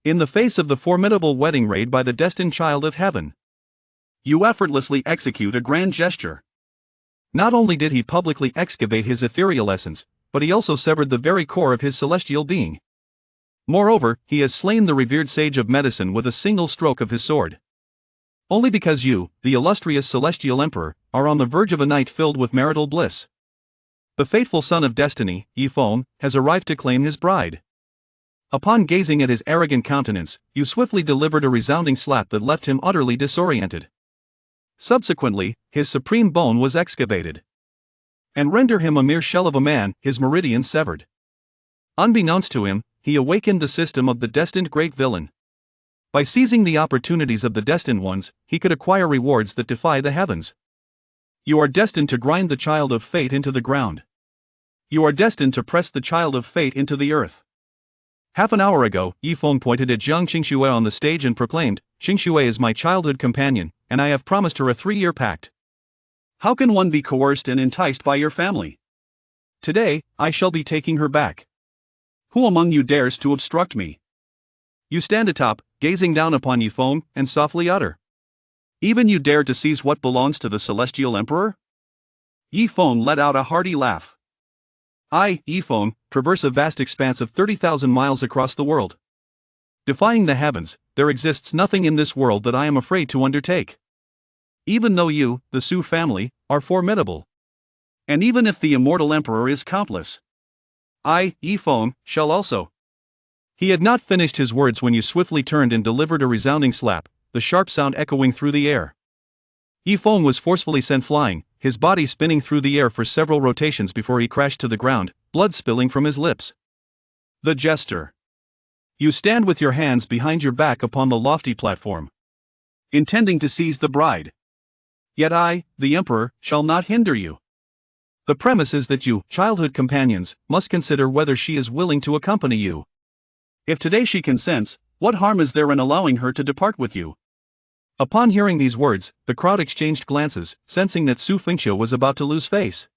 In the face of the formidable wedding raid by the destined child of heaven, you effortlessly execute a grand gesture. Not only did he publicly excavate his ethereal essence, but he also severed the very core of his celestial being. Moreover, he has slain the revered sage of medicine with a single stroke of his sword. Only because you, the illustrious celestial emperor, are on the verge of a night filled with marital bliss. The fateful son of destiny, Xu Feng, has arrived to claim his bride. Upon gazing at his arrogant countenance, you swiftly delivered a resounding slap that left him utterly disoriented. Subsequently, his supreme bone was excavated, and render him a mere shell of a man, his meridians severed. Unbeknownst to him, he awakened the system of the destined great villain. By seizing the opportunities of the destined ones, he could acquire rewards that defy the heavens. You are destined to grind the child of fate into the ground. You are destined to press the child of fate into the earth. Half an hour ago, Xu Feng pointed at Jiang Qingxue on the stage and proclaimed, "Qingxue is my childhood companion, and I have promised her a 3-year pact. How can one be coerced and enticed by your family? Today, I shall be taking her back. Who among you dares to obstruct me?" You stand atop, gazing down upon Xu Feng, and softly utter, "Even you dare to seize what belongs to the celestial emperor?" Xu Feng let out a hearty laugh. "I, Xu Feng, traverse a vast expanse of 30,000 miles across the world. Defying the heavens, there exists nothing in this world that I am afraid to undertake. Even though you, the Xu family, are formidable. And even if the Immortal Emperor is countless, I, Xu Feng, shall also." He had not finished his words when you swiftly turned and delivered a resounding slap, the sharp sound echoing through the air. Xu Feng was forcefully sent flying, his body spinning through the air for several rotations before he crashed to the ground, blood spilling from his lips. The jester. You stand with your hands behind your back upon the lofty platform, intending to seize the bride. Yet I, the emperor, shall not hinder you. The premise is that you, childhood companions, must consider whether she is willing to accompany you. If today she consents, what harm is there in allowing her to depart with you?" Upon hearing these words, the crowd exchanged glances, sensing that Xu Fengqiu was about to lose face.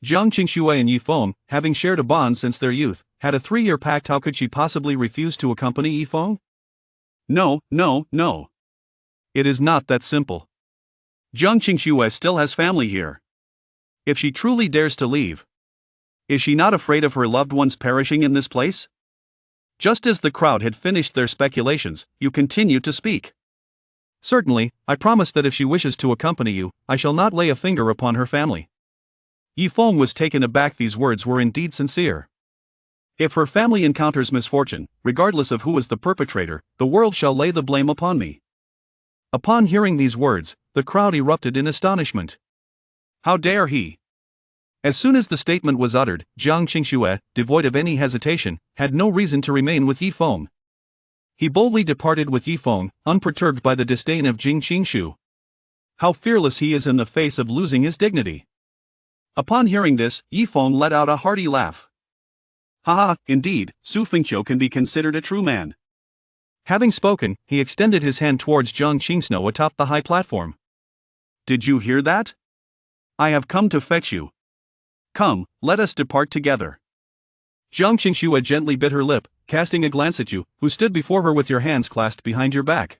Jiang Qingxue and Xu Feng, having shared a bond since their youth, had a 3-year pact. How could she possibly refuse to accompany Xu Feng? No, no, no. It is not that simple. Jiang Qingxue still has family here. If she truly dares to leave, is she not afraid of her loved ones perishing in this place? Just as the crowd had finished their speculations, you continued to speak. "Certainly, I promise that if she wishes to accompany you, I shall not lay a finger upon her family." Xu Feng was taken aback. These words were indeed sincere. "If her family encounters misfortune, regardless of who is the perpetrator, the world shall lay the blame upon me." Upon hearing these words, the crowd erupted in astonishment. How dare he? As soon as the statement was uttered, Jiang Qingxue, devoid of any hesitation, had no reason to remain with Xu Feng. He boldly departed with Xu Feng, unperturbed by the disdain of Jing Qingshu. How fearless he is in the face of losing his dignity. Upon hearing this, Xu Feng let out a hearty laugh. "Haha, indeed, Xu Fengqiu can be considered a true man." Having spoken, he extended his hand towards Jiang Qingsno atop the high platform. "Did you hear that? I have come to fetch you. Come, let us depart together." Jiang Qingxue gently bit her lip, casting a glance at you, who stood before her with your hands clasped behind your back.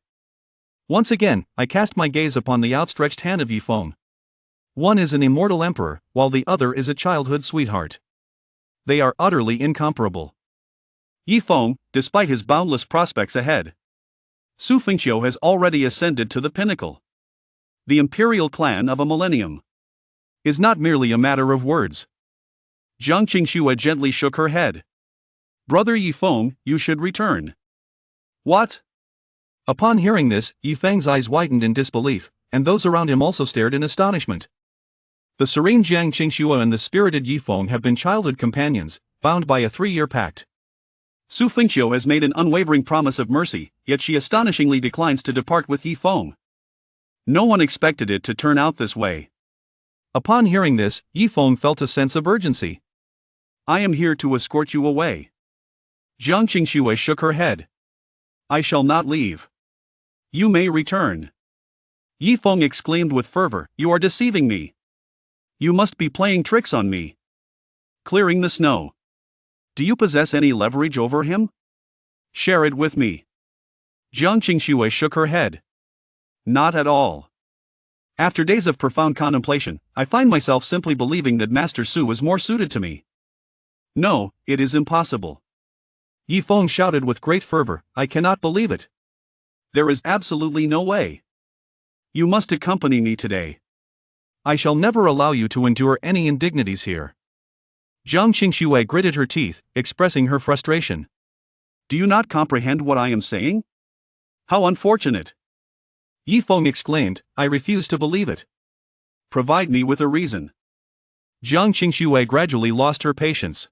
Once again, I cast my gaze upon the outstretched hand of Xu Feng. One is an immortal emperor, while the other is a childhood sweetheart. They are utterly incomparable. Xu Feng, despite his boundless prospects ahead, Xu Fengqiu has already ascended to the pinnacle. The imperial clan of a millennium is not merely a matter of words. Jiang Qingxue gently shook her head. "Brother Xu Feng, you should return." "What?" Upon hearing this, Xu Feng's eyes widened in disbelief, and those around him also stared in astonishment. The serene Jiang Qingxue and the spirited Xu Feng have been childhood companions, bound by a 3-year pact. Xu Fengqiu has made an unwavering promise of mercy, yet she astonishingly declines to depart with Xu Feng. No one expected it to turn out this way. Upon hearing this, Xu Feng felt a sense of urgency. "I am here to escort you away." Jiang Qingxue shook her head. "I shall not leave. You may return." Xu Feng exclaimed with fervor, "You are deceiving me. You must be playing tricks on me." Clearing the snow. "Do you possess any leverage over him?" Share it with me. Jiang Qingxue shook her head. Not at all. After days of profound contemplation, I find myself simply believing that Master Xu is more suited to me. No, it is impossible. Yi Feng shouted with great fervor, I cannot believe it. There is absolutely no way. You must accompany me today. I shall never allow you to endure any indignities here. Jiang Qingxue gritted her teeth, expressing her frustration. Do you not comprehend what I am saying? How unfortunate! Yi Feng exclaimed, I refuse to believe it. Provide me with a reason. Jiang Qingxue gradually lost her patience.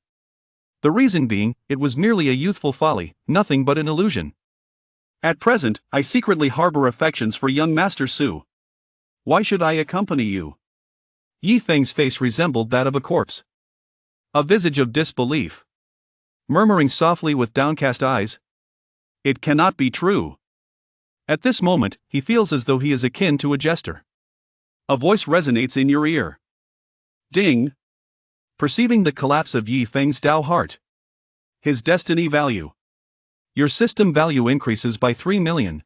The reason being, it was merely a youthful folly, nothing but an illusion. At present, I secretly harbor affections for young Master Xu. Why should I accompany you? Yi Feng's face resembled that of a corpse. A visage of disbelief. Murmuring softly with downcast eyes. It cannot be true. At this moment, he feels as though he is akin to a jester. A voice resonates in your ear. Ding! Perceiving the collapse of Yi Feng's Dao heart. His destiny value. Your system value increases by 3 million.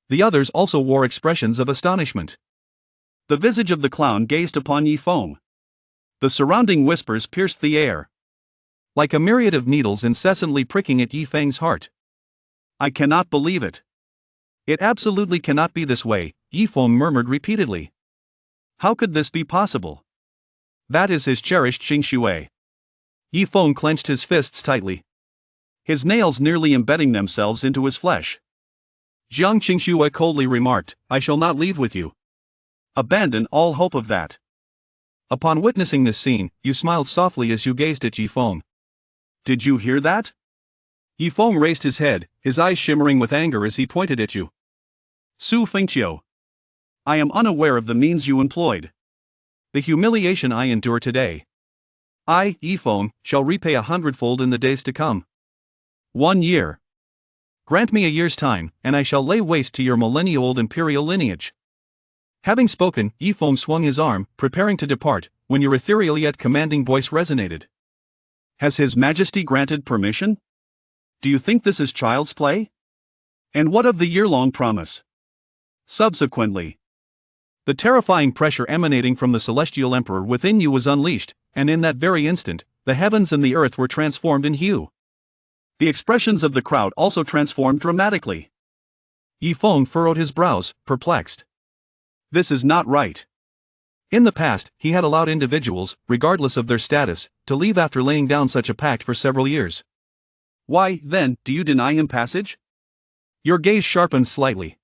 The others also wore expressions of astonishment. The visage of the clown gazed upon Yi Feng. The surrounding whispers pierced the air. Like a myriad of needles incessantly pricking at Yi Feng's heart. I cannot believe it. It absolutely cannot be this way, Yi Feng murmured repeatedly. How could this be possible? That is his cherished Qingxue. Yi Feng clenched his fists tightly. His nails nearly embedding themselves into his flesh. Jiang Qingxue coldly remarked, I shall not leave with you. Abandon all hope of that. Upon witnessing this scene, you smiled softly as you gazed at Yi Feng. Did you hear that? Yi Feng raised his head, his eyes shimmering with anger as he pointed at you. Xu Fengqiu. I am unaware of the means you employed. The humiliation I endure today. I, Yi Feng, shall repay 100-fold in the days to come. 1 year. Grant me a year's time, and I shall lay waste to your millennia-old imperial lineage. Having spoken, Yi Feng swung his arm, preparing to depart, when your ethereal yet commanding voice resonated. Has His Majesty granted permission? Do you think this is child's play? And what of the year-long promise? Subsequently, the terrifying pressure emanating from the celestial emperor within you was unleashed, and in that very instant, the heavens and the earth were transformed in hue. The expressions of the crowd also transformed dramatically. Yi Feng furrowed his brows, perplexed. This is not right. In the past, he had allowed individuals, regardless of their status, to leave after laying down such a pact for several years. Why, then, do you deny him passage? Your gaze sharpened slightly.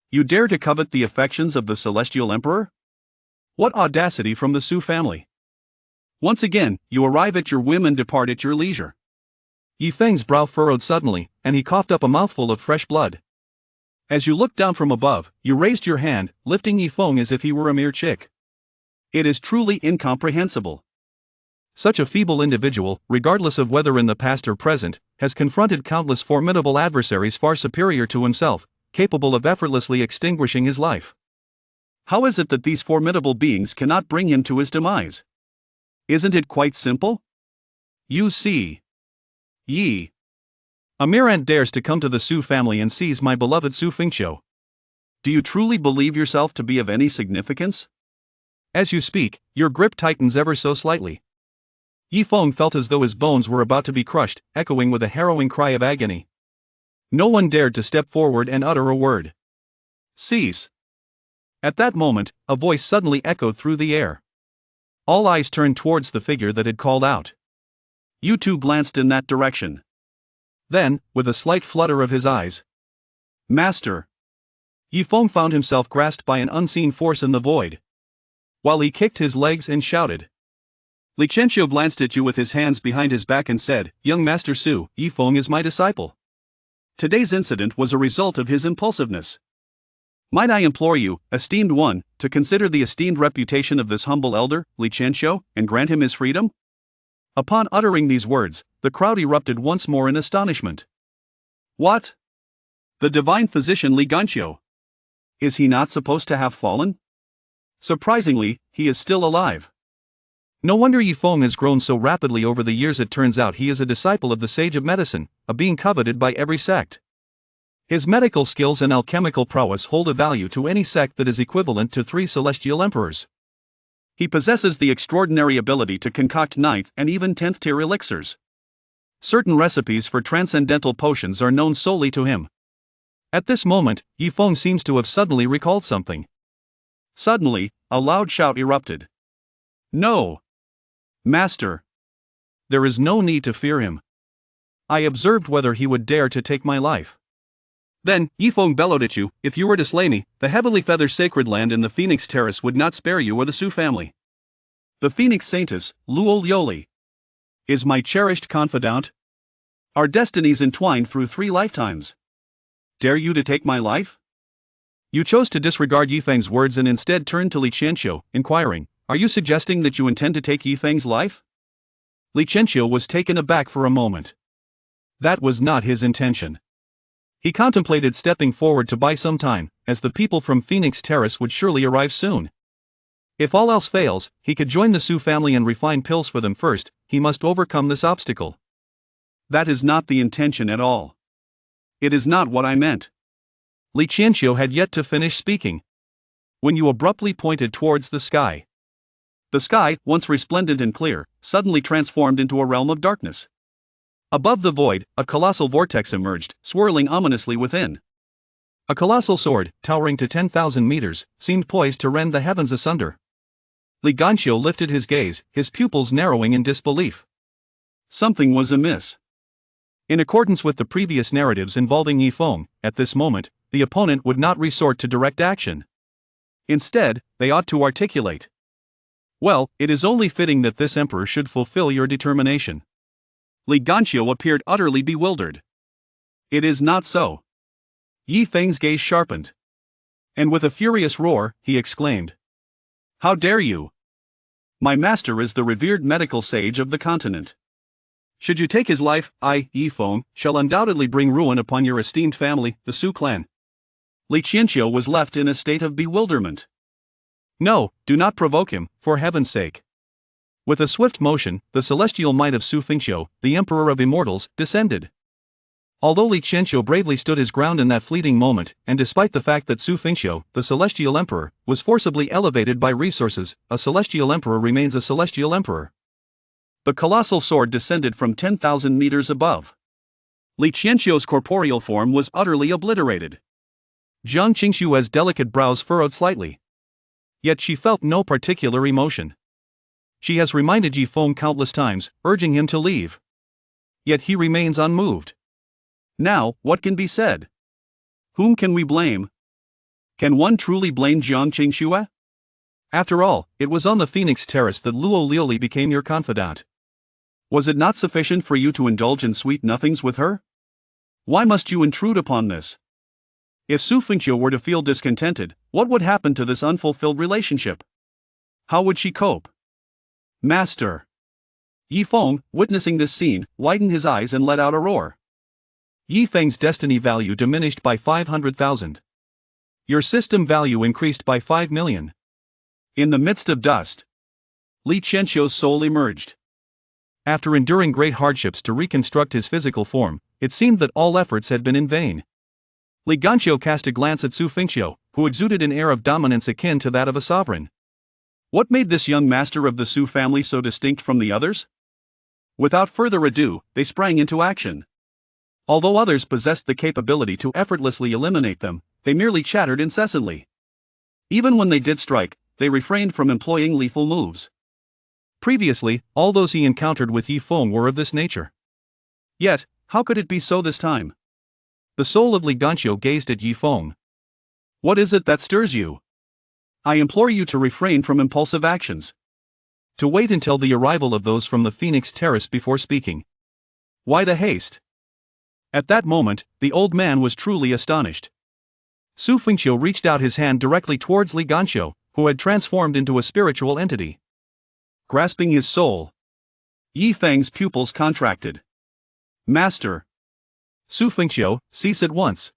You dare to covet the affections of the celestial emperor? What audacity from the Xu family! Once again, you arrive at your whim and depart at your leisure. Yi Feng's brow furrowed suddenly, and he coughed up a mouthful of fresh blood. As you looked down from above, you raised your hand, lifting Yi Feng as if he were a mere chick. It is truly incomprehensible. Such a feeble individual, regardless of whether in the past or present, has confronted countless formidable adversaries far superior to himself, capable of effortlessly extinguishing his life. How is it that these formidable beings cannot bring him to his demise? Isn't it quite simple? You see. Yi. A mere ant dares to come to the Xu family and seize my beloved Xu Fengqiu. Do you truly believe yourself to be of any significance? As you speak, your grip tightens ever so slightly. Yi Feng felt as though his bones were about to be crushed, echoing with a harrowing cry of agony. No one dared to step forward and utter a word. Cease. At that moment, a voice suddenly echoed through the air. All eyes turned towards the figure that had called out. You two glanced in that direction. Then, with a slight flutter of his eyes, Master! Yi Feng found himself grasped by an unseen force in the void. While he kicked his legs and shouted. Li Qianqiu glanced at you with his hands behind his back and said, Young Master Xu, Yi Feng is my disciple. Today's incident was a result of his impulsiveness. Might I implore you, esteemed one, to consider the esteemed reputation of this humble elder, Li Qianqiu, and grant him his freedom? Upon uttering these words, the crowd erupted once more in astonishment. What? The divine physician Li Qianqiu? Is he not supposed to have fallen? Surprisingly, he is still alive. No wonder Yi Feng has grown so rapidly over the years. It turns out he is a disciple of the Sage of Medicine, a being coveted by every sect. His medical skills and alchemical prowess hold a value to any sect that is equivalent to 3 celestial emperors. He possesses the extraordinary ability to concoct 9th and even 10th tier elixirs. Certain recipes for transcendental potions are known solely to him. At this moment, Yi Feng seems to have suddenly recalled something. Suddenly, a loud shout erupted. No! Master! There is no need to fear him. I observed whether he would dare to take my life. Then, Yi Feng bellowed at you, if you were to slay me, the Heavenly Feather Sacred Land in the Phoenix Terrace would not spare you or the Xu family. The Phoenix Saintess, Luo Lioli, is my cherished confidant. Our destinies entwined through 3 lifetimes. Dare you to take my life? You chose to disregard Yi Feng's words and instead turned to Li Qianqiu, inquiring, are you suggesting that you intend to take Yi Feng's life? Li Qianqiu was taken aback for a moment. That was not his intention. He contemplated stepping forward to buy some time, as the people from Phoenix Terrace would surely arrive soon. If all else fails, he could join the Xu family and refine pills for them first. He must overcome this obstacle. That is not the intention at all. It is not what I meant. Li Qianqiu had yet to finish speaking, when you abruptly pointed towards the sky. The sky, once resplendent and clear, suddenly transformed into a realm of darkness. Above the void, a colossal vortex emerged, swirling ominously within. A colossal sword, towering to 10,000 meters, seemed poised to rend the heavens asunder. Li Ganqiu lifted his gaze, his pupils narrowing in disbelief. Something was amiss. In accordance with the previous narratives involving Yi Feng, at this moment, the opponent would not resort to direct action. Instead, they ought to articulate. Well, it is only fitting that this emperor should fulfill your determination. Li Ganqiu appeared utterly bewildered. It is not so. Yi Feng's gaze sharpened. And with a furious roar, he exclaimed. How dare you? My master is the revered medical sage of the continent. Should you take his life, I, Yi Feng, shall undoubtedly bring ruin upon your esteemed family, the Xu clan. Li Qianqiu was left in a state of bewilderment. No, do not provoke him, for heaven's sake. With a swift motion, the celestial might of Xu Fengqiu, the Emperor of Immortals, descended. Although Li Qianqiu bravely stood his ground in that fleeting moment, and despite the fact that Xu Fengqiu, the Celestial Emperor, was forcibly elevated by resources, a Celestial Emperor remains a Celestial Emperor. The colossal sword descended from 10,000 meters above. Li Qianqiu's corporeal form was utterly obliterated. Jiang Qingshua's delicate brows furrowed slightly. Yet she felt no particular emotion. She has reminded Yi Feng countless times, urging him to leave. Yet he remains unmoved. Now, what can be said? Whom can we blame? Can one truly blame Jiang Qingxue? After all, it was on the Phoenix Terrace that Luo Lioli became your confidant. Was it not sufficient for you to indulge in sweet nothings with her? Why must you intrude upon this? If Xu Fengqiu were to feel discontented, what would happen to this unfulfilled relationship? How would she cope? Master! Yi Feng, witnessing this scene, widened his eyes and let out a roar. Yi Feng's destiny value diminished by 500,000. Your system value increased by 5 million. In the midst of dust, Li Qianqiu's soul emerged. After enduring great hardships to reconstruct his physical form, it seemed that all efforts had been in vain. Li Ganqiu cast a glance at Xu Fengqiu, who exuded an air of dominance akin to that of a sovereign. What made this young master of the Xu family so distinct from the others? Without further ado, they sprang into action. Although others possessed the capability to effortlessly eliminate them, they merely chattered incessantly. Even when they did strike, they refrained from employing lethal moves. Previously, all those he encountered with Yi Feng were of this nature. Yet, how could it be so this time? The soul of Li Ganqiu gazed at Yi Feng. What is it that stirs you? I implore you to refrain from impulsive actions. To wait until the arrival of those from the Phoenix Terrace before speaking. Why the haste? At that moment, the old man was truly astonished. Xu Fengqiu reached out his hand directly towards Li Ganqiu, who had transformed into a spiritual entity. Grasping his soul, Yi Feng's pupils contracted. Master! Xu Fengqiu, cease at once.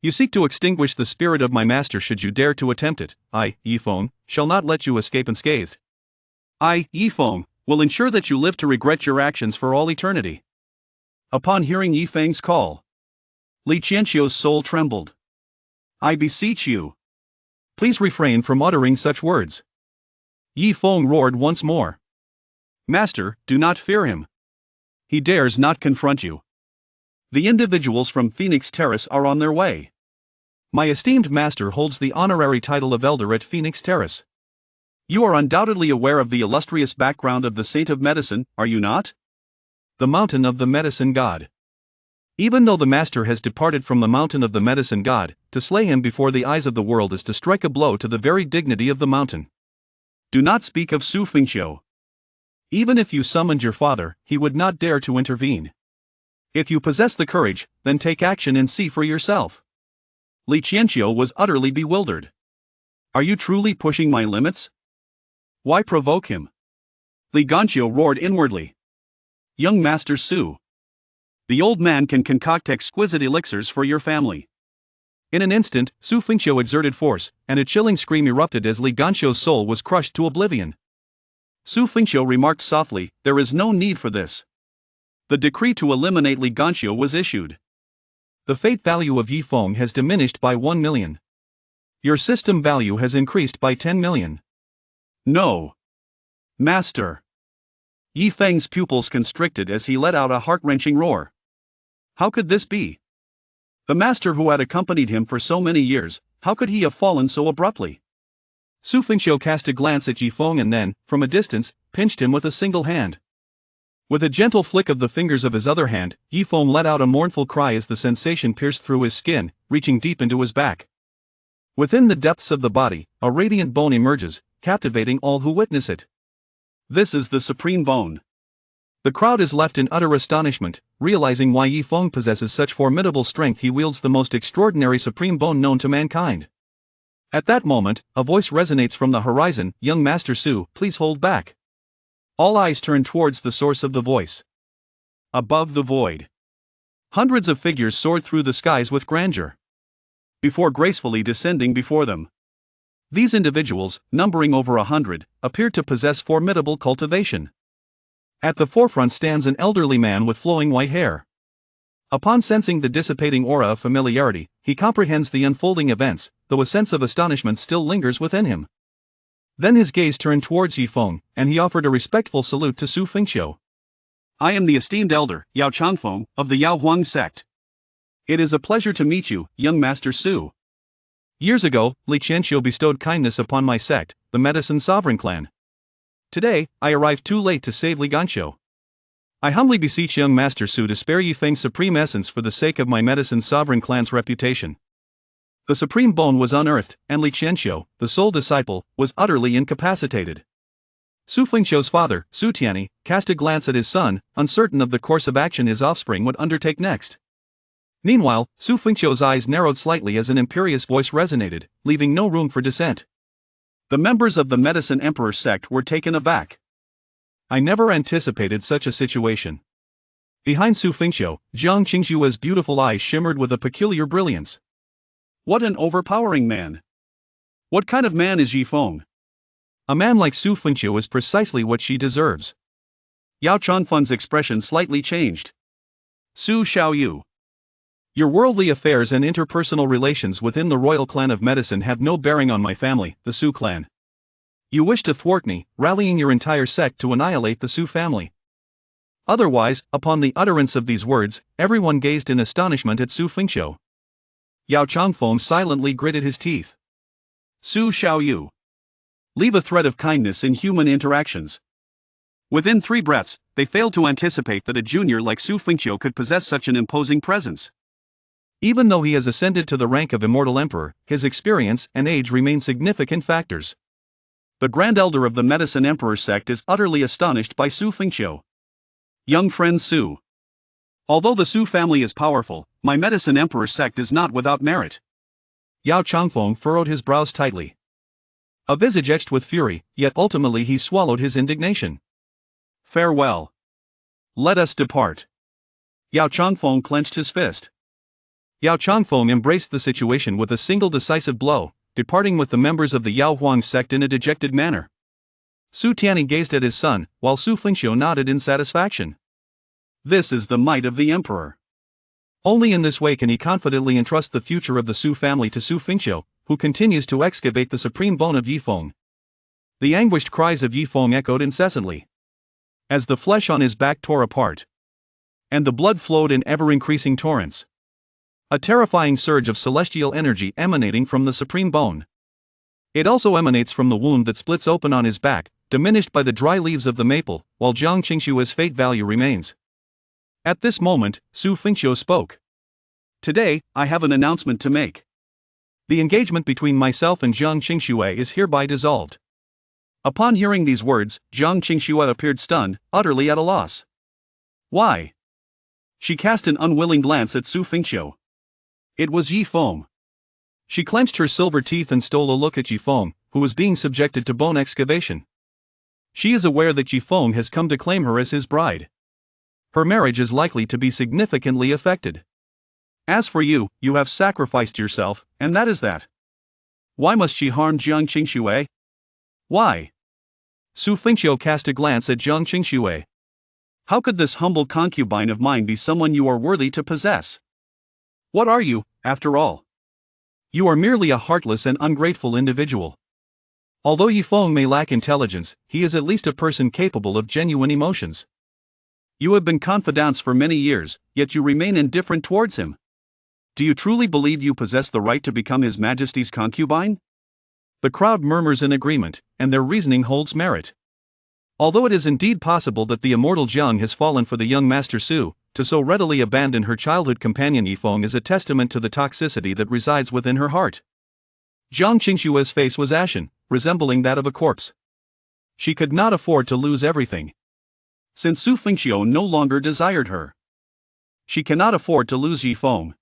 You seek to extinguish the spirit of my master. Should you dare to attempt it, I, Yi Feng, shall not let you escape unscathed. I, Yi Feng, will ensure that you live to regret your actions for all eternity. Upon hearing Yi Feng's call, Li Qianqiu's soul trembled. I beseech you. Please refrain from uttering such words. Yi Feng roared once more. Master, do not fear him. He dares not confront you. The individuals from Phoenix Terrace are on their way. My esteemed master holds the honorary title of Elder at Phoenix Terrace. You are undoubtedly aware of the illustrious background of the Saint of Medicine, are you not? The Mountain of the Medicine God. Even though the master has departed from the Mountain of the Medicine God, to slay him before the eyes of the world is to strike a blow to the very dignity of the mountain. Do not speak of Xu Fengqiu. Even if you summoned your father, he would not dare to intervene. If you possess the courage, then take action and see for yourself. Li Qianqiu was utterly bewildered. Are you truly pushing my limits? Why provoke him? Li Ganqiu roared inwardly. Young Master Xu. The old man can concoct exquisite elixirs for your family. In an instant, Xu Fengqiu exerted force, and a chilling scream erupted as Li Ganqiu's soul was crushed to oblivion. Xu Fengqiu remarked softly, there is no need for this. The decree to eliminate Li Ganqiu was issued. The fate value of Yi Feng has diminished by 1 million. Your system value has increased by 10 million. No. Master. Yi Feng's pupils constricted as he let out a heart-wrenching roar. How could this be? The master who had accompanied him for so many years, how could he have fallen so abruptly? Xu Fengqiu cast a glance at Yi Feng and then, from a distance, pinched him with a single hand. With a gentle flick of the fingers of his other hand, Yi Feng let out a mournful cry as the sensation pierced through his skin, reaching deep into his back. Within the depths of the body, a radiant bone emerges, captivating all who witness it. This is the supreme bone. The crowd is left in utter astonishment, realizing why Yi Feng possesses such formidable strength. He wields the most extraordinary supreme bone known to mankind. At that moment, a voice resonates from the horizon, young Master Xu, please hold back. All eyes turn towards the source of the voice. Above the void, hundreds of figures soared through the skies with grandeur, before gracefully descending before them. These individuals, numbering over 100, appeared to possess formidable cultivation. At the forefront stands an elderly man with flowing white hair. Upon sensing the dissipating aura of familiarity, he comprehends the unfolding events, though a sense of astonishment still lingers within him. Then his gaze turned towards Yi Feng, and he offered a respectful salute to Xu Fengqiu. I am the esteemed elder, Yao Changfeng, of the Yao Huang sect. It is a pleasure to meet you, young Master Xu. Years ago, Li Qianqiu bestowed kindness upon my sect, the Medicine Sovereign Clan. Today, I arrived too late to save Li Ganqiu. I humbly beseech young Master Xu to spare Yi Feng's supreme essence for the sake of my Medicine Sovereign Clan's reputation. The supreme bone was unearthed, and Li Qianqiu, the sole disciple, was utterly incapacitated. Xu Fengqiu's father, Xu Tianming, cast a glance at his son, uncertain of the course of action his offspring would undertake next. Meanwhile, Xu Fengqiu's eyes narrowed slightly as an imperious voice resonated, leaving no room for dissent. The members of the Medicine Emperor sect were taken aback. I never anticipated such a situation. Behind Xu Fengqiu, Jiang Qingxua's beautiful eyes shimmered with a peculiar brilliance. What an overpowering man! What kind of man is Yi Feng? A man like Xu Fengqiu is precisely what she deserves. Yao Changfeng's expression slightly changed. Xu Xiaoyu. Your worldly affairs and interpersonal relations within the royal clan of medicine have no bearing on my family, the Xu clan. You wish to thwart me, rallying your entire sect to annihilate the Xu family. Otherwise, upon the utterance of these words, everyone gazed in astonishment at Xu Fengqiu. Yao Changfeng silently gritted his teeth. Xu Xiaoyu. Leave a thread of kindness in human interactions. Within 3 breaths, they failed to anticipate that a junior like Xu Fengqiu could possess such an imposing presence. Even though he has ascended to the rank of Immortal Emperor, his experience and age remain significant factors. The Grand Elder of the Medicine Emperor sect is utterly astonished by Xu Fengqiu. Young friend Xu. Although the Xu family is powerful, my Medicine Emperor sect is not without merit. Yao Changfeng furrowed his brows tightly. A visage etched with fury, yet ultimately he swallowed his indignation. Farewell. Let us depart. Yao Changfeng clenched his fist. Yao Changfeng embraced the situation with a single decisive blow, departing with the members of the Yao Huang sect in a dejected manner. Su Tianming gazed at his son, while Xu Fengqiu nodded in satisfaction. This is the might of the emperor. Only in this way can he confidently entrust the future of the Xu family to Xu Fengqiu, who continues to excavate the supreme bone of Yifeng. The anguished cries of Yifeng echoed incessantly, as the flesh on his back tore apart, and the blood flowed in ever-increasing torrents. A terrifying surge of celestial energy emanating from the supreme bone. It also emanates from the wound that splits open on his back, diminished by the dry leaves of the maple, while Jiang Qingshua's fate value remains. At this moment, Xu Fengqiu spoke. Today, I have an announcement to make. The engagement between myself and Jiang Qingxue is hereby dissolved. Upon hearing these words, Jiang Qingxue appeared stunned, utterly at a loss. Why? She cast an unwilling glance at Xu Fengqiu. It was Yifeng. She clenched her silver teeth and stole a look at Yifeng, who was being subjected to bone excavation. She is aware that Yifeng has come to claim her as his bride. Her marriage is likely to be significantly affected. As for you, you have sacrificed yourself, and that is that. Why must she harm Jiang Qingxue? Why? Xu Fengqiu cast a glance at Jiang Qingxue. How could this humble concubine of mine be someone you are worthy to possess? What are you, after all? You are merely a heartless and ungrateful individual. Although Yifeng may lack intelligence, he is at least a person capable of genuine emotions. You have been confidants for many years, yet you remain indifferent towards him. Do you truly believe you possess the right to become His Majesty's concubine? The crowd murmurs in agreement, and their reasoning holds merit. Although it is indeed possible that the immortal Jiang has fallen for the young Master Su, to so readily abandon her childhood companion Yifeng is a testament to the toxicity that resides within her heart. Jiang Qingshue's face was ashen, resembling that of a corpse. She could not afford to lose everything. Since Xu Fengqiu no longer desired her, she cannot afford to lose Yifeng.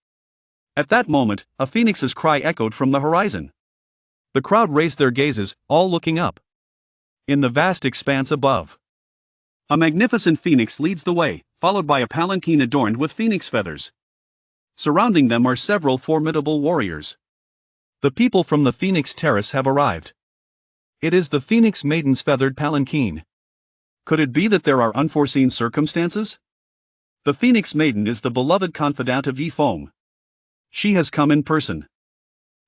At that moment, a phoenix's cry echoed from the horizon. The crowd raised their gazes, all looking up. In the vast expanse above, a magnificent phoenix leads the way, followed by a palanquin adorned with phoenix feathers. Surrounding them are several formidable warriors. The people from the Phoenix Terrace have arrived. It is the Phoenix Maiden's feathered palanquin. Could it be that there are unforeseen circumstances? The Phoenix Maiden is the beloved confidant of Yifeng. She has come in person.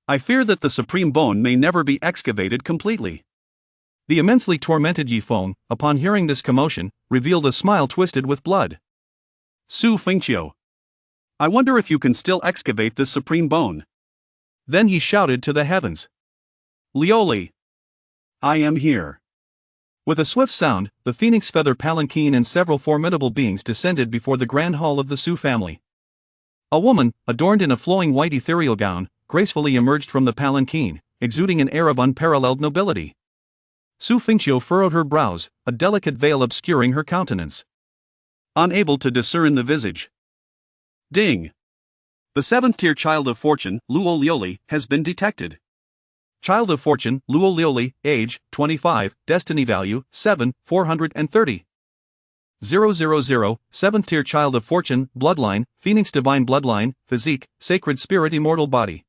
I fear that the supreme bone may never be excavated completely. The immensely tormented Yifeng, upon hearing this commotion, revealed a smile twisted with blood. Xu Fengqiu, I wonder if you can still excavate this supreme bone. Then he shouted to the heavens. Lioli, I am here. With a swift sound, the phoenix feather palanquin and several formidable beings descended before the grand hall of the Xu family. A woman, adorned in a flowing white ethereal gown, gracefully emerged from the palanquin, exuding an air of unparalleled nobility. Xu Fengqiu furrowed her brows, a delicate veil obscuring her countenance. Unable to discern the visage. Ding! The seventh-tier child of fortune, Luo Lioli, has been detected. Child of fortune, Luo Lioli, age, 25, destiny value, 7, 430. 000, 7th-tier child of fortune, bloodline, Phoenix divine bloodline, physique, sacred spirit immortal body.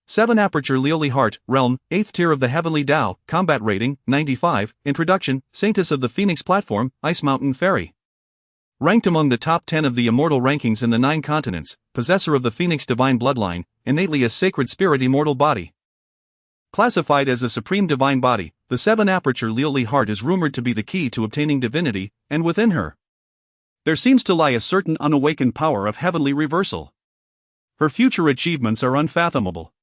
7 aperture Lioli heart, realm, 8th tier of the heavenly Tao, combat rating, 95, introduction, saintess of the Phoenix platform, Ice Mountain Fairy. Ranked among the top 10 of the immortal rankings in the 9 continents, possessor of the Phoenix divine bloodline, innately a sacred spirit immortal body. Classified as a supreme divine body, the 7 aperture Lioli heart is rumored to be the key to obtaining divinity, and within her, there seems to lie a certain unawakened power of heavenly reversal. Her future achievements are unfathomable.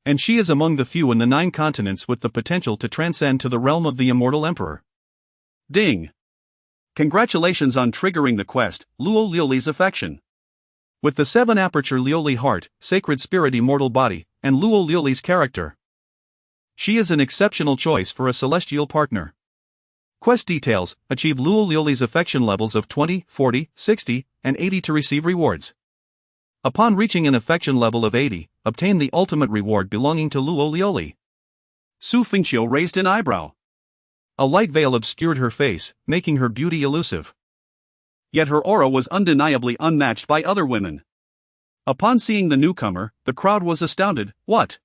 And she is among the few in the 9 continents with the potential to transcend to the realm of the Immortal Emperor. Ding! Congratulations on triggering the quest, Luo Lioli's affection. With the 7 aperture Lioli heart, sacred spirit immortal body, and Luo Lioli's character, she is an exceptional choice for a celestial partner. Quest details: achieve Luo Lioli's affection levels of 20, 40, 60, and 80 to receive rewards. Upon reaching an affection level of 80, obtain the ultimate reward belonging to Luo Lioli. Xu Fengqiu raised an eyebrow. A light veil obscured her face, making her beauty elusive. Yet her aura was undeniably unmatched by other women. Upon seeing the newcomer, the crowd was astounded. What?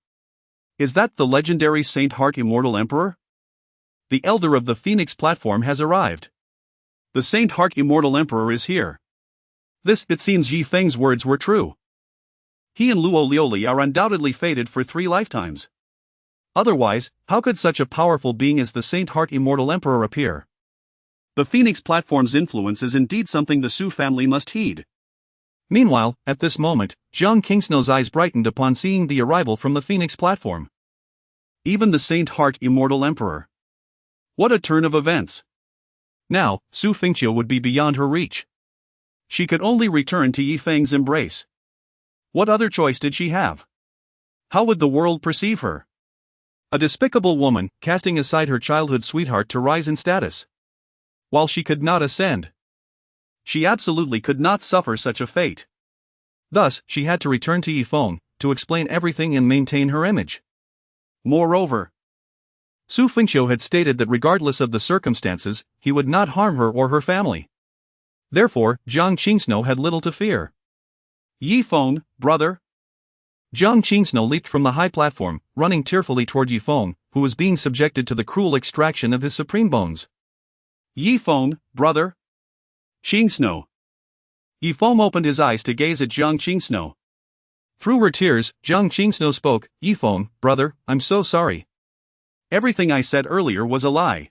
Is that the legendary Saint Heart Immortal Emperor? the elder of the Phoenix platform has arrived. The Saint Heart Immortal Emperor is here. It seems Yi Feng's words were true. He and Luo Lioli are undoubtedly fated for 3 lifetimes. Otherwise, how could such a powerful being as the Saint Heart Immortal Emperor appear? The Phoenix platform's influence is indeed something the Xu family must heed. Meanwhile, at this moment, Jiang Qingsnou's eyes brightened upon seeing the arrival from the Phoenix platform. Even the Saint Heart Immortal Emperor. What a turn of events! Now, Xu Fengqiu would be beyond her reach. She could only return to Yi Feng's embrace. What other choice did she have? How would the world perceive her? A despicable woman, casting aside her childhood sweetheart to rise in status. While she could not ascend. She absolutely could not suffer such a fate. Thus, she had to return to Yi Feng, to explain everything and maintain her image. Moreover, Xu Fengqiu had stated that regardless of the circumstances, he would not harm her or her family. Therefore, Jiang Qingsnou had little to fear. Yi Feng, brother. Jiang Qingsnou leaped from the high platform, running tearfully toward Yi Feng, who was being subjected to the cruel extraction of his supreme bones. Yi Feng, brother. Qingsnou. Yi Feng opened his eyes to gaze at Jiang Qingsnou. Through her tears, Jiang Qingsnou spoke, Yi Feng, brother, I'm so sorry. Everything I said earlier was a lie.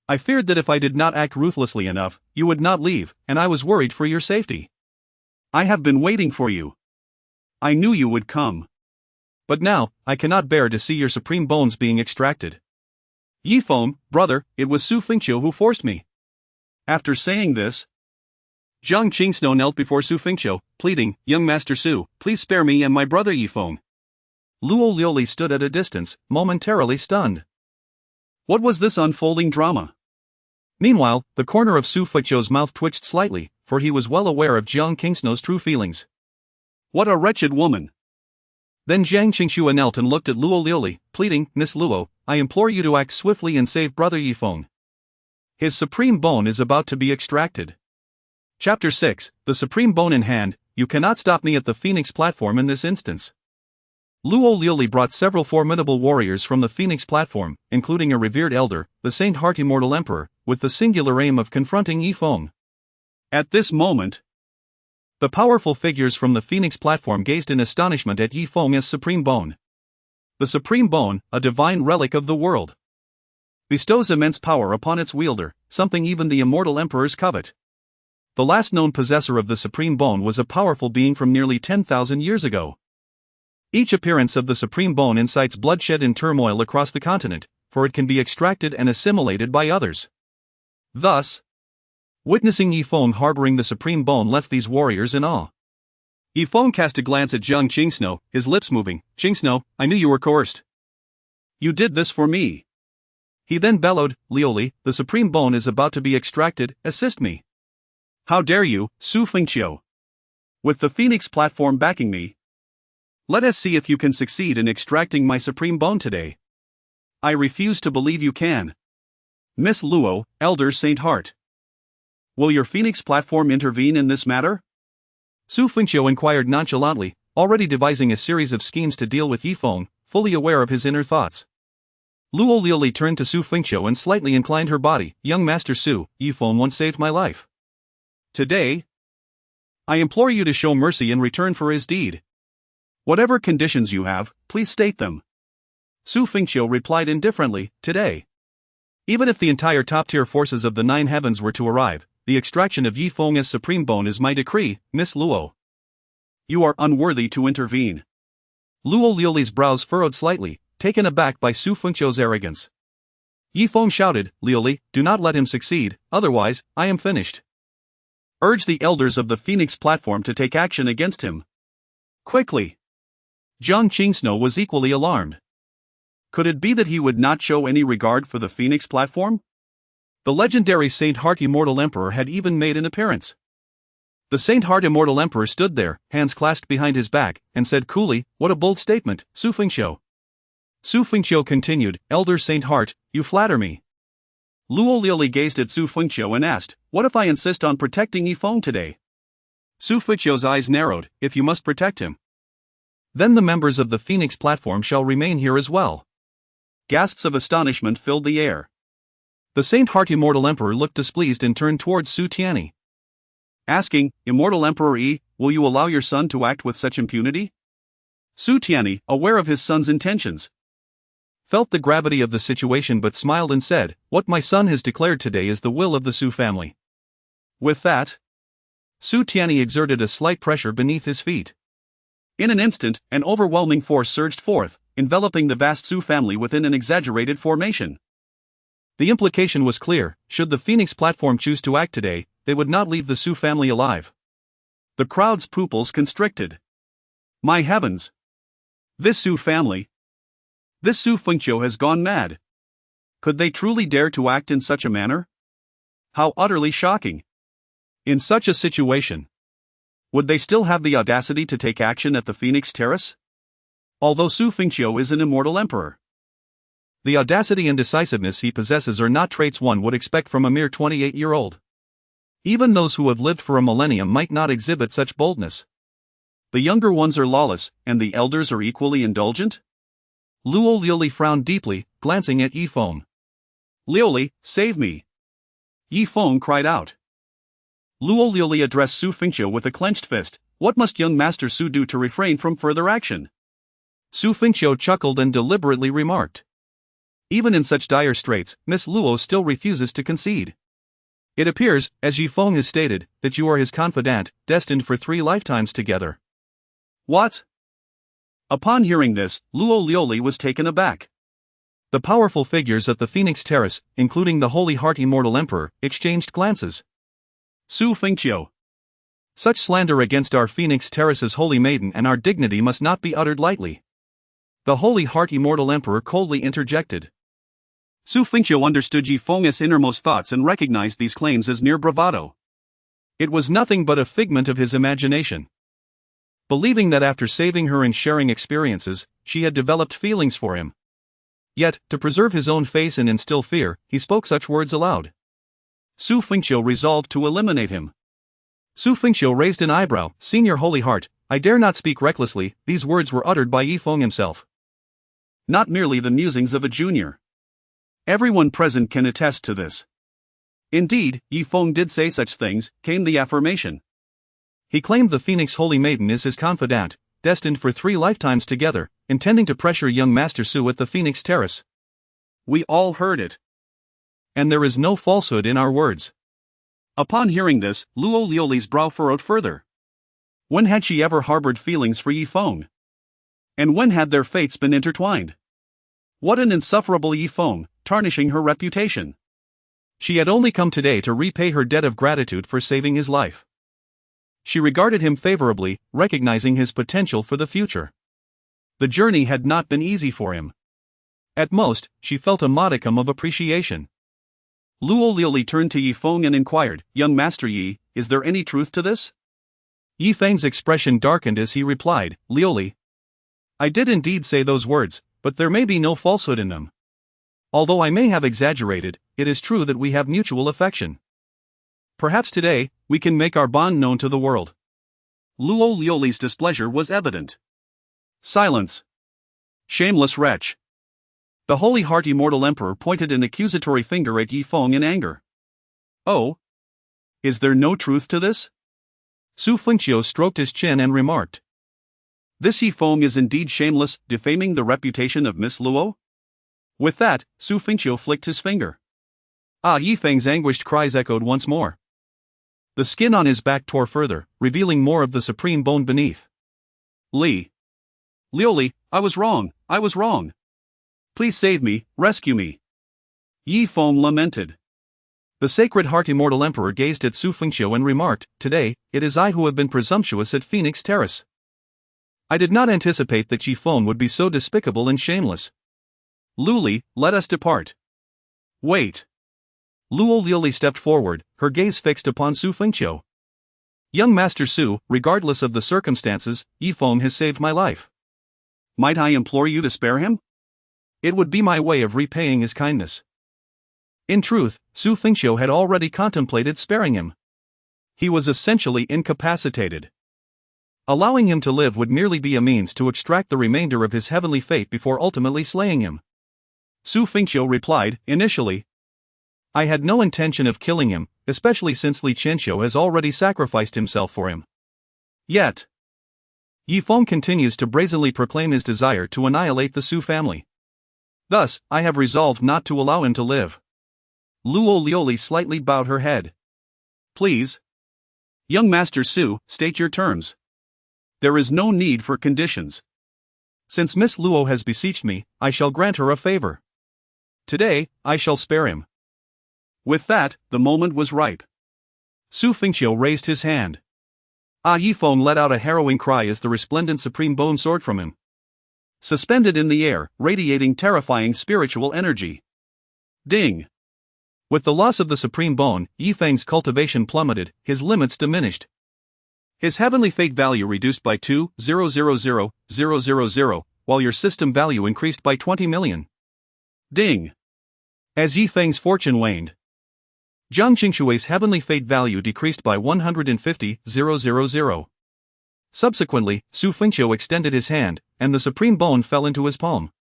I feared that if I did not act ruthlessly enough, you would not leave, and I was worried for your safety. I have been waiting for you. I knew you would come. But now, I cannot bear to see your supreme bones being extracted. Yi Feng, brother, it was Xu Fengqiu who forced me. After saying this, Jiang Qingsnou knelt before Xu Fengqiu, pleading, Young Master Xu, please spare me and my brother Yi Feng. Luo Lioli stood at a distance, momentarily stunned. What was this unfolding drama? Meanwhile, the corner of Xu Fengqiu's mouth twitched slightly, for he was well aware of Jiang Qingsnou's true feelings. What a wretched woman! Then Jiang Qingshu knelt and looked at Luo Lioli, pleading, Miss Luo, I implore you to act swiftly and save brother Yi Feng. His supreme bone is about to be extracted. Chapter 6, The Supreme Bone in Hand, You cannot stop me at the Phoenix platform in this instance. Luo Lioli brought several formidable warriors from the Phoenix platform, including a revered elder, the Saint Heart Immortal Emperor, with the singular aim of confronting Yi Feng. At this moment, the powerful figures from the Phoenix platform gazed in astonishment at Yi Feng as Supreme Bone. The Supreme Bone, a divine relic of the world, bestows immense power upon its wielder, something even the Immortal Emperors covet. The last known possessor of the Supreme Bone was a powerful being from nearly 10,000 years ago. Each appearance of the Supreme Bone incites bloodshed and turmoil across the continent, for it can be extracted and assimilated by others. Thus, witnessing Yi Feng harboring the Supreme Bone left these warriors in awe. Yi Feng cast a glance at Jiang Qingsnou, his lips moving. Qingsnou, I knew you were coerced. You did this for me. He then bellowed, Lioli, the Supreme Bone is about to be extracted, assist me. How dare you, Xu Fengqiu? With the Phoenix platform backing me, let us see if you can succeed in extracting my Supreme Bone today. I refuse to believe you can. Miss Luo, Elder Saint Heart. Will your Phoenix platform intervene in this matter? Xu Fengqiu inquired nonchalantly, already devising a series of schemes to deal with Yi Feng, fully aware of his inner thoughts. Luo Lioli turned to Xu Fengqiu and slightly inclined her body. Young Master Xu, Yi Feng once saved my life. Today, I implore you to show mercy in return for his deed. Whatever conditions you have, please state them. Xu Fengqiu replied indifferently, today. Even if the entire top-tier forces of the 9 heavens were to arrive, the extraction of Yi Feng as Supreme Bone is my decree, Miss Luo. You are unworthy to intervene. Luo Lioli's brows furrowed slightly, taken aback by Xu Fengqiu's arrogance. Yi Feng shouted, Lioli, do not let him succeed, otherwise, I am finished. Urge the elders of the Phoenix platform to take action against him. Quickly. Jiang Qingsnou was equally alarmed. Could it be that he would not show any regard for the Phoenix platform? The legendary Saint Heart Immortal Emperor had even made an appearance. The Saint Heart Immortal Emperor stood there, hands clasped behind his back, and said coolly, what a bold statement, Xu Fengqiu. Xu Fengqiu continued, Elder Saint Heart, you flatter me. Luo Lioli gazed at Xu Fengqiu and asked, what if I insist on protecting Yi Feng today? Xu Fengqiu's eyes narrowed, if you must protect him, then the members of the Phoenix platform shall remain here as well. Gasps of astonishment filled the air. The saint-heart Immortal Emperor looked displeased and turned towards Xu Tianyi, asking, "Immortal Emperor Yi, will you allow your son to act with such impunity?" Xu Tianyi, aware of his son's intentions, felt the gravity of the situation but smiled and said, "What my son has declared today is the will of the Xu family." With that, Xu Tianyi exerted a slight pressure beneath his feet. In an instant, an overwhelming force surged forth, enveloping the vast Xu family within an exaggerated formation. The implication was clear: should the Phoenix platform choose to act today, they would not leave the Xu family alive. The crowd's pupils constricted. My heavens! This Xu family, this Xu Fengqiu has gone mad. Could they truly dare to act in such a manner? How utterly shocking! In such a situation, would they still have the audacity to take action at the Phoenix Terrace? Although Xu Fengqiu is an immortal emperor, the audacity and decisiveness he possesses are not traits one would expect from a mere 28-year-old. Even those who have lived for a millennium might not exhibit such boldness. The younger ones are lawless, and the elders are equally indulgent? Luo Liuli frowned deeply, glancing at Yi Feng. "Liuli, save me!" Yi Feng cried out. Luo Liuli addressed Xu Fengqiu with a clenched fist. "What must young Master Xu do to refrain from further action?" Xu Fengqiu chuckled and deliberately remarked, "Even in such dire straits, Miss Luo still refuses to concede. It appears, as Yi Feng has stated, that you are his confidant, destined for 3 lifetimes together." What? Upon hearing this, Luo Liuli was taken aback. The powerful figures at the Phoenix Terrace, including the Holy Heart Immortal Emperor, exchanged glances. Xu Fengqiu. Such slander against our Phoenix Terrace's holy maiden and our dignity must not be uttered lightly. The Holy Heart Immortal Emperor coldly interjected. Xu Fengqiu understood Yi Feng's innermost thoughts and recognized these claims as mere bravado. It was nothing but a figment of his imagination. Believing that after saving her and sharing experiences, she had developed feelings for him. Yet, to preserve his own face and instill fear, he spoke such words aloud. Xu Fengqiu resolved to eliminate him. Xu Fengqiu raised an eyebrow. "Senior Holy Heart, I dare not speak recklessly." These words were uttered by Yi Feng himself, not merely the musings of a junior. Everyone present can attest to this. Indeed, Yi Feng did say such things, came the affirmation. He claimed the Phoenix Holy Maiden is his confidant, destined for 3 lifetimes together, intending to pressure young Master Xu at the Phoenix Terrace. We all heard it. And there is no falsehood in our words. Upon hearing this, Luo Liuli's brow furrowed further. When had she ever harbored feelings for Yi Feng? And when had their fates been intertwined? What an insufferable Yi Feng, tarnishing her reputation. She had only come today to repay her debt of gratitude for saving his life. She regarded him favorably, recognizing his potential for the future. The journey had not been easy for him. At most, she felt a modicum of appreciation. Luo Liuli turned to Yi Feng and inquired, "Young Master Yi, is there any truth to this?" Yi Feng's expression darkened as he replied, "Liuli, I did indeed say those words, but there may be no falsehood in them. Although I may have exaggerated, it is true that we have mutual affection. Perhaps today, we can make our bond known to the world." Luo Liuli's displeasure was evident. "Silence! Shameless wretch!" The Holy Heart Immortal Emperor pointed an accusatory finger at Yi Feng in anger. "Oh? Is there no truth to this?" Xu Fengqiu stroked his chin and remarked. "This Yi Feng is indeed shameless, defaming the reputation of Miss Luo?" With that, Xu Fengqiu flicked his finger. Ah! Yi Feng's anguished cries echoed once more. The skin on his back tore further, revealing more of the supreme bone beneath. Liuli, I was wrong. Please save me, rescue me." Yi Feng lamented. The Sacred Heart Immortal Emperor gazed at Xu Fengqiu and remarked, "Today, it is I who have been presumptuous at Phoenix Terrace. I did not anticipate that Yi Feng would be so despicable and shameless. Liuli, let us depart." "Wait." Luo Liuli stepped forward, her gaze fixed upon Xu Fengqiu. "Young Master Xu, regardless of the circumstances, Yi Feng has saved my life. Might I implore you to spare him? It would be my way of repaying his kindness." In truth, Xu Fengqiu had already contemplated sparing him. He was essentially incapacitated. Allowing him to live would merely be a means to extract the remainder of his heavenly fate before ultimately slaying him. Xu Fengqiu replied, "Initially, I had no intention of killing him, especially since Li Qianqiu has already sacrificed himself for him. Yet, Feng continues to brazenly proclaim his desire to annihilate the Xu family. Thus, I have resolved not to allow him to live. Luo Lioli slightly bowed her head. Please. Young Master Xu, state your terms. There is no need for conditions. Since Miss Luo has beseeched me, I shall grant her a favor. Today, I shall spare him. With that, the moment was ripe. Xu Fengqiu raised his hand. Feng let out a harrowing cry as the resplendent supreme bone soared from him. Suspended in the air, radiating terrifying spiritual energy. Ding! With the loss of the supreme bone, Feng's cultivation plummeted, his limits diminished. His heavenly fate value reduced by 2,000,000, while your system value increased by 20 million. Ding! As Feng's fortune waned, Jiang Qingshui's heavenly fate value decreased by 150,000. Subsequently, Xu Fengqiu extended his hand, and the supreme bone fell into his palm.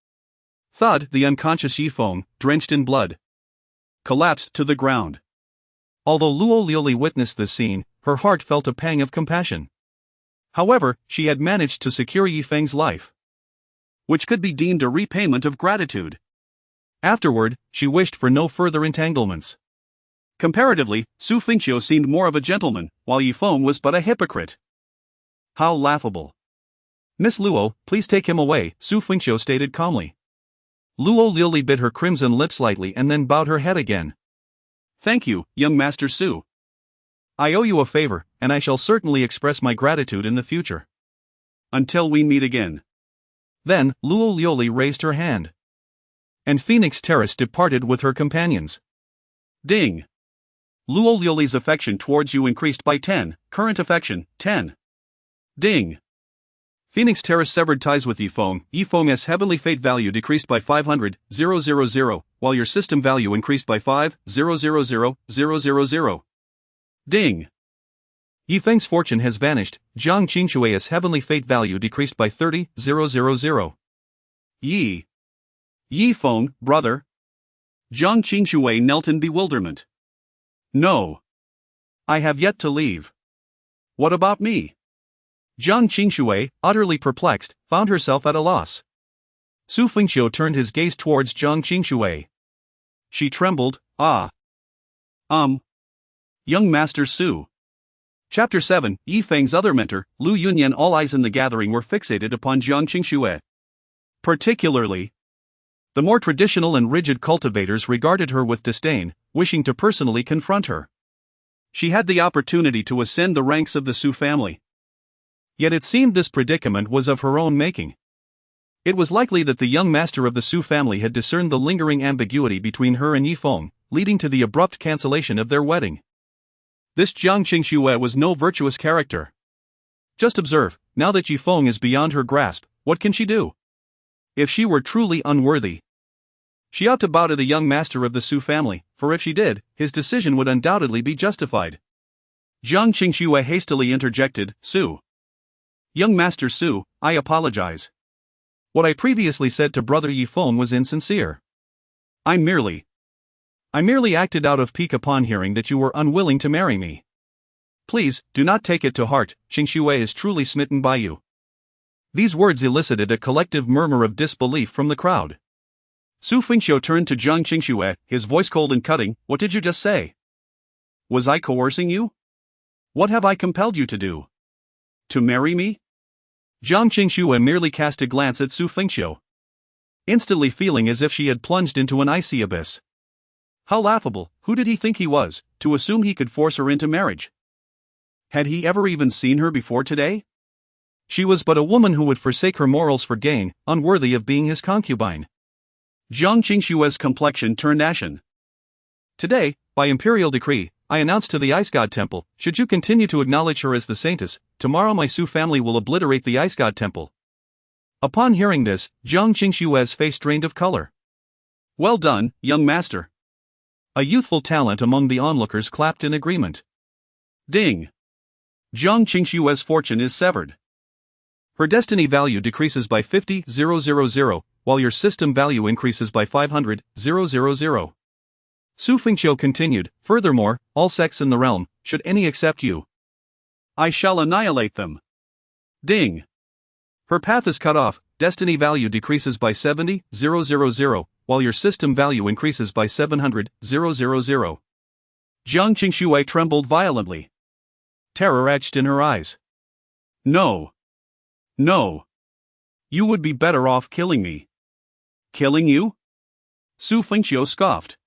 Thud, the unconscious Feng, drenched in blood, collapsed to the ground. Although Luo Lioli witnessed this scene, her heart felt a pang of compassion. However, she had managed to secure Feng's life, which could be deemed a repayment of gratitude. Afterward, she wished for no further entanglements. Comparatively, Xu Fengqiu seemed more of a gentleman, while Feng was but a hypocrite. How laughable. Miss Luo, please take him away, Xu Fengqiu stated calmly. Luo Lioli bit her crimson lips slightly and then bowed her head again. Thank you, young Master Xu. I owe you a favor, and I shall certainly express my gratitude in the future. Until we meet again. Then, Luo Lioli raised her hand. And Phoenix Terrace departed with her companions. Ding! Luo Lioli's affection towards you increased by 10, current affection, 10. Ding! Phoenix Terrace severed ties with Feng. Feng's heavenly fate value decreased by 500,000, while your system value increased by 5,000,000. Ding! Feng's fortune has vanished. Jiang Qingshui's heavenly fate value decreased by 30,000. Feng, brother. Jiang Qingshui knelt in bewilderment. No. I have yet to leave. What about me? Jiang Qingshui, utterly perplexed, found herself at a loss. Xu Fengqiu turned his gaze towards Jiang Qingshui. She trembled. Young Master Xu. Chapter 7. Feng's other mentor, Lu Yunyan. All eyes in the gathering were fixated upon Jiang Qingshui. Particularly, the more traditional and rigid cultivators regarded her with disdain, wishing to personally confront her. She had the opportunity to ascend the ranks of the Xu family. Yet it seemed this predicament was of her own making. It was likely that the young master of the Xu family had discerned the lingering ambiguity between her and Feng, leading to the abrupt cancellation of their wedding. This Jiang Qingshui was no virtuous character. Just observe, now that Feng is beyond her grasp, what can she do? If she were truly unworthy, she ought to bow to the young master of the Xu family, for if she did, his decision would undoubtedly be justified. Jiang Qingshui hastily interjected, Xu. Young Master Xu, I apologize. What I previously said to Brother Feng was insincere. I merely acted out of pique upon hearing that you were unwilling to marry me. Please, do not take it to heart, Qingshui is truly smitten by you. These words elicited a collective murmur of disbelief from the crowd. Xu Fengqiu turned to Jiang Qingshui, his voice cold and cutting. What did you just say? Was I coercing you? What have I compelled you to do? To marry me? Jiang Qingshui merely cast a glance at Xu Fengqiu, instantly feeling as if she had plunged into an icy abyss. How laughable, who did he think he was, to assume he could force her into marriage? Had he ever even seen her before today? She was but a woman who would forsake her morals for gain, unworthy of being his concubine. Jiang Qingshui's complexion turned ashen. Today, by imperial decree, I announce to the Ice God Temple, should you continue to acknowledge her as the saintess, tomorrow my Xu family will obliterate the Ice God Temple. Upon hearing this, Jiang Qingshui's face drained of color. Well done, young master. A youthful talent among the onlookers clapped in agreement. Ding! Jiang Qingshui's fortune is severed. Her destiny value decreases by 50,000, while your system value increases by 500,000. Xu Fengqiu continued, furthermore, all sects in the realm, should any accept you, I shall annihilate them. Ding. Her path is cut off, destiny value decreases by 70,000, while your system value increases by 700,000. Jiang Qingxue trembled violently. Terror etched in her eyes. No. No. You would be better off killing me. Killing you? Xu Fengqiu scoffed.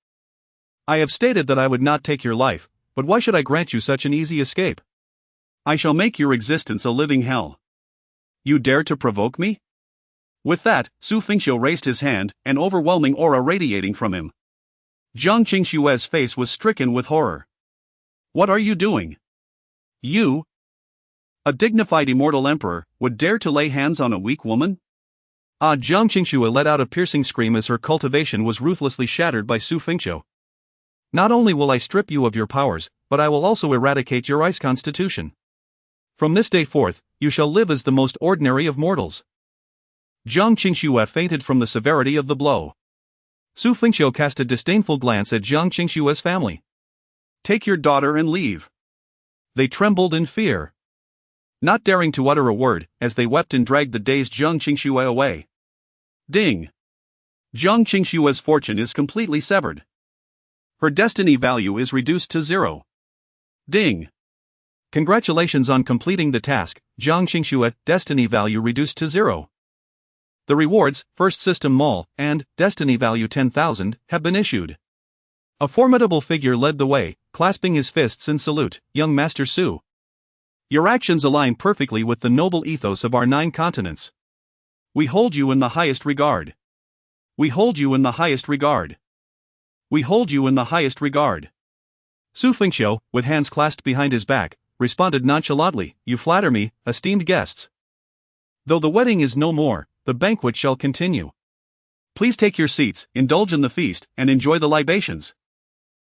I have stated that I would not take your life, but why should I grant you such an easy escape? I shall make your existence a living hell. You dare to provoke me? With that, Xu Fengqiu raised his hand, an overwhelming aura radiating from him. Jiang Qingxue's face was stricken with horror. What are you doing? You, a dignified Immortal Emperor, would dare to lay hands on a weak woman? Jiang Qingxue let out a piercing scream as her cultivation was ruthlessly shattered by Xu Fengqiu. Not only will I strip you of your powers, but I will also eradicate your ice constitution. From this day forth, you shall live as the most ordinary of mortals. Jiang Qingxue fainted from the severity of the blow. Xu Fengqiu cast a disdainful glance at Jiang Qingxue's family. Take your daughter and leave. They trembled in fear, not daring to utter a word, as they wept and dragged the dazed Jiang Qingxue away. Ding. Jiang Qingxue's fortune is completely severed. Her destiny value is reduced to 0. Ding. Congratulations on completing the task, Jiang Qingxue, destiny value reduced to 0. The rewards, First System Mall, and Destiny Value 10,000, have been issued. A formidable figure led the way, clasping his fists in salute, young Master Xu. Your actions align perfectly with the noble ethos of our 9 continents. We hold you in the highest regard. We hold you in the highest regard. We hold you in the highest regard. Xu Fengqiu, with hands clasped behind his back, responded nonchalantly, You flatter me, esteemed guests. Though the wedding is no more, the banquet shall continue. Please take your seats, indulge in the feast, and enjoy the libations.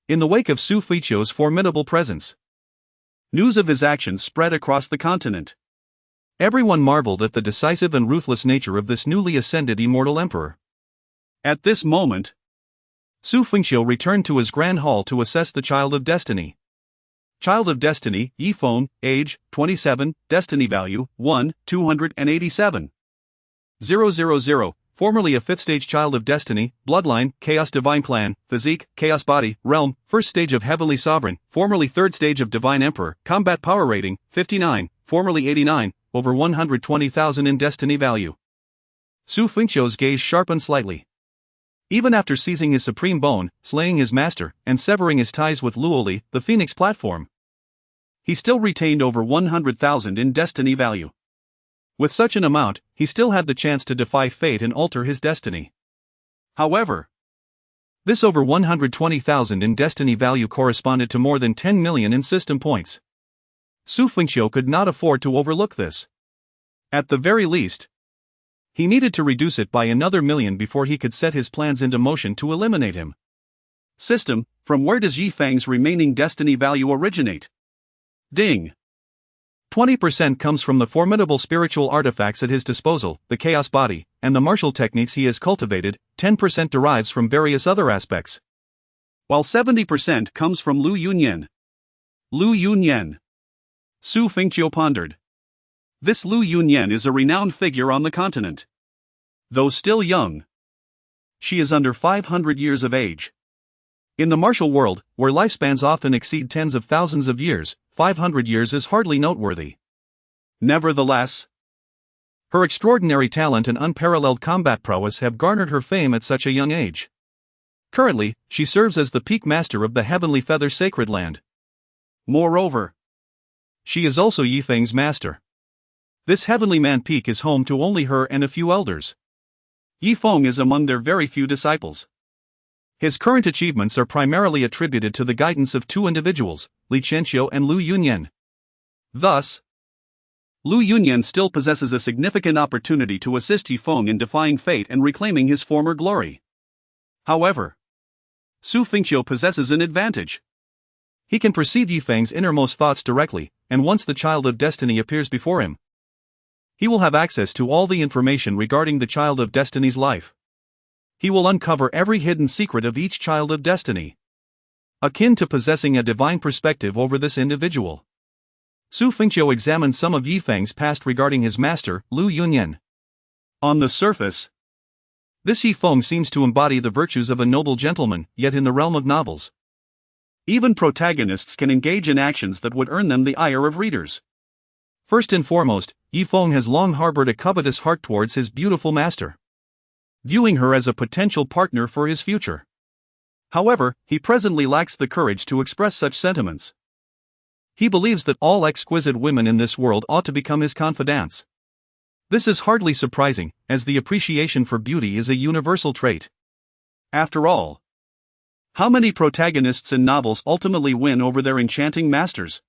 In the wake of Xu Fengqiu's formidable presence, news of his actions spread across the continent. Everyone marveled at the decisive and ruthless nature of this newly ascended Immortal Emperor. At this moment, Xu Fengqiu returned to his grand hall to assess the Child of Destiny. Child of Destiny, Yi Feng, age, 27, destiny value, 1, 287. 000, formerly a 5th stage Child of Destiny, bloodline, Chaos Divine Clan, physique, Chaos Body, realm, 1st stage of Heavenly Sovereign, formerly 3rd stage of Divine Emperor, combat power rating, 59, formerly 89, over 120,000 in destiny value. Xu Fengqiu's gaze sharpened slightly. Even after seizing his supreme bone, slaying his master, and severing his ties with Luoli, the Phoenix platform, he still retained over 100,000 in destiny value. With such an amount, he still had the chance to defy fate and alter his destiny. However, this over 120,000 in destiny value corresponded to more than 10 million in system points. Xu Fengqiu could not afford to overlook this. At the very least, he needed to reduce it by another million before he could set his plans into motion to eliminate him. System, from where does Yi Feng's remaining destiny value originate? Ding. 20% comes from the formidable spiritual artifacts at his disposal, the Chaos Body, and the martial techniques he has cultivated. 10% derives from various other aspects, while 70% comes from Lu Yunyan. Lu Yunyan. Xu Fengqiu pondered. This Lu Yunyan is a renowned figure on the continent. Though still young, she is under 500 years of age. In the martial world, where lifespans often exceed tens of thousands of years, 500 years is hardly noteworthy. Nevertheless, her extraordinary talent and unparalleled combat prowess have garnered her fame at such a young age. Currently, she serves as the peak master of the Heavenly Feather Sacred Land. Moreover, she is also Yi Feng's master. This Heavenly Man peak is home to only her and a few elders. Yi Feng is among their very few disciples. His current achievements are primarily attributed to the guidance of 2 individuals, Li Qianqiu and Lu Yunyan. Thus, Lu Yunyan still possesses a significant opportunity to assist Yi Feng in defying fate and reclaiming his former glory. However, Xu Fengqiu possesses an advantage. He can perceive Yi Feng's innermost thoughts directly, and once the Child of Destiny appears before him, he will have access to all the information regarding the Child of Destiny's life. He will uncover every hidden secret of each Child of Destiny. akin to possessing a divine perspective over this individual. Xu Fengqiu examined some of Yifeng's past regarding his master, Lu Yunyan. On the surface, this Yifeng seems to embody the virtues of a noble gentleman, yet in the realm of novels, even protagonists can engage in actions that would earn them the ire of readers. First and foremost, Yifeng has long harbored a covetous heart towards his beautiful master, viewing her as a potential partner for his future. However, he presently lacks the courage to express such sentiments. He believes that all exquisite women in this world ought to become his confidants. This is hardly surprising, as the appreciation for beauty is a universal trait. After all, how many protagonists in novels ultimately win over their enchanting masters?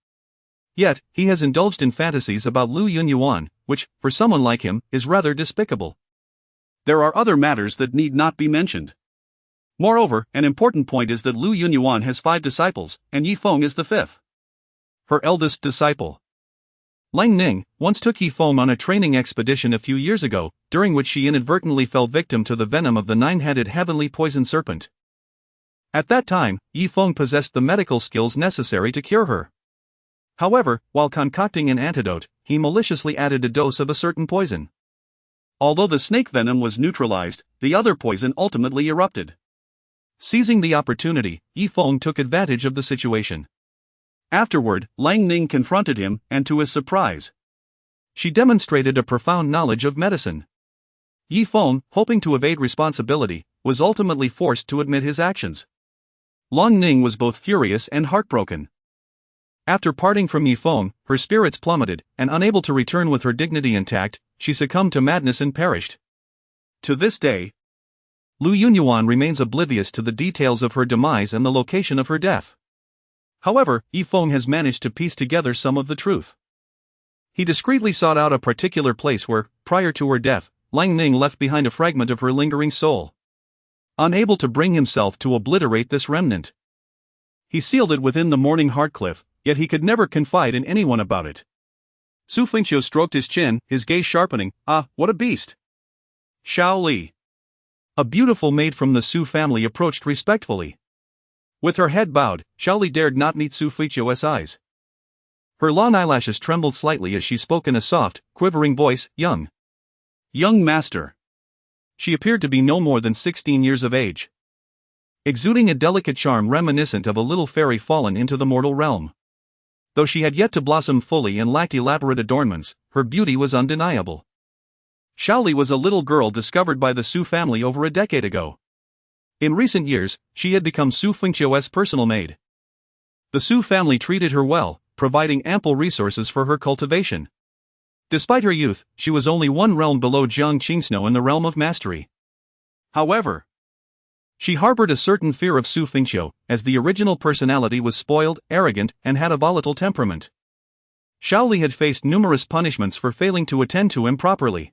Yet, he has indulged in fantasies about Lu Yunyuan, which, for someone like him, is rather despicable. There are other matters that need not be mentioned. Moreover, an important point is that Lu Yunyuan has 5 disciples, and Yifeng is the 5th. Her eldest disciple, Lang Ning, once took Yifeng on a training expedition a few years ago, during which she inadvertently fell victim to the venom of the 9-headed heavenly poison serpent. At that time, Yifeng possessed the medical skills necessary to cure her. However, while concocting an antidote, he maliciously added a dose of a certain poison. Although the snake venom was neutralized, the other poison ultimately erupted. Seizing the opportunity, Yifeng took advantage of the situation. Afterward, Lang Ning confronted him, and to his surprise, she demonstrated a profound knowledge of medicine. Yifeng, hoping to evade responsibility, was ultimately forced to admit his actions. Lang Ning was both furious and heartbroken. After parting from Yifeng, her spirits plummeted, and unable to return with her dignity intact, she succumbed to madness and perished. To this day, Lu Yunyuan remains oblivious to the details of her demise and the location of her death. However, Yifeng has managed to piece together some of the truth. He discreetly sought out a particular place where, prior to her death, Lang Ning left behind a fragment of her lingering soul. Unable to bring himself to obliterate this remnant, he sealed it within the mourning heart cliff, yet he could never confide in anyone about it. Xu Fengqiu stroked his chin, his gaze sharpening. Ah, what a beast! Xiao Li, a beautiful maid from the Xu family, approached respectfully. With her head bowed, Xiao Li dared not meet Xu Fengqiu's eyes. Her long eyelashes trembled slightly as she spoke in a soft, quivering voice. Young master. She appeared to be no more than 16 years of age, exuding a delicate charm reminiscent of a little fairy fallen into the mortal realm. Though she had yet to blossom fully and lacked elaborate adornments, her beauty was undeniable. Xiao Li was a little girl discovered by the Xu family over a decade ago. In recent years, she had become Xu Fengqiu's personal maid. The Xu family treated her well, providing ample resources for her cultivation. Despite her youth, she was only one realm below Jiang Qingsno in the realm of mastery. However, she harbored a certain fear of Xu Fengqiu, as the original personality was spoiled, arrogant, and had a volatile temperament. Xiao Li had faced numerous punishments for failing to attend to him properly.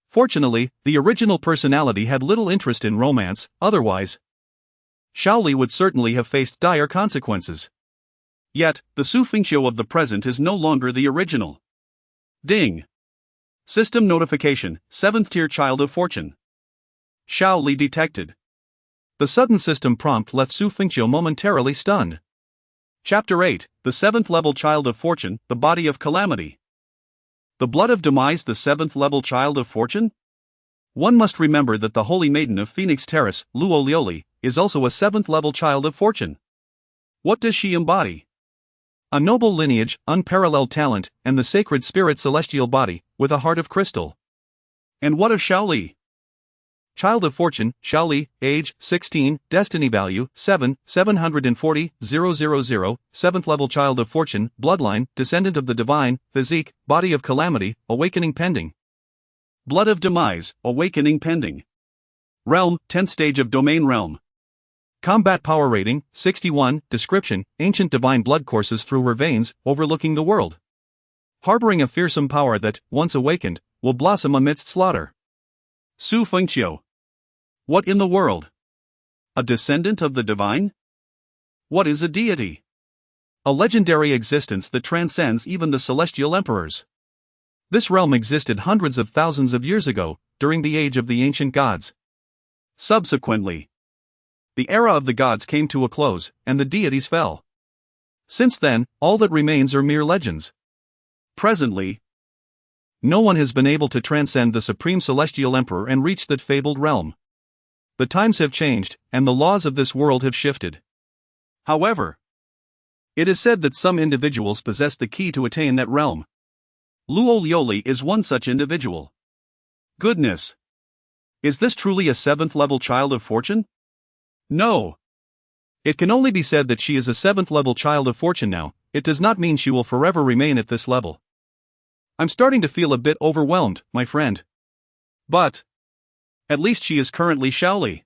Fortunately, the original personality had little interest in romance, otherwise, Xiao Li would certainly have faced dire consequences. Yet, the Xu Fengqiu of the present is no longer the original. Ding! System notification, 7th tier child of fortune. Xiao Li detected. The sudden system prompt left Xu Fengqiu momentarily stunned. Chapter 8, the 7th level child of fortune, the body of calamity. The blood of demise, the 7th level child of fortune? One must remember that the Holy Maiden of Phoenix Terrace, Luo Lioli, is also a 7th level child of fortune. What does she embody? A noble lineage, unparalleled talent, and the sacred spirit celestial body, with a heart of crystal. And what of Xiao Li? Child of Fortune, Xiao Li, age, 16, destiny value, 7, 740, 000, 7th level child of fortune, bloodline, descendant of the divine, physique, body of calamity, awakening pending. Blood of demise, awakening pending. Realm, 10th stage of domain realm. Combat power rating, 61, description, ancient divine blood courses through her veins, overlooking the world. Harboring a fearsome power that, once awakened, will blossom amidst slaughter. Xu Fengqiu. What in the world? A descendant of the divine? What is a deity? A legendary existence that transcends even the celestial emperors. This realm existed hundreds of thousands of years ago, during the age of the ancient gods. Subsequently, The era of the gods came to a close, and the deities fell. Since then, all that remains are mere legends. Presently, no one has been able to transcend the supreme celestial emperor and reach that fabled realm. The times have changed, and the laws of this world have shifted. However, it is said that some individuals possess the key to attain that realm. Luo Lioli is one such individual. Goodness! Is this truly a 7th-level child of fortune? No. It can only be said that she is a 7th-level child of fortune now. It does not mean she will forever remain at this level. I'm starting to feel a bit overwhelmed, my friend. But at least she is currently Shaoli.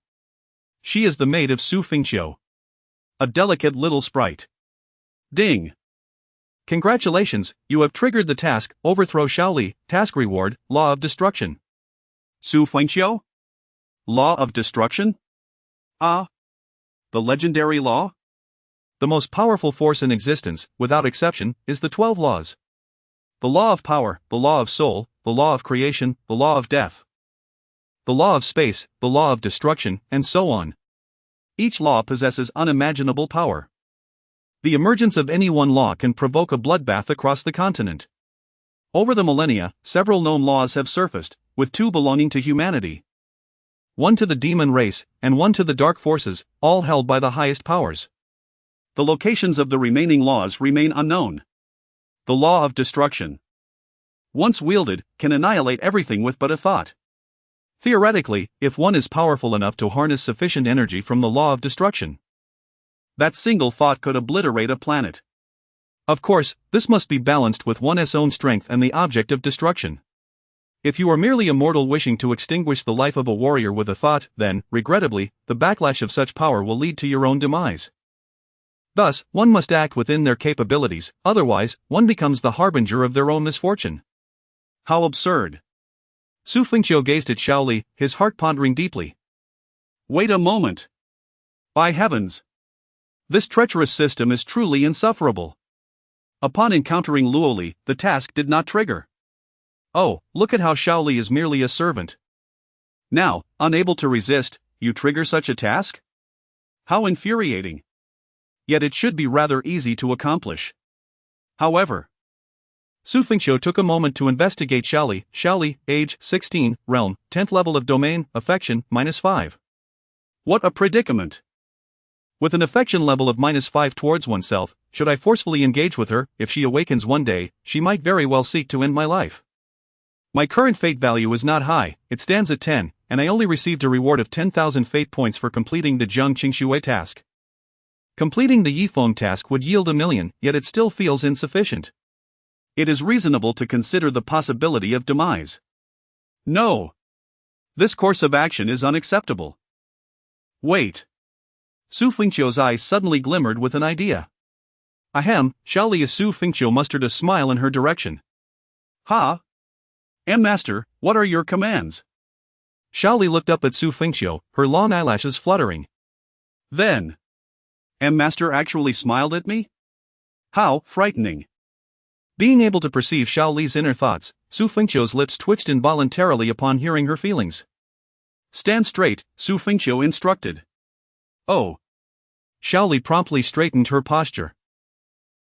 She is the maid of Xu Fengqiu. A delicate little sprite. Ding! Congratulations, you have triggered the task, Overthrow Shaoli, task reward, Law of Destruction. Xu Fengqiu? Law of Destruction? Ah. The legendary law? The most powerful force in existence, without exception, is the 12 laws. The law of power, the law of soul, the law of creation, the law of death, the law of space, the law of destruction, and so on. Each law possesses unimaginable power. The emergence of any one law can provoke a bloodbath across the continent. Over the millennia, several known laws have surfaced, with 2 belonging to humanity. One to the demon race, and one to the dark forces, all held by the highest powers. The locations of the remaining laws remain unknown. The law of destruction, once wielded, can annihilate everything with but a thought. Theoretically, if one is powerful enough to harness sufficient energy from the law of destruction, that single thought could obliterate a planet. Of course, this must be balanced with one's own strength and the object of destruction. If you are merely a mortal wishing to extinguish the life of a warrior with a thought, then, regrettably, the backlash of such power will lead to your own demise. Thus, one must act within their capabilities, otherwise, one becomes the harbinger of their own misfortune. How absurd! Xu Fengqiu gazed at Shaoli, his heart pondering deeply. Wait a moment! By heavens! This treacherous system is truly insufferable. Upon encountering Luoli, the task did not trigger. Oh, look at how Shaoli is merely a servant. Now, unable to resist, you trigger such a task? How infuriating! Yet it should be rather easy to accomplish. However, Xu Fengqiu took a moment to investigate Shaoli. Shaoli, age 16, realm, 10th level of domain, affection, -5. What a predicament! With an affection level of -5 towards oneself, should I forcefully engage with her, if she awakens one day, she might very well seek to end my life. My current fate value is not high, it stands at 10, and I only received a reward of 10,000 fate points for completing the Zheng Qingxue task. Completing the Yifeng task would yield 1,000,000, yet it still feels insufficient. It is reasonable to consider the possibility of demise. No! This course of action is unacceptable. Wait! Xu Fengqiu's eyes suddenly glimmered with an idea. Ahem, Shaoli. As Xu Fengqiu mustered a smile in her direction. Ha! Master, what are your commands? Shaoli looked up at Xu Fengqiu, her long eyelashes fluttering. Then, Master actually smiled at me? How frightening! Being able to perceive Shaoli's inner thoughts, Xu Fengqiu's lips twitched involuntarily upon hearing her feelings. Stand straight, Xu Fengqiu instructed. Oh! Shaoli promptly straightened her posture.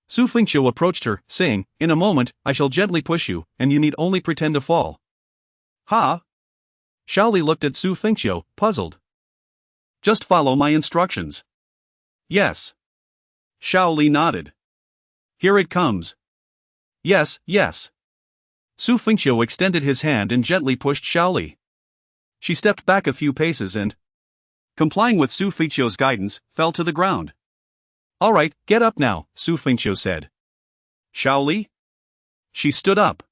Xu Fengqiu approached her, saying, In a moment, I shall gently push you, and you need only pretend to fall. Ha! Shaoli looked at Xu Fengqiu, puzzled. Just follow my instructions. Yes. Shaoli nodded. Here it comes. Yes, yes. Xu Fengqiu extended his hand and gently pushed Shaoli. She stepped back a few paces and, complying with Xu Fengqiu's guidance, fell to the ground. All right, get up now, Xu Fengqiu said. Shaoli? She stood up.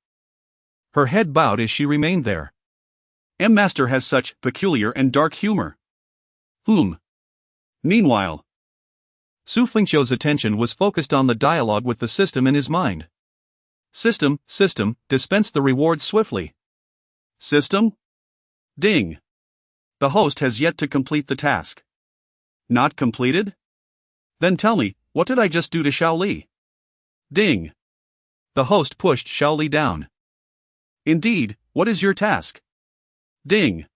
Her head bowed as she remained there. Master has such peculiar and dark humor. Meanwhile, Xu Fengqiu's attention was focused on the dialogue with the system in his mind. System, dispense the rewards swiftly. System? Ding. The host has yet to complete the task. Not completed? Then tell me, what did I just do to Shaoli? Ding. The host pushed Shaoli down. Indeed, what is your task? Ding.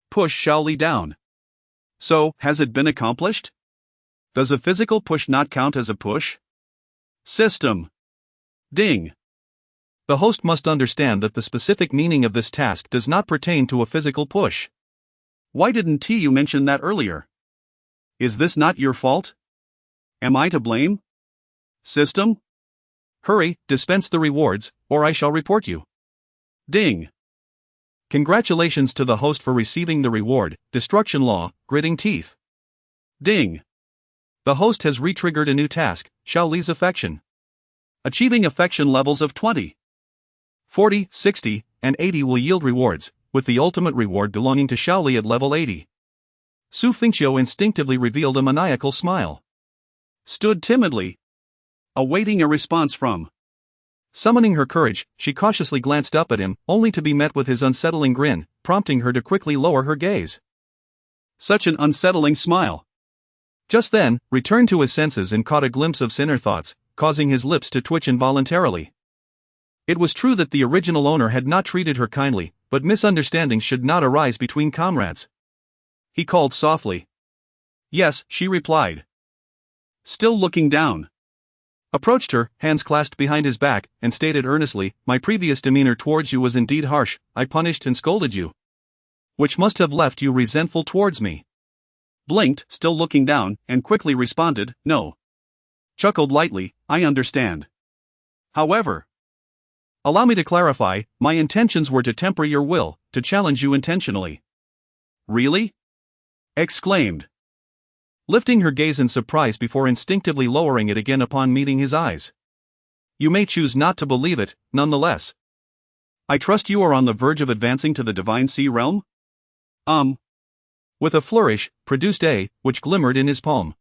Push Shaoli down. So, has it been accomplished? Does a physical push not count as a push? System. Ding. The host must understand that the specific meaning of this task does not pertain to a physical push. Why didn't you mention that earlier? Is this not your fault? Am I to blame? System? Hurry, dispense the rewards, or I shall report you. Ding. Congratulations to the host for receiving the reward, Destruction Law, Gritting Teeth. Ding. The host has re-triggered a new task, Shao Li's Affection. Achieving affection levels of 20, 40, 60, and 80 will yield rewards, with the ultimate reward belonging to Shao Li at level 80. Xu Fengqiu instinctively revealed a maniacal smile. Stood timidly, awaiting a response from. Summoning her courage, she cautiously glanced up at him, only to be met with his unsettling grin, prompting her to quickly lower her gaze. Such an unsettling smile. Just then, returned to his senses and caught a glimpse of inner thoughts, causing his lips to twitch involuntarily. It was true that the original owner had not treated her kindly, but misunderstandings should not arise between comrades. He called softly. Yes, she replied. Still looking down. Approached her, hands clasped behind his back, and stated earnestly, my previous demeanor towards you was indeed harsh, I punished and scolded you. Which must have left you resentful towards me. Blinked, still looking down, and quickly responded, no. Chuckled lightly, I understand. However, allow me to clarify, my intentions were to temper your will, to challenge you intentionally. Really? Exclaimed. Lifting her gaze in surprise before instinctively lowering it again upon meeting his eyes. You may choose not to believe it, nonetheless. I trust you are on the verge of advancing to the Divine Sea Realm? With a flourish, produced a, which glimmered in his palm.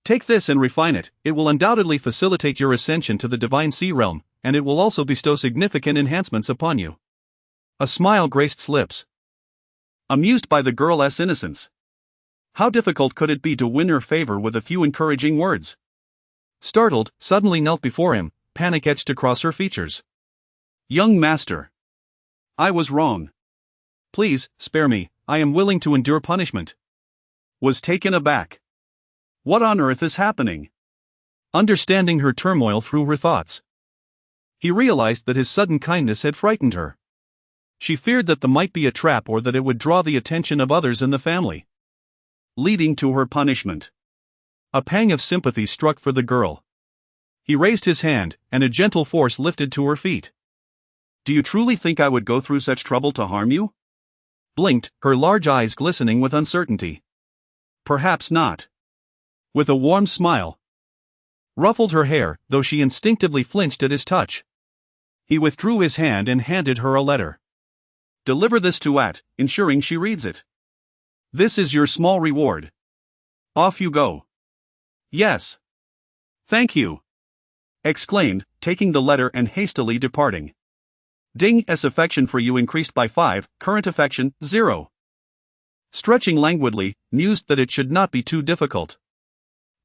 Take this and refine it, it will undoubtedly facilitate your ascension to the Divine Sea Realm, and it will also bestow significant enhancements upon you. A smile graced lips. Amused by the girl's innocence. How difficult could it be to win her favor with a few encouraging words? Startled, suddenly knelt before him, panic etched across her features. Young master. I was wrong. Please, spare me, I am willing to endure punishment. Was taken aback. What on earth is happening? Understanding her turmoil through her thoughts. He realized that his sudden kindness had frightened her. She feared that there might be a trap or that it would draw the attention of others in the family, leading to her punishment. A pang of sympathy struck for the girl. He raised his hand, and a gentle force lifted to her feet. Do you truly think I would go through such trouble to harm you? Blinked, her large eyes glistening with uncertainty. Perhaps not. With a warm smile. Ruffled her hair, though she instinctively flinched at his touch. He withdrew his hand and handed her a letter. Deliver this to At, ensuring she reads it. This is your small reward. Off you go. Yes. Thank you. Exclaimed, taking the letter and hastily departing. Ding, S affection for you increased by 5, current affection, 0. Stretching languidly, mused that it should not be too difficult.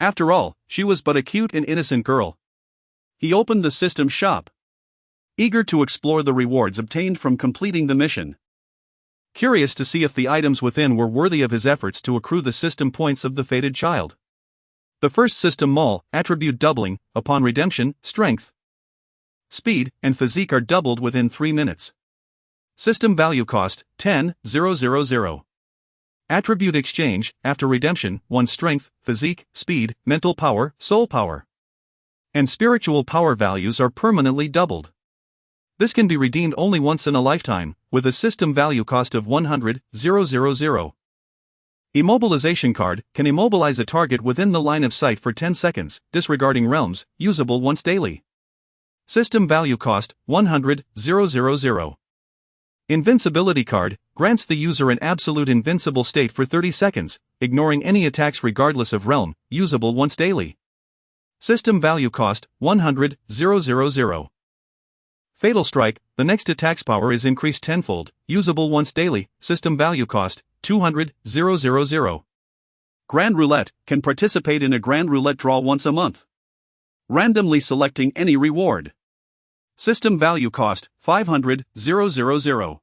After all, she was but a cute and innocent girl. He opened the system shop, eager to explore the rewards obtained from completing the mission. Curious to see if the items within were worthy of his efforts to accrue the system points of the fated child. The first system mall, attribute doubling, upon redemption, strength, speed, and physique are doubled within 3 minutes. System value cost, 10,000. Attribute exchange, after redemption, 1 strength, physique, speed, mental power, soul power, and spiritual power values are permanently doubled. This can be redeemed only once in a lifetime, with a system value cost of 100,000. Immobilization card, can immobilize a target within the line of sight for 10 seconds, disregarding realms, usable once daily. System value cost, 100,000. Invincibility card, grants the user an absolute invincible state for 30 seconds, ignoring any attacks regardless of realm, usable once daily. System value cost, 100,000. Fatal Strike, the next attack's power is increased tenfold, usable once daily, system value cost, 200,000. Grand Roulette, can participate in a Grand Roulette draw once a month, randomly selecting any reward. System value cost, 500,000.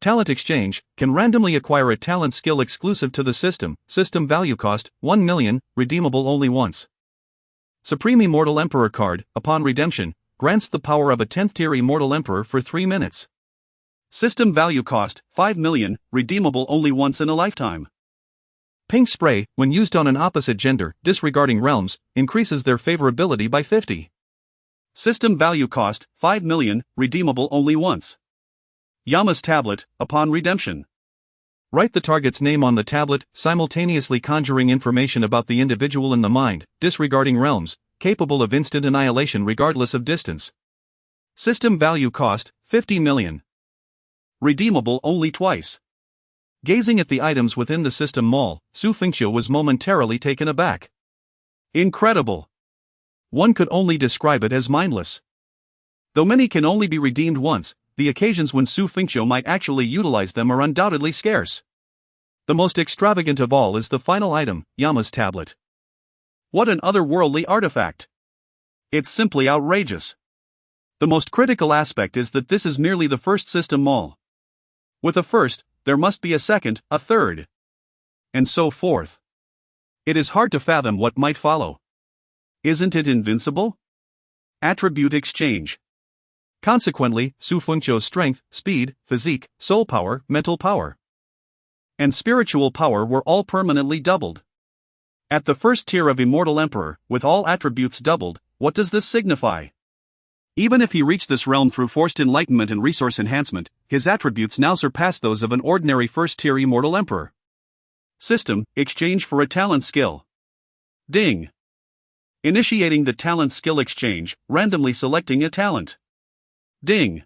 Talent exchange, can randomly acquire a talent skill exclusive to the system. System value cost, 1 million, redeemable only once. Supreme Immortal Emperor card, upon redemption, grants the power of a 10th tier Immortal Emperor for 3 minutes. System value cost, 5 million, redeemable only once in a lifetime. Pink spray, when used on an opposite gender, disregarding realms, increases their favorability by 50. System value cost, 5 million, redeemable only once. Yama's tablet, upon redemption. Write the target's name on the tablet, simultaneously conjuring information about the individual in the mind, disregarding realms, capable of instant annihilation regardless of distance. System value cost, 50 million. Redeemable only twice. Gazing at the items within the system mall, Xu Fengqiu was momentarily taken aback. Incredible! One could only describe it as mindless. Though many can only be redeemed once, the occasions when Xu Fengqiu might actually utilize them are undoubtedly scarce. The most extravagant of all is the final item, Yama's tablet. What an otherworldly artifact! It's simply outrageous. The most critical aspect is that this is merely the first system mall. With a first, there must be a second, a third, and so forth. It is hard to fathom what might follow. Isn't it invincible? Attribute exchange. Consequently, Xu Fengqiu's strength, speed, physique, soul power, mental power, and spiritual power were all permanently doubled. At the first tier of Immortal Emperor, with all attributes doubled, what does this signify? Even if he reached this realm through forced enlightenment and resource enhancement, his attributes now surpass those of an ordinary first-tier Immortal Emperor. System, exchange for a talent skill. Ding. Initiating the talent skill exchange, randomly selecting a talent. Ding.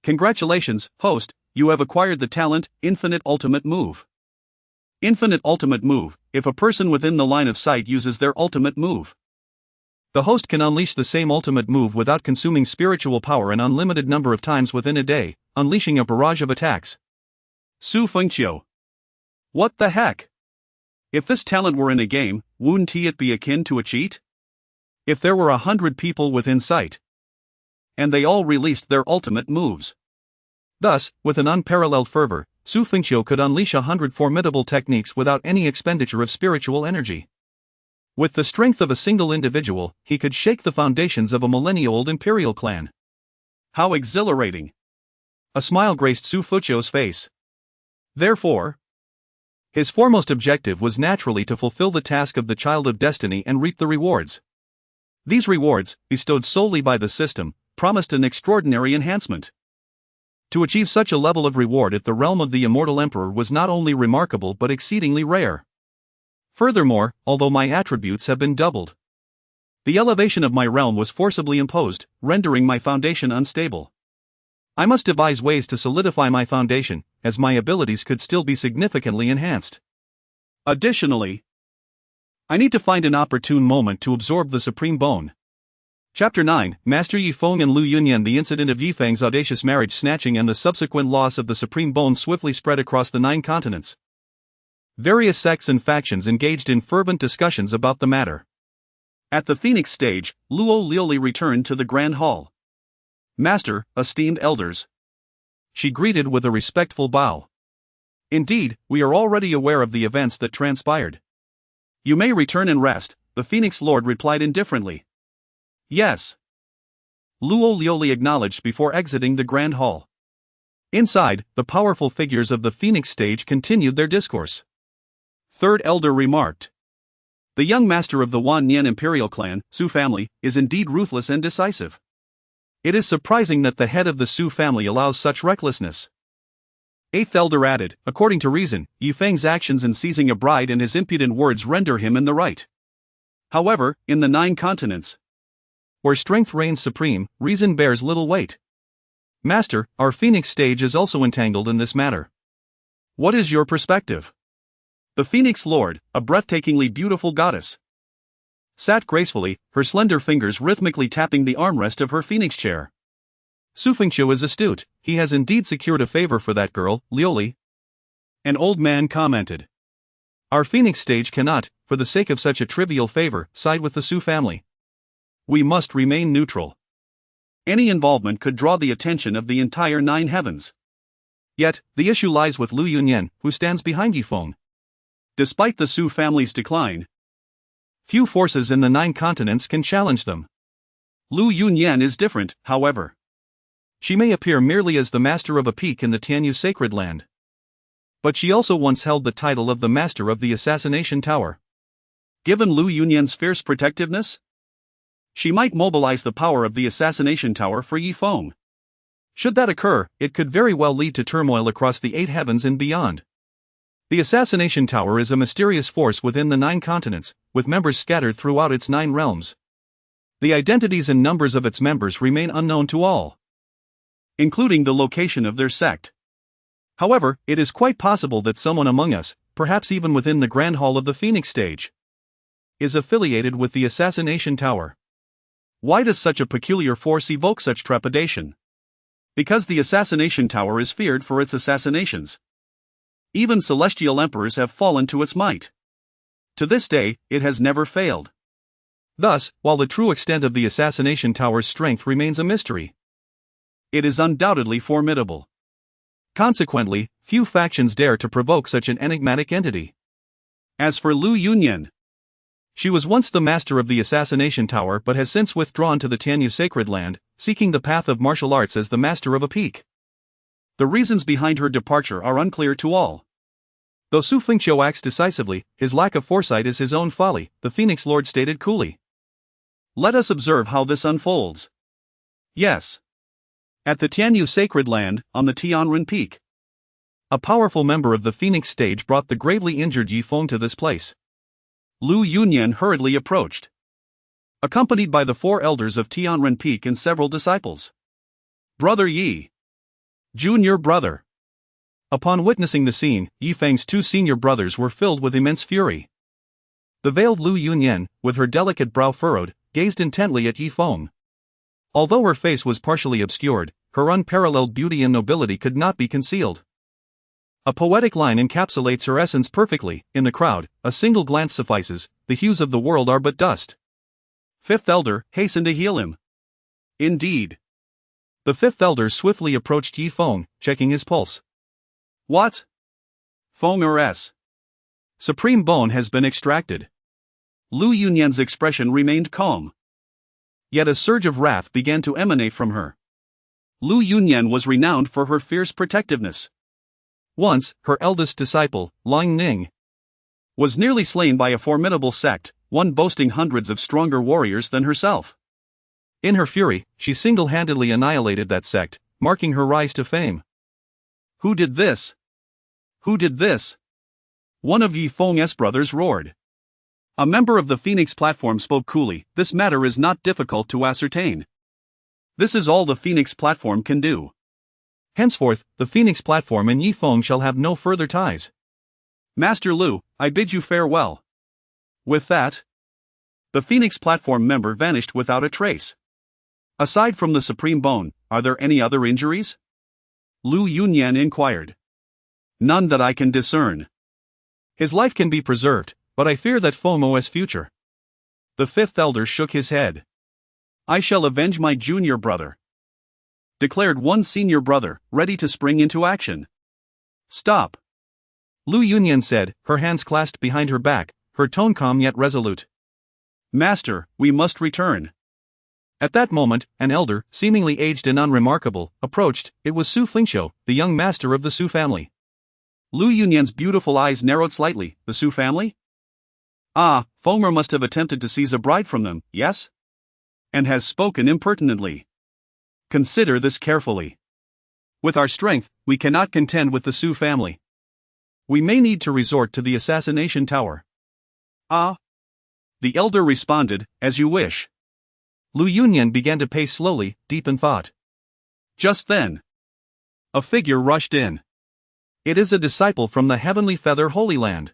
Congratulations, host, you have acquired the talent, Infinite Ultimate Move. Infinite Ultimate Move, if a person within the line of sight uses their ultimate move, the host can unleash the same ultimate move without consuming spiritual power an unlimited number of times within a day, unleashing a barrage of attacks. Xu Fengqiu. What the heck? If this talent were in a game, wouldn't it be akin to a cheat? If there were 100 people within sight, and they all released their ultimate moves. Thus, with an unparalleled fervor, Xu Fengqiu could unleash 100 formidable techniques without any expenditure of spiritual energy. With the strength of a single individual, he could shake the foundations of a millennia-old imperial clan. How exhilarating! A smile graced Xu Fengqiu's face. Therefore, his foremost objective was naturally to fulfill the task of the Child of Destiny and reap the rewards. These rewards, bestowed solely by the system, promised an extraordinary enhancement. To achieve such a level of reward at the realm of the Immortal Emperor was not only remarkable but exceedingly rare. Furthermore, although my attributes have been doubled, the elevation of my realm was forcibly imposed, rendering my foundation unstable. I must devise ways to solidify my foundation, as my abilities could still be significantly enhanced. Additionally, I need to find an opportune moment to absorb the Supreme Bone. Chapter 9, Master Yi Feng and Lu Yunyan. The incident of Yi Feng's audacious marriage snatching and the subsequent loss of the Supreme Bone swiftly spread across the 9 continents. Various sects and factions engaged in fervent discussions about the matter. At the Phoenix stage, Luo Liuli returned to the Grand Hall. Master, esteemed elders. She greeted with a respectful bow. Indeed, we are already aware of the events that transpired. You may return and rest, the Phoenix Lord replied indifferently. Yes. Luo Liuli acknowledged before exiting the Grand Hall. Inside, the powerful figures of the Phoenix stage continued their discourse. Third Elder remarked. The young master of the Wan Nian Imperial clan, Xu family, is indeed ruthless and decisive. It is surprising that the head of the Xu family allows such recklessness. Eighth Elder added, according to reason, Yi Feng's actions in seizing a bride and his impudent words render him in the right. However, in the 9 continents, where strength reigns supreme, reason bears little weight. Master, our Phoenix stage is also entangled in this matter. What is your perspective? The Phoenix Lord, a breathtakingly beautiful goddess, sat gracefully, her slender fingers rhythmically tapping the armrest of her Phoenix chair. Xu Fengqiu is astute, he has indeed secured a favor for that girl, Liuli. An old man commented. Our Phoenix stage cannot, for the sake of such a trivial favor, side with the Xu family. We must remain neutral. Any involvement could draw the attention of the entire 9 heavens. Yet, the issue lies with Lu Yunyan, who stands behind Yi Feng. Despite the Xu family's decline, few forces in the 9 continents can challenge them. Lu Yunyan is different, however. She may appear merely as the master of a peak in the Tianyu sacred land, but she also once held the title of the master of the assassination tower. Given Lu Yunyan's fierce protectiveness, she might mobilize the power of the assassination tower for Yi Feng. Should that occur, it could very well lead to turmoil across the 8 heavens and beyond. The assassination tower is a mysterious force within the 9 continents, with members scattered throughout its 9 realms. The identities and numbers of its members remain unknown to all, including the location of their sect. However, it is quite possible that someone among us, perhaps even within the Grand Hall of the Phoenix stage, is affiliated with the assassination tower. Why does such a peculiar force evoke such trepidation? Because the assassination tower is feared for its assassinations. Even celestial emperors have fallen to its might. To this day, it has never failed. Thus, while the true extent of the assassination tower's strength remains a mystery, it is undoubtedly formidable. Consequently, few factions dare to provoke such an enigmatic entity. As for Lu Yunyan, she was once the master of the assassination tower but has since withdrawn to the Tianyu sacred land, seeking the path of martial arts as the master of a peak. The reasons behind her departure are unclear to all. Though Xu Fengqiu acts decisively, his lack of foresight is his own folly, the Phoenix Lord stated coolly. Let us observe how this unfolds. Yes. At the Tianyu sacred land, on the Tianren peak, a powerful member of the Phoenix stage brought the gravely injured Yi Feng to this place. Lu Yunyan hurriedly approached, accompanied by the 4 elders of Tianren peak and several disciples. Brother Yi. Junior brother. Upon witnessing the scene, Yi Feng's 2 senior brothers were filled with immense fury. The veiled Lu Yunyan, with her delicate brow furrowed, gazed intently at Yi Feng. Although her face was partially obscured, her unparalleled beauty and nobility could not be concealed. A poetic line encapsulates her essence perfectly: in the crowd, a single glance suffices, the hues of the world are but dust. 5th elder, hasten to heal him. Indeed. The 5th elder swiftly approached Yi Feng, checking his pulse. What? Feng Rs. Supreme bone has been extracted. Lu Yunyan's expression remained calm. Yet a surge of wrath began to emanate from her. Lu Yunyan was renowned for her fierce protectiveness. Once, her eldest disciple, Lang Ning, was nearly slain by a formidable sect, one boasting hundreds of stronger warriors than herself. In her fury, she single-handedly annihilated that sect, marking her rise to fame. Who did this? Who did this? One of Yi Feng's brothers roared. A member of the Phoenix platform spoke coolly. This matter is not difficult to ascertain. This is all the Phoenix platform can do. Henceforth, the Phoenix platform and Yi Feng shall have no further ties. Master Lu, I bid you farewell. With that, the Phoenix platform member vanished without a trace. Aside from the supreme bone, are there any other injuries? Lu Yunyan inquired. None that I can discern. His life can be preserved, but I fear that Feng's future. The 5th elder shook his head. I shall avenge my junior brother, declared one senior brother, ready to spring into action. Stop. Lu Yunyan said, her hands clasped behind her back, her tone calm yet resolute. Master, we must return. At that moment, an elder, seemingly aged and unremarkable, approached. It was Xu Fengqiu, the young master of the Xu family. Lu Yunyan's beautiful eyes narrowed slightly. The Xu family? Ah, Feng must have attempted to seize a bride from them, yes? And has spoken impertinently. Consider this carefully. With our strength, we cannot contend with the Xu family. We may need to resort to the assassination tower. Ah? The elder responded, as you wish. Lu Yunyan began to pace slowly, deep in thought. Just then, a figure rushed in. It is a disciple from the Heavenly Feather Holy Land.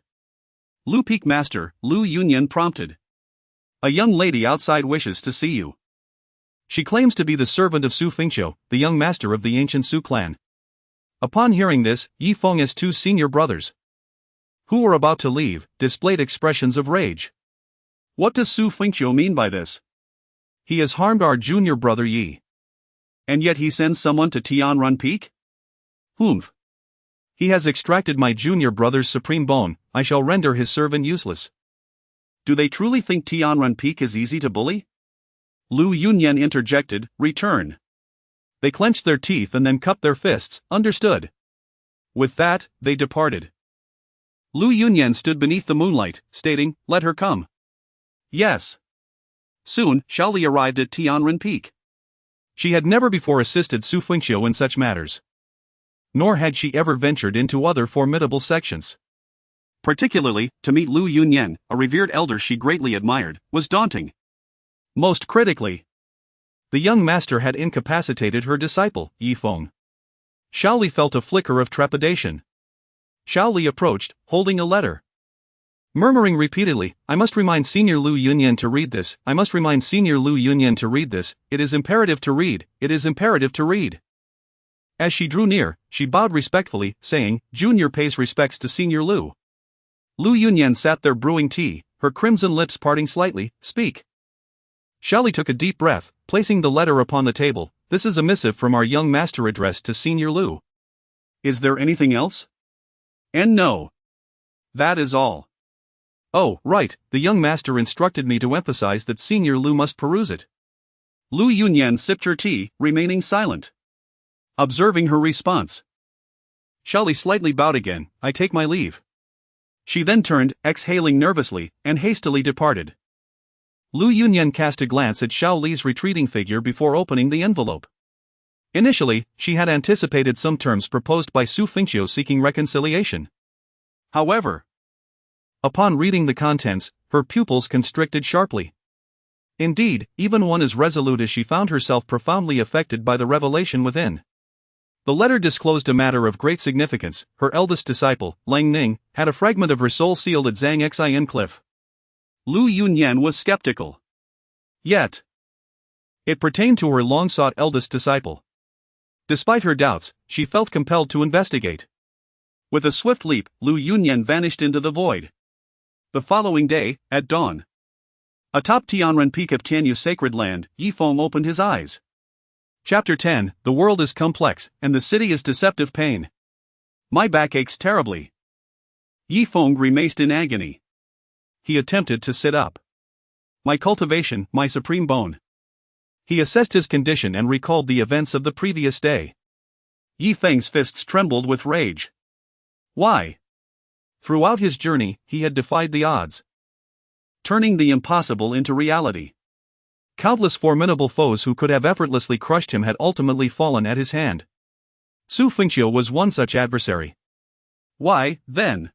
Lu Peak Master, Lu Yunyan prompted. A young lady outside wishes to see you. She claims to be the servant of Xu Fengqiu, the young master of the ancient Xu clan. Upon hearing this, Yi Feng's 2 senior brothers, who were about to leave, displayed expressions of rage. What does Xu Fengqiu mean by this? He has harmed our junior brother Yi. And yet he sends someone to Tianren Peak? Humph. He has extracted my junior brother's supreme bone, I shall render his servant useless. Do they truly think Tianming Peak is easy to bully? Lu Yunyan interjected, return. They clenched their teeth and then cupped their fists, understood. With that, they departed. Lu Yunyan stood beneath the moonlight, stating, let her come. Yes. Soon, Xiaoli arrived at Tianming Peak. She had never before assisted Xu Fengqiu in such matters. Nor had she ever ventured into other formidable sections. Particularly, to meet Lu Yunyan, a revered elder she greatly admired, was daunting. Most critically, the young master had incapacitated her disciple, Yi Feng. Xiaoli felt a flicker of trepidation. Xiaoli approached, holding a letter. Murmuring repeatedly, I must remind Senior Lu Yunyan to read this, I must remind Senior Lu Yunyan to read this, it is imperative to read, it is imperative to read. As she drew near, she bowed respectfully, saying, Junior pays respects to Senior Lu. Lu Yunyan sat there brewing tea, her crimson lips parting slightly, speak. Xiaoli took a deep breath, placing the letter upon the table, this is a missive from our young master addressed to Senior Lu. Is there anything else? And no. That is all. Oh, right, the young master instructed me to emphasize that Senior Lu must peruse it. Lu Yunyan sipped her tea, remaining silent. Observing her response, Xiaoli slightly bowed again, I take my leave. She then turned, exhaling nervously, and hastily departed. Lu Yunyan cast a glance at Xiaoli's retreating figure before opening the envelope. Initially, she had anticipated some terms proposed by Xu Fengqiu seeking reconciliation. However, upon reading the contents, her pupils constricted sharply. Indeed, even one as resolute as she found herself profoundly affected by the revelation within. The letter disclosed a matter of great significance. Her eldest disciple, Lang Ning, had a fragment of her soul sealed at Zhang Xian Cliff. Lu Yunyan was skeptical. Yet, it pertained to her long-sought eldest disciple. Despite her doubts, she felt compelled to investigate. With a swift leap, Lu Yunyan vanished into the void. The following day, at dawn, atop Tianming Peak of Tianyu Sacred Land, Yi Feng opened his eyes. Chapter 10, The world is complex, and the city is deceptive pain. My back aches terribly. Yi Feng grimaced in agony. He attempted to sit up. My cultivation, my supreme bone. He assessed his condition and recalled the events of the previous day. Yi Feng's fists trembled with rage. Why? Throughout his journey, he had defied the odds, turning the impossible into reality. Countless formidable foes who could have effortlessly crushed him had ultimately fallen at his hand. Xu Fengqiu was one such adversary. Why, then,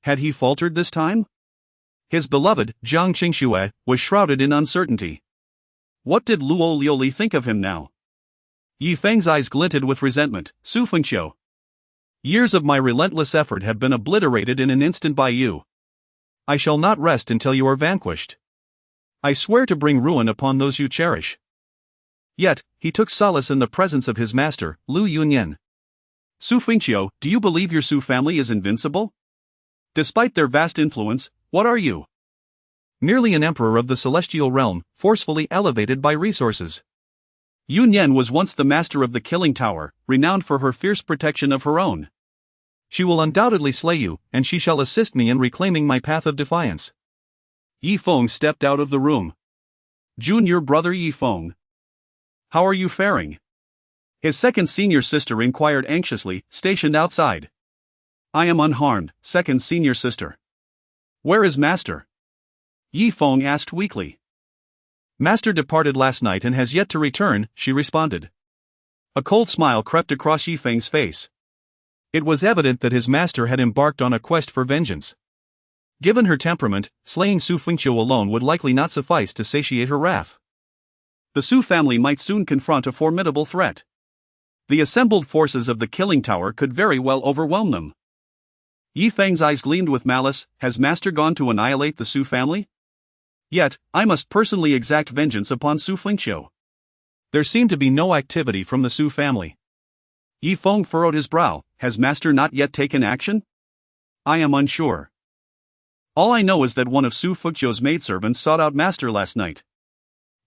had he faltered this time? His beloved, Jiang Qingxue, was shrouded in uncertainty. What did Luo Liuli think of him now? Yi Feng's eyes glinted with resentment. Xu Fengqiu, years of my relentless effort have been obliterated in an instant by you. I shall not rest until you are vanquished. I swear to bring ruin upon those you cherish. Yet, he took solace in the presence of his master, Lu Yunyan. Xu Fengqiu, do you believe your Xu family is invincible? Despite their vast influence, what are you? Merely an emperor of the celestial realm, forcefully elevated by resources. Yunyan was once the master of the Killing Tower, renowned for her fierce protection of her own. She will undoubtedly slay you, and she shall assist me in reclaiming my path of defiance. Yi Feng stepped out of the room. Junior brother Yi Feng, how are you faring? His second senior sister inquired anxiously, stationed outside. I am unharmed, second senior sister. Where is master? Yi Feng asked weakly. Master departed last night and has yet to return, she responded. A cold smile crept across Yi Feng's face. It was evident that his master had embarked on a quest for vengeance. Given her temperament, slaying Xu Fengqiu alone would likely not suffice to satiate her wrath. The Xu family might soon confront a formidable threat. The assembled forces of the Killing Tower could very well overwhelm them. Yi Feng's eyes gleamed with malice. Has master gone to annihilate the Xu family? Yet, I must personally exact vengeance upon Xu Fengqiu. There seemed to be no activity from the Xu family. Yi Feng furrowed his brow. Has master not yet taken action? I am unsure. All I know is that one of Xu Fengqiu's maidservants sought out master last night.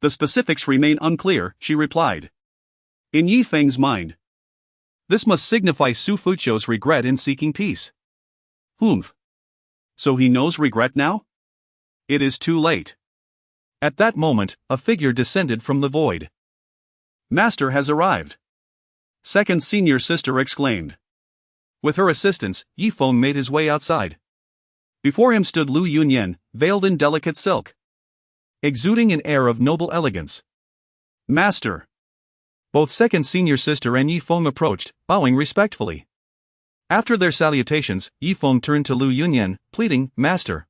The specifics remain unclear, she replied. In Yi Feng's mind, This must signify Xu Fengqiu's regret in seeking peace. Humph. So he knows regret now? It is too late. At that moment, a figure descended from the void. Master has arrived. Second senior sister exclaimed. With her assistance, Yi Feng made his way outside. Before him stood Lu Yunyan, veiled in delicate silk, exuding an air of noble elegance. Master. Both second senior sister and Yi Feng approached, bowing respectfully. After their salutations, Yi Feng turned to Lu Yunyan, pleading, Master,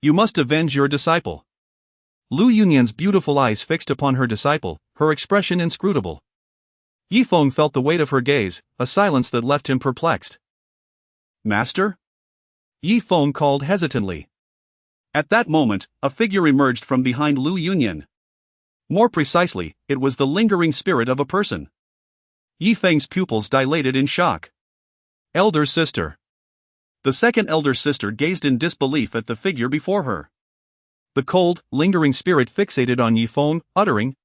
you must avenge your disciple. Lu Yunyan's beautiful eyes fixed upon her disciple, her expression inscrutable. Yi Feng felt the weight of her gaze, a silence that left him perplexed. Master? Yi Feng called hesitantly. At that moment, a figure emerged from behind Lu Yunyan. More precisely, it was the lingering spirit of a person. Yi Feng's pupils dilated in shock. Elder sister. The second elder sister gazed in disbelief at the figure before her. The cold, lingering spirit fixated on Yi Feng, uttering,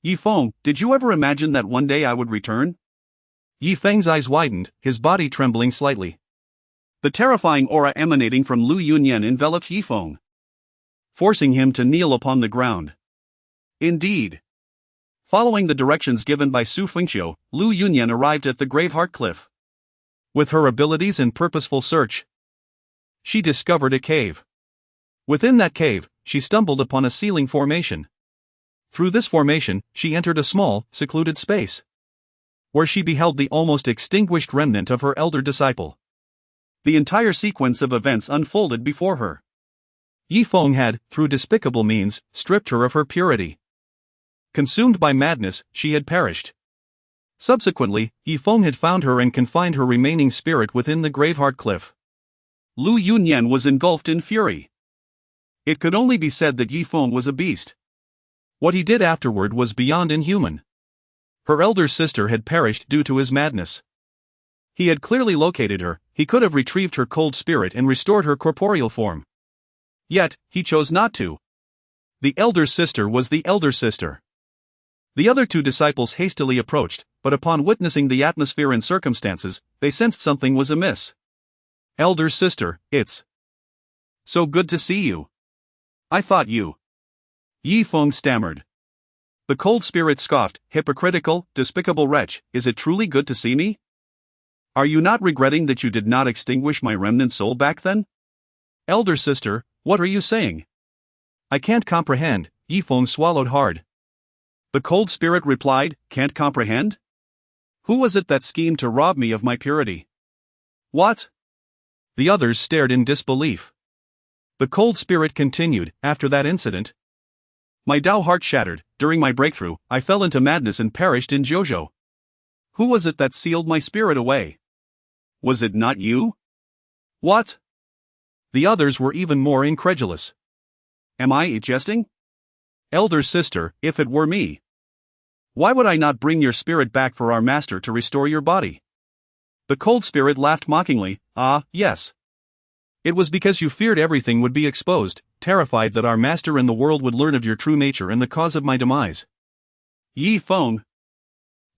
Yi Feng, did you ever imagine that one day I would return? Yi Feng's eyes widened, his body trembling slightly. The terrifying aura emanating from Lu Yunyan enveloped Yi Feng, forcing him to kneel upon the ground. Indeed. Following the directions given by Xu Fengqiu, Lu Yunyan arrived at the Graveheart Cliff. With her abilities and purposeful search, she discovered a cave. Within that cave, she stumbled upon a ceiling formation. Through this formation, she entered a small, secluded space, where she beheld the almost extinguished remnant of her elder disciple. The entire sequence of events unfolded before her. Yi Feng had, through despicable means, stripped her of her purity. Consumed by madness, she had perished. Subsequently, Yi Feng had found her and confined her remaining spirit within the Graveheart Cliff. Lu Yunyan was engulfed in fury. It could only be said that Yi Feng was a beast. What he did afterward was beyond inhuman. Her elder sister had perished due to his madness. He had clearly located her, he could have retrieved her cold spirit and restored her corporeal form. Yet, he chose not to. The elder sister was the elder sister. The other two disciples hastily approached, but upon witnessing the atmosphere and circumstances, they sensed something was amiss. Elder sister, it's so good to see you. I thought you. Yi Feng stammered. The cold spirit scoffed, hypocritical, despicable wretch, is it truly good to see me? Are you not regretting that you did not extinguish my remnant soul back then? Elder sister, what are you saying? I can't comprehend, Yi Feng swallowed hard. The cold spirit replied, can't comprehend? Who was it that schemed to rob me of my purity? What? The others stared in disbelief. The cold spirit continued, after that incident, my Tao heart shattered, during my breakthrough, I fell into madness and perished in Jojo. Who was it that sealed my spirit away? Was it not you? What? The others were even more incredulous. Am I jesting? Elder sister, if it were me, why would I not bring your spirit back for our master to restore your body? The cold spirit laughed mockingly, ah, yes. It was because you feared everything would be exposed, terrified that our master and the world would learn of your true nature and the cause of my demise. Yi Feng.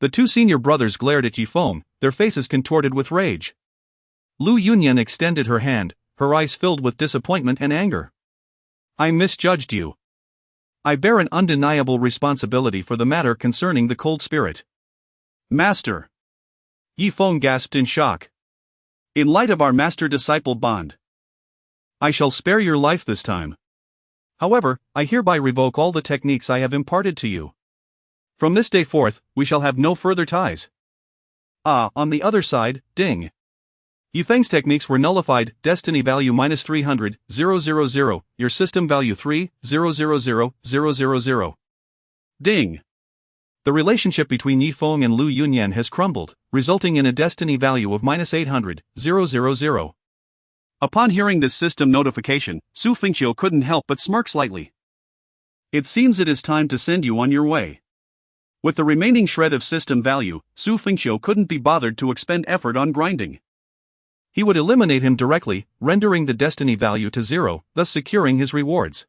The two senior brothers glared at Yi Feng, their faces contorted with rage. Lu Yunyan extended her hand, her eyes filled with disappointment and anger. I misjudged you. I bear an undeniable responsibility for the matter concerning the cold spirit. Master. Yi Feng gasped in shock. In light of our master-disciple bond, I shall spare your life this time. However, I hereby revoke all the techniques I have imparted to you. From this day forth, we shall have no further ties. On the other side, ding. Yi Feng's techniques were nullified, destiny value -300, 000, your system value 3, 000. Ding. The relationship between Yi Feng and Lu Yunyan has crumbled, resulting in a destiny value of -800, 000. Upon hearing this system notification, Xu Fengqiu couldn't help but smirk slightly. It seems it is time to send you on your way. With the remaining shred of system value, Xu Fengqiu couldn't be bothered to expend effort on grinding. He would eliminate him directly, rendering the destiny value to 0, thus securing his rewards.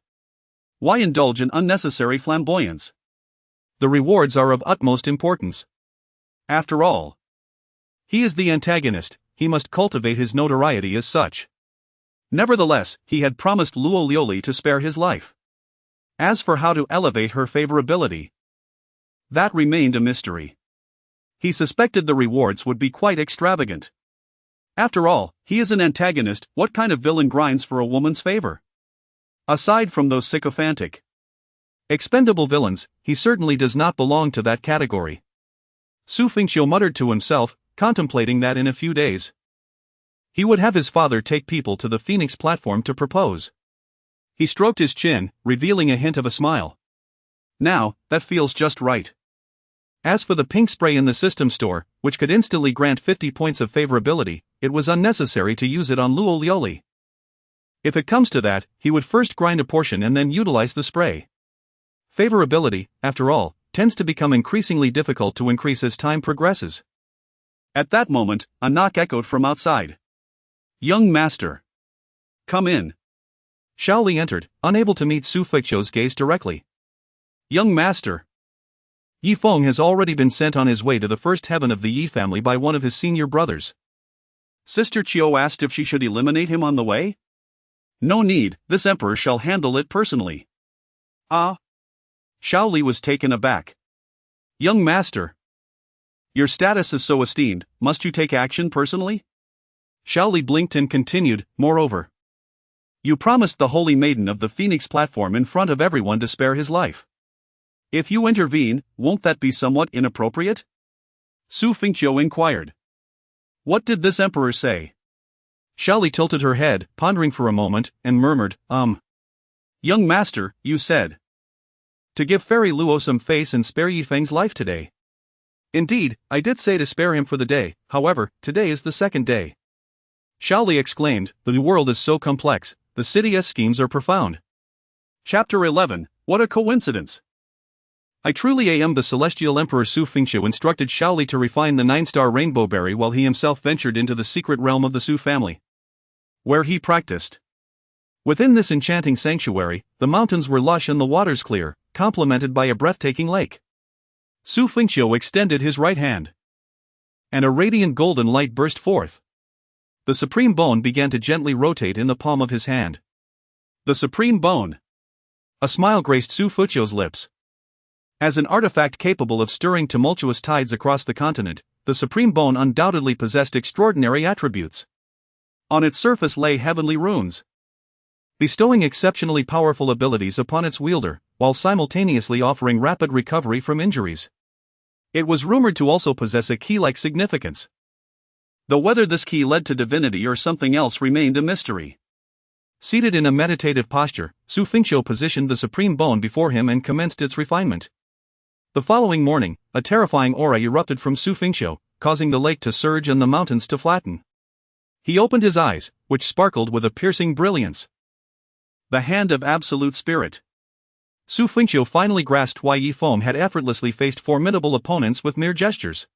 Why indulge in unnecessary flamboyance? The rewards are of utmost importance. After all, He is the antagonist, he must cultivate his notoriety as such. Nevertheless, he had promised Luo Liuli to spare his life. As for how to elevate her favorability, that remained a mystery. He suspected the rewards would be quite extravagant. After all, he is an antagonist. What kind of villain grinds for a woman's favor? Aside from those sycophantic, expendable villains, he certainly does not belong to that category. Xu Fengqiu muttered to himself, contemplating that in a few days he would have his father take people to the Phoenix platform to propose. He stroked his chin, revealing a hint of a smile. Now, that feels just right. As for the pink spray in the system store, which could instantly grant 50 points of favorability, it was unnecessary to use it on Luo Liuli. If it comes to that, he would first grind a portion and then utilize the spray. Favorability, after all, tends to become increasingly difficult to increase as time progresses. At that moment, a knock echoed from outside. "Young master. Come in." Shaoli entered, unable to meet Xu Fengqiu's gaze directly. "Young master." Yi Feng has already been sent on his way to the first heaven of the Yi family by one of his senior brothers. Sister Qiu asked if she should eliminate him on the way. "No need, this emperor shall handle it personally." "Ah?" Shaoli was taken aback. "Young master. Your status is so esteemed, must you take action personally?" Shaoli blinked and continued, "Moreover, you promised the holy maiden of the Phoenix platform in front of everyone to spare his life. If you intervene, won't that be somewhat inappropriate?" Xu Fengqiu inquired. "What did this emperor say?" Shaoli tilted her head, pondering for a moment, and murmured, Young master, you said to give Fairy Luo some face and spare Yi Feng's life today." "Indeed, I did say to spare him for the day, however, today is the second day." Shaoli exclaimed, "The world is so complex, the city's schemes are profound." Chapter 11, What a Coincidence! I truly am the Celestial Emperor. Xu Fengqiu instructed Shaoli to refine the 9-star rainbow berry while he himself ventured into the secret realm of the Xu family, where he practiced. Within this enchanting sanctuary, the mountains were lush and the waters clear, complemented by a breathtaking lake. Xu Fengqiu extended his right hand, and a radiant golden light burst forth. The supreme bone began to gently rotate in the palm of his hand. The supreme bone! A smile graced Xu Fengqiu's lips. As an artifact capable of stirring tumultuous tides across the continent, the supreme bone undoubtedly possessed extraordinary attributes. On its surface lay heavenly runes, bestowing exceptionally powerful abilities upon its wielder, while simultaneously offering rapid recovery from injuries. It was rumored to also possess a key-like significance, though whether this key led to divinity or something else remained a mystery. Seated in a meditative posture, Xu Fengqiu positioned the supreme bone before him and commenced its refinement. The following morning, a terrifying aura erupted from Xu Fengqiu, causing the lake to surge and the mountains to flatten. He opened his eyes, which sparkled with a piercing brilliance. The hand of absolute spirit. Xu Fengqiu finally grasped why Yi Feng had effortlessly faced formidable opponents with mere gestures.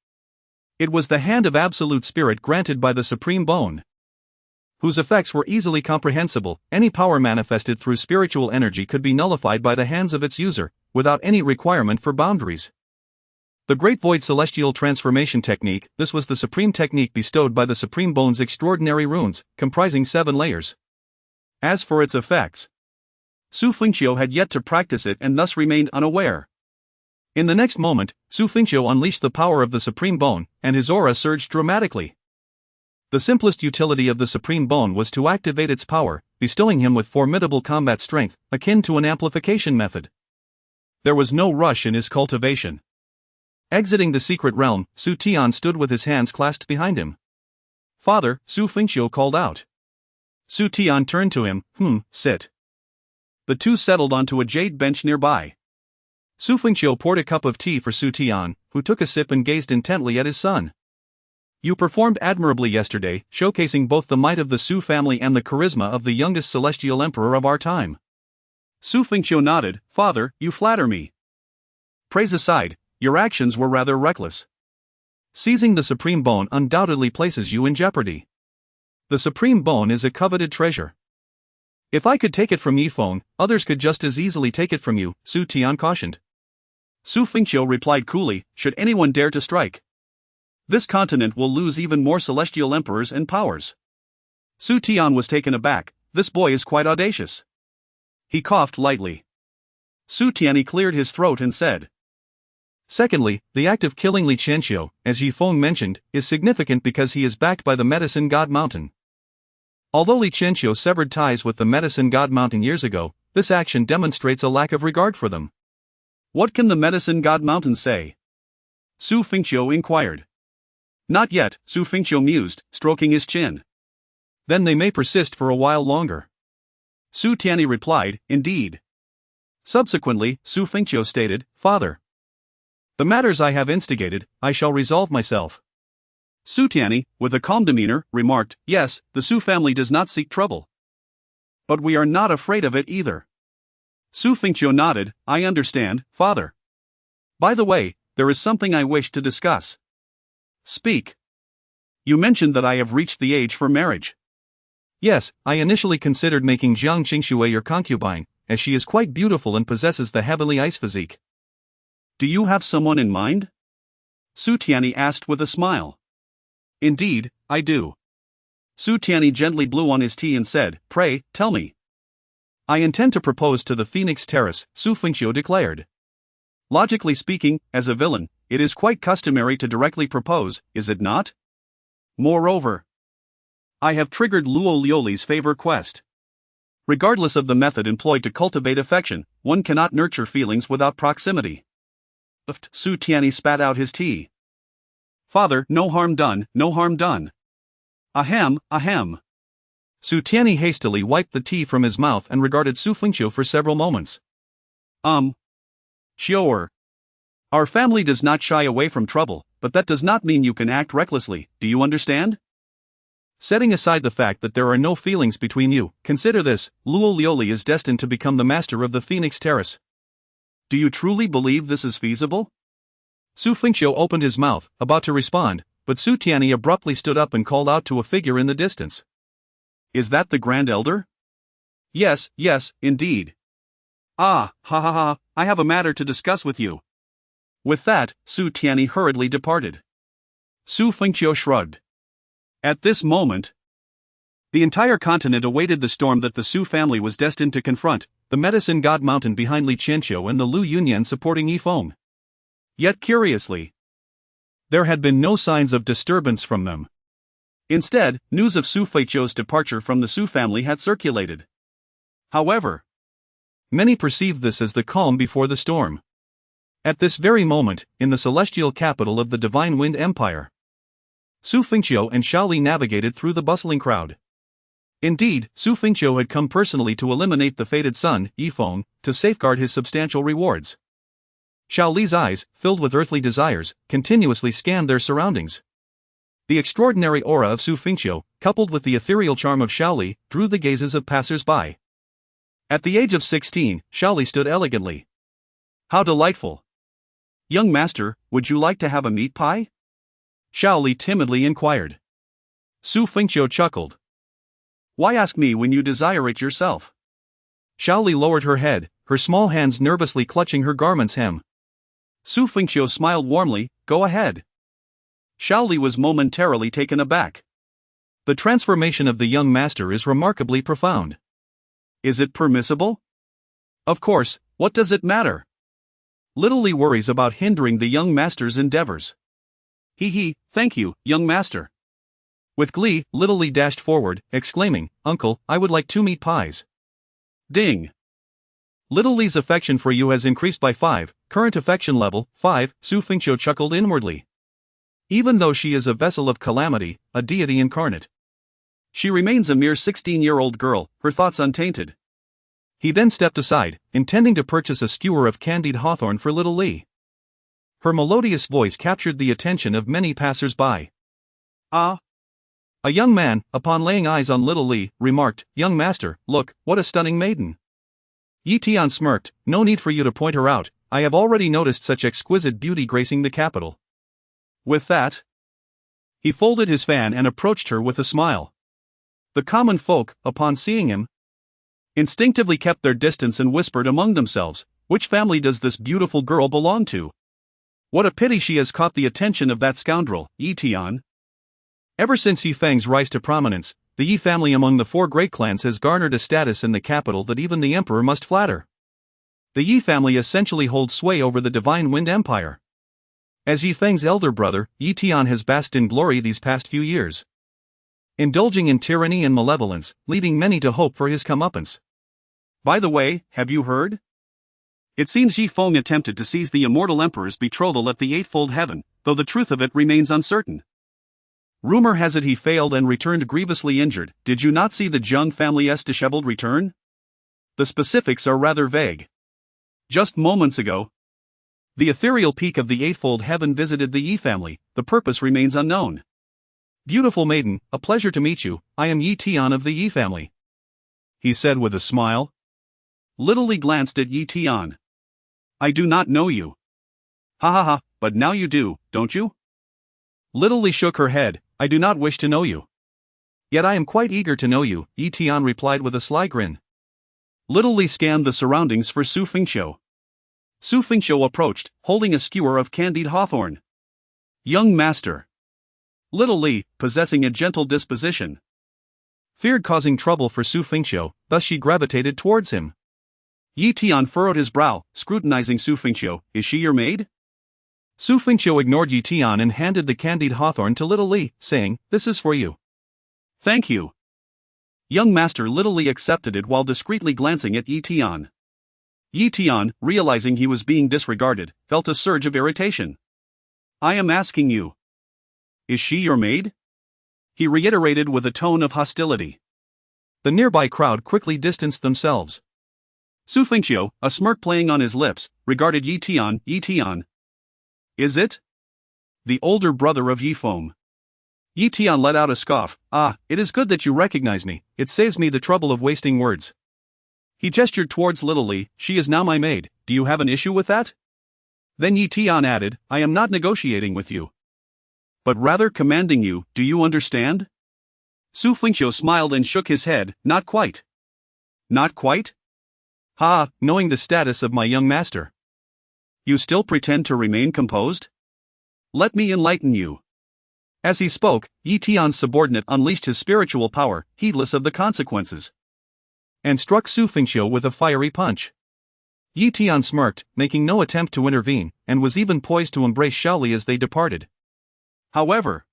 It was the hand of absolute spirit granted by the supreme bone, whose effects were easily comprehensible. Any power manifested through spiritual energy could be nullified by the hands of its user, without any requirement for boundaries. The Great Void Celestial Transformation Technique. This was the supreme technique bestowed by the supreme bone's extraordinary runes, comprising 7 layers. As for its effects, Xu Fengqiu had yet to practice it and thus remained unaware. In the next moment, Xu Fengqiu unleashed the power of the supreme bone, and his aura surged dramatically. The simplest utility of the supreme bone was to activate its power, bestowing him with formidable combat strength, akin to an amplification method. There was no rush in his cultivation. Exiting the secret realm, Xu Tian stood with his hands clasped behind him. "Father," Xu Fengqiu called out. Xu Tian turned to him, sit." The two settled onto a jade bench nearby. Xu Fengqiu poured a cup of tea for Xu Tian, who took a sip and gazed intently at his son. "You performed admirably yesterday, showcasing both the might of the Xu family and the charisma of the youngest celestial emperor of our time." Xu Fengqiu nodded. "Father, you flatter me. Praise aside, your actions were rather reckless. Seizing the supreme bone undoubtedly places you in jeopardy. The supreme bone is a coveted treasure. If I could take it from Yi Feng, others could just as easily take it from you," Xu Tian cautioned. Xu Fengqiu replied coolly, "Should anyone dare to strike, This continent will lose even more celestial emperors and powers. Su Tian was taken aback. This boy is quite audacious. He coughed lightly. Su Tianyi cleared his throat and said, Secondly, the act of killing Li Qianqiu, as Yi Feng mentioned, is significant because he is backed by the Medicine God Mountain. Although Li Qianqiu severed ties with the Medicine God Mountain years ago, this action demonstrates a lack of regard for them. What can the Medicine God Mountain say? Xu Fengqiu inquired. Not yet, Xu Fengqiu mused, stroking his chin. Then they may persist for a while longer. Su Tianyi replied, indeed. Subsequently, Xu Fengqiu stated, Father, the matters I have instigated, I shall resolve myself. Su Tianyi, with a calm demeanor, remarked, yes, the Su family does not seek trouble. But we are not afraid of it either. Xu Fengqiu nodded, I understand, Father. By the way, there is something I wish to discuss. Speak. You mentioned that I have reached the age for marriage. Yes, I initially considered making Jiang Qingxue your concubine, as she is quite beautiful and possesses the heavenly ice physique. Do you have someone in mind? Su Tianyi asked with a smile. Indeed, I do. Su Tianyi gently blew on his tea and said, pray, tell me. I intend to propose to the Phoenix Terrace, Xu Fengqiu declared. Logically speaking, as a villain, it is quite customary to directly propose, is it not? Moreover, I have triggered Luo Liuli's favor quest. Regardless of the method employed to cultivate affection, one cannot nurture feelings without proximity. Su Tianyi spat out his tea. Father, no harm done, no harm done. Ahem, ahem. Su Tianyi hastily wiped the tea from his mouth and regarded Xu Fengqiu for several moments. Sure. Our family does not shy away from trouble, but that does not mean you can act recklessly, do you understand? Setting aside the fact that there are no feelings between you, consider this, Luo Liuli is destined to become the master of the Phoenix Terrace. Do you truly believe this is feasible? Xu Fengqiu opened his mouth, about to respond, but Su Tianyi abruptly stood up and called out to a figure in the distance. Is that the Grand Elder? Yes, indeed. Ah, ha, I have a matter to discuss with you. With that, Su Tianyi hurriedly departed. Xu Fengqiu shrugged. At this moment, the entire continent awaited the storm that the Su family was destined to confront, the Medicine God Mountain behind Li Qianqiu and the Lu Yunyan supporting Yi Feng. Yet curiously, there had been no signs of disturbance from them. Instead, news of Xu Fengqiu's departure from the Su family had circulated. However, many perceived this as the calm before the storm. At this very moment, in the celestial capital of the Divine Wind Empire, Xu Fengqiu and Xiaoli navigated through the bustling crowd. Indeed, Xu Fengqiu had come personally to eliminate the fated son, Yi Feng, to safeguard his substantial rewards. Xiaoli's eyes, filled with earthly desires, continuously scanned their surroundings. The extraordinary aura of Xu Fengqiu, coupled with the ethereal charm of Xiaoli, drew the gazes of passers-by. At the age of 16, Xiaoli stood elegantly. How delightful! Young master, would you like to have a meat pie? Xiaoli timidly inquired. Xu Fengqiu chuckled. Why ask me when you desire it yourself? Xiaoli lowered her head, her small hands nervously clutching her garment's hem. Xu Fengqiu smiled warmly, go ahead. Xiaoli was momentarily taken aback. The transformation of the young master is remarkably profound. Is it permissible? Of course, what does it matter? Little Li worries about hindering the young master's endeavors. Thank you, young master. With glee, Little Li dashed forward, exclaiming, Uncle, I would like 2 meat pies. Ding! Little Li's affection for you has increased by 5, current affection level, 5, Xu Fengqiu chuckled inwardly. Even though she is a vessel of calamity, a deity incarnate, she remains a mere 16-year-old girl, her thoughts untainted. He then stepped aside, intending to purchase a skewer of candied hawthorn for Little Li. Her melodious voice captured the attention of many passers-by. Ah! A young man, upon laying eyes on Little Li, remarked, Young master, look, what a stunning maiden. Yi Tian smirked, no need for you to point her out, I have already noticed such exquisite beauty gracing the capital. With that, he folded his fan and approached her with a smile. The common folk, upon seeing him, instinctively kept their distance and whispered among themselves, which family does this beautiful girl belong to? What a pity she has caught the attention of that scoundrel, Yi Tian. Ever since Yi Feng's rise to prominence, the Yi family among the four great clans has garnered a status in the capital that even the emperor must flatter. The Yi family essentially holds sway over the Divine Wind Empire. As Yi Feng's elder brother, Yi Tian has basked in glory these past few years, indulging in tyranny and malevolence, leading many to hope for his comeuppance. By the way, have you heard? It seems Xu Feng attempted to seize the Immortal Emperor's betrothal at the Eightfold Heaven, though the truth of it remains uncertain. Rumor has it he failed and returned grievously injured. Did you not see the Jiang family's disheveled return? The specifics are rather vague. Just moments ago, the ethereal peak of the Eightfold Heaven visited the Yi family. The purpose remains unknown. Beautiful maiden, a pleasure to meet you. I am Yi Tian of the Yi family, he said with a smile. Little Li glanced at Yi Tian. I do not know you. Ha ha ha, but now you do, don't you? Little Li shook her head. I do not wish to know you. Yet I am quite eager to know you, Yi Tian replied with a sly grin. Little Li scanned the surroundings for Xu Fengqiu. Xu Fengqiu approached, holding a skewer of candied hawthorn. Young master. Little Li, possessing a gentle disposition, feared causing trouble for Xu Fengqiu, thus she gravitated towards him. Yi Tian furrowed his brow, scrutinizing Xu Fengqiu. Is she your maid? Xu Fengqiu ignored Yi Tian and handed the candied hawthorn to Little Li, saying, "This is for you." Thank you. Young master. Little Li accepted it while discreetly glancing at Yi Tian. Yi Tian, realizing he was being disregarded, felt a surge of irritation. I am asking you. Is she your maid? He reiterated with a tone of hostility. The nearby crowd quickly distanced themselves. Xu Fengqiu, a smirk playing on his lips, regarded Yi Tian. Yi Tian. Is it? The older brother of Yi Feng. Yi Tian let out a scoff. Ah, it is good that you recognize me, it saves me the trouble of wasting words. He gestured towards Little Li. She is now my maid, do you have an issue with that? Then Yi Tian added, I am not negotiating with you, but rather commanding you, do you understand? Xu Fengqiu smiled and shook his head, not quite. Not quite? Ha, knowing the status of my young master. You still pretend to remain composed? Let me enlighten you. As he spoke, Yi Tian's subordinate unleashed his spiritual power, heedless of the consequences, and struck Xu Fengqiu with a fiery punch. Yi Tian smirked, making no attempt to intervene, and was even poised to embrace Shaoli as they departed. However,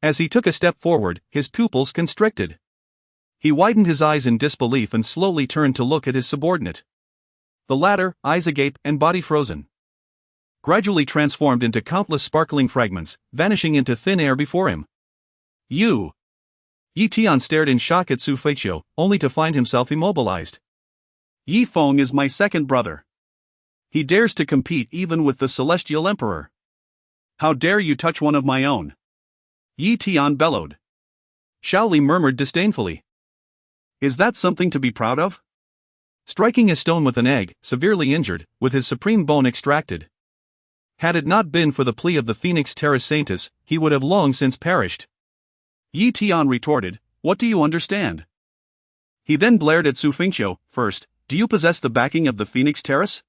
as he took a step forward, his pupils constricted. He widened his eyes in disbelief and slowly turned to look at his subordinate. The latter, eyes agape and body frozen, gradually transformed into countless sparkling fragments, vanishing into thin air before him. You! Yi Tian stared in shock at Xu Fengqiu, only to find himself immobilized. Yi Feng is my second brother. He dares to compete even with the Celestial Emperor. How dare you touch one of my own? Yi Tian bellowed. Shaoli murmured disdainfully. Is that something to be proud of? Striking a stone with an egg, severely injured, with his supreme bone extracted. Had it not been for the plea of the Phoenix Terra Sanctus, he would have long since perished. Yi Tian retorted, what do you understand? He then glared at Xu Fengqiu. First, do you possess the backing of the Phoenix Terrace?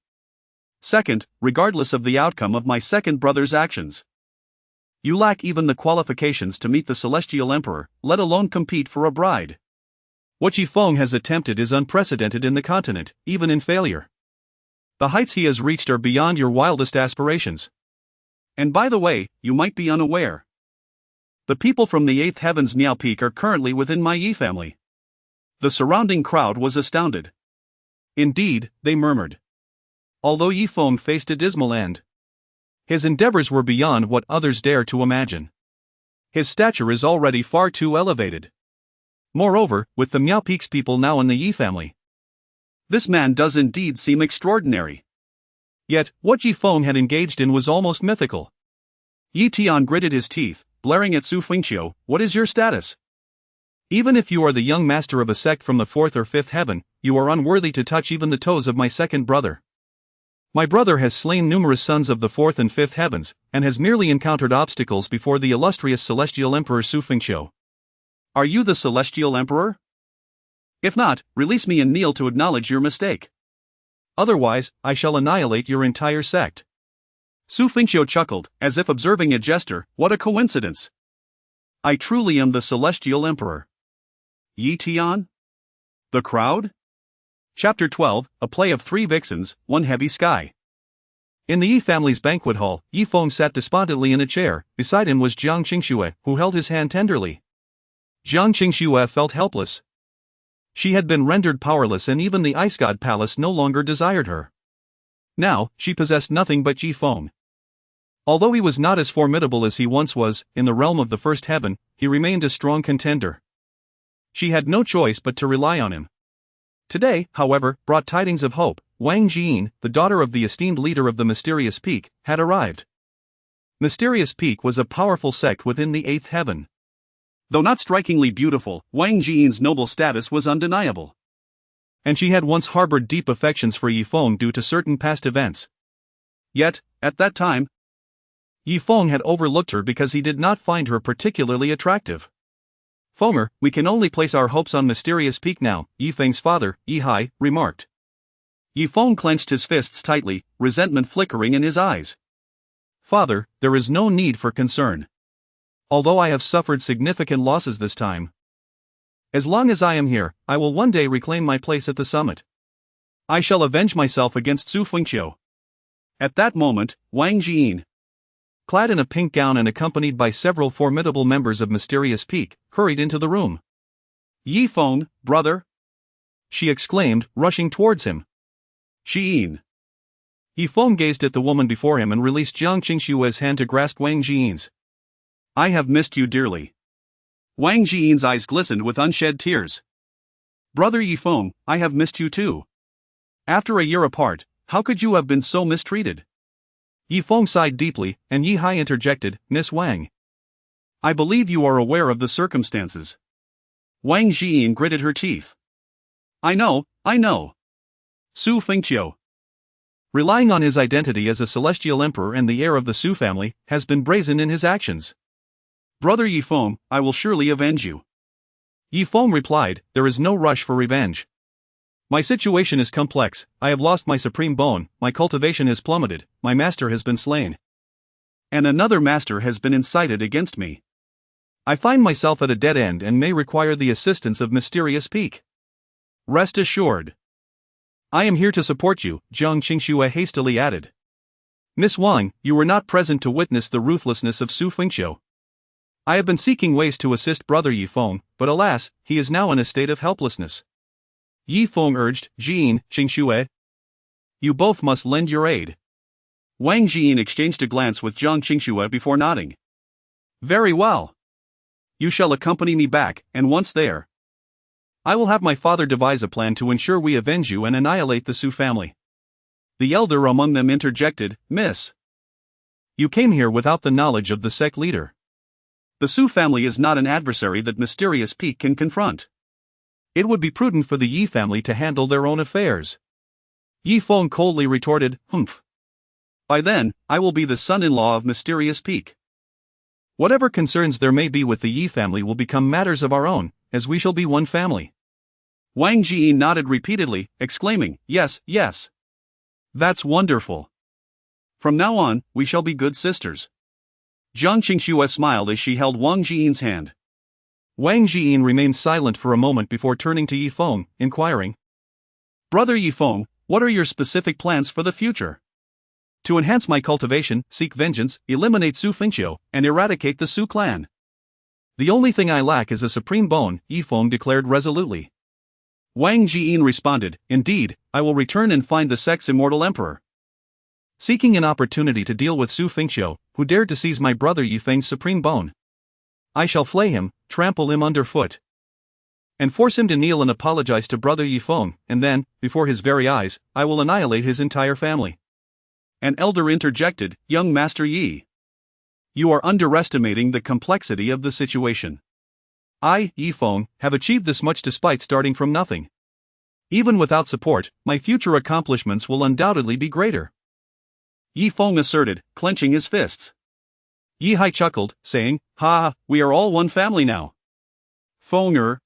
Second, regardless of the outcome of my second brother's actions, you lack even the qualifications to meet the Celestial Emperor, let alone compete for a bride. What Yi Feng has attempted is unprecedented in the continent, even in failure. The heights he has reached are beyond your wildest aspirations. And by the way, you might be unaware. The people from the Eighth Heaven's Miao Peak are currently within my Yi family. The surrounding crowd was astounded. Indeed, they murmured. Although Yi Feng faced a dismal end, his endeavors were beyond what others dare to imagine. His stature is already far too elevated. Moreover, with the Miao Peak's people now in the Yi family, this man does indeed seem extraordinary. Yet, what Yi Feng had engaged in was almost mythical. Yi Tian gritted his teeth, glaring at Xu Fengqiu. What is your status? Even if you are the young master of a sect from the fourth or fifth heaven, you are unworthy to touch even the toes of my second brother. My brother has slain numerous sons of the fourth and fifth heavens, and has merely encountered obstacles before the illustrious Celestial Emperor Xu Fengqiu. Are you the Celestial Emperor? If not, release me and kneel to acknowledge your mistake. Otherwise, I shall annihilate your entire sect. Xu Fengqiu chuckled, as if observing a gesture. What a coincidence! I truly am the Celestial Emperor. Yi Tian? The crowd? Chapter 12, A Play of Three Vixens, One Heavy Sky. In the Yi family's banquet hall, Yi Feng sat despondently in a chair. Beside him was Jiang Qingxue, who held his hand tenderly. Jiang Qingxue felt helpless. She had been rendered powerless, and even the Ice God Palace no longer desired her. Now, she possessed nothing but Yi Feng. Although he was not as formidable as he once was, in the realm of the First Heaven, he remained a strong contender. She had no choice but to rely on him. Today, however, brought tidings of hope. Wang Jiying, the daughter of the esteemed leader of the Mysterious Peak, had arrived. Mysterious Peak was a powerful sect within the Eighth Heaven. Though not strikingly beautiful, Wang Jiying's noble status was undeniable. And she had once harbored deep affections for Yi Feng due to certain past events. Yet, at that time, Yi Feng had overlooked her because he did not find her particularly attractive. Fenger, we can only place our hopes on Mysterious Peak now, Yi Feng's father, Yi Hai, remarked. Yi Feng clenched his fists tightly, resentment flickering in his eyes. Father, there is no need for concern. Although I have suffered significant losses this time, as long as I am here, I will one day reclaim my place at the summit. I shall avenge myself against Xu Fengqiu. At that moment, Wang Jiying, clad in a pink gown and accompanied by several formidable members of Mysterious Peak, hurried into the room. Yi Feng, brother, she exclaimed, rushing towards him. Jiying. Yi Feng gazed at the woman before him and released Jiang Qingxue's hand to grasp Wang Jiying's. I have missed you dearly. Wang Jiying's eyes glistened with unshed tears. Brother Yi Feng, I have missed you too. After a year apart, how could you have been so mistreated? Yi Feng sighed deeply, and Yi Hai interjected, Miss Wang. I believe you are aware of the circumstances. Wang Jiying gritted her teeth. I know. Xu Fengqiu, relying on his identity as a celestial emperor and the heir of the Xu family, has been brazen in his actions. Brother Yi Feng, I will surely avenge you. Yi Feng replied, there is no rush for revenge. My situation is complex. I have lost my supreme bone, my cultivation has plummeted, my master has been slain. And another master has been incited against me. I find myself at a dead end and may require the assistance of Mysterious Peak. Rest assured. I am here to support you, Jiang Qingxue hastily added. Miss Wang, you were not present to witness the ruthlessness of Xu Fengqiu. I have been seeking ways to assist Brother Yi Feng, but alas, he is now in a state of helplessness. Yi Feng urged, Jiying, Qingxue, you both must lend your aid. Wang Jiying exchanged a glance with Jiang Qingxue before nodding. Very well. You shall accompany me back, and once there, I will have my father devise a plan to ensure we avenge you and annihilate the Xu family. The elder among them interjected, Miss, you came here without the knowledge of the sect leader. The Xu family is not an adversary that Mysterious Peak can confront. It would be prudent for the Yi family to handle their own affairs. Yi Feng coldly retorted, Humph. By then, I will be the son-in-law of Mysterious Peak. Whatever concerns there may be with the Yi family will become matters of our own, as we shall be one family. Wang Jiying nodded repeatedly, exclaiming, Yes. That's wonderful. From now on, we shall be good sisters. Jiang Qingxue smiled as she held Wang Jiying's hand. Wang Jiying remained silent for a moment before turning to Yi Feng, inquiring, Brother Yi Feng, what are your specific plans for the future? To enhance my cultivation, seek vengeance, eliminate Xu Fengqiu, and eradicate the Xu clan. The only thing I lack is a supreme bone, Yi Feng declared resolutely. Wang Jiying responded, Indeed, I will return and find the sect's Immortal Emperor. Seeking an opportunity to deal with Xu Fengqiu, who dared to seize my brother Yi Feng's supreme bone. I shall flay him, trample him underfoot, and force him to kneel and apologize to brother Yi Feng, and then, before his very eyes, I will annihilate his entire family. An elder interjected, Young Master Yi, you are underestimating the complexity of the situation. I, Yi Feng, have achieved this much despite starting from nothing. Even without support, my future accomplishments will undoubtedly be greater. Yi Feng asserted, clenching his fists. Yi Hai chuckled, saying, Ha, we are all one family now. Fenger,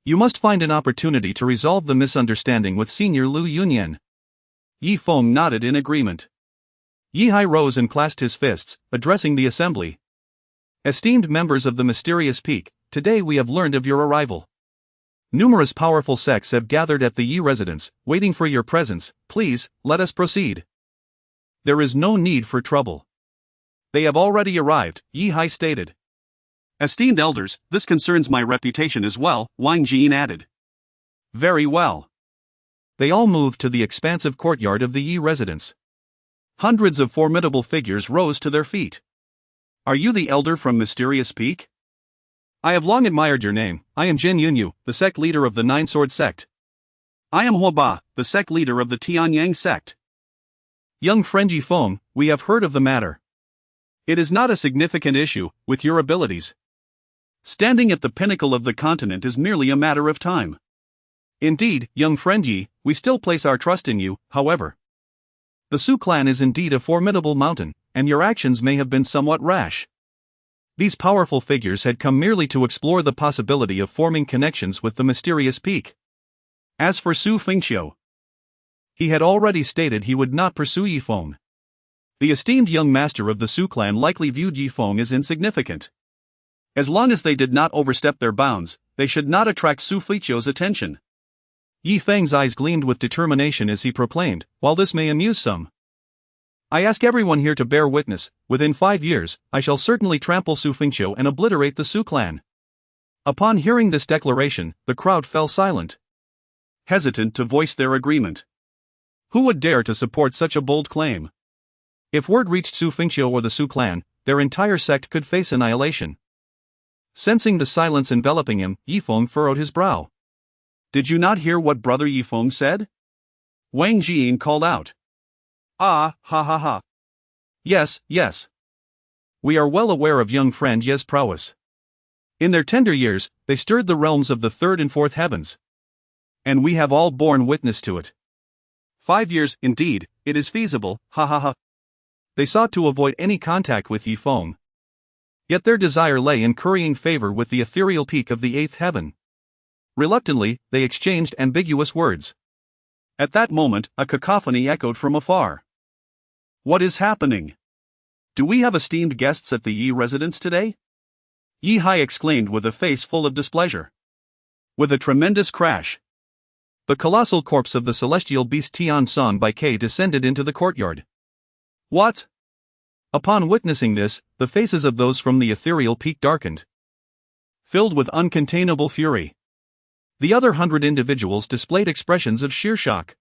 you must find an opportunity to resolve the misunderstanding with Senior Lu Yunyan. Yi Feng nodded in agreement. Yi Hai rose and clasped his fists, addressing the assembly. Esteemed members of the mysterious peak, today we have learned of your arrival. Numerous powerful sects have gathered at the Yi residence, waiting for your presence. Please, let us proceed. There is no need for trouble. They have already arrived, Yi Hai stated. Esteemed elders, this concerns my reputation as well, Wang Jin added. Very well. They all moved to the expansive courtyard of the Yi residence. Hundreds of formidable figures rose to their feet. Are you the elder from Mysterious Peak? I have long admired your name. I am Jin Yunyu, the sect leader of the Nine Sword sect. I am Huoba, the sect leader of the Tianyang sect. Young friend Yi Feng, we have heard of the matter. It is not a significant issue, with your abilities. Standing at the pinnacle of the continent is merely a matter of time. Indeed, young friend Yi, we still place our trust in you, however. The Su clan is indeed a formidable mountain, and your actions may have been somewhat rash. These powerful figures had come merely to explore the possibility of forming connections with the mysterious peak. As for Xu Fengqiu, he had already stated he would not pursue Yi Feng. The esteemed young master of the Su clan likely viewed Yi Feng as insignificant. As long as they did not overstep their bounds, they should not attract Xu Fengqiu's attention. Yi Feng's eyes gleamed with determination as he proclaimed, while this may amuse some, I ask everyone here to bear witness, within 5 years, I shall certainly trample Xu Fengqiu and obliterate the Su clan. Upon hearing this declaration, the crowd fell silent, hesitant to voice their agreement. Who would dare to support such a bold claim? If word reached Xu Fengqiu or the Su clan, their entire sect could face annihilation. Sensing the silence enveloping him, Yi Feng furrowed his brow. Did you not hear what brother Yi Feng said? Wang Jin called out. Ah, ha ha ha. Yes, yes. We are well aware of young friend Ye's prowess. In their tender years, they stirred the realms of the third and fourth heavens. And we have all borne witness to it. 5 years, indeed, it is feasible, ha ha ha. They sought to avoid any contact with Yi Feng. Yet their desire lay in currying favor with the ethereal peak of the eighth heaven. Reluctantly, they exchanged ambiguous words. At that moment, a cacophony echoed from afar. What is happening? Do we have esteemed guests at the Yi residence today? Yi Hai exclaimed with a face full of displeasure. With a tremendous crash, the colossal corpse of the celestial beast Tianming by K descended into the courtyard. What? Upon witnessing this, the faces of those from the ethereal peak darkened, filled with uncontainable fury. The other 100 individuals displayed expressions of sheer shock.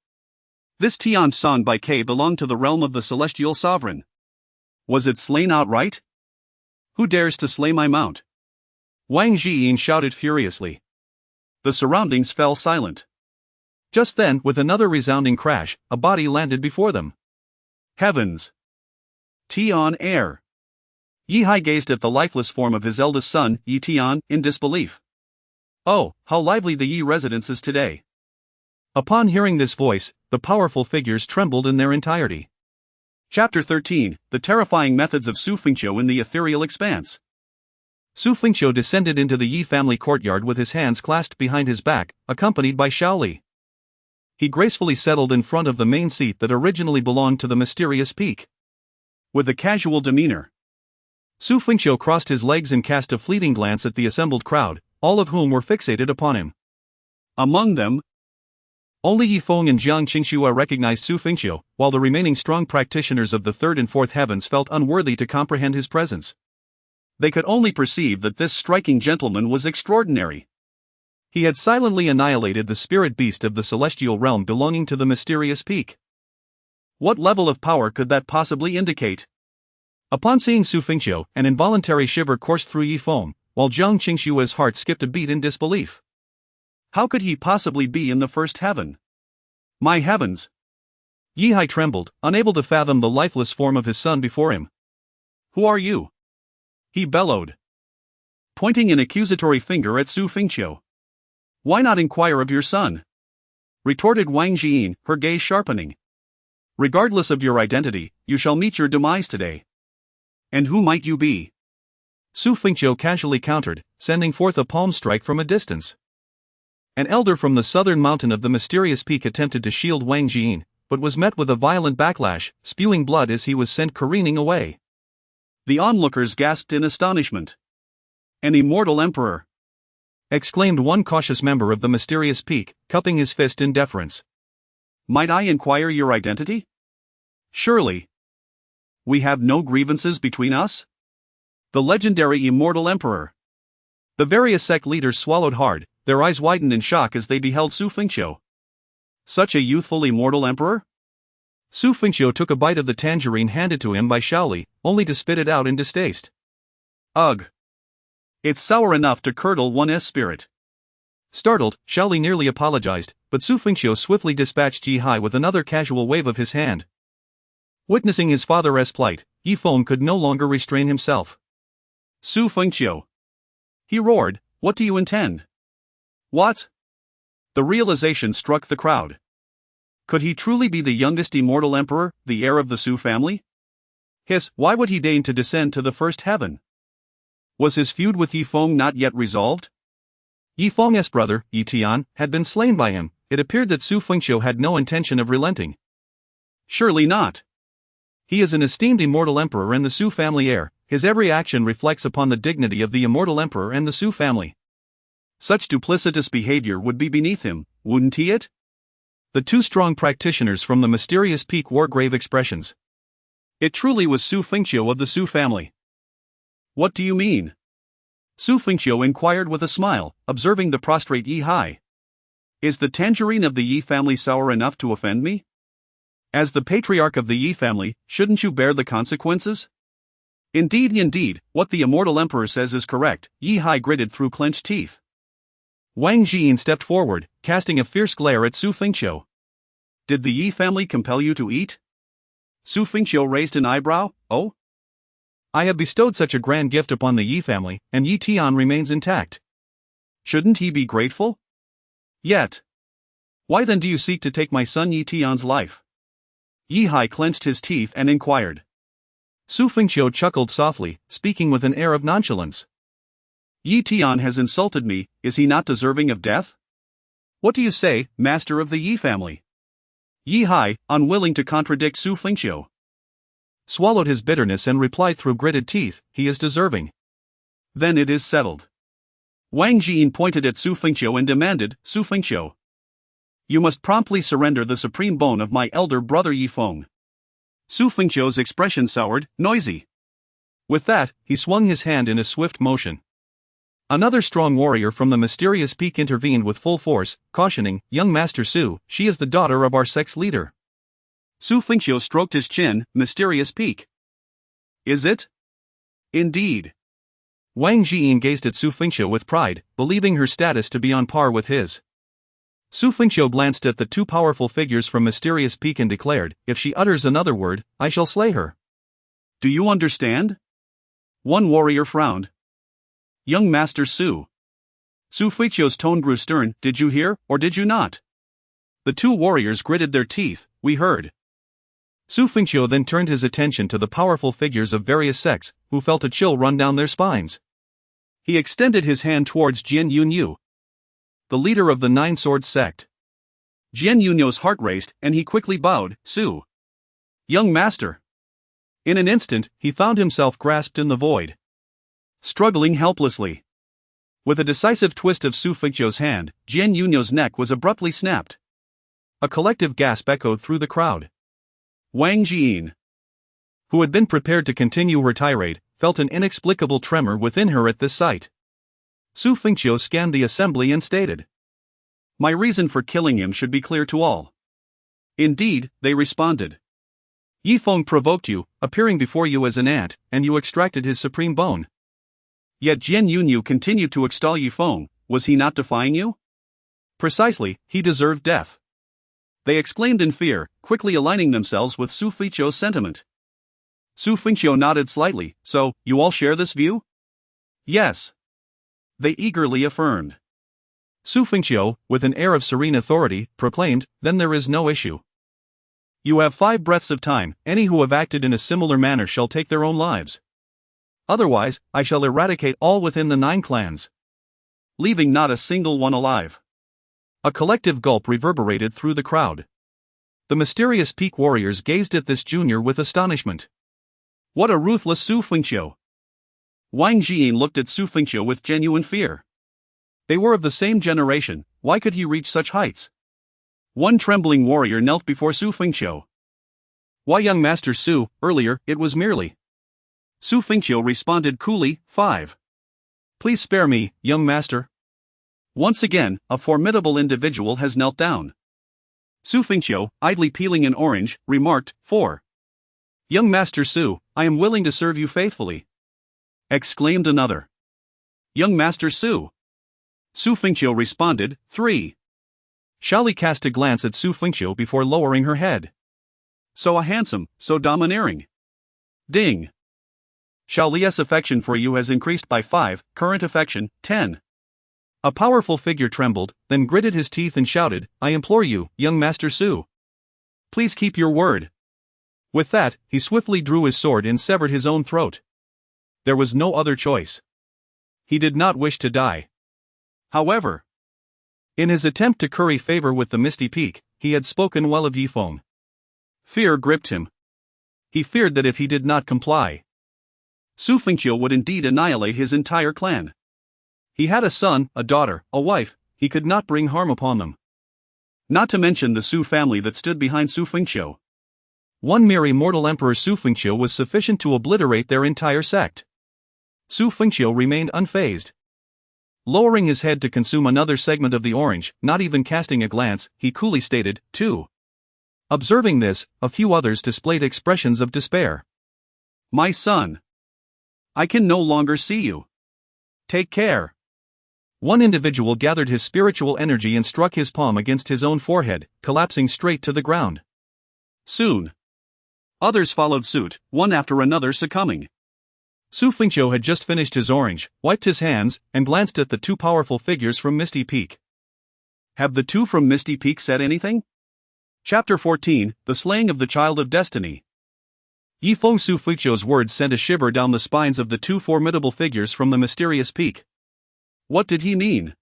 This Tianming by K belonged to the realm of the celestial sovereign. Was it slain outright? Who dares to slay my mount? Wang Jin shouted furiously. The surroundings fell silent. Just then, with another resounding crash, a body landed before them. Heavens! Tian air! Yi Hai gazed at the lifeless form of his eldest son, Yi Tian, in disbelief. Oh, how lively the Yi residence is today! Upon hearing this voice, the powerful figures trembled in their entirety. Chapter 13, The Terrifying Methods of Xu Fengqiu in the Ethereal Expanse. Xu Fengqiu descended into the Yi family courtyard with his hands clasped behind his back, accompanied by Shaoli. He gracefully settled in front of the main seat that originally belonged to the mysterious peak. With a casual demeanor, Xu Fengqiu crossed his legs and cast a fleeting glance at the assembled crowd, all of whom were fixated upon him. Among them, only Yi Feng and Jiang Qingxue recognized Xu Fengqiu, while the remaining strong practitioners of the third and fourth heavens felt unworthy to comprehend his presence. They could only perceive that this striking gentleman was extraordinary. He had silently annihilated the spirit beast of the celestial realm belonging to the mysterious peak. What level of power could that possibly indicate? Upon seeing Xu Fengqiu, an involuntary shiver coursed through Yi Feng, while Jiang Qingxue's heart skipped a beat in disbelief. How could he possibly be in the first heaven? My heavens! Yi Hai trembled, unable to fathom the lifeless form of his son before him. Who are you? He bellowed, pointing an accusatory finger at Xu Fengqiu. Why not inquire of your son? Retorted Wang Jin, her gaze sharpening. Regardless of your identity, you shall meet your demise today. And who might you be? Xu Fengqiu casually countered, sending forth a palm strike from a distance. An elder from the southern mountain of the mysterious peak attempted to shield Wang Jin, but was met with a violent backlash, spewing blood as he was sent careening away. The onlookers gasped in astonishment. "An immortal emperor!" exclaimed one cautious member of the mysterious peak, cupping his fist in deference. "Might I inquire your identity?" "Surely. We have no grievances between us?" "The legendary Immortal Emperor." The various sect leaders swallowed hard, their eyes widened in shock as they beheld Xu Fengqiu. Such a youthful immortal emperor? Xu Fengqiu took a bite of the tangerine handed to him by Shaoli, only to spit it out in distaste. Ugh! It's sour enough to curdle one's spirit. Startled, Shaoli nearly apologized, but Xu Fengqiu swiftly dispatched Yi Hai with another casual wave of his hand. Witnessing his father's plight, Yi Feng could no longer restrain himself. "Xu Fengqiu!" he roared, "what do you intend?" "What?" The realization struck the crowd. Could he truly be the youngest immortal emperor, the heir of the Xu family? Why would he deign to descend to the first heaven? Was his feud with Yi Feng not yet resolved? Yi Feng's brother, Yi Tian, had been slain by him. It appeared that Xu Fengqiu had no intention of relenting. Surely not. He is an esteemed immortal emperor and the Xu family heir. His every action reflects upon the dignity of the immortal emperor and the Xu family. Such duplicitous behavior would be beneath him, wouldn't it? The two strong practitioners from the mysterious peak wore grave expressions. It truly was Xu Fengqiu of the Xu family. What do you mean? Xu Fengqiu inquired with a smile, observing the prostrate Yi Hai. Is the tangerine of the Yi family sour enough to offend me? As the patriarch of the Yi family, shouldn't you bear the consequences? Indeed, what the immortal emperor says is correct, Yi Hai gritted through clenched teeth. Wang Jin stepped forward, casting a fierce glare at Xu Fengqiu. Did the Yi family compel you to eat? Xu Fengqiu raised an eyebrow. Oh? I have bestowed such a grand gift upon the Yi family, and Yi Tian remains intact. Shouldn't he be grateful? Yet. Why then do you seek to take my son Yi Tian's life? Yi Hai clenched his teeth and inquired. Xu Fengqiu chuckled softly, speaking with an air of nonchalance. Yi Tian has insulted me, is he not deserving of death? What do you say, master of the Yi family? Yi Hai, unwilling to contradict Xu Fengqiu, swallowed his bitterness and replied through gritted teeth, he is deserving. Then it is settled. Wang Jin pointed at Xu Fengqiu and demanded, Xu Fengqiu, you must promptly surrender the supreme bone of my elder brother Yi Feng. Xu Fengqiu's expression soured, noisy. With that, he swung his hand in a swift motion. Another strong warrior from the mysterious peak intervened with full force, cautioning, young Master Xu, she is the daughter of our sect's leader. Xu Fengqiu stroked his chin, mysterious peak. Is it? Indeed. Wang Jin gazed at Xu Fengqiu with pride, believing her status to be on par with his. Xu Fengqiu glanced at the two powerful figures from mysterious peak and declared, if she utters another word, I shall slay her. Do you understand? One warrior frowned. Young Master Xu. Xu Fengqiu's tone grew stern, did you hear, or did you not? The two warriors gritted their teeth, we heard. Xu Fengqiu then turned his attention to the powerful figures of various sects, who felt a chill run down their spines. He extended his hand towards Jian Yunyu, the leader of the Nine Swords sect. Jian Yunyu's heart raced, and he quickly bowed, Xu. Young master. In an instant, he found himself grasped in the void, struggling helplessly. With a decisive twist of Xu Fengqiu's hand, Jian Yunyu's neck was abruptly snapped. A collective gasp echoed through the crowd. Wang Jin, who had been prepared to continue her tirade, felt an inexplicable tremor within her at this sight. Xu Fengqiu scanned the assembly and stated, my reason for killing him should be clear to all. Indeed, they responded. Yi Feng provoked you, appearing before you as an ant, and you extracted his supreme bone. Yet Jian Yunyu continued to extol Yi Feng, was he not defying you? Precisely, he deserved death. They exclaimed in fear, quickly aligning themselves with Xu Fengqiu's sentiment. Xu Fengqiu nodded slightly, so, you all share this view? Yes. They eagerly affirmed. Xu Fengqiu, with an air of serene authority, proclaimed, then there is no issue. You have 5 breaths of time, any who have acted in a similar manner shall take their own lives. Otherwise, I shall eradicate all within the 9 clans, leaving not a single one alive. A collective gulp reverberated through the crowd. The mysterious peak warriors gazed at this junior with astonishment. What a ruthless Xu Fengqiu! Wang Jiying looked at Xu Fengqiu with genuine fear. They were of the same generation, why could he reach such heights? One trembling warrior knelt before Xu Fengqiu. Why, young Master Xu, earlier, it was merely. Xu Fengqiu responded coolly, 5. Please spare me, young master. Once again, a formidable individual has knelt down. Xu Fengqiu, idly peeling an orange, remarked, 4. Young Master Xu, I am willing to serve you faithfully. Exclaimed another. Young Master Xu. Xu Fengqiu responded, 3. Shali cast a glance at Xu Fengqiu before lowering her head. So handsome, so domineering. Ding. Shali's affection for you has increased by 5, current affection, 10. A powerful figure trembled, then gritted his teeth and shouted, I implore you, young Master Xu. Please keep your word. With that, he swiftly drew his sword and severed his own throat. There was no other choice. He did not wish to die. However, in his attempt to curry favor with the Misty Peak, he had spoken well of Yifeng. Fear gripped him. He feared that if he did not comply, Xu Fengqiu would indeed annihilate his entire clan. He had a son, a daughter, a wife, he could not bring harm upon them. Not to mention the Xu family that stood behind Xu Fengqiu. One mere Immortal Emperor Xu Fengqiu was sufficient to obliterate their entire sect. Xu Fengqiu remained unfazed. Lowering his head to consume another segment of the orange, not even casting a glance, he coolly stated, 2. Observing this, a few others displayed expressions of despair. My son. I can no longer see you. Take care. One individual gathered his spiritual energy and struck his palm against his own forehead, collapsing straight to the ground. Soon, others followed suit, one after another succumbing. Xu Fengqiu had just finished his orange, wiped his hands, and glanced at the two powerful figures from Misty Peak. Have the two from Misty Peak said anything? Chapter 14, The Slaying of the Child of Destiny. Yifeng. Xu Fengqiu's words sent a shiver down the spines of the two formidable figures from the mysterious peak. What did he mean?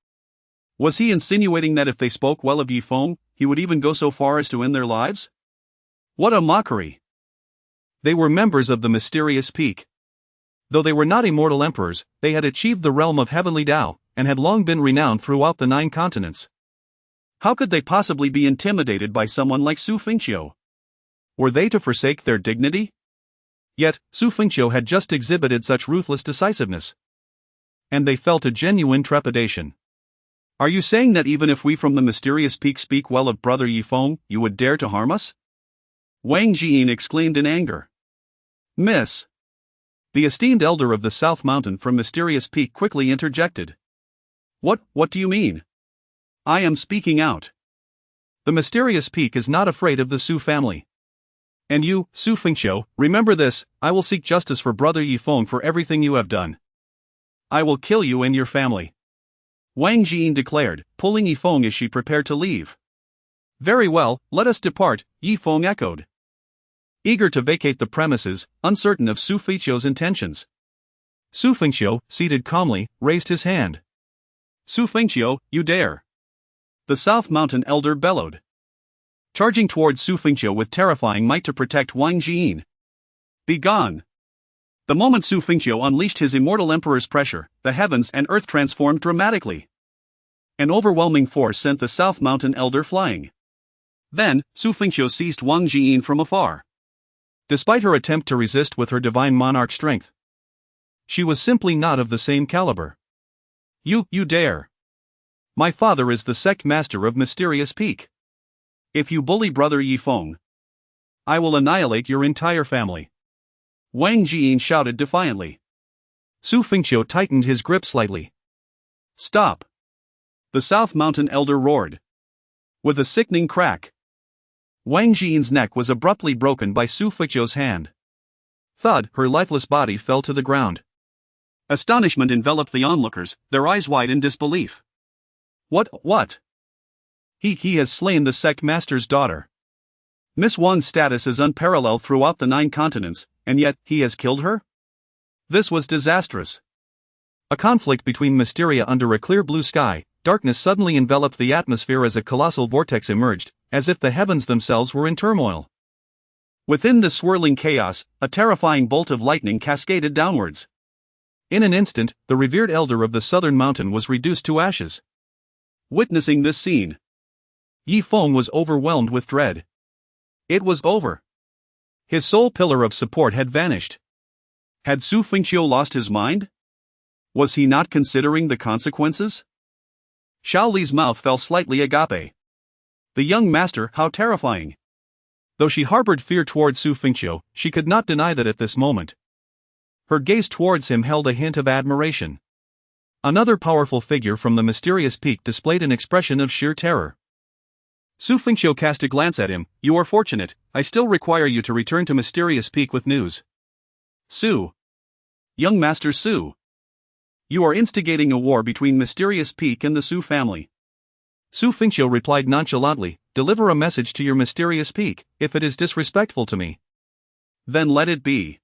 Was he insinuating that if they spoke well of Yifeng, he would even go so far as to end their lives? What a mockery! They were members of the mysterious peak. Though they were not immortal emperors, they had achieved the realm of heavenly Tao, and had long been renowned throughout the 9 continents. How could they possibly be intimidated by someone like Xu Fengqiu? Were they to forsake their dignity? Yet, Xu Fengqiu had just exhibited such ruthless decisiveness. And they felt a genuine trepidation. Are you saying that even if we from the mysterious peak speak well of brother Yifeng, you would dare to harm us? Wang Jiying exclaimed in anger. Miss. The esteemed elder of the South Mountain from Mysterious Peak quickly interjected. What do you mean? I am speaking out. The Mysterious Peak is not afraid of the Xu family. And you, Xu Fengqiu, remember this, I will seek justice for brother Yifeng for everything you have done. I will kill you and your family. Wang Jiying declared, pulling Yifeng as she prepared to leave. Very well, let us depart, Yifeng echoed. Eager to vacate the premises, uncertain of Xu Fengqiu's intentions. Xu Fengqiu, seated calmly, raised his hand. Xu Fengqiu, you dare! The South Mountain elder bellowed. Charging towards Xu Fengqiu with terrifying might to protect Wang Jiying. Be gone! The moment Xu Fengqiu unleashed his Immortal Emperor's pressure, the heavens and earth transformed dramatically. An overwhelming force sent the South Mountain elder flying. Then, Xu Fengqiu seized Wang Jiying from afar. Despite her attempt to resist with her divine monarch strength, she was simply not of the same caliber. You dare! My father is the sect master of Mysterious Peak. If you bully brother Yifeng, I will annihilate your entire family. Wang Jiying shouted defiantly. Xu Fengqiu tightened his grip slightly. Stop! The South Mountain elder roared. With a sickening crack, Wang Jiying's neck was abruptly broken by Xu Fengqiu's hand. Thud, her lifeless body fell to the ground. Astonishment enveloped the onlookers, their eyes wide in disbelief. What? He has slain the sect master's daughter. Miss Wang's status is unparalleled throughout the 9 continents, and yet, he has killed her? This was disastrous. A conflict between Mysteria under a clear blue sky, darkness suddenly enveloped the atmosphere as a colossal vortex emerged, as if the heavens themselves were in turmoil. Within the swirling chaos, a terrifying bolt of lightning cascaded downwards. In an instant, the revered elder of the southern mountain was reduced to ashes. Witnessing this scene, Yi Feng was overwhelmed with dread. It was over. His sole pillar of support had vanished. Had Xu Fengqiu lost his mind? Was he not considering the consequences? Shaoli's mouth fell slightly agape. The young master, how terrifying! Though she harbored fear towards Xu Fengqiu, she could not deny that at this moment. Her gaze towards him held a hint of admiration. Another powerful figure from the mysterious peak displayed an expression of sheer terror. Xu Fengqiu cast a glance at him. "You are fortunate, I still require you to return to Mysterious Peak with news." "Xu. Young Master Xu. You are instigating a war between Mysterious Peak and the Xu family." Xu Fengqiu replied nonchalantly, "Deliver a message to your Mysterious Peak, if it is disrespectful to me. Then let it be.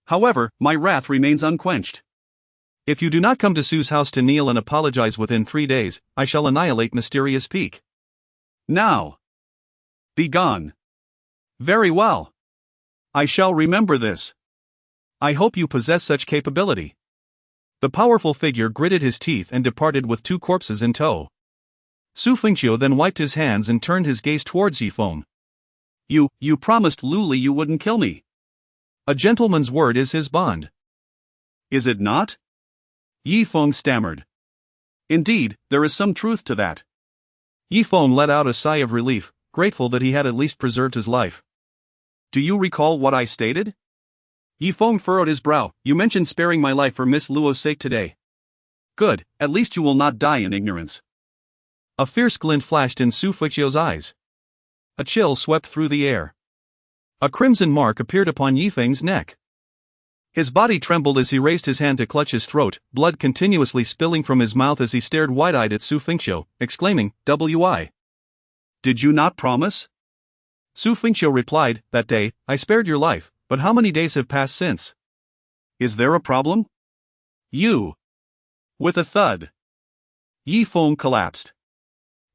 However, my wrath remains unquenched. If you do not come to Xu's house to kneel and apologize within 3 days, I shall annihilate Mysterious Peak. Now. Be gone." "Very well. I shall remember this. I hope you possess such capability." The powerful figure gritted his teeth and departed with 2 corpses in tow. Xu Fengqiu then wiped his hands and turned his gaze towards Yi Feng. You promised Luli you wouldn't kill me." "A gentleman's word is his bond." "Is it not?" Yi Feng stammered. "Indeed, there is some truth to that." Yi Feng let out a sigh of relief, grateful that he had at least preserved his life. "Do you recall what I stated?" Yi Feng furrowed his brow. "You mentioned sparing my life for Miss Luo's sake today." "Good, at least you will not die in ignorance." A fierce glint flashed in Xu Fengqiu's eyes. A chill swept through the air. A crimson mark appeared upon Yi Feng's neck. His body trembled as he raised his hand to clutch his throat, blood continuously spilling from his mouth as he stared wide-eyed at Xu Fengqiu, exclaiming, "Wi! Did you not promise?" Xu Fengqiu replied, "That day, I spared your life, but how many days have passed since? Is there a problem?" "You." With a thud, Yi Feng collapsed.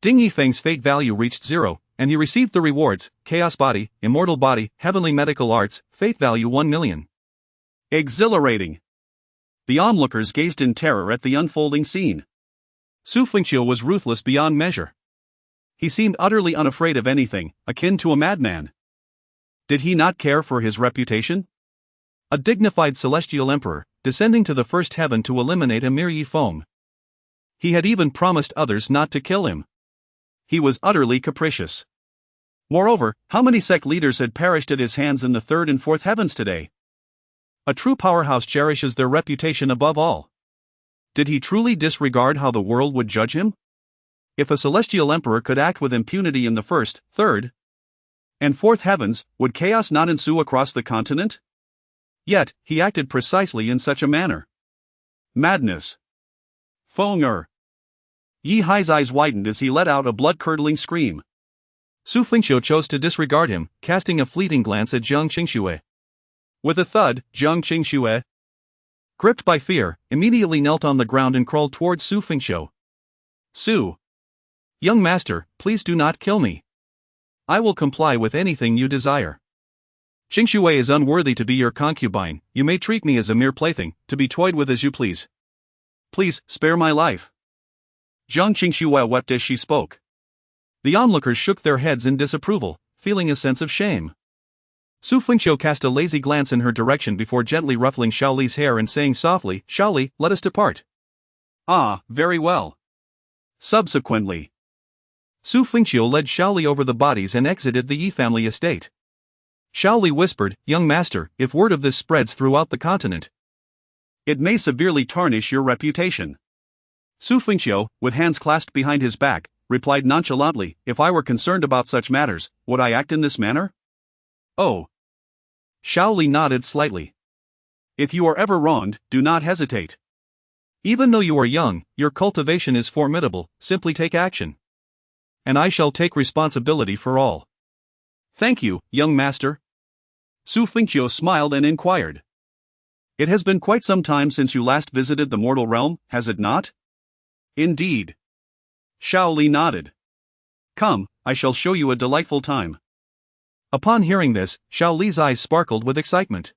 Ding Yi Feng's fate value reached 0, and he received the rewards: Chaos Body, Immortal Body, Heavenly Medical Arts, fate value 1 million. Exhilarating. The onlookers gazed in terror at the unfolding scene. Xu Fengqiu was ruthless beyond measure. He seemed utterly unafraid of anything, akin to a madman. Did he not care for his reputation? A dignified celestial emperor, descending to the first heaven to eliminate a mere Yi Feng. He had even promised others not to kill him. He was utterly capricious. Moreover, how many sect leaders had perished at his hands in the 3rd and 4th heavens today? A true powerhouse cherishes their reputation above all. Did he truly disregard how the world would judge him? If a celestial emperor could act with impunity in the 1st, 3rd, and 4th heavens, would chaos not ensue across the continent? Yet, he acted precisely in such a manner. Madness. Feng. Yi Hai's eyes widened as he let out a blood-curdling scream. Xu Fengqiu chose to disregard him, casting a fleeting glance at Jiang Qingxue. With a thud, Jiang Qingxue, gripped by fear, immediately knelt on the ground and crawled towards Xu Fengqiu. "Xu. Young master, please do not kill me. I will comply with anything you desire. Qingxue is unworthy to be your concubine. You may treat me as a mere plaything, to be toyed with as you please. Please, spare my life." Jiang Qingxue wept as she spoke. The onlookers shook their heads in disapproval, feeling a sense of shame. Xu Fengqiu cast a lazy glance in her direction before gently ruffling Shaoli's hair and saying softly, "Shaoli, let us depart." "Ah, very well." Subsequently, Xu Fengqiu led Shaoli over the bodies and exited the Yi family estate. Shaoli whispered, "Young master, if word of this spreads throughout the continent, it may severely tarnish your reputation." Xu Fengqiu, with hands clasped behind his back, replied nonchalantly, "If I were concerned about such matters, would I act in this manner?" "Oh." Shaoli nodded slightly. "If you are ever wronged, do not hesitate. Even though you are young, your cultivation is formidable, simply take action. And I shall take responsibility for all." "Thank you, young master." Xu Fengqiu smiled and inquired, "It has been quite some time since you last visited the mortal realm, has it not?" "Indeed. Shao Li nodded. Come, I shall show you a delightful time. Upon hearing this, Shao Li's eyes sparkled with excitement.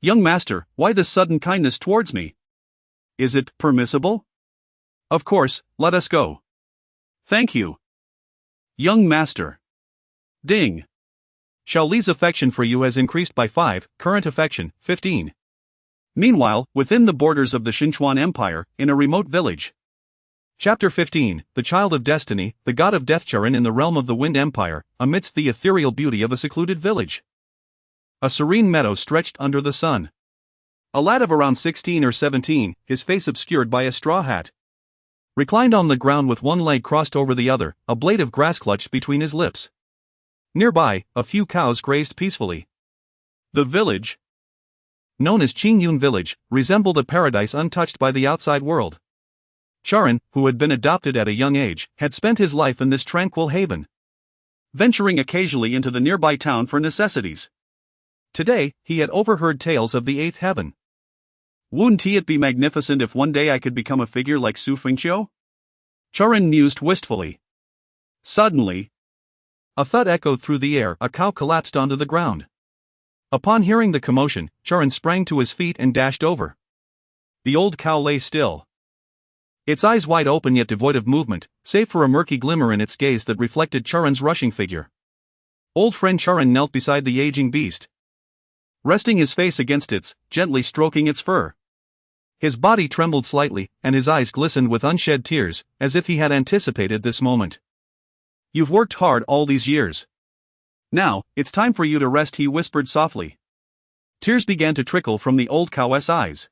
Young master, why this sudden kindness towards me? Is it permissible? Of course, let us go. Thank you. Young master. Ding. Shao Li's affection for you has increased by 5, current affection, 15. Meanwhile, within the borders of the Xinchuan Empire, in a remote village. Chapter 15, The Child of Destiny, the God of Death Charon in the realm of the Wind Empire, amidst the ethereal beauty of a secluded village. A serene meadow stretched under the sun. A lad of around 16 or 17, his face obscured by a straw hat. Reclined on the ground with one leg crossed over the other, a blade of grass clutched between his lips. Nearby, a few cows grazed peacefully. The village, known as Qingyun Village, resembled a paradise untouched by the outside world. Charon, who had been adopted at a young age, had spent his life in this tranquil haven, venturing occasionally into the nearby town for necessities. Today, he had overheard tales of the eighth heaven. Wouldn't it be magnificent if one day I could become a figure like Xu Fengqiu? Charon mused wistfully. Suddenly, a thud echoed through the air. A cow collapsed onto the ground. Upon hearing the commotion, Charon sprang to his feet and dashed over. The old cow lay still, its eyes wide open yet devoid of movement, save for a murky glimmer in its gaze that reflected Charon's rushing figure. Old friend Charon knelt beside the aging beast, resting his face against its, gently stroking its fur. His body trembled slightly, and his eyes glistened with unshed tears, as if he had anticipated this moment. You've worked hard all these years. Now, it's time for you to rest, he whispered softly. Tears began to trickle from the old cow's eyes.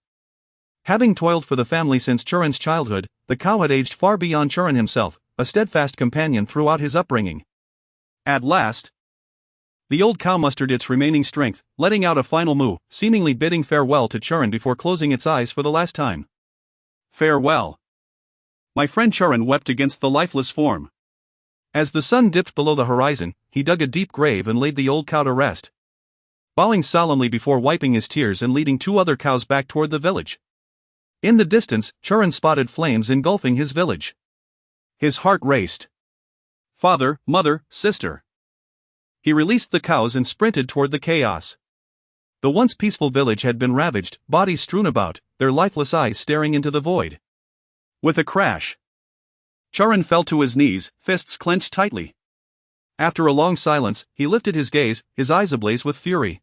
Having toiled for the family since Charon's childhood, the cow had aged far beyond Charon himself, a steadfast companion throughout his upbringing. At last, the old cow mustered its remaining strength, letting out a final moo, seemingly bidding farewell to Charon before closing its eyes for the last time. Farewell. My friend Charon wept against the lifeless form. As the sun dipped below the horizon, he dug a deep grave and laid the old cow to rest, bowing solemnly before wiping his tears and leading 2 other cows back toward the village. In the distance, Charon spotted flames engulfing his village. His heart raced. Father, mother, sister. He released the cows and sprinted toward the chaos. The once peaceful village had been ravaged, bodies strewn about, their lifeless eyes staring into the void. With a crash, Charon fell to his knees, fists clenched tightly. After a long silence, he lifted his gaze, his eyes ablaze with fury.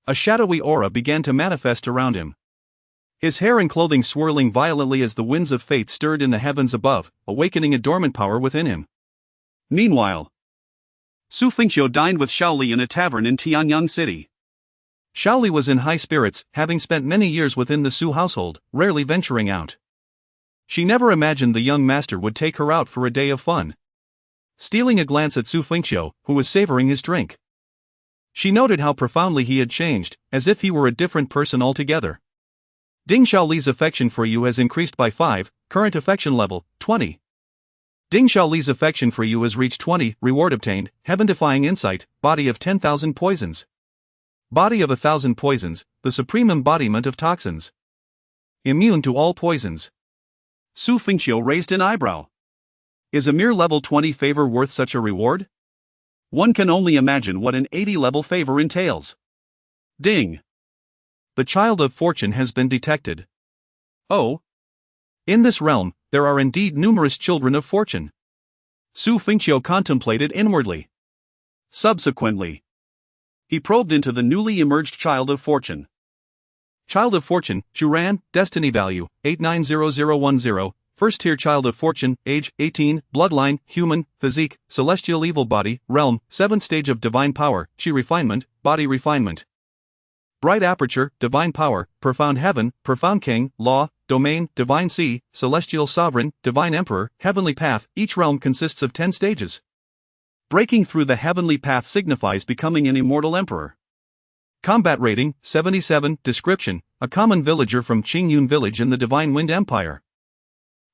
A shadowy aura began to manifest around him, his hair and clothing swirling violently as the winds of fate stirred in the heavens above, awakening a dormant power within him. Meanwhile, Xu Fengqiu dined with Shao Li in a tavern in Tianming City. Shao Li was in high spirits, having spent many years within the Xu household, rarely venturing out. She never imagined the young master would take her out for a day of fun. Stealing a glance at Xu Fengqiu, who was savoring his drink, she noted how profoundly he had changed, as if he were a different person altogether. Ding Shao Li's affection for you has increased by 5, current affection level, 20. Ding Shao Li's affection for you has reached 20, reward obtained, heaven-defying insight, body of 10,000 poisons. Body of 1,000 poisons, the supreme embodiment of toxins. Immune to all poisons. Xu Fengqiu raised an eyebrow. Is a mere level 20 favor worth such a reward? One can only imagine what an 80 level favor entails. Ding. The child of fortune has been detected. Oh? In this realm, there are indeed numerous children of fortune. Xu Fengqiu contemplated inwardly. Subsequently, he probed into the newly emerged child of fortune. Child of fortune, Juran, destiny value, 890010, first tier child of fortune, age, 18, bloodline, human, physique, celestial evil body, realm, 7th stage of divine power, chi refinement, body refinement. Bright aperture, divine power, profound heaven, profound king, law, domain, divine sea, celestial sovereign, divine emperor, heavenly path. Each realm consists of 10 stages. Breaking through the heavenly path signifies becoming an immortal emperor. Combat rating, 77. Description: a common villager from Qingyun Village in the Divine Wind Empire.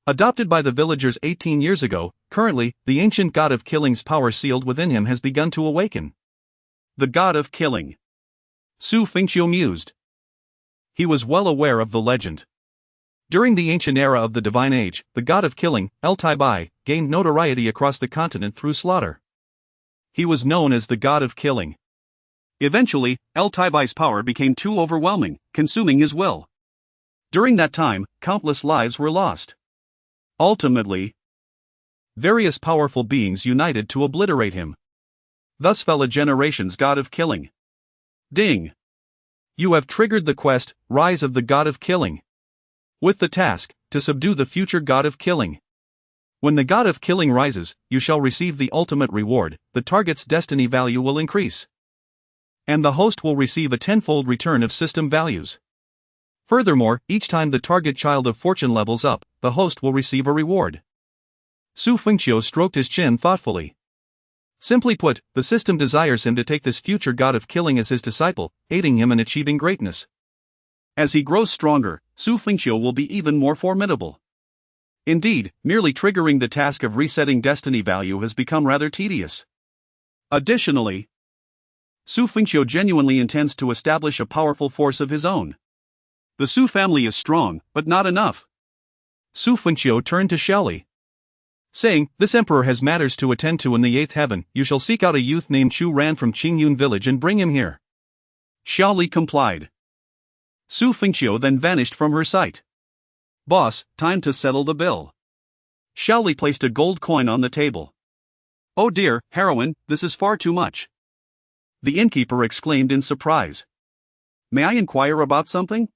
Adopted by the villagers 18 years ago, currently, the ancient god of killing's power sealed within him has begun to awaken. The god of killing. Xu Fengqiu mused. He was well aware of the legend. During the ancient era of the Divine Age, the god of killing, El Tai gained notoriety across the continent through slaughter. He was known as the god of killing. Eventually, El Tai's power became too overwhelming, consuming his will. During that time, countless lives were lost. Ultimately, various powerful beings united to obliterate him. Thus fell a generation's god of killing. Ding! You have triggered the quest, Rise of the God of Killing. With the task, to subdue the future god of killing. When the god of killing rises, you shall receive the ultimate reward, the target's destiny value will increase. And the host will receive a tenfold return of system values. Furthermore, each time the target child of fortune levels up, the host will receive a reward. Xu Fengqiu stroked his chin thoughtfully. Simply put, the system desires him to take this future god of killing as his disciple, aiding him in achieving greatness. As he grows stronger, Xu Fengqiu will be even more formidable. Indeed, merely triggering the task of resetting destiny value has become rather tedious. Additionally, Xu Fengqiu genuinely intends to establish a powerful force of his own. The Xu family is strong, but not enough. Xu Fengqiu turned to Xiaoli, saying, "This emperor has matters to attend to in the 8th heaven. You shall seek out a youth named Xu Ran from Qingyun village and bring him here." Xiaoli complied. Xu Fengqiu then vanished from her sight. "Boss, time to settle the bill." Xiaoli placed a gold coin on the table. "Oh dear, heroine, this is far too much." The innkeeper exclaimed in surprise. "May I inquire about something?"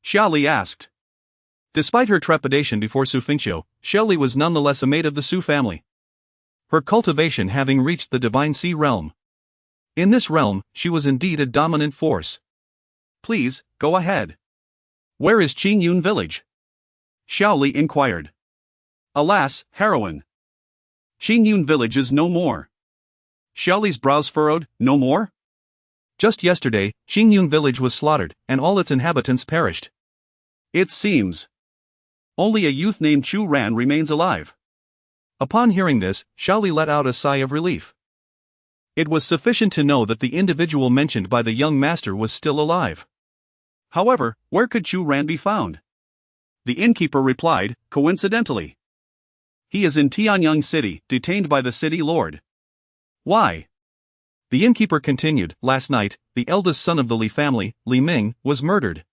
Xiaoli asked. Despite her trepidation before Xu Fengqiu, Xiaoli was nonetheless a mate of the Xu family. Her cultivation having reached the Divine Sea realm. In this realm, she was indeed a dominant force. "Please, go ahead. Where is Qingyun village?" Xiaoli inquired. "Alas, heroine. Qingyun village is no more." Xiaoli's brows furrowed. "No more?" "Just yesterday, Qingyun village was slaughtered, and all its inhabitants perished. It seems only a youth named Xu Ran remains alive." Upon hearing this, Xiaoli let out a sigh of relief. It was sufficient to know that the individual mentioned by the young master was still alive. However, where could Xu Ran be found? The innkeeper replied, "Coincidentally. He is in Tianming city, detained by the city lord." "Why?" The innkeeper continued, "Last night, the eldest son of the Li family, Li Ming, was murdered.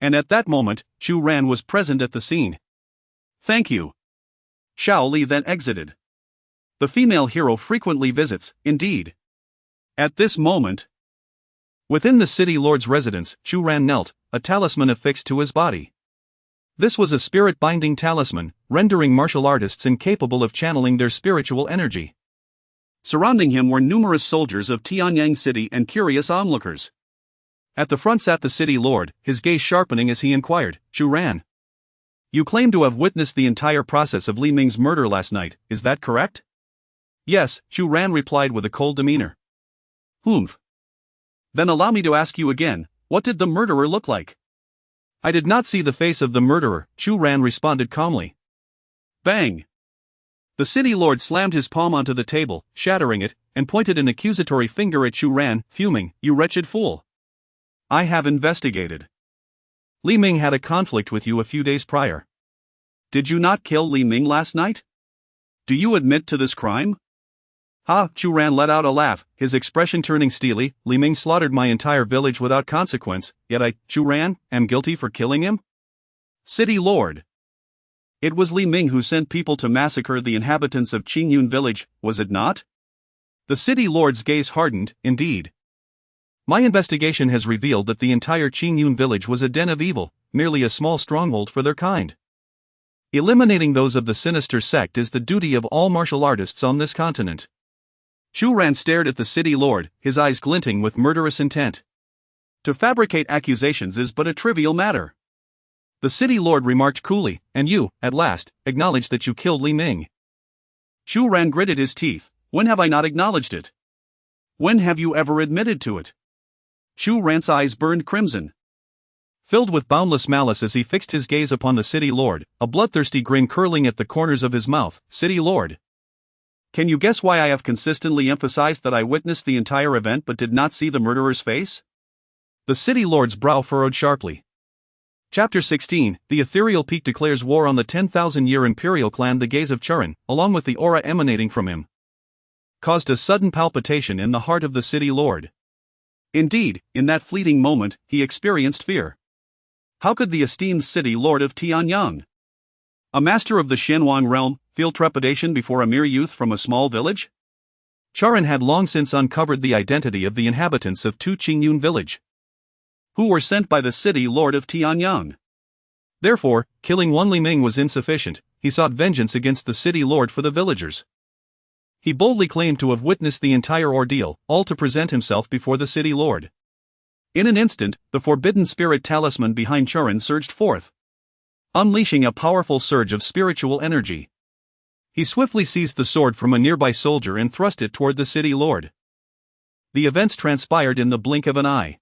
And at that moment, Xu Ran was present at the scene." "Thank you." Xiaoli then exited. The female hero frequently visits, indeed. At this moment, within the city lord's residence, Xu Ran knelt, a talisman affixed to his body. This was a spirit-binding talisman, rendering martial artists incapable of channeling their spiritual energy. Surrounding him were numerous soldiers of Tianming city and curious onlookers. At the front sat the city lord, his gaze sharpening as he inquired, "Xu Ran, you claim to have witnessed the entire process of Li Ming's murder last night, is that correct?" "Yes," Xu Ran replied with a cold demeanor. "Humph. Then allow me to ask you again, what did the murderer look like?" "I did not see the face of the murderer," Xu Ran responded calmly. Bang! The city lord slammed his palm onto the table, shattering it, and pointed an accusatory finger at Xu Ran, fuming, "You wretched fool. I have investigated. Li Ming had a conflict with you a few days prior. Did you not kill Li Ming last night? Do you admit to this crime?" "Ha!" Xu Ran let out a laugh, his expression turning steely. "Li Ming slaughtered my entire village without consequence, yet I, Xu Ran, am guilty for killing him?" "City lord. It was Li Ming who sent people to massacre the inhabitants of Qingyun village, was it not?" The city lord's gaze hardened, "Indeed. My investigation has revealed that the entire Qingyun village was a den of evil, merely a small stronghold for their kind. Eliminating those of the sinister sect is the duty of all martial artists on this continent." Xu Ran stared at the city lord, his eyes glinting with murderous intent. To fabricate accusations is but a trivial matter. The city lord remarked coolly, "And you, at last, acknowledge that you killed Li Ming." Xu Ran gritted his teeth. "When have I not acknowledged it? When have you ever admitted to it?" Xu Ran's eyes burned crimson. Filled with boundless malice as he fixed his gaze upon the city lord, a bloodthirsty grin curling at the corners of his mouth, "City lord. Can you guess why I have consistently emphasized that I witnessed the entire event but did not see the murderer's face?" The city lord's brow furrowed sharply. Chapter 16, The Ethereal Peak declares war on the 10,000-year imperial clan. The gaze of Churin, along with the aura emanating from him, caused a sudden palpitation in the heart of the city lord. Indeed, in that fleeting moment, he experienced fear. How could the esteemed city lord of Tianming, a master of the Xianwang realm, feel trepidation before a mere youth from a small village? Churin had long since uncovered the identity of the inhabitants of Tu Qingyun village, who were sent by the city lord of Tianming. Therefore, killing one Li Ming was insufficient. He sought vengeance against the city lord for the villagers. He boldly claimed to have witnessed the entire ordeal, all to present himself before the city lord. In an instant, the forbidden spirit talisman behind Churin surged forth, unleashing a powerful surge of spiritual energy. He swiftly seized the sword from a nearby soldier and thrust it toward the city lord. The events transpired in the blink of an eye.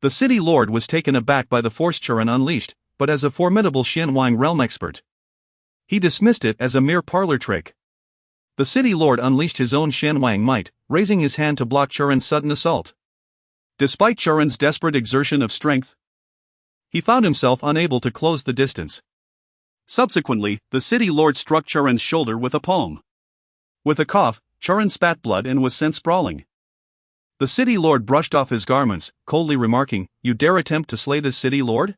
The city lord was taken aback by the force Churin unleashed, but as a formidable Xianwang realm expert, he dismissed it as a mere parlor trick. The city lord unleashed his own Xianwang might, raising his hand to block Churin's sudden assault. Despite Churin's desperate exertion of strength, he found himself unable to close the distance. Subsequently, the city lord struck Churin's shoulder with a palm. With a cough, Churin spat blood and was sent sprawling. The city lord brushed off his garments, coldly remarking, "You dare attempt to slay this city lord?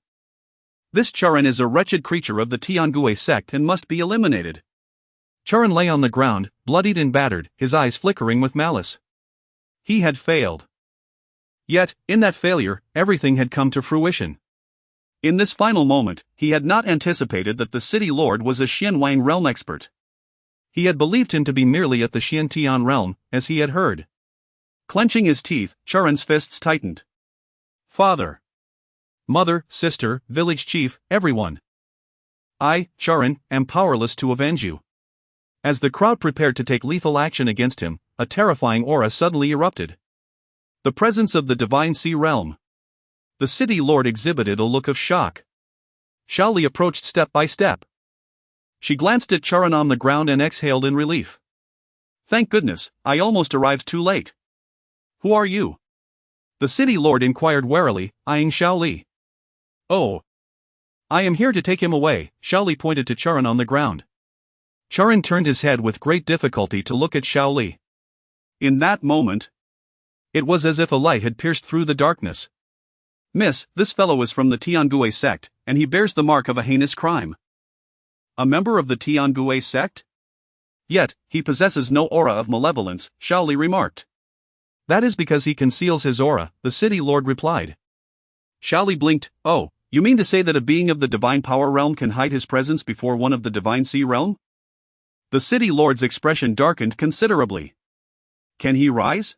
This Churin is a wretched creature of the Tianming sect and must be eliminated." Churin lay on the ground, bloodied and battered, his eyes flickering with malice. He had failed. Yet, in that failure, everything had come to fruition. In this final moment, he had not anticipated that the city lord was a Xianwang realm expert. He had believed him to be merely at the Xiantian realm, as he had heard. Clenching his teeth, Churin's fists tightened. "Father, mother, sister, village chief, everyone. I, Churin, am powerless to avenge you." As the crowd prepared to take lethal action against him, a terrifying aura suddenly erupted. The presence of the divine sea realm. The city lord exhibited a look of shock. Xiaoli approached step by step. She glanced at Churin on the ground and exhaled in relief. "Thank goodness, I almost arrived too late." "Who are you?" the city lord inquired warily, eyeing Xiaoli. "Oh, I am here to take him away." Xiaoli pointed to Churin on the ground. Churin turned his head with great difficulty to look at Xiaoli. In that moment, it was as if a light had pierced through the darkness. "Miss, this fellow is from the Tianming sect, and he bears the mark of a heinous crime." "A member of the Tianming sect? Yet, he possesses no aura of malevolence," Xiaoli remarked. "That is because he conceals his aura," the city lord replied. Xiaoli blinked. "Oh, you mean to say that a being of the divine power realm can hide his presence before one of the divine sea realm?" The city lord's expression darkened considerably. "Can he rise?"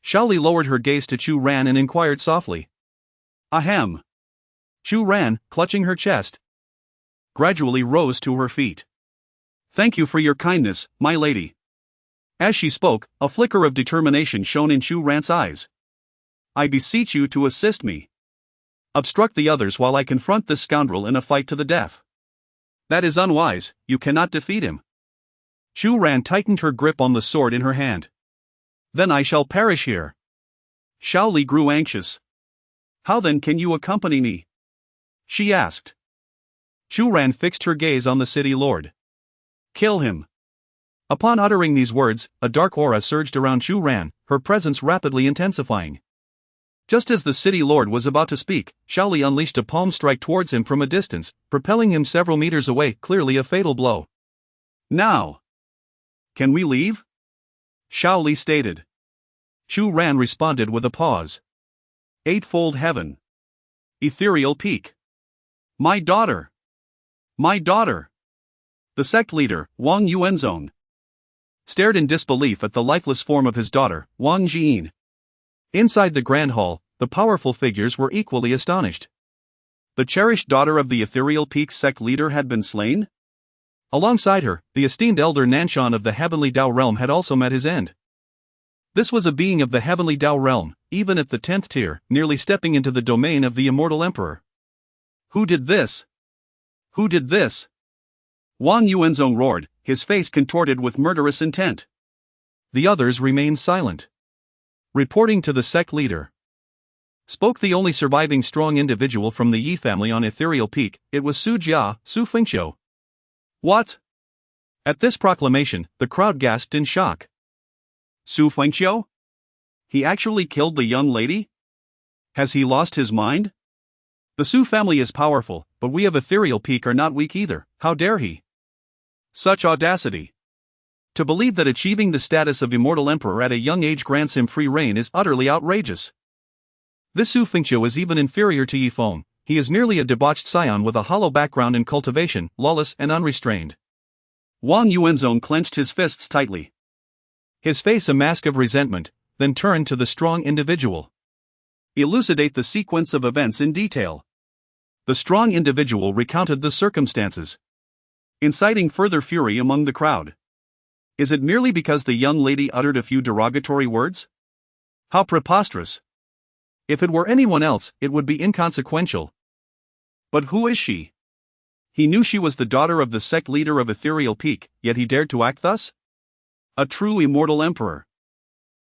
Xiaoli lowered her gaze to Chu Ran and inquired softly. "Ahem." Chu Ran, clutching her chest, gradually rose to her feet. "Thank you for your kindness, my lady." As she spoke, a flicker of determination shone in Chu Ran's eyes. "I beseech you to assist me. Obstruct the others while I confront this scoundrel in a fight to the death." "That is unwise, you cannot defeat him." Chu Ran tightened her grip on the sword in her hand. "Then I shall perish here." Xiaoli grew anxious. "How then can you accompany me?" she asked. Chu Ran fixed her gaze on the city lord. "Kill him." Upon uttering these words, a dark aura surged around Chu Ran, her presence rapidly intensifying. Just as the city lord was about to speak, Xiaoli unleashed a palm strike towards him from a distance, propelling him several meters away, clearly a fatal blow. "Now, can we leave?" Xiaoli stated. Chu Ran responded with a pause. "Eightfold heaven. Ethereal peak. My daughter. My daughter." The sect leader, Wang Yuanzong, stared in disbelief at the lifeless form of his daughter, Wang Jin. Inside the grand hall, the powerful figures were equally astonished. The cherished daughter of the Ethereal Peak sect leader had been slain? Alongside her, the esteemed elder Nanshan of the Heavenly Dao realm had also met his end. This was a being of the Heavenly Dao realm, even at the 10th tier, nearly stepping into the domain of the Immortal Emperor. "Who did this? Who did this?" Wang Yuanzong roared, his face contorted with murderous intent. The others remained silent. Reporting to the sect leader. Spoke the only surviving strong individual from the Yi family on Ethereal Peak. It was Xu Fengqiu. What? At this proclamation, the crowd gasped in shock. Xu Fengqiu? He actually killed the young lady? Has he lost his mind? The Xu family is powerful, but we of Ethereal Peak are not weak either. How dare he? Such audacity. To believe that achieving the status of Immortal Emperor at a young age grants him free reign is utterly outrageous. This Xu Fengqiu is even inferior to Yi Feng. He is merely a debauched scion with a hollow background in cultivation, lawless and unrestrained. Wang Yuanzong clenched his fists tightly. His face a mask of resentment, then turned to the strong individual. Elucidate the sequence of events in detail. The strong individual recounted the circumstances, inciting further fury among the crowd. Is it merely because the young lady uttered a few derogatory words? How preposterous! If it were anyone else, it would be inconsequential. But who is she? He knew she was the daughter of the sect leader of Ethereal Peak, yet he dared to act thus? A true Immortal Emperor.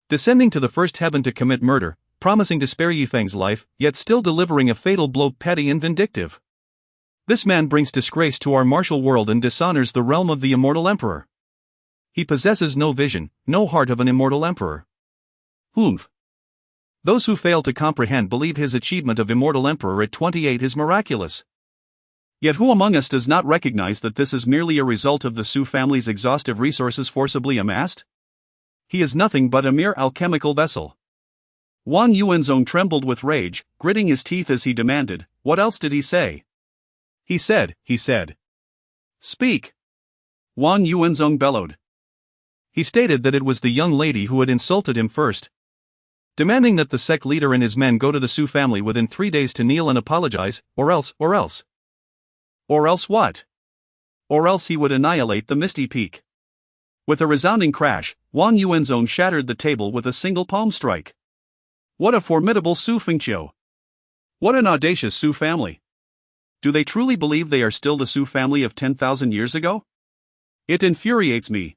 Descending to the first heaven to commit murder, promising to spare Yi Feng's life, yet still delivering a fatal blow, petty and vindictive. This man brings disgrace to our martial world and dishonors the realm of the Immortal Emperor. He possesses no vision, no heart of an Immortal Emperor. Humph. Those who fail to comprehend believe his achievement of Immortal Emperor at 28 is miraculous. Yet who among us does not recognize that this is merely a result of the Xu family's exhaustive resources forcibly amassed? He is nothing but a mere alchemical vessel. Wang Yuanzong trembled with rage, gritting his teeth as he demanded, "What else did he say?" He said. Speak! Wang Yuanzong bellowed. He stated that it was the young lady who had insulted him first, demanding that the sect leader and his men go to the Xu family within 3 days to kneel and apologize, or else. Or else what? Or else he would annihilate the Misty Peak. With a resounding crash, Wang Yuanzong shattered the table with a single palm strike. What a formidable Xu Fengqiu! What an audacious Xu family! Do they truly believe they are still the Xu family of 10,000 years ago? It infuriates me.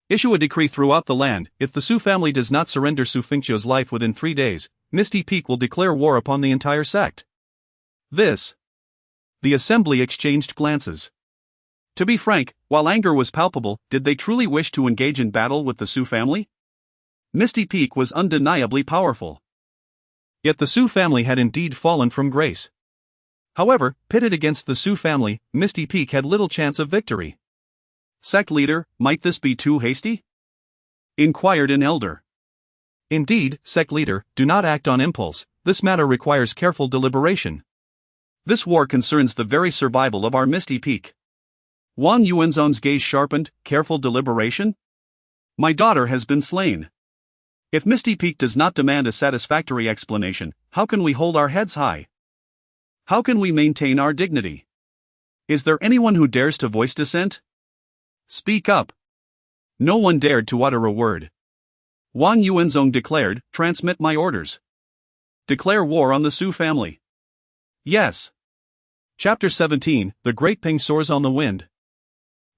Issue a decree throughout the land. If the Xu family does not surrender Xu Fengqiu's life within 3 days, Misty Peak will declare war upon the entire sect. The assembly exchanged glances. To be frank, while anger was palpable, did they truly wish to engage in battle with the Xu family? Misty Peak was undeniably powerful. Yet the Xu family had indeed fallen from grace. However, pitted against the Xu family, Misty Peak had little chance of victory. Sect leader, might this be too hasty? Inquired an elder. Indeed, sect leader, do not act on impulse. This matter requires careful deliberation. This war concerns the very survival of our Misty Peak. Wang Yuanzong's gaze sharpened. Careful deliberation? My daughter has been slain. If Misty Peak does not demand a satisfactory explanation, how can we hold our heads high? How can we maintain our dignity? Is there anyone who dares to voice dissent? Speak up. No one dared to utter a word. Wang Yuanzong declared, transmit my orders. Declare war on the Xu family. Yes. Chapter 17, The Great Ping Soars on the Wind.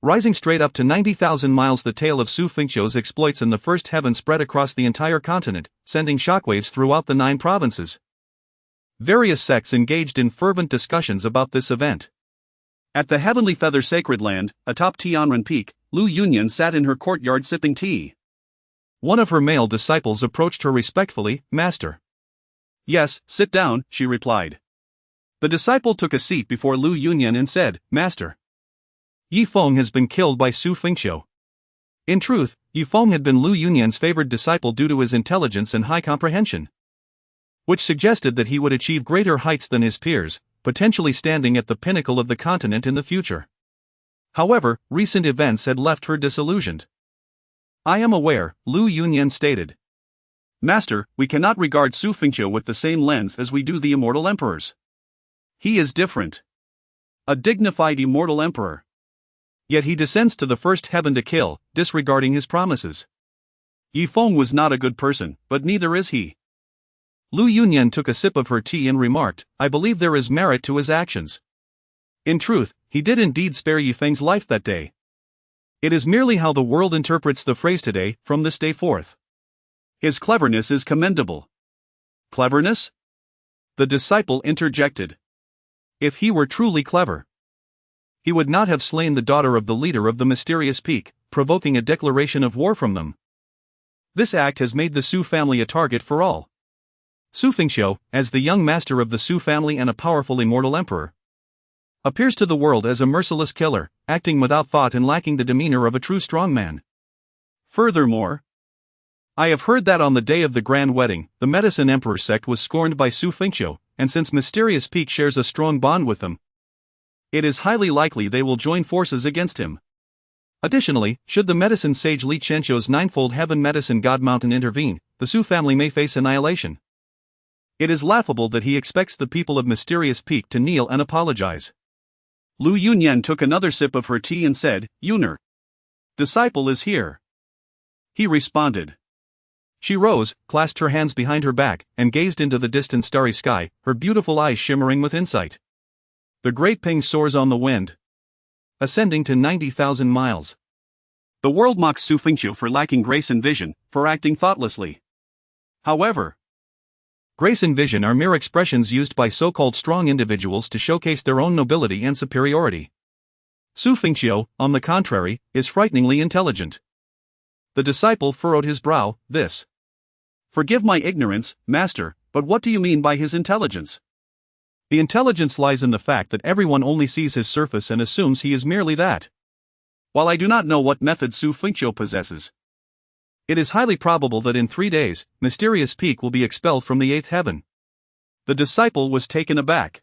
Rising straight up to 90,000 miles, the tale of Xu Fengqiu's exploits in the first heaven spread across the entire continent, sending shockwaves throughout the 9 provinces. Various sects engaged in fervent discussions about this event. At the Heavenly Feather Sacred Land, atop Tianming Peak, Lu Yunyan sat in her courtyard sipping tea. One of her male disciples approached her respectfully. Master. Yes, sit down, she replied. The disciple took a seat before Lu Yunyan and said, Master, Yi Feng has been killed by Xu Fengqiu. In truth, Yi Feng had been Lu Yunyan's favored disciple due to his intelligence and high comprehension, which suggested that he would achieve greater heights than his peers, potentially standing at the pinnacle of the continent in the future. However, recent events had left her disillusioned. I am aware, Lu Yunyan stated. Master, we cannot regard Xu Fengqiu with the same lens as we do the Immortal Emperors. He is different. A dignified Immortal Emperor. Yet he descends to the first heaven to kill, disregarding his promises. Yi Feng was not a good person, but neither is he. Lu Yunyan took a sip of her tea and remarked, I believe there is merit to his actions. In truth, he did indeed spare Yi Feng's life that day. It is merely how the world interprets the phrase today, from this day forth. His cleverness is commendable. Cleverness? The disciple interjected. If he were truly clever, he would not have slain the daughter of the leader of the mysterious peak, provoking a declaration of war from them. This act has made the Xu family a target for all. Xu Fengqiu, as the young master of the Xu family and a powerful immortal emperor, appears to the world as a merciless killer, acting without thought and lacking the demeanor of a true strongman. Furthermore, I have heard that on the day of the grand wedding, the Medicine Emperor sect was scorned by Xu Fengqiu, and since Mysterious Peak shares a strong bond with them, it is highly likely they will join forces against him. Additionally, should the medicine sage Li Chenqiu's ninefold heaven medicine god mountain intervene, the Xu family may face annihilation. It is laughable that he expects the people of Mysterious Peak to kneel and apologize. Lu Yunyan took another sip of her tea and said, Yuner, disciple is here. He responded. She rose, clasped her hands behind her back, and gazed into the distant starry sky, her beautiful eyes shimmering with insight. The great Ping soars on the wind, ascending to 90,000 miles. The world mocks Xu Fengqiu for lacking grace and vision, for acting thoughtlessly. However, grace and vision are mere expressions used by so-called strong individuals to showcase their own nobility and superiority. Xu Fengqiu, on the contrary, is frighteningly intelligent. The disciple furrowed his brow. Forgive my ignorance, master, but what do you mean by his intelligence? The intelligence lies in the fact that everyone only sees his surface and assumes he is merely that. While I do not know what method Xu Fengqiu possesses, it is highly probable that in 3 days, Mysterious Peak will be expelled from the 8th heaven. The disciple was taken aback,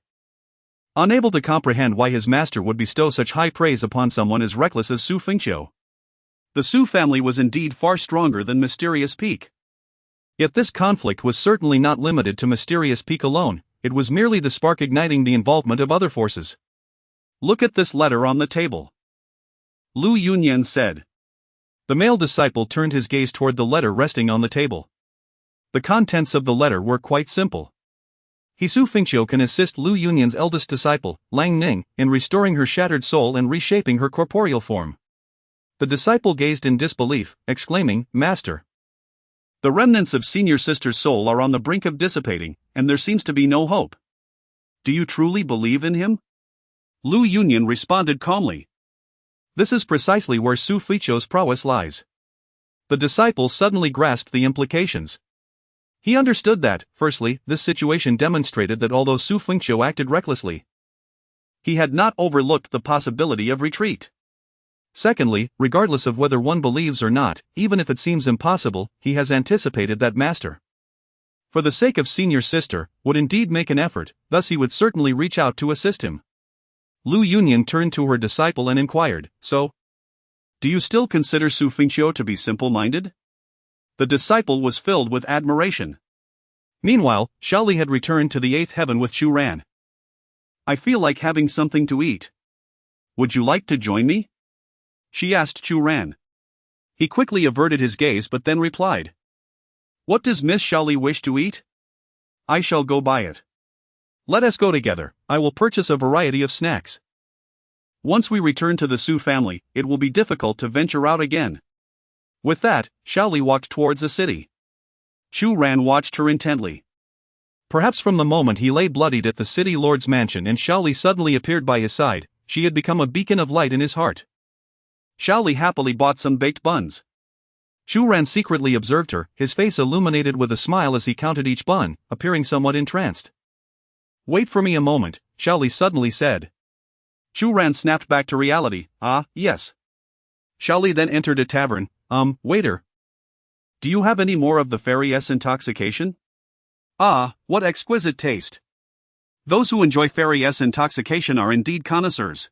unable to comprehend why his master would bestow such high praise upon someone as reckless as Xu Fengqiu. The Xu family was indeed far stronger than Mysterious Peak. Yet this conflict was certainly not limited to Mysterious Peak alone, it was merely the spark igniting the involvement of other forces. Look at this letter on the table, Lu Yunyan said. The male disciple turned his gaze toward the letter resting on the table. The contents of the letter were quite simple. Xu Fengqiu can assist Lu Yunyan's eldest disciple, Lang Ning, in restoring her shattered soul and reshaping her corporeal form. The disciple gazed in disbelief, exclaiming, Master, the remnants of senior sister's soul are on the brink of dissipating, and there seems to be no hope. Do you truly believe in him? Lu Yunyan responded calmly. This is precisely where Xu Fengqiu's prowess lies. The disciple suddenly grasped the implications. He understood that, firstly, this situation demonstrated that although Xu Fengqiu acted recklessly, he had not overlooked the possibility of retreat. Secondly, regardless of whether one believes or not, even if it seems impossible, he has anticipated that master, for the sake of senior sister, would indeed make an effort, thus he would certainly reach out to assist him. Lu Yunyan turned to her disciple and inquired, So? Do you still consider Xu Fengqiu to be simple-minded? The disciple was filled with admiration. Meanwhile, Xiaoli had returned to the 8th heaven with Chu Ran. I feel like having something to eat. Would you like to join me? She asked Chu Ran. He quickly averted his gaze but then replied. What does Miss Xiaoli wish to eat? I shall go buy it. Let us go together, I will purchase a variety of snacks. Once we return to the Xu family, it will be difficult to venture out again. With that, Xiaoli walked towards the city. Chu Ran watched her intently. Perhaps from the moment he lay bloodied at the city lord's mansion and Xiaoli suddenly appeared by his side, she had become a beacon of light in his heart. Xiaoli happily bought some baked buns. Chu Ran secretly observed her, his face illuminated with a smile as he counted each bun, appearing somewhat entranced. Wait for me a moment, Xiaoli suddenly said. Chu Ran snapped back to reality. Yes. Xiaoli then entered a tavern. Waiter. Do you have any more of the fairies intoxication? What exquisite taste. Those who enjoy fairies intoxication are indeed connoisseurs.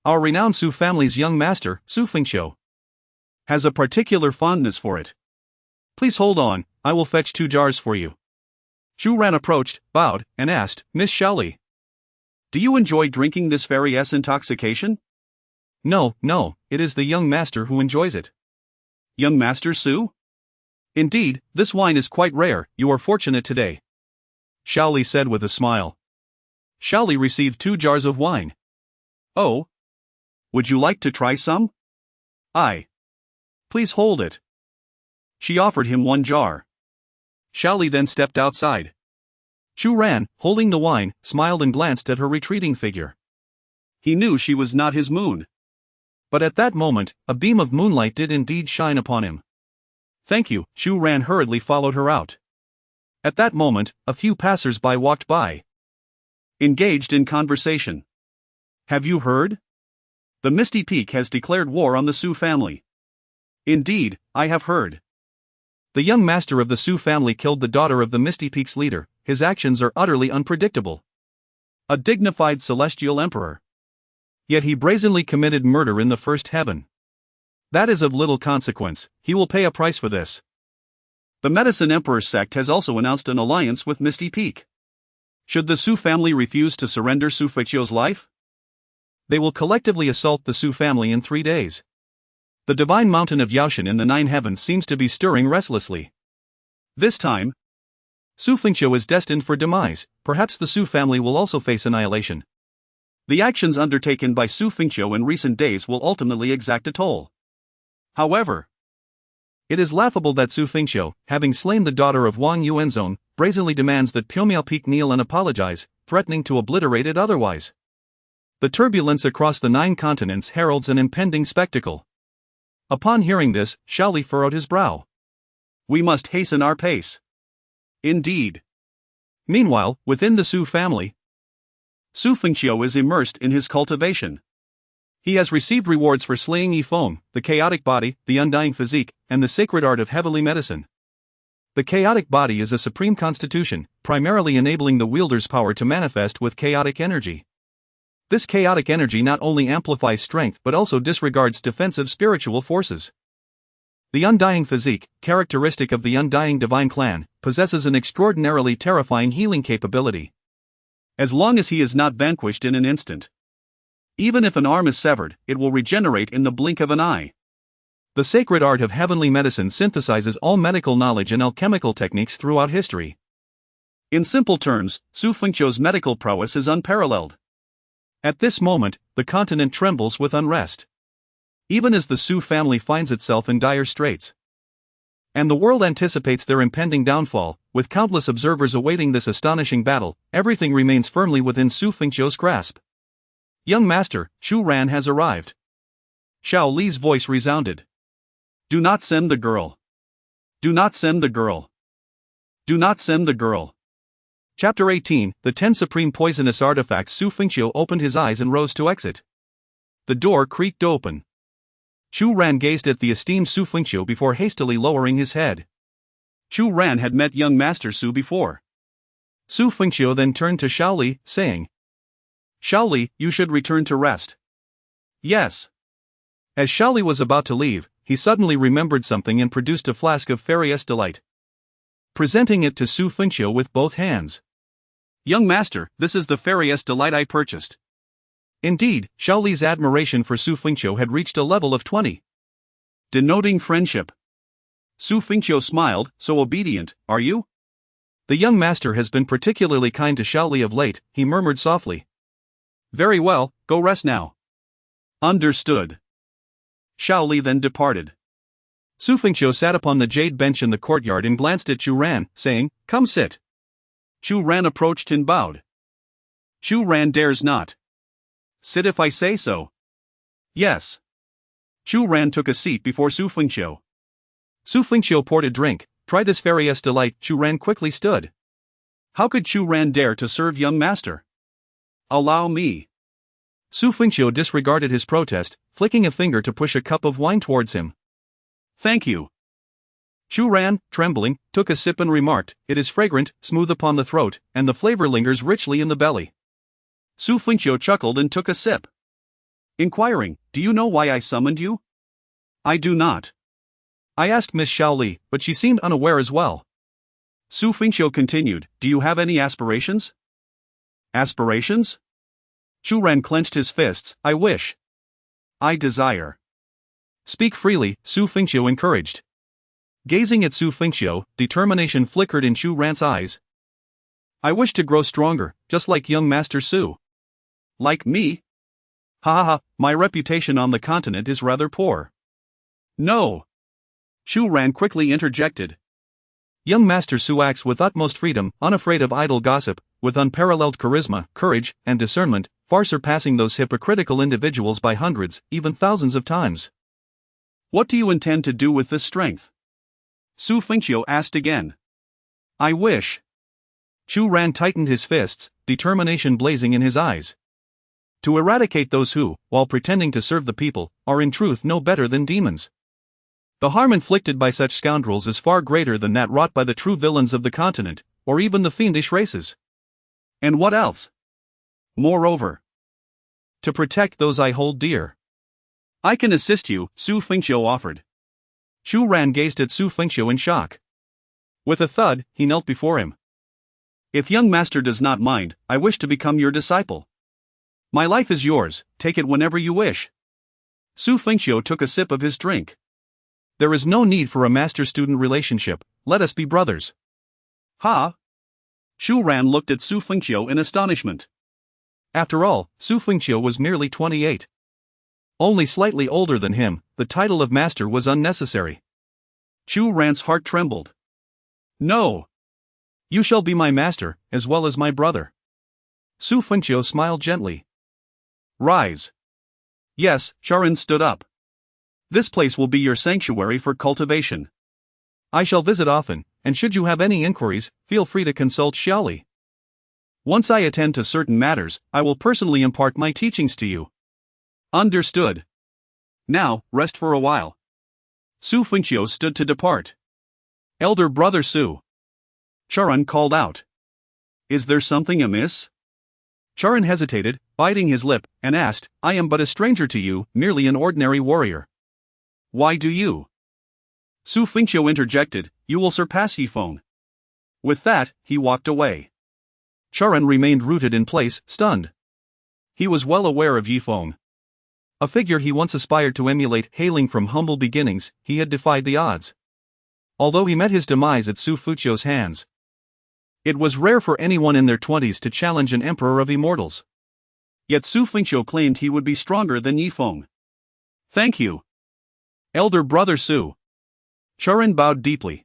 Our renowned Xu family's young master, Xu Fengqiu, has a particular fondness for it. Please hold on, I will fetch 2 jars for you. Chu Ran approached, bowed, and asked, Miss Xiaoli, do you enjoy drinking this fairies intoxication? No, it is the young master who enjoys it. Young Master Xu? Indeed, this wine is quite rare, you are fortunate today. Xiaoli said with a smile. Xiaoli received 2 jars of wine. Oh? Would you like to try some? Please hold it. She offered him 1 jar. Xiaoli then stepped outside. Xu Ran, holding the wine, smiled and glanced at her retreating figure. He knew she was not his moon. But at that moment, a beam of moonlight did indeed shine upon him. Thank you, Xu Ran hurriedly followed her out. At that moment, a few passers-by walked by, engaged in conversation. Have you heard? The Misty Peak has declared war on the Xu family. Indeed, I have heard. The young master of the Xu family killed the daughter of the Misty Peak's leader. His actions are utterly unpredictable. A dignified celestial emperor. Yet he brazenly committed murder in the first heaven. That is of little consequence, he will pay a price for this. The Medicine Emperor sect has also announced an alliance with Misty Peak. Should the Xu family refuse to surrender Xu Fengqiu's life, they will collectively assault the Xu family in 3 days. The divine mountain of Yaoshan in the 9 heavens seems to be stirring restlessly. This time, Xu Fengqiu is destined for demise. Perhaps the Xu family will also face annihilation. The actions undertaken by Xu Fengqiu in recent days will ultimately exact a toll. However, it is laughable that Xu Fengqiu, having slain the daughter of Wang Yuanzong, brazenly demands that Piumiao Peak kneel and apologize, threatening to obliterate it otherwise. The turbulence across the 9 continents heralds an impending spectacle. Upon hearing this, Shaoli furrowed his brow. We must hasten our pace. Indeed. Meanwhile, within the Xu family, Xu Fengqiu is immersed in his cultivation. He has received rewards for slaying Yi Feng, the chaotic body, the undying physique, and the sacred art of heavenly medicine. The chaotic body is a supreme constitution, primarily enabling the wielder's power to manifest with chaotic energy. This chaotic energy not only amplifies strength but also disregards defensive spiritual forces. The undying physique, characteristic of the undying divine clan, possesses an extraordinarily terrifying healing capability. As long as he is not vanquished in an instant, even if an arm is severed, it will regenerate in the blink of an eye. The sacred art of heavenly medicine synthesizes all medical knowledge and alchemical techniques throughout history. In simple terms, Xu Fengqiu's medical prowess is unparalleled. At this moment, the continent trembles with unrest. Even as the Xu family finds itself in dire straits, and the world anticipates their impending downfall, with countless observers awaiting this astonishing battle, everything remains firmly within Xu Fengqiu's grasp. Young master, Xu Ran has arrived. Xiao Li's voice resounded. Do not send the girl. Do not send the girl. Do not send the girl. Chapter 18, The 10 Supreme Poisonous Artifacts. Xu Fengqiu opened his eyes and rose to exit. The door creaked open. Xu Ran gazed at the esteemed Xu Fengqiu before hastily lowering his head. Xu Ran had met young Master Xu before. Xu Fengqiu then turned to Shaoli, saying, Shaoli, you should return to rest. Yes. As Shaoli was about to leave, he suddenly remembered something and produced a flask of Fairy Delight, presenting it to Xu Fengqiu with both hands. Young master, this is the Fairy Delight I purchased. Indeed, Shaoli's admiration for Xu Fengqiu had reached a level of 20, denoting friendship. Xu Fengqiu smiled. So obedient, are you? The young master has been particularly kind to Shaoli of late, he murmured softly. Very well, go rest now. Understood. Shaoli then departed. Xu Fengqiu sat upon the jade bench in the courtyard and glanced at Xu Ran, saying, Come sit. Xu Ran approached and bowed. Xu Ran dares not. Sit if I say so. Yes. Xu Ran took a seat before Xu Fengqiu. Xu Fengqiu poured a drink. Try this Fairy Delight. Xu Ran quickly stood. How could Xu Ran dare to serve young master? Allow me. Xu Fengqiu disregarded his protest, flicking a finger to push a cup of wine towards him. Thank you. Xu Ran, trembling, took a sip and remarked, It is fragrant, smooth upon the throat, and the flavor lingers richly in the belly. Xu Fengqiu chuckled and took a sip. Inquiring, do you know why I summoned you? I do not. I asked Miss Shaoli, but she seemed unaware as well. Xu Fengqiu continued, do you have any aspirations? Aspirations? Xu Ran clenched his fists, I wish. I desire. Speak freely, Xu Fengqiu encouraged. Gazing at Xu Fengqiu, determination flickered in Xu Ran's eyes. I wish to grow stronger, just like young Master Xu. Like me? Ha ha ha, my reputation on the continent is rather poor. No. Xu Ran quickly interjected. Young Master Su acts with utmost freedom, unafraid of idle gossip, with unparalleled charisma, courage, and discernment, far surpassing those hypocritical individuals by hundreds, even thousands of times. What do you intend to do with this strength? Xu Fengqiu asked again. I wish. Xu Ran tightened his fists, determination blazing in his eyes. To eradicate those who, while pretending to serve the people, are in truth no better than demons. The harm inflicted by such scoundrels is far greater than that wrought by the true villains of the continent, or even the fiendish races. And what else? Moreover, to protect those I hold dear. I can assist you, Xu Fengqiu offered. Xu Ran gazed at Xu Fengqiu in shock. With a thud, he knelt before him. If young master does not mind, I wish to become your disciple. My life is yours, take it whenever you wish. Xu Fengqiu took a sip of his drink. There is no need for a master-student relationship, let us be brothers. Ha! Xu Ran looked at Xu Fengqiu in astonishment. After all, Xu Fengqiu was merely 28. Only slightly older than him, the title of master was unnecessary. Xu Ran's heart trembled. No! You shall be my master, as well as my brother. Xu Fengqiu smiled gently. Rise. Yes, Charon stood up. This place will be your sanctuary for cultivation. I shall visit often, and should you have any inquiries, feel free to consult Xiaoli. Once I attend to certain matters, I will personally impart my teachings to you. Understood. Now, rest for a while. Xu Fengqiu stood to depart. Elder brother Xu. Charon called out. Is there something amiss? Charon hesitated, biting his lip, and asked, I am but a stranger to you, merely an ordinary warrior. Why do you? Xu Fengqiu interjected, you will surpass Yi Feng. With that, he walked away. Charon remained rooted in place, stunned. He was well aware of Yi Feng. A figure he once aspired to emulate, hailing from humble beginnings, he had defied the odds. Although he met his demise at Xu Fengqiu's hands. It was rare for anyone in their 20s to challenge an emperor of immortals. Yet Xu Fengqiu claimed he would be stronger than Yi Feng. Thank you, elder brother Xu. Charon bowed deeply.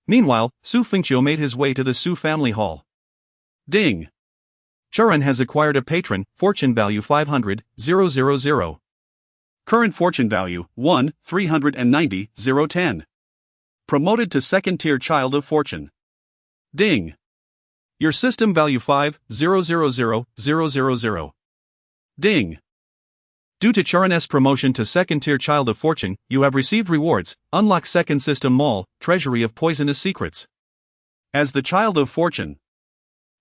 Meanwhile, Xu Fengqiu made his way to the Xu family hall. Ding! Charon has acquired a patron, fortune value 500,000. Current fortune value, 1,390,010. Promoted to second tier child of fortune. Ding! Your system value 5,000,000. Ding! Due to Charon's promotion to second tier child of fortune, you have received rewards, unlock second system mall, treasury of poisonous secrets. As the child of fortune,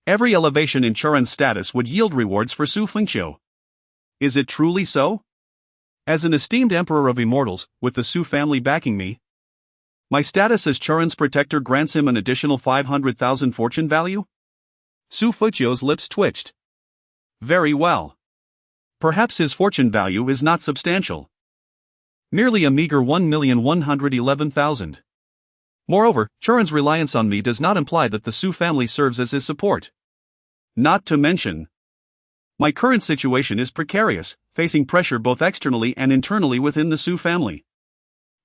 every elevation in Charon's status would yield rewards for Xu Fengqiu. Is it truly so? As an esteemed emperor of immortals, with the Xu family backing me, my status as Charon's protector grants him an additional 500,000 fortune value? Xu Fengqiu's lips twitched. Very well. Perhaps his fortune value is not substantial. Merely a meager 1,111,000. Moreover, Charon's reliance on me does not imply that the Xu family serves as his support. Not to mention, my current situation is precarious, facing pressure both externally and internally within the Xu family.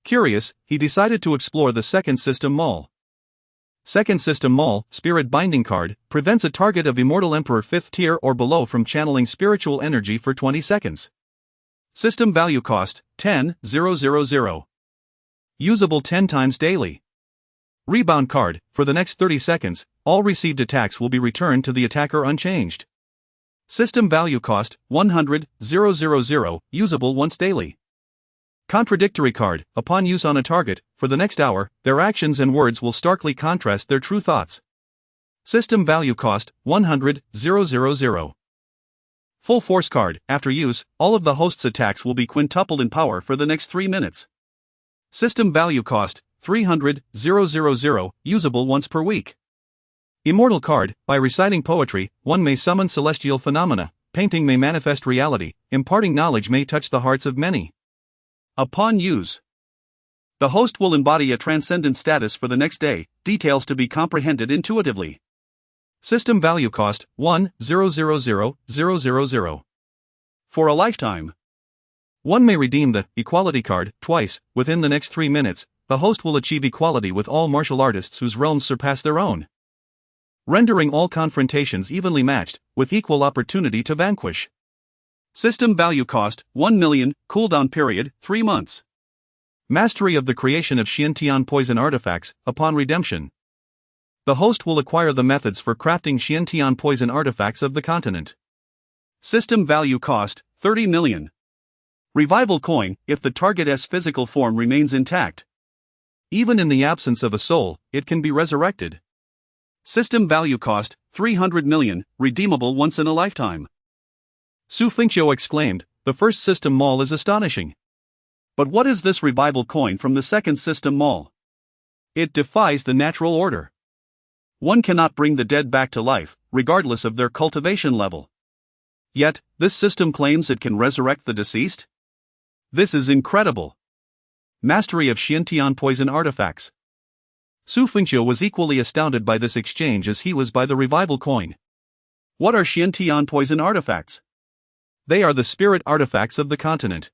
Curious, he decided to explore the second system mall. Second system mall, spirit binding card, prevents a target of Immortal Emperor 5th tier or below from channeling spiritual energy for 20 seconds. System value cost, 10,000. Usable 10 times daily. Rebound card, for the next 30 seconds, all received attacks will be returned to the attacker unchanged. System value cost, 100,000, usable once daily. Contradictory card, upon use on a target, for the next hour, their actions and words will starkly contrast their true thoughts. System value cost, 100,000. Full force card, after use, all of the host's attacks will be quintupled in power for the next 3 minutes. System value cost, 300,000, usable once per week. Immortal card, by reciting poetry, one may summon celestial phenomena, painting may manifest reality, imparting knowledge may touch the hearts of many. Upon use, the host will embody a transcendent status for the next day, details to be comprehended intuitively. System value cost, 1,000,000. For a lifetime. One may redeem the equality card twice within the next 3 minutes, the host will achieve equality with all martial artists whose realms surpass their own, rendering all confrontations evenly matched, with equal opportunity to vanquish. System value cost, 1 million, cooldown period, 3 months. Mastery of the creation of Xiantian poison artifacts, upon redemption. The host will acquire the methods for crafting Xiantian poison artifacts of the continent. System value cost, 30 million. Revival coin, if the target's physical form remains intact. Even in the absence of a soul, it can be resurrected. System value cost, 300 million, redeemable once in a lifetime. Xu Fengqiu exclaimed, the first system mall is astonishing. But what is this revival coin from the second system mall? It defies the natural order. One cannot bring the dead back to life, regardless of their cultivation level. Yet, this system claims it can resurrect the deceased? This is incredible. Mastery of Xiantian poison artifacts. Xu Fengqiu was equally astounded by this exchange as he was by the revival coin. What are Xiantian poison artifacts? They are the spirit artifacts of the continent.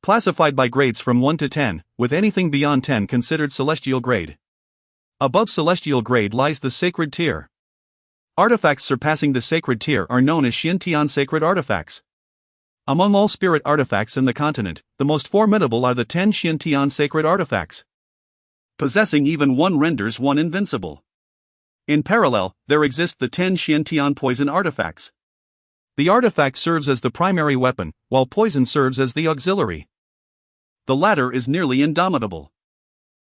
Classified by grades from 1 to 10, with anything beyond 10 considered celestial grade. Above celestial grade lies the sacred tier. Artifacts surpassing the sacred tier are known as Xiantian sacred artifacts. Among all spirit artifacts in the continent, the most formidable are the 10 Xiantian sacred artifacts. Possessing even one renders one invincible. In parallel, there exist the 10 Xiantian poison artifacts. The artifact serves as the primary weapon, while poison serves as the auxiliary. The latter is nearly indomitable.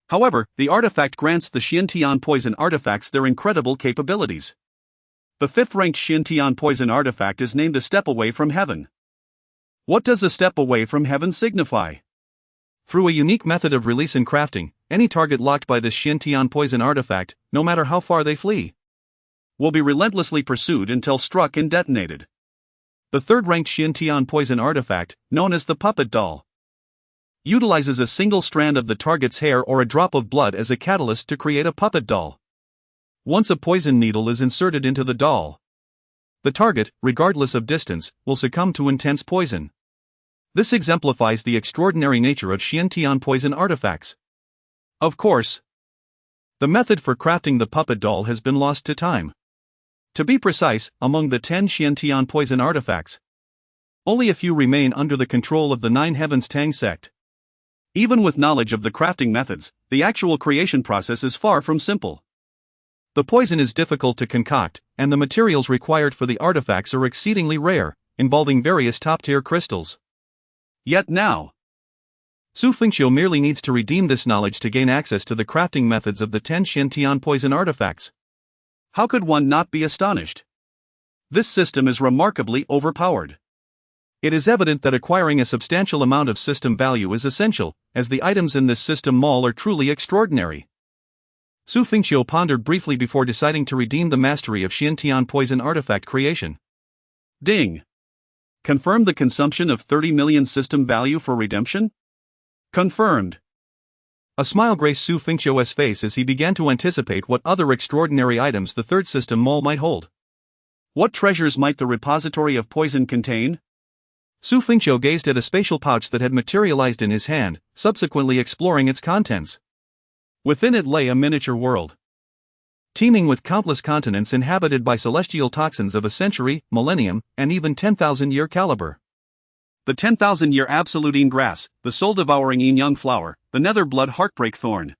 However, the artifact grants the Xiantian poison artifacts their incredible capabilities. The 5th-ranked Xiantian poison artifact is named a step away from heaven. What does a step away from heaven signify? Through a unique method of release and crafting, any target locked by this Xiantian poison artifact, no matter how far they flee, will be relentlessly pursued until struck and detonated. The 3rd-ranked Xiantian poison artifact, known as the puppet doll, utilizes a single strand of the target's hair or a drop of blood as a catalyst to create a puppet doll. Once a poison needle is inserted into the doll, the target, regardless of distance, will succumb to intense poison. This exemplifies the extraordinary nature of Xiantian poison artifacts. Of course, the method for crafting the puppet doll has been lost to time. To be precise, among the 10 Xiantian poison artifacts, only a few remain under the control of the Nine Heavens Tang sect. Even with knowledge of the crafting methods, the actual creation process is far from simple. The poison is difficult to concoct, and the materials required for the artifacts are exceedingly rare, involving various top-tier crystals. Yet now, Xu Fengqiu merely needs to redeem this knowledge to gain access to the crafting methods of the 10 Xiantian poison artifacts. How could one not be astonished? This system is remarkably overpowered. It is evident that acquiring a substantial amount of system value is essential, as the items in this system mall are truly extraordinary. Xu Fengqiu pondered briefly before deciding to redeem the mastery of Xiantian poison artifact creation. Ding! Confirm the consumption of 30 million system value for redemption? Confirmed. A smile graced Xu Fengqiu's face as he began to anticipate what other extraordinary items the 3rd system mall might hold. What treasures might the repository of poison contain? Xu Fengqiu gazed at a spatial pouch that had materialized in his hand, subsequently exploring its contents. Within it lay a miniature world, teeming with countless continents inhabited by celestial toxins of a century, millennium, and even 10,000-year caliber. The 10,000-year absolutine grass, the soul-devouring yin-yang flower, the nether blood heartbreak thorn.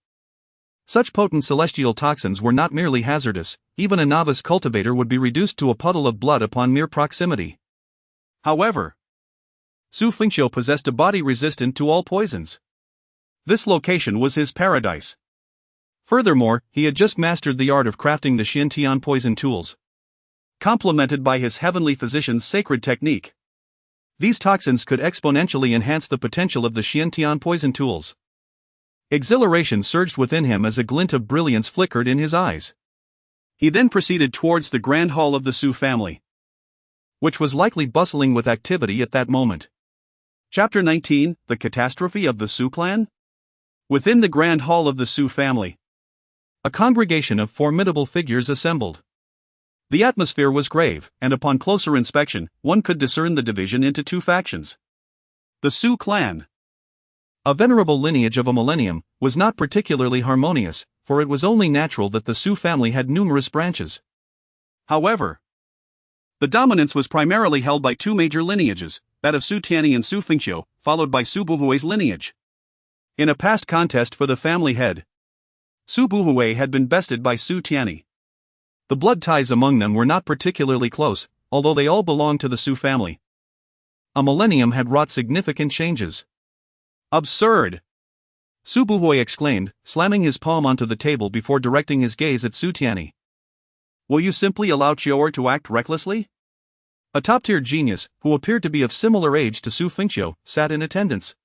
Such potent celestial toxins were not merely hazardous, even a novice cultivator would be reduced to a puddle of blood upon mere proximity. However, Xu Fengqiu possessed a body resistant to all poisons. This location was his paradise. Furthermore, he had just mastered the art of crafting the Xiantian poison tools, complemented by his heavenly physician's sacred technique. These toxins could exponentially enhance the potential of the Xiantian poison tools. Exhilaration surged within him as a glint of brilliance flickered in his eyes. He then proceeded towards the grand hall of the Xu family, which was likely bustling with activity at that moment. Chapter 19, The Catastrophe of the Xu Clan? Within the grand hall of the Xu family, a congregation of formidable figures assembled. The atmosphere was grave, and upon closer inspection, one could discern the division into two factions. The Xu clan. A venerable lineage of a millennium was not particularly harmonious, for it was only natural that the Xu family had numerous branches. However, the dominance was primarily held by two major lineages, that of Xu Tianning and Xu Fengqiu, followed by Xu Buhui's lineage. In a past contest for the family head, Xu Buhui had been bested by Xu Tianning. The blood ties among them were not particularly close, although they all belonged to the Xu family. A millennium had wrought significant changes. Absurd! Xu Buhui exclaimed, slamming his palm onto the table before directing his gaze at Xu Tianning. Will you simply allow Qiu'er to act recklessly? A top-tier genius, who appeared to be of similar age to Xu Fengqiu, sat in attendance.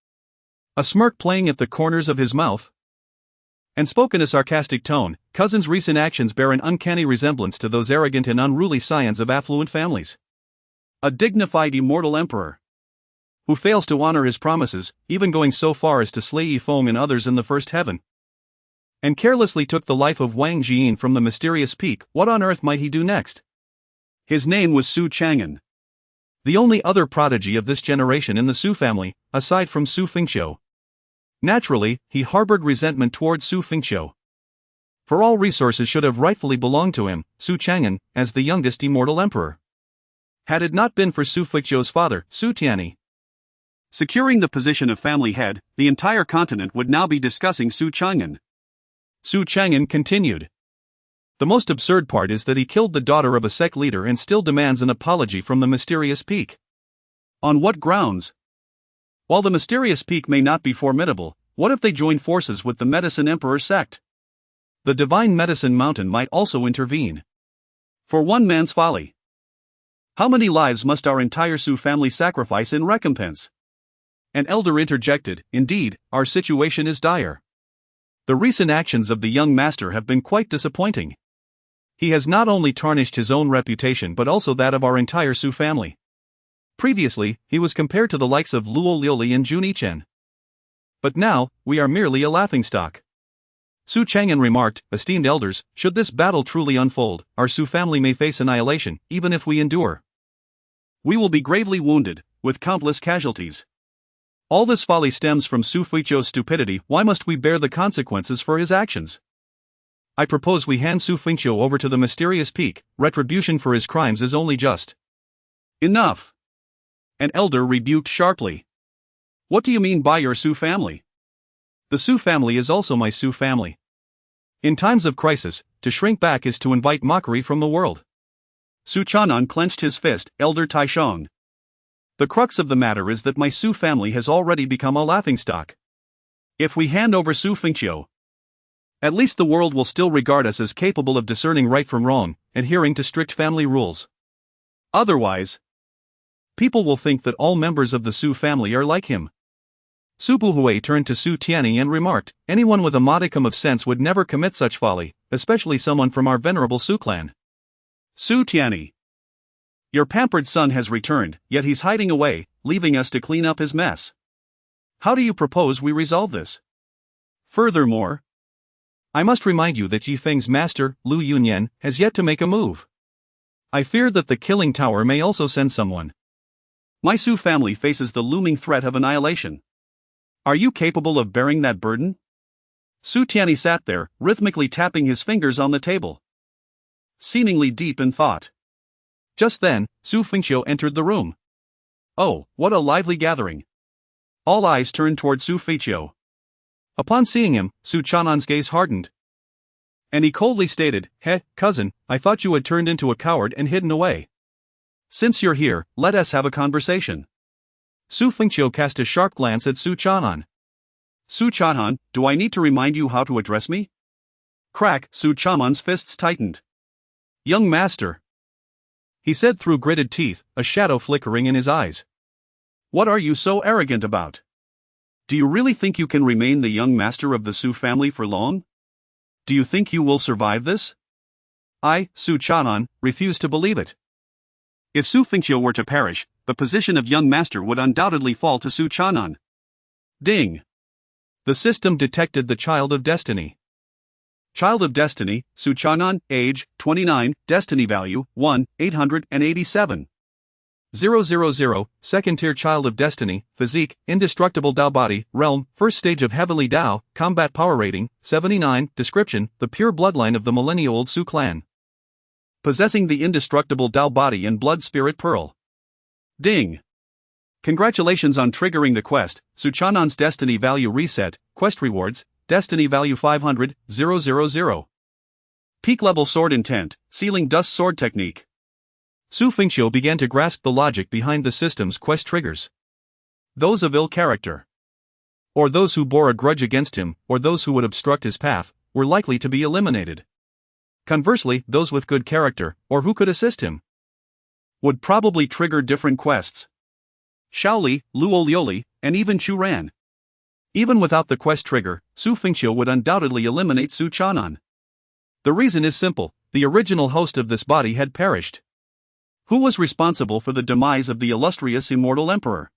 A smirk playing at the corners of his mouth, and spoke in a sarcastic tone. Cousin's recent actions bear an uncanny resemblance to those arrogant and unruly scions of affluent families. A dignified immortal emperor, who fails to honor his promises, even going so far as to slay Yi Feng and others in the first heaven, and carelessly took the life of Wang Jian from the mysterious peak. What on earth might he do next? His name was Xu Chang'an, the only other prodigy of this generation in the Xu family, aside from Xu Fengqiu. Naturally, he harbored resentment towards Xu Fengqiu, for all resources should have rightfully belonged to him, Xu Chang'an, as the youngest immortal emperor. Had it not been for Xu Fengqiu's father, Xu Tianning, securing the position of family head, the entire continent would now be discussing Xu Chang'an. Xu Chang'an continued. The most absurd part is that he killed the daughter of a sect leader and still demands an apology from the mysterious peak. On what grounds? While the mysterious peak may not be formidable, what if they join forces with the Medicine Emperor sect? The Divine Medicine Mountain might also intervene. For one man's folly, how many lives must our entire Xu family sacrifice in recompense? An elder interjected, indeed, our situation is dire. The recent actions of the young master have been quite disappointing. He has not only tarnished his own reputation but also that of our entire Xu family. Previously, he was compared to the likes of Luo Liuli and Jun Yichen. But now, we are merely a laughingstock. Xu Chang'an remarked, esteemed elders, should this battle truly unfold, our Xu family may face annihilation, even if we endure. We will be gravely wounded, with countless casualties. All this folly stems from Xu Fengqiu's stupidity. Why must we bear the consequences for his actions? I propose we hand Xu Fengqiu over to the mysterious peak. Retribution for his crimes is only just. Enough! An elder rebuked sharply. What do you mean by your Xu family? The Xu family is also my Xu family. In times of crisis, to shrink back is to invite mockery from the world. Xu Chang'an clenched his fist. Elder Taishong, the crux of the matter is that my Xu family has already become a laughingstock. If we hand over Xu Fengqiu, at least the world will still regard us as capable of discerning right from wrong, adhering to strict family rules. Otherwise, people will think that all members of the Xu family are like him. Xu Buhui turned to Xu Tianning and remarked, anyone with a modicum of sense would never commit such folly, especially someone from our venerable Xu clan. Xu Tianning, your pampered son has returned, yet he's hiding away, leaving us to clean up his mess. How do you propose we resolve this? Furthermore, I must remind you that Yi Feng's master, Lu Yunyan, has yet to make a move. I fear that the killing tower may also send someone. My Xu family faces the looming threat of annihilation. Are you capable of bearing that burden? Xu Tianning sat there, rhythmically tapping his fingers on the table, seemingly deep in thought. Just then, Xu Fengqiu entered the room. Oh, what a lively gathering! All eyes turned toward Xu Fengqiu. Upon seeing him, Xu Chang'an's gaze hardened, and he coldly stated, cousin, I thought you had turned into a coward and hidden away. Since you're here, let us have a conversation. Xu Fengqiu cast a sharp glance at Xu Chang'an. Xu Chang'an, do I need to remind you how to address me? Crack, Xu Chang'an's fists tightened. Young master, he said through gritted teeth, a shadow flickering in his eyes. What are you so arrogant about? Do you really think you can remain the young master of the Xu family for long? Do you think you will survive this? I, Xu Chang'an, refuse to believe it. If Xu Fengqiu were to perish, the position of young master would undoubtedly fall to Xu Chang'an. Ding! The system detected the child of destiny. Child of Destiny, Xu Chang'an, age, 29, destiny value, 1, 887. 000, second-tier child of destiny, physique, indestructible Dao body, realm, first stage of heavenly Dao, combat power rating, 79, description, the pure bloodline of the millennia-old Su clan. Possessing the indestructible Dao body and blood spirit pearl. Ding! Congratulations on triggering the quest, Su Chanan's destiny value reset, quest rewards, destiny value 500, 000. Peak level sword intent, sealing dust sword technique. Xu Fengqiu began to grasp the logic behind the system's quest triggers. Those of ill character, or those who bore a grudge against him, or those who would obstruct his path, were likely to be eliminated. Conversely, those with good character, or who could assist him, would probably trigger different quests. Shaoli, Luo Lioli, and even Chu Ran. Even without the quest trigger, Xu Fengqiu would undoubtedly eliminate Su Chanan. The reason is simple: the original host of this body had perished. Who was responsible for the demise of the illustrious Immortal Emperor?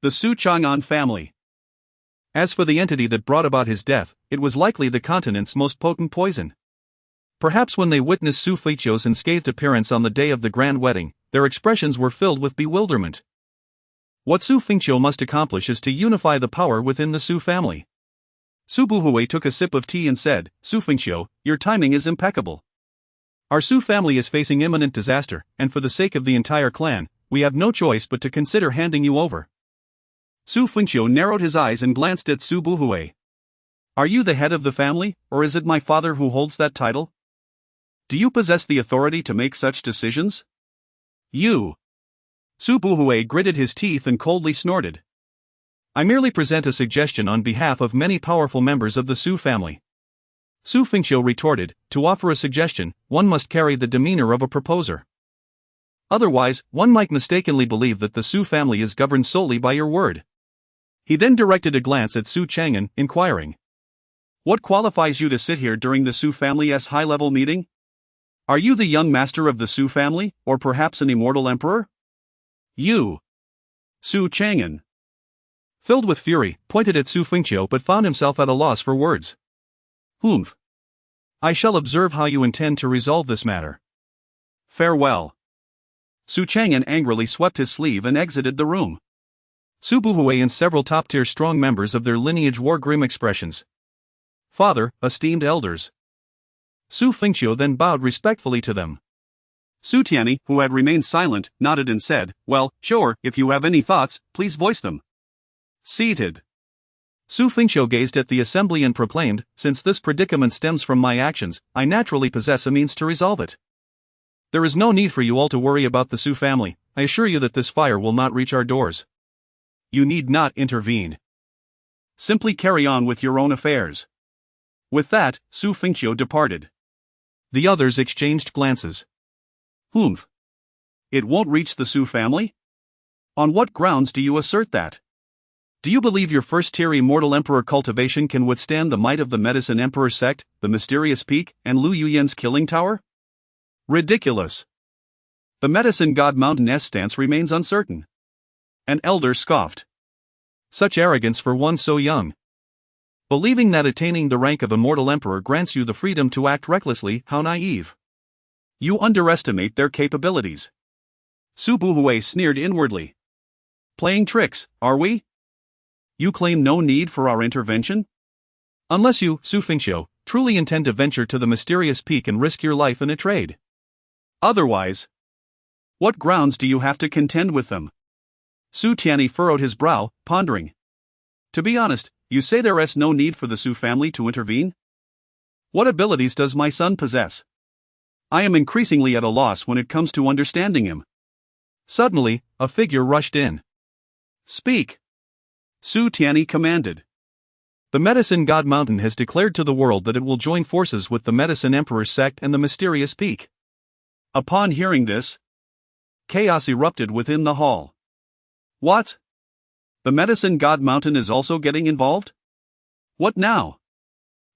The Su Chang'an family. As for the entity that brought about his death, it was likely the continent's most potent poison. Perhaps when they witnessed Xu Fengqiu's unscathed appearance on the day of the grand wedding, their expressions were filled with bewilderment. What Xu Fengqiu must accomplish is to unify the power within the Su family. Su Buhui took a sip of tea and said, "Xu Fengqiu, your timing is impeccable. Our Su family is facing imminent disaster, and for the sake of the entire clan, we have no choice but to consider handing you over." Xu Fengqiu narrowed his eyes and glanced at Su Buhui. "Are you the head of the family, or is it my father who holds that title? Do you possess the authority to make such decisions?" "You." Su Buhui gritted his teeth and coldly snorted. "I merely present a suggestion on behalf of many powerful members of the Su family." Xu Fengqiu retorted, "To offer a suggestion, one must carry the demeanor of a proposer. Otherwise, one might mistakenly believe that the Su family is governed solely by your word." He then directed a glance at Su Chang'an, inquiring, "What qualifies you to sit here during the Su family's high-level meeting? Are you the young master of the Su family, or perhaps an immortal emperor?" "You." Su Chang'an, filled with fury, pointed at Xu Fengqiu but found himself at a loss for words. "Humph. I shall observe how you intend to resolve this matter. Farewell." Su Chang'an angrily swept his sleeve and exited the room. Su Buhui and several top-tier strong members of their lineage wore grim expressions. "Father, esteemed elders." Xu Fengqiu then bowed respectfully to them. Su Tianyi, who had remained silent, nodded and said, "Well, sure, if you have any thoughts, please voice them." Seated. Xu Fengqiu gazed at the assembly and proclaimed, "Since this predicament stems from my actions, I naturally possess a means to resolve it. There is no need for you all to worry about the Su family. I assure you that this fire will not reach our doors. You need not intervene. Simply carry on with your own affairs." With that, Xu Fengqiu departed. The others exchanged glances. "Humph. It won't reach the Su family? On what grounds do you assert that? Do you believe your first-tier Immortal Emperor cultivation can withstand the might of the Medicine Emperor sect, the Mysterious Peak, and Lu Yuyan's Killing Tower? Ridiculous. The Medicine God Mountain's stance remains uncertain." An elder scoffed. "Such arrogance for one so young. Believing that attaining the rank of Immortal Emperor grants you the freedom to act recklessly, how naive. You underestimate their capabilities." Su Buhui sneered inwardly. "Playing tricks, are we? You claim no need for our intervention? Unless you, Xu Fengqiu, truly intend to venture to the Mysterious Peak and risk your life in a trade. Otherwise, what grounds do you have to contend with them?" Su Tianyi furrowed his brow, pondering. "To be honest, you say there is no need for the Su family to intervene? What abilities does my son possess? I am increasingly at a loss when it comes to understanding him." Suddenly, a figure rushed in. "Speak," Su Tianyi commanded. "The Medicine God Mountain has declared to the world that it will join forces with the Medicine Emperor sect and the Mysterious Peak." Upon hearing this, chaos erupted within the hall. "What? The Medicine God Mountain is also getting involved? What now?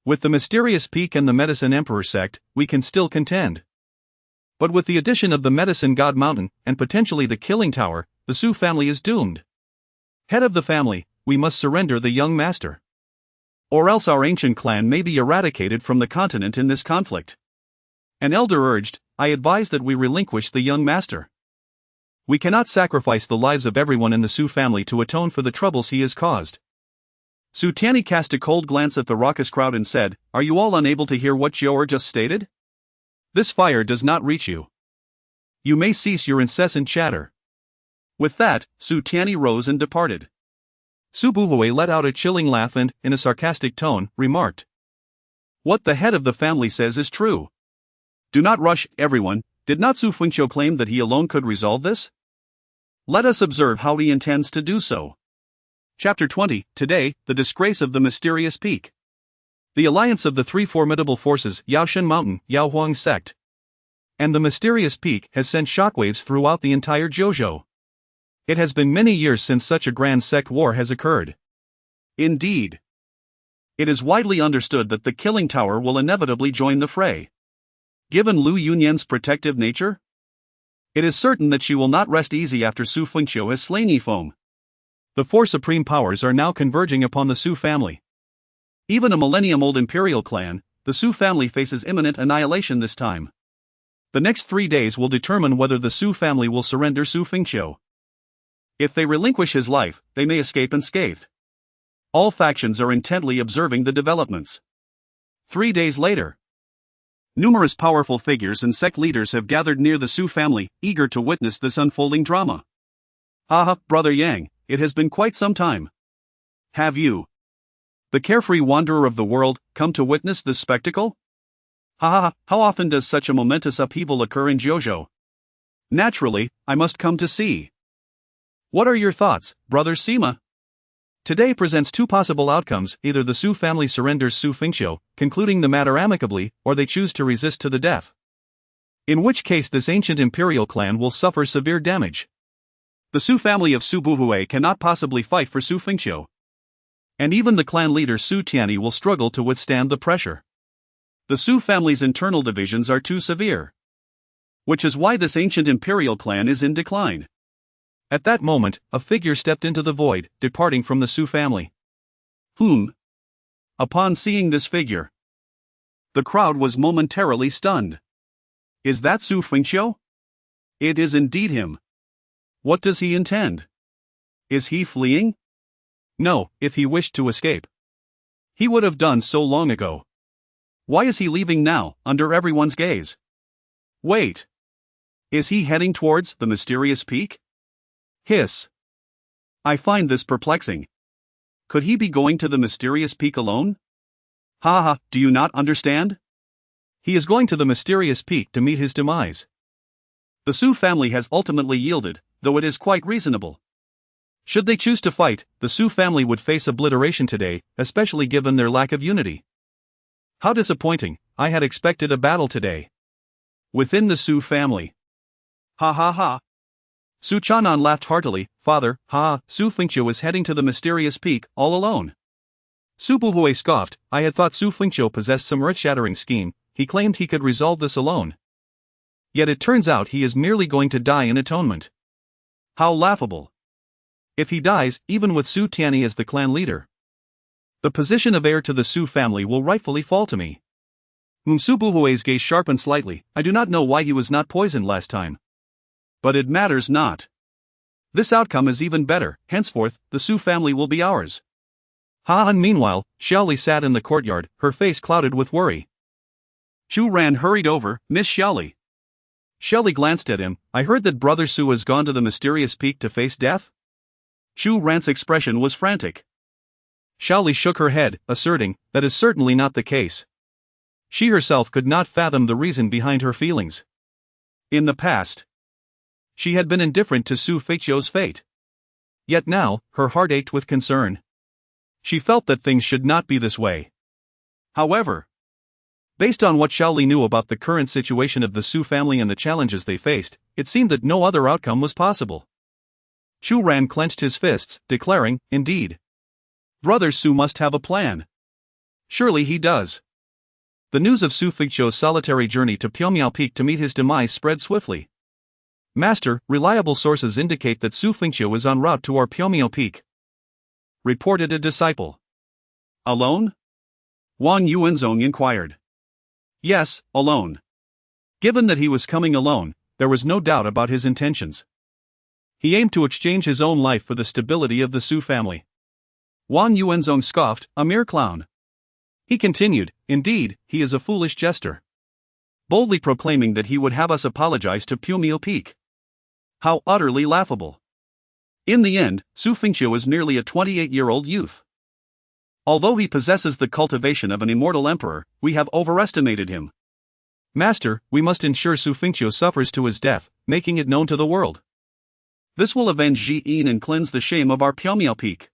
With the Mysterious Peak and the Medicine Emperor sect, we can still contend. But with the addition of the Medicine God Mountain, and potentially the Killing Tower, the Su family is doomed. Head of the family, we must surrender the young master. Or else our ancient clan may be eradicated from the continent in this conflict." An elder urged, "I advise that we relinquish the young master." We cannot sacrifice the lives of everyone in the Xu family to atone for the troubles he has caused. Su Tianyi cast a cold glance at the raucous crowd and said, "Are you all unable to hear what Zhou just stated? This fire does not reach you. You may cease your incessant chatter." With that, Su Tianyi rose and departed. Su Buhui let out a chilling laugh and, in a sarcastic tone, remarked, "What the head of the family says is true. Do not rush, everyone. Did not Xu Fengqiu claim that he alone could resolve this? Let us observe how he intends to do so." Chapter 20, Today, the disgrace of the mysterious peak. The alliance of the three formidable forces, Yaoshan Mountain, Yaohuang sect, and the mysterious peak, has sent shockwaves throughout the entire Zhouzhou. It has been many years since such a grand sect war has occurred. Indeed, it is widely understood that the Killing Tower will inevitably join the fray. Given Lu Yunyan's protective nature, it is certain that she will not rest easy after Xu Fengqiu has slain Yifeng. The four supreme powers are now converging upon the Xu family. Even a millennium-old imperial clan, the Xu family faces imminent annihilation this time. The next 3 days will determine whether the Xu family will surrender Xu Fengqiu. If they relinquish his life, they may escape unscathed. All factions are intently observing the developments. 3 days later, numerous powerful figures and sect leaders have gathered near the Xu family, eager to witness this unfolding drama. "Haha, Brother Yang, it has been quite some time. Have you, the carefree wanderer of the world, come to witness this spectacle? Haha, how often does such a momentous upheaval occur in Zhouzhou? Naturally, I must come to see. What are your thoughts, Brother Sima?" Today presents two possible outcomes: either the Xu family surrenders Xu Fengqiu, concluding the matter amicably, or they choose to resist to the death. In which case this ancient imperial clan will suffer severe damage. The Xu family of Xu Buhui cannot possibly fight for Xu Fengqiu. And even the clan leader Su Tianyi will struggle to withstand the pressure. The Xu family's internal divisions are too severe. Which is why this ancient imperial clan is in decline. At that moment, a figure stepped into the void, departing from the Xu family. Upon seeing this figure, the crowd was momentarily stunned. Is that Xu Fengqiu? It is indeed him. What does he intend? Is he fleeing? No, if he wished to escape, he would have done so long ago. Why is he leaving now, under everyone's gaze? Wait. Is he heading towards the mysterious peak? Hiss. I find this perplexing. Could he be going to the mysterious peak alone? Haha, do you not understand? He is going to the mysterious peak to meet his demise. The Xu family has ultimately yielded, though it is quite reasonable. Should they choose to fight, the Xu family would face obliteration today, especially given their lack of unity. How disappointing, I had expected a battle today. Within the Xu family. Ha ha ha. Su Chanan laughed heartily. "Father, Xu Fengqiu is heading to the mysterious peak, all alone." Su Buhui scoffed. "I had thought Xu Fengqiu possessed some earth-shattering scheme. He claimed he could resolve this alone. Yet it turns out he is merely going to die in atonement. How laughable. If he dies, even with Su Tianyi as the clan leader, the position of heir to the Xu family will rightfully fall to me." Su Buhui's gaze sharpened slightly. "I do not know why he was not poisoned last time. But it matters not. This outcome is even better. Henceforth, the Xu family will be ours." And meanwhile, Xiaoli sat in the courtyard, her face clouded with worry. Chu Ran hurried over. "Miss Xiaoli." Xiaoli glanced at him. "I heard that Brother Xu has gone to the mysterious peak to face death?" Chu Ran's expression was frantic. Xiaoli shook her head, asserting, "That is certainly not the case." She herself could not fathom the reason behind her feelings. In the past, she had been indifferent to Xu Fengqiu's fate. Yet now, her heart ached with concern. She felt that things should not be this way. However, based on what Xiaoli knew about the current situation of the Xu family and the challenges they faced, it seemed that no other outcome was possible. Chu Ran clenched his fists, declaring, "Indeed. Brother Xu must have a plan. Surely he does." The news of Xu Fengqiu's solitary journey to Pyongyao Peak to meet his demise spread swiftly. "Master, reliable sources indicate that Xu Fengqiu is en route to our Pyongyao Peak," reported a disciple. "Alone?" Wang Yuanzong inquired. "Yes, alone." Given that he was coming alone, there was no doubt about his intentions. He aimed to exchange his own life for the stability of the Xu family. Wang Yuanzong scoffed, a mere clown. He continued, indeed, he is a foolish jester. Boldly proclaiming that he would have us apologize to Pumiao Peak. How utterly laughable. In the end, Xu Fengqiu is merely a 28-year-old youth. Although he possesses the cultivation of an immortal emperor, we have overestimated him. Master, we must ensure Xu Fengqiu suffers to his death, making it known to the world. This will avenge Ji Yin and cleanse the shame of our Pumiao Peak.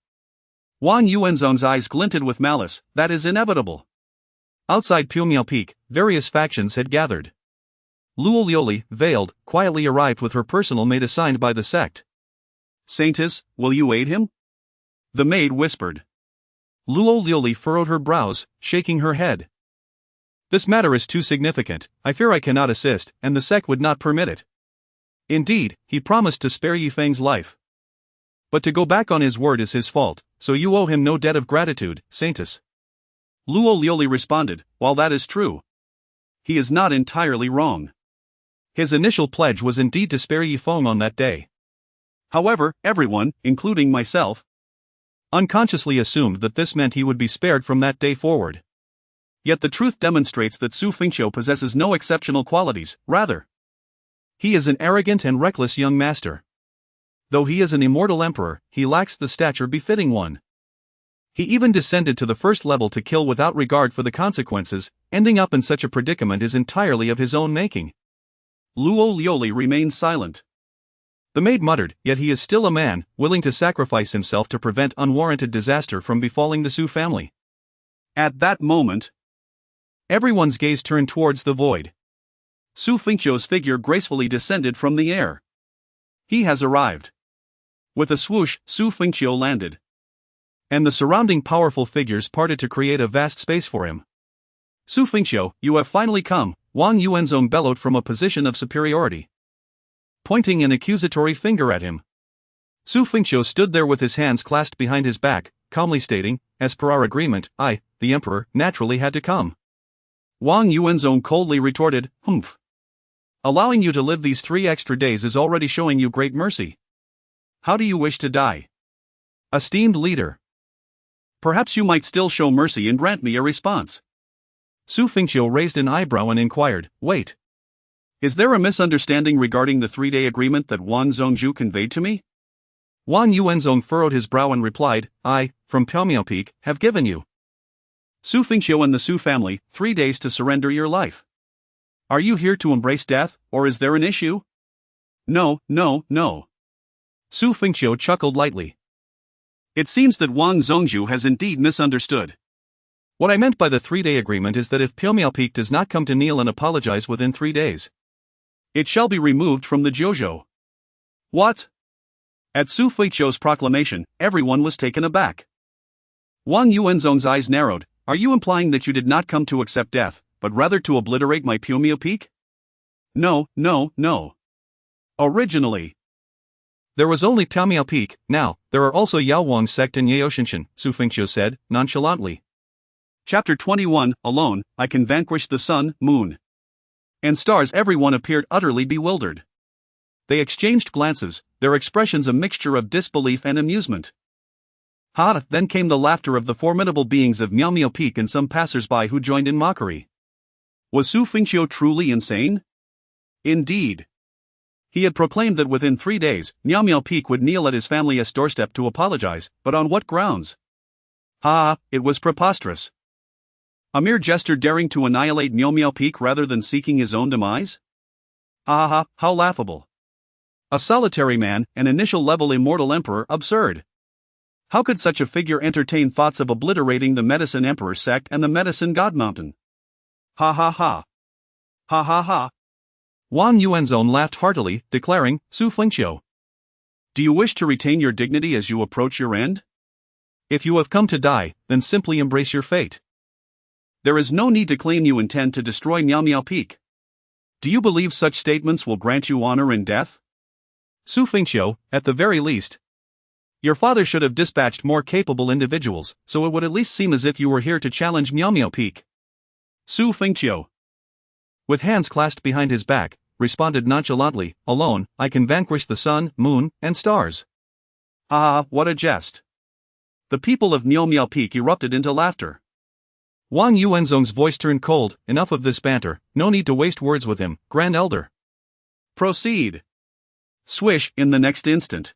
Wang Yuanzong's eyes glinted with malice. That is inevitable. Outside Pumiao Peak, various factions had gathered. Luo Lioli, veiled, quietly arrived with her personal maid assigned by the sect. Saintess, will you aid him? The maid whispered. Luo Lioli furrowed her brows, shaking her head. This matter is too significant, I fear I cannot assist, and the sect would not permit it. Indeed, he promised to spare Yifeng's life. But to go back on his word is his fault, so you owe him no debt of gratitude, Saintess. Luo Lioli responded, while that is true, he is not entirely wrong. His initial pledge was indeed to spare Yifeng on that day. However, everyone, including myself, unconsciously assumed that this meant he would be spared from that day forward. Yet the truth demonstrates that Xu Fengqiu possesses no exceptional qualities, rather, he is an arrogant and reckless young master. Though he is an immortal emperor, he lacks the stature befitting one. He even descended to the first level to kill without regard for the consequences, ending up in such a predicament is entirely of his own making. Luo Lioli remained silent. The maid muttered, yet he is still a man, willing to sacrifice himself to prevent unwarranted disaster from befalling the Xu family. At that moment, everyone's gaze turned towards the void. Xu Fengqiu's figure gracefully descended from the air. He has arrived. With a swoosh, Xu Fengqiu landed. And the surrounding powerful figures parted to create a vast space for him. Xu Fengqiu, you have finally come, Wang Yuanzong bellowed from a position of superiority, pointing an accusatory finger at him. Xu Fengqiu stood there with his hands clasped behind his back, calmly stating, as per our agreement, I, the emperor, naturally had to come. Wang Yuanzong coldly retorted, humph. Allowing you to live these 3 extra days is already showing you great mercy. How do you wish to die? Esteemed leader. Perhaps you might still show mercy and grant me a response. Xu Fengqiu raised an eyebrow and inquired, wait. Is there a misunderstanding regarding the 3-day agreement that Wang Zongzhu conveyed to me? Wang Yuanzong furrowed his brow and replied, I, from Pumiao Peak, have given you, Xu Fengqiu and the Xu family, 3 days to surrender your life. Are you here to embrace death, or is there an issue? No. Xu Fengqiu chuckled lightly. It seems that Wang Zongzhu has indeed misunderstood. What I meant by the 3-day agreement is that if Pumiao Peak does not come to kneel and apologize within 3 days, it shall be removed from the Jojo. What? At Xu Fengqiu's proclamation, everyone was taken aback. Wang Yuanzong's eyes narrowed. Are you implying that you did not come to accept death, but rather to obliterate my Pumiao Peak? No. Originally, there was only Pumiao Peak, now, there are also Yaowang sect and Yaoshinshan, Xu Fengqiu said, nonchalantly. Chapter 21, Alone, I can vanquish the sun, moon, and stars. Everyone appeared utterly bewildered. They exchanged glances, their expressions a mixture of disbelief and amusement. Then came the laughter of the formidable beings of Miao Peak and some passers-by who joined in mockery. Was Xu Fengqiu truly insane? Indeed. He had proclaimed that within 3 days, Miao Peak would kneel at his family's doorstep to apologize, but on what grounds? It was preposterous. A mere jester daring to annihilate Miao Peak rather than seeking his own demise? How laughable. A solitary man, an initial-level immortal emperor, absurd. How could such a figure entertain thoughts of obliterating the Medicine Emperor sect and the Medicine God Mountain? Ha. Wang Yuanzong laughed heartily, declaring, Xu Fengqiu, do you wish to retain your dignity as you approach your end? If you have come to die, then simply embrace your fate. There is no need to claim you intend to destroy Miao Peak. Do you believe such statements will grant you honor in death? Xu Fengqiu, at the very least, your father should have dispatched more capable individuals, so it would at least seem as if you were here to challenge Miao Peak. Xu Fengqiu, with hands clasped behind his back, responded nonchalantly, alone, I can vanquish the sun, moon, and stars. Ah, what a jest. The people of Miao Peak erupted into laughter. Wang Yuanzong's voice turned cold. Enough of this banter, no need to waste words with him, Grand Elder. Proceed. Swish, in the next instant.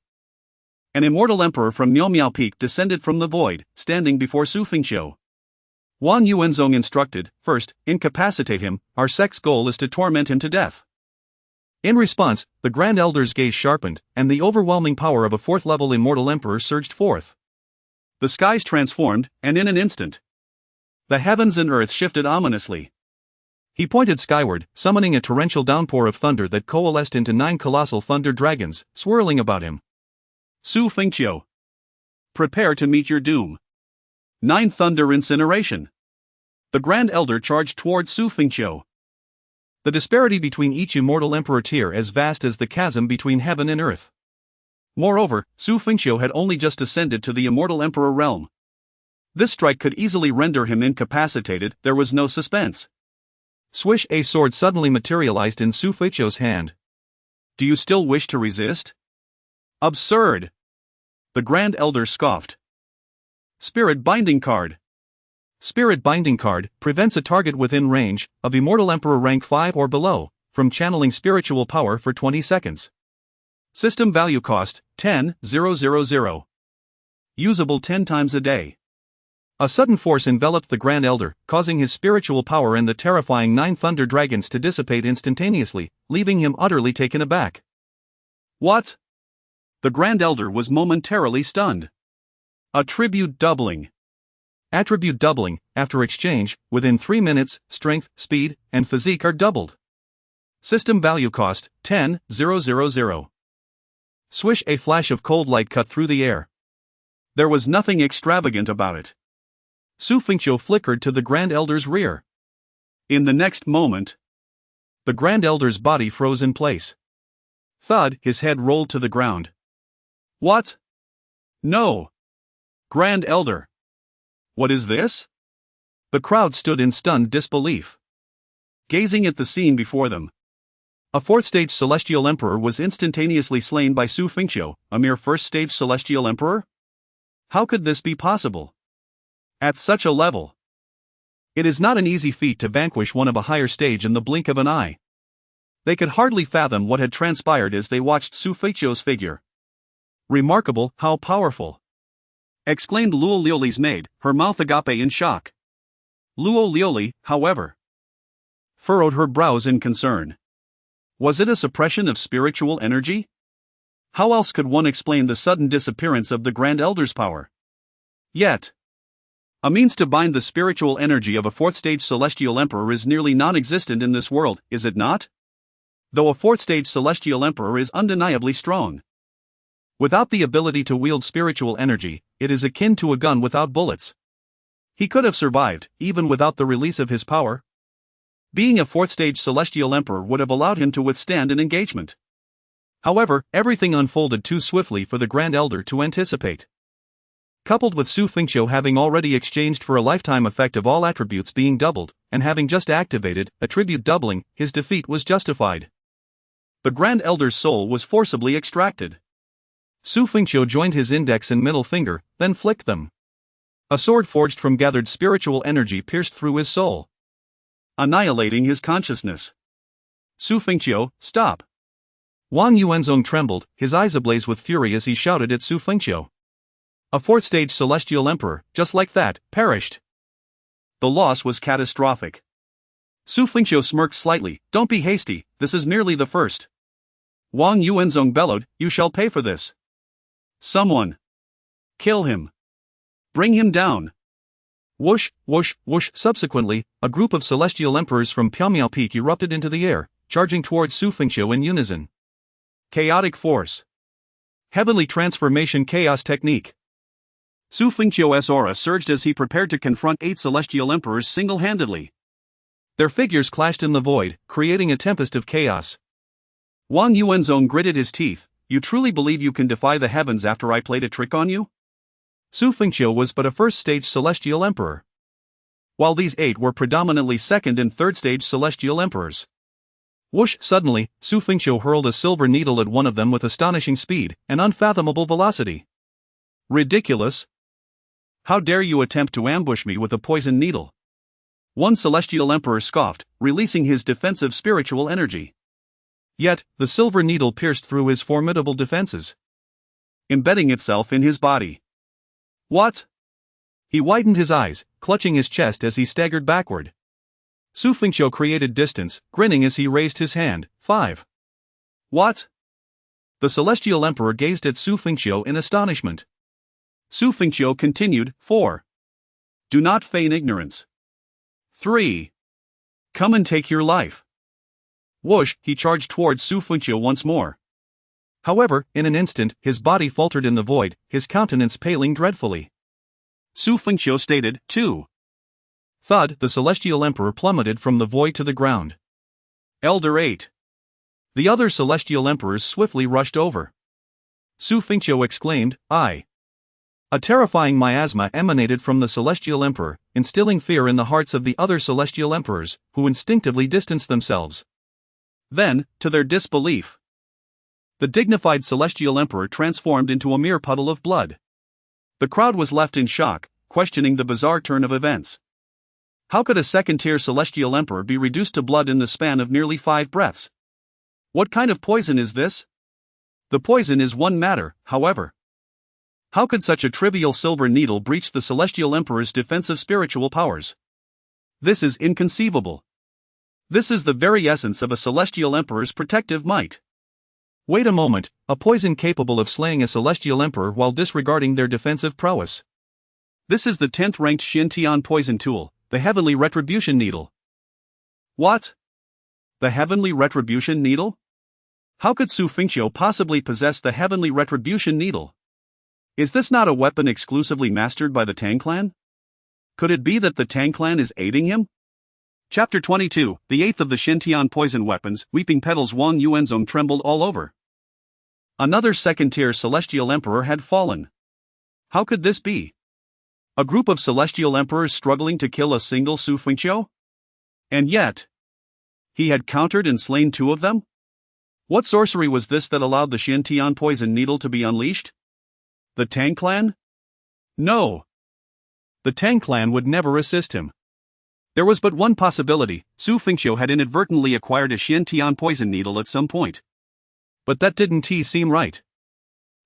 An immortal emperor from Miao Peak descended from the void, standing before Xu Fengqiu. Wang Yuanzong instructed, first, incapacitate him, our sect's goal is to torment him to death. In response, the Grand Elder's gaze sharpened, and the overwhelming power of a fourth-level Immortal Emperor surged forth. The skies transformed, and in an instant, the heavens and earth shifted ominously. He pointed skyward, summoning a torrential downpour of thunder that coalesced into 9 colossal thunder dragons, swirling about him. Xu Fengqiu. Prepare to meet your doom. 9 thunder incineration. The Grand Elder charged towards Xu Fengqiu. The disparity between each Immortal Emperor tier as vast as the chasm between heaven and earth. Moreover, Xu Fengqiu had only just ascended to the Immortal Emperor realm. This strike could easily render him incapacitated. There was no suspense. Swish, a sword suddenly materialized in Xu Fengqiu's hand. Do you still wish to resist? Absurd! The Grand Elder scoffed. Spirit Binding Card. Spirit Binding Card prevents a target within range of Immortal Emperor rank 5 or below from channeling spiritual power for 20 seconds. System value cost 10,000. Usable 10 times a day. A sudden force enveloped the Grand Elder, causing his spiritual power and the terrifying 9 thunder dragons to dissipate instantaneously, leaving him utterly taken aback. What? The Grand Elder was momentarily stunned. Attribute doubling. Attribute doubling, after exchange, within 3 minutes, strength, speed, and physique are doubled. System value cost 10,000. Swish, a flash of cold light cut through the air. There was nothing extravagant about it. Xu Fengqiu flickered to the Grand Elder's rear. In the next moment, the Grand Elder's body froze in place. Thud, his head rolled to the ground. What? No. Grand Elder. What is this? The crowd stood in stunned disbelief, gazing at the scene before them. A 4th-stage Celestial Emperor was instantaneously slain by Xu Fengqiu, a mere 1st-stage Celestial Emperor? How could this be possible? At such a level, it is not an easy feat to vanquish one of a higher stage in the blink of an eye. They could hardly fathom what had transpired as they watched Xu Fengqiu's figure. Remarkable, how powerful! Exclaimed Luo Liuli's maid, her mouth agape in shock. Luo Liuli, however, furrowed her brows in concern. Was it a suppression of spiritual energy? How else could one explain the sudden disappearance of the Grand Elder's power? Yet, a means to bind the spiritual energy of a 4th-stage Celestial Emperor is nearly non-existent in this world, is it not? Though a 4th-stage Celestial Emperor is undeniably strong. Without the ability to wield spiritual energy, it is akin to a gun without bullets. He could have survived, even without the release of his power. Being a 4th-stage Celestial Emperor would have allowed him to withstand an engagement. However, everything unfolded too swiftly for the Grand Elder to anticipate. Coupled with Xu Fengqiu having already exchanged for a lifetime effect of all attributes being doubled, and having just activated attribute doubling, his defeat was justified. The Grand Elder's soul was forcibly extracted. Xu Fengqiu joined his index and middle finger, then flicked them. A sword forged from gathered spiritual energy pierced through his soul, annihilating his consciousness. Xu Fengqiu, stop! Wang Yuanzong trembled, his eyes ablaze with fury as he shouted at Xu Fengqiu. A 4th-stage Celestial Emperor, just like that, perished. The loss was catastrophic. Xu Fengqiu smirked slightly. Don't be hasty, this is merely the first. Wang Yuanzong bellowed, you shall pay for this. Someone. Kill him. Bring him down. Whoosh, whoosh, whoosh. Subsequently, a group of Celestial Emperors from Miao Peak erupted into the air, charging towards Xu Fengqiu in unison. Chaotic force. Heavenly transformation chaos technique. Xu Fengqiu's aura surged as he prepared to confront 8 Celestial Emperors single-handedly. Their figures clashed in the void, creating a tempest of chaos. Wang Yuanzong gritted his teeth. You truly believe you can defy the heavens after I played a trick on you? Xu Fengqiu was but a 1st-stage Celestial Emperor, while these 8 were predominantly 2nd and 3rd-stage Celestial Emperors. Whoosh! Suddenly, Xu Fengqiu hurled a silver needle at one of them with astonishing speed and unfathomable velocity. Ridiculous! How dare you attempt to ambush me with a poison needle? One celestial emperor scoffed, releasing his defensive spiritual energy. Yet, the silver needle pierced through his formidable defenses, embedding itself in his body. What? He widened his eyes, clutching his chest as he staggered backward. Xu Fengqiu created distance, grinning as he raised his hand. 5. What? The celestial emperor gazed at Xu Fengqiu in astonishment. Xu Fengqiu continued. 4. Do not feign ignorance. 3. Come and take your life. Whoosh! He charged towards Xu Fengqiu once more. However, in an instant, his body faltered in the void, his countenance paling dreadfully. Xu Fengqiu stated. 2. Thud! The celestial emperor plummeted from the void to the ground. Elder 8. The other celestial emperors swiftly rushed over. Xu Fengqiu exclaimed, "I." A terrifying miasma emanated from the celestial emperor, instilling fear in the hearts of the other celestial emperors, who instinctively distanced themselves. Then, to their disbelief, the dignified celestial emperor transformed into a mere puddle of blood. The crowd was left in shock, questioning the bizarre turn of events. How could a second-tier celestial emperor be reduced to blood in the span of nearly 5 breaths? What kind of poison is this? The poison is one matter, however. How could such a trivial silver needle breach the celestial emperor's defensive spiritual powers? This is inconceivable. This is the very essence of a celestial emperor's protective might. Wait a moment, a poison capable of slaying a celestial emperor while disregarding their defensive prowess. This is the 10th ranked Xiantian poison tool, the Heavenly Retribution Needle. What? The Heavenly Retribution Needle? How could Xu Fengqiu possibly possess the Heavenly Retribution Needle? Is this not a weapon exclusively mastered by the Tang clan? Could it be that the Tang clan is aiding him? Chapter 22, the 8th of the Xiantian poison weapons. Weeping petals. Wang Yuanzong trembled all over. Another second-tier celestial emperor had fallen. How could this be? A group of celestial emperors struggling to kill a single Xu Fengqiu? And yet, he had countered and slain 2 of them? What sorcery was this that allowed the Xiantian poison needle to be unleashed? The Tang clan? No. The Tang clan would never assist him. There was but one possibility: Xu Fengqiu had inadvertently acquired a Xiantian poison needle at some point. But that didn't seem right.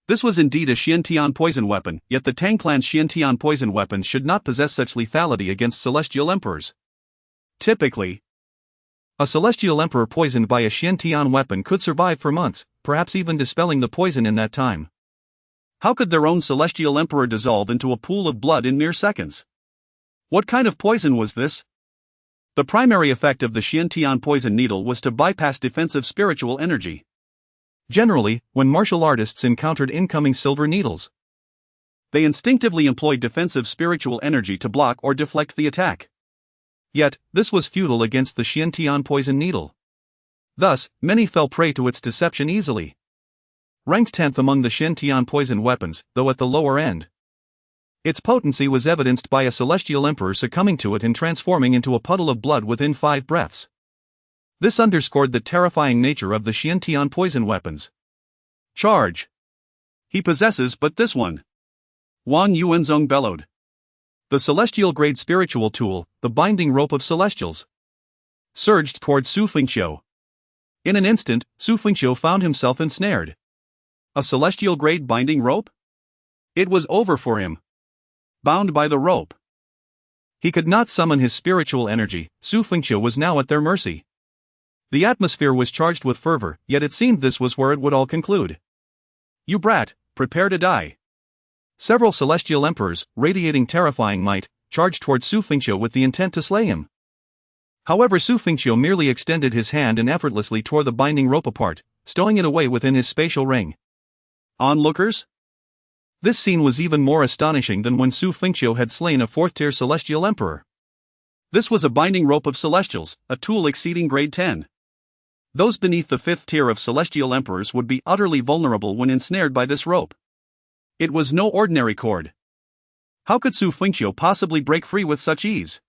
This was indeed a Xiantian poison weapon, yet the Tang clan's Xiantian poison weapons should not possess such lethality against celestial emperors. Typically, a celestial emperor poisoned by a Xiantian weapon could survive for months, perhaps even dispelling the poison in that time. How could their own celestial emperor dissolve into a pool of blood in mere seconds? What kind of poison was this? The primary effect of the Xiantian poison needle was to bypass defensive spiritual energy. Generally, when martial artists encountered incoming silver needles, they instinctively employed defensive spiritual energy to block or deflect the attack. Yet, this was futile against the Xiantian poison needle. Thus, many fell prey to its deception easily. Ranked 10th among the Xiantian poison weapons, though at the lower end. Its potency was evidenced by a celestial emperor succumbing to it and transforming into a puddle of blood within 5 breaths. This underscored the terrifying nature of the Xiantian poison weapons. Charge! He possesses but this one. Wang Yuanzong bellowed. The celestial-grade spiritual tool, the binding rope of celestials, surged towards Xu Fengqiu. In an instant, Xu Fengqiu found himself ensnared. A celestial-grade binding rope? It was over for him. Bound by the rope, he could not summon his spiritual energy. Xu Fengqiu was now at their mercy. The atmosphere was charged with fervor, yet it seemed this was where it would all conclude. You brat, prepare to die. Several celestial emperors, radiating terrifying might, charged toward Xu Fengqiu with the intent to slay him. However, Xu Fengqiu merely extended his hand and effortlessly tore the binding rope apart, stowing it away within his spatial ring. Onlookers? This scene was even more astonishing than when Xu Fengqiu had slain a 4th-tier celestial emperor. This was a binding rope of celestials, a tool exceeding grade 10. Those beneath the 5th tier of celestial emperors would be utterly vulnerable when ensnared by this rope. It was no ordinary cord. How could Xu Fengqiu possibly break free with such ease?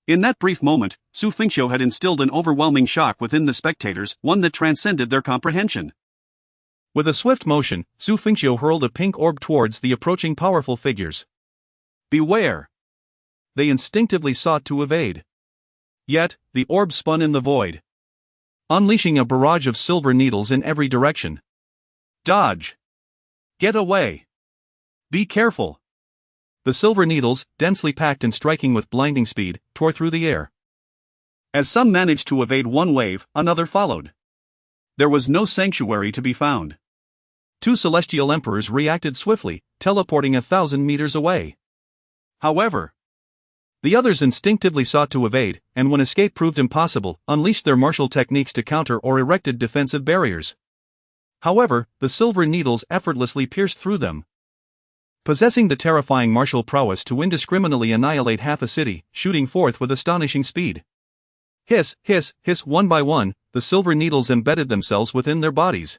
In that brief moment, Xu Fengqiu had instilled an overwhelming shock within the spectators, one that transcended their comprehension. With a swift motion, Xu Fengqiu hurled a pink orb towards the approaching powerful figures. Beware! They instinctively sought to evade. Yet, the orb spun in the void, unleashing a barrage of silver needles in every direction. Dodge! Get away! Be careful! The silver needles, densely packed and striking with blinding speed, tore through the air. As some managed to evade one wave, another followed. There was no sanctuary to be found. 2 celestial emperors reacted swiftly, teleporting 1,000 meters away. However, the others instinctively sought to evade, and when escape proved impossible, unleashed their martial techniques to counter or erected defensive barriers. However, the silver needles effortlessly pierced through them. Possessing the terrifying martial prowess to indiscriminately annihilate half a city, shooting forth with astonishing speed. Hiss, hiss, hiss, one by one, the silver needles embedded themselves within their bodies.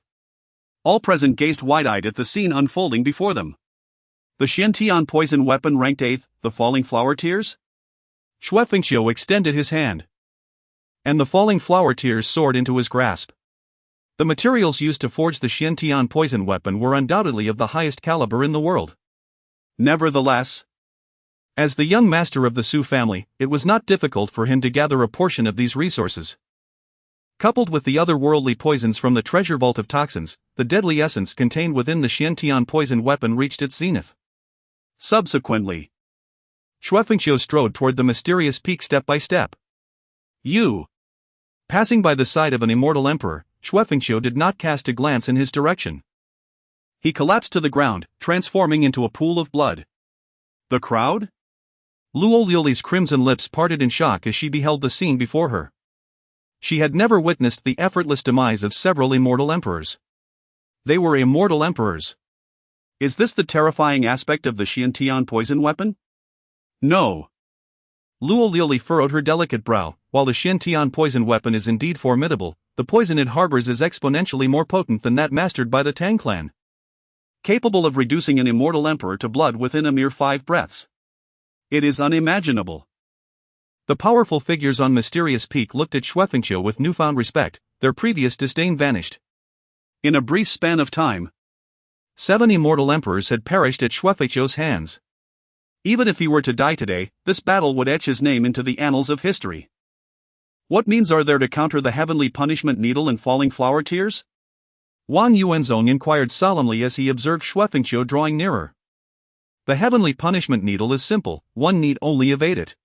All present gazed wide-eyed at the scene unfolding before them. The Xiantian poison weapon ranked 8th, the falling flower tears? Xu Fengqiu extended his hand, and the falling flower tears soared into his grasp. The materials used to forge the Xiantian poison weapon were undoubtedly of the highest caliber in the world. Nevertheless, as the young master of the Xu family, it was not difficult for him to gather a portion of these resources. Coupled with the otherworldly poisons from the treasure vault of toxins, the deadly essence contained within the Xiantian poison weapon reached its zenith. Subsequently, Xu Fengqiu strode toward the mysterious peak step by step. Passing by the side of an immortal emperor, Xu Fengqiu did not cast a glance in his direction. He collapsed to the ground, transforming into a pool of blood. The crowd? Luo Liuli's crimson lips parted in shock as she beheld the scene before her. She had never witnessed the effortless demise of several immortal emperors. They were immortal emperors. Is this the terrifying aspect of the Xiantian poison weapon? No. Luo Liuli furrowed her delicate brow. While the Xiantian poison weapon is indeed formidable, the poison it harbors is exponentially more potent than that mastered by the Tang clan. Capable of reducing an immortal emperor to blood within a mere 5 breaths. It is unimaginable. The powerful figures on Mysterious Peak looked at Xu Fengqiu with newfound respect, their previous disdain vanished. In a brief span of time, 7 immortal emperors had perished at Xu Fengqiu's hands. Even if he were to die today, this battle would etch his name into the annals of history. What means are there to counter the heavenly punishment needle and falling flower tears? Wang Yuanzong inquired solemnly as he observed Xu Fengqiu drawing nearer. The heavenly punishment needle is simple, one need only evade it.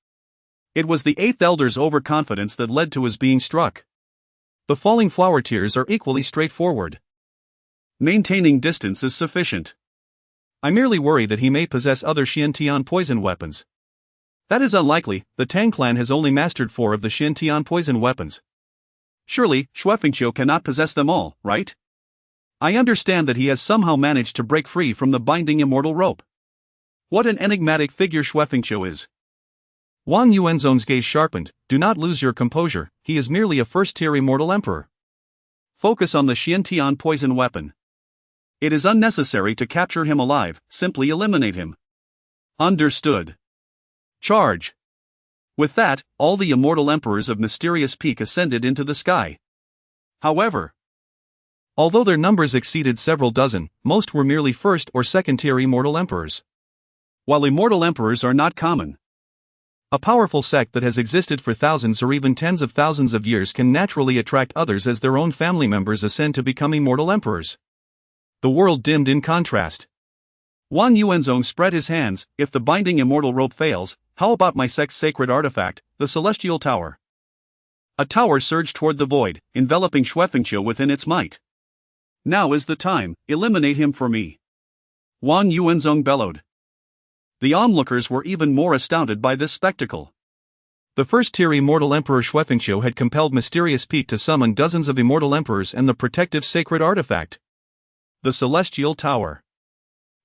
It was the 8th elder's overconfidence that led to his being struck. The falling flower tears are equally straightforward. Maintaining distance is sufficient. I merely worry that he may possess other Xiantian poison weapons. That is unlikely, the Tang clan has only mastered 4 of the Xiantian poison weapons. Surely, Xu Fengqiu cannot possess them all, right? I understand that he has somehow managed to break free from the binding immortal rope. What an enigmatic figure Xu Fengqiu is. Wang Yuanzong's gaze sharpened. Do not lose your composure, he is merely a first-tier immortal emperor. Focus on the Xiantian poison weapon. It is unnecessary to capture him alive, simply eliminate him. Understood. Charge. With that, all the immortal emperors of Mysterious Peak ascended into the sky. However, although their numbers exceeded several dozen, most were merely first or second-tier immortal emperors. While immortal emperors are not common, a powerful sect that has existed for thousands or even tens of thousands of years can naturally attract others as their own family members ascend to become immortal emperors. The world dimmed in contrast. Wang Yuanzong spread his hands. If the binding immortal rope fails, how about my sect's sacred artifact, the Celestial Tower? A tower surged toward the void, enveloping Xu Fengqiu within its might. Now is the time, eliminate him for me. Wang Yuanzong bellowed. The onlookers were even more astounded by this spectacle. The first-tier immortal emperor Xu Fengqiu had compelled Mysterious Peak to summon dozens of immortal emperors and the protective sacred artifact, the Celestial Tower.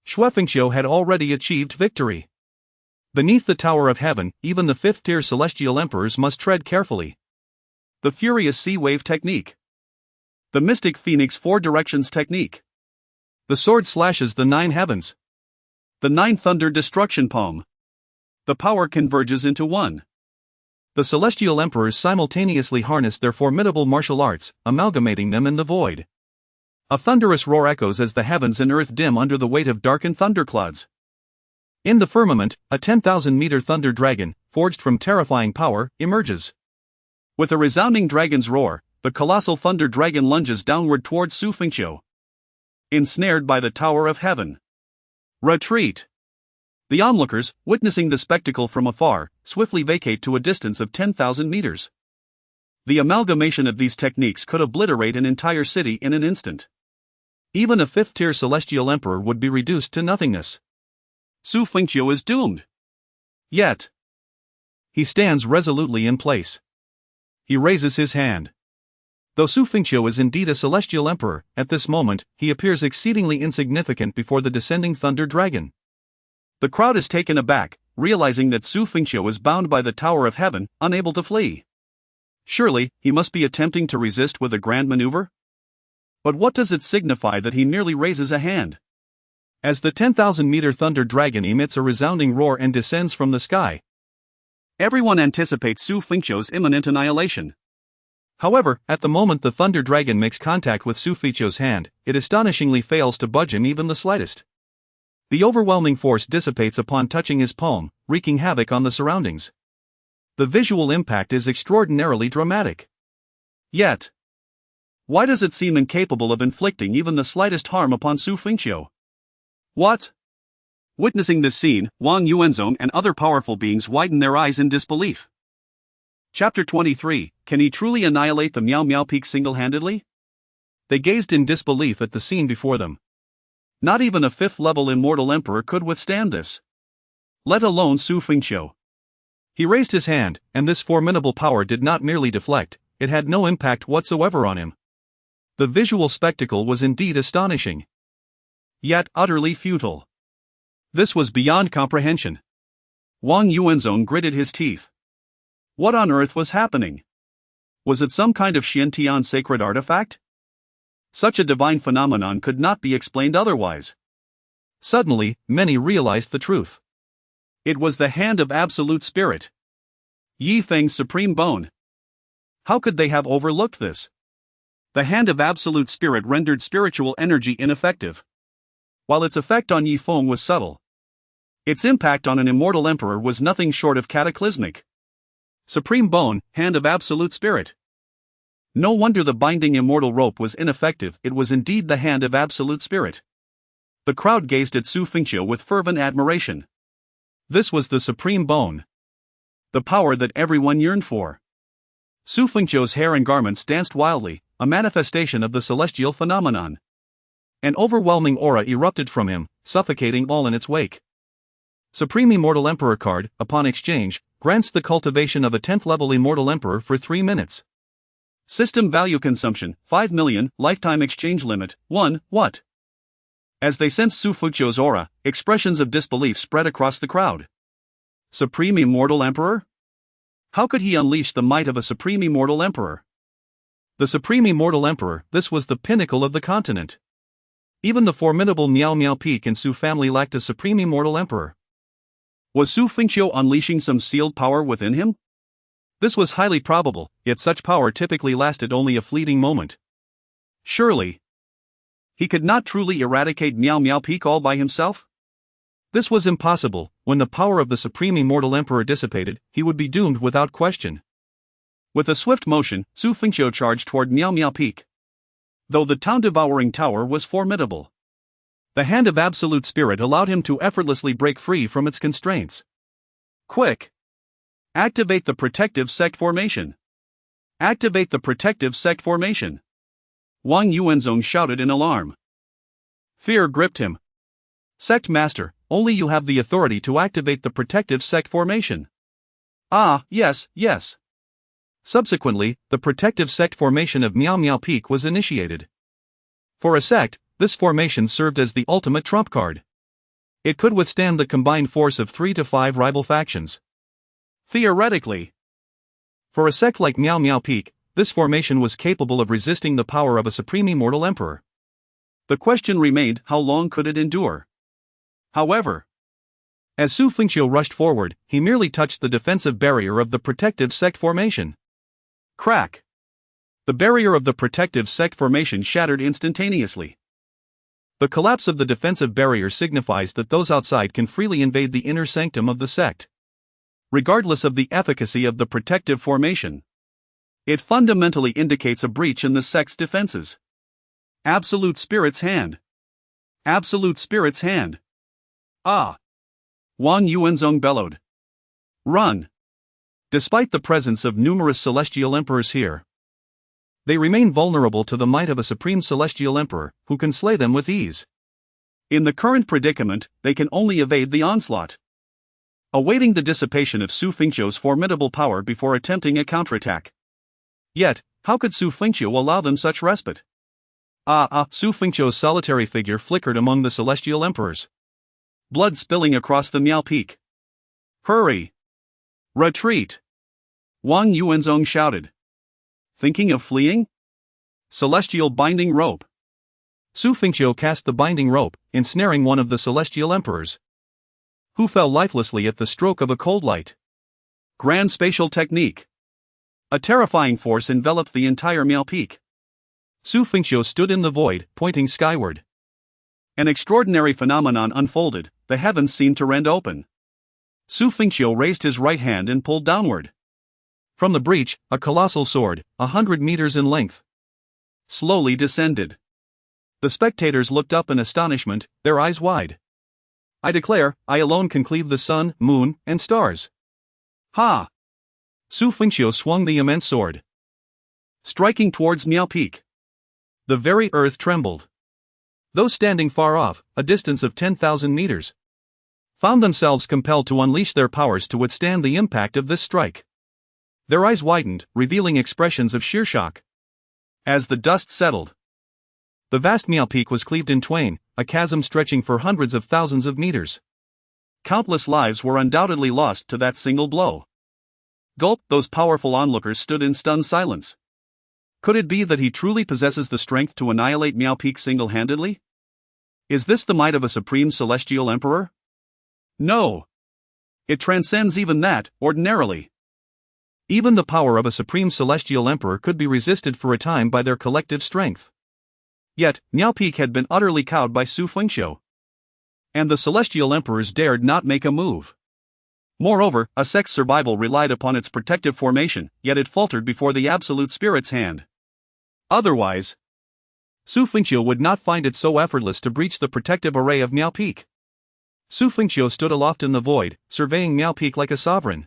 Xu Fengqiu had already achieved victory. Beneath the Tower of Heaven, even the 5th-tier celestial emperors must tread carefully. The Furious Sea Wave Technique. The Mystic Phoenix 4 Directions Technique. The sword slashes the 9 heavens. The 9 Thunder Destruction Palm. The power converges into one. The celestial emperors simultaneously harnessed their formidable martial arts, amalgamating them in the void. A thunderous roar echoes as the heavens and earth dim under the weight of darkened thunderclouds. In the firmament, a 10,000-meter thunder dragon, forged from terrifying power, emerges. With a resounding dragon's roar, the colossal thunder dragon lunges downward towards Xu Fengqiu. Ensnared by the Tower of Heaven. Retreat! The onlookers, witnessing the spectacle from afar, swiftly vacate to a distance of 10,000 meters. The amalgamation of these techniques could obliterate an entire city in an instant. Even a fifth-tier celestial emperor would be reduced to nothingness. Xu Fengqiu is doomed. Yet, he stands resolutely in place. He raises his hand. Though Xu Fengqiu is indeed a celestial emperor, at this moment, he appears exceedingly insignificant before the descending thunder dragon. The crowd is taken aback, realizing that Xu Fengqiu is bound by the Tower of Heaven, unable to flee. Surely, he must be attempting to resist with a grand maneuver? But what does it signify that he merely raises a hand? As the 10,000-meter thunder dragon emits a resounding roar and descends from the sky, everyone anticipates Xu Fengqiu's imminent annihilation. However, at the moment the thunder dragon makes contact with Xu Fengqiu's hand, it astonishingly fails to budge him even the slightest. The overwhelming force dissipates upon touching his palm, wreaking havoc on the surroundings. The visual impact is extraordinarily dramatic. Yet, why does it seem incapable of inflicting even the slightest harm upon Xu Fengqiu? What? Witnessing this scene, Wang Yuanzong and other powerful beings widen their eyes in disbelief. Chapter 23, Can he truly annihilate the Miao Miao Peak single-handedly? They gazed in disbelief at the scene before them. Not even a fifth-level Immortal Emperor could withstand this. Let alone Xu Fengqiu. He raised his hand, and this formidable power did not merely deflect, it had no impact whatsoever on him. The visual spectacle was indeed astonishing. Yet utterly futile. This was beyond comprehension. Wang Yuanzong gritted his teeth. What on earth was happening? Was it some kind of Xiantian sacred artifact? Such a divine phenomenon could not be explained otherwise. Suddenly, many realized the truth. It was the hand of Absolute Spirit. Yi Feng's supreme bone. How could they have overlooked this? The hand of Absolute Spirit rendered spiritual energy ineffective. While its effect on Yi Feng was subtle, its impact on an immortal emperor was nothing short of cataclysmic. Supreme bone, hand of Absolute Spirit. No wonder the binding immortal rope was ineffective, it was indeed the hand of Absolute Spirit. The crowd gazed at Xu Fengqiu with fervent admiration. This was the supreme bone. The power that everyone yearned for. Xu Fengqiu's hair and garments danced wildly, a manifestation of the celestial phenomenon. An overwhelming aura erupted from him, suffocating all in its wake. Supreme Immortal Emperor card, upon exchange, grants the cultivation of a 10th-level Immortal Emperor for 3 minutes. System value consumption, 5 million, lifetime exchange limit, 1, what? As they sensed Xu Fengqiu's aura, expressions of disbelief spread across the crowd. Supreme Immortal Emperor? How could he unleash the might of a Supreme Immortal Emperor? The Supreme Immortal Emperor, this was the pinnacle of the continent. Even the formidable Miao Miao Peak and Xu family lacked a Supreme Immortal Emperor. Was Xu Fengqiu unleashing some sealed power within him? This was highly probable, yet such power typically lasted only a fleeting moment. Surely, he could not truly eradicate Miao Miao Peak all by himself? This was impossible. When the power of the Supreme Immortal Emperor dissipated, he would be doomed without question. With a swift motion, Xu Fengqiu charged toward Miao Miao Peak. Though the town-devouring tower was formidable, the hand of Absolute Spirit allowed him to effortlessly break free from its constraints. Quick! Activate the protective sect formation. Activate the protective sect formation. Wang Yuanzong shouted in alarm. Fear gripped him. Sect Master, only you have the authority to activate the protective sect formation. Ah, yes, yes. Subsequently, the protective sect formation of Miao Miao Peak was initiated. For a sect, this formation served as the ultimate trump card. It could withstand the combined force of 3 to 5 rival factions. Theoretically. For a sect like Miao Miao Peak, this formation was capable of resisting the power of a Supreme Immortal Emperor. The question remained, how long could it endure? However, As Xu Fengqiu rushed forward, he merely touched the defensive barrier of the protective sect formation. Crack! The barrier of the protective sect formation shattered instantaneously. The collapse of the defensive barrier signifies that those outside can freely invade the inner sanctum of the sect, regardless of the efficacy of the protective formation. It fundamentally indicates a breach in the sect's defenses. Absolute Spirit's Hand. Absolute Spirit's Hand. Ah! Wang Yuanzong bellowed. Run! Despite the presence of numerous celestial emperors here, they remain vulnerable to the might of a supreme celestial emperor, who can slay them with ease. In the current predicament, they can only evade the onslaught, awaiting the dissipation of Xu Fengqiu's formidable power before attempting a counterattack. Yet, how could Xu Fengqiu allow them such respite? Xu Fengqiu's solitary figure flickered among the celestial emperors, blood spilling across the Miao Peak. Hurry! Retreat! Wang Yuanzong shouted. Thinking of fleeing? Celestial binding rope. Xu Fengqiu cast the binding rope, ensnaring one of the celestial emperors, who fell lifelessly at the stroke of a cold light. Grand spatial technique. A terrifying force enveloped the entire Miao Peak. Xu Fengqiu stood in the void, pointing skyward. An extraordinary phenomenon unfolded, the heavens seemed to rend open. Xu Fengqiu raised his right hand and pulled downward. From the breach, a colossal sword, 100 meters in length, slowly descended. The spectators looked up in astonishment, their eyes wide. I declare, I alone can cleave the sun, moon, and stars. Ha! Xu Fengqiu swung the immense sword, striking towards Miao Peak. The very earth trembled. Those standing far off, a distance of 10,000 meters, found themselves compelled to unleash their powers to withstand the impact of this strike. Their eyes widened, revealing expressions of sheer shock. As the dust settled, the vast Miao Peak was cleaved in twain, a chasm stretching for hundreds of thousands of meters. Countless lives were undoubtedly lost to that single blow. Gulp! Those powerful onlookers stood in stunned silence. Could it be that he truly possesses the strength to annihilate Miao Peak single-handedly? Is this the might of a supreme celestial emperor? No. It transcends even that, ordinarily. Even the power of a supreme celestial emperor could be resisted for a time by their collective strength. Yet, Miao Peak had been utterly cowed by Xu Fengqiu, and the celestial emperors dared not make a move. Moreover, a sect's survival relied upon its protective formation, yet it faltered before the absolute spirit's hand. Otherwise, Xu Fengqiu would not find it so effortless to breach the protective array of Miao Peak. Xu Fengqiu stood aloft in the void, surveying Miao Peak like a sovereign.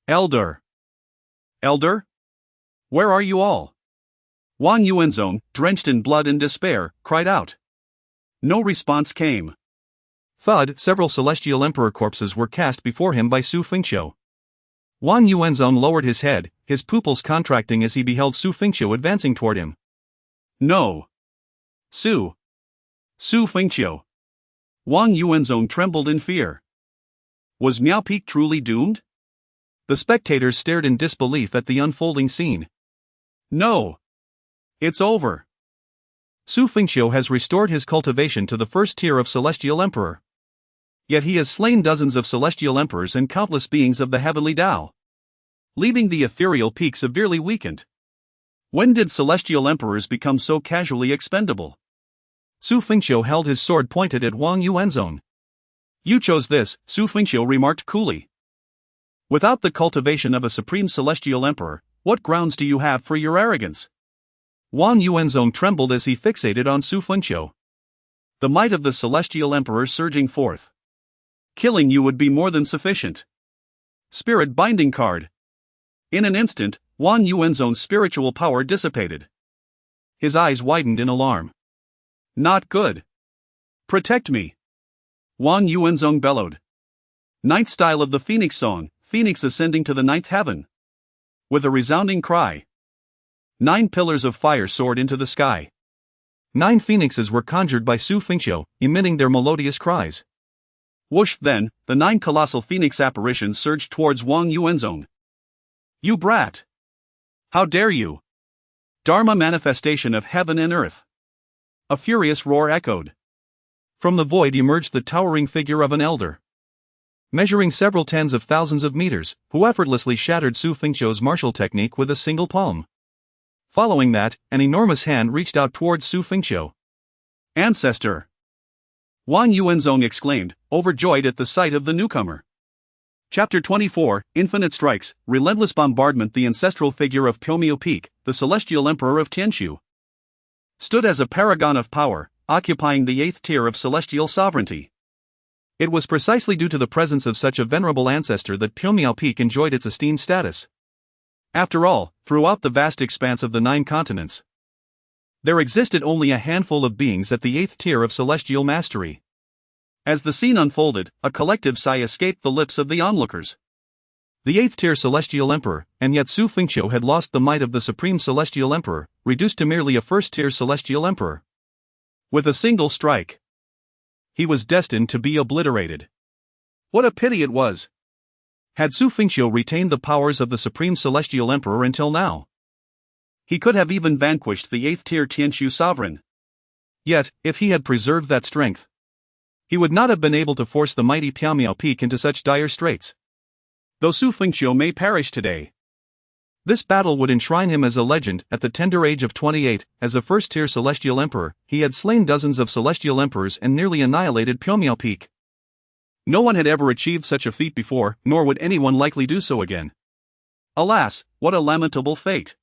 Elder! Elder? Where are you all? Wang Yuanzong, drenched in blood and despair, cried out. No response came. Thud! Several celestial emperor corpses were cast before him by Xu Fengqiu. Wang Yuanzong lowered his head, his pupils contracting as he beheld Xu Fengqiu advancing toward him. No. Xu Fengqiu. Wang Yuanzong trembled in fear. Was Miao Peak truly doomed? The spectators stared in disbelief at the unfolding scene. No. It's over. Xu Fengqiu has restored his cultivation to the first tier of celestial emperor. Yet he has slain dozens of celestial emperors and countless beings of the heavenly Tao, leaving the ethereal peak severely weakened. When did celestial emperors become so casually expendable? Xu Fengqiu held his sword pointed at Wang Yuanzong. You chose this, Xu Fengqiu remarked coolly. Without the cultivation of a supreme celestial emperor, what grounds do you have for your arrogance? Wang Yuanzong trembled as he fixated on Xu Fengqiu. The might of the celestial emperor surging forth. Killing you would be more than sufficient. Spirit binding card. In an instant, Wang Yuanzong's spiritual power dissipated. His eyes widened in alarm. Not good. Protect me. Wang Yuanzong bellowed. Ninth style of the Phoenix song, Phoenix ascending to the ninth heaven. With a resounding cry, 9 pillars of fire soared into the sky. 9 phoenixes were conjured by Xu Fengqiu, emitting their melodious cries. Whoosh! Then, the 9 colossal phoenix apparitions surged towards Wang Yuanzong. You brat! How dare you! Dharma manifestation of heaven and earth. A furious roar echoed. From the void emerged the towering figure of an elder. measuring several tens of thousands of meters, who effortlessly shattered Xu Fengqiu's martial technique with a single palm. Following that, an enormous hand reached out towards Xu Fengqiu. Ancestor! Wang Yuanzong exclaimed, overjoyed at the sight of the newcomer. Chapter 24, Infinite Strikes, Relentless Bombardment. The ancestral figure of Piumiu Peak, the celestial emperor of Tianqiu, stood as a paragon of power, occupying the 8th tier of celestial sovereignty. It was precisely due to the presence of such a venerable ancestor that Piumiu Peak enjoyed its esteemed status. After all, throughout the vast expanse of the 9 continents, there existed only a handful of beings at the 8th tier of celestial mastery. As the scene unfolded, a collective sigh escaped the lips of the onlookers. The 8th tier celestial emperor, and yet Xu Fengqiu had lost the might of the supreme celestial emperor, reduced to merely a 1st tier celestial emperor. With a single strike, he was destined to be obliterated. What a pity it was! Had Xu Fengqiu retained the powers of the supreme celestial emperor until now, he could have even vanquished the 8th tier Tianqiu sovereign. Yet, if he had preserved that strength, he would not have been able to force the mighty Piumiu Peak into such dire straits. Though Xu Fengqiu may perish today, this battle would enshrine him as a legend. At the tender age of 28, as a 1st tier celestial emperor, he had slain dozens of celestial emperors and nearly annihilated Piumiu Peak. No one had ever achieved such a feat before, nor would anyone likely do so again. Alas, what a lamentable fate!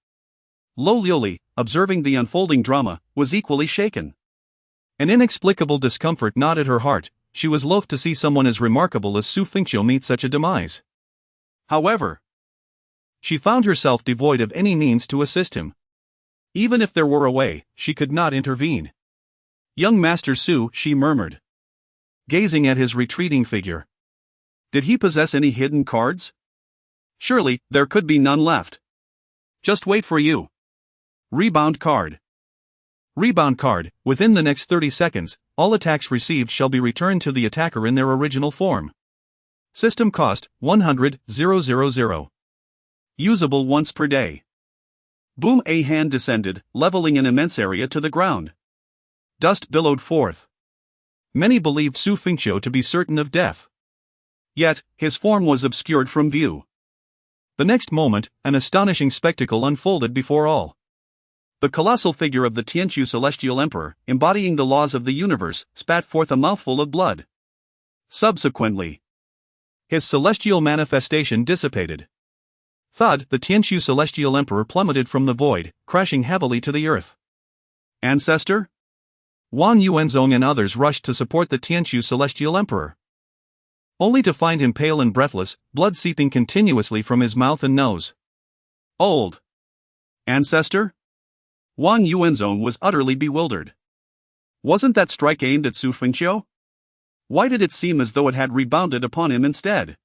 Lo Liuli, observing the unfolding drama, was equally shaken. An inexplicable discomfort gnawed at her heart. She was loath to see someone as remarkable as Xu Fengqiu meet such a demise. However, she found herself devoid of any means to assist him. Even if there were a way, she could not intervene. Young Master Xu, she murmured, gazing at his retreating figure. Did he possess any hidden cards? Surely, there could be none left. Just wait for you. Rebound card. Rebound card. Within the next 30 seconds, all attacks received shall be returned to the attacker in their original form. System cost, 100,000. Usable once per day. Boom! A hand descended, leveling an immense area to the ground. Dust billowed forth. Many believed Xu Fengqiu to be certain of death. Yet, his form was obscured from view. The next moment, an astonishing spectacle unfolded before all. The colossal figure of the Tianqiu celestial emperor, embodying the laws of the universe, spat forth a mouthful of blood. Subsequently, his celestial manifestation dissipated. Thud! The Tianqiu celestial emperor plummeted from the void, crashing heavily to the earth. Ancestor? Wang Yuanzong and others rushed to support the Tianqiu celestial emperor, only to find him pale and breathless, blood seeping continuously from his mouth and nose. Old. Ancestor? Wang Yuanzong was utterly bewildered. Wasn't that strike aimed at Xu Fengqiu? Why did it seem as though it had rebounded upon him instead?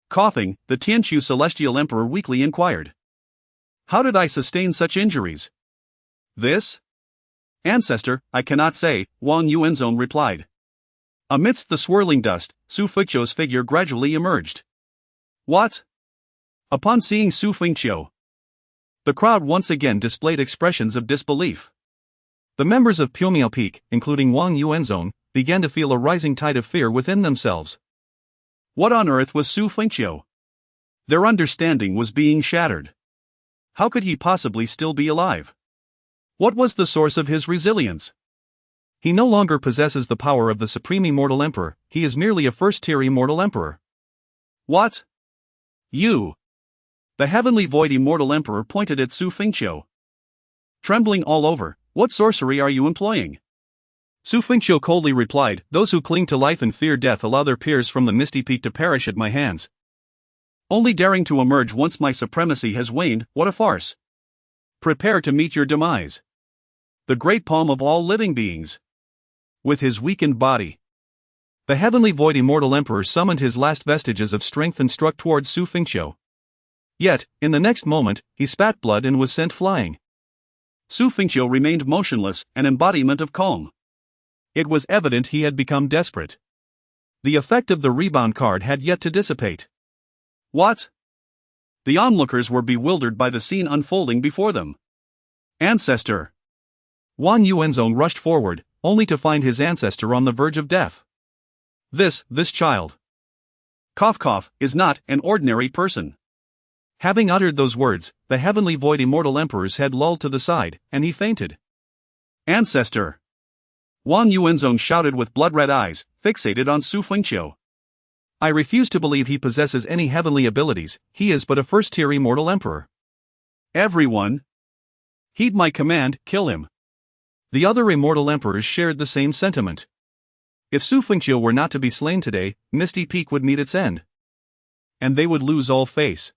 Coughing, the Tianqiu celestial emperor weakly inquired. How did I sustain such injuries? This? Ancestor, I cannot say, Wang Yuanzong replied. Amidst the swirling dust, Xu Fengqiu's figure gradually emerged. What? Upon seeing Xu Fengqiu, the crowd once again displayed expressions of disbelief. The members of Piumiu Peak, including Wang Yuanzong, began to feel a rising tide of fear within themselves. What on earth was Xu Fengqiu? Their understanding was being shattered. How could he possibly still be alive? What was the source of his resilience? He no longer possesses the power of the supreme Immortal Emperor, he is merely a 1st tier Immortal Emperor. What? You! The heavenly void Immortal Emperor pointed at Xu Fengqiu. Trembling all over, what sorcery are you employing? Xu Fengqiu coldly replied, those who cling to life and fear death allow their peers from the misty peak to perish at my hands. Only daring to emerge once my supremacy has waned, what a farce! Prepare to meet your demise. The great palm of all living beings. With his weakened body, the heavenly void Immortal Emperor summoned his last vestiges of strength and struck towards Xu Fengqiu. Yet, in the next moment, he spat blood and was sent flying. Xu Fengqiu remained motionless, an embodiment of calm. It was evident he had become desperate. The effect of the rebound card had yet to dissipate. What? The onlookers were bewildered by the scene unfolding before them. Ancestor! Wang Yuanzong rushed forward, only to find his ancestor on the verge of death. This child. cough cough, is not an ordinary person. Having uttered those words, the heavenly void Immortal Emperor's head lolled to the side, and he fainted. Ancestor! Wang Yuanzong shouted with blood-red eyes, fixated on Xu Fengqiu. I refuse to believe he possesses any heavenly abilities, he is but a first-tier Immortal Emperor. Everyone! Heed my command, kill him. The other Immortal Emperors shared the same sentiment. If Xu Fengqiu were not to be slain today, Misty Peak would meet its end. And they would lose all face.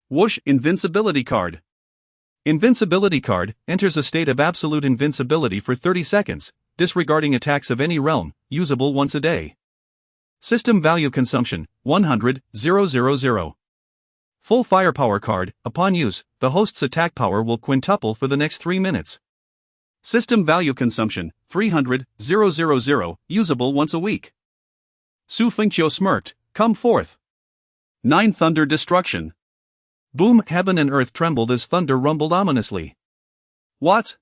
Whoosh, invincibility card. Invincibility card enters a state of absolute invincibility for 30 seconds, disregarding attacks of any realm, usable once a day. System value consumption, 100,000. Full firepower card, upon use, the host's attack power will quintuple for the next 3 minutes. System value consumption, 300,000, usable once a week. Xu Fengqiu smirked, come forth. 9 Thunder Destruction. Boom, heaven and earth trembled as thunder rumbled ominously. What?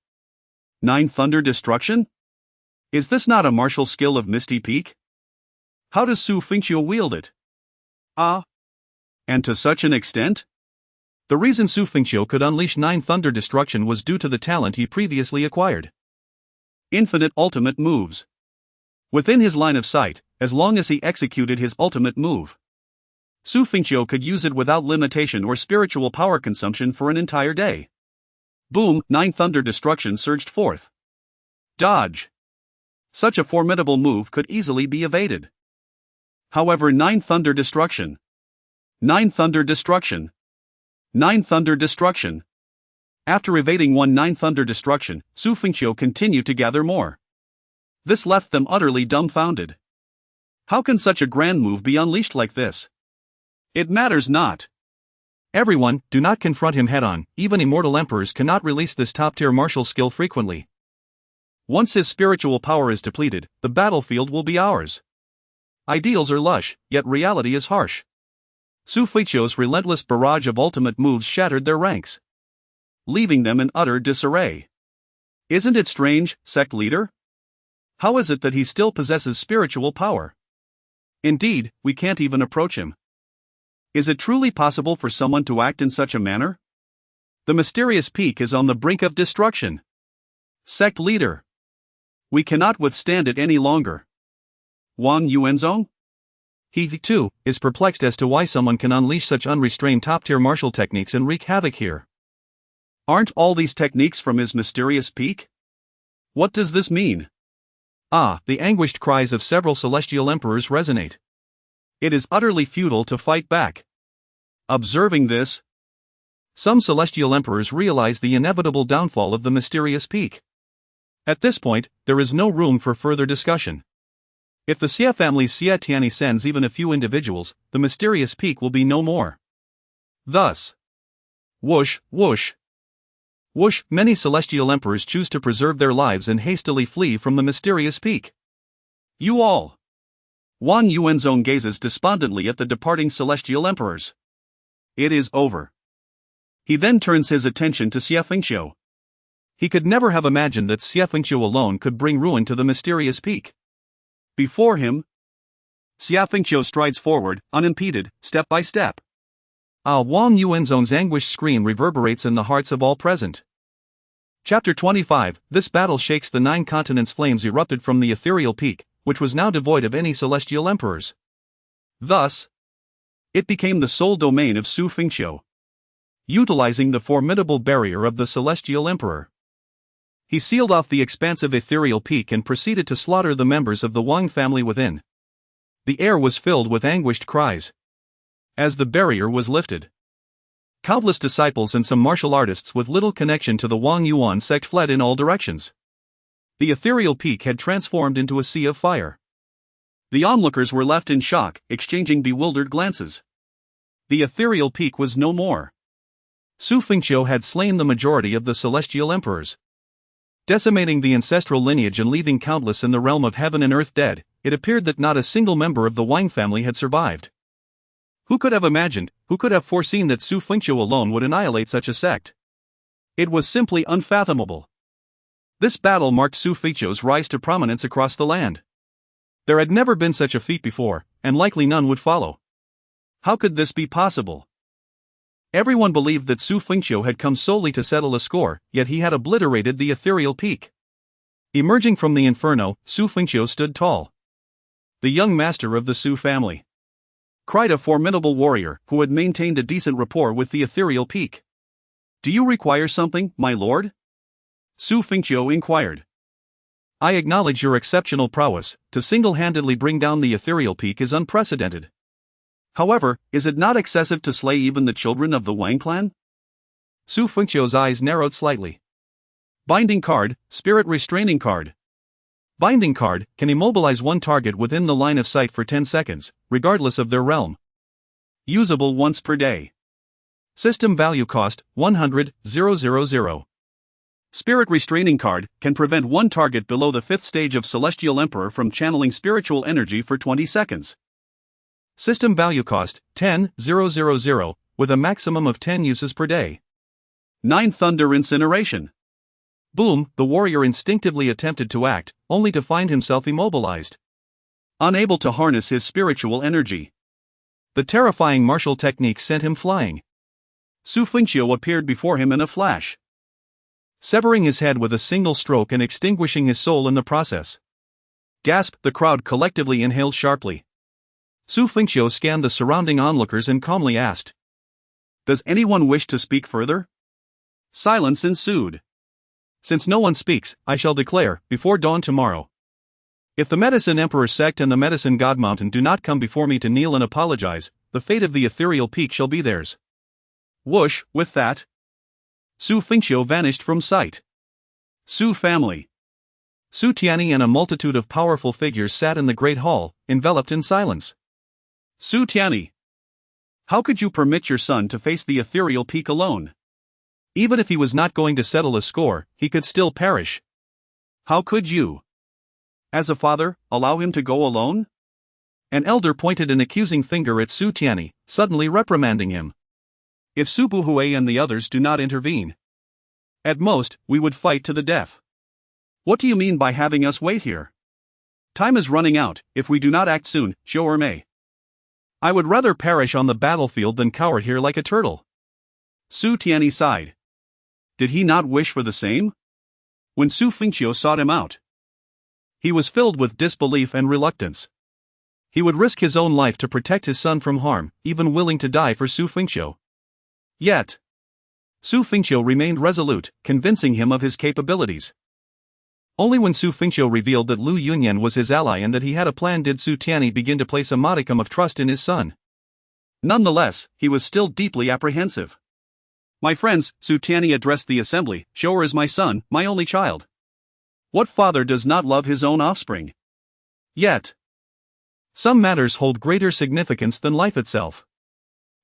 9 Thunder Destruction? Is this not a martial skill of Misty Peak? How does Xu Fengqiu wield it? Ah. And to such an extent? The reason Xu Fengqiu could unleash 9 Thunder Destruction was due to the talent he previously acquired. Infinite ultimate moves. Within his line of sight, as long as he executed his ultimate move, Xu Fengqiu could use it without limitation or spiritual power consumption for an entire day. Boom, 9 Thunder Destruction surged forth. Dodge. Such a formidable move could easily be evaded. However, 9 Thunder Destruction. 9 Thunder Destruction. 9 Thunder Destruction. After evading 9 Thunder Destruction, Xu Fengqiu continued to gather more. This left them utterly dumbfounded. How can such a grand move be unleashed like this? It matters not. Everyone, do not confront him head-on, even Immortal Emperors cannot release this top-tier martial skill frequently. Once his spiritual power is depleted, the battlefield will be ours. Ideals are lush, yet reality is harsh. Xu Fengqiu's relentless barrage of ultimate moves shattered their ranks, leaving them in utter disarray. Isn't it strange, sect leader? How is it that he still possesses spiritual power? Indeed, we can't even approach him. Is it truly possible for someone to act in such a manner? The mysterious peak is on the brink of destruction. Sect leader. We cannot withstand it any longer. Wang Yuanzong? He, too, is perplexed as to why someone can unleash such unrestrained top-tier martial techniques and wreak havoc here. Aren't all these techniques from his mysterious peak? What does this mean? Ah, the anguished cries of several celestial emperors resonate. It is utterly futile to fight back. Observing this, some celestial emperors realize the inevitable downfall of the mysterious peak. At this point, there is no room for further discussion. If the Xie family's Xie Tianyi sends even a few individuals, the mysterious peak will be no more. Thus, whoosh, whoosh, whoosh, many celestial emperors choose to preserve their lives and hastily flee from the mysterious peak. You all! Wang Yuanzong gazes despondently at the departing celestial emperors. It is over. He then turns his attention to Xu Fengqiu. He could never have imagined that Xu Fengqiu alone could bring ruin to the mysterious peak. Before him, Xu Fengqiu strides forward, unimpeded, step by step. Wang Yuanzong's anguished scream reverberates in the hearts of all present. Chapter 25. This battle shakes the 9 continents. Flames erupted from the ethereal peak, which was now devoid of any celestial emperors. Thus, it became the sole domain of Xu Fengqiu. Utilizing the formidable barrier of the celestial emperor, he sealed off the expansive ethereal peak and proceeded to slaughter the members of the Wang family within. The air was filled with anguished cries as the barrier was lifted. Countless disciples and some martial artists with little connection to the Wang Yuan sect fled in all directions. The ethereal peak had transformed into a sea of fire. The onlookers were left in shock, exchanging bewildered glances. The ethereal peak was no more. Xu Fengqiu had slain the majority of the celestial emperors, decimating the ancestral lineage and leaving countless in the realm of heaven and earth dead. It appeared that not a single member of the Wang family had survived. Who could have imagined, who could have foreseen that Xu Fengqiu alone would annihilate such a sect? It was simply unfathomable. This battle marked Xu Fengqiu's rise to prominence across the land. There had never been such a feat before, and likely none would follow. How could this be possible? Everyone believed that Xu Fengqiu had come solely to settle a score, yet he had obliterated the ethereal peak. Emerging from the inferno, Xu Fengqiu stood tall. The young master of the Xu family. Cried a formidable warrior who had maintained a decent rapport with the ethereal peak. Do you require something, my lord? Xu Fengqiu inquired. I acknowledge your exceptional prowess. To single-handedly bring down the ethereal peak is unprecedented. However, is it not excessive to slay even the children of the Wang clan? Xu Fengqiu's eyes narrowed slightly. Binding card, spirit restraining card. Binding card can immobilize one target within the line of sight for 10 seconds, regardless of their realm. Usable once per day. System value cost 100,000. Spirit restraining card can prevent one target below the 5th stage of Celestial Emperor from channeling spiritual energy for 20 seconds. System value cost 10,000, with a maximum of 10 uses per day. 9 Thunder Incineration. Boom, the warrior instinctively attempted to act, only to find himself immobilized. Unable to harness his spiritual energy. The terrifying martial technique sent him flying. Xu Fengqiu appeared before him in a flash, severing his head with a single stroke and extinguishing his soul in the process. Gasp! The crowd collectively inhaled sharply. Xu Fengqiu scanned the surrounding onlookers and calmly asked, "Does anyone wish to speak further?" Silence ensued. Since no one speaks, I shall declare, before dawn tomorrow. If the Medicine Emperor sect and the Medicine God Mountain do not come before me to kneel and apologize, the fate of the ethereal peak shall be theirs. Whoosh, with that, Xu Fengqiu vanished from sight. Xu family. Xu Tianming and a multitude of powerful figures sat in the great hall, enveloped in silence. Xu Tianming. How could you permit your son to face the ethereal peak alone? Even if he was not going to settle a score, he could still perish. How could you, as a father, allow him to go alone? An elder pointed an accusing finger at Xu Tianming, suddenly reprimanding him. If Xu Buhui and the others do not intervene, at most, we would fight to the death. What do you mean by having us wait here? Time is running out. If we do not act soon, Zhou May. I would rather perish on the battlefield than cower here like a turtle. Xu Tianming sighed. Did he not wish for the same? When Xu Fengqiu sought him out, he was filled with disbelief and reluctance. He would risk his own life to protect his son from harm, even willing to die for Xu Fengqiu. Yet, Xu Fengqiu remained resolute, convincing him of his capabilities. Only when Xu Fengqiu revealed that Lu Yunyan was his ally and that he had a plan did Xu Tianming begin to place a modicum of trust in his son. Nonetheless, he was still deeply apprehensive. My friends, Xu Tianming addressed the assembly, Zhou is my son, my only child. What father does not love his own offspring? Yet, some matters hold greater significance than life itself.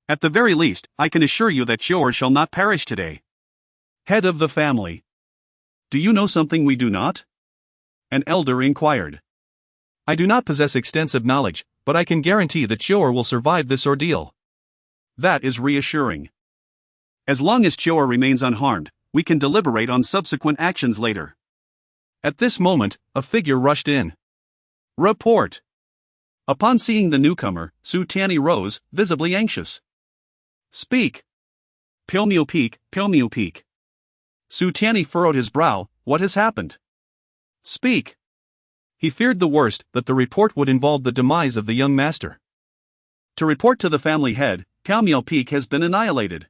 At the very least, I can assure you that Zhou shall not perish today. Head of the family. Do you know something we do not? An elder inquired. I do not possess extensive knowledge, but I can guarantee that Zhou will survive this ordeal. That is reassuring. As long as Zhou remains unharmed, we can deliberate on subsequent actions later. At this moment, a figure rushed in. Report. Upon seeing the newcomer, Xu Tianming rose, visibly anxious. Speak. Pilmiu Peak, Pilmiu Peak. Xu Tianming furrowed his brow. What has happened? Speak. He feared the worst, that the report would involve the demise of the young master. To report to the family head, Pilmiu Peak has been annihilated.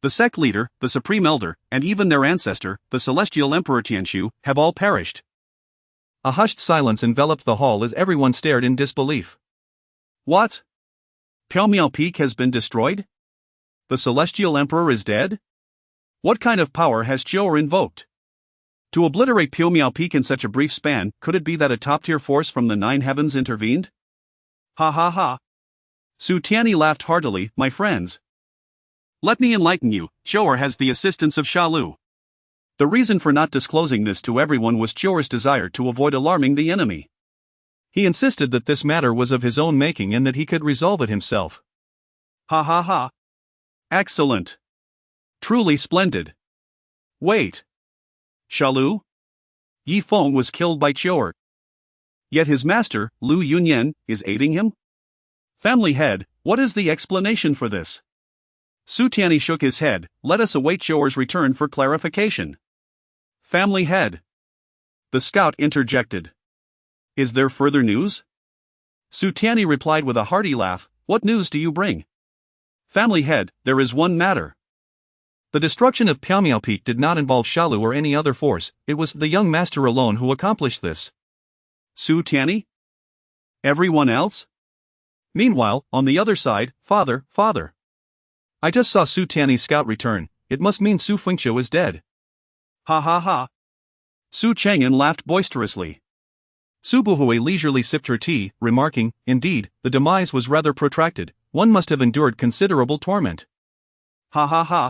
The sect leader, the supreme elder, and even their ancestor, the celestial emperor Tianqiu, have all perished. A hushed silence enveloped the hall as everyone stared in disbelief. What? Pilmiu Peak has been destroyed? The celestial emperor is dead? What kind of power has Zhou invoked? To obliterate Pilmiu Peak in such a brief span, could it be that a top-tier force from the 9 heavens intervened? Ha ha ha. Xu Tianming laughed heartily. My friends, let me enlighten you. Zhou has the assistance of Shalu. The reason for not disclosing this to everyone was Zhou's desire to avoid alarming the enemy. He insisted that this matter was of his own making and that he could resolve it himself. Ha ha ha. Excellent. Truly splendid. Wait. Shalu? Yi Feng was killed by Zhou. Yet his master, Lu Yunyan, is aiding him? Family head, What is the explanation for this? Su Tianyi shook his head. Let us await Zhou's return for clarification. Family head. The scout interjected. Is there further news? Su Tianyi replied with a hearty laugh. What news do you bring? Family head, there is one matter. The destruction of Piaomiao Peak did not involve Shalu or any other force, it was the young master alone who accomplished this. Su Tianyi? Everyone else? Meanwhile, on the other side, father. I just saw Su Tianyi's scout return, it must mean Xu Fengqiu is dead. Ha ha ha. Su Chang'an laughed boisterously. Su Buhui leisurely sipped her tea, remarking, indeed, the demise was rather protracted, one must have endured considerable torment. Ha ha ha.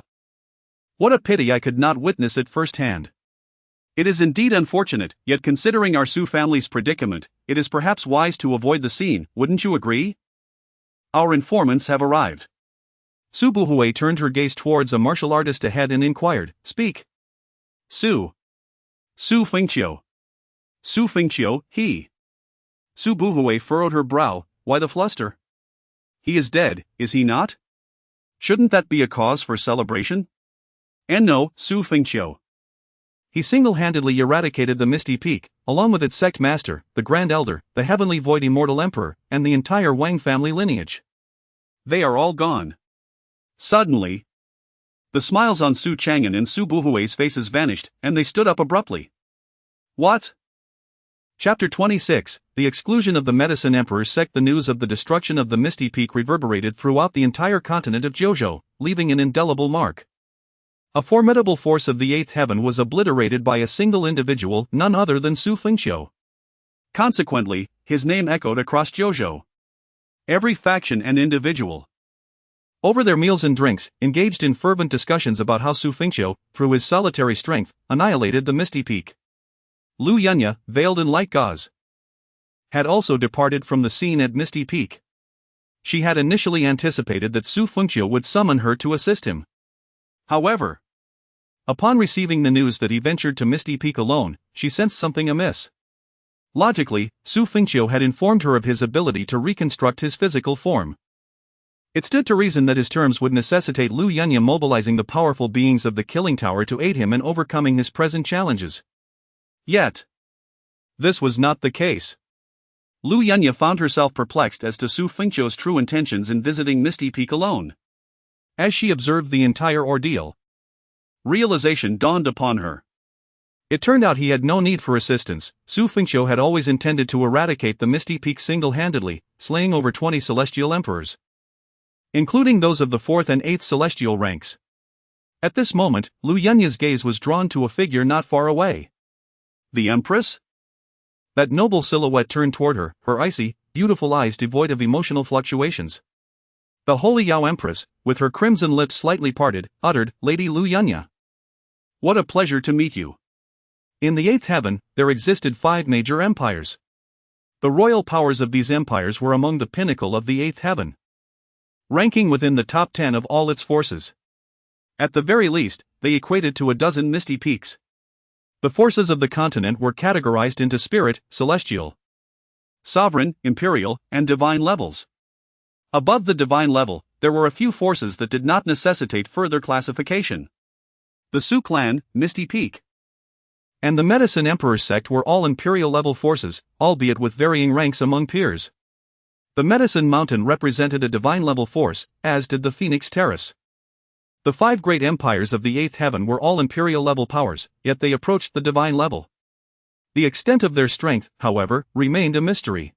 What a pity I could not witness it firsthand. It is indeed unfortunate, yet considering our Su family's predicament, it is perhaps wise to avoid the scene, wouldn't you agree? Our informants have arrived. Su Buhui turned her gaze towards a martial artist ahead and inquired, speak. Xu Fengqiu. Xu Fengqiu, he. Su Buhui furrowed her brow, why the fluster? He is dead, is he not? Shouldn't that be a cause for celebration? And no, Xu Fengqiu. He single-handedly eradicated the Misty Peak, along with its sect master, the Grand Elder, the Heavenly Void Immortal Emperor, and the entire Wang family lineage. They are all gone. Suddenly, the smiles on Su Chang'an and Su Buhui's faces vanished, and they stood up abruptly. What? Chapter 26, The Exclusion of the Medicine Emperor's Sect. The news of the destruction of the Misty Peak reverberated throughout the entire continent of Zhou, leaving an indelible mark. A formidable force of the Eighth Heaven was obliterated by a single individual, none other than Xu Fengqiu. Consequently, his name echoed across Zhou. Every faction and individual, over their meals and drinks, engaged in fervent discussions about how Xu Fengqiu, through his solitary strength, annihilated the Misty Peak. Lu Yunya, veiled in light gauze, had also departed from the scene at Misty Peak. She had initially anticipated that Xu Fengqiu would summon her to assist him. However, upon receiving the news that he ventured to Misty Peak alone, she sensed something amiss. Logically, Xu Fengqiu had informed her of his ability to reconstruct his physical form. It stood to reason that his terms would necessitate Lu Yunya mobilizing the powerful beings of the Killing Tower to aid him in overcoming his present challenges. Yet, this was not the case. Lu Yunya found herself perplexed as to Xu Fengqiu's true intentions in visiting Misty Peak alone. As she observed the entire ordeal, realization dawned upon her. It turned out he had no need for assistance. Xu Fengqiu had always intended to eradicate the Misty Peak single-handedly, slaying over 20 celestial emperors, including those of the 4th and 8th celestial ranks. At this moment, Lu Yunya's gaze was drawn to a figure not far away. The Empress? That noble silhouette turned toward her, her icy, beautiful eyes devoid of emotional fluctuations. The Holy Yao Empress, with her crimson lips slightly parted, uttered, Lady Lu Yunya. What a pleasure to meet you. In the Eighth Heaven, there existed 5 major empires. The royal powers of these empires were among the pinnacle of the Eighth Heaven, ranking within the top 10 of all its forces. At the very least, they equated to a dozen Misty Peaks. The forces of the continent were categorized into spirit, celestial, sovereign, imperial, and divine levels. Above the divine level, there were a few forces that did not necessitate further classification. The Su clan, Misty Peak, and the Medicine Emperor sect were all imperial-level forces, albeit with varying ranks among peers. The Medicine Mountain represented a divine-level force, as did the Phoenix Terrace. The 5 great empires of the Eighth Heaven were all imperial-level powers, yet they approached the divine level. The extent of their strength, however, remained a mystery.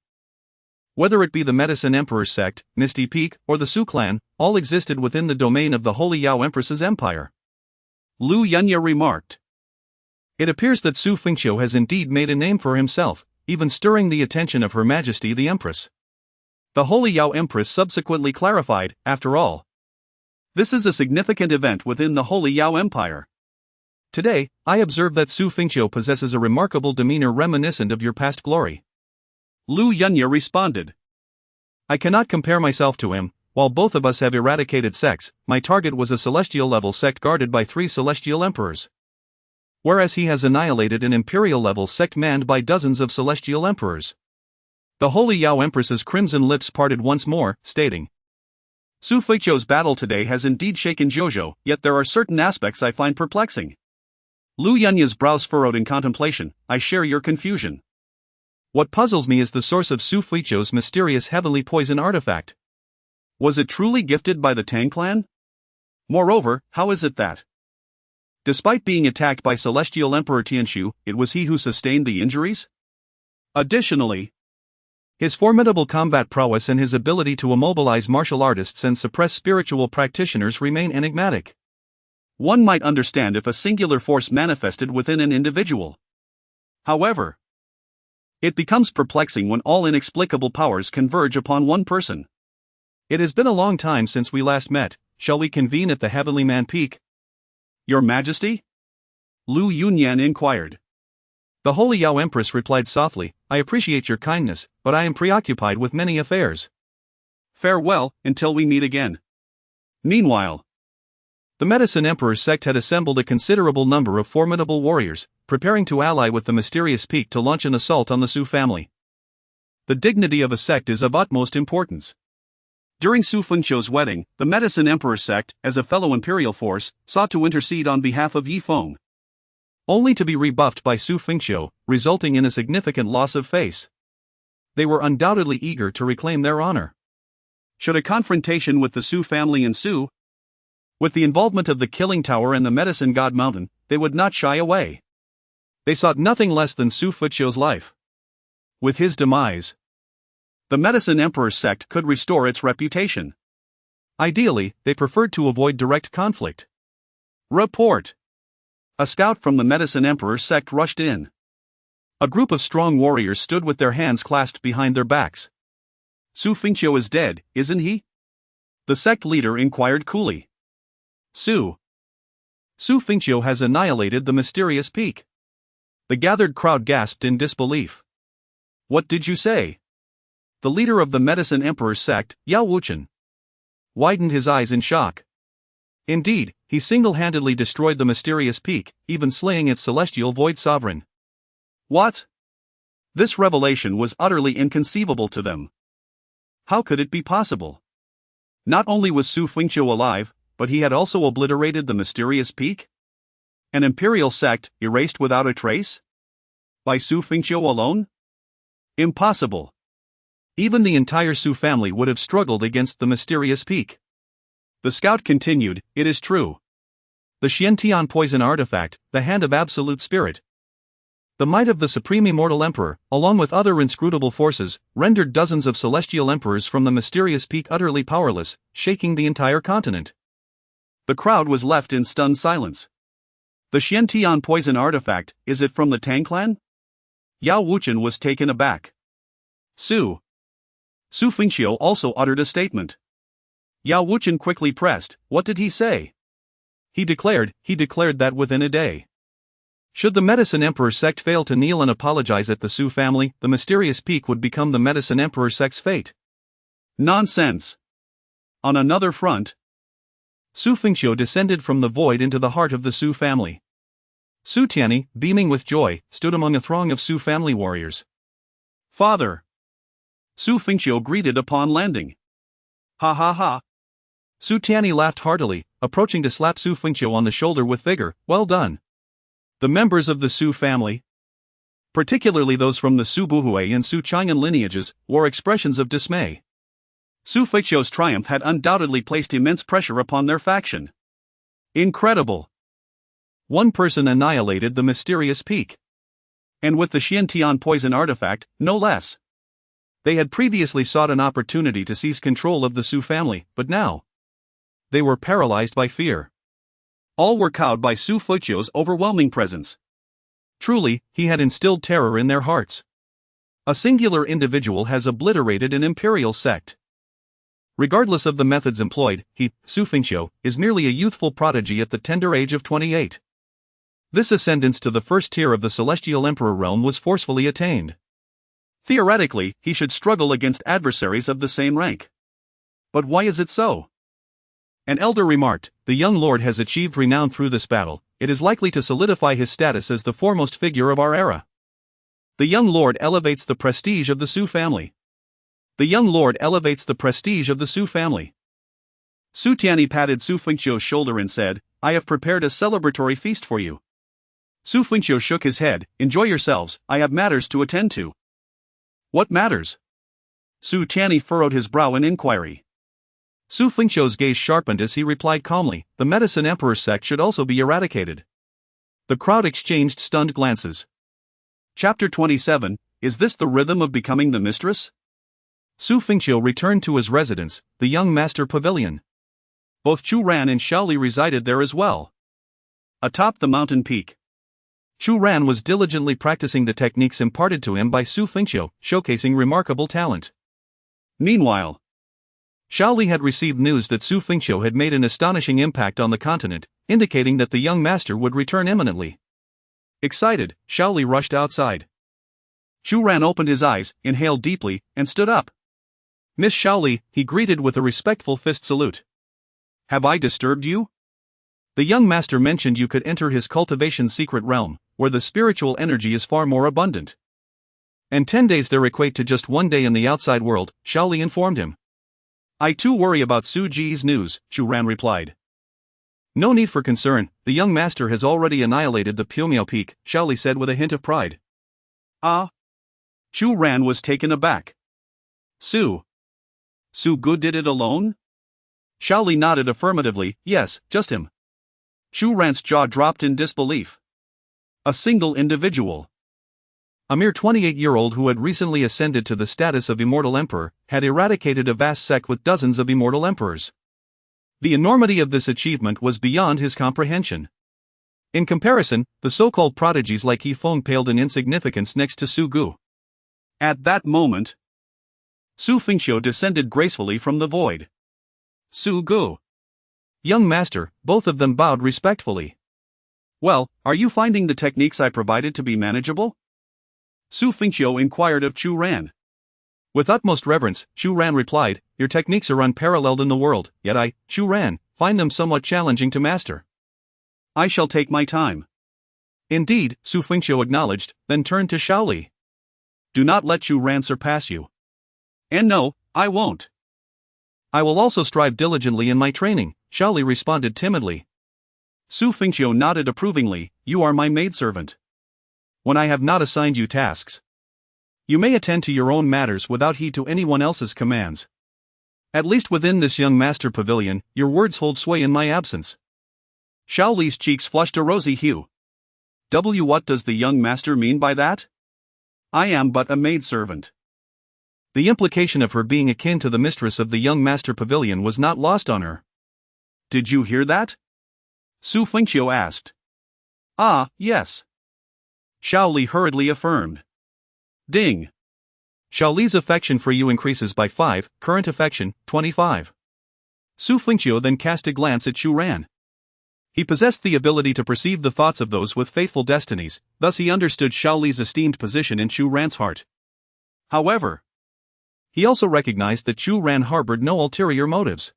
Whether it be the Medicine Emperor sect, Misty Peak, or the Su clan, all existed within the domain of the Holy Yao Empress's empire. Lu Yunya remarked. It appears that Xu Fengqiu has indeed made a name for himself, even stirring the attention of Her Majesty the Empress. The Holy Yao Empress subsequently clarified, after all, this is a significant event within the Holy Yao Empire. Today, I observe that Xu Fengqiu possesses a remarkable demeanor reminiscent of your past glory. Lu Yunya responded. I cannot compare myself to him. While both of us have eradicated sects, my target was a celestial-level sect guarded by 3 celestial emperors, whereas he has annihilated an imperial-level sect manned by dozens of celestial emperors. The Holy Yao Empress's crimson lips parted once more, stating, Xu Fengqiu's battle today has indeed shaken Zhouzhou, yet there are certain aspects I find perplexing. Lu Yunya's brows furrowed in contemplation. I share your confusion. What puzzles me is the source of Xu Fengqiu's mysterious heavenly poison artifact. Was it truly gifted by the Tang clan? Moreover, how is it that, despite being attacked by Celestial Emperor Tianxiu, it was he who sustained the injuries? Additionally, his formidable combat prowess and his ability to immobilize martial artists and suppress spiritual practitioners remain enigmatic. One might understand if a singular force manifested within an individual. However, it becomes perplexing when all inexplicable powers converge upon one person. It has been a long time since we last met. Shall we convene at the Heavenly Man Peak? Your Majesty? Lu Yunyan inquired. The Holy Yao Empress replied softly, I appreciate your kindness, but I am preoccupied with many affairs. Farewell, until we meet again. Meanwhile, the Medicine Emperor's sect had assembled a considerable number of formidable warriors, preparing to ally with the mysterious peak to launch an assault on the Xu family. The dignity of a sect is of utmost importance. During Xu Fengqiu's wedding, the Medicine Emperor's sect, as a fellow imperial force, sought to intercede on behalf of Yi Feng, only to be rebuffed by Xu Fengqiu, resulting in a significant loss of face. They were undoubtedly eager to reclaim their honor. Should a confrontation with the Xu family ensue, with the involvement of the Killing Tower and the Medicine God Mountain, they would not shy away. They sought nothing less than Xu Fengqiu's life. With his demise, the Medicine Emperor's sect could restore its reputation. Ideally, they preferred to avoid direct conflict. Report. A scout from the Medicine Emperor's sect rushed in. A group of strong warriors stood with their hands clasped behind their backs. Xu Fengqiu is dead, isn't he? The sect leader inquired coolly. Xu Fengqiu has annihilated the mysterious peak. The gathered crowd gasped in disbelief. What did you say? The leader of the Medicine Emperor's sect, Yao Wuchen, widened his eyes in shock. Indeed, he single-handedly destroyed the mysterious peak, even slaying its celestial void sovereign. What? This revelation was utterly inconceivable to them. How could it be possible? Not only was Xu Fengqiu alive, but he had also obliterated the mysterious peak? An imperial sect erased without a trace? By Xu Fengqiu alone? Impossible. Even the entire Xu family would have struggled against the mysterious peak. The scout continued, it is true. The Xiantian poison artifact, the hand of absolute spirit. The might of the supreme Immortal Emperor, along with other inscrutable forces, rendered dozens of celestial emperors from the mysterious peak utterly powerless, shaking the entire continent. The crowd was left in stunned silence. The Xiantian poison artifact, is it from the Tang clan? Yao Wuchen was taken aback. Xu Fengqiu also uttered a statement. Yao Wuchen quickly pressed, what did he say? He declared that within a day, should the Medicine Emperor sect fail to kneel and apologize at the Xu family, the mysterious peak would become the Medicine Emperor sect's fate. Nonsense. On another front, Xu Fengqiu descended from the void into the heart of the Xu family. Xu Tianming, beaming with joy, stood among a throng of Xu family warriors. Father! Xu Fengqiu greeted upon landing. Ha ha ha! Xu Tianming laughed heartily, approaching to slap Xu Fengqiu on the shoulder with vigor. Well done. The members of the Xu family, particularly those from the Xu Buhui and Xu Chang'an lineages, wore expressions of dismay. Xu Fengqiu's triumph had undoubtedly placed immense pressure upon their faction. Incredible! One person annihilated the mysterious peak. And with the Xiantian poison artifact, no less. They had previously sought an opportunity to seize control of the Xu family, but now they were paralyzed by fear. All were cowed by Xu Fengqiu's overwhelming presence. Truly, he had instilled terror in their hearts. A singular individual has obliterated an imperial sect. Regardless of the methods employed, he, Xu Fengqiu, is merely a youthful prodigy at the tender age of 28. This ascendance to the first tier of the Celestial Emperor realm was forcefully attained. Theoretically, he should struggle against adversaries of the same rank. But why is it so? An elder remarked, the young lord has achieved renown through this battle, it is likely to solidify his status as the foremost figure of our era. The young lord elevates the prestige of the Xu family. The young lord elevates the prestige of the Xu family. Su Tianyi patted Xu Fengqiu's shoulder and said, I have prepared a celebratory feast for you. Xu Fengqiu shook his head, enjoy yourselves, I have matters to attend to. What matters? Su Tianyi furrowed his brow in inquiry. Xu Fengqiu's gaze sharpened as he replied calmly, the Medicine Emperor sect should also be eradicated. The crowd exchanged stunned glances. Chapter 27, Is this the rhythm of becoming the mistress? Xu Fengqiu returned to his residence, the young master pavilion. Both Chu Ran and Shaoli resided there as well. Atop the mountain peak, Chu Ran was diligently practicing the techniques imparted to him by Xu Fengqiu, showcasing remarkable talent. Meanwhile, Shaoli had received news that Xu Fengqiu had made an astonishing impact on the continent, indicating that the young master would return imminently. Excited, Shaoli rushed outside. Chu Ran opened his eyes, inhaled deeply, and stood up. Miss Shaoli, he greeted with a respectful fist salute. Have I disturbed you? The young master mentioned you could enter his cultivation secret realm, where the spiritual energy is far more abundant. And 10 days there equate to just 1 day in the outside world, Shaoli informed him. I too worry about Su Ji's news, Chu Ran replied. No need for concern, the young master has already annihilated the Pyumiao peak, Shaoli said with a hint of pride. Ah? Chu Ran was taken aback. Su Gu did it alone? Shaoli nodded affirmatively, yes, just him. Chu Ran's jaw dropped in disbelief. A single individual. A mere 28-year-old who had recently ascended to the status of Immortal Emperor, had eradicated a vast sect with dozens of Immortal Emperors. The enormity of this achievement was beyond his comprehension. In comparison, the so-called prodigies like Feng paled in insignificance next to Su Gu. At that moment, Xu Fengqiu descended gracefully from the void. Su Gu. Young master, both of them bowed respectfully. Well, are you finding the techniques I provided to be manageable? Xu Fengqiu inquired of Chu Ran. With utmost reverence, Chu Ran replied, your techniques are unparalleled in the world, yet I, Chu Ran, find them somewhat challenging to master. I shall take my time. Indeed, Xu Fengqiu acknowledged, then turned to Shaoli. Do not let Chu Ran surpass you. And no, I won't. I will also strive diligently in my training, Shaoli responded timidly. Xu Fengqiu nodded approvingly, you are my maidservant. When I have not assigned you tasks, you may attend to your own matters without heed to anyone else's commands. At least within this young master pavilion, your words hold sway in my absence. Shaoli's cheeks flushed a rosy hue. What does the young master mean by that? I am but a maidservant. The implication of her being akin to the mistress of the young master pavilion was not lost on her. Did you hear that? Xu Fengqiu asked. Ah, yes. Shaoli hurriedly affirmed. Ding. Shaoli's affection for you increases by 5, current affection, 25. Xu Fengqiu then cast a glance at Chu Ran. He possessed the ability to perceive the thoughts of those with faithful destinies, thus he understood Shaoli's esteemed position in Chu Ran's heart. However, he also recognized that Chu Ran harbored no ulterior motives.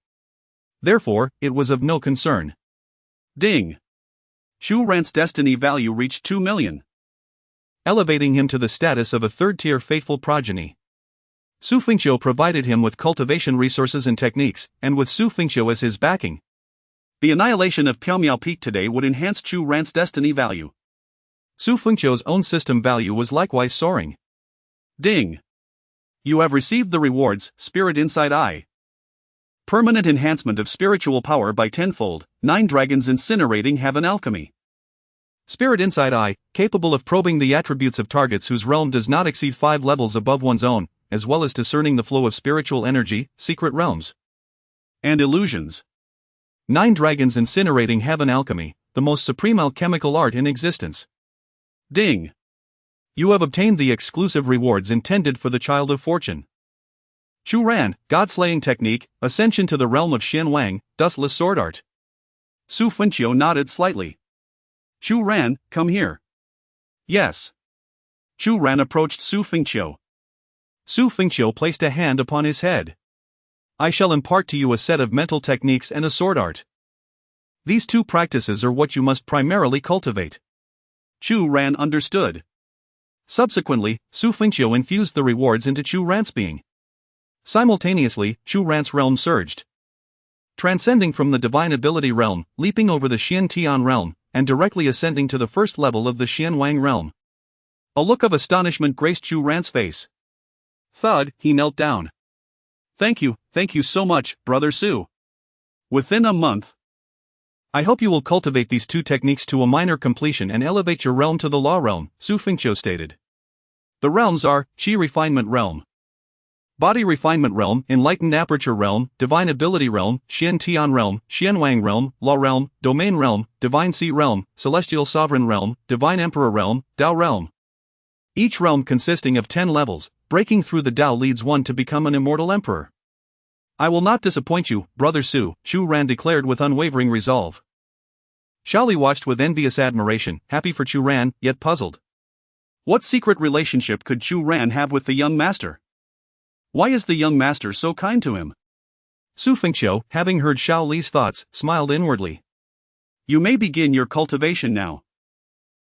Therefore, it was of no concern. Ding. Chu Ran's destiny value reached 2 million. Elevating him to the status of a third-tier faithful progeny. Xu Fengqiu provided him with cultivation resources and techniques, and with Xu Fengqiu as his backing, the annihilation of Pyumiao Peak today would enhance Chu Ran's destiny value. Xu Fengqiu's own system value was likewise soaring. Ding. You have received the rewards, Spirit Inside Eye. Permanent enhancement of spiritual power by tenfold, 9 dragons incinerating heaven alchemy. Spirit Inside Eye, capable of probing the attributes of targets whose realm does not exceed 5 levels above one's own, as well as discerning the flow of spiritual energy, secret realms, and illusions. 9 dragons incinerating heaven alchemy, the most supreme alchemical art in existence. Ding. You have obtained the exclusive rewards intended for the Child of Fortune. Chu Ran, God-slaying technique, ascension to the realm of Xin Wang, dustless sword art. Xu Fengqiu nodded slightly. Chu Ran, come here. Yes. Chu Ran approached Xu Fengqiu. Xu Fengqiu placed a hand upon his head. I shall impart to you a set of mental techniques and a sword art. These 2 practices are what you must primarily cultivate. Chu Ran understood. Subsequently, Xu Fengqiu infused the rewards into Chu Ran's being. Simultaneously, Chu Ran's realm surged. transcending from the divine ability realm, leaping over the Xian Tian realm, and directly ascending to the first level of the Xian Wang realm. A look of astonishment graced Xu Ran's face. Thud, he knelt down. Thank you so much, Brother Xu. Within a month. I hope you will cultivate these two techniques to a minor completion and elevate your realm to the law realm, Xu Fengqiu stated. The realms are, Qi Refinement Realm, Body Refinement Realm, Enlightened Aperture Realm, Divine Ability Realm, Xian Tian Realm, Xian Wang Realm, Law Realm, Domain Realm, Divine Seat Realm, Celestial Sovereign Realm, Divine Emperor Realm, Dao Realm. Each realm consisting of 10 levels, breaking through the Dao leads one to become an Immortal Emperor. I will not disappoint you, Brother Xu, Xu Ran declared with unwavering resolve. Shaoli watched with envious admiration, happy for Xu Ran, yet puzzled. What secret relationship could Xu Ran have with the young master? Why is the young master so kind to him? Xu Fengqiu, having heard Shao Li's thoughts, smiled inwardly. You may begin your cultivation now.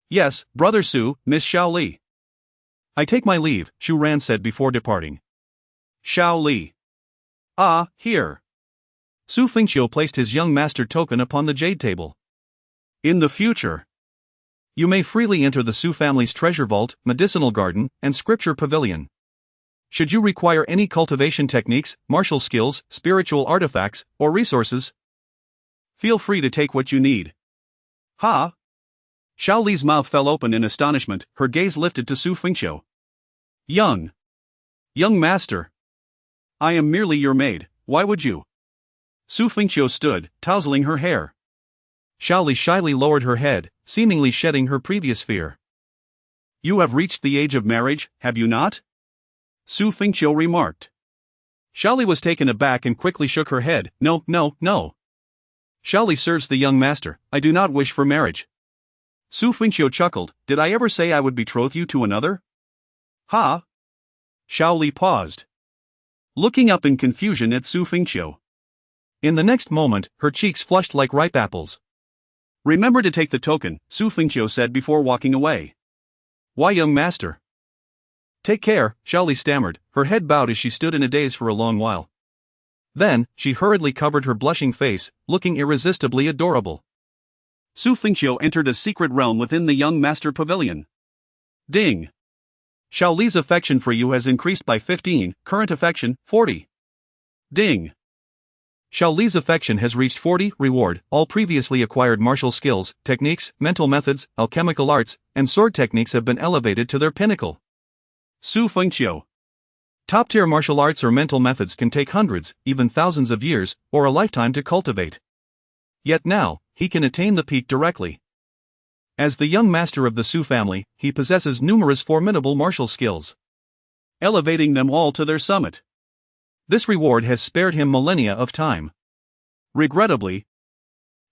Yes, Brother Xu, Miss Shao Li. I take my leave, Xu Ran said before departing. Shao Li. Ah, here. Xu Fengqiu placed his young master token upon the jade table. In the future, you may freely enter the Xu family's treasure vault, medicinal garden, and scripture pavilion. Should you require any cultivation techniques, martial skills, spiritual artifacts, or resources, feel free to take what you need. Ha! Shao Li's mouth fell open in astonishment, her gaze lifted to Xu Fengqiu. Young master. I am merely your maid, why would you? Xu Fengqiu stood, tousling her hair. Shao Li shyly lowered her head, seemingly shedding her previous fear. You have reached the age of marriage, have you not? Xu Fengqiu remarked. Shao Li was taken aback and quickly shook her head. No. Shao Li serves the young master, I do not wish for marriage. Xu Fengqiu chuckled, did I ever say I would betroth you to another? Ha! Shao Li paused, looking up in confusion at Xu Fengqiu. In the next moment, her cheeks flushed like ripe apples. Remember to take the token, Xu Fengqiu said before walking away. Why, young master? Take care, Shao Li stammered, her head bowed as she stood in a daze for a long while. Then, she hurriedly covered her blushing face, looking irresistibly adorable. Xu Fengqiu entered a secret realm within the young master pavilion. Ding! Shao Li's affection for you has increased by 15, current affection, 40. Ding! Shao Li's affection has reached 40, reward, all previously acquired martial skills, techniques, mental methods, alchemical arts, and sword techniques have been elevated to their pinnacle. Xu Fengqiu. Top-tier martial arts or mental methods can take hundreds, even thousands of years, or a lifetime to cultivate. Yet now, he can attain the peak directly. As the young master of the Xu family, he possesses numerous formidable martial skills, elevating them all to their summit. This reward has spared him millennia of time. Regrettably,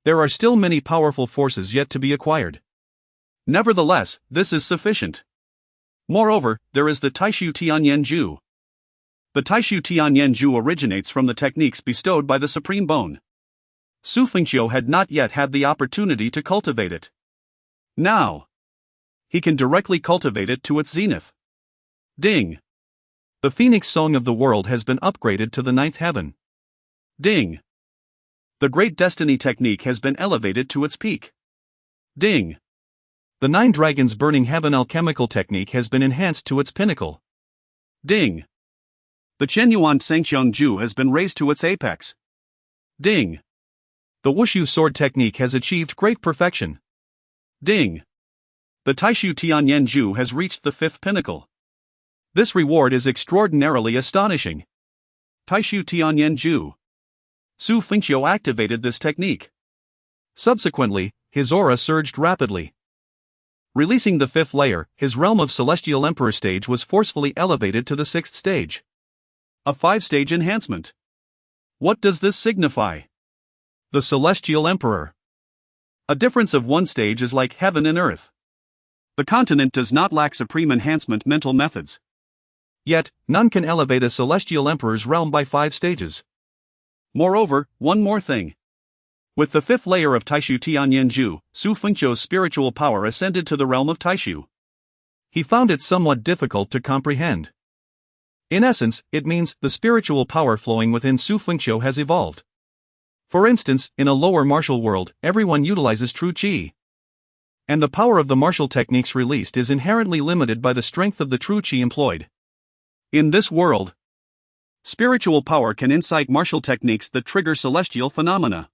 there are still many powerful forces yet to be acquired. Nevertheless, this is sufficient. Moreover, there is the Taishu Tianyan Ju. The Taishu Tianyan Ju originates from the techniques bestowed by the Supreme Bone. Xu Fengqiu had not yet had the opportunity to cultivate it. Now, he can directly cultivate it to its zenith. Ding! The Phoenix Song of the world has been upgraded to the 9th heaven. Ding! The Great Destiny technique has been elevated to its peak. Ding! The 9 Dragons Burning Heaven alchemical technique has been enhanced to its pinnacle. Ding! The Chenyuan Sengqiang Ju has been raised to its apex. Ding! The Wushu sword technique has achieved great perfection. Ding! The Taishu Tianyan Ju has reached the 5th pinnacle. This reward is extraordinarily astonishing. Taishu Tianyan Ju. Xu Fengqiu activated this technique. Subsequently, his aura surged rapidly. Releasing the 5th layer, his realm of Celestial Emperor stage was forcefully elevated to the 6th stage. A 5-stage enhancement. What does this signify? The Celestial Emperor. A difference of 1 stage is like heaven and earth. The continent does not lack supreme enhancement mental methods. Yet, none can elevate a Celestial Emperor's realm by 5 stages. Moreover, one more thing. With the 5th layer of Taishu Tianyan Ju, Xu Fengqiu's spiritual power ascended to the realm of Taishu. He found it somewhat difficult to comprehend. In essence, it means the spiritual power flowing within Xu Fengqiu has evolved. For instance, in a lower martial world, everyone utilizes true qi. And the power of the martial techniques released is inherently limited by the strength of the true qi employed. In this world, spiritual power can incite martial techniques that trigger celestial phenomena.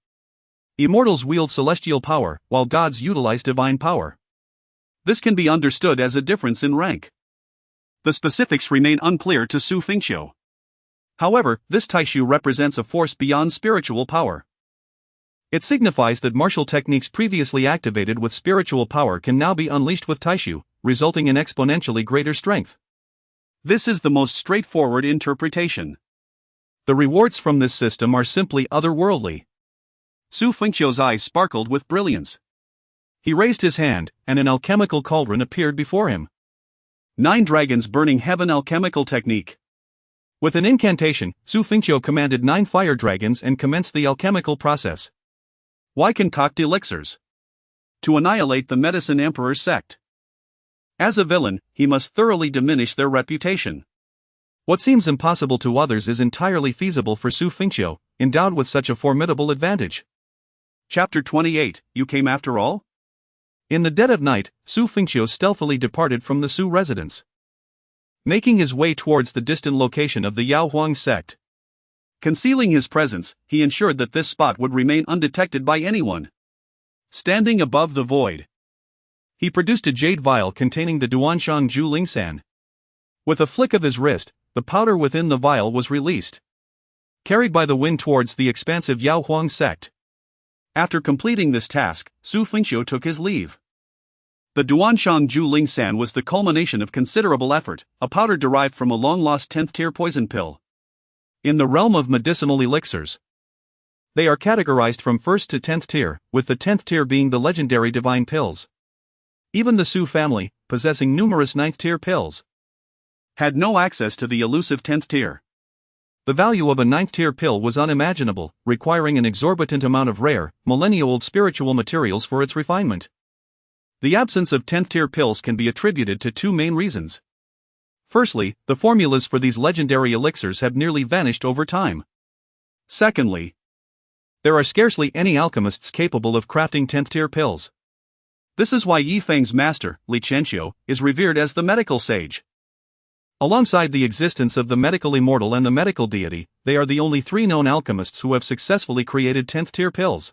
Immortals wield celestial power, while gods utilize divine power. This can be understood as a difference in rank. The specifics remain unclear to Xu Fengqiu. However, this taishu represents a force beyond spiritual power. It signifies that martial techniques previously activated with spiritual power can now be unleashed with taishu, resulting in exponentially greater strength. This is the most straightforward interpretation. The rewards from this system are simply otherworldly. Xu Fengqiu's eyes sparkled with brilliance. He raised his hand, and an alchemical cauldron appeared before him. 9 dragons burning heaven alchemical technique. With an incantation, Xu Fengqiu commanded 9 fire dragons and commenced the alchemical process. Why concoct elixirs? To annihilate the Medicine Emperor's sect. As a villain, he must thoroughly diminish their reputation. What seems impossible to others is entirely feasible for Xu Fengqiu, endowed with such a formidable advantage. Chapter 28, You Came After All? In the dead of night, Xu Fengqiu stealthily departed from the Xu residence. Making his way towards the distant location of the Yao Huang sect. Concealing his presence, he ensured that this spot would remain undetected by anyone. Standing above the void, he produced a jade vial containing the Duanshang Zhu Lingsan. With a flick of his wrist, the powder within the vial was released, carried by the wind towards the expansive Yao Huang sect. After completing this task, Xu Fengqiu took his leave. The Duanshang Zhu Lingsan was the culmination of considerable effort, a powder derived from a long-lost 10th-tier poison pill. In the realm of medicinal elixirs, they are categorized from 1st to 10th tier, with the 10th tier being the legendary divine pills. Even the Xu family, possessing numerous 9th tier pills, had no access to the elusive 10th tier. The value of a 9th tier pill was unimaginable, requiring an exorbitant amount of rare, millennia-old spiritual materials for its refinement. The absence of 10th tier pills can be attributed to 2 main reasons. Firstly, the formulas for these legendary elixirs have nearly vanished over time. Secondly, there are scarcely any alchemists capable of crafting 10th tier pills. This is why Yi Feng's master, Li Qianxiu, is revered as the medical sage. Alongside the existence of the medical immortal and the medical deity, they are the only 3 known alchemists who have successfully created 10th tier pills.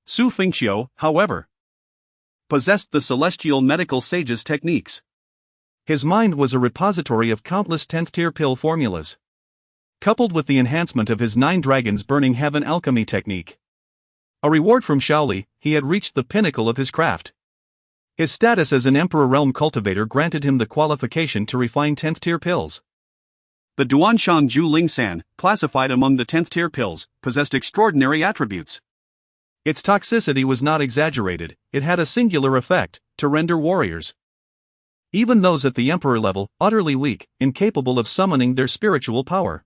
Xu Fengqiu, however, possessed the celestial medical sage's techniques. His mind was a repository of countless 10th tier pill formulas, coupled with the enhancement of his 9 dragons burning heaven alchemy technique. A reward from Shaoli, he had reached the pinnacle of his craft. His status as an Emperor Realm cultivator granted him the qualification to refine 10th tier pills. The Duanshang Zhu Lingsan, classified among the 10th tier pills, possessed extraordinary attributes. Its toxicity was not exaggerated, it had a singular effect, to render warriors, even those at the Emperor level, utterly weak, incapable of summoning their spiritual power.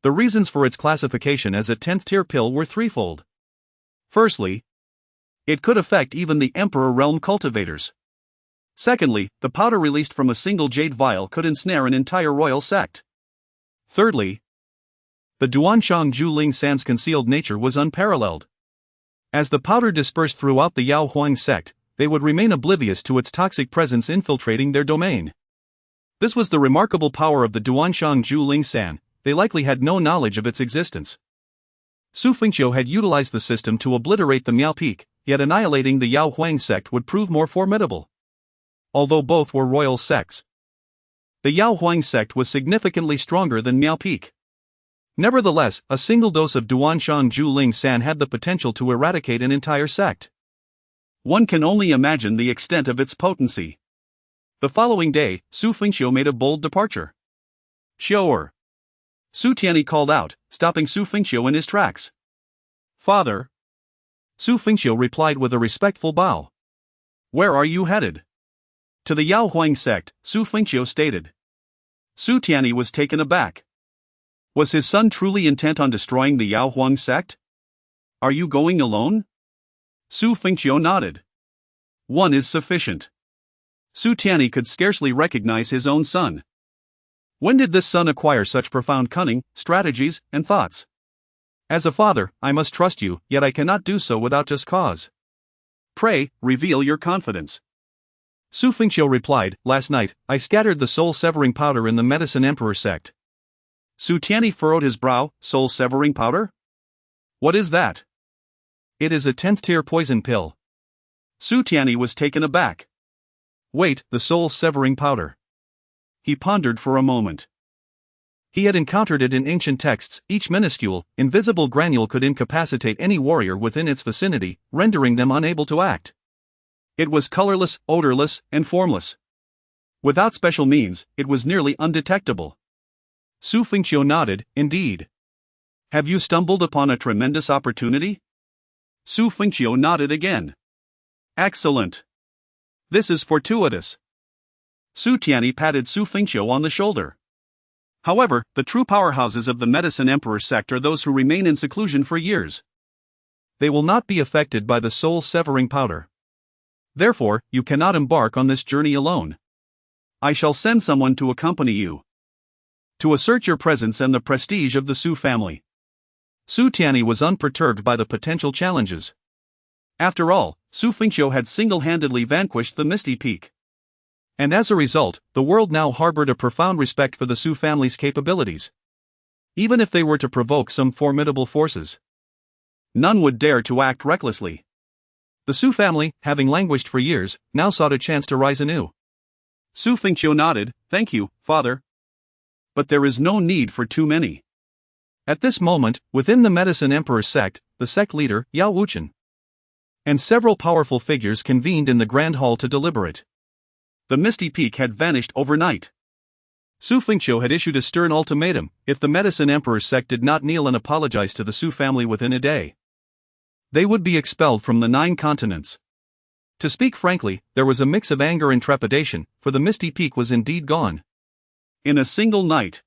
The reasons for its classification as a 10th tier pill were threefold. Firstly, it could affect even the Emperor Realm cultivators. Secondly, the powder released from a single jade vial could ensnare an entire royal sect. Thirdly, the Duanshang Zhu Lingsan's concealed nature was unparalleled. As the powder dispersed throughout the Yao Huang sect, they would remain oblivious to its toxic presence infiltrating their domain. This was the remarkable power of the Duanshang Zhu Lingsan, they likely had no knowledge of its existence. Xu Fengqiu had utilized the system to obliterate the Miao Peak, yet annihilating the Yao Huang sect would prove more formidable. Although both were royal sects, the Yao Huang sect was significantly stronger than Miao Peak. Nevertheless, a single dose of Duanshang Zhu Lingsan had the potential to eradicate an entire sect. One can only imagine the extent of its potency. The following day, Xu Fengqiu made a bold departure. "Xiu'er!" Su Tianyi called out, stopping Xu Fengqiu in his tracks. "Father!" Xu Fengqiu replied with a respectful bow. "Where are you headed?" "To the Yao Huang sect," Xu Fengqiu stated. Su Tianyi was taken aback. Was his son truly intent on destroying the Yao Huang sect? "Are you going alone?" Xu Fengqiu nodded. "One is sufficient." Su Tianyi could scarcely recognize his own son. When did this son acquire such profound cunning, strategies, and thoughts? As a father, I must trust you, yet I cannot do so without just cause. Pray, reveal your confidence. Xu Fengqiu replied, last night, I scattered the soul-severing powder in the Medicine Emperor sect. Su Tianyi furrowed his brow. Soul-severing powder? What is that? It is a 10th-tier poison pill. Su Tianyi was taken aback. Wait, the soul-severing powder. He pondered for a moment. He had encountered it in ancient texts. Each minuscule, invisible granule could incapacitate any warrior within its vicinity, rendering them unable to act. It was colorless, odorless, and formless. Without special means, it was nearly undetectable. Xu Fengqiu nodded, indeed. Have you stumbled upon a tremendous opportunity? Xu Fengqiu nodded again. Excellent. This is fortuitous. Su Tianyi patted Xu Fengqiu on the shoulder. However, the true powerhouses of the Medicine Emperor sect are those who remain in seclusion for years. They will not be affected by the soul-severing powder. Therefore, you cannot embark on this journey alone. I shall send someone to accompany you, to assert your presence and the prestige of the Xu family. Su Tianyi was unperturbed by the potential challenges. After all, Xu Fengqiu had single-handedly vanquished the Misty Peak. And as a result, the world now harbored a profound respect for the Xu family's capabilities. Even if they were to provoke some formidable forces, none would dare to act recklessly. The Xu family, having languished for years, now sought a chance to rise anew. Xu Fengqiu nodded, thank you, father. But there is no need for too many. At this moment, within the Medicine Emperor sect, the sect leader, Yao Wuchen, and several powerful figures convened in the Grand Hall to deliberate. The Misty Peak had vanished overnight. Xu Fengqiu had issued a stern ultimatum: if the Medicine Emperor sect did not kneel and apologize to the Xu family within a day, they would be expelled from the 9 continents. To speak frankly, there was a mix of anger and trepidation, for the Misty Peak was indeed gone. In a single night,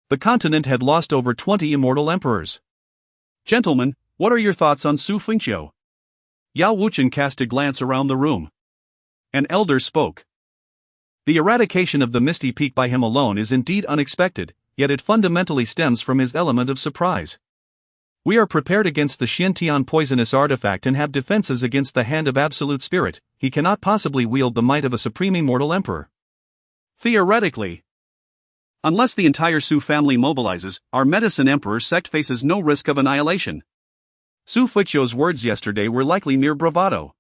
the continent had lost over 20 immortal emperors. Gentlemen, what are your thoughts on Xu Fengqiu? Yao Wuchen cast a glance around the room. An elder spoke. The eradication of the Misty Peak by him alone is indeed unexpected, yet it fundamentally stems from his element of surprise. We are prepared against the Xiantian poisonous artifact and have defenses against the hand of absolute spirit. He cannot possibly wield the might of a supreme immortal emperor. Theoretically. Unless the entire Xu family mobilizes, our Medicine Emperor sect faces no risk of annihilation. Xu Fengqiu's words yesterday were likely mere bravado,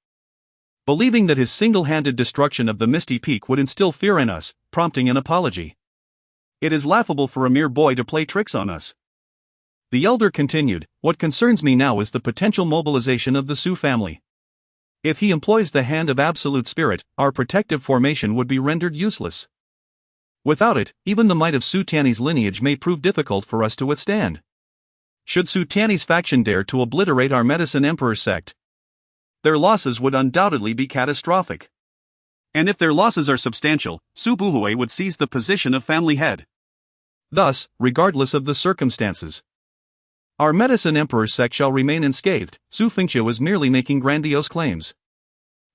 believing that his single-handed destruction of the Misty Peak would instill fear in us, prompting an apology. It is laughable for a mere boy to play tricks on us. The elder continued, what concerns me now is the potential mobilization of the Xu family. If he employs the hand of absolute spirit, our protective formation would be rendered useless. Without it, even the might of Xu Tianyi's lineage may prove difficult for us to withstand. Should Xu Tianyi's faction dare to obliterate our Medicine Emperor sect, their losses would undoubtedly be catastrophic. And if their losses are substantial, Xu Buhui would seize the position of family head. Thus, regardless of the circumstances, our Medicine Emperor sect shall remain unscathed. Xu Fengqiu is merely making grandiose claims.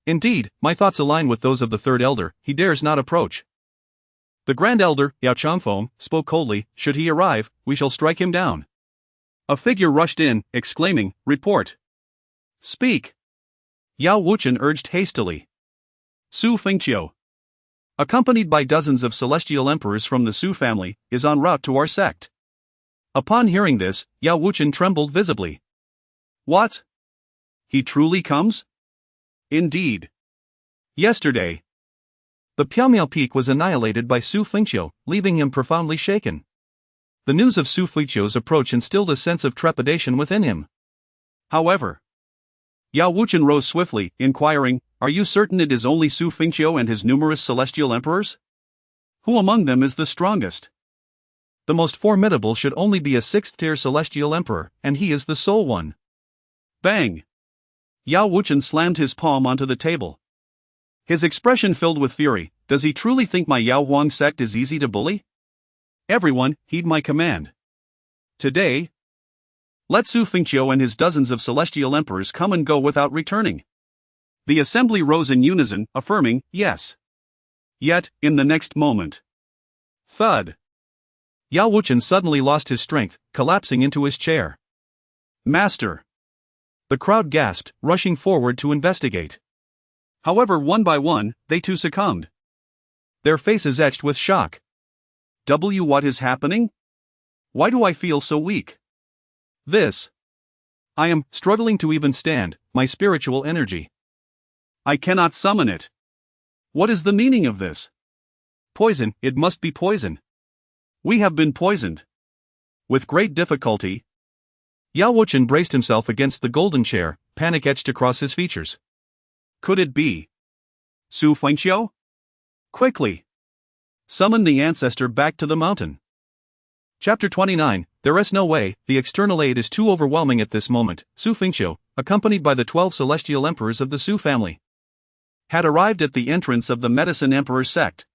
Indeed, my thoughts align with those of the third elder. He dares not approach. The Grand Elder, Yao Changfeng, spoke coldly, should he arrive, we shall strike him down. A figure rushed in, exclaiming, report. Speak. Yao Wuchen urged hastily. Xu Fengqiu, accompanied by dozens of celestial emperors from the Xu family, is en route to our sect. Upon hearing this, Yao Wuchen trembled visibly. What? He truly comes? Indeed. Yesterday, the Piaomiao Peak was annihilated by Xu Fengqiu, leaving him profoundly shaken. The news of Xu Fengqiu's approach instilled a sense of trepidation within him. However, Yao Wuchen rose swiftly, inquiring, are you certain it is only Xu Fengqiu and his numerous celestial emperors? Who among them is the strongest? The most formidable should only be a 6th-tier celestial emperor, and he is the sole one. Bang! Yao Wuchen slammed his palm onto the table. His expression filled with fury. Does he truly think my Yao Huang sect is easy to bully? Everyone, heed my command. Today, let Xu Fengqiu and his dozens of celestial emperors come and go without returning. The assembly rose in unison, affirming, yes. Yet, in the next moment, thud! Yao Wuchen suddenly lost his strength, collapsing into his chair. Master! The crowd gasped, rushing forward to investigate. However, one by one, they too succumbed. Their faces etched with shock. What is happening? Why do I feel so weak? I am struggling to even stand, my spiritual energy. I cannot summon it. What is the meaning of this? Poison, it must be poison. We have been poisoned. With great difficulty, Yao Wuchen braced himself against the golden chair, panic etched across his features. Could it be Xu Fengqiu? Quickly! Summon the ancestor back to the mountain. Chapter 29, There is no way, the external aid is too overwhelming at this moment. Xu Fengqiu, accompanied by the 12 celestial emperors of the Xu family, had arrived at the entrance of the Medicine Emperor sect.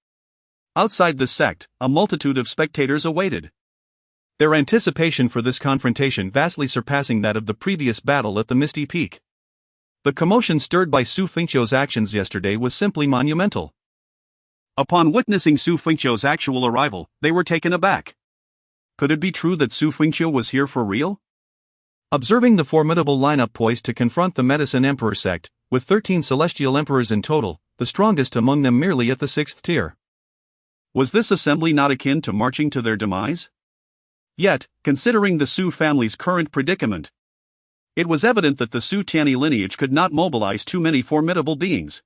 Outside the sect, a multitude of spectators awaited, their anticipation for this confrontation vastly surpassing that of the previous battle at the Misty Peak. The commotion stirred by Xu Fengqiu's actions yesterday was simply monumental. Upon witnessing Xu Fengqiu's actual arrival, they were taken aback. Could it be true that Xu Fengqiu was here for real? Observing the formidable lineup poised to confront the Medicine Emperor sect, with 13 celestial emperors in total, the strongest among them merely at the 6th tier. Was this assembly not akin to marching to their demise? Yet, considering the Xu family's current predicament, it was evident that the Xu Tianyi lineage could not mobilize too many formidable beings.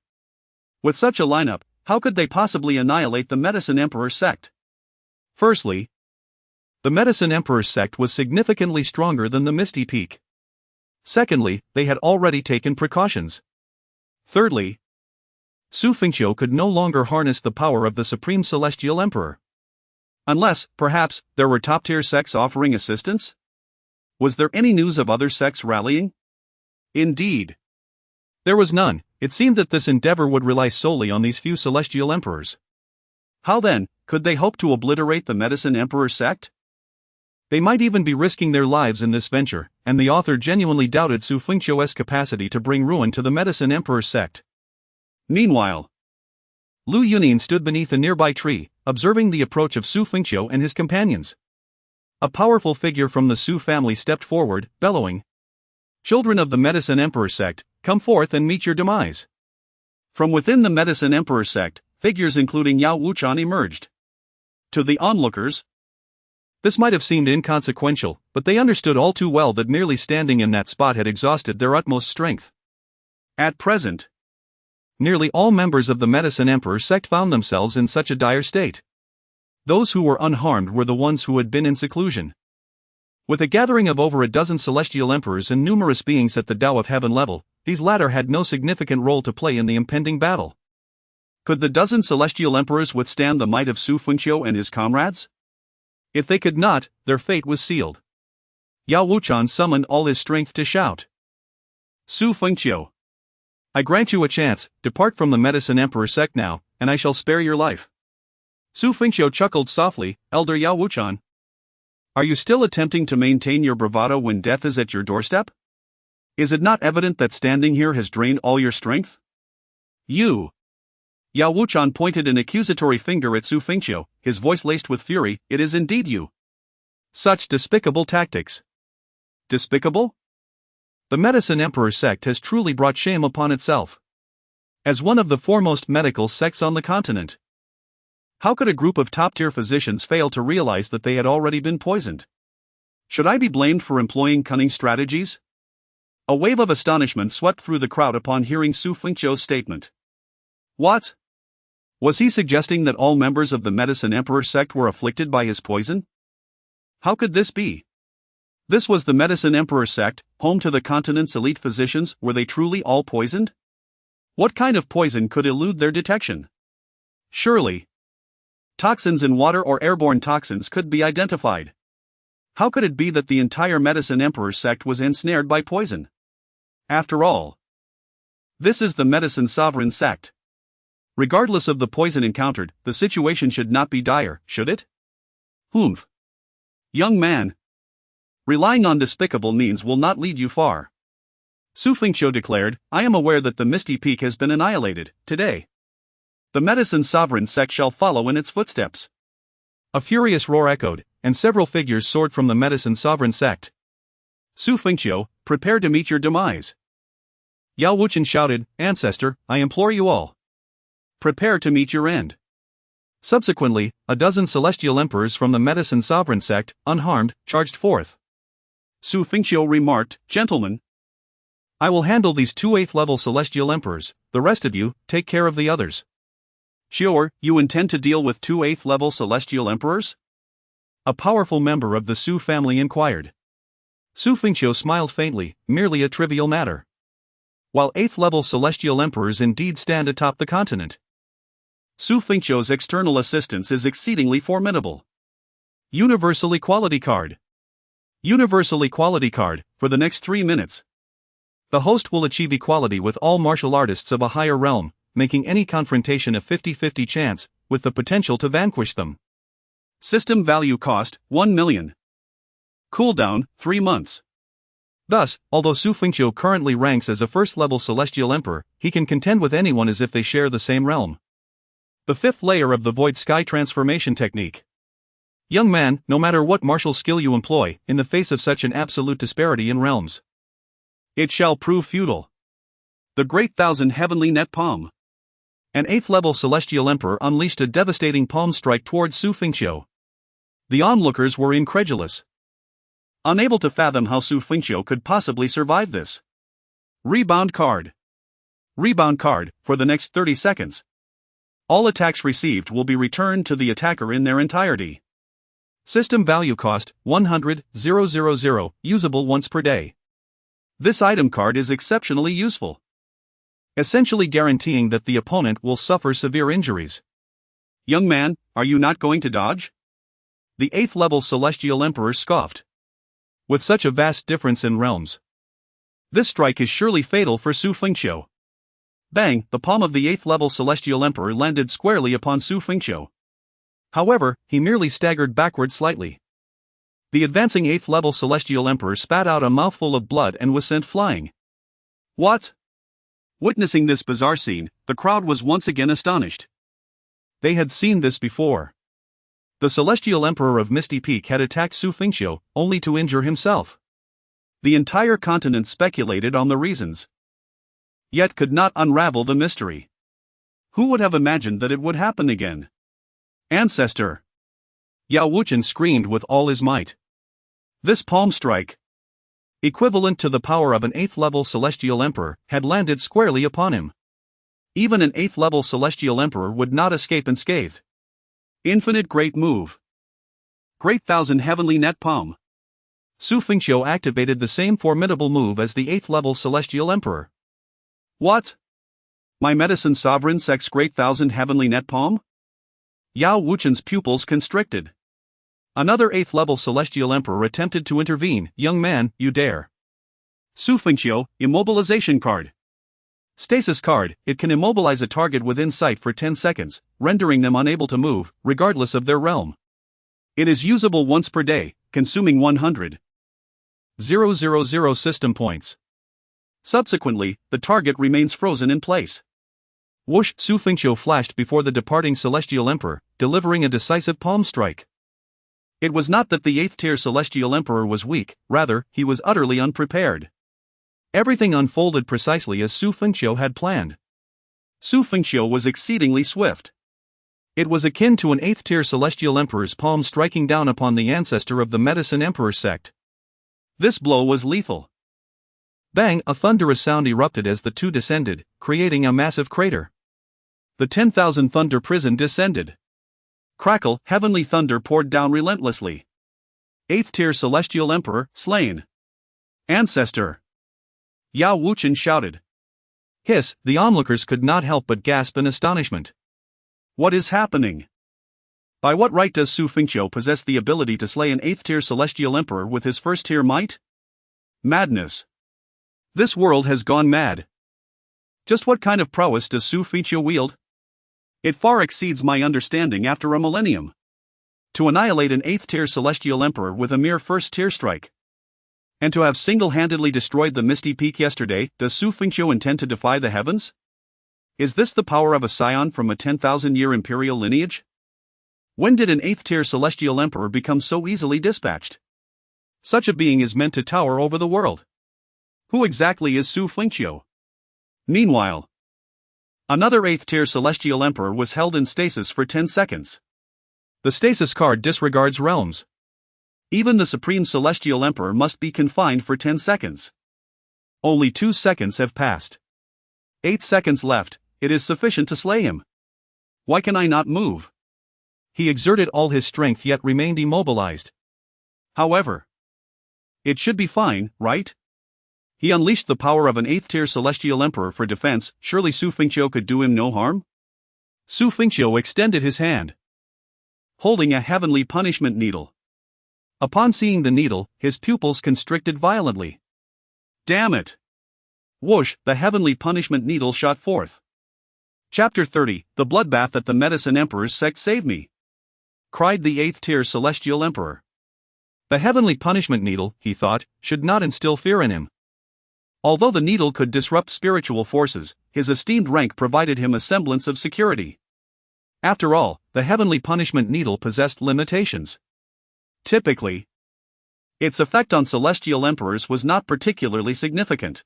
With such a lineup, how could they possibly annihilate the Medicine Emperor sect? Firstly, the Medicine Emperor sect was significantly stronger than the Misty Peak. Secondly, they had already taken precautions. Thirdly, Xu Fengqiu could no longer harness the power of the Supreme Celestial Emperor. Unless, perhaps, there were top-tier sects offering assistance? Was there any news of other sects rallying? Indeed, there was none. It seemed that this endeavor would rely solely on these few celestial emperors. How then, could they hope to obliterate the Medicine Emperor sect? They might even be risking their lives in this venture, and the author genuinely doubted Xu Fengqiu's capacity to bring ruin to the Medicine Emperor sect. Meanwhile, Lu Yunin stood beneath a nearby tree, observing the approach of Xu Fengqiu and his companions. A powerful figure from the Xu family stepped forward, bellowing, "Children of the Medicine Emperor sect, come forth and meet your demise." From within the Medicine Emperor sect, figures including Yao Wuchen emerged. To the onlookers, this might have seemed inconsequential, but they understood all too well that merely standing in that spot had exhausted their utmost strength. At present, nearly all members of the Medicine Emperor sect found themselves in such a dire state. Those who were unharmed were the ones who had been in seclusion. With a gathering of over a dozen celestial emperors and numerous beings at the Tao of Heaven level, these latter had no significant role to play in the impending battle. Could the dozen celestial emperors withstand the might of Xu Fengqiu and his comrades? If they could not, their fate was sealed. Yao Wuchen summoned all his strength to shout, "Xu Fengqiu, I grant you a chance, depart from the Medicine Emperor sect now, and I shall spare your life." Xu Fengqiu chuckled softly, "Elder Yao Wuchen, are you still attempting to maintain your bravado when death is at your doorstep? Is it not evident that standing here has drained all your strength? You!" Yao Wuchen pointed an accusatory finger at Xu Fengqiu, his voice laced with fury, "It is indeed you. Such despicable tactics." Despicable? The Medicine Emperor sect has truly brought shame upon itself. As one of the foremost medical sects on the continent, how could a group of top-tier physicians fail to realize that they had already been poisoned? Should I be blamed for employing cunning strategies? A wave of astonishment swept through the crowd upon hearing Xu Fengqiu's statement. What? Was he suggesting that all members of the Medicine Emperor sect were afflicted by his poison? How could this be? This was the Medicine Emperor sect, home to the continent's elite physicians. Were they truly all poisoned? What kind of poison could elude their detection? Surely, toxins in water or airborne toxins could be identified. How could it be that the entire Medicine Emperor sect was ensnared by poison? After all, this is the Medicine Sovereign sect. Regardless of the poison encountered, the situation should not be dire, should it? Humph. Young man, relying on despicable means will not lead you far. Xu Fengqiu declared, "I am aware that the Misty Peak has been annihilated, today. The Medicine Sovereign sect shall follow in its footsteps." A furious roar echoed, and several figures soared from the Medicine Sovereign sect. Xu Fengqiu, prepare to meet your demise. Yao Wuchen shouted, Ancestor, I implore you all. Prepare to meet your end. Subsequently, a dozen celestial emperors from the medicine sovereign sect, unharmed, charged forth. Xu Fengqiu remarked, Gentlemen, I will handle these 2 8th-level celestial emperors, the rest of you, take care of the others. Sure, you intend to deal with 2 8th-level celestial emperors? A powerful member of the Xu family inquired. Xu Fengqiu smiled faintly, merely a trivial matter. While 8th-level celestial emperors indeed stand atop the continent, Xu Fengqiu's external assistance is exceedingly formidable. Universal Equality Card. Universal Equality Card, for the next 3 minutes. The host will achieve equality with all martial artists of a higher realm, making any confrontation a 50-50 chance, with the potential to vanquish them. System value cost, 1 million. Cooldown, 3 months. Thus, although Xu Fengqiu currently ranks as a first-level celestial emperor, he can contend with anyone as if they share the same realm. The 5th layer of the Void Sky Transformation Technique. Young man, no matter what martial skill you employ, in the face of such an absolute disparity in realms, it shall prove futile. The Great Thousand Heavenly Net Palm. An 8th-level celestial emperor unleashed a devastating palm strike towards Xu Fengqiu. The onlookers were incredulous, unable to fathom how Xu Fengqiu could possibly survive this. Rebound card. Rebound card, for the next 30 seconds. All attacks received will be returned to the attacker in their entirety. System value cost, 100,000, usable once per day. This item card is exceptionally useful, essentially guaranteeing that the opponent will suffer severe injuries. Young man, are you not going to dodge? The 8th-level celestial emperor scoffed. With such a vast difference in realms, this strike is surely fatal for Xu Fengqiu. Bang, the palm of the 8th-level celestial emperor landed squarely upon Xu Fengqiu. However, he merely staggered backward slightly. The advancing 8th-level celestial emperor spat out a mouthful of blood and was sent flying. What? Witnessing this bizarre scene, the crowd was once again astonished. They had seen this before. The celestial emperor of Misty Peak had attacked Xu Fengqiu, only to injure himself. The entire continent speculated on the reasons, yet could not unravel the mystery. Who would have imagined that it would happen again? Ancestor! Yao Wuchen screamed with all his might. This palm strike, equivalent to the power of an 8th-level celestial emperor, had landed squarely upon him. Even an 8th-level celestial emperor would not escape unscathed. Infinite great move. Great Thousand Heavenly Net Palm. Xu Fengqiu activated the same formidable move as the 8th-level celestial emperor. What? My medicine sovereign sect's Great Thousand Heavenly Net Palm? Yao Wuchen's pupils constricted. Another 8th-level celestial emperor attempted to intervene. Young man, you dare. Xu Fengqiu, immobilization card. Stasis card, it can immobilize a target within sight for 10 seconds, rendering them unable to move, regardless of their realm. It is usable once per day, consuming 100,000 system points. Subsequently, the target remains frozen in place. Whoosh! Xu Fengqiu flashed before the departing celestial emperor, delivering a decisive palm strike. It was not that the 8th-tier celestial emperor was weak, rather, he was utterly unprepared. Everything unfolded precisely as Xu Fengqiu had planned. Xu Fengqiu was exceedingly swift. It was akin to an 8th-tier celestial emperor's palm striking down upon the ancestor of the medicine emperor sect. This blow was lethal. Bang! A thunderous sound erupted as the two descended, creating a massive crater. The 10,000 thunder prison descended. Crackle! Heavenly thunder poured down relentlessly. 8th-tier celestial emperor, slain. Ancestor! Yao Wuchen shouted. Hiss! The onlookers could not help but gasp in astonishment. What is happening? By what right does Xu Fengqiu possess the ability to slay an 8th-tier celestial emperor with his 1st-tier might? Madness. This world has gone mad. Just what kind of prowess does Xu Fengqiu wield? It far exceeds my understanding after a millennium. To annihilate an 8th-tier celestial emperor with a mere 1st-tier strike, and to have single-handedly destroyed the Misty Peak yesterday, does Xu Fengqiu intend to defy the heavens? Is this the power of a scion from a 10,000-year imperial lineage? When did an 8th-tier celestial emperor become so easily dispatched? Such a being is meant to tower over the world. Who exactly is Xu Fengqiu? Meanwhile, another 8th-tier celestial emperor was held in stasis for 10 seconds. The stasis card disregards realms. Even the supreme celestial emperor must be confined for 10 seconds. Only 2 seconds have passed. 8 seconds left, it is sufficient to slay him. Why can I not move? He exerted all his strength yet remained immobilized. However, it should be fine, right? He unleashed the power of an 8th-tier celestial emperor for defense, surely Xu Fengqiu could do him no harm? Xu Fengqiu extended his hand, holding a heavenly punishment needle. Upon seeing the needle, his pupils constricted violently. Damn it! Whoosh, the heavenly punishment needle shot forth. Chapter 30, The Bloodbath at the Medicine Emperor's Sect Save Me! Cried the 8th-tier celestial emperor. The heavenly punishment needle, he thought, should not instill fear in him. Although the needle could disrupt spiritual forces, his esteemed rank provided him a semblance of security. After all, the heavenly punishment needle possessed limitations. Typically, its effect on celestial emperors was not particularly significant.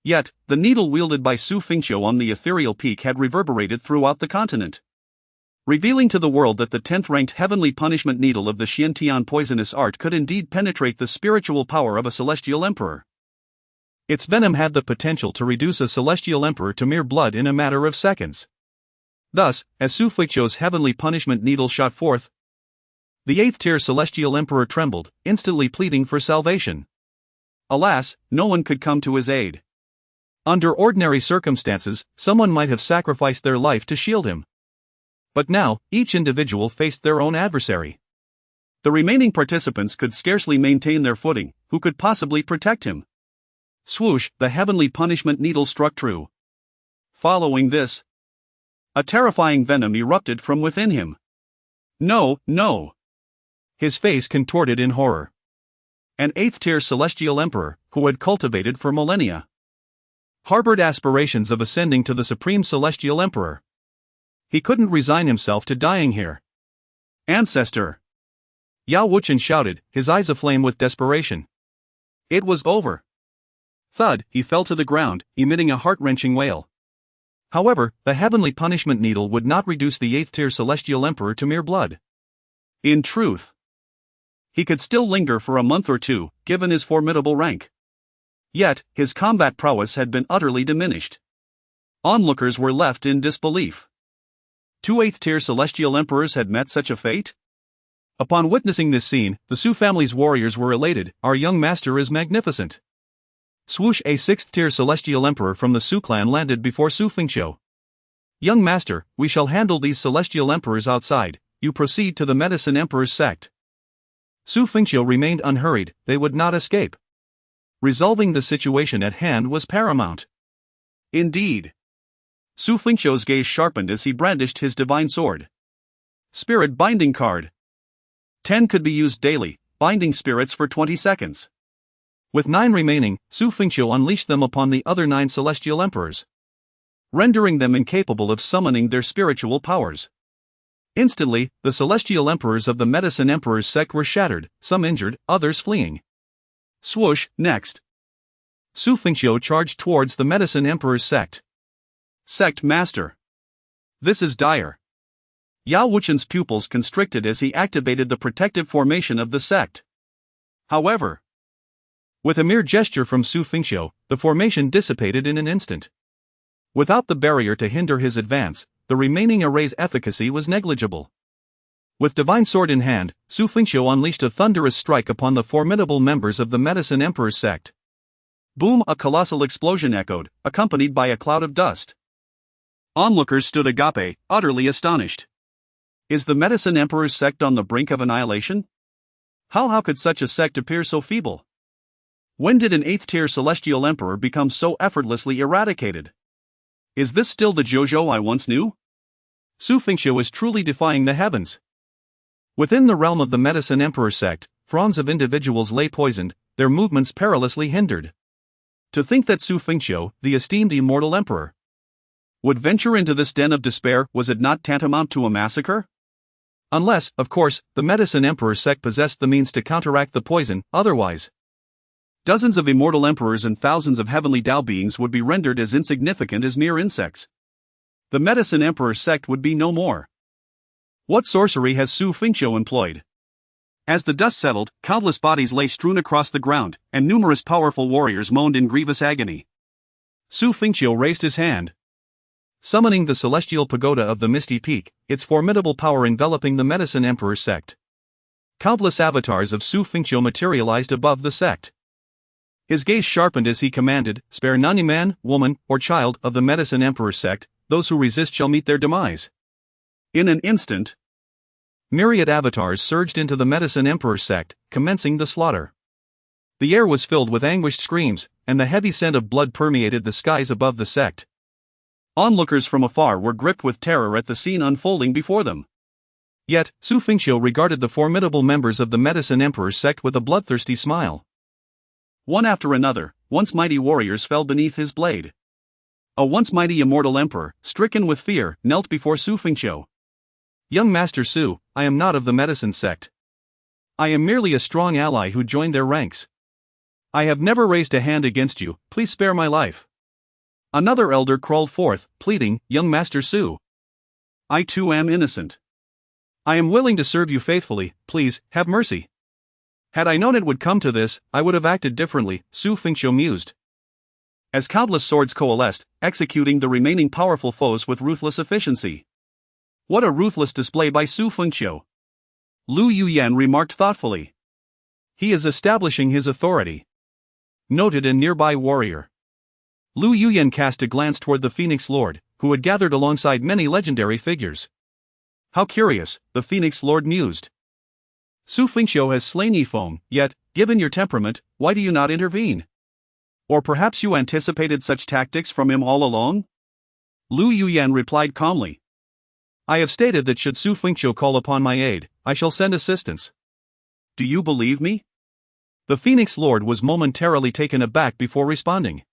Yet, the needle wielded by Xu Fengqiu on the ethereal peak had reverberated throughout the continent, revealing to the world that the 10th-ranked heavenly punishment needle of the Xiantian poisonous art could indeed penetrate the spiritual power of a celestial emperor. Its venom had the potential to reduce a celestial emperor to mere blood in a matter of seconds. Thus, as Xu Fengqiu's heavenly punishment needle shot forth, the 8th-tier celestial emperor trembled, instantly pleading for salvation. Alas, no one could come to his aid. Under ordinary circumstances, someone might have sacrificed their life to shield him. But now, each individual faced their own adversary. The remaining participants could scarcely maintain their footing. Who could possibly protect him? Swoosh, the heavenly punishment needle struck true. Following this, a terrifying venom erupted from within him. No, no! His face contorted in horror. An 8th-tier celestial emperor, who had cultivated for millennia, harbored aspirations of ascending to the supreme celestial emperor. He couldn't resign himself to dying here. Ancestor! Yao Wuchen shouted, his eyes aflame with desperation. It was over. Thud, he fell to the ground, emitting a heart-wrenching wail. However, the heavenly punishment needle would not reduce the 8th-tier celestial emperor to mere blood. In truth, he could still linger for a month or two, given his formidable rank. Yet, his combat prowess had been utterly diminished. Onlookers were left in disbelief. 2 8th-tier celestial emperors had met such a fate? Upon witnessing this scene, the Xu family's warriors were elated. Our young master is magnificent. Swoosh, a 6th-tier celestial emperor from the Xu clan landed before Xu Fengqiu. Young master, we shall handle these celestial emperors outside. You proceed to the medicine emperor's sect. Xu Fengqiu remained unhurried, they would not escape. Resolving the situation at hand was paramount. Indeed. Xu Fengqiu's gaze sharpened as he brandished his divine sword. Spirit binding card. 10 could be used daily, binding spirits for 20 seconds. With 9 remaining, Xu Fengqiu unleashed them upon the other 9 celestial emperors, rendering them incapable of summoning their spiritual powers. Instantly, the celestial emperors of the medicine emperor's sect were shattered, some injured, others fleeing. Swoosh, next. Xu Fengqiu charged towards the medicine emperor's sect. Sect master. This is dire. Yao Wuchen's pupils constricted as he activated the protective formation of the sect. However, with a mere gesture from Xu Fengqiu, the formation dissipated in an instant. Without the barrier to hinder his advance, the remaining array's efficacy was negligible. With divine sword in hand, Xu Fengqiu unleashed a thunderous strike upon the formidable members of the medicine emperor's sect. Boom! A colossal explosion echoed, accompanied by a cloud of dust. Onlookers stood agape, utterly astonished. Is the medicine emperor's sect on the brink of annihilation? How could such a sect appear so feeble? When did an 8th-tier celestial emperor become so effortlessly eradicated? Is this still the Zhou I once knew? Xu Fengqiu is truly defying the heavens. Within the realm of the medicine emperor sect, fronds of individuals lay poisoned, their movements perilously hindered. To think that Xu Fengqiu, the esteemed immortal emperor, would venture into this den of despair, was it not tantamount to a massacre? Unless, of course, the Medicine Emperor sect possessed the means to counteract the poison, otherwise dozens of immortal emperors and thousands of heavenly Tao beings would be rendered as insignificant as mere insects. The Medicine Emperor sect would be no more. What sorcery has Xu Fengqiu employed? As the dust settled, countless bodies lay strewn across the ground, and numerous powerful warriors moaned in grievous agony. Xu Fengqiu raised his hand, summoning the celestial pagoda of the Misty Peak, its formidable power enveloping the Medicine Emperor sect. Countless avatars of Xu Fengqiu materialized above the sect. His gaze sharpened as he commanded, "Spare none, man, woman, or child of the Medicine Emperor sect, those who resist shall meet their demise." In an instant, myriad avatars surged into the Medicine Emperor sect, commencing the slaughter. The air was filled with anguished screams, and the heavy scent of blood permeated the skies above the sect. Onlookers from afar were gripped with terror at the scene unfolding before them. Yet, Xu Fengqiu regarded the formidable members of the Medicine Emperor sect with a bloodthirsty smile. One after another, once mighty warriors fell beneath his blade. A once mighty immortal emperor, stricken with fear, knelt before Xu Fengqiu. "Young Master Xu, I am not of the medicine sect. I am merely a strong ally who joined their ranks. I have never raised a hand against you, please spare my life." Another elder crawled forth, pleading, "Young Master Xu, I too am innocent. I am willing to serve you faithfully, please, have mercy." "Had I known it would come to this, I would have acted differently," Xu Fengqiu mused. As countless swords coalesced, executing the remaining powerful foes with ruthless efficiency. What a ruthless display by Xu Fengqiu! Lu Yuyan remarked thoughtfully. "He is establishing his authority." Noted a nearby warrior. Lu Yuyan cast a glance toward the Phoenix Lord, who had gathered alongside many legendary figures. "How curious," the Phoenix Lord mused. "Xu Fengqiu has slain Yifeng, yet, given your temperament, why do you not intervene? Or perhaps you anticipated such tactics from him all along?" Lu Yuyan replied calmly. "I have stated that should Xu Fengqiu call upon my aid, I shall send assistance." "Do you believe me?" The Phoenix Lord was momentarily taken aback before responding.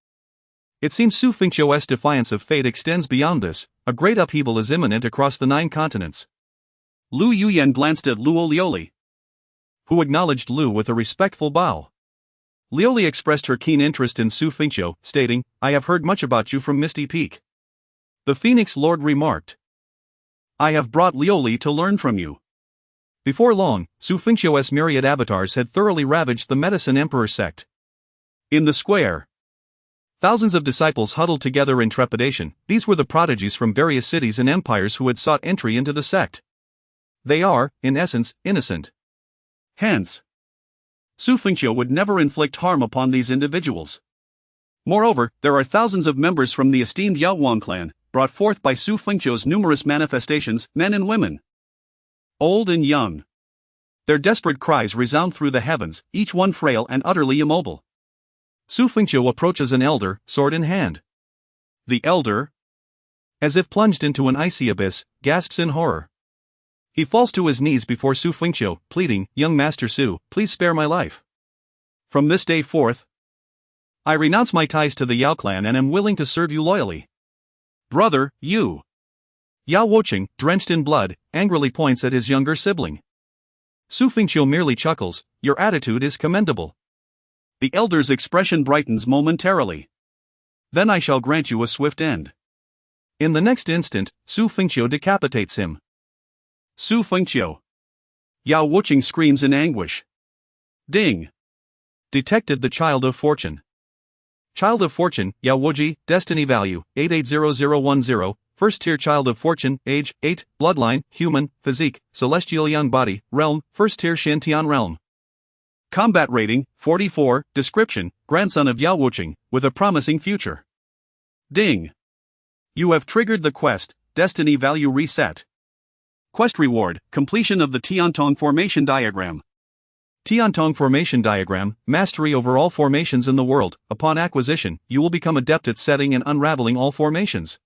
It seems Xu Fengqiu's defiance of fate extends beyond this. A great upheaval is imminent across the 9 continents. Lu Yuyan glanced at Luo Lioli, who acknowledged Lu with a respectful bow. Lioli expressed her keen interest in Xu Fengqiu, stating, "I have heard much about you from Misty Peak." The Phoenix Lord remarked, "I have brought Lioli to learn from you." Before long, Xu Fengqiu's myriad avatars had thoroughly ravaged the Medicine Emperor sect. In the square, thousands of disciples huddled together in trepidation. These were the prodigies from various cities and empires who had sought entry into the sect. They are, in essence, innocent. Hence, Xu Fengqiu would never inflict harm upon these individuals. Moreover, there are thousands of members from the esteemed Yao Wang clan, brought forth by Xu Fengqiu's numerous manifestations, men and women, old and young. Their desperate cries resound through the heavens, each one frail and utterly immobile. Xu Fengqiu approaches an elder, sword in hand. The elder, as if plunged into an icy abyss, gasps in horror. He falls to his knees before Xu Fengqiu, pleading, "Young Master Xu, please spare my life. From this day forth, I renounce my ties to the Yao clan and am willing to serve you loyally." "Brother, you..." Yao Woqing, drenched in blood, angrily points at his younger sibling. Xu Fengqiu merely chuckles, "Your attitude is commendable." The elder's expression brightens momentarily. "Then I shall grant you a swift end." In the next instant, Xu Fengqiu decapitates him. Xu Fengqiu. Yao Woqing screams in anguish. Ding. Detected the Child of Fortune. Child of Fortune, Yao Woji, Destiny Value, 880010, First Tier Child of Fortune, Age, 8, Bloodline, Human, Physique, Celestial Young Body, Realm, First Tier Shantian Realm. Combat Rating, 44, Description, Grandson of Yao Woqing, with a promising future. Ding. You have triggered the quest, Destiny Value Reset. Quest Reward, Completion of the Tiantong Formation Diagram. Tiantong Formation Diagram, Mastery over all formations in the world. Upon acquisition, you will become adept at setting and unraveling all formations.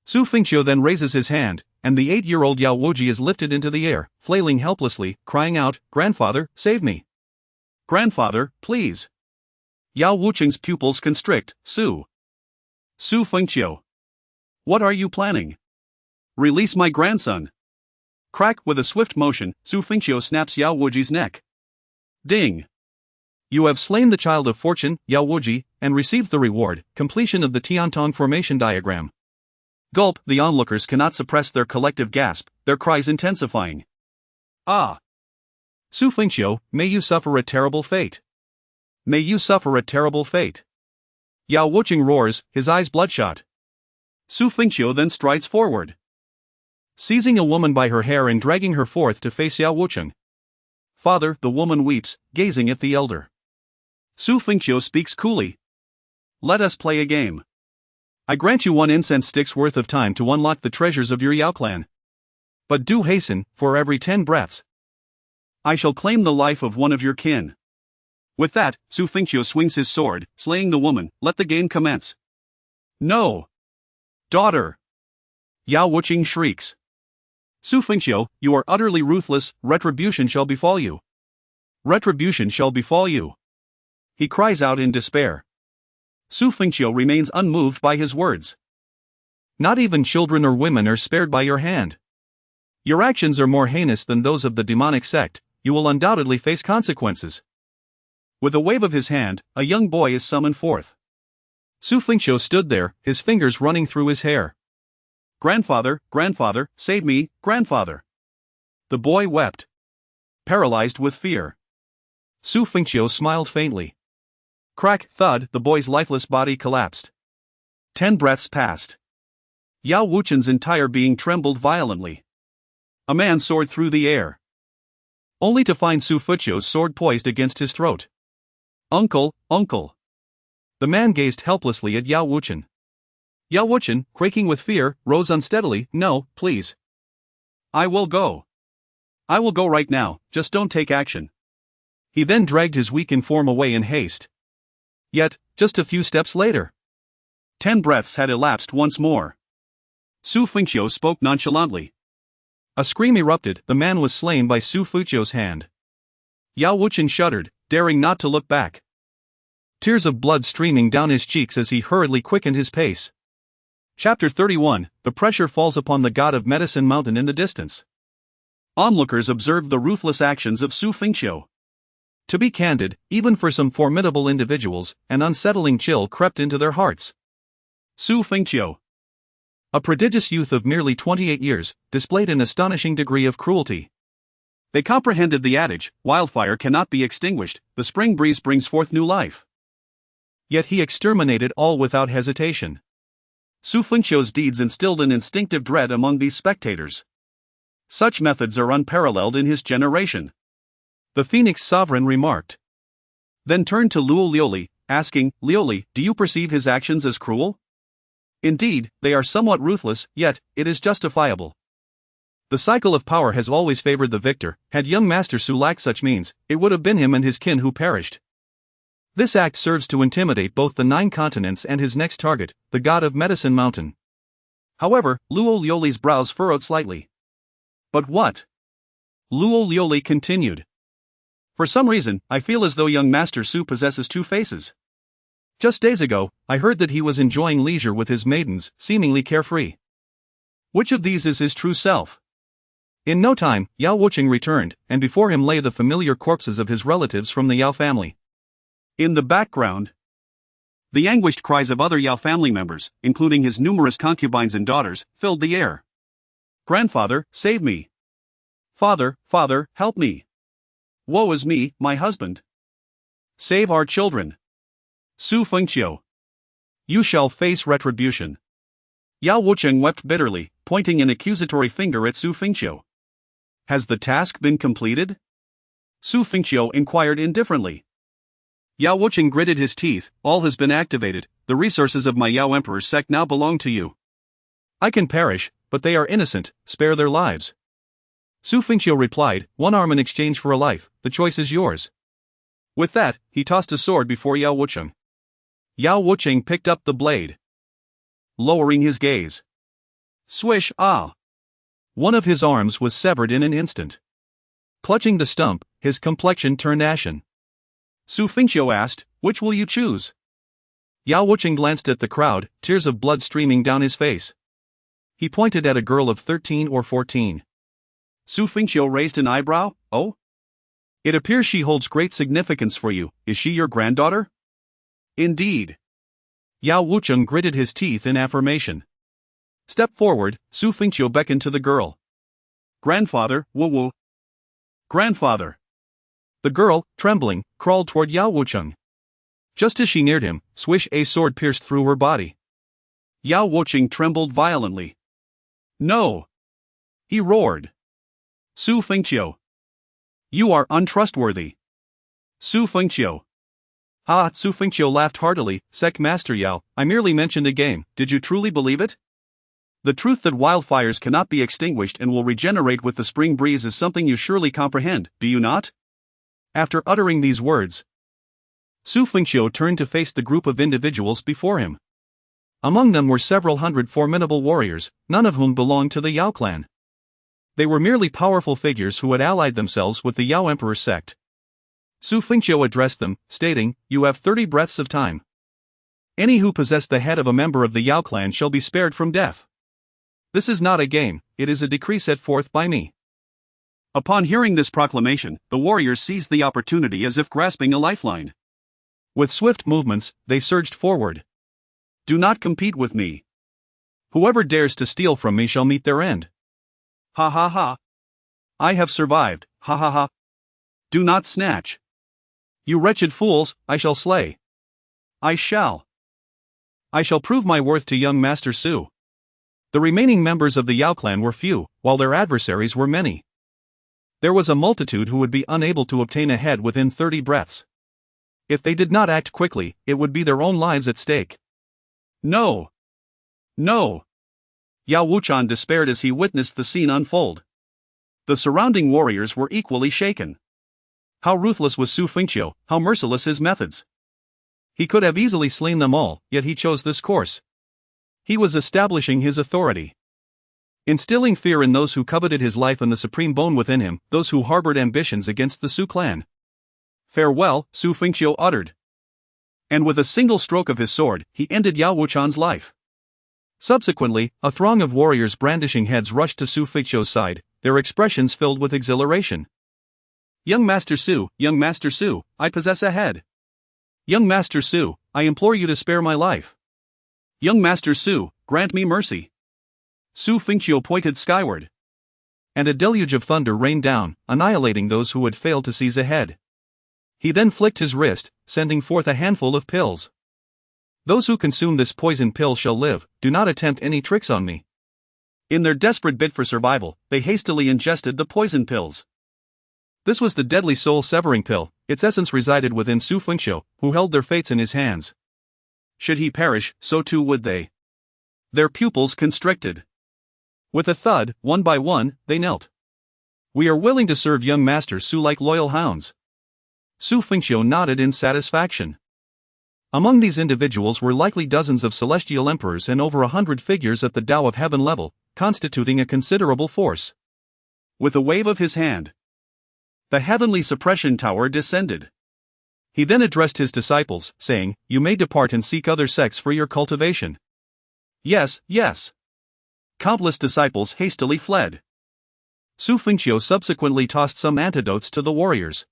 Xu Fengqiu then raises his hand, and the 8-year-old Yao Woji is lifted into the air, flailing helplessly, crying out, "Grandfather, save me! Grandfather, please!" Yao Wuqing's pupils constrict. Xu Fengqiu. What are you planning? Release my grandson. Crack, with a swift motion, Xu Fengqiu snaps Yao Wuji's neck. Ding! You have slain the child of fortune, Yao Wuji, and received the reward, completion of the Tiantong formation diagram. Gulp, the onlookers cannot suppress their collective gasp, their cries intensifying. Ah! Xu Fengqiu, may you suffer a terrible fate. May you suffer a terrible fate. Yao Wucheng roars, his eyes bloodshot. Xu Fengqiu then strides forward, seizing a woman by her hair and dragging her forth to face Yao Wucheng. Father, the woman weeps, gazing at the elder. Xu Fengqiu speaks coolly. Let us play a game. I grant you 1 incense stick's worth of time to unlock the treasures of your Yao clan. But do hasten, for every 10 breaths, I shall claim the life of one of your kin. With that, Xu Fengqiu swings his sword, slaying the woman. Let the game commence. No! Daughter! Yao Wucheng shrieks. Xu Fengqiu, you are utterly ruthless, retribution shall befall you. Retribution shall befall you. He cries out in despair. Xu Fengqiu remains unmoved by his words. Not even children or women are spared by your hand. Your actions are more heinous than those of the demonic sect, you will undoubtedly face consequences. With a wave of his hand, a young boy is summoned forth. Xu Fengqiu stood there, his fingers running through his hair. Grandfather, grandfather, save me, grandfather. The boy wept, paralyzed with fear. Xu Fengqiu smiled faintly. Crack, thud, the boy's lifeless body collapsed. 10 breaths passed. Yao Wuchen's entire being trembled violently. A man soared through the air, only to find Xu Fengqiu's sword poised against his throat. Uncle, uncle. The man gazed helplessly at Yao Wuchen. Yao Wuchen, quaking with fear, rose unsteadily. No, please. I will go. I will go right now, just don't take action. He then dragged his weakened form away in haste. Yet, just a few steps later, 10 breaths had elapsed once more. Xu Fengqiu spoke nonchalantly. A scream erupted. The man was slain by Xu Fengqiu's hand. Yao Wuchen shuddered, daring not to look back. Tears of blood streaming down his cheeks as he hurriedly quickened his pace. Chapter 31, The pressure falls upon the god of Medicine Mountain in the distance. Onlookers observed the ruthless actions of Xu Fengqiu. To be candid, even for some formidable individuals, an unsettling chill crept into their hearts. Xu Fengqiu, a prodigious youth of merely 28 years, displayed an astonishing degree of cruelty. They comprehended the adage, wildfire cannot be extinguished, the spring breeze brings forth new life. Yet he exterminated all without hesitation. Xu Fengqiu's deeds instilled an instinctive dread among these spectators. Such methods are unparalleled in his generation, the Phoenix Sovereign remarked. Then turned to Luo Liuli, asking, Liuli, do you perceive his actions as cruel? Indeed, they are somewhat ruthless, yet, it is justifiable. The cycle of power has always favored the victor. Had young Master Su lacked such means, it would have been him and his kin who perished. This act serves to intimidate both the 9 continents and his next target, the god of Medicine Mountain. However, Luo Liuli's brows furrowed slightly. But what? Luo Liuli continued. For some reason, I feel as though young Master Su possesses 2 faces. Just days ago, I heard that he was enjoying leisure with his maidens, seemingly carefree. Which of these is his true self? In no time, Yao Wucheng returned, and before him lay the familiar corpses of his relatives from the Yao family. In the background, the anguished cries of other Yao family members, including his numerous concubines and daughters, filled the air. Grandfather, save me. Father, father, help me. Woe is me, my husband. Save our children. Xu Fengqiu, you shall face retribution. Yao Wucheng wept bitterly, pointing an accusatory finger at Xu Fengqiu. Has the task been completed? Xu Fengqiu inquired indifferently. Yao Wucheng gritted his teeth. All has been activated. The resources of my Yao Emperor's sect now belong to you. I can perish, but they are innocent. Spare their lives. Xu Fengqiu replied, 1 arm in exchange for a life. The choice is yours. With that, he tossed a sword before Yao Wucheng. Yao Wucheng picked up the blade, lowering his gaze. Swish, ah! One of his arms was severed in an instant. Clutching the stump, his complexion turned ashen. Xu Fengqiu asked, which will you choose? Yao Wucheng glanced at the crowd, tears of blood streaming down his face. He pointed at a girl of 13 or 14. Xu Fengqiu raised an eyebrow. Oh? It appears she holds great significance for you. Is she your granddaughter? Indeed. Yao Wucheng gritted his teeth in affirmation. Step forward, Xu Fengqiu beckoned to the girl. Grandfather, Wu. Grandfather. The girl, trembling, crawled toward Yao Wucheng. Just as she neared him, swish, a sword pierced through her body. Yao Wucheng trembled violently. No! He roared. Xu Fengqiu. You are untrustworthy. Xu Fengqiu. Ha! Xu Fengqiu laughed heartily. Sec Master Yao, I merely mentioned a game. Did you truly believe it? The truth that wildfires cannot be extinguished and will regenerate with the spring breeze is something you surely comprehend, do you not? After uttering these words, Xu Fengqiu turned to face the group of individuals before him. Among them were several hundred formidable warriors, none of whom belonged to the Yao clan. They were merely powerful figures who had allied themselves with the Yao Emperor sect. Xu Fengqiu addressed them, stating, You have 30 breaths of time. Any who possess the head of a member of the Yao clan shall be spared from death. This is not a game, it is a decree set forth by me. Upon hearing this proclamation, the warriors seized the opportunity as if grasping a lifeline. With swift movements, they surged forward. Do not compete with me. Whoever dares to steal from me shall meet their end. Ha ha ha. I have survived, ha ha ha. Do not snatch. You wretched fools, I shall slay. I shall prove my worth to young Master Xu. The remaining members of the Yao clan were few, while their adversaries were many. There was a multitude who would be unable to obtain a head within 30 breaths. If they did not act quickly, it would be their own lives at stake. No! No! Yao Wucheng despaired as he witnessed the scene unfold. The surrounding warriors were equally shaken. How ruthless was Xu Fengqiu, how merciless his methods. He could have easily slain them all, yet he chose this course. He was establishing his authority. Instilling fear in those who coveted his life and the supreme bone within him, those who harbored ambitions against the Xu clan. Farewell, Xu Fengqiu uttered. And with a single stroke of his sword, he ended Yao Wucheng's life. Subsequently, a throng of warriors brandishing heads rushed to Xu Fengqiu's side, their expressions filled with exhilaration. Young Master Xu, I possess a head. Young Master Xu, I implore you to spare my life. Young Master Xu, grant me mercy. Xu Fengqiu pointed skyward. And a deluge of thunder rained down, annihilating those who had failed to seize a head. He then flicked his wrist, sending forth a handful of pills. Those who consume this poison pill shall live, do not attempt any tricks on me. In their desperate bid for survival, they hastily ingested the poison pills. This was the deadly soul-severing pill, its essence resided within Xu Fengqiu, who held their fates in his hands. Should he perish, so too would they. Their pupils constricted. With a thud, one by one, they knelt. We are willing to serve young Master Xu like loyal hounds. Xu Fengqiu nodded in satisfaction. Among these individuals were likely dozens of celestial emperors and over 100 figures at the Tao of Heaven level, constituting a considerable force. With a wave of his hand, the heavenly suppression tower descended. He then addressed his disciples, saying, You may depart and seek other sects for your cultivation. Yes. Countless disciples hastily fled. Xu Fengqiu subsequently tossed some antidotes to the warriors.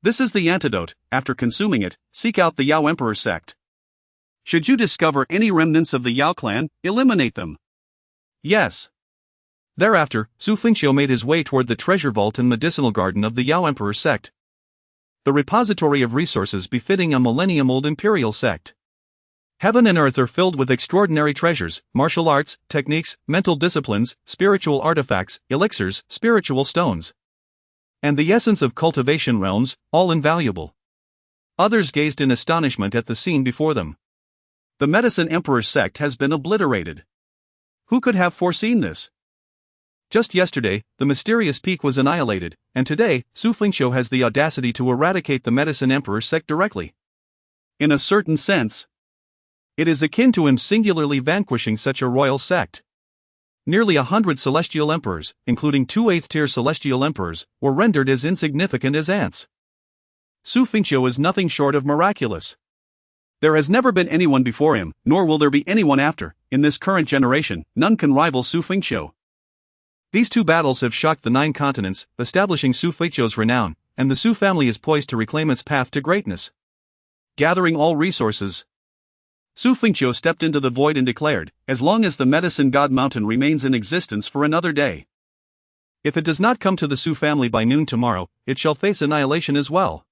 This is the antidote, after consuming it, seek out the Yao Emperor sect. Should you discover any remnants of the Yao clan, eliminate them. Yes. Thereafter, Xu Fengqiu made his way toward the treasure vault and medicinal garden of the Yao Emperor sect. The repository of resources befitting a millennium-old imperial sect. Heaven and earth are filled with extraordinary treasures, martial arts, techniques, mental disciplines, spiritual artifacts, elixirs, spiritual stones. And the essence of cultivation realms, all invaluable. Others gazed in astonishment at the scene before them. The Medicine Emperor sect has been obliterated. Who could have foreseen this? Just yesterday, the mysterious peak was annihilated, and today, Xu Fengqiu has the audacity to eradicate the Medicine Emperor sect directly. In a certain sense, it is akin to him singularly vanquishing such a royal sect. Nearly 100 celestial emperors, including 2 8th-tier celestial emperors, were rendered as insignificant as ants. Xu Fengqiu is nothing short of miraculous. There has never been anyone before him, nor will there be anyone after. In this current generation, none can rival Xu Fengqiu. These two battles have shocked the 9 continents, establishing Xu Fengqiu's renown, and the Xu family is poised to reclaim its path to greatness. Gathering all resources, Xu Fengqiu stepped into the void and declared, as long as the medicine god mountain remains in existence for another day. If it does not come to the Xu family by noon tomorrow, it shall face annihilation as well.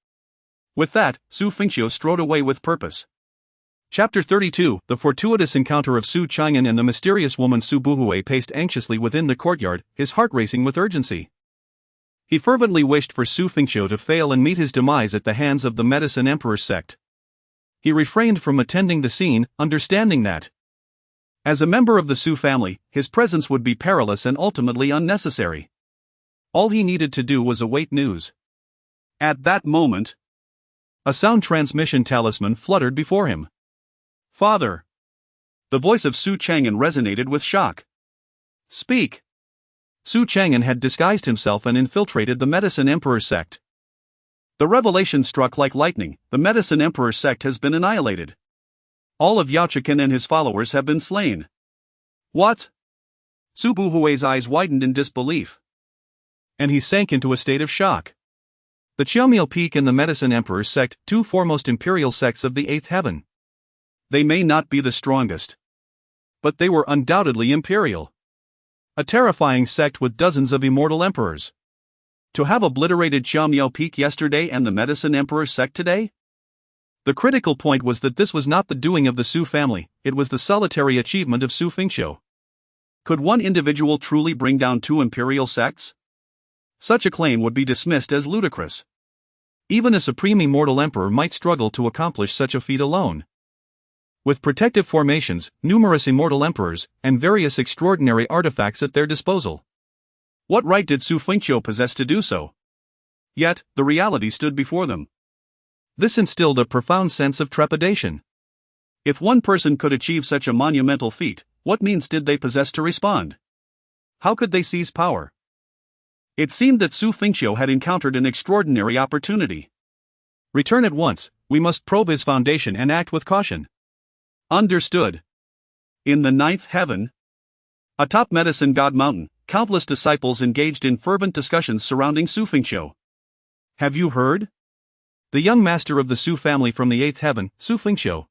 With that, Xu Fengqiu strode away with purpose. Chapter 32 The fortuitous encounter of Xu Chang'an and the mysterious woman Xu Buhui paced anxiously within the courtyard, his heart racing with urgency. He fervently wished for Xu Fengqiu to fail and meet his demise at the hands of the Medicine Emperor sect. He refrained from attending the scene, understanding that, as a member of the Xu family, his presence would be perilous and ultimately unnecessary. All he needed to do was await news. At that moment, a sound transmission talisman fluttered before him. "Father!" The voice of Xu Chang'an resonated with shock. "Speak!" Xu Chang'an had disguised himself and infiltrated the Medicine Emperor sect. The revelation struck like lightning: the Medicine Emperor sect has been annihilated. All of Yao Chicken and his followers have been slain. What? Xu Buhui's eyes widened in disbelief, and he sank into a state of shock. The Qiaomiao Peak and the Medicine Emperor sect, 2 foremost imperial sects of the 8th heaven. They may not be the strongest, but they were undoubtedly imperial. A terrifying sect with dozens of immortal emperors. To have obliterated Qiaomiao Peak yesterday and the Medicine Emperor sect today? The critical point was that this was not the doing of the Xu family, it was the solitary achievement of Xu Fengqiu. Could one individual truly bring down 2 imperial sects? Such a claim would be dismissed as ludicrous. Even a supreme immortal emperor might struggle to accomplish such a feat alone. With protective formations, numerous immortal emperors, and various extraordinary artifacts at their disposal. What right did Xu Fengqiu possess to do so? Yet, the reality stood before them. This instilled a profound sense of trepidation. If one person could achieve such a monumental feat, what means did they possess to respond? How could they seize power? It seemed that Xu Fengqiu had encountered an extraordinary opportunity. Return at once, we must probe his foundation and act with caution. Understood. In the 9th heaven, atop Medicine God Mountain, countless disciples engaged in fervent discussions surrounding Xu Fengqiu. Have you heard? The young master of the Xu family from the 8th heaven, Xu Fengqiu,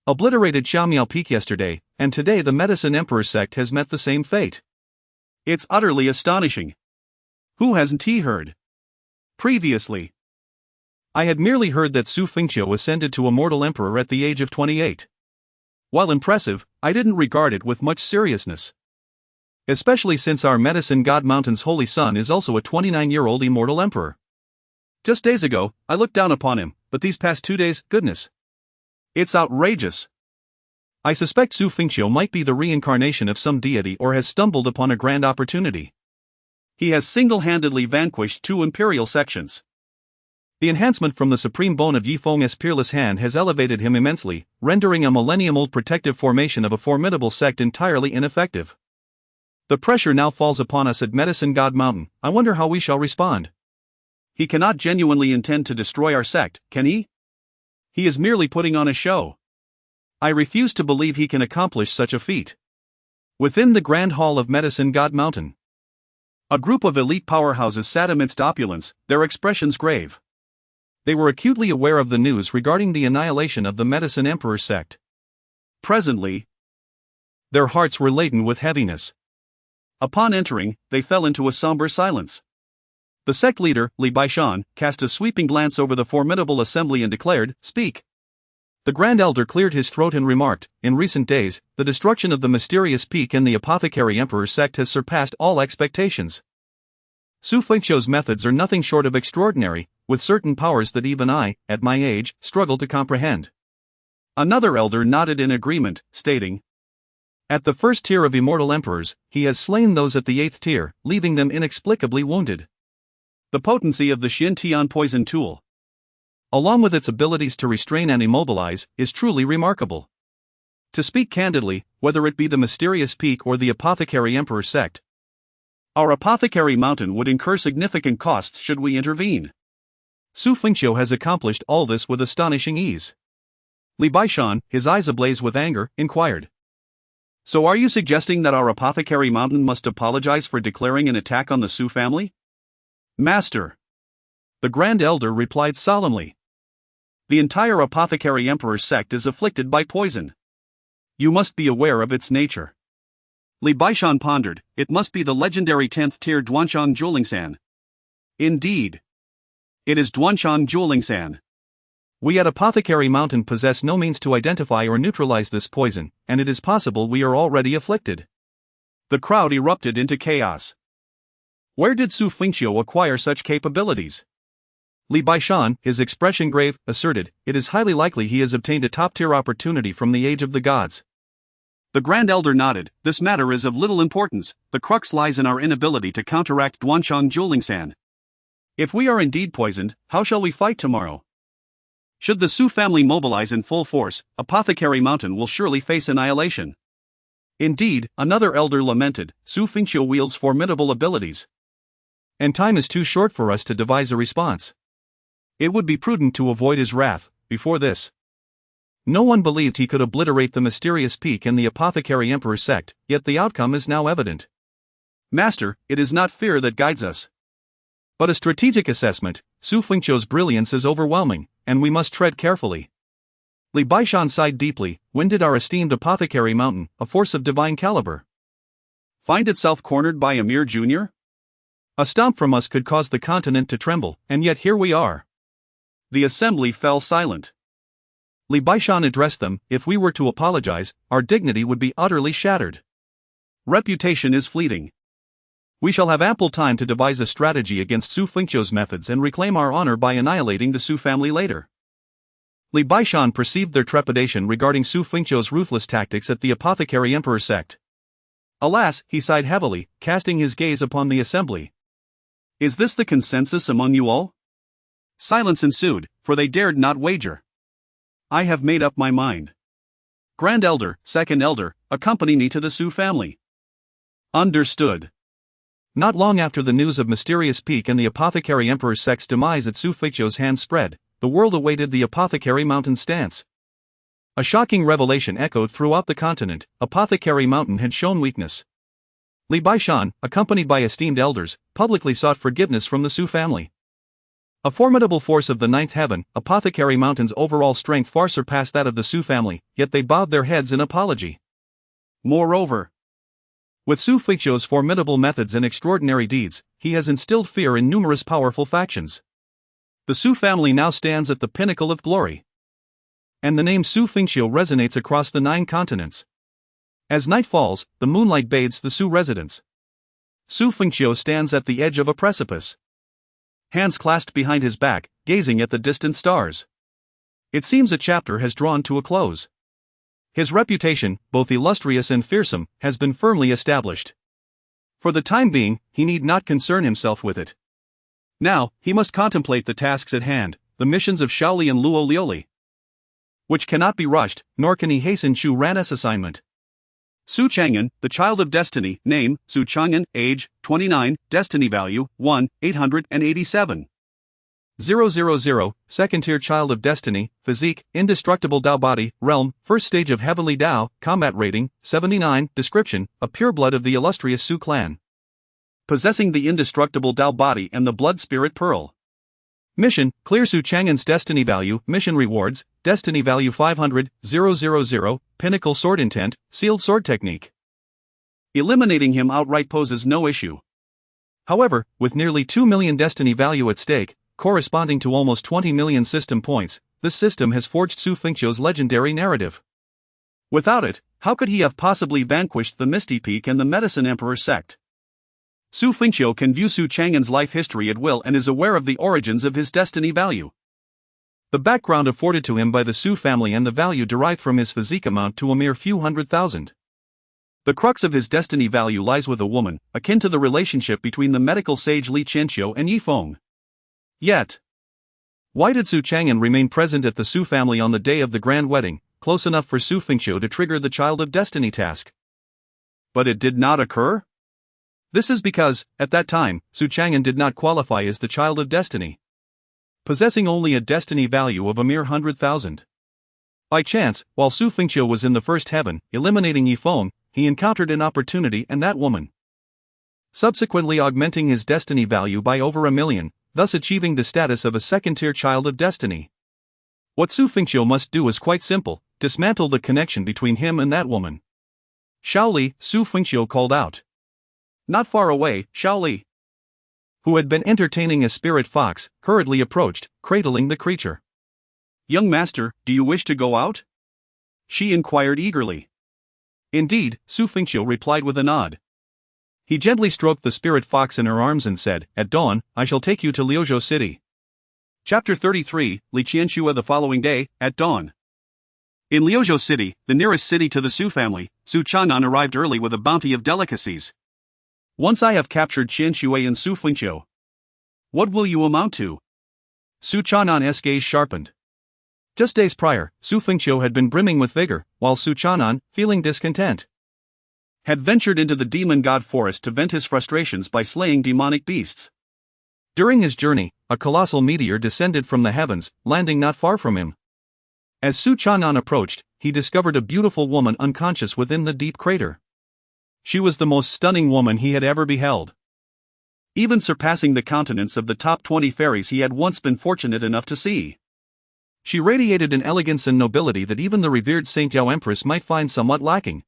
obliterated Qiaomiao Peak yesterday, and today the Medicine Emperor sect has met the same fate. It's utterly astonishing. Who hasn't he heard? Previously, I had merely heard that Xu Fengqiu ascended to Immortal Emperor at the age of 28. While impressive, I didn't regard it with much seriousness. Especially since our Medicine God Mountain's holy son is also a 29-year-old Immortal Emperor. Just days ago, I looked down upon him, but these past 2 days, goodness. It's outrageous. I suspect Xu Fengqiu might be the reincarnation of some deity or has stumbled upon a grand opportunity. He has single-handedly vanquished 2 imperial sections. The enhancement from the supreme bone of Yi Feng's peerless hand has elevated him immensely, rendering a millennium-old protective formation of a formidable sect entirely ineffective. The pressure now falls upon us at Medicine God Mountain. I wonder how we shall respond. He cannot genuinely intend to destroy our sect, can he? He is merely putting on a show. I refuse to believe he can accomplish such a feat. Within the Grand Hall of Medicine God Mountain, a group of elite powerhouses sat amidst opulence, their expressions grave. They were acutely aware of the news regarding the annihilation of the Medicine Emperor sect. Presently, their hearts were laden with heaviness. Upon entering, they fell into a somber silence. The sect leader, Li Baishan, cast a sweeping glance over the formidable assembly and declared, "Speak." The Grand Elder cleared his throat and remarked, "In recent days, the destruction of the mysterious peak and the Apothecary Emperor sect has surpassed all expectations. Xu Fengqiu's methods are nothing short of extraordinary, with certain powers that even I, at my age, struggle to comprehend." Another elder nodded in agreement, stating, "At the 1st tier of immortal emperors, he has slain those at the 8th tier, leaving them inexplicably wounded. The potency of the Xin Tian poison tool, along with its abilities to restrain and immobilize, is truly remarkable. To speak candidly, whether it be the mysterious peak or the Apothecary Emperor sect, our Apothecary Mountain would incur significant costs should we intervene. Xu Fengqiu has accomplished all this with astonishing ease." Li Baishan, his eyes ablaze with anger, inquired, So are you suggesting that our apothecary mountain must apologize for declaring an attack on the Xu family? Master, the Grand Elder replied solemnly. The entire apothecary emperor sect is afflicted by poison. You must be aware of its nature. Li Baishan pondered, it must be the legendary 10th tier Duanshan Julingsan. Indeed. It is Duanshan Julingsan. We at Apothecary Mountain possess no means to identify or neutralize this poison, and it is possible we are already afflicted. The crowd erupted into chaos. Where did Xu Fengqiu acquire such capabilities? Li Baishan, his expression grave, asserted, it is highly likely he has obtained a top-tier opportunity from the Age of the Gods. The Grand Elder nodded, this matter is of little importance, the crux lies in our inability to counteract Duanshan Julingsan. If we are indeed poisoned, how shall we fight tomorrow? Should the Xu family mobilize in full force, Apothecary Mountain will surely face annihilation. Indeed, another elder lamented, Xu Fengqiu wields formidable abilities. And time is too short for us to devise a response. It would be prudent to avoid his wrath, before this. No one believed he could obliterate the mysterious peak and the Apothecary Emperor sect, yet the outcome is now evident. Master, it is not fear that guides us, but a strategic assessment. Xu Fengqiu's brilliance is overwhelming, and we must tread carefully. Li Baishan sighed deeply, when did our esteemed Apothecary Mountain, a force of divine caliber, find itself cornered by a mere junior? A stomp from us could cause the continent to tremble, and yet here we are. The assembly fell silent. Li Baishan addressed them, if we were to apologize, our dignity would be utterly shattered. Reputation is fleeting. We shall have ample time to devise a strategy against Xu Fengqiu's methods and reclaim our honor by annihilating the Xu family later. Li Baishan perceived their trepidation regarding Xu Fengqiu's ruthless tactics at the Apothecary Emperor sect. Alas, he sighed heavily, casting his gaze upon the assembly. Is this the consensus among you all? Silence ensued, for they dared not wager. I have made up my mind. Grand Elder, Second Elder, accompany me to the Xu family. Understood. Not long after the news of Mysterious Peak and the Apothecary Emperor's sect's demise at Xu Fengqiu's hands spread, the world awaited the Apothecary Mountain stance. A shocking revelation echoed throughout the continent, Apothecary Mountain had shown weakness. Li Baishan, accompanied by esteemed elders, publicly sought forgiveness from the Xu family. A formidable force of the ninth heaven, Apothecary Mountain's overall strength far surpassed that of the Xu family, yet they bowed their heads in apology. Moreover, with Xu Fengqiu's formidable methods and extraordinary deeds, he has instilled fear in numerous powerful factions. The Xu family now stands at the pinnacle of glory. And the name Xu Fengqiu resonates across the 9 continents. As night falls, the moonlight bathes the Xu residents. Xu Fengqiu stands at the edge of a precipice, hands clasped behind his back, gazing at the distant stars. It seems a chapter has drawn to a close. His reputation, both illustrious and fearsome, has been firmly established. For the time being, he need not concern himself with it. Now, he must contemplate the tasks at hand, the missions of Shaoli and Luo Lioli, which cannot be rushed, nor can he hasten Xu Ran's assignment. Xu Chang'an, the child of destiny, name, Xu Chang'an, age, 29, destiny value, 1,887. 000, second-tier child of destiny, physique, indestructible Dao body, realm, first stage of heavenly Dao, combat rating, 79, description, a pureblood of the illustrious Xu clan, possessing the indestructible Dao body and the blood spirit pearl. Mission, clear Xu Chang'an's destiny value, mission rewards, destiny value 500, 000, pinnacle sword intent, sealed sword technique. Eliminating him outright poses no issue. However, with nearly 2 million destiny value at stake, corresponding to almost 20 million system points, this system has forged Xu Fengqiu's legendary narrative. Without it, how could he have possibly vanquished the Misty Peak and the Medicine Emperor sect? Xu Fengqiu can view Xu Chang'an's life history at will and is aware of the origins of his destiny value. The background afforded to him by the Xu family and the value derived from his physique amount to a mere few 100,000. The crux of his destiny value lies with a woman, akin to the relationship between the medical sage Li Qianqiu and Yi Feng. Yet, why did Xu Chang'an remain present at the Xu family on the day of the grand wedding, close enough for Xu Fengqiu to trigger the Child of Destiny task? But it did not occur? This is because, at that time, Xu Chang'an did not qualify as the Child of Destiny, possessing only a destiny value of a mere 100,000. By chance, while Xu Fengqiu was in the first heaven, eliminating Yi Feng, he encountered an opportunity and that woman. Subsequently augmenting his destiny value by over 1,000,000, thus achieving the status of a second-tier child of destiny. What Xu Fengqiu must do is quite simple: dismantle the connection between him and that woman. Shaoli, Xu Fengqiu called out. Not far away, Shaoli, who had been entertaining a spirit fox, hurriedly approached, cradling the creature. Young master, do you wish to go out? She inquired eagerly. Indeed, Xu Fengqiu replied with a nod. He gently stroked the spirit fox in her arms and said, At dawn, I shall take you to Liuzhou City. Chapter 33, Li Qianxue. The following day, at dawn. In Liuzhou City, the nearest city to the Xu family, Su Chanan arrived early with a bounty of delicacies. Once I have captured Qianxue and Xu Fengqiu, what will you amount to? Su Chanan's gaze sharpened. Just days prior, Xu Fengqiu had been brimming with vigor, while Su Chanan, feeling discontent, had ventured into the demon god forest to vent his frustrations by slaying demonic beasts. During his journey, a colossal meteor descended from the heavens, landing not far from him. As Su Chanan approached, he discovered a beautiful woman unconscious within the deep crater. She was the most stunning woman he had ever beheld, even surpassing the countenance of the top 20 fairies he had once been fortunate enough to see. She radiated an elegance and nobility that even the revered Saint Yao Empress might find somewhat lacking.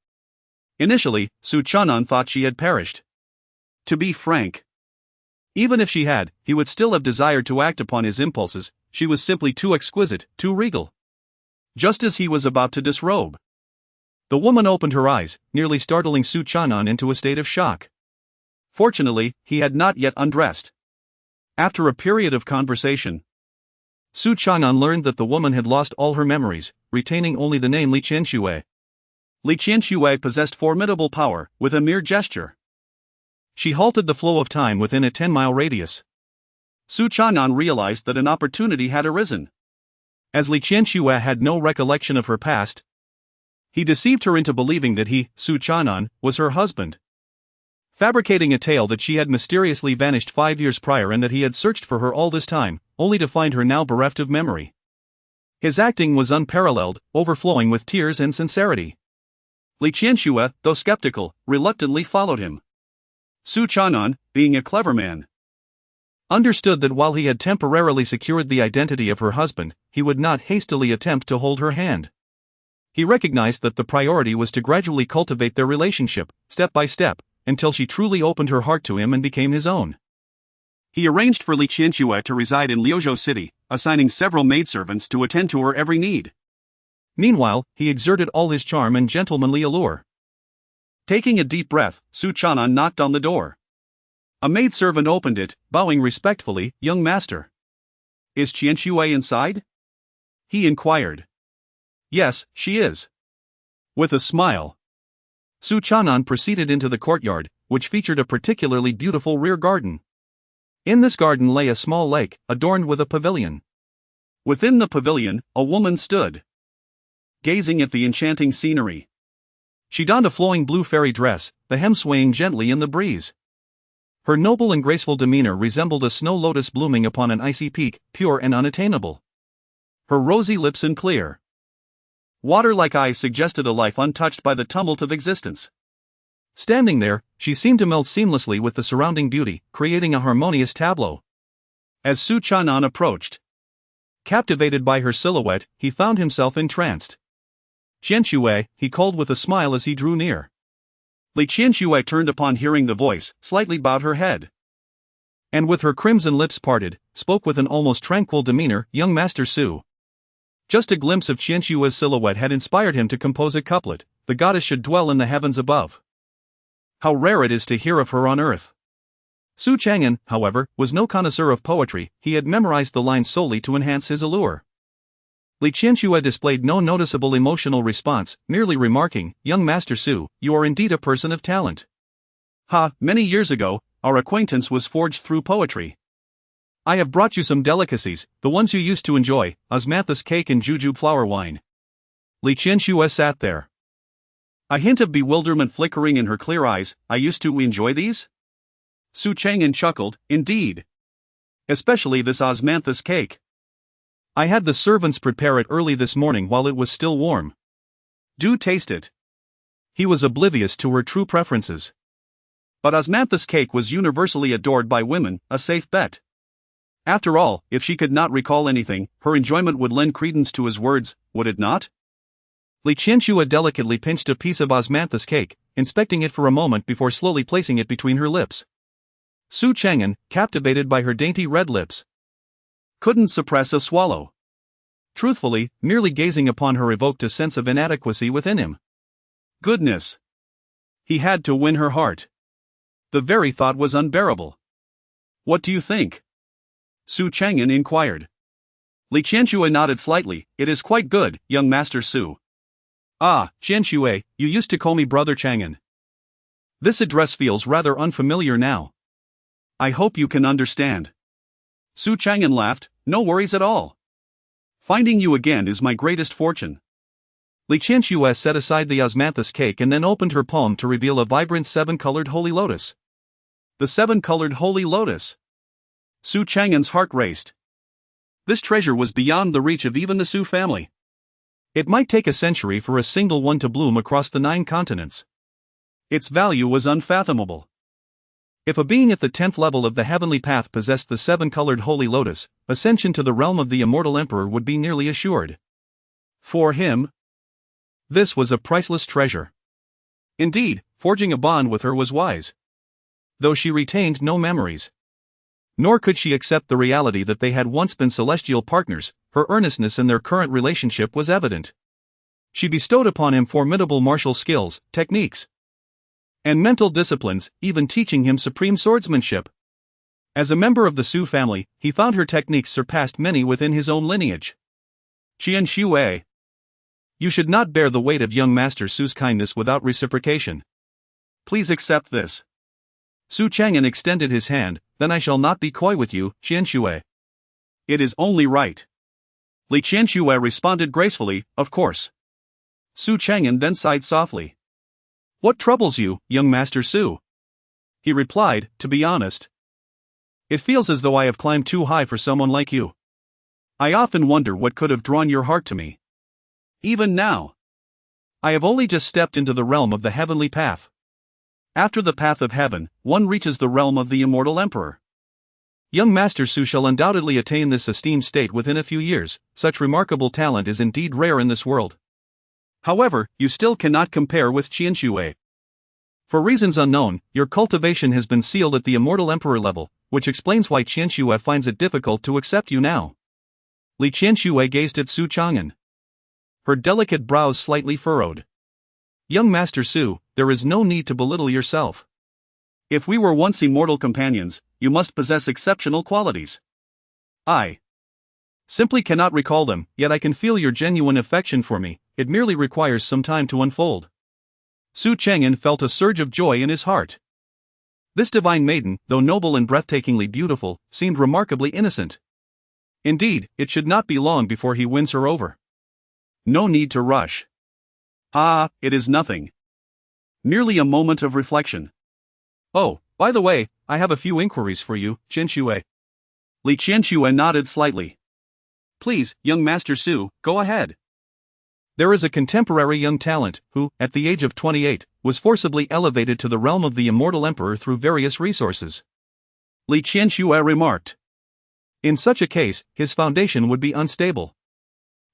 Initially, Su Chanan thought she had perished. To be frank, even if she had, he would still have desired to act upon his impulses. She was simply too exquisite, too regal. Just as he was about to disrobe, the woman opened her eyes, nearly startling Su Chanan into a state of shock. Fortunately, he had not yet undressed. After a period of conversation, Su Chanan learned that the woman had lost all her memories, retaining only the name Li Qianxue. Li Qianxue possessed formidable power. With a mere gesture, she halted the flow of time within a 10-mile radius. Su Chanan realized that an opportunity had arisen. As Li Qianxue had no recollection of her past, he deceived her into believing that he, Su Chanan, was her husband, fabricating a tale that she had mysteriously vanished 5 years prior and that he had searched for her all this time, only to find her now bereft of memory. His acting was unparalleled, overflowing with tears and sincerity. Li Qianxue, though skeptical, reluctantly followed him. Su Chanan, being a clever man, understood that while he had temporarily secured the identity of her husband, he would not hastily attempt to hold her hand. He recognized that the priority was to gradually cultivate their relationship, step by step, until she truly opened her heart to him and became his own. He arranged for Li Qianxue to reside in Liuzhou City, assigning several maidservants to attend to her every need. Meanwhile, he exerted all his charm and gentlemanly allure. Taking a deep breath, Su Chanan knocked on the door. A maidservant opened it, bowing respectfully. Young master, is Qianxue inside? He inquired. Yes, she is. With a smile, Su Chanan proceeded into the courtyard, which featured a particularly beautiful rear garden. In this garden lay a small lake, adorned with a pavilion. Within the pavilion, a woman stood, gazing at the enchanting scenery. She donned a flowing blue fairy dress, the hem swaying gently in the breeze. Her noble and graceful demeanor resembled a snow lotus blooming upon an icy peak, pure and unattainable. Her rosy lips and clear, water-like eyes suggested a life untouched by the tumult of existence. Standing there, she seemed to meld seamlessly with the surrounding beauty, creating a harmonious tableau. As Su Chanan approached, captivated by her silhouette, he found himself entranced. Qianxue, he called with a smile as he drew near. Li Qianxue turned upon hearing the voice, slightly bowed her head, and with her crimson lips parted, spoke with an almost tranquil demeanor. Young Master Su. Just a glimpse of Qianxue's silhouette had inspired him to compose a couplet. The goddess should dwell in the heavens above. How rare it is to hear of her on earth. Su Chang'an, however, was no connoisseur of poetry. He had memorized the lines solely to enhance his allure. Li Qianxue displayed no noticeable emotional response, merely remarking, Young Master Su, you are indeed a person of talent. Many years ago, our acquaintance was forged through poetry. I have brought you some delicacies, the ones you used to enjoy, osmanthus cake and jujube flower wine. Li Qianxue sat there, a hint of bewilderment flickering in her clear eyes. I used to enjoy these? Su Chang'an chuckled, indeed. Especially this osmanthus cake. I had the servants prepare it early this morning while it was still warm. Do taste it. He was oblivious to her true preferences. But osmanthus cake was universally adored by women, a safe bet. After all, if she could not recall anything, her enjoyment would lend credence to his words, would it not? Li Qianxue delicately pinched a piece of osmanthus cake, inspecting it for a moment before slowly placing it between her lips. Xu Chang'an, captivated by her dainty red lips, couldn't suppress a swallow. Truthfully, merely gazing upon her evoked a sense of inadequacy within him. Goodness! He had to win her heart. The very thought was unbearable. What do you think? Xu Chang'an inquired. Li Qianxue nodded slightly. It is quite good, young Master Xu. Ah, Qianxue, you used to call me Brother Chang'an. This address feels rather unfamiliar now. I hope you can understand. Xu Chang'an laughed. No worries at all. Finding you again is my greatest fortune. Li Qianxue set aside the osmanthus cake and then opened her palm to reveal a vibrant seven-colored holy lotus. The seven-colored holy lotus. Xu Chang'an's heart raced. This treasure was beyond the reach of even the Xu family. It might take a century for a single one to bloom across the 9 continents. Its value was unfathomable. If a being at the 10th level of the heavenly path possessed the seven-colored holy lotus, ascension to the realm of the Immortal Emperor would be nearly assured. For him, this was a priceless treasure. Indeed, forging a bond with her was wise. Though she retained no memories. Nor could she accept the reality that they had once been celestial partners, her earnestness in their current relationship was evident. She bestowed upon him formidable martial skills, techniques, and mental disciplines, even teaching him supreme swordsmanship. As a member of the Xu family, he found her techniques surpassed many within his own lineage. Qianxue, you should not bear the weight of young Master Xu's kindness without reciprocation. Please accept this. Xu Chang'an extended his hand. Then I shall not be coy with you, Qianxue. It is only right. Li Qianxue responded gracefully, of course. Xu Chang'an then sighed softly. What troubles you, young Master Xu? He replied, to be honest, it feels as though I have climbed too high for someone like you. I often wonder what could have drawn your heart to me. Even now, I have only just stepped into the realm of the heavenly path. After the path of heaven, one reaches the realm of the Immortal Emperor. Young Master Xu shall undoubtedly attain this esteemed state within a few years. Such remarkable talent is indeed rare in this world. However, you still cannot compare with Qianxue. For reasons unknown, your cultivation has been sealed at the Immortal Emperor level, which explains why Qianxue finds it difficult to accept you now. Li Qianxue gazed at Xu Chang'an. Her delicate brows slightly furrowed. Young Master Xu, there is no need to belittle yourself. If we were once immortal companions, you must possess exceptional qualities. I simply cannot recall them, yet I can feel your genuine affection for me. It merely requires some time to unfold. Xu Chang'an felt a surge of joy in his heart. This divine maiden, though noble and breathtakingly beautiful, seemed remarkably innocent. Indeed, it should not be long before he wins her over. No need to rush. Ah, it is nothing. Merely a moment of reflection. Oh, by the way, I have a few inquiries for you, Qianxue. Li Qianxue nodded slightly. Please, young Master Xu, go ahead. There is a contemporary young talent who, at the age of 28, was forcibly elevated to the realm of the Immortal Emperor through various resources. Li Qianxue remarked. In such a case, his foundation would be unstable.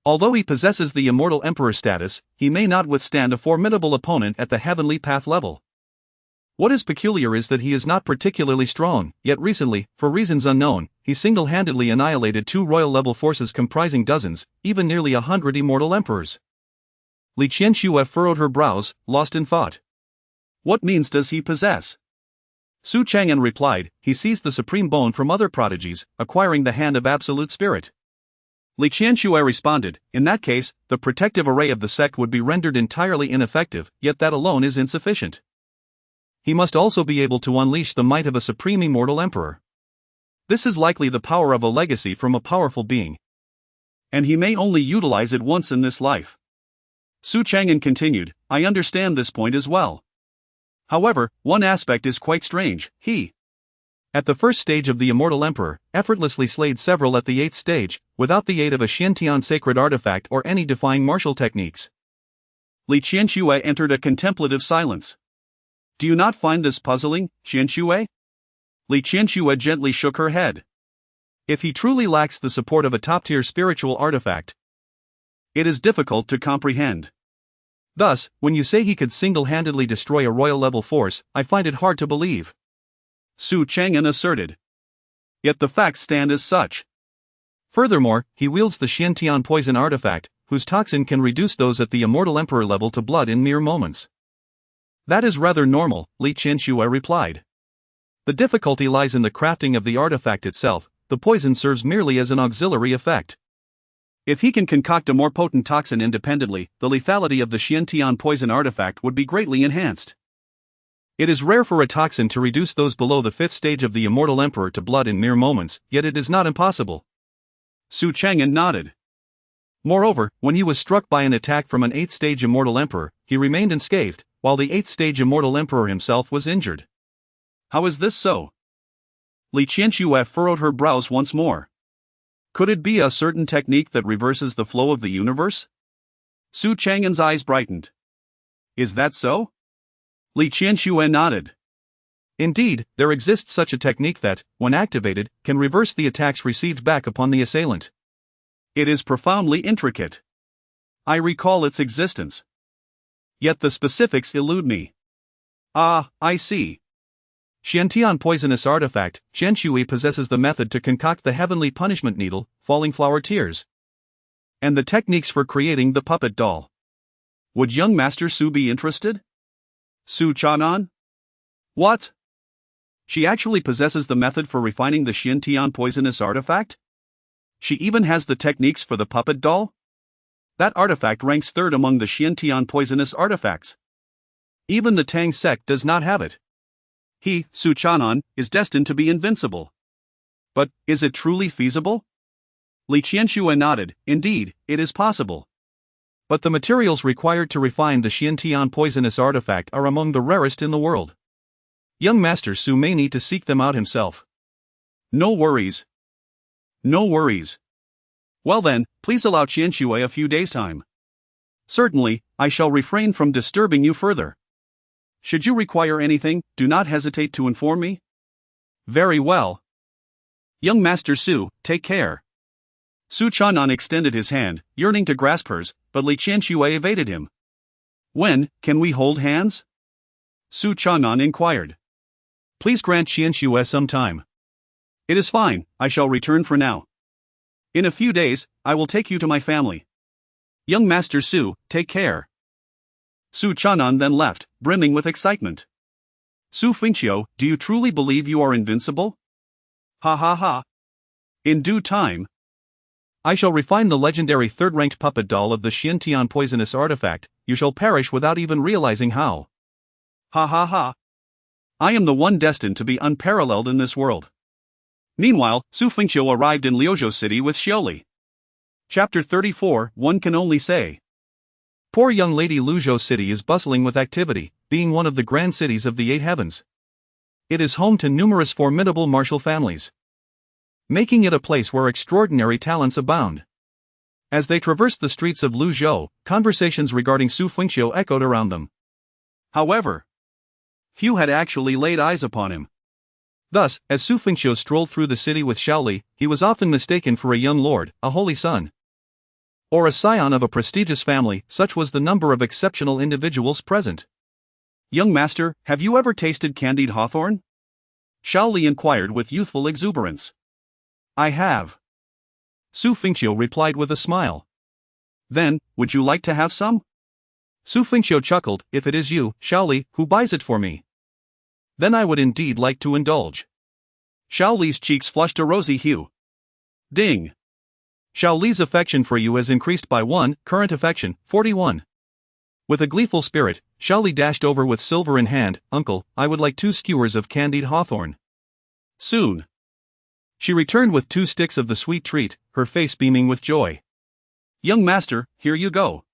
Although he possesses the Immortal Emperor status, he may not withstand a formidable opponent at the heavenly path level. What is peculiar is that he is not particularly strong, yet recently, for reasons unknown, he single-handedly annihilated 2 royal-level forces comprising dozens, even nearly 100 Immortal Emperors. Li Qianxue furrowed her brows, lost in thought. What means does he possess? Xu Chang'an replied, he seized the supreme bone from other prodigies, acquiring the hand of absolute spirit. Li Qianxue responded, in that case, the protective array of the sect would be rendered entirely ineffective, yet that alone is insufficient. He must also be able to unleash the might of a supreme immortal emperor. This is likely the power of a legacy from a powerful being. And he may only utilize it once in this life. Xu Chang'an continued, I understand this point as well. However, one aspect is quite strange. He, at the first stage of the Immortal Emperor, effortlessly slayed several at the 8th stage, without the aid of a Xiantian sacred artifact or any defying martial techniques. Li Qianxue entered a contemplative silence. Do you not find this puzzling, Qianxue? Li Qianxue gently shook her head. If he truly lacks the support of a top-tier spiritual artifact, it is difficult to comprehend. Thus, when you say he could single-handedly destroy a royal-level force, I find it hard to believe. Su Chang'an asserted. Yet the facts stand as such. Furthermore, he wields the Xiantian poison artifact, whose toxin can reduce those at the Immortal Emperor level to blood in mere moments. That is rather normal, Li Qianxue replied. The difficulty lies in the crafting of the artifact itself. The poison serves merely as an auxiliary effect. If he can concoct a more potent toxin independently, the lethality of the Xiantian poison artifact would be greatly enhanced. It is rare for a toxin to reduce those below the 5th stage of the Immortal Emperor to blood in mere moments, yet it is not impossible. Su Chang'an nodded. Moreover, when he was struck by an attack from an 8th stage Immortal Emperor, he remained unscathed, while the 8th stage Immortal Emperor himself was injured. How is this so? Li Qianxue furrowed her brows once more. Could it be a certain technique that reverses the flow of the universe? Su Chang'an's eyes brightened. Is that so? Li Qianxue nodded. Indeed, there exists such a technique that, when activated, can reverse the attacks received back upon the assailant. It is profoundly intricate. I recall its existence. Yet the specifics elude me. Ah, I see. Xiantian poisonous artifact, Qianxue possesses the method to concoct the heavenly punishment needle, falling flower tears, and the techniques for creating the puppet doll. Would young Master Su be interested? Su Chanan? What? She actually possesses the method for refining the Xiantian poisonous artifact? She even has the techniques for the puppet doll? That artifact ranks 3rd among the Xiantian poisonous artifacts. Even the Tang sect does not have it. He, Su Chanan, is destined to be invincible. But, is it truly feasible? Li Qianxue nodded. Indeed, it is possible. But the materials required to refine the Xiantian poisonous artifact are among the rarest in the world. Young Master Su may need to seek them out himself. No worries. No worries. Well then, please allow Qianxue a few days' time. Certainly, I shall refrain from disturbing you further. Should you require anything, do not hesitate to inform me. Very well. Young Master Su, take care. Su Chanan extended his hand, yearning to grasp hers, but Li Qianxue evaded him. When can we hold hands? Su Chanan inquired. Please grant Qianxue some time. It is fine, I shall return for now. In a few days, I will take you to my family. Young Master Su, take care. Su Chanan then left, brimming with excitement. Xu Fengqiu, do you truly believe you are invincible? Ha ha ha. In due time, I shall refine the legendary 3rd-ranked puppet doll of the Xiantian poisonous artifact. You shall perish without even realizing how. Ha ha ha. I am the one destined to be unparalleled in this world. Meanwhile, Xu Fengqiu arrived in Liuzhou City with Xiaoli. Chapter 34, One can only say. Poor young lady Liuzhou City is bustling with activity, being one of the grand cities of the 8 heavens. It is home to numerous formidable martial families, making it a place where extraordinary talents abound. As they traversed the streets of Liuzhou, conversations regarding Xu Fengqiu echoed around them. However, few had actually laid eyes upon him. Thus, as Xu Fengqiu strolled through the city with Xiaoli, he was often mistaken for a young lord, a holy son, or a scion of a prestigious family. Such was the number of exceptional individuals present. Young master, have you ever tasted candied hawthorn? Xiaoli inquired with youthful exuberance. I have. Xu Fengqiu replied with a smile. Then, would you like to have some? Xu Fengqiu chuckled. If it is you, Xiaoli, who buys it for me, then I would indeed like to indulge. Xiaoli's cheeks flushed a rosy hue. Ding. Xiaoli's affection for you has increased by 1, current affection, 41. With a gleeful spirit, Xiaoli dashed over with silver in hand. Uncle, I would like 2 skewers of candied hawthorn. Soon. She returned with 2 sticks of the sweet treat, her face beaming with joy. Young master, here you go.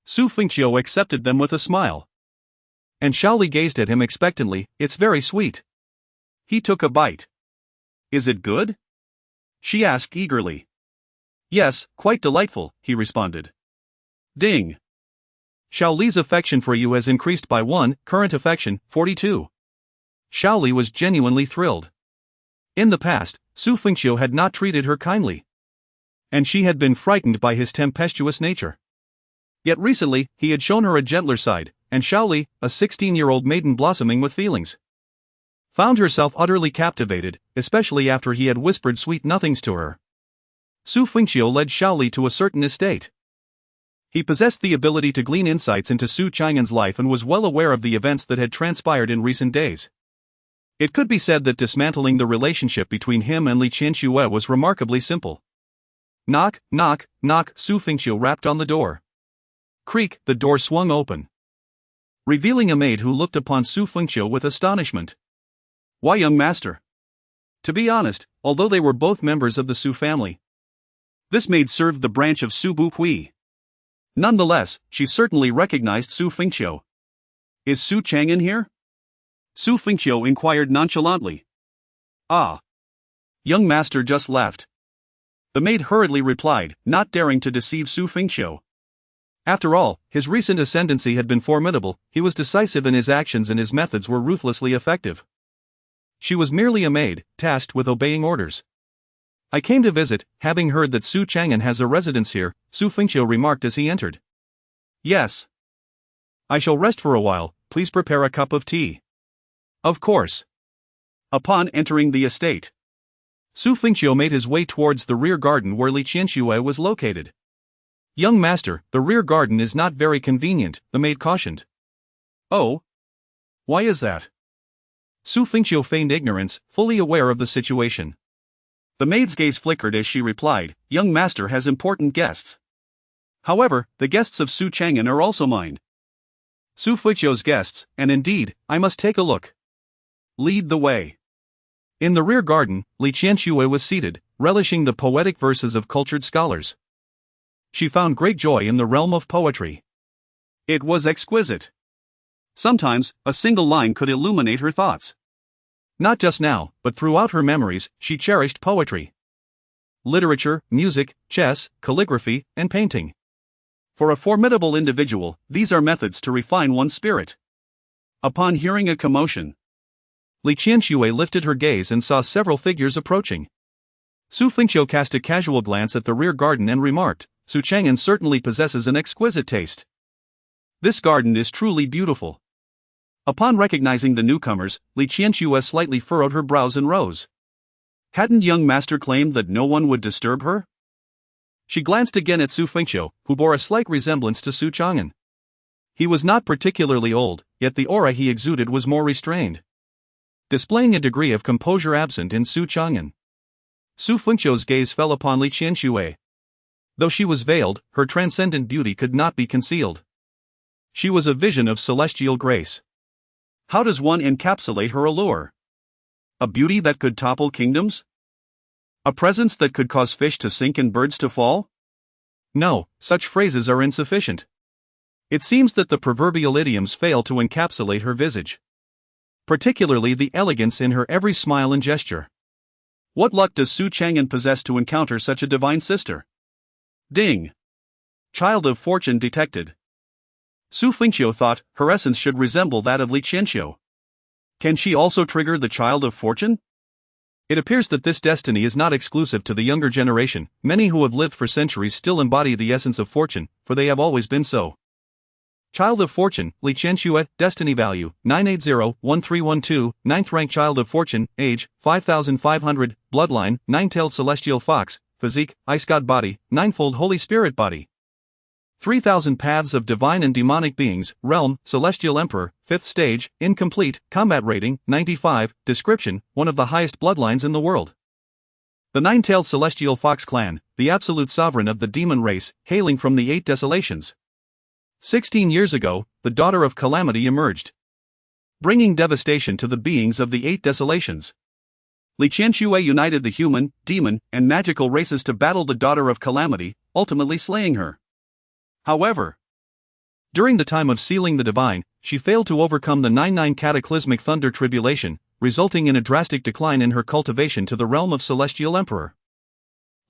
Xu Fengqiu accepted them with a smile. And Xiaoli gazed at him expectantly. It's very sweet. He took a bite. Is it good? She asked eagerly. Yes, quite delightful, he responded. Ding. Xiao Li's affection for you has increased by 1, current affection, 42. Xiao Li was genuinely thrilled. In the past, Xu Fengqiu had not treated her kindly, and she had been frightened by his tempestuous nature. Yet recently, he had shown her a gentler side, and Xiao Li, a 16-year-old maiden blossoming with feelings, found herself utterly captivated, especially after he had whispered sweet nothings to her. Xu Fengqiu led Xiao Li to a certain estate. He possessed the ability to glean insights into Su Chang'an's life and was well aware of the events that had transpired in recent days. It could be said that dismantling the relationship between him and Li Qianxue was remarkably simple. Knock, knock, knock, Xu Fengqiu rapped on the door. Creak, the door swung open, revealing a maid who looked upon Xu Fengqiu with astonishment. Why, young master? To be honest, although they were both members of the Xu family, this maid served the branch of Xu Buhui. Nonetheless, she certainly recognized Xu Fengqiu. Is Su Chang'an here? Xu Fengqiu inquired nonchalantly. Ah. Young master just left. The maid hurriedly replied, not daring to deceive Xu Fengqiu. After all, his recent ascendancy had been formidable, he was decisive in his actions and his methods were ruthlessly effective. She was merely a maid, tasked with obeying orders. I came to visit, having heard that Su Chang'an has a residence here, Xu Fengqiu remarked as he entered. Yes. I shall rest for a while, please prepare a cup of tea. Of course. Upon entering the estate, Xu Fengqiu made his way towards the rear garden where Li Qianxue was located. Young master, the rear garden is not very convenient, the maid cautioned. Oh? Why is that? Xu Fengqiu feigned ignorance, fully aware of the situation. The maid's gaze flickered as she replied, young master has important guests. However, the guests of Su Chang'an are also mine. Xu Fengqiu's guests, and indeed, I must take a look. Lead the way. In the rear garden, Li Qianxue was seated, relishing the poetic verses of cultured scholars. She found great joy in the realm of poetry. It was exquisite. Sometimes, a single line could illuminate her thoughts. Not just now, but throughout her memories, she cherished poetry, literature, music, chess, calligraphy, and painting. For a formidable individual, these are methods to refine one's spirit. Upon hearing a commotion, Li Qianxue lifted her gaze and saw several figures approaching. Xu Fengqiu cast a casual glance at the rear garden and remarked, Su Chang'an certainly possesses an exquisite taste. This garden is truly beautiful. Upon recognizing the newcomers, Li Qianxue slightly furrowed her brows and rose. Hadn't young master claimed that no one would disturb her? She glanced again at Xu Fengqiu, who bore a slight resemblance to Su Chang'an. He was not particularly old, yet the aura he exuded was more restrained, displaying a degree of composure absent in Su Chang'an. Xu Fengqiu's gaze fell upon Li Qianxue. Though she was veiled, her transcendent beauty could not be concealed. She was a vision of celestial grace. How does one encapsulate her allure? A beauty that could topple kingdoms? A presence that could cause fish to sink and birds to fall? No, such phrases are insufficient. It seems that the proverbial idioms fail to encapsulate her visage, particularly the elegance in her every smile and gesture. What luck does Su Chang'an possess to encounter such a divine sister? Ding! Child of fortune detected. Xu Fengqiu thought her essence should resemble that of Li Qianxue. Can she also trigger the child of fortune? It appears that this destiny is not exclusive to the younger generation. Many who have lived for centuries still embody the essence of fortune, for they have always been so. Child of Fortune, Li Qianxue, Destiny Value, 980-1312, 9th rank Child of Fortune, Age, 5500, Bloodline, 9-tailed Celestial Fox, Physique, Ice God Body, 9-fold Holy Spirit Body. 3000 Paths of Divine and Demonic Beings, Realm, Celestial Emperor, 5th Stage, Incomplete, Combat Rating, 95, Description, one of the highest bloodlines in the world. The 9-tailed Celestial Fox Clan, the absolute sovereign of the demon race, hailing from the 8 Desolations. 16 years ago, the daughter of Calamity emerged, bringing devastation to the beings of the 8 Desolations. Li Qianxue united the human, demon, and magical races to battle the daughter of Calamity, ultimately slaying her. However, during the time of sealing the divine, she failed to overcome the 9-9 cataclysmic thunder tribulation, resulting in a drastic decline in her cultivation to the realm of Celestial Emperor,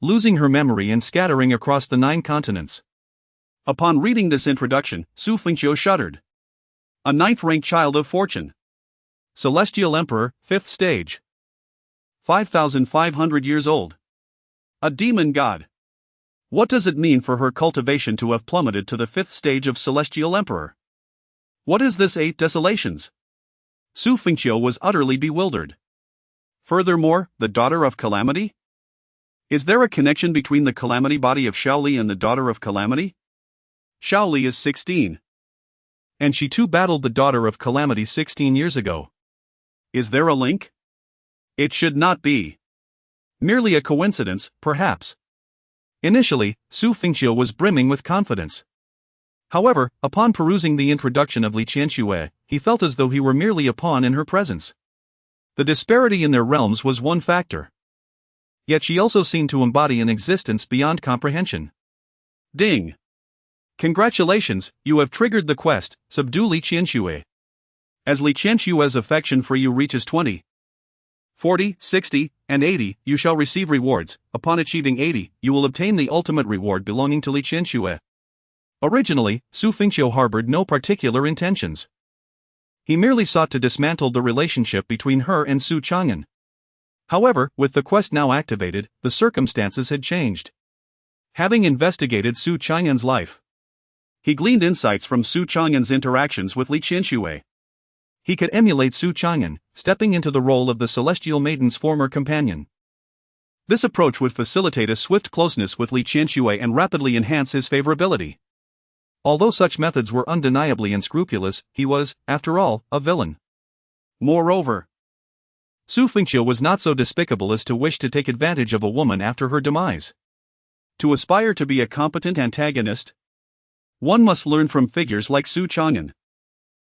losing her memory and scattering across the 9 continents. Upon reading this introduction, Xu Fengqiu shuddered. A ninth-ranked child of fortune. Celestial Emperor, 5th stage. 5,500 years old. A demon god. What does it mean for her cultivation to have plummeted to the 5th stage of Celestial Emperor? What is this 8 desolations? Xu Fengqiu was utterly bewildered. Furthermore, the daughter of Calamity? Is there a connection between the Calamity body of Shaoli and the daughter of Calamity? Shaoli is 16. And she too battled the daughter of Calamity 16 years ago. Is there a link? It should not be. Merely a coincidence, perhaps. Initially, Xu Fengqiu was brimming with confidence. However, upon perusing the introduction of Li Qianxue, he felt as though he were merely a pawn in her presence. The disparity in their realms was one factor. Yet she also seemed to embody an existence beyond comprehension. Ding! Congratulations, you have triggered the quest, subdue Li Qianxue. As Li Qianxue's affection for you reaches 20, 40, 60, and 80, you shall receive rewards. Upon achieving 80, you will obtain the ultimate reward belonging to Li Qianxue. Originally, Xu Fengqiu harbored no particular intentions. He merely sought to dismantle the relationship between her and Su Chang'an. However, with the quest now activated, the circumstances had changed. Having investigated Su Chang'an's life, he gleaned insights from Su Chang'an's interactions with Li Qianxue. He could emulate Su Chang'an, stepping into the role of the Celestial Maiden's former companion. This approach would facilitate a swift closeness with Li Qianxue and rapidly enhance his favorability. Although such methods were undeniably unscrupulous, he was, after all, a villain. Moreover, Xu Fengqiu was not so despicable as to wish to take advantage of a woman after her demise. To aspire to be a competent antagonist, one must learn from figures like Su Chang'an.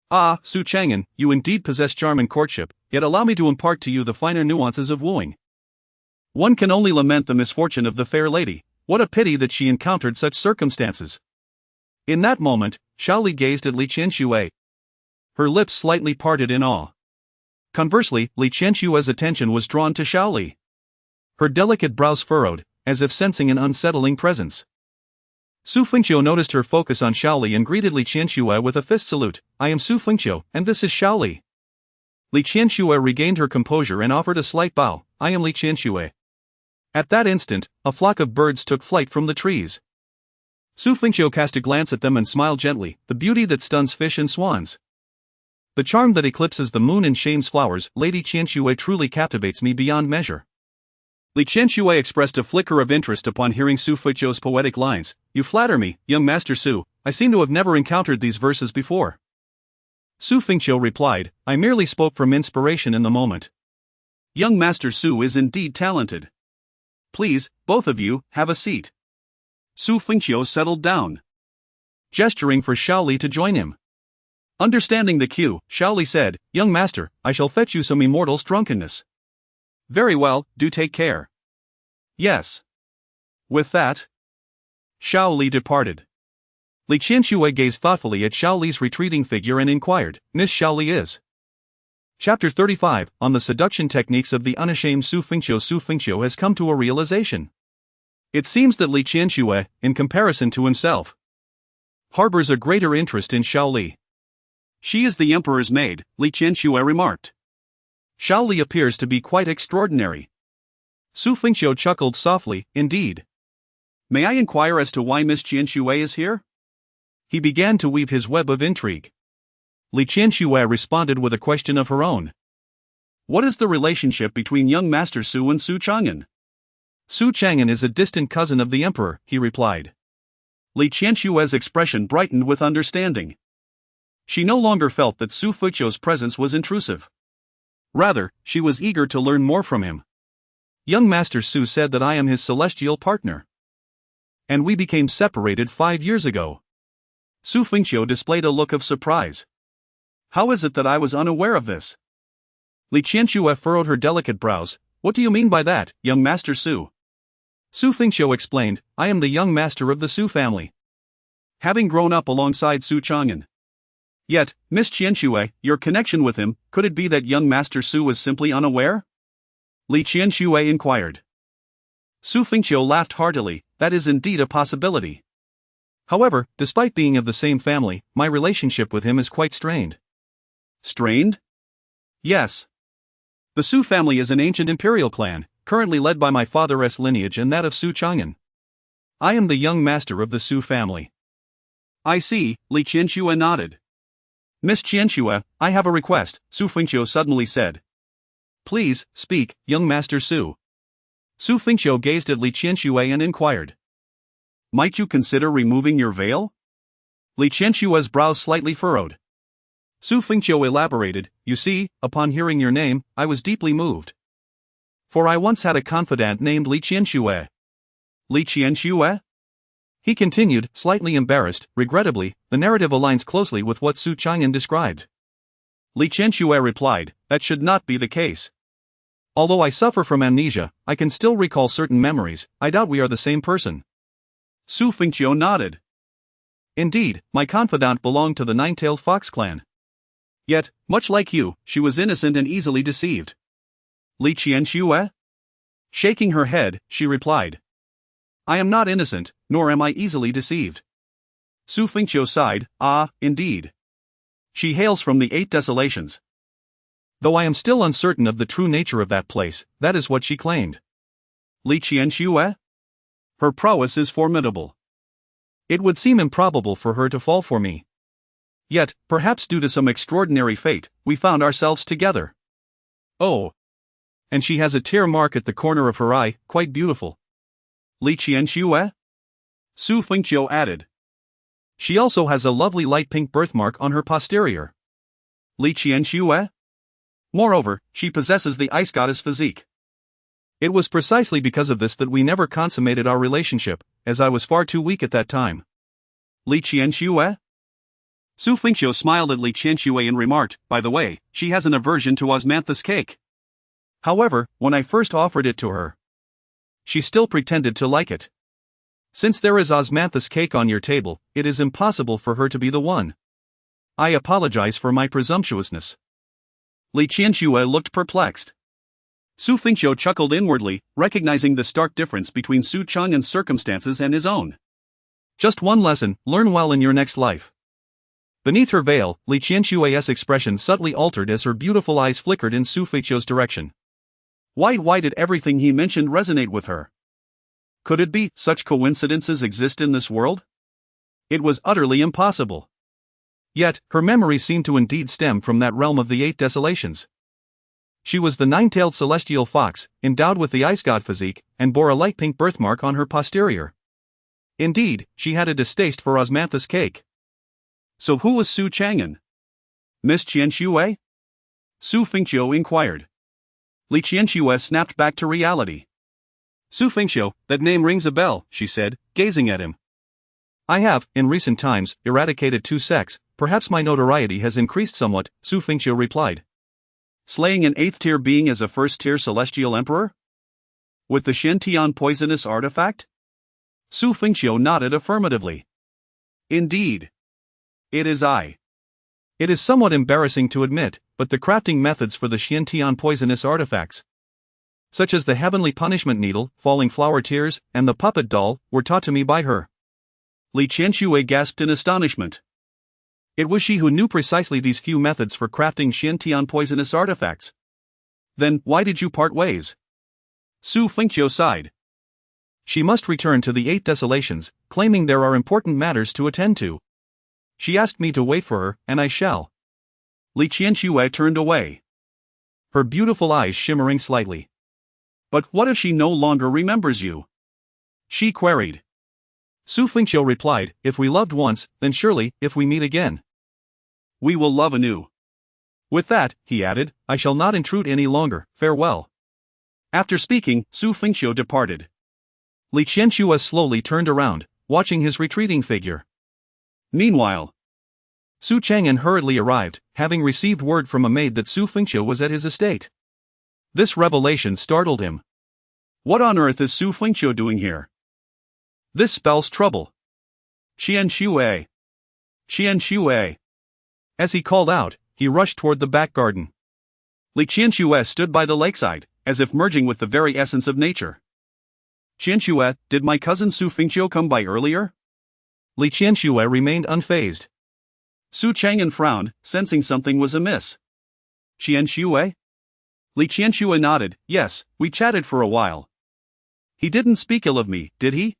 Ah, Su Chang'an, you indeed possess charm in courtship, yet allow me to impart to you the finer nuances of wooing. One can only lament the misfortune of the fair lady. What a pity that she encountered such circumstances. In that moment, Shaoli gazed at Li Qianxue. Her lips slightly parted in awe. Conversely, Li Qianxue's attention was drawn to Shaoli. Her delicate brows furrowed, as if sensing an unsettling presence. Xu Fengqiu noticed her focus on Shaoli and greeted Li Qianxue with a fist salute. I am Xu Fengqiu, and this is Shaoli. Li Qianxue regained her composure and offered a slight bow. I am Li Qianxue. At that instant, a flock of birds took flight from the trees. Xu Fengqiu cast a glance at them and smiled gently, the beauty that stuns fish and swans. The charm that eclipses the moon and shames flowers, Lady Qianxue truly captivates me beyond measure. Li Qianxue expressed a flicker of interest upon hearing Xu Fengqiu's poetic lines. You flatter me, young Master Xu, I seem to have never encountered these verses before. Xu Fengqiu replied, I merely spoke from inspiration in the moment. Young Master Xu is indeed talented. Please, both of you, have a seat. Xu Fengqiu settled down, gesturing for Shaoli to join him. Understanding the cue, Shaoli said, Young master, I shall fetch you some immortal's drunkenness. Very well, do take care. Yes. With that, Shaoli departed. Li Qianxue gazed thoughtfully at Shaoli's retreating figure and inquired, Miss Shaoli is. Chapter 35, on the seduction techniques of the unashamed Xu Fengqiu. Xu Fengqiu has come to a realization. It seems that Li Qianxue, in comparison to himself, harbors a greater interest in Shaoli. She is the emperor's maid, Li Qianxue remarked. Shaoli appears to be quite extraordinary. Xu Fengqiu chuckled softly, indeed. May I inquire as to why Miss Qianxue is here? He began to weave his web of intrigue. Li Qianxue responded with a question of her own. What is the relationship between young Master Xu and Su Chang'an? Su Chang'an is a distant cousin of the emperor, he replied. Li Qianxue's expression brightened with understanding. She no longer felt that Xu Fengqiu's presence was intrusive. Rather, she was eager to learn more from him. Young Master Xu said that I am his celestial partner. And we became separated 5 years ago. Xu Fengqiu displayed a look of surprise. How is it that I was unaware of this? Li Qianxue furrowed her delicate brows. What do you mean by that, young Master Xu? Xu Fengqiu explained, I am the young master of the Xu family, having grown up alongside Su Chang'an. Yet, Miss Qianxue, your connection with him, could it be that young Master Xu was simply unaware? Li Qianxue inquired. Xu Fengqiu laughed heartily, that is indeed a possibility. However, despite being of the same family, my relationship with him is quite strained. Strained? Yes. The Xu family is an ancient imperial clan, currently led by my father's lineage and that of Xu Chang'an. I am the young master of the Xu family. I see, Li Qianxue nodded. Miss Qianxue, I have a request, Xu Fengqiu suddenly said. Please, speak, young master Xu. Xu Fengqiu gazed at Li Qianxue and inquired. Might you consider removing your veil? Li Qianxue's brows slightly furrowed. Xu Fengqiu elaborated, you see, upon hearing your name, I was deeply moved. For I once had a confidant named Li Qianxue. Li Qianxue? He continued, slightly embarrassed. Regrettably, the narrative aligns closely with what Xu Chang'an described. Li Qianxue replied, that should not be the case. Although I suffer from amnesia, I can still recall certain memories. I doubt we are the same person. Xu Fengqiu nodded. Indeed, my confidant belonged to the Nine-Tailed Fox clan. Yet, much like you, she was innocent and easily deceived. Li Qianxue? Shaking her head, she replied. I am not innocent, nor am I easily deceived. Xu Fengqiu sighed, indeed. She hails from the Eight Desolations. Though I am still uncertain of the true nature of that place, that is what she claimed. Li Qianxue? Her prowess is formidable. It would seem improbable for her to fall for me. Yet, perhaps due to some extraordinary fate, we found ourselves together. Oh. And she has a tear mark at the corner of her eye, quite beautiful. Li Qianxue? Xu Fengqiu added. She also has a lovely light pink birthmark on her posterior. Li Qianxue? Moreover, she possesses the ice goddess physique. It was precisely because of this that we never consummated our relationship, as I was far too weak at that time. Li Qianxue? Xu Fengqiu smiled at Li Qianxue and remarked, by the way, she has an aversion to osmanthus cake. However, when I first offered it to her, she still pretended to like it. Since there is osmanthus cake on your table, it is impossible for her to be the one. I apologize for my presumptuousness. Li Qianxue looked perplexed. Xu Fengqiu chuckled inwardly, recognizing the stark difference between Xu Chang'an's circumstances and his own. Just one lesson, learn well in your next life. Beneath her veil, Li Qianxue's expression subtly altered as her beautiful eyes flickered in Xu Fengqiu's direction. Why did everything he mentioned resonate with her? Could it be such coincidences exist in this world? It was utterly impossible. Yet, her memory seemed to indeed stem from that realm of the Eight Desolations. She was the nine-tailed celestial fox, endowed with the ice god physique, and bore a light pink birthmark on her posterior. Indeed, she had a distaste for osmanthus cake. So who was Xu Chang'an? Miss Qianxue? Xu Fengqiu inquired. Li Qianxue snapped back to reality. Xu Fengqiu, that name rings a bell, she said, gazing at him. I have, in recent times, eradicated 2 sects, perhaps my notoriety has increased somewhat, Xu Fengqiu replied. Slaying an 8th-tier being as a 1st-tier celestial emperor? With the Xiantian poisonous artifact? Xu Fengqiu nodded affirmatively. Indeed. It is I. It is somewhat embarrassing to admit, but the crafting methods for the Xiantian poisonous artifacts, such as the heavenly punishment needle, falling flower tears, and the puppet doll, were taught to me by her. Li Qianxue gasped in astonishment. It was she who knew precisely these few methods for crafting Xiantian poisonous artifacts. Then, why did you part ways? Xu Fengqiu sighed. She must return to the Eight Desolations, claiming there are important matters to attend to. She asked me to wait for her, and I shall. Li Qianxue turned away, her beautiful eyes shimmering slightly. But what if she no longer remembers you? She queried. Xu Fengqiu replied, if we loved once, then surely, if we meet again, we will love anew. With that, he added, I shall not intrude any longer, farewell. After speaking, Xu Fengqiu departed. Li Qianxue slowly turned around, watching his retreating figure. Meanwhile, Xu Chang'an hurriedly arrived, having received word from a maid that Xu Fengqiu was at his estate. This revelation startled him. What on earth is Xu Fengqiu doing here? This spells trouble. Qianxue. Qianxue. As he called out, he rushed toward the back garden. Li Qianxue stood by the lakeside, as if merging with the very essence of nature. Qianxue, did my cousin Xu Fengqiu come by earlier? Li Qianxue remained unfazed. Xu Chang'an frowned, sensing something was amiss. Qianxue? Li Qianxue nodded. Yes, we chatted for a while. He didn't speak ill of me, did he?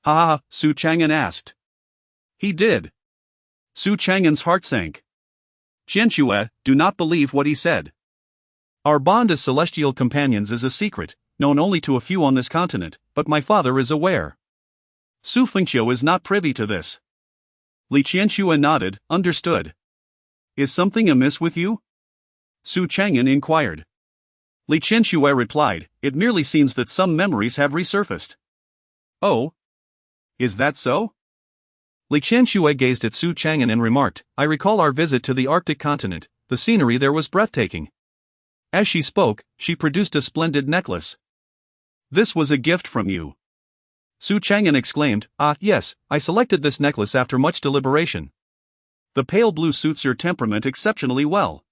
Ha ha, Xu Chang'an asked. He did. Xu Chang'an's heart sank. Qianxue, do not believe what he said. Our bond as celestial companions is a secret, known only to a few on this continent, but my father is aware. Xu Fengqiu is not privy to this. Li Qianxue nodded, understood. Is something amiss with you? Xu Chang'an inquired. Li Qianxue replied, it merely seems that some memories have resurfaced. Oh? Is that so? Li Qianxue gazed at Xu Chang'an and remarked, I recall our visit to the Arctic continent, the scenery there was breathtaking. As she spoke, she produced a splendid necklace. This was a gift from you. Xu Chang'an exclaimed, Ah, yes, I selected this necklace after much deliberation. The pale blue suits your temperament exceptionally well.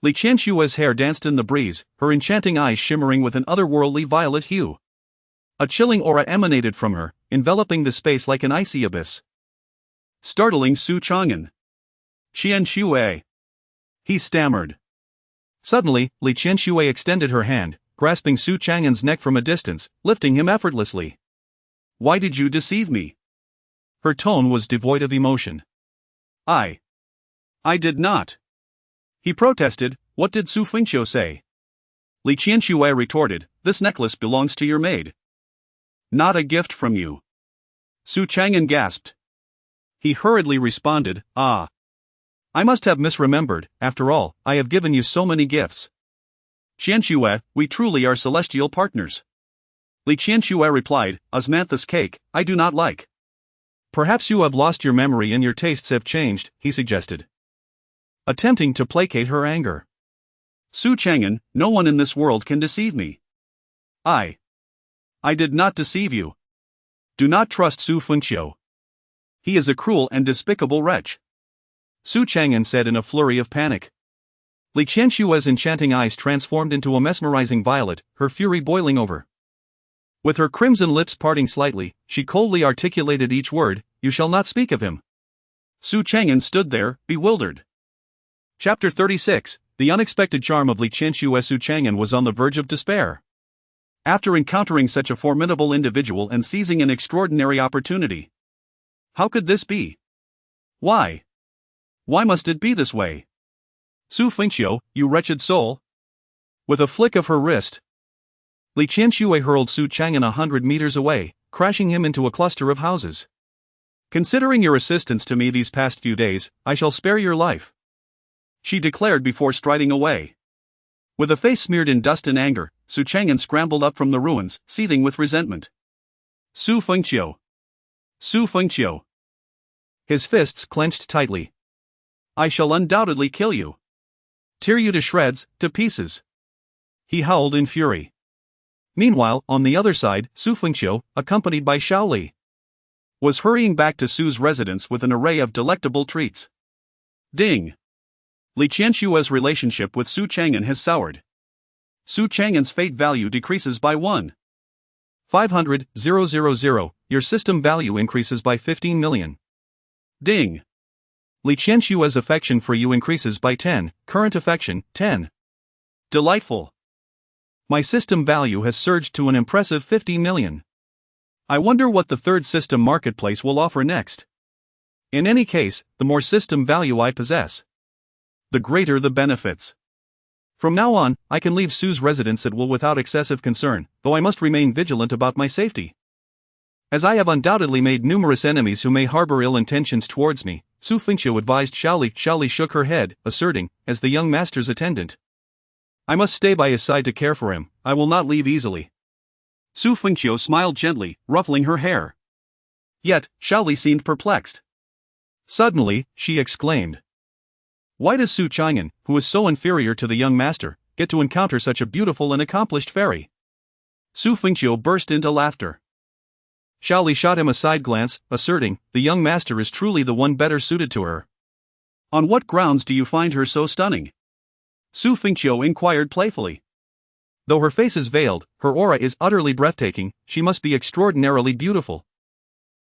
Li Qianxue's hair danced in the breeze, her enchanting eyes shimmering with an otherworldly violet hue. A chilling aura emanated from her, enveloping the space like an icy abyss. Startling Xu Chang'an. Qianxue. He stammered. Suddenly, Li Qianxue extended her hand, grasping Xu Chang'an's neck from a distance, lifting him effortlessly. Why did you deceive me? Her tone was devoid of emotion. I did not. He protested. What did Xu Fengqiu say? Li Qianxue retorted, this necklace belongs to your maid. Not a gift from you. Xu Chang'an gasped. He hurriedly responded, Ah. I must have misremembered, after all, I have given you so many gifts. Qianxue, we truly are celestial partners. Li Qianxue replied, Osmanthus cake, I do not like. Perhaps you have lost your memory and your tastes have changed, he suggested, attempting to placate her anger. Xu Chang'an, no one in this world can deceive me. I did not deceive you. Do not trust Xu Fengqiu. He is a cruel and despicable wretch. Xu Chang'an said in a flurry of panic. Li Qianxue's enchanting eyes transformed into a mesmerizing violet, her fury boiling over. With her crimson lips parting slightly, she coldly articulated each word, You shall not speak of him. Xu Chang'an stood there, bewildered. Chapter 36, The unexpected charm of Li Qianxue. Xu Chang'an was on the verge of despair. After encountering such a formidable individual and seizing an extraordinary opportunity. How could this be? Why? Why must it be this way? Xu Fengqiu, you wretched soul! With a flick of her wrist, Li Qianxue hurled Xu Chang'an 100 meters away, crashing him into a cluster of houses. Considering your assistance to me these past few days, I shall spare your life, she declared before striding away. With a face smeared in dust and anger, Xu Chang'an scrambled up from the ruins, seething with resentment. Xu Fengqiu! Xu Fengqiu! His fists clenched tightly. I shall undoubtedly kill you. Tear you to shreds, to pieces. He howled in fury. Meanwhile, on the other side, Xu Fengqiu, accompanied by Xiao Li, was hurrying back to Xu's residence with an array of delectable treats. Ding! Li Qianxue's relationship with Xu Chang'an has soured. Xu Chang'an's fate value decreases by 1. 500,000. Your system value increases by 15 million. Ding! Li Qianxue's affection for you increases by 10, current affection, 10. Delightful. My system value has surged to an impressive 50 million. I wonder what the third system marketplace will offer next. In any case, the more system value I possess, the greater the benefits. From now on, I can leave Xu's residence at will without excessive concern, though I must remain vigilant about my safety. As I have undoubtedly made numerous enemies who may harbor ill intentions towards me, Xu Fengqiu advised Xiao Li. Xiao Li shook her head, asserting, as the young master's attendant, I must stay by his side to care for him, I will not leave easily. Xu Fengqiu smiled gently, ruffling her hair. Yet, Xiao Li seemed perplexed. Suddenly, she exclaimed, Why does Xu Chang'an, who is so inferior to the young master, get to encounter such a beautiful and accomplished fairy? Xu Fengqiu burst into laughter. Xiao Li shot him a side glance, asserting, the young master is truly the one better suited to her. On what grounds do you find her so stunning? Xu Fengqiu inquired playfully. Though her face is veiled, her aura is utterly breathtaking, she must be extraordinarily beautiful.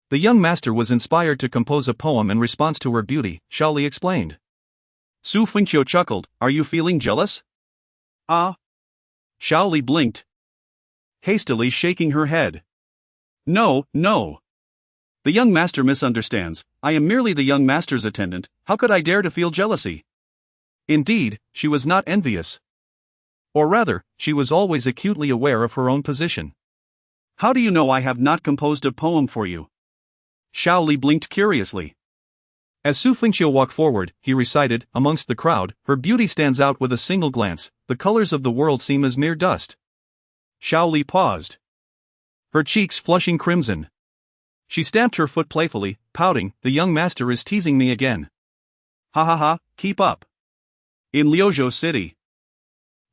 The young master was inspired to compose a poem in response to her beauty, Shaoli explained. Xu Fengqiu chuckled, "Are you feeling jealous?" "Ah." Shaoli blinked, hastily shaking her head. "No, no. The young master misunderstands. I am merely the young master's attendant. How could I dare to feel jealousy?" Indeed, she was not envious. Or rather, she was always acutely aware of her own position. "How do you know I have not composed a poem for you?" Shaoli blinked curiously. As Xu Fengqiu walked forward, he recited, "Amongst the crowd, her beauty stands out with a single glance, the colors of the world seem as mere dust." Shaoli paused, her cheeks flushing crimson. She stamped her foot playfully, pouting, "The young master is teasing me again. Ha ha ha, keep up." In Liuzhou City,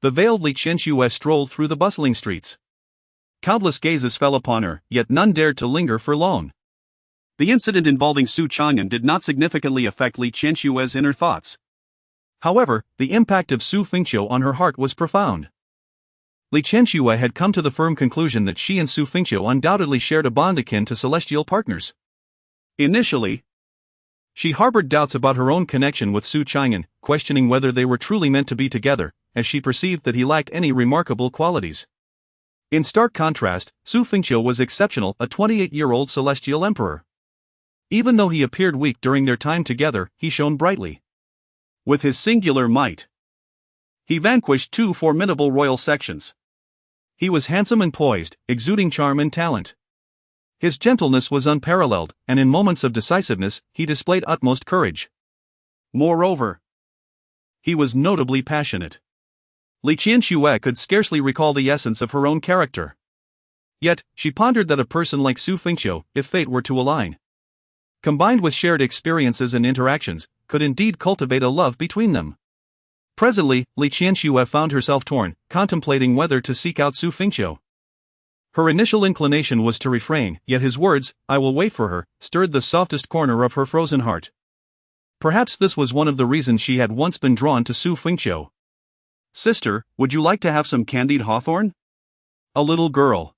the veiled Li Qianxue strolled through the bustling streets. Countless gazes fell upon her, yet none dared to linger for long. The incident involving Su Chang'an did not significantly affect Li Qianxue's inner thoughts. However, the impact of Xu Fengqiu on her heart was profound. Li Qianxue had come to the firm conclusion that she and Xu Fengqiu undoubtedly shared a bond akin to celestial partners. Initially, she harbored doubts about her own connection with Su Chang'an, questioning whether they were truly meant to be together, as she perceived that he lacked any remarkable qualities. In stark contrast, Xu Fengqiu was exceptional, a 28-year-old celestial emperor. Even though he appeared weak during their time together, he shone brightly. With his singular might, he vanquished two formidable royal sections. He was handsome and poised, exuding charm and talent. His gentleness was unparalleled, and in moments of decisiveness, he displayed utmost courage. Moreover, he was notably passionate. Li Qianxue could scarcely recall the essence of her own character. Yet, she pondered that a person like Xu Fengqiu, if fate were to align, combined with shared experiences and interactions, could indeed cultivate a love between them. Presently, Li Qianxue found herself torn, contemplating whether to seek out Xu Fengqiu. Her initial inclination was to refrain, yet his words, "I will wait for her," stirred the softest corner of her frozen heart. Perhaps this was one of the reasons she had once been drawn to Xu Fengqiu. "Sister, would you like to have some candied hawthorn?" A little girl,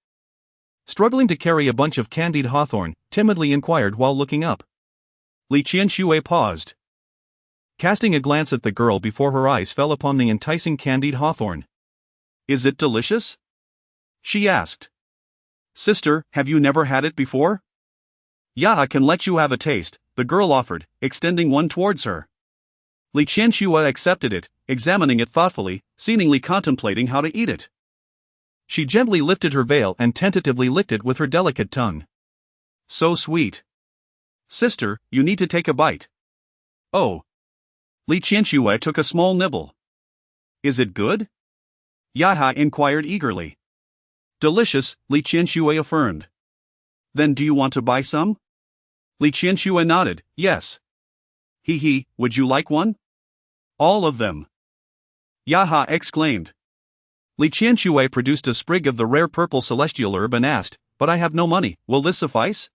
struggling to carry a bunch of candied hawthorn, timidly inquired while looking up. Li Qianxue paused, casting a glance at the girl before her eyes fell upon the enticing candied hawthorn. "Is it delicious?" she asked. "Sister, have you never had it before?" "Yeah, I can let you have a taste," the girl offered, extending one towards her. Li Qianxue accepted it, examining it thoughtfully, seemingly contemplating how to eat it. She gently lifted her veil and tentatively licked it with her delicate tongue. "So sweet. Sister, you need to take a bite." "Oh." Li Qianxue took a small nibble. "Is it good?" Yaha inquired eagerly. "Delicious," Li Qianxue affirmed. "Then do you want to buy some?" Li Qianxue nodded, "Yes." "Hee, would you like one?" "All of them," Yaha exclaimed. Li Qianxue produced a sprig of the rare purple celestial herb and asked, "But I have no money, will this suffice?"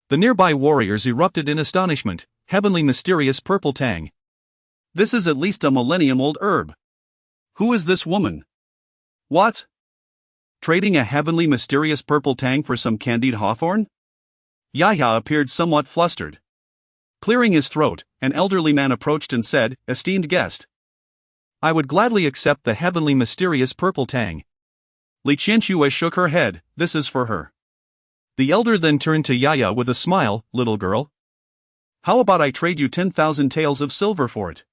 The nearby warriors erupted in astonishment. Heavenly mysterious purple tang. This is at least a millennium-old herb. Who is this woman? What? Trading a heavenly mysterious purple tang for some candied hawthorn? Yahya appeared somewhat flustered. Clearing his throat, an elderly man approached and said, "Esteemed guest, I would gladly accept the heavenly mysterious purple tang." Li Qianxue shook her head, "This is for her." The elder then turned to Yaya with a smile, "Little girl, how about I trade you 10,000 taels of silver for it?"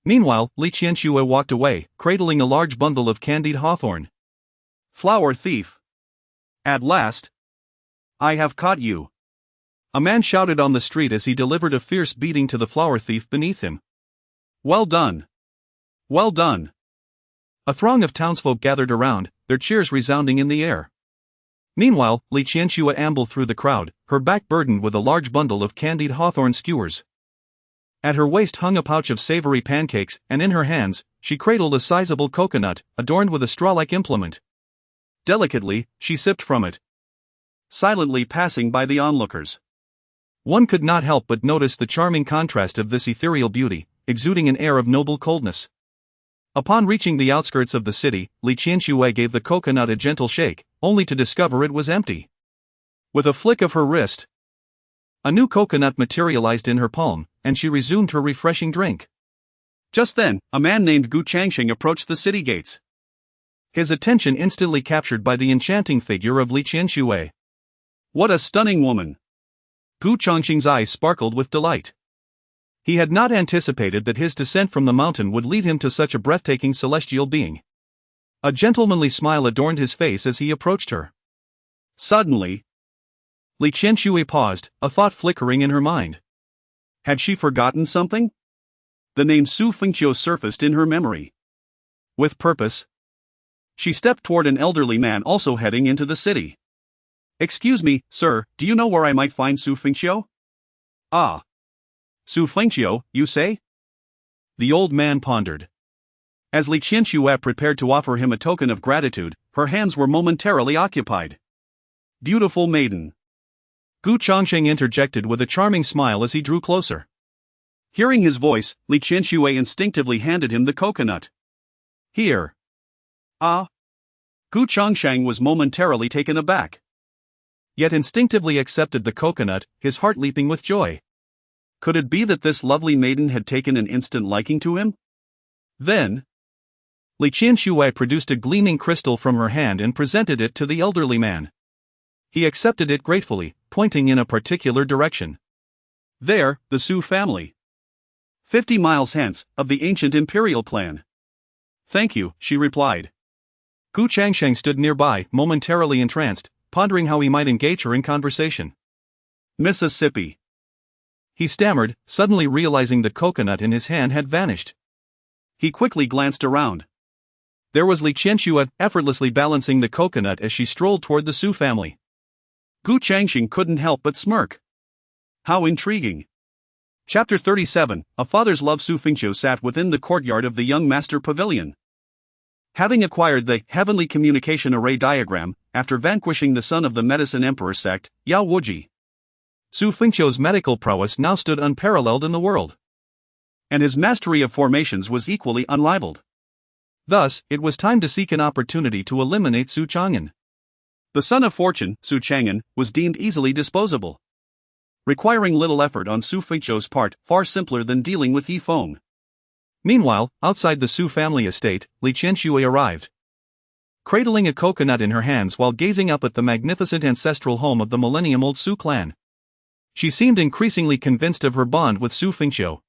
Meanwhile, Li Qianxue walked away, cradling a large bundle of candied hawthorn. "Flower thief! At last! I have caught you!" A man shouted on the street as he delivered a fierce beating to the flower thief beneath him. "Well done! Well done!" A throng of townsfolk gathered around, their cheers resounding in the air. Meanwhile, Li Qianxue ambled through the crowd, her back burdened with a large bundle of candied hawthorn skewers. At her waist hung a pouch of savory pancakes, and in her hands, she cradled a sizable coconut, adorned with a straw-like implement. Delicately, she sipped from it, silently passing by the onlookers. One could not help but notice the charming contrast of this ethereal beauty, exuding an air of noble coldness. Upon reaching the outskirts of the city, Li Qianxue gave the coconut a gentle shake, only to discover it was empty. With a flick of her wrist, A new coconut materialized in her palm, and she resumed her refreshing drink. Just then, a man named Gu Changxing approached the city gates. His attention instantly captured by the enchanting figure of Li Qianxue. What a stunning woman! Gu Changxing's eyes sparkled with delight. He had not anticipated that his descent from the mountain would lead him to such a breathtaking celestial being. A gentlemanly smile adorned his face as he approached her. Suddenly, Li Qianxue paused, a thought flickering in her mind. Had she forgotten something? The name Xu Fengqiu surfaced in her memory. With purpose, she stepped toward an elderly man also heading into the city. Excuse me, sir, do you know where I might find Xu Fengqiu? Ah. Xu Fengqiu, you say? The old man pondered. As Li Qianxue prepared to offer him a token of gratitude, her hands were momentarily occupied. Beautiful maiden. Gu Changxing interjected with a charming smile as he drew closer. Hearing his voice, Li Qianxue instinctively handed him the coconut. Here. Ah. Gu Changxing was momentarily taken aback, yet instinctively accepted the coconut, his heart leaping with joy. Could it be that this lovely maiden had taken an instant liking to him? Then, Li Qianxue produced a gleaming crystal from her hand and presented it to the elderly man. He accepted it gratefully, pointing in a particular direction. There, the Xu family. 50 miles hence, of the ancient imperial clan. Thank you, she replied. Gu Changxing stood nearby, momentarily entranced, pondering how he might engage her in conversation. Mississippi. He stammered, suddenly realizing the coconut in his hand had vanished. He quickly glanced around. There was Li Qianxue, effortlessly balancing the coconut as she strolled toward the Xu family. Gu Changxing couldn't help but smirk. How intriguing. Chapter 37, A father's love. Xu Fengqiu sat within the courtyard of the young master pavilion. Having acquired the heavenly communication array diagram, after vanquishing the son of the Medicine Emperor sect, Yao Wuji, Xu Fengqiu's medical prowess now stood unparalleled in the world. And his mastery of formations was equally unrivaled. Thus, it was time to seek an opportunity to eliminate Xu Chang'an. The son of fortune, Xu Chang'an, was deemed easily disposable, requiring little effort on Xu Fengqiu's part, far simpler than dealing with Yi Feng. Meanwhile, outside the Xu family estate, Li Qianxue arrived. Cradling a coconut in her hands while gazing up at the magnificent ancestral home of the millennium-old Xu clan, she seemed increasingly convinced of her bond with Xu Fengqiu.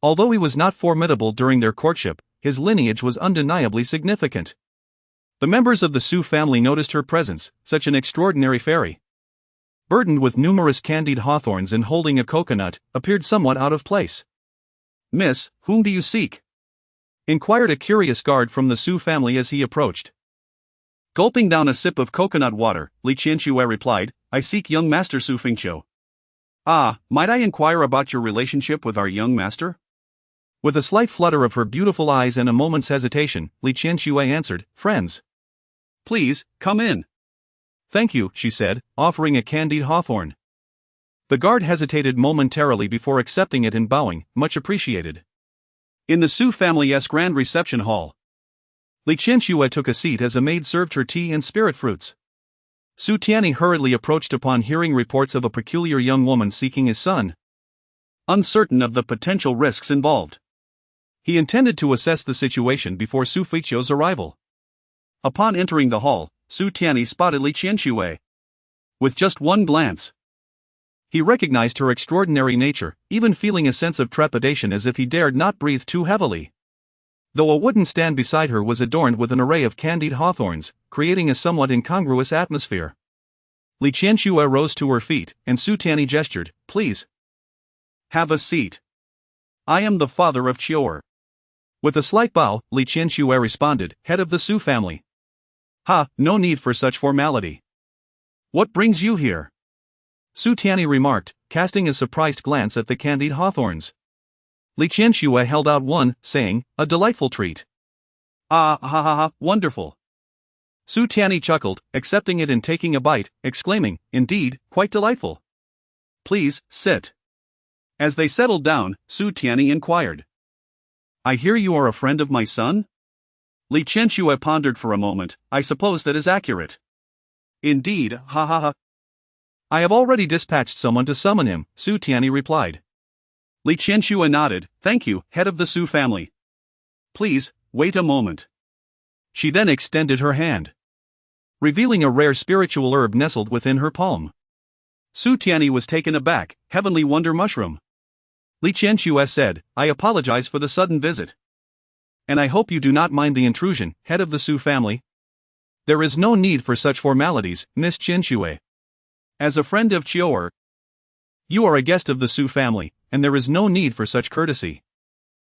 Although he was not formidable during their courtship, his lineage was undeniably significant. The members of the Xu family noticed her presence, such an extraordinary fairy, burdened with numerous candied hawthorns and holding a coconut, appeared somewhat out of place. Miss, whom do you seek? Inquired a curious guard from the Xu family as he approached. Gulping down a sip of coconut water, Li Qianxue replied, I seek young master Xu Fengqiu. Ah, might I inquire about your relationship with our young master? With a slight flutter of her beautiful eyes and a moment's hesitation, Li Qianxue answered, friends. Please, come in. Thank you, she said, offering a candied hawthorn. The guard hesitated momentarily before accepting it and bowing, much appreciated. In the Xu family's grand reception hall, Li Qianxue took a seat as a maid served her tea and spirit fruits. Su Tianyi hurriedly approached upon hearing reports of a peculiar young woman seeking his son. Uncertain of the potential risks involved, he intended to assess the situation before Xu Fengqiu's arrival. Upon entering the hall, Su Tianyi spotted Li Qianxue. With just one glance, he recognized her extraordinary nature, even feeling a sense of trepidation as if he dared not breathe too heavily. Though a wooden stand beside her was adorned with an array of candied hawthorns, creating a somewhat incongruous atmosphere. Li Qianxue rose to her feet, and Su Tianyi gestured, please. Have a seat. I am the father of Qior. With a slight bow, Li Qianxue responded, head of the Xu family. Ha, no need for such formality. What brings you here? Su Tianyi remarked, casting a surprised glance at the candied hawthorns. Li Qianxue held out one, saying, a delightful treat. Ah, ha ha ha, wonderful. Su Tianyi chuckled, accepting it and taking a bite, exclaiming, indeed, quite delightful. Please, sit. As they settled down, Su Tianyi inquired. I hear you are a friend of my son? Li Qianxue pondered for a moment, I suppose that is accurate. Indeed, ha ha ha. I have already dispatched someone to summon him, Xu Tianyi replied. Li Qianxue nodded. Thank you, head of the Xu family. Please, wait a moment. She then extended her hand, revealing a rare spiritual herb nestled within her palm. Xu Tianyi was taken aback. Heavenly wonder mushroom. Li Qianxue said, I apologize for the sudden visit. And I hope you do not mind the intrusion, head of the Xu family. There is no need for such formalities, Miss Qianxue. As a friend of Qiu'er, you are a guest of the Xu family, and there is no need for such courtesy.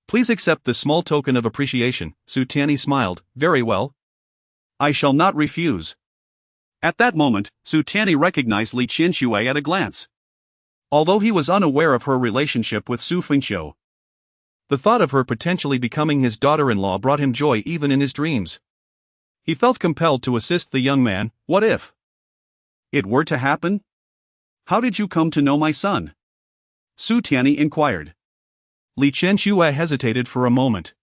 Please accept this small token of appreciation. Xu Tianyi smiled. Very well. I shall not refuse. At that moment, Xu Tianyi recognized Li Qianxue at a glance. Although he was unaware of her relationship with Xu Fengqiu, the thought of her potentially becoming his daughter-in-law brought him joy even in his dreams. He felt compelled to assist the young man. What if it were to happen? How did you come to know my son? Xu Tianyi inquired. Li Qianxue hesitated for a moment,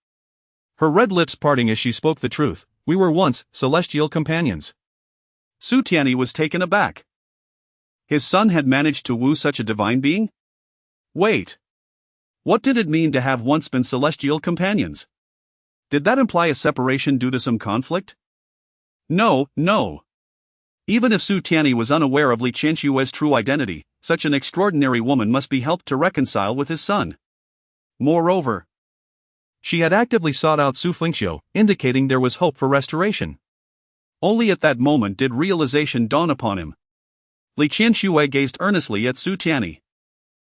her red lips parting as she spoke the truth. We were once celestial companions. Xu Tianyi was taken aback. His son had managed to woo such a divine being? Wait. What did it mean to have once been celestial companions? Did that imply a separation due to some conflict? No. Even if Xu Tianyi was unaware of Li Qianxue's true identity, such an extraordinary woman must be helped to reconcile with his son. Moreover, she had actively sought out Xu Fengqiu, indicating there was hope for restoration. Only at that moment did realization dawn upon him. Li Qianxue gazed earnestly at Xu Tianyi.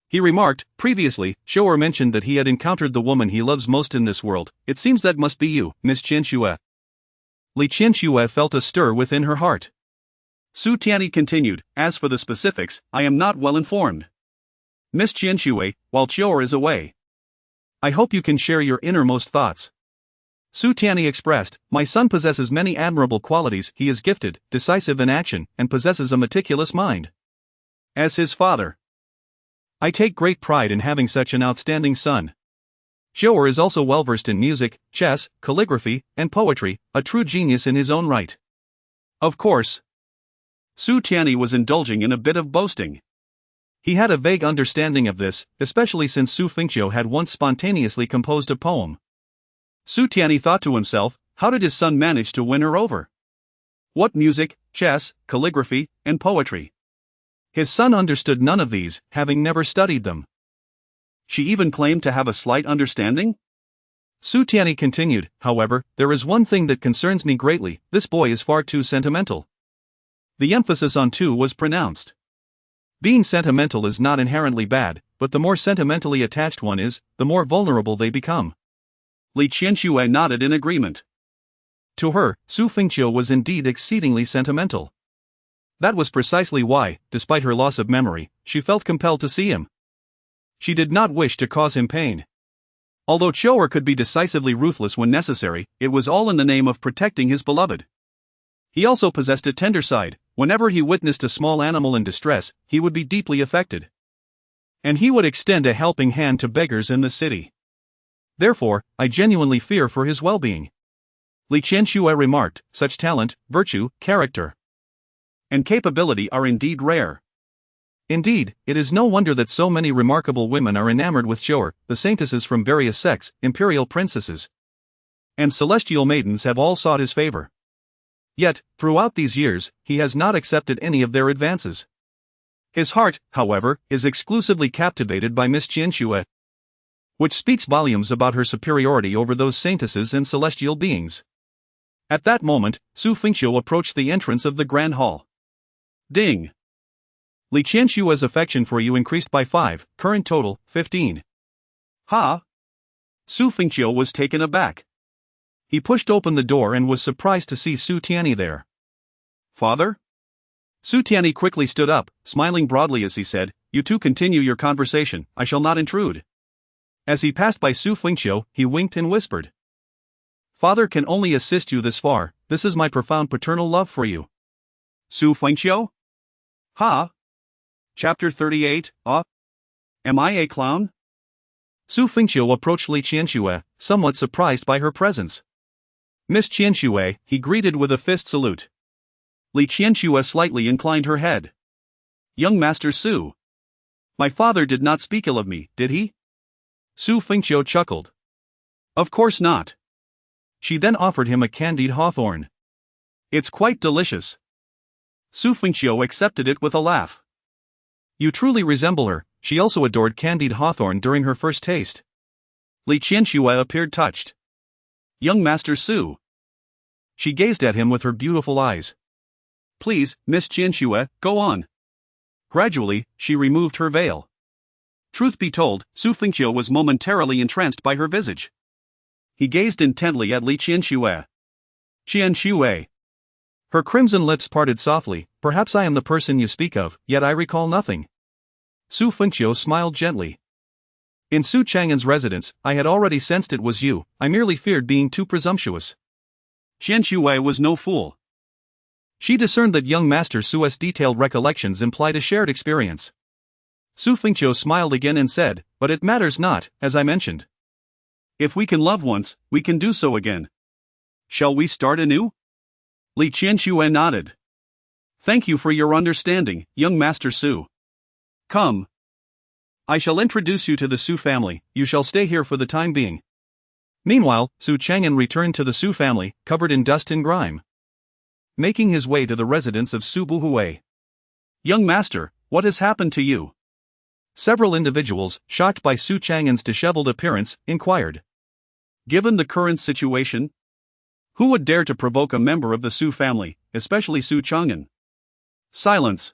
He remarked, previously, Qiu'er mentioned that he had encountered the woman he loves most in this world. It seems that must be you, Miss Qianxue. Li Qianxue felt a stir within her heart. Xu Tianyi continued, as for the specifics, I am not well informed. Miss Qianxue, while Qiu'er is away, I hope you can share your innermost thoughts. Xu Tianyi expressed, my son possesses many admirable qualities. He is gifted, decisive in action, and possesses a meticulous mind. As his father, I take great pride in having such an outstanding son. Qiu'er is also well versed in music, chess, calligraphy, and poetry, a true genius in his own right. Of course, Xu Tianyi was indulging in a bit of boasting. He had a vague understanding of this, especially since Xu Fengqiu had once spontaneously composed a poem. Xu Tianyi thought to himself, how did his son manage to win her over? What music, chess, calligraphy, and poetry? His son understood none of these, having never studied them. She even claimed to have a slight understanding? Xu Tianyi continued, however, there is one thing that concerns me greatly, this boy is far too sentimental. The emphasis on too was pronounced. Being sentimental is not inherently bad, but the more sentimentally attached one is, the more vulnerable they become. Li Qianxue nodded in agreement. To her, Xu Fengqiu was indeed exceedingly sentimental. That was precisely why, despite her loss of memory, she felt compelled to see him. She did not wish to cause him pain. Although Qiu'er could be decisively ruthless when necessary, it was all in the name of protecting his beloved. He also possessed a tender side. Whenever he witnessed a small animal in distress, he would be deeply affected. And he would extend a helping hand to beggars in the city. Therefore, I genuinely fear for his well-being. Li Qianxue remarked, such talent, virtue, character, and capability are indeed rare. Indeed, it is no wonder that so many remarkable women are enamored with Qiu'er. The saintesses from various sects, imperial princesses, and celestial maidens have all sought his favor. Yet, throughout these years, he has not accepted any of their advances. His heart, however, is exclusively captivated by Miss Qianxue, which speaks volumes about her superiority over those saintesses and celestial beings. At that moment, Xu Fengqiu approached the entrance of the grand hall. Ding! Li Qianxue's affection for you increased by 5, current total, 15. Ha! Xu Fengqiu was taken aback. He pushed open the door and was surprised to see Xu Tianyi there. Father? Xu Tianyi quickly stood up, smiling broadly as he said, you two continue your conversation, I shall not intrude. As he passed by Xu Fengqiu, he winked and whispered. Father can only assist you this far, this is my profound paternal love for you. Xu Fengqiu? Ha! Chapter 38, Am I a clown? Xu Fengqiu approached Li Qianxue, somewhat surprised by her presence. Miss Qianxue, he greeted with a fist salute. Li Qianxue slightly inclined her head. Young Master Xu. My father did not speak ill of me, did he? Xu Fengqiu chuckled. Of course not. She then offered him a candied hawthorn. It's quite delicious. Xu Fengqiu accepted it with a laugh. You truly resemble her. She also adored candied hawthorn during her first taste. Li Qianxue appeared touched. Young Master Xu. She gazed at him with her beautiful eyes. Please, Miss Qianxue, go on. Gradually, she removed her veil. Truth be told, Xu Fengqiu was momentarily entranced by her visage. He gazed intently at Li Qianxue. Qianxue. Her crimson lips parted softly. Perhaps I am the person you speak of, yet I recall nothing. Xu Fengqiu smiled gently. In Su Chang'an's residence, I had already sensed it was you. I merely feared being too presumptuous. Qianxue was no fool. She discerned that young Master Su's detailed recollections implied a shared experience. Xu Fengqiu smiled again and said, but it matters not, as I mentioned. If we can love once, we can do so again. Shall we start anew? Li Qianxue nodded. Thank you for your understanding, young Master Xu. Come. I shall introduce you to the Xu family. You shall stay here for the time being. Meanwhile, Su Chang'an returned to the Xu family, covered in dust and grime. Making his way to the residence of Xu Buhui. Young Master, what has happened to you? Several individuals, shocked by Su Chang'an's disheveled appearance, inquired. Given the current situation, who would dare to provoke a member of the Xu family, especially Su Chang'an? Silence.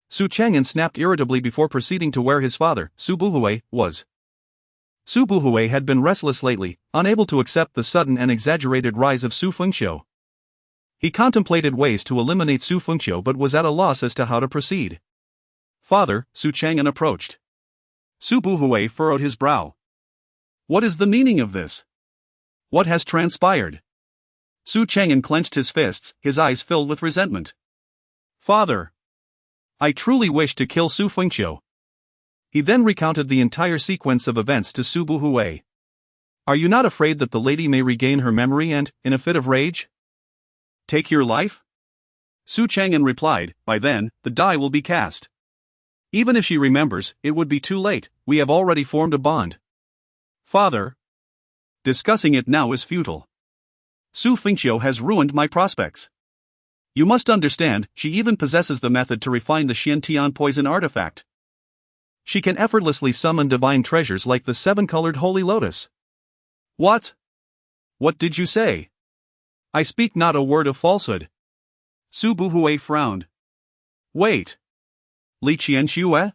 Su Chang'an snapped irritably before proceeding to where his father, Xu Buhui, was. Xu Buhui had been restless lately, unable to accept the sudden and exaggerated rise of Xu Fengqiu. He contemplated ways to eliminate Xu Fengqiu but was at a loss as to how to proceed. Father, Su Chang'an approached. Xu Buhui furrowed his brow. What is the meaning of this? What has transpired? Su Chang'an clenched his fists, his eyes filled with resentment. Father! I truly wish to kill Xu Fengqiu. He then recounted the entire sequence of events to Xu Buhui. Are you not afraid that the lady may regain her memory and, in a fit of rage, take your life? Su Chang'an replied, by then, the die will be cast. Even if she remembers, it would be too late. We have already formed a bond. Father! Discussing it now is futile. Xu Fengqiu has ruined my prospects. You must understand, she even possesses the method to refine the Xiantian poison artifact. She can effortlessly summon divine treasures like the seven-colored holy lotus. What? What did you say? I speak not a word of falsehood. Xu Buhui frowned. Wait. Li Qianxue?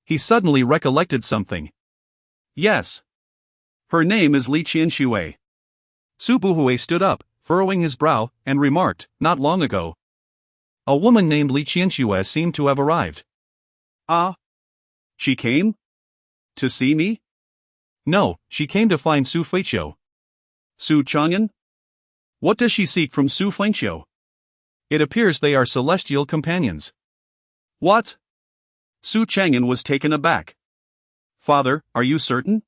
He suddenly recollected something. Yes. Her name is Li Qianxue. Xu Buhui stood up, furrowing his brow, and remarked, not long ago, a woman named Li Qianxue seemed to have arrived. Ah? She came? To see me? No, she came to find Xu Fengqiu. Su Chang'an? What does she seek from Xu Fengqiu? It appears they are celestial companions. What? Su Chang'an was taken aback. Father, are you certain?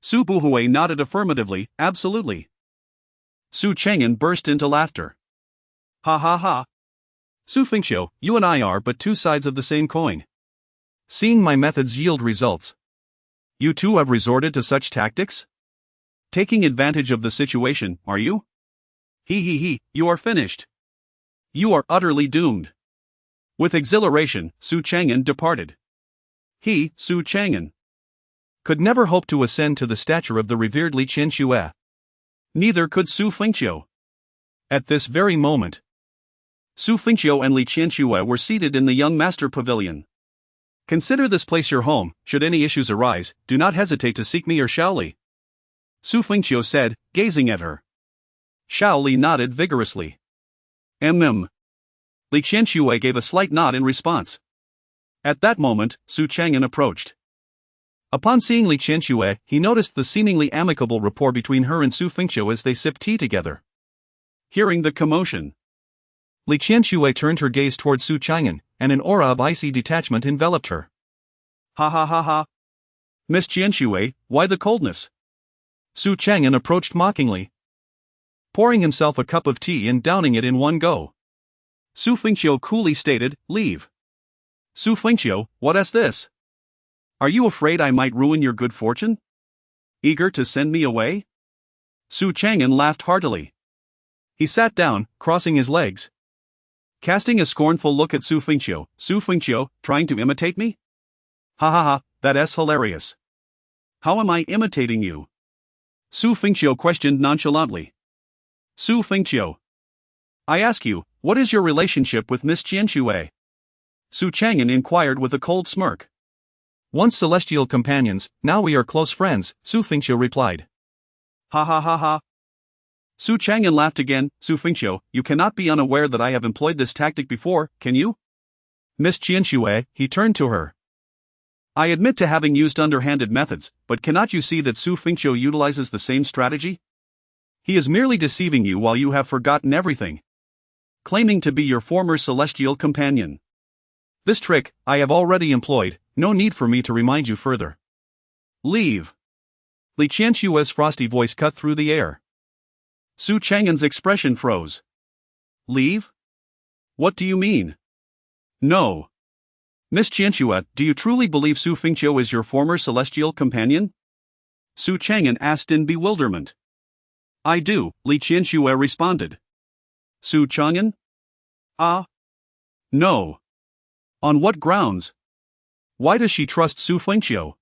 Xu Buhui nodded affirmatively, absolutely. Su Chang'an burst into laughter. Ha ha ha. Xu Fengqiu, you and I are but two sides of the same coin. Seeing my methods yield results, you too have resorted to such tactics? Taking advantage of the situation, are you? He, you are finished. You are utterly doomed. With exhilaration, Su Chang'an departed. He, Su Chang'an, could never hope to ascend to the stature of the revered Li Qianxue. Neither could Xu Fengqiu. At this very moment, Xu Fengqiu and Li Qianxue were seated in the young master pavilion. Consider this place your home. Should any issues arise, do not hesitate to seek me or Shaoli. Xu Fengqiu said, gazing at her. Shaoli nodded vigorously. Li Qianxue gave a slight nod in response. At that moment, Su Chang'an approached. Upon seeing Li Qianxue, he noticed the seemingly amicable rapport between her and Xu Fengqiu as they sipped tea together. Hearing the commotion, Li Qianxue turned her gaze toward Su Chang'an, and an aura of icy detachment enveloped her. Ha ha ha ha. Miss Qianxue, why the coldness? Su Chang'an approached mockingly, pouring himself a cup of tea and downing it in one go. Xu Fengqiu coolly stated, leave. Xu Fengqiu, what is this? Are you afraid I might ruin your good fortune? Eager to send me away? Su Chang'an laughed heartily. He sat down, crossing his legs. Casting a scornful look at Xu Fengqiu, trying to imitate me? Ha ha ha, that's hilarious. How am I imitating you? Xu Fengqiu questioned nonchalantly. Xu Fengqiu, I ask you, what is your relationship with Miss Qianxue? Su Chang'an inquired with a cold smirk. Once celestial companions, now we are close friends, Xu Fengqiu replied. Ha ha ha ha. Su Chang'an laughed again. Xu Fengqiu, you cannot be unaware that I have employed this tactic before, can you? Miss Qianxue, he turned to her. I admit to having used underhanded methods, but cannot you see that Xu Fengqiu utilizes the same strategy? He is merely deceiving you while you have forgotten everything. Claiming to be your former celestial companion. This trick, I have already employed, no need for me to remind you further. Leave. Li Qianxue's frosty voice cut through the air. Su Chang'an's expression froze. Leave? What do you mean? No. Miss Qianxue, do you truly believe Xu Fengqiu is your former celestial companion? Su Chang'an asked in bewilderment. I do, Li Qianxue responded. Su Chang'an? No. On what grounds? Why does she trust Xu Fengqiu?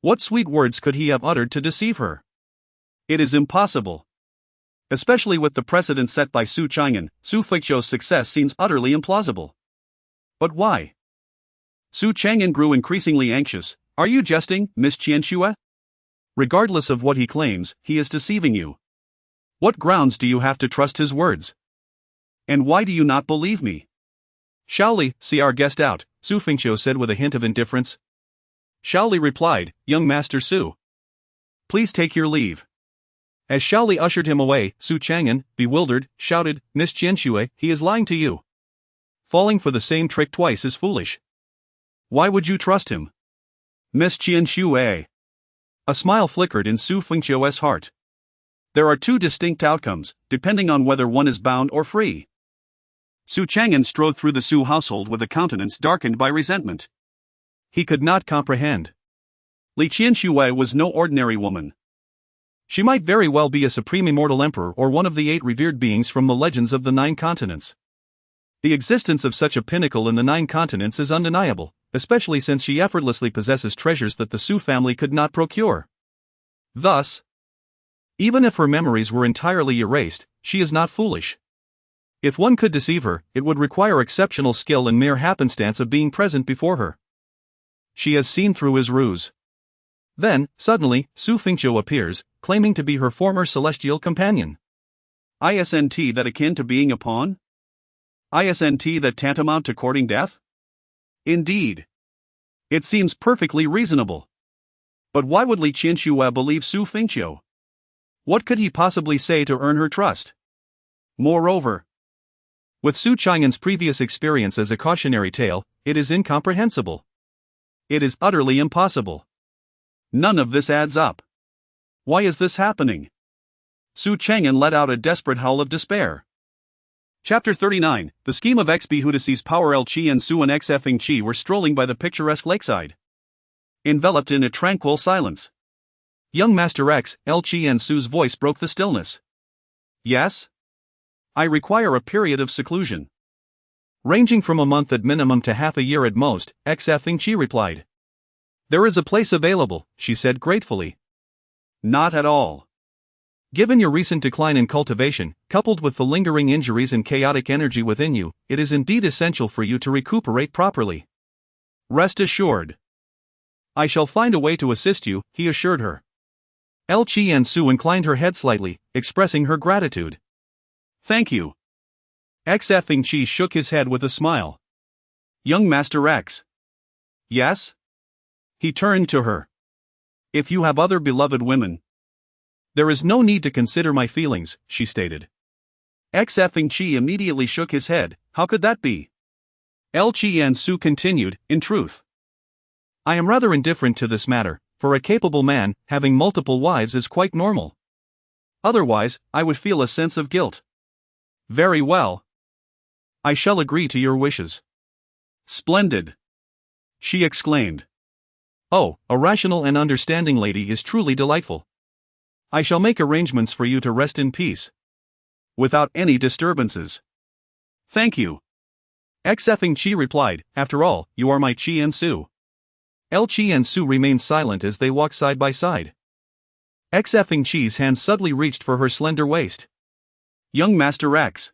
What sweet words could he have uttered to deceive her? It is impossible. Especially with the precedent set by Su Chang'an, Xu Fengqiu's success seems utterly implausible. But why? Su Chang'an grew increasingly anxious. Are you jesting, Miss Qianxue? Regardless of what he claims, he is deceiving you. What grounds do you have to trust his words? And why do you not believe me? Shall Li see our guest out? Xu Fengqiu said with a hint of indifference. Shao Li replied, Young Master Su. Please take your leave. As Shao Li ushered him away, Su Chang'an, bewildered, shouted, Miss Qianxue, he is lying to you. Falling for the same trick twice is foolish. Why would you trust him? Miss Qianxue. A smile flickered in Xu Fengqiu's heart. There are two distinct outcomes, depending on whether one is bound or free. Su Chang'an strode through the Su household with a countenance darkened by resentment. He could not comprehend. Li Qianxue was no ordinary woman. She might very well be a supreme immortal emperor or one of the 8 revered beings from the legends of the 9 continents. The existence of such a pinnacle in the 9 continents is undeniable, especially since she effortlessly possesses treasures that the Su family could not procure. Thus, even if her memories were entirely erased, she is not foolish. If one could deceive her, it would require exceptional skill and mere happenstance of being present before her. She has seen through his ruse. Then, suddenly, Xu Fengqiu appears, claiming to be her former celestial companion. Isn't that akin to being a pawn? Isn't that tantamount to courting death? Indeed. It seems perfectly reasonable. But why would Li Qianxue believe Xu Fengqiu? What could he possibly say to earn her trust? Moreover, with Su Chang'an's previous experience as a cautionary tale, it is incomprehensible. It is utterly impossible. None of this adds up. Why is this happening? Su Chang'an let out a desperate howl of despair. Chapter 39, the scheme of XB to seize power. Qi and Su and Xu Fengqiu were strolling by the picturesque lakeside. Enveloped in a tranquil silence. Young Master Qi and Su's voice broke the stillness. Yes? I require a period of seclusion. Ranging from a month at minimum to half a year at most, Xu Fengqiu replied. There is a place available, she said gratefully. Not at all. Given your recent decline in cultivation, coupled with the lingering injuries and chaotic energy within you, it is indeed essential for you to recuperate properly. Rest assured. I shall find a way to assist you, he assured her. Qi and Su inclined her head slightly, expressing her gratitude. Thank you. Xu Fengqiu shook his head with a smile. Young Master X. Yes? He turned to her. If you have other beloved women. There is no need to consider my feelings, she stated. Xu Fengqiu immediately shook his head. How could that be? Qi and Su continued, in truth. I am rather indifferent to this matter, for a capable man, having multiple wives is quite normal. Otherwise, I would feel a sense of guilt. Very well. I shall agree to your wishes. Splendid. she exclaimed. Oh, a rational and understanding lady is truly delightful. I shall make arrangements for you to rest in peace. Without any disturbances. Thank you. Xu Fengqiu replied, after all, you are my Qi and Su. Qi and Su remained silent as they walked side by side. Xu Fengqiu's hand suddenly reached for her slender waist. Young Master X.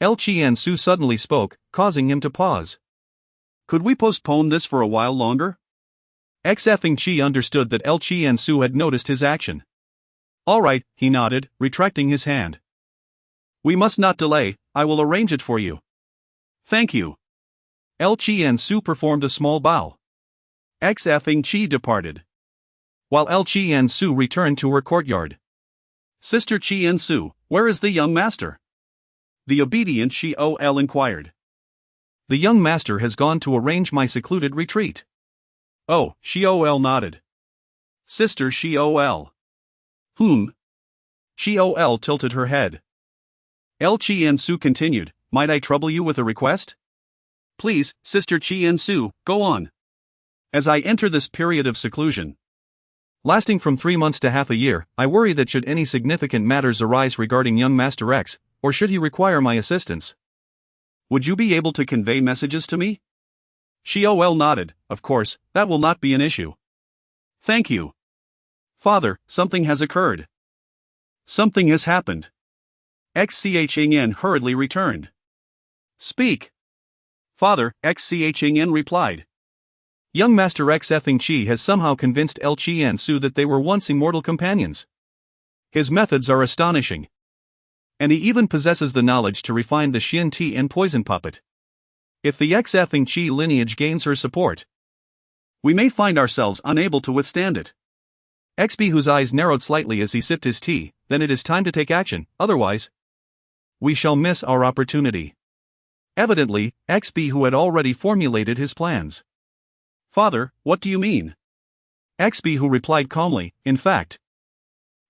Qi and Su suddenly spoke, causing him to pause. Could we postpone this for a while longer? Xu Fengqiu understood that Qi and Su had noticed his action. All right, he nodded, retracting his hand. We must not delay, I will arrange it for you. Thank you. Qi and Su performed a small bow. Xu Fengqiu departed, while Qi and Su returned to her courtyard. Sister Qi and Su, where is the young master? The obedient Xu inquired. The young master has gone to arrange my secluded retreat. Oh, Xu nodded. Sister Xu. Xu tilted her head. Qi and Su continued, might I trouble you with a request? Please, Sister Qi and Su, go on. As I enter this period of seclusion, lasting from 3 months to half a year, I worry that should any significant matters arise regarding young Master X, or should he require my assistance, would you be able to convey messages to me? Xu nodded, of course, that will not be an issue. Thank you. Father, something has occurred. Something has happened. Xcheng hurriedly returned. Speak. Father, Xcheng replied. Young Master Xu Fengqiu has somehow convinced Qi and Su that they were once immortal companions. His methods are astonishing. And he even possesses the knowledge to refine the Xin Ti and poison puppet. If the Xu Fengqiu lineage gains her support, we may find ourselves unable to withstand it. XB, whose eyes narrowed slightly as he sipped his tea, then it is time to take action, otherwise we shall miss our opportunity. Evidently, XB who had already formulated his plans. Father, what do you mean? XB who replied calmly, in fact,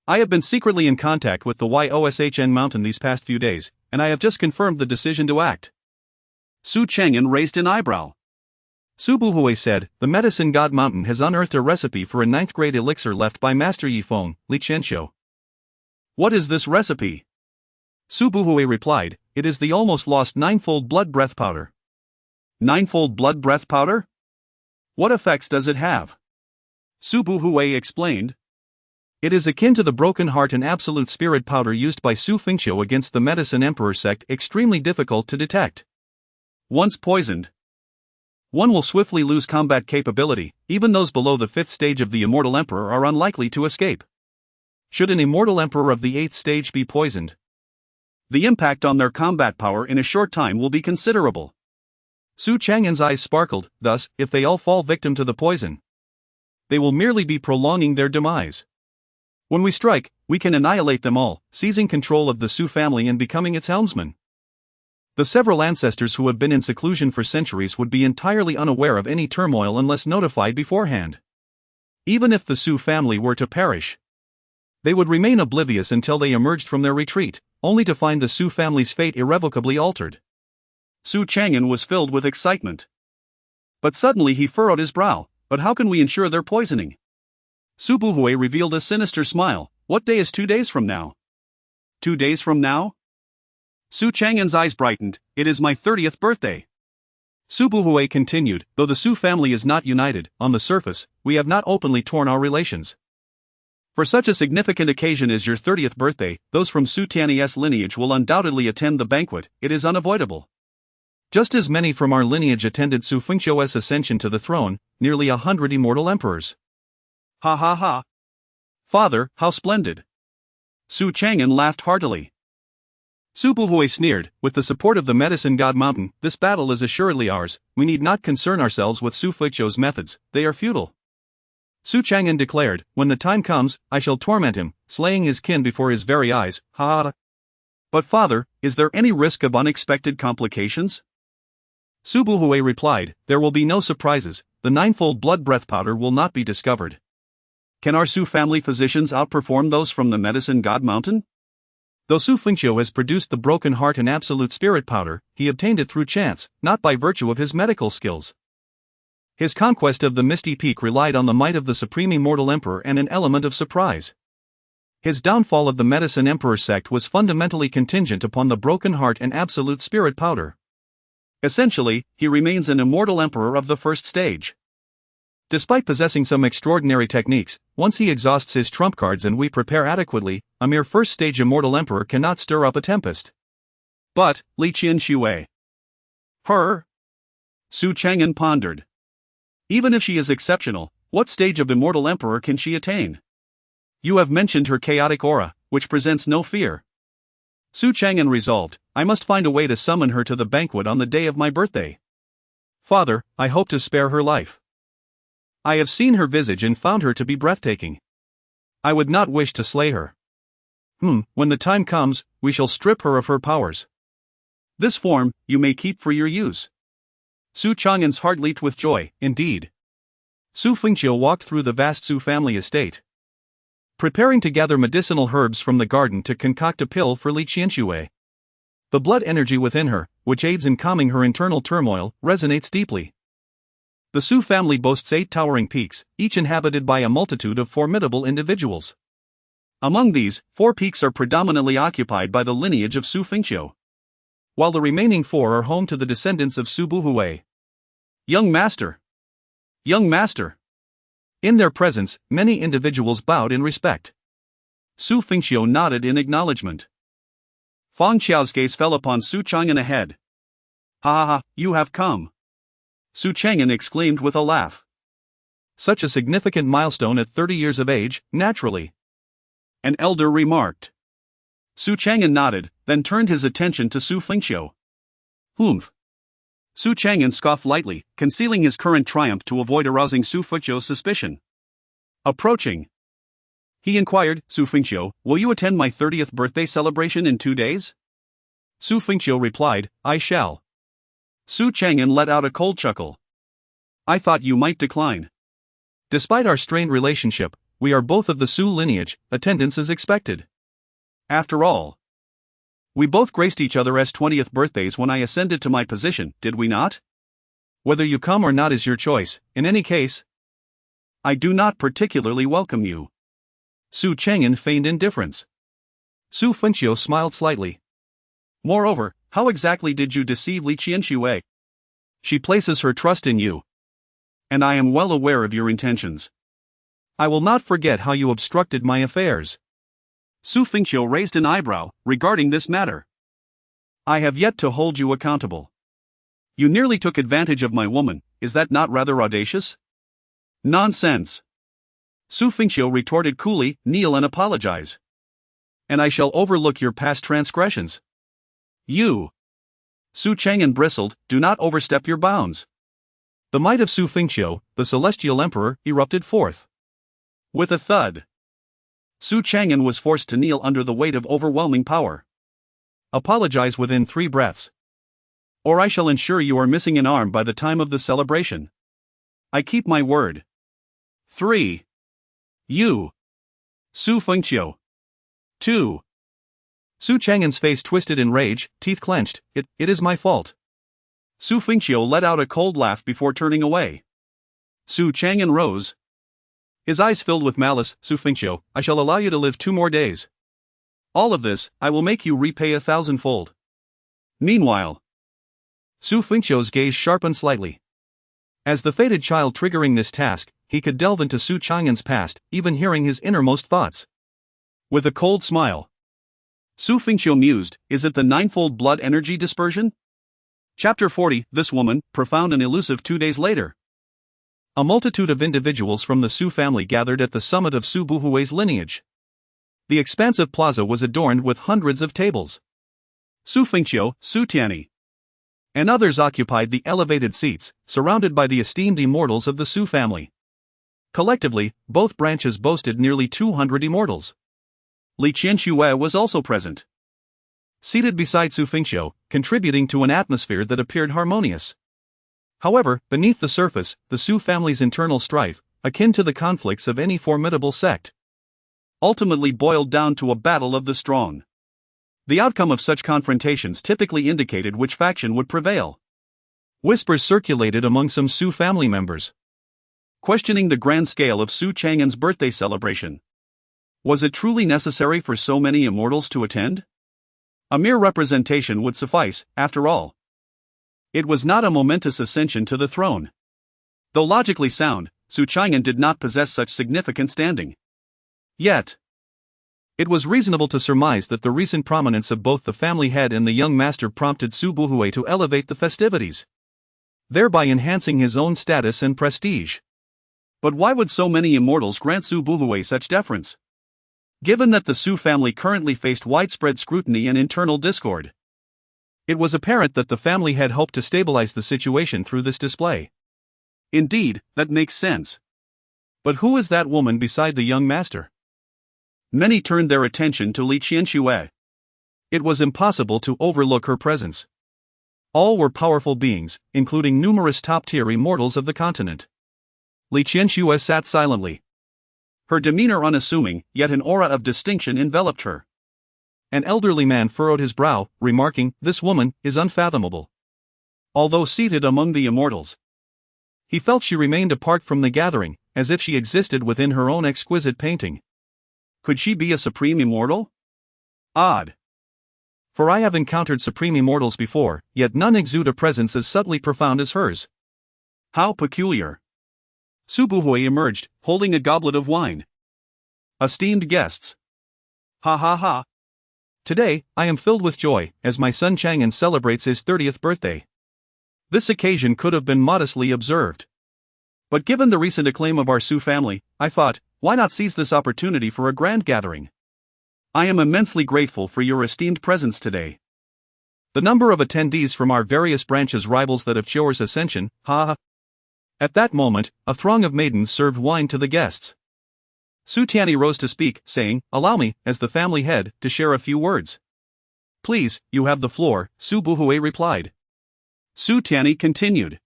I have been secretly in contact with the Yoshn mountain these past few days, and I have just confirmed the decision to act. Su Chang'an raised an eyebrow. Su Buhui said, the medicine god mountain has unearthed a recipe for a 9th grade elixir left by Master Yi Feng, Li Qianxiu. What is this recipe? Su Buhui replied, it is the almost lost 9-fold blood breath powder. 9-fold blood breath powder? What effects does it have? Su Buhui explained. It is akin to the broken heart and absolute spirit powder used by Xu Fengqiu against the Medicine Emperor sect, extremely difficult to detect. Once poisoned, one will swiftly lose combat capability. Even those below the 5th stage of the Immortal Emperor are unlikely to escape. Should an Immortal Emperor of the 8th stage be poisoned, the impact on their combat power in a short time will be considerable. Su Chang'an's eyes sparkled, thus, if they all fall victim to the poison, they will merely be prolonging their demise. When we strike, we can annihilate them all, seizing control of the Su family and becoming its helmsman. The several ancestors who have been in seclusion for centuries would be entirely unaware of any turmoil unless notified beforehand. Even if the Su family were to perish, they would remain oblivious until they emerged from their retreat, only to find the Su family's fate irrevocably altered. Su Chang'an was filled with excitement. But suddenly he furrowed his brow. But how can we ensure their poisoning? Su Buhui revealed a sinister smile. What day is 2 days from now? 2 days from now? Su Chang'an's eyes brightened. It is my 30th birthday. Su Buhui continued, though the Su family is not united, on the surface, we have not openly torn our relations. For such a significant occasion as your 30th birthday, those from Su Tianyi's lineage will undoubtedly attend the banquet. It is unavoidable. Just as many from our lineage attended Xu Fengqiu's ascension to the throne, nearly 100 immortal emperors. Ha ha ha. Father, how splendid. Su Chang'an laughed heartily. Su Buhui sneered, with the support of the medicine god mountain, this battle is assuredly ours, we need not concern ourselves with Xu Fengqiu's methods, they are futile. Su Chang'an declared, when the time comes, I shall torment him, slaying his kin before his very eyes, ha ha. But father, is there any risk of unexpected complications? Su Buhui replied, there will be no surprises, the 9-fold blood breath powder will not be discovered. Can our Su family physicians outperform those from the medicine god mountain? Though Xu Fengqiu has produced the broken heart and absolute spirit powder, he obtained it through chance, not by virtue of his medical skills. His conquest of the Misty Peak relied on the might of the supreme Immortal Emperor and an element of surprise. His downfall of the Medicine Emperor sect was fundamentally contingent upon the broken heart and absolute spirit powder. Essentially, he remains an Immortal Emperor of the first stage. Despite possessing some extraordinary techniques, once he exhausts his trump cards and we prepare adequately, a mere first-stage Immortal Emperor cannot stir up a tempest. But, Li Qianxue. Her? Xu Chang'an pondered. Even if she is exceptional, what stage of Immortal Emperor can she attain? You have mentioned her chaotic aura, which presents no fear. Xu Chang'an resolved, I must find a way to summon her to the banquet on the day of my birthday. Father, I hope to spare her life. I have seen her visage and found her to be breathtaking. I would not wish to slay her. When the time comes, we shall strip her of her powers. This form, you may keep for your use. Xu Chang'an's heart leaped with joy, indeed. Xu Fengqiu walked through the vast Xu family estate, preparing to gather medicinal herbs from the garden to concoct a pill for Li Qianxue. The blood energy within her, which aids in calming her internal turmoil, resonates deeply. The Xu family boasts 8 towering peaks, each inhabited by a multitude of formidable individuals. Among these, 4 peaks are predominantly occupied by the lineage of Xu Fengqiu, while the remaining 4 are home to the descendants of Xu Buhui. Young master! Young master! In their presence, many individuals bowed in respect. Xu Fengqiu nodded in acknowledgement. Feng Qiao's gaze fell upon Xu Chang'an ahead. Ha ha ha, you have come! Xu Chang'an exclaimed with a laugh. Such a significant milestone at 30 years of age, naturally. An elder remarked. Xu Chang'an nodded, then turned his attention to Xu Fengqiu. Humph. Xu Chang'an scoffed lightly, concealing his current triumph to avoid arousing Xu Fengqiu's suspicion. Approaching, he inquired, Xu Fengqiu, will you attend my 30th birthday celebration in 2 days? Xu Fengqiu replied, I shall. Xu Chang'an let out a cold chuckle. I thought you might decline. Despite our strained relationship, we are both of the Xu lineage, attendance is expected. After all, we both graced each other's 20th birthdays when I ascended to my position, did we not? Whether you come or not is your choice, in any case. I do not particularly welcome you. Xu Chang'an feigned indifference. Xu Fengqiu smiled slightly. Moreover, how exactly did you deceive Li Qianxue? She places her trust in you. And I am well aware of your intentions. I will not forget how you obstructed my affairs. Xu Fengqiu raised an eyebrow, regarding this matter. I have yet to hold you accountable. You nearly took advantage of my woman, is that not rather audacious? Nonsense. Xu Fengqiu retorted coolly, kneel and apologize. And I shall overlook your past transgressions. You. Xu Chang'an bristled, do not overstep your bounds. The might of Xu Fengqiu, the celestial emperor, erupted forth. With a thud, Xu Chang'an was forced to kneel under the weight of overwhelming power. Apologize within 3 breaths, or I shall ensure you are missing an arm by the time of the celebration. I keep my word. 3. You. Xu Fengqiu. 2. Xu Chang'an's face twisted in rage, teeth clenched, it is my fault. Xu Fengqiu let out a cold laugh before turning away. Xu Chang'an rose. His eyes filled with malice, Xu Fengqiu, I shall allow you to live 2 more days. All of this, I will make you repay 1,000-fold. Meanwhile, Xu Fengqiu's gaze sharpened slightly. As the fated child triggering this task, he could delve into Xu Chang'an's past, even hearing his innermost thoughts. With a cold smile, Xu Fengqiu mused, is it the 9-fold blood energy dispersion? Chapter 40, This woman, profound and elusive 2 days later. A multitude of individuals from the Xu family gathered at the summit of Xu Buhui's lineage. The expansive plaza was adorned with hundreds of tables. Xu Fengqiu, Xu Tianming, and others occupied the elevated seats, surrounded by the esteemed immortals of the Xu family. Collectively, both branches boasted nearly 200 immortals. Li Qianxue was also present, seated beside Xu Fengqiu, contributing to an atmosphere that appeared harmonious. However, beneath the surface, the Xu family's internal strife, akin to the conflicts of any formidable sect, ultimately boiled down to a battle of the strong. The outcome of such confrontations typically indicated which faction would prevail. Whispers circulated among some Xu family members, questioning the grand scale of Xu Chang'an's birthday celebration. Was it truly necessary for so many immortals to attend? A mere representation would suffice, after all. It was not a momentous ascension to the throne. Though logically sound, Xu Chang'an did not possess such significant standing. Yet, it was reasonable to surmise that the recent prominence of both the family head and the young master prompted Xu Buhui to elevate the festivities, thereby enhancing his own status and prestige. But why would so many immortals grant Xu Buhui such deference? Given that the Xu family currently faced widespread scrutiny and internal discord, it was apparent that the family had hoped to stabilize the situation through this display. Indeed, that makes sense. But who is that woman beside the young master? Many turned their attention to Li Qianxue. It was impossible to overlook her presence. All were powerful beings, including numerous top-tier immortals of the continent. Li Qianxue sat silently, her demeanor unassuming, yet an aura of distinction enveloped her. An elderly man furrowed his brow, remarking, "This woman is unfathomable." Although seated among the immortals, he felt she remained apart from the gathering, as if she existed within her own exquisite painting. Could she be a supreme immortal? Odd. For I have encountered supreme immortals before, yet none exude a presence as subtly profound as hers. How peculiar. Xu Buhui emerged, holding a goblet of wine. Esteemed guests. Ha ha ha. Today, I am filled with joy, as my son Chang'an celebrates his 30th birthday. This occasion could have been modestly observed. But given the recent acclaim of our Xu family, I thought, why not seize this opportunity for a grand gathering? I am immensely grateful for your esteemed presence today. The number of attendees from our various branches rivals that of Qiuer's ascension, ha ha. At that moment, a throng of maidens served wine to the guests. Su Tianyi rose to speak, saying, "Allow me, as the family head, to share a few words." "Please, you have the floor," Xu Buhui replied. Su Tianyi continued.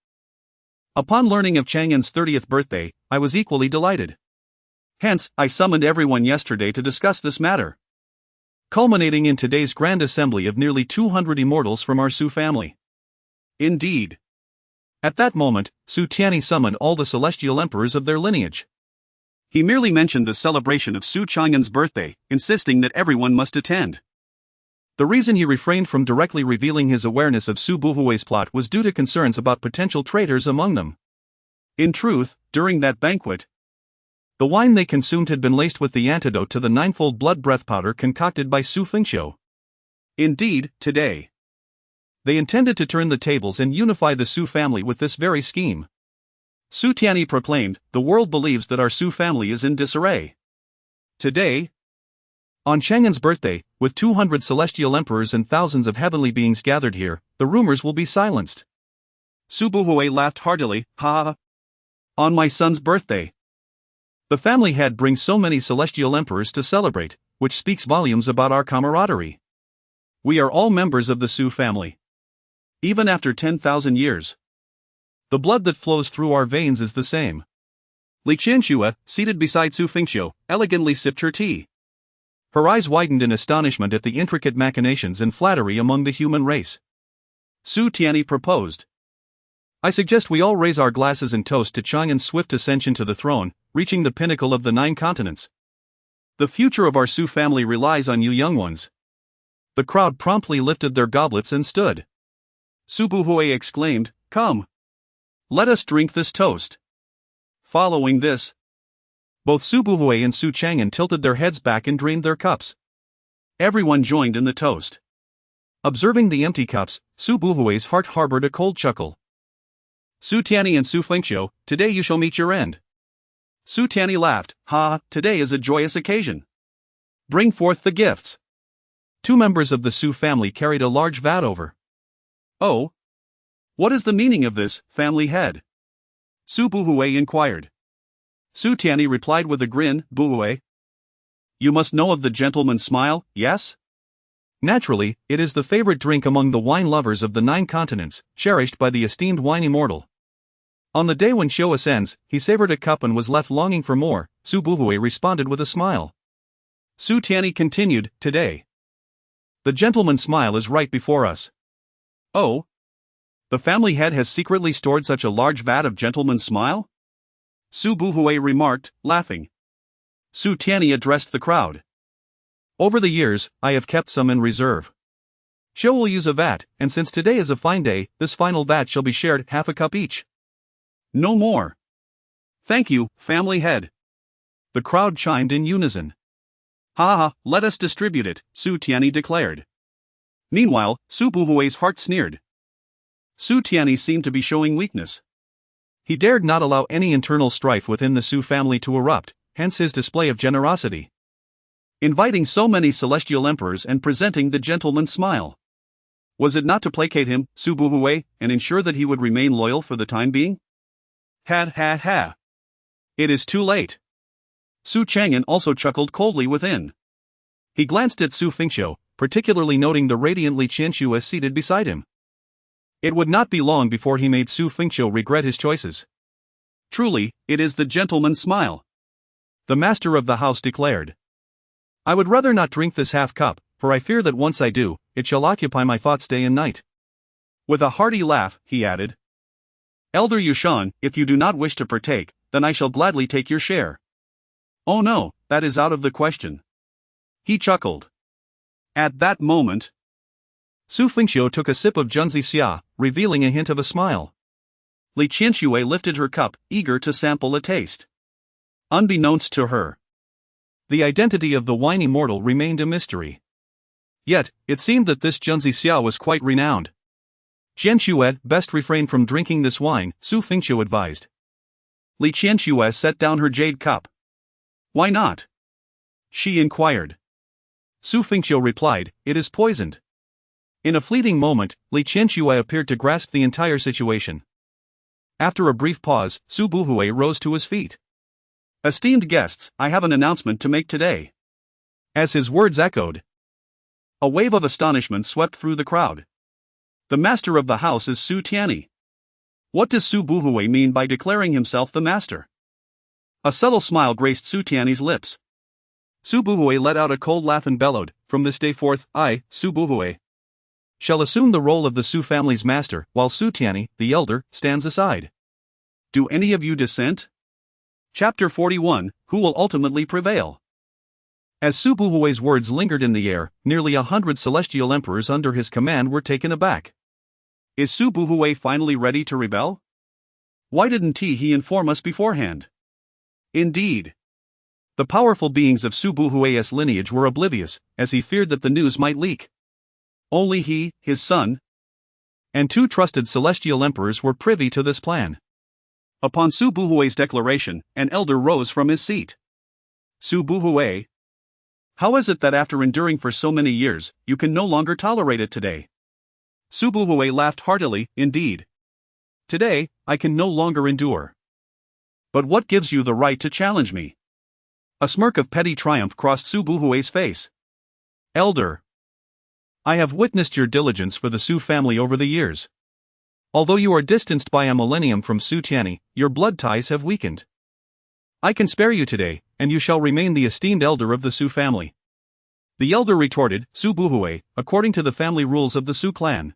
"Upon learning of Chang'an's 30th birthday, I was equally delighted. Hence, I summoned everyone yesterday to discuss this matter, culminating in today's grand assembly of nearly 200 immortals from our Xu family." Indeed. At that moment, Su Tianyi summoned all the celestial emperors of their lineage. He merely mentioned the celebration of Xu Chang'an's birthday, insisting that everyone must attend. The reason he refrained from directly revealing his awareness of Xu Buhui's plot was due to concerns about potential traitors among them. In truth, during that banquet, the wine they consumed had been laced with the antidote to the ninefold blood breath powder concocted by Xu Fengqiu. Indeed, today, they intended to turn the tables and unify the Xu family with this very scheme. Su Tianyi proclaimed, "The world believes that our Xu family is in disarray. Today, on Chang'an's birthday, with 200 celestial emperors and thousands of heavenly beings gathered here, the rumors will be silenced." Xu Buhui laughed heartily, "Ha ha. On my son's birthday. The family head brings so many celestial emperors to celebrate, which speaks volumes about our camaraderie. We are all members of the Xu family. Even after 10,000 years, the blood that flows through our veins is the same." Li Qianxue, seated beside Xu Fengqiu, elegantly sipped her tea. Her eyes widened in astonishment at the intricate machinations and flattery among the human race. Su Tianyi proposed, "I suggest we all raise our glasses and toast to Chang'an's swift ascension to the throne, reaching the pinnacle of the 9 continents. The future of our Xu family relies on you young ones." The crowd promptly lifted their goblets and stood. Xu Buhui exclaimed, "Come. Let us drink this toast." Following this, both Xu Buhui and Xu Chang'an tilted their heads back and drained their cups. Everyone joined in the toast. Observing the empty cups, Xu Buhui's heart harbored a cold chuckle. "Su Tianyi and Xu Fengqiu, today you shall meet your end." Su Tianyi laughed, "Ha, today is a joyous occasion. Bring forth the gifts." 2 members of the Xu family carried a large vat over. "Oh? What is the meaning of this, family head?" Xu Buhui inquired. Su Tianyi replied with a grin, "Buhui, you must know of the gentleman's smile, yes? Naturally, it is the favorite drink among the wine lovers of the 9 continents, cherished by the esteemed wine immortal. On the day when Qiu ascends, he savored a cup and was left longing for more," Xu Buhui responded with a smile. Su Tianyi continued, "Today, the gentleman's smile is right before us." "Oh? The family head has secretly stored such a large vat of gentleman's smile? Su Buhui remarked, laughing. Su Tianyi addressed the crowd. Over the years, I have kept some in reserve. Zhou will use a vat, and since today is a fine day, this final vat shall be shared half a cup each. No more. Thank you, family head. The crowd chimed in unison. Ha ha, let us distribute it, Su Tianyi declared. Meanwhile, Su Buhui's heart sneered. Su Tianyi seemed to be showing weakness. He dared not allow any internal strife within the Su family to erupt, hence his display of generosity. Inviting so many celestial emperors and presenting the gentleman's smile. Was it not to placate him, Su Buhui, and ensure that he would remain loyal for the time being? Ha. It is too late. Su Chang'an also chuckled coldly within. He glanced at Xu Fengqiu, particularly noting the radiant Li Qianxue seated beside him. It would not be long before he made Xu Fengqiu regret his choices. Truly, it is the gentleman's smile. The master of the house declared. I would rather not drink this half cup, for I fear that once I do, it shall occupy my thoughts day and night. With a hearty laugh, he added. Elder Yushan, if you do not wish to partake, then I shall gladly take your share. Oh no, that is out of the question. He chuckled. At that moment, Xu Fengqiu took a sip of Junzi Xia, revealing a hint of a smile. Li Qianxue lifted her cup, eager to sample a taste. Unbeknownst to her, the identity of the wine immortal remained a mystery. Yet, it seemed that this Junzi Xia was quite renowned. Jianxue best refrain from drinking this wine, Xu Fengqiu advised. Li Qianxue set down her jade cup. Why not? She inquired. Xu Fengqiu replied, it is poisoned. In a fleeting moment, Li Qianxue appeared to grasp the entire situation. After a brief pause, Su Buhui rose to his feet. Esteemed guests, I have an announcement to make today. As his words echoed, a wave of astonishment swept through the crowd. The master of the house is Su Tianyi. What does Su Buhui mean by declaring himself the master? A subtle smile graced Su Tianyi's lips. Su Buhui let out a cold laugh and bellowed, from this day forth, I, Su Buhui, shall assume the role of the Su family's master, while Su Tianyi, the elder, stands aside. Do any of you dissent? Chapter 41, Who will ultimately prevail? As Su Buhui's words lingered in the air, nearly 100 celestial emperors under his command were taken aback. Is Su Buhui finally ready to rebel? Why didn't he inform us beforehand? Indeed. The powerful beings of Su Buhui's lineage were oblivious, as he feared that the news might leak. Only he, his son, and 2 trusted celestial emperors were privy to this plan. Upon Su Buhui's declaration, an elder rose from his seat. Su Buhui, how is it that after enduring for so many years, you can no longer tolerate it today? Su Buhui laughed heartily, indeed. Today, I can no longer endure. But what gives you the right to challenge me? A smirk of petty triumph crossed Su Buhui's face. Elder, I have witnessed your diligence for the Su family over the years. Although you are distanced by a millennium from Su Tianyi, your blood ties have weakened. I can spare you today, and you shall remain the esteemed elder of the Su family. The elder retorted, Su Buhui, according to the family rules of the Su clan.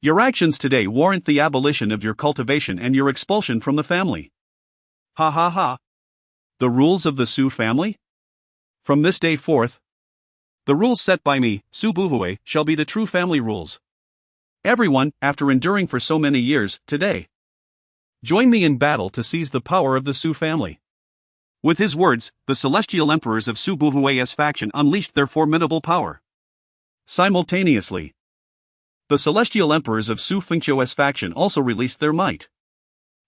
Your actions today warrant the abolition of your cultivation and your expulsion from the family. Ha. The rules of the Su family? From this day forth, the rules set by me, Su Buhui, shall be the true family rules. Everyone, after enduring for so many years, today, join me in battle to seize the power of the Su family. With his words, the celestial emperors of Su Buhui's faction unleashed their formidable power. Simultaneously, the celestial emperors of Xu Fengqiu's faction also released their might.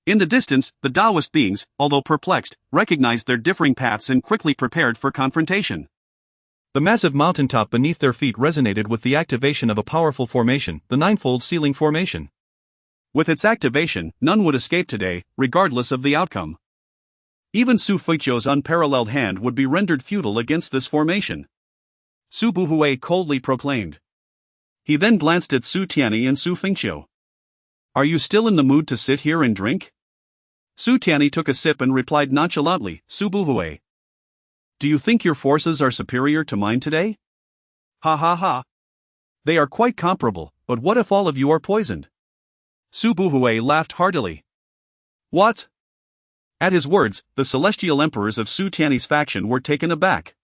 In the distance, the Taoist beings, although perplexed, recognized their differing paths and quickly prepared for confrontation. The massive mountaintop beneath their feet resonated with the activation of a powerful formation, the ninefold ceiling formation. With its activation, none would escape today, regardless of the outcome. Even Xu Fengqiu's unparalleled hand would be rendered futile against this formation. Su Buhui coldly proclaimed. He then glanced at Su Tianyi and Xu Fengqiu. Are you still in the mood to sit here and drink? Su Tianyi took a sip and replied nonchalantly, Su Buhui, do you think your forces are superior to mine today? Ha. They are quite comparable, but what if all of you are poisoned? Su Buhui laughed heartily. What? At his words, the celestial emperors of Su Tiany's faction were taken aback.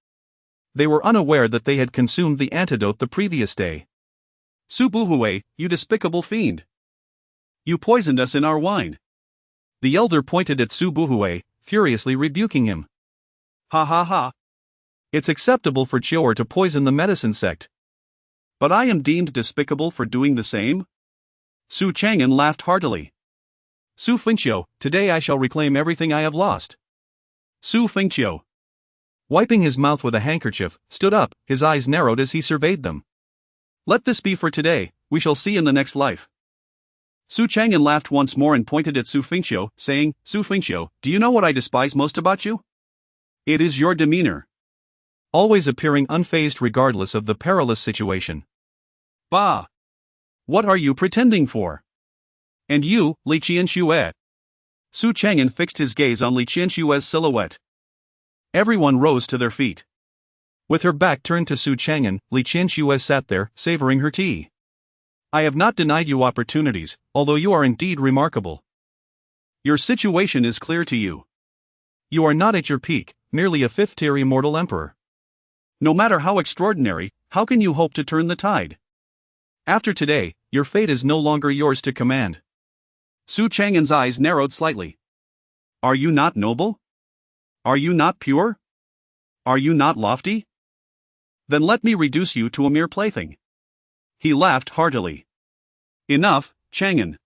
They were unaware that they had consumed the antidote the previous day. Su Buhui, you despicable fiend! You poisoned us in our wine. The elder pointed at Su Buhui, furiously rebuking him. Ha ha ha. It's acceptable for Chior to poison the medicine sect. But I am deemed despicable for doing the same? Su Chang'an laughed heartily. Xu Fengqiu, today I shall reclaim everything I have lost. Xu Fengqiu, wiping his mouth with a handkerchief, stood up, his eyes narrowed as he surveyed them. Let this be for today, we shall see in the next life. Su Chang'an laughed once more and pointed at Xu Fengqiu, saying, Xu Fengqiu, do you know what I despise most about you? It is your demeanor. Always appearing unfazed regardless of the perilous situation. Bah! What are you pretending for? And you, Li Qianxue? Su Chang'an fixed his gaze on Li Qianxue's silhouette. Everyone rose to their feet. With her back turned to Su Chang'an, Li Qianxue sat there, savoring her tea. I have not denied you opportunities, although you are indeed remarkable. Your situation is clear to you. You are not at your peak, merely a fifth-tier Immortal Emperor. No matter how extraordinary, how can you hope to turn the tide? After today, your fate is no longer yours to command. Su Chang'an's eyes narrowed slightly. Are you not noble? Are you not pure? Are you not lofty? Then let me reduce you to a mere plaything. He laughed heartily. Enough, Chang'an.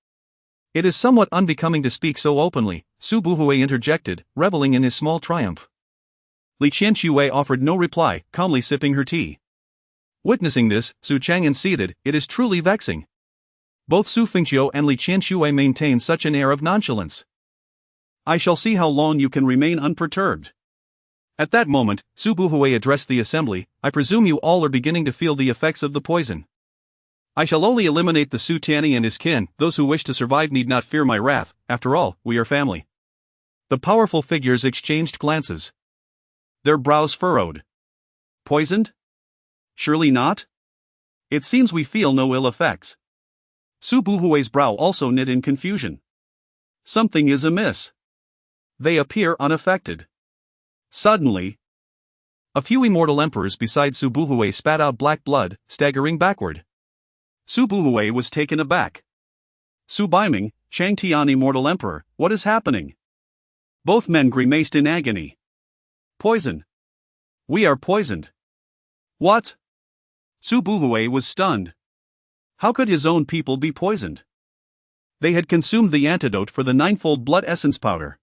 It is somewhat unbecoming to speak so openly, Su Buhui interjected, reveling in his small triumph. Li Qianxue offered no reply, calmly sipping her tea. Witnessing this, Su Chang'an seethed, it is truly vexing. Both Xu Fengqiu and Li Qianxue maintain such an air of nonchalance. I shall see how long you can remain unperturbed. At that moment, Su Buhui addressed the assembly, I presume you all are beginning to feel the effects of the poison. I shall only eliminate the Su Tiany and his kin, those who wish to survive need not fear my wrath, after all, we are family. The powerful figures exchanged glances. Their brows furrowed. Poisoned? Surely not? It seems we feel no ill effects. Su Buhui's brow also knit in confusion. Something is amiss. They appear unaffected. Suddenly, a few Immortal Emperors beside Su Buhui spat out black blood, staggering backward. Su Buhui was taken aback. Su Baiming, Chang Tian Immortal Emperor, what is happening? Both men grimaced in agony. Poison. We are poisoned. What? Su Buhui was stunned. How could his own people be poisoned? They had consumed the antidote for the ninefold blood essence powder.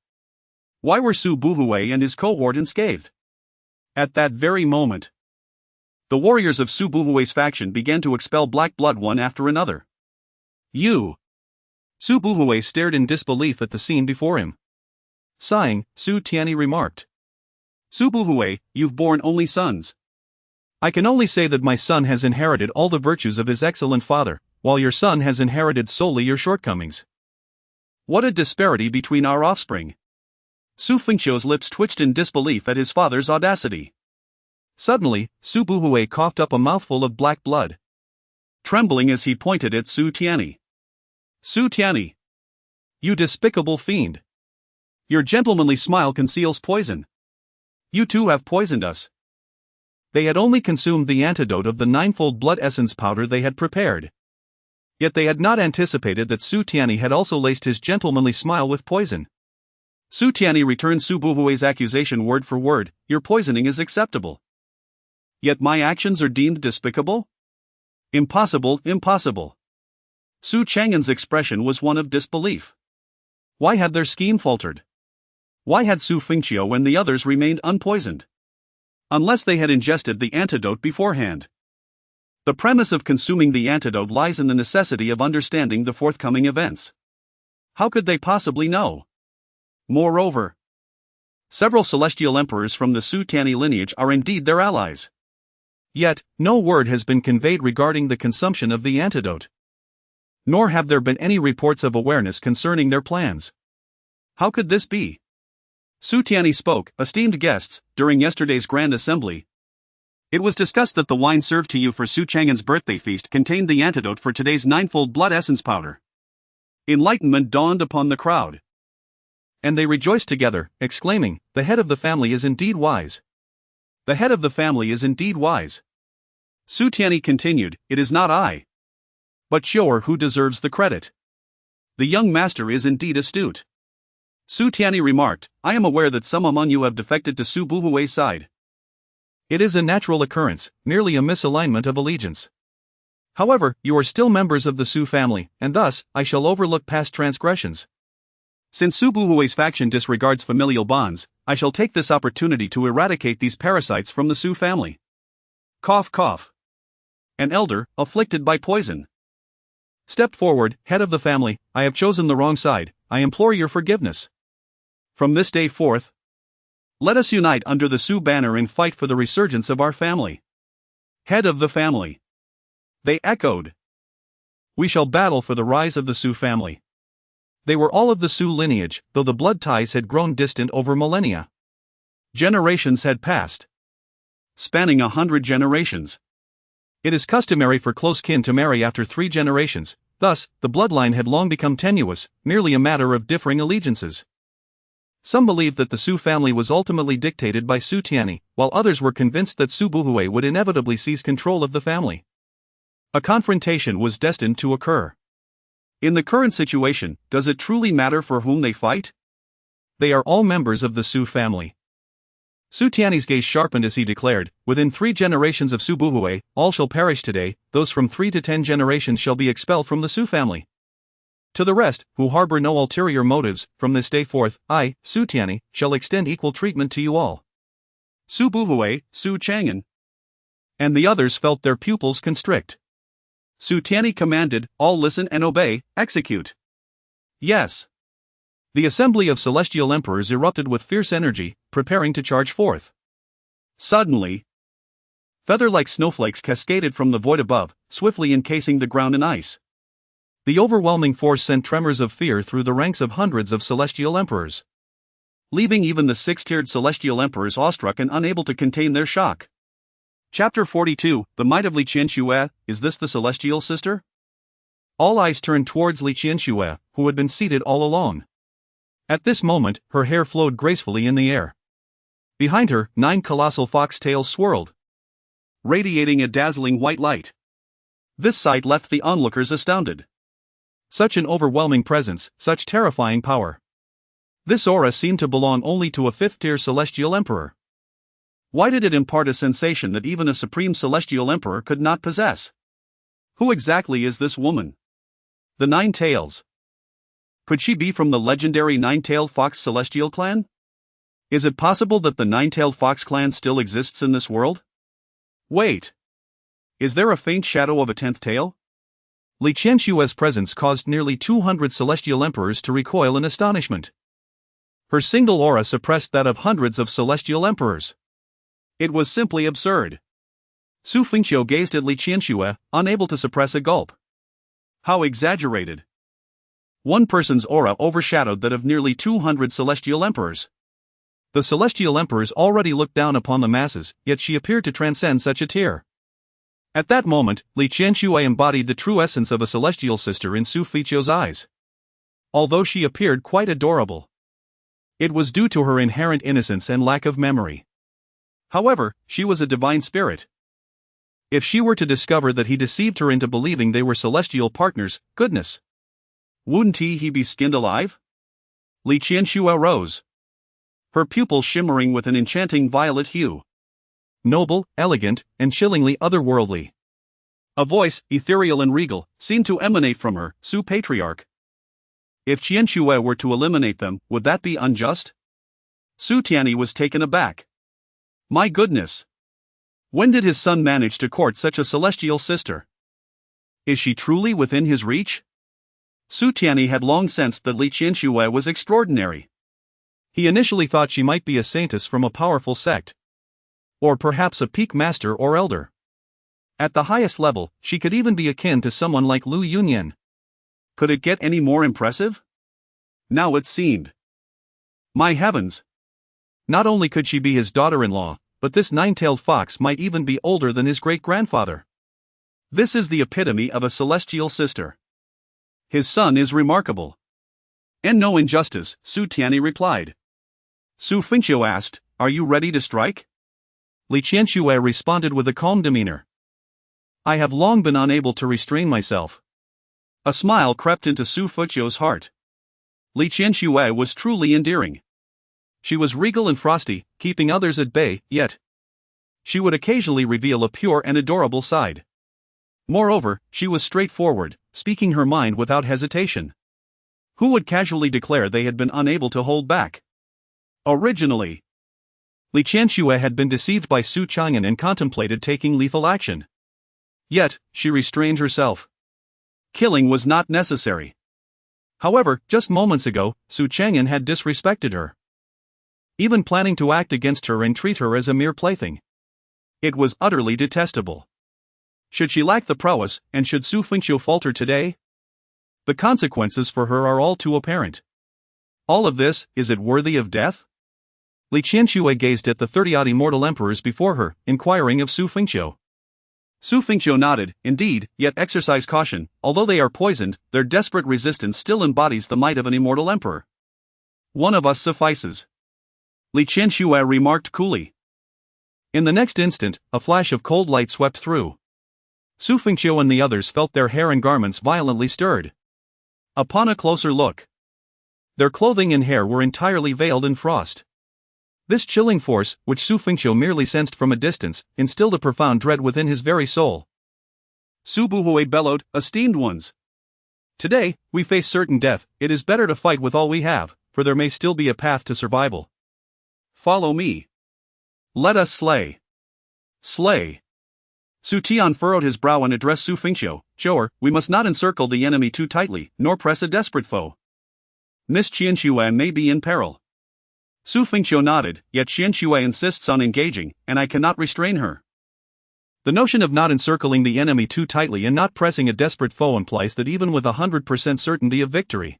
Why were Su Buhui and his cohort unscathed? At that very moment, the warriors of Su Buhui's faction began to expel black blood one after another. You! Su Buhui stared in disbelief at the scene before him. Sighing, Su Tiany remarked. Su Buhui, you've borne only sons. I can only say that my son has inherited all the virtues of his excellent father, while your son has inherited solely your shortcomings. What a disparity between our offspring! Xu Fengqiu's lips twitched in disbelief at his father's audacity. Suddenly, Su Buhui coughed up a mouthful of black blood. Trembling as he pointed at Su Tiany. Su Tiany! You despicable fiend! Your gentlemanly smile conceals poison. You too have poisoned us. They had only consumed the antidote of the ninefold blood essence powder they had prepared. Yet they had not anticipated that Su Tiany had also laced his gentlemanly smile with poison. Su Tiany returned Su Buhui's accusation word for word, your poisoning is acceptable. Yet my actions are deemed despicable? Impossible, impossible. Su Chang'an's expression was one of disbelief. Why had their scheme faltered? Why had Xu Fengqiu and the others remained unpoisoned? Unless they had ingested the antidote beforehand. The premise of consuming the antidote lies in the necessity of understanding the forthcoming events. How could they possibly know? Moreover, several celestial emperors from the Su Tiany lineage are indeed their allies. Yet, no word has been conveyed regarding the consumption of the antidote. Nor have there been any reports of awareness concerning their plans. How could this be? Su Tiany spoke, esteemed guests, during yesterday's grand assembly. It was discussed that the wine served to you for Su Chang'an's birthday feast contained the antidote for today's ninefold blood essence powder. Enlightenment dawned upon the crowd. And they rejoiced together, exclaiming, "The head of the family is indeed wise. The head of the family is indeed wise." Su Tianyi continued, "It is not I, but Xiu'er who deserves the credit. The young master is indeed astute." Su Tianyi remarked, "I am aware that some among you have defected to Su Buhui's side. It is a natural occurrence, merely a misalignment of allegiance. However, you are still members of the Su family, and thus, I shall overlook past transgressions. Since Su Buhui's faction disregards familial bonds, I shall take this opportunity to eradicate these parasites from the Su family." Cough cough. An elder, afflicted by poison, stepped forward. "Head of the family, I have chosen the wrong side, I implore your forgiveness. From this day forth, let us unite under the Su banner and fight for the resurgence of our family." Head of the family, they echoed. "We shall battle for the rise of the Su family." They were all of the Su lineage, though the blood ties had grown distant over millennia. Generations had passed, spanning 100 generations. It is customary for close kin to marry after 3 generations, thus, the bloodline had long become tenuous, merely a matter of differing allegiances. Some believed that the Su family was ultimately dictated by Su Tianyi, while others were convinced that Su Buhui would inevitably seize control of the family. A confrontation was destined to occur. In the current situation, does it truly matter for whom they fight? They are all members of the Su family. Su Tianyi's gaze sharpened as he declared, "Within 3 generations of Su Buhui, all shall perish today, those from 3 to 10 generations shall be expelled from the Su family. To the rest, who harbor no ulterior motives, from this day forth, I, Su Tianyi, shall extend equal treatment to you all." Su Buhui, Su Chang'an, and the others felt their pupils constrict. Su Tianyi commanded, "All listen and obey, execute." Yes. The assembly of celestial emperors erupted with fierce energy, preparing to charge forth. Suddenly, feather-like snowflakes cascaded from the void above, swiftly encasing the ground in ice. The overwhelming force sent tremors of fear through the ranks of hundreds of celestial emperors, leaving even the 6-tiered celestial emperors awestruck and unable to contain their shock. Chapter 42, The Might of Li Qianxue. Is this the celestial sister? All eyes turned towards Li Qianxue, who had been seated all along. At this moment, her hair flowed gracefully in the air. Behind her, 9 colossal fox tails swirled, radiating a dazzling white light. This sight left the onlookers astounded. Such an overwhelming presence, such terrifying power. This aura seemed to belong only to a 5th-tier celestial emperor. Why did it impart a sensation that even a supreme celestial emperor could not possess? Who exactly is this woman? The 9 tails. Could she be from the legendary 9-tailed fox celestial clan? Is it possible that the 9-tailed fox clan still exists in this world? Wait. Is there a faint shadow of a 10th tail? Li Qianxue's presence caused nearly 200 celestial emperors to recoil in astonishment. Her single aura suppressed that of hundreds of celestial emperors. It was simply absurd. Xu Fengqiu gazed at Li Qianxue, unable to suppress a gulp. How exaggerated. One person's aura overshadowed that of nearly 200 celestial emperors. The celestial emperors already looked down upon the masses, yet she appeared to transcend such a tier. At that moment, Li Qianxue embodied the true essence of a celestial sister in Xu Fengqiu's eyes. Although she appeared quite adorable, it was due to her inherent innocence and lack of memory. However, she was a divine spirit. If she were to discover that he deceived her into believing they were celestial partners, goodness! Wouldn't he be skinned alive? Li Qianxue rose, her pupils shimmering with an enchanting violet hue. Noble, elegant, and chillingly otherworldly. A voice, ethereal and regal, seemed to emanate from her, Su Patriarch. If Qianxue were to eliminate them, would that be unjust? Su Tianyi was taken aback. My goodness! When did his son manage to court such a celestial sister? Is she truly within his reach? Su Tianyi had long sensed that Li Qianxue was extraordinary. He initially thought she might be a saintess from a powerful sect, or perhaps a peak master or elder. At the highest level, she could even be akin to someone like Lu Yunyan. Could it get any more impressive? Now it seemed. My heavens! Not only could she be his daughter-in-law, but this 9-tailed fox might even be older than his great-grandfather. This is the epitome of a celestial sister. His son is remarkable. And no injustice, Su Tianyi replied. Xu Fengqiu asked, are you ready to strike? Li Qianxue responded with a calm demeanor. I have long been unable to restrain myself. A smile crept into Xu Fengqiu's heart. Li Qianxue was truly endearing. She was regal and frosty, keeping others at bay, yet she would occasionally reveal a pure and adorable side. Moreover, she was straightforward, speaking her mind without hesitation. Who would casually declare they had been unable to hold back? Originally, Li Qianxue had been deceived by Su Chang'an and contemplated taking lethal action. Yet, she restrained herself. Killing was not necessary. However, just moments ago, Su Chang'an had disrespected her, even planning to act against her and treat her as a mere plaything. It was utterly detestable. Should she lack the prowess, and should Xu Fengqiu falter today? The consequences for her are all too apparent. All of this, is it worthy of death? Li Qianxue gazed at the 30-odd immortal emperors before her, inquiring of Xu Fengqiu. Xu Fengqiu nodded, indeed, yet exercise caution, although they are poisoned, their desperate resistance still embodies the might of an immortal emperor. One of us suffices. Li Qianxue remarked coolly. In the next instant, a flash of cold light swept through. Xu Fengqiu and the others felt their hair and garments violently stirred. Upon a closer look, their clothing and hair were entirely veiled in frost. This chilling force, which Xu Fengqiu merely sensed from a distance, instilled a profound dread within his very soul. Su Buhui bellowed, esteemed ones. Today, we face certain death. It is better to fight with all we have, for there may still be a path to survival. Follow me. Let us slay. Slay. Su Tian furrowed his brow and addressed Xu Fengqiu, Zhou'er, we must not encircle the enemy too tightly, nor press a desperate foe. Miss Qianxue may be in peril. Xu Fengqiu nodded, yet Qianxue insists on engaging, and I cannot restrain her. The notion of not encircling the enemy too tightly and not pressing a desperate foe implies that even with 100% certainty of victory,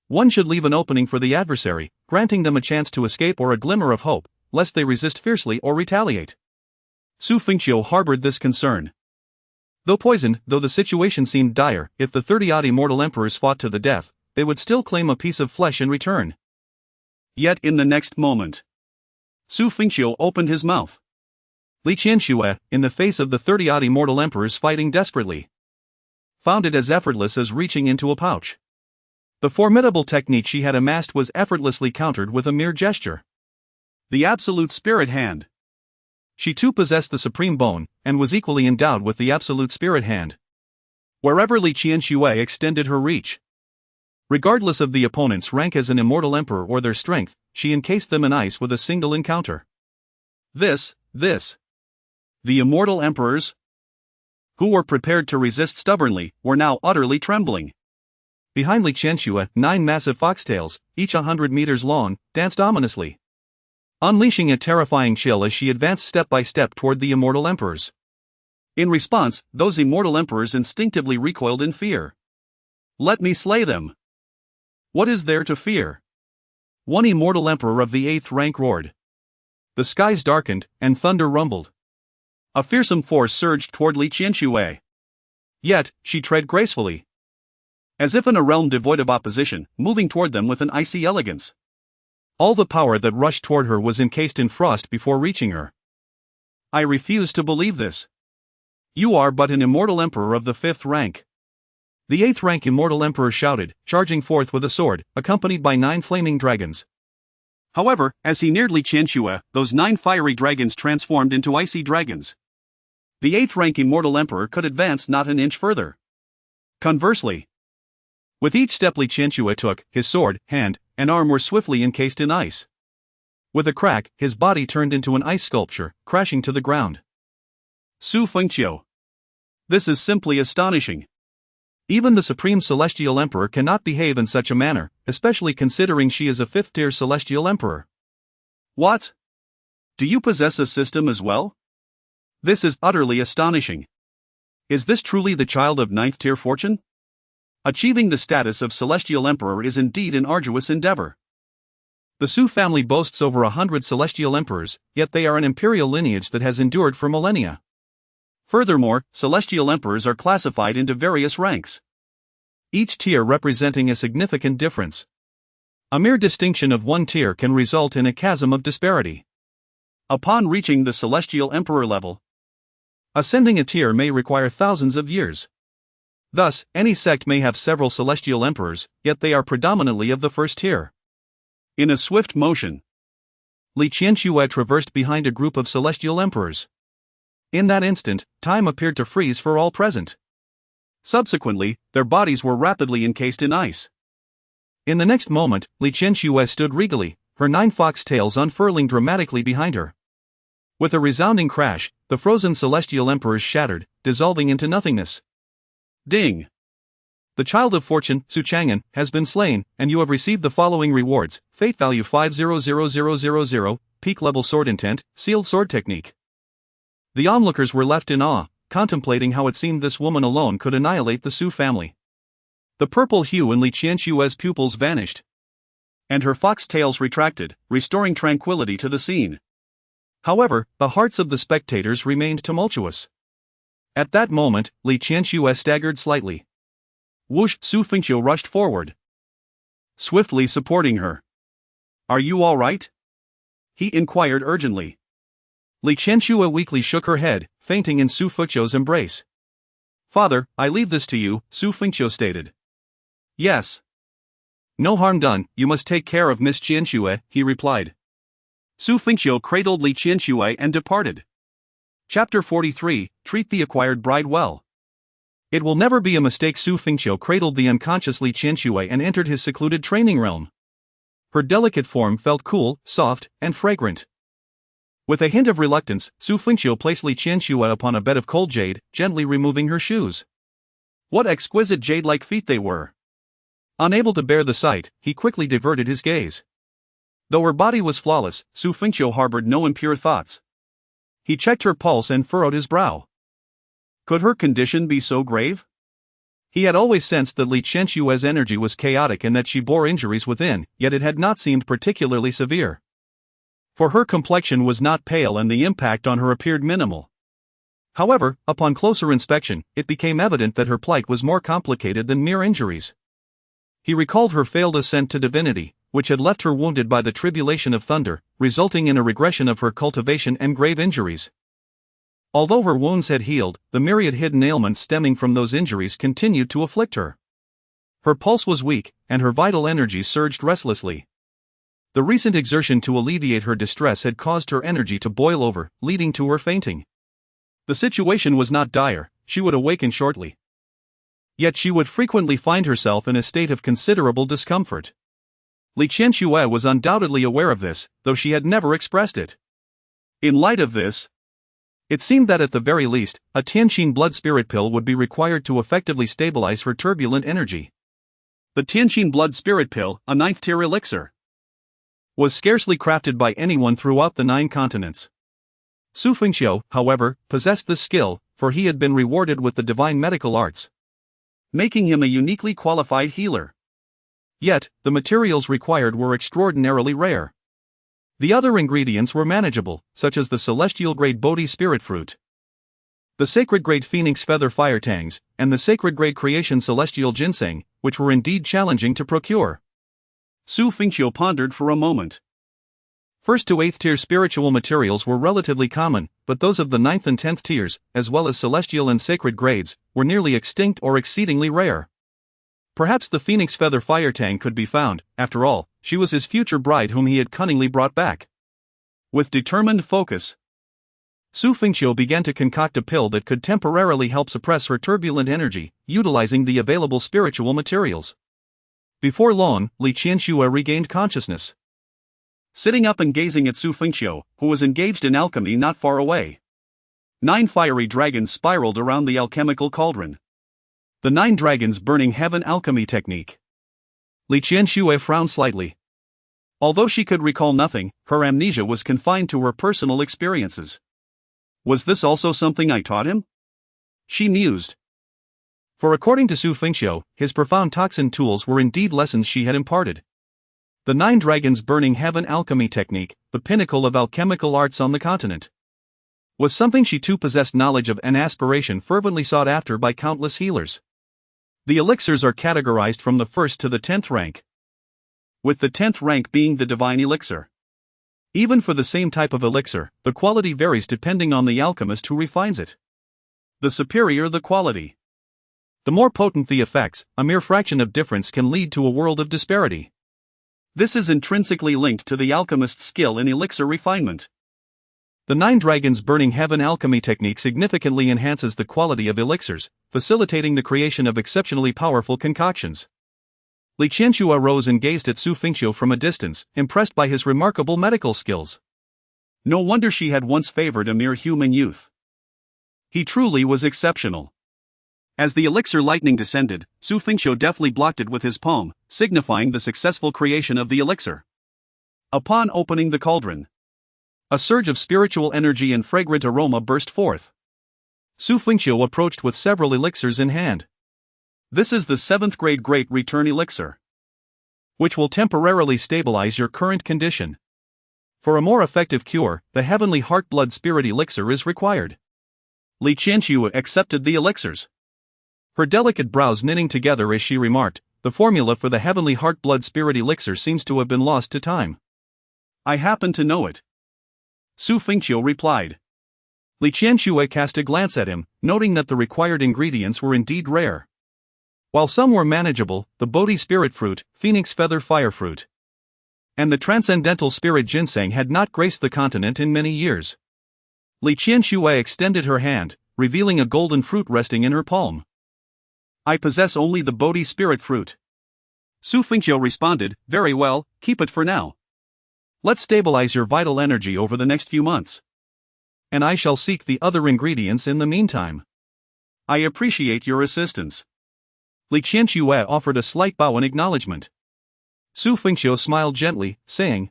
one should leave an opening for the adversary, granting them a chance to escape or a glimmer of hope, lest they resist fiercely or retaliate. Xu Fengqiu harbored this concern. Though poisoned, though the situation seemed dire, if the 30-odd immortal emperors fought to the death, they would still claim a piece of flesh in return. Yet in the next moment, Xu Fengqiu opened his mouth. Li Qianxue, in the face of the 30-odd immortal emperors fighting desperately, found it as effortless as reaching into a pouch. The formidable technique she had amassed was effortlessly countered with a mere gesture. The absolute spirit hand. She too possessed the supreme bone, and was equally endowed with the absolute spirit hand. Wherever Li Qianxue extended her reach, regardless of the opponent's rank as an immortal emperor or their strength, she encased them in ice with a single encounter. The immortal emperors, who were prepared to resist stubbornly, were now utterly trembling. Behind Li Qianxue, 9 massive foxtails, each 100 meters long, danced ominously, unleashing a terrifying chill as she advanced step by step toward the immortal emperors. In response, those immortal emperors instinctively recoiled in fear. Let me slay them. What is there to fear? One immortal emperor of the 8th rank roared. The skies darkened, and thunder rumbled. A fearsome force surged toward Li Qianxue. Yet, she tread gracefully, as if in a realm devoid of opposition, moving toward them with an icy elegance. All the power that rushed toward her was encased in frost before reaching her. I refuse to believe this. You are but an immortal emperor of the 5th rank. The 8th rank immortal emperor shouted, charging forth with a sword, accompanied by 9 flaming dragons. However, as he neared Li Qianxue, those 9 fiery dragons transformed into icy dragons. The 8th rank immortal emperor could advance not an inch further. Conversely, with each step Li Qianxue took, his sword, hand, and arm were swiftly encased in ice. With a crack, his body turned into an ice sculpture, crashing to the ground. Xu Fengqiu. This is simply astonishing. Even the Supreme Celestial Emperor cannot behave in such a manner, especially considering she is a 5th-tier Celestial Emperor. What? Do you possess a system as well? This is utterly astonishing. Is this truly the child of 9th-tier fortune? Achieving the status of Celestial Emperor is indeed an arduous endeavor. The Xu family boasts over 100 Celestial Emperors, yet they are an imperial lineage that has endured for millennia. Furthermore, Celestial Emperors are classified into various ranks. each tier representing a significant difference. A mere distinction of one tier can result in a chasm of disparity. Upon reaching the Celestial Emperor level, ascending a tier may require thousands of years. Thus, any sect may have several celestial emperors, yet they are predominantly of the first tier. In a swift motion, Li Qianxue traversed behind a group of celestial emperors. In that instant, time appeared to freeze for all present. Subsequently, their bodies were rapidly encased in ice. In the next moment, Li Qianxue stood regally, her 9 fox tails unfurling dramatically behind her. With a resounding crash, the frozen celestial emperors shattered, dissolving into nothingness. Ding! The child of fortune, Su Chang'an, has been slain, and you have received the following rewards: Fate value 500000, peak level sword intent, sealed sword technique. The onlookers were left in awe, contemplating how it seemed this woman alone could annihilate the Su family. The purple hue in Li Qianxue's pupils vanished, and her fox tails retracted, restoring tranquility to the scene. However, the hearts of the spectators remained tumultuous. At that moment, Li Qianxue staggered slightly. Whoosh! Xu Fengqiu rushed forward, swiftly supporting her. "Are you all right?" he inquired urgently. Li Qianxue weakly shook her head, fainting in Xu Fengqiu's embrace. "Father, I leave this to you," Xu Fengqiu stated. "Yes. No harm done, you must take care of Miss Qianxue," he replied. Xu Fengqiu cradled Li Qianxue and departed. Chapter 43, Treat the Acquired Bride Well. It will never be a mistake. Xu Fengqiu cradled the unconscious Li Qianxue and entered his secluded training realm. Her delicate form felt cool, soft, and fragrant. With a hint of reluctance, Xu Fengqiu placed Li Qianxue upon a bed of cold jade, gently removing her shoes. What exquisite jade-like feet they were! Unable to bear the sight, he quickly diverted his gaze. Though her body was flawless, Xu Fengqiu harbored no impure thoughts. He checked her pulse and furrowed his brow. Could her condition be so grave? He had always sensed that Li Qianxue's energy was chaotic and that she bore injuries within, yet it had not seemed particularly severe. For her complexion was not pale and the impact on her appeared minimal. However, upon closer inspection, it became evident that her plight was more complicated than mere injuries. He recalled her failed ascent to divinity, which had left her wounded by the tribulation of thunder, resulting in a regression of her cultivation and grave injuries. Although her wounds had healed, the myriad hidden ailments stemming from those injuries continued to afflict her. Her pulse was weak, and her vital energy surged restlessly. The recent exertion to alleviate her distress had caused her energy to boil over, leading to her fainting. The situation was not dire, she would awaken shortly. Yet she would frequently find herself in a state of considerable discomfort. Li Qianxue was undoubtedly aware of this, though she had never expressed it. In light of this, it seemed that at the very least, a Tianqin blood spirit pill would be required to effectively stabilize her turbulent energy. The Tianqin blood spirit pill, a 9th-tier elixir, was scarcely crafted by anyone throughout the 9 continents. Xu Fengqiu, however, possessed this skill, for he had been rewarded with the divine medical arts, making him a uniquely qualified healer. Yet, the materials required were extraordinarily rare. The other ingredients were manageable, such as the celestial-grade Bodhi spirit fruit, the sacred-grade Phoenix feather fire tangs, and the sacred-grade creation celestial ginseng, which were indeed challenging to procure. Xu Fengqiu pondered for a moment. 1st to 8th tier spiritual materials were relatively common, but those of the 9th and 10th tiers, as well as celestial and sacred grades, were nearly extinct or exceedingly rare. Perhaps the Phoenix feather fire tang could be found. After all, she was his future bride whom he had cunningly brought back. With determined focus, Xu Fengqiu began to concoct a pill that could temporarily help suppress her turbulent energy, utilizing the available spiritual materials. Before long, Li Qianxue regained consciousness, sitting up and gazing at Xu Fengqiu, who was engaged in alchemy not far away. 9 fiery dragons spiraled around the alchemical cauldron. The 9 dragons burning heaven alchemy technique. Li Qianxue frowned slightly. Although she could recall nothing, her amnesia was confined to her personal experiences. Was this also something I taught him? She mused. For according to Xu Fengqiu, his profound toxin tools were indeed lessons she had imparted. The 9 dragons burning heaven alchemy technique, the pinnacle of alchemical arts on the continent, was something she too possessed knowledge of, an aspiration fervently sought after by countless healers. The elixirs are categorized from the 1st to the 10th rank, with the 10th rank being the divine elixir. Even for the same type of elixir, the quality varies depending on the alchemist who refines it. The superior the quality, the more potent the effects. A mere fraction of difference can lead to a world of disparity. This is intrinsically linked to the alchemist's skill in elixir refinement. The 9 Dragons Burning Heaven alchemy technique significantly enhances the quality of elixirs, facilitating the creation of exceptionally powerful concoctions. Li Qianxue rose and gazed at Xu Fengqiu from a distance, impressed by his remarkable medical skills. No wonder she had once favored a mere human youth. He truly was exceptional. As the elixir lightning descended, Xu Fengqiu deftly blocked it with his palm, signifying the successful creation of the elixir. Upon opening the cauldron, a surge of spiritual energy and fragrant aroma burst forth. Xu Fengqiu approached with several elixirs in hand. This is the 7th grade Great Return Elixir, which will temporarily stabilize your current condition. For a more effective cure, the Heavenly Heart Blood Spirit Elixir is required. Li Qianxue accepted the elixirs, her delicate brows knitting together as she remarked, "The formula for the Heavenly Heart Blood Spirit Elixir seems to have been lost to time." "I happen to know it," Xu Fengqiu replied. Li Qianxue cast a glance at him, noting that the required ingredients were indeed rare. While some were manageable, the Bodhi Spirit Fruit, Phoenix Feather Fire Fruit, and the Transcendental Spirit Ginseng had not graced the continent in many years. Li Qianxue extended her hand, revealing a golden fruit resting in her palm. "I possess only the Bodhi Spirit Fruit." Xu Fengqiu responded, "Very well, keep it for now. Let's stabilize your vital energy over the next few months, and I shall seek the other ingredients in the meantime." "I appreciate your assistance." Li Qianxue offered a slight bow in acknowledgement. Xu Fengqiu smiled gently, saying,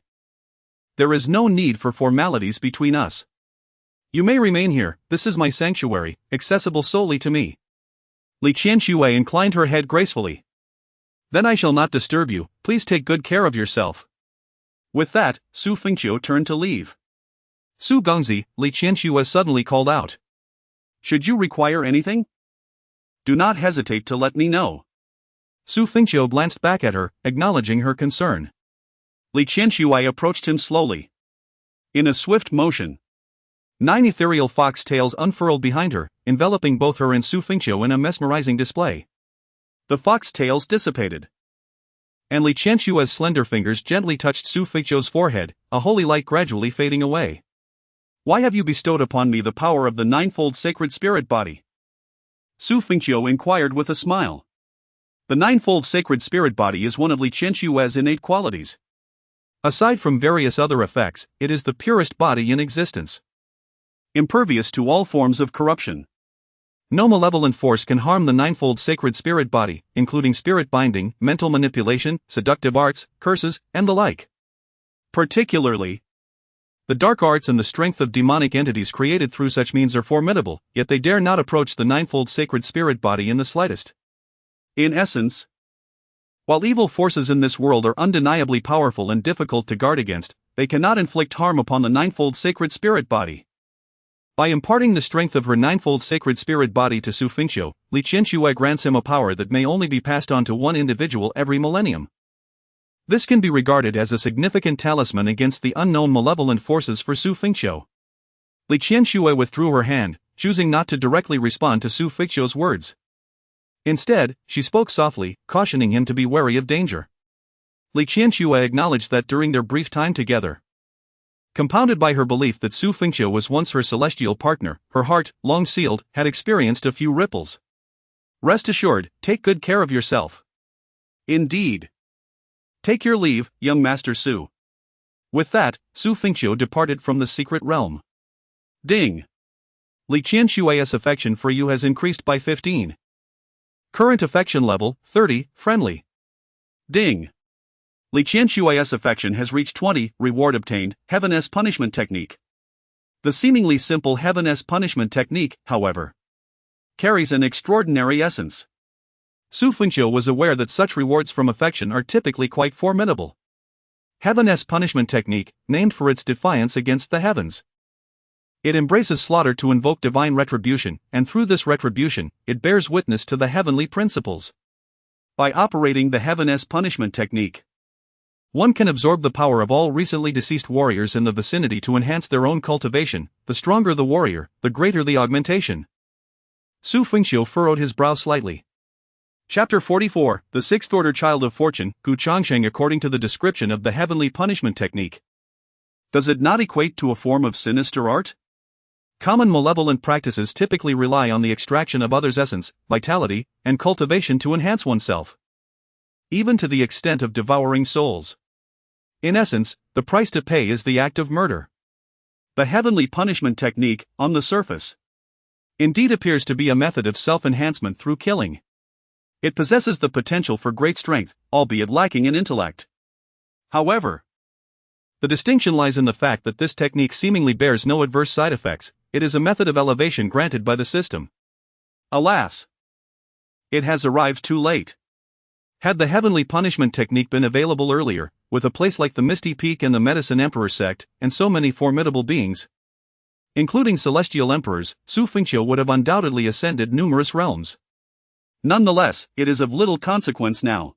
"There is no need for formalities between us. You may remain here, this is my sanctuary, accessible solely to me." Li Qianxue inclined her head gracefully. "Then I shall not disturb you, please take good care of yourself." With that, Xu Fengqiu turned to leave. "Su Gongzi," Li Qianxue suddenly called out. "Should you require anything, do not hesitate to let me know." Xu Fengqiu glanced back at her, acknowledging her concern. Li Qianxue approached him slowly. In a swift motion, 9 ethereal fox tails unfurled behind her, enveloping both her and Xu Fengqiu in a mesmerizing display. The fox tails dissipated, and Li Qianxue's slender fingers gently touched Xu Fengqiu's forehead, a holy light gradually fading away. "Why have you bestowed upon me the power of the ninefold sacred spirit body?" Xu Fengqiu inquired with a smile. The ninefold sacred spirit body is one of Li Qianxue's innate qualities. Aside from various other effects, it is the purest body in existence, impervious to all forms of corruption. No malevolent force can harm the ninefold sacred spirit body, including spirit binding, mental manipulation, seductive arts, curses, and the like. Particularly, the dark arts and the strength of demonic entities created through such means are formidable, yet they dare not approach the ninefold sacred spirit body in the slightest. In essence, while evil forces in this world are undeniably powerful and difficult to guard against, they cannot inflict harm upon the ninefold sacred spirit body. By imparting the strength of her ninefold sacred spirit body to Xu Fengqiu, Li Qianxue grants him a power that may only be passed on to one individual every millennium. This can be regarded as a significant talisman against the unknown malevolent forces for Xu Fengqiu. Li Qianxue withdrew her hand, choosing not to directly respond to Xu Fengqiu's words. Instead, she spoke softly, cautioning him to be wary of danger. Li Qianxue acknowledged that during their brief time together, compounded by her belief that Xu Fengqiu was once her celestial partner, her heart, long sealed, had experienced a few ripples. "Rest assured, take good care of yourself." "Indeed. Take your leave, young Master Xu." With that, Xu Fengqiu departed from the secret realm. Ding! Li Qianxue's affection for you has increased by 15. Current affection level, 30, friendly. Ding! Li Qianxue's affection has reached 20, reward obtained, Heaven's punishment technique. The seemingly simple Heaven's punishment technique, however, carries an extraordinary essence. Xu Fengqiu was aware that such rewards from affection are typically quite formidable. Heaven's punishment technique, named for its defiance against the heavens. It embraces slaughter to invoke divine retribution, and through this retribution, it bears witness to the heavenly principles. By operating the Heaven S punishment technique, one can absorb the power of all recently deceased warriors in the vicinity to enhance their own cultivation. The stronger the warrior, the greater the augmentation. Xu Fengqiu furrowed his brow slightly. Chapter 44, The Sixth Order Child of Fortune, Gu Changsheng. According to the description of the heavenly punishment technique, does it not equate to a form of sinister art? Common malevolent practices typically rely on the extraction of others' essence, vitality, and cultivation to enhance oneself, even to the extent of devouring souls. In essence, the price to pay is the act of murder. The heavenly punishment technique, on the surface, indeed appears to be a method of self-enhancement through killing. It possesses the potential for great strength, albeit lacking in intellect. However, the distinction lies in the fact that this technique seemingly bears no adverse side effects. It is a method of elevation granted by the system. Alas, it has arrived too late. Had the heavenly punishment technique been available earlier, with a place like the Misty Peak and the Medicine Emperor sect, and so many formidable beings, including celestial emperors, Xu Fengqiu would have undoubtedly ascended numerous realms. Nonetheless, it is of little consequence now.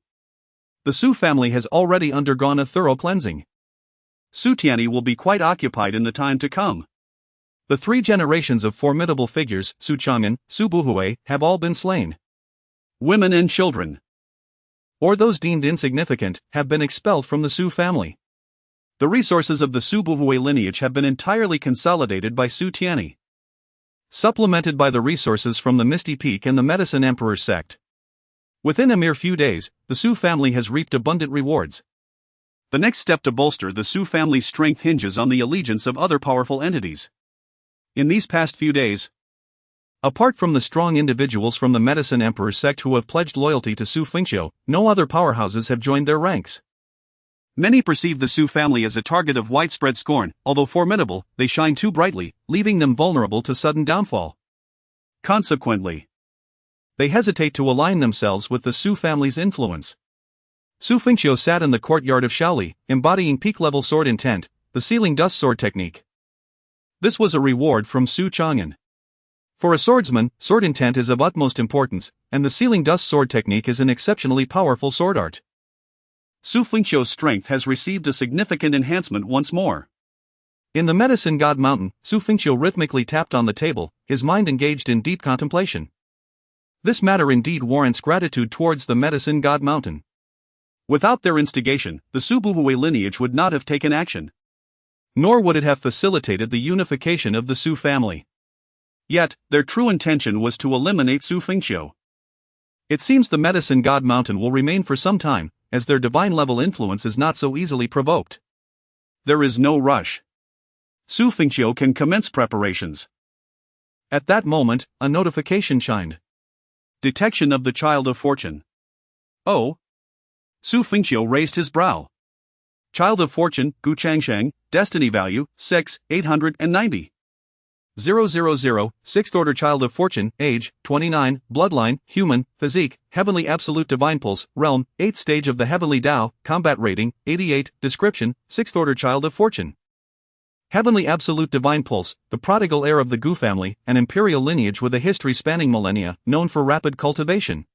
The Xu family has already undergone a thorough cleansing. Xu Tianyi will be quite occupied in the time to come. The 3 generations of formidable figures, Xu Chang'an, Xu Buhui, have all been slain. Women and children, or those deemed insignificant, have been expelled from the Xu family. The resources of the Xu Buhui lineage have been entirely consolidated by Xu Tianyi, supplemented by the resources from the Misty Peak and the Medicine Emperor sect. Within a mere few days, the Xu family has reaped abundant rewards. The next step to bolster the Xu family's strength hinges on the allegiance of other powerful entities. In these past few days, apart from the strong individuals from the Medicine Emperor sect who have pledged loyalty to Xu Fengqiu, no other powerhouses have joined their ranks. Many perceive the Xu family as a target of widespread scorn. Although formidable, they shine too brightly, leaving them vulnerable to sudden downfall. Consequently, they hesitate to align themselves with the Xu family's influence. Xu Fengqiu sat in the courtyard of Shaoli, embodying peak-level sword intent, the sealing dust sword technique. This was a reward from Xu Chang'an. For a swordsman, sword intent is of utmost importance, and the sealing dust sword technique is an exceptionally powerful sword art. Xu Fengqiu's strength has received a significant enhancement once more. In the Medicine God Mountain, Xu Fengqiu rhythmically tapped on the table, his mind engaged in deep contemplation. This matter indeed warrants gratitude towards the Medicine God Mountain. Without their instigation, the Xu Buhui lineage would not have taken action. Nor would it have facilitated the unification of the Xu family. Yet, their true intention was to eliminate Xu Fengqiu. It seems the Medicine God Mountain will remain for some time, as their divine-level influence is not so easily provoked. There is no rush. Xu Fengqiu can commence preparations. At that moment, a notification chimed. Detection of the Child of Fortune. Oh. Xu Fengqiu raised his brow. Child of Fortune, Gu Changsheng, Destiny Value, 6,890. 000, 6th Order Child of Fortune, Age, 29, Bloodline, Human, Physique, Heavenly Absolute Divine Pulse, Realm, 8th Stage of the Heavenly Tao, Combat Rating, 88, Description, 6th Order Child of Fortune. Heavenly Absolute Divine Pulse, the prodigal heir of the Gu family, an imperial lineage with a history spanning millennia, known for rapid cultivation.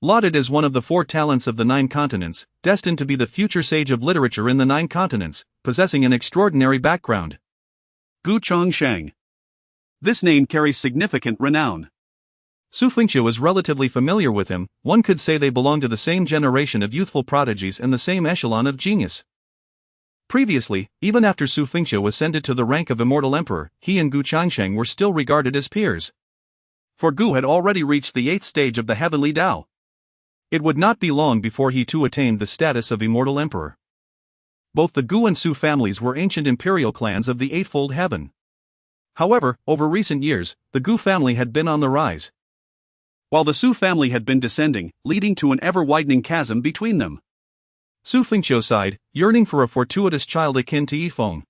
Lauded as one of the 4 talents of the 9 continents, destined to be the future sage of literature in the 9 continents, possessing an extraordinary background. Gu Changsheng. This name carries significant renown. Xu Fengqiu is relatively familiar with him. One could say they belong to the same generation of youthful prodigies and the same echelon of genius. Previously, even after Xu Fengqiu ascended to the rank of Immortal Emperor, he and Gu Changsheng were still regarded as peers. For Gu had already reached the 8th stage of the Heavenly Tao. It would not be long before he too attained the status of Immortal Emperor. Both the Gu and Xu families were ancient imperial clans of the Eightfold Heaven. However, over recent years, the Gu family had been on the rise, while the Xu family had been descending, leading to an ever-widening chasm between them. Xu Fengqiu sighed, yearning for a fortuitous child akin to Feng.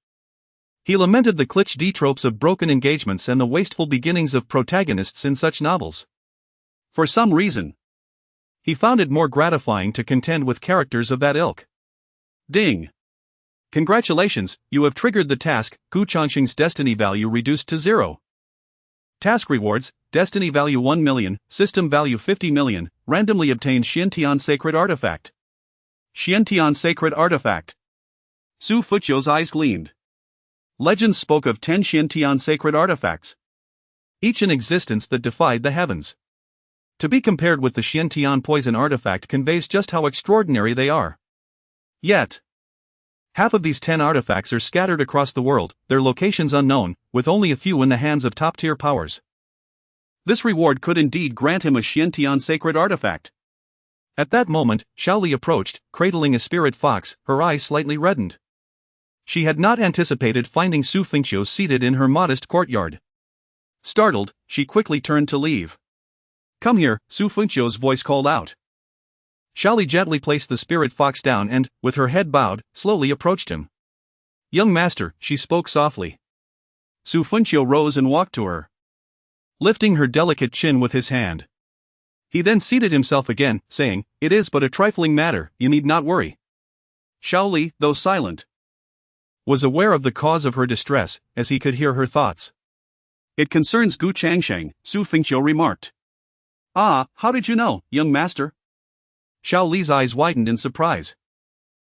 He lamented the cliché tropes of broken engagements and the wasteful beginnings of protagonists in such novels. For some reason, he found it more gratifying to contend with characters of that ilk. Ding! Congratulations, you have triggered the task. Gu Changsheng's destiny value reduced to 0. Task rewards: Destiny value 1 million, System value 50 million, randomly obtained Xiantian Sacred Artifact. Xiantian Sacred Artifact. Xu Fengqiu's eyes gleamed. Legends spoke of 10 Xiantian Sacred Artifacts, each in existence that defied the heavens. To be compared with the Xiantian Poison Artifact conveys just how extraordinary they are. Yet, half of these 10 artifacts are scattered across the world, their locations unknown, with only a few in the hands of top-tier powers. This reward could indeed grant him a Xiantian Sacred Artifact. At that moment, Xiaoli approached, cradling a spirit fox, her eyes slightly reddened. She had not anticipated finding Xu Fengqiu seated in her modest courtyard. Startled, she quickly turned to leave. "Come here," Xu Fengqiu's voice called out. Xiaoli gently placed the spirit fox down and, with her head bowed, slowly approached him. "Young master," she spoke softly. Xu Fengqiu rose and walked to her, lifting her delicate chin with his hand. He then seated himself again, saying, "It is but a trifling matter, you need not worry." Xiaoli, though silent, was aware of the cause of her distress, as he could hear her thoughts. "It concerns Gu Changsheng," Xu Fengqiu remarked. "Ah, how did you know, young master?" Xiaoli's eyes widened in surprise.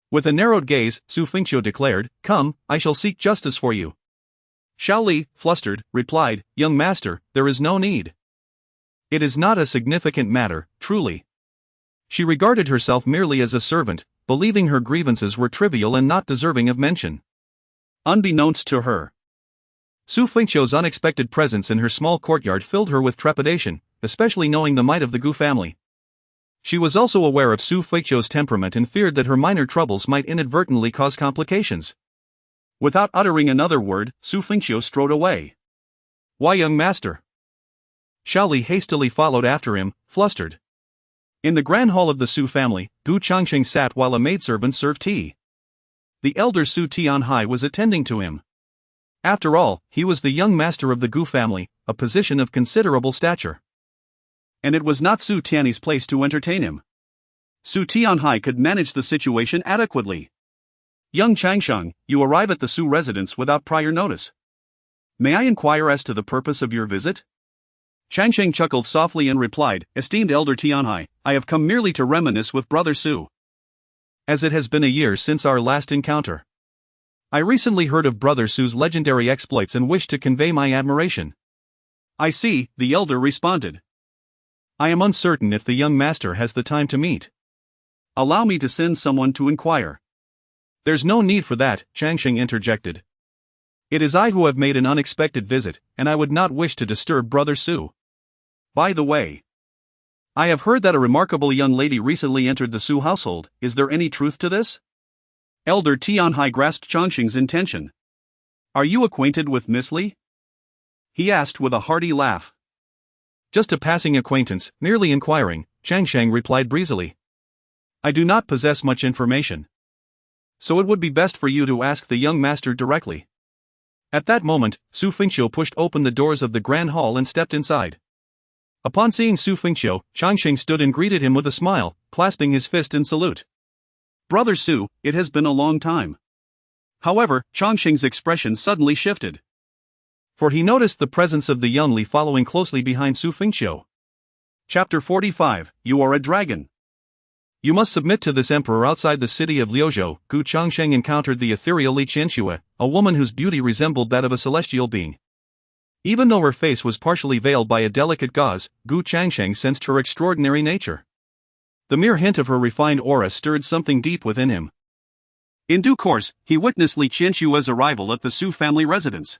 With a narrowed gaze, Xu Fengqiu declared, "Come, I shall seek justice for you." Xiaoli, flustered, replied, "Young master, there is no need. It is not a significant matter, truly." She regarded herself merely as a servant, believing her grievances were trivial and not deserving of mention. Unbeknownst to her, Xu Fengqiu's unexpected presence in her small courtyard filled her with trepidation, especially knowing the might of the Gu family. She was also aware of Xu Fengqiu's temperament and feared that her minor troubles might inadvertently cause complications. Without uttering another word, Xu Fengqiu strode away. "Why, young master?" Xiaoli hastily followed after him, flustered. In the grand hall of the Xu family, Gu Changsheng sat while a maidservant served tea. The elder Xu Tianhai was attending to him. After all, he was the young master of the Gu family, a position of considerable stature. And it was not Xu Tianyi's place to entertain him. Xu Tianhai could manage the situation adequately. "Young Changsheng, you arrive at the Xu residence without prior notice. May I inquire as to the purpose of your visit?" Changsheng chuckled softly and replied, "Esteemed elder Tianhai, I have come merely to reminisce with brother Xu, as it has been a year since our last encounter. I recently heard of brother Xu's legendary exploits and wish to convey my admiration." "I see," the elder responded. "I am uncertain if the young master has the time to meet. Allow me to send someone to inquire." "There's no need for that," Changsheng interjected. "It is I who have made an unexpected visit, and I would not wish to disturb brother Xu. By the way, I have heard that a remarkable young lady recently entered the Xu household. Is there any truth to this?" Elder Tianhai grasped Changsheng's intention. "Are you acquainted with Miss Li?" he asked with a hearty laugh. "Just a passing acquaintance, merely inquiring," Changsheng replied breezily. "I do not possess much information. So it would be best for you to ask the young master directly." At that moment, Xu Fengqiu pushed open the doors of the grand hall and stepped inside. Upon seeing Xu Fengqiu, Changsheng stood and greeted him with a smile, clasping his fist in salute. "Brother Xu, it has been a long time." However, Changsheng's expression suddenly shifted, for he noticed the presence of the young Li following closely behind Xu Fengqiu. Chapter 45, You Are a Dragon. "You must submit to this emperor outside the city of Liuzhou." Gu Changsheng encountered the ethereal Li Qianxue, a woman whose beauty resembled that of a celestial being. Even though her face was partially veiled by a delicate gauze, Gu Changsheng sensed her extraordinary nature. The mere hint of her refined aura stirred something deep within him. In due course, he witnessed Li Qianxue's arrival at the Xu family residence.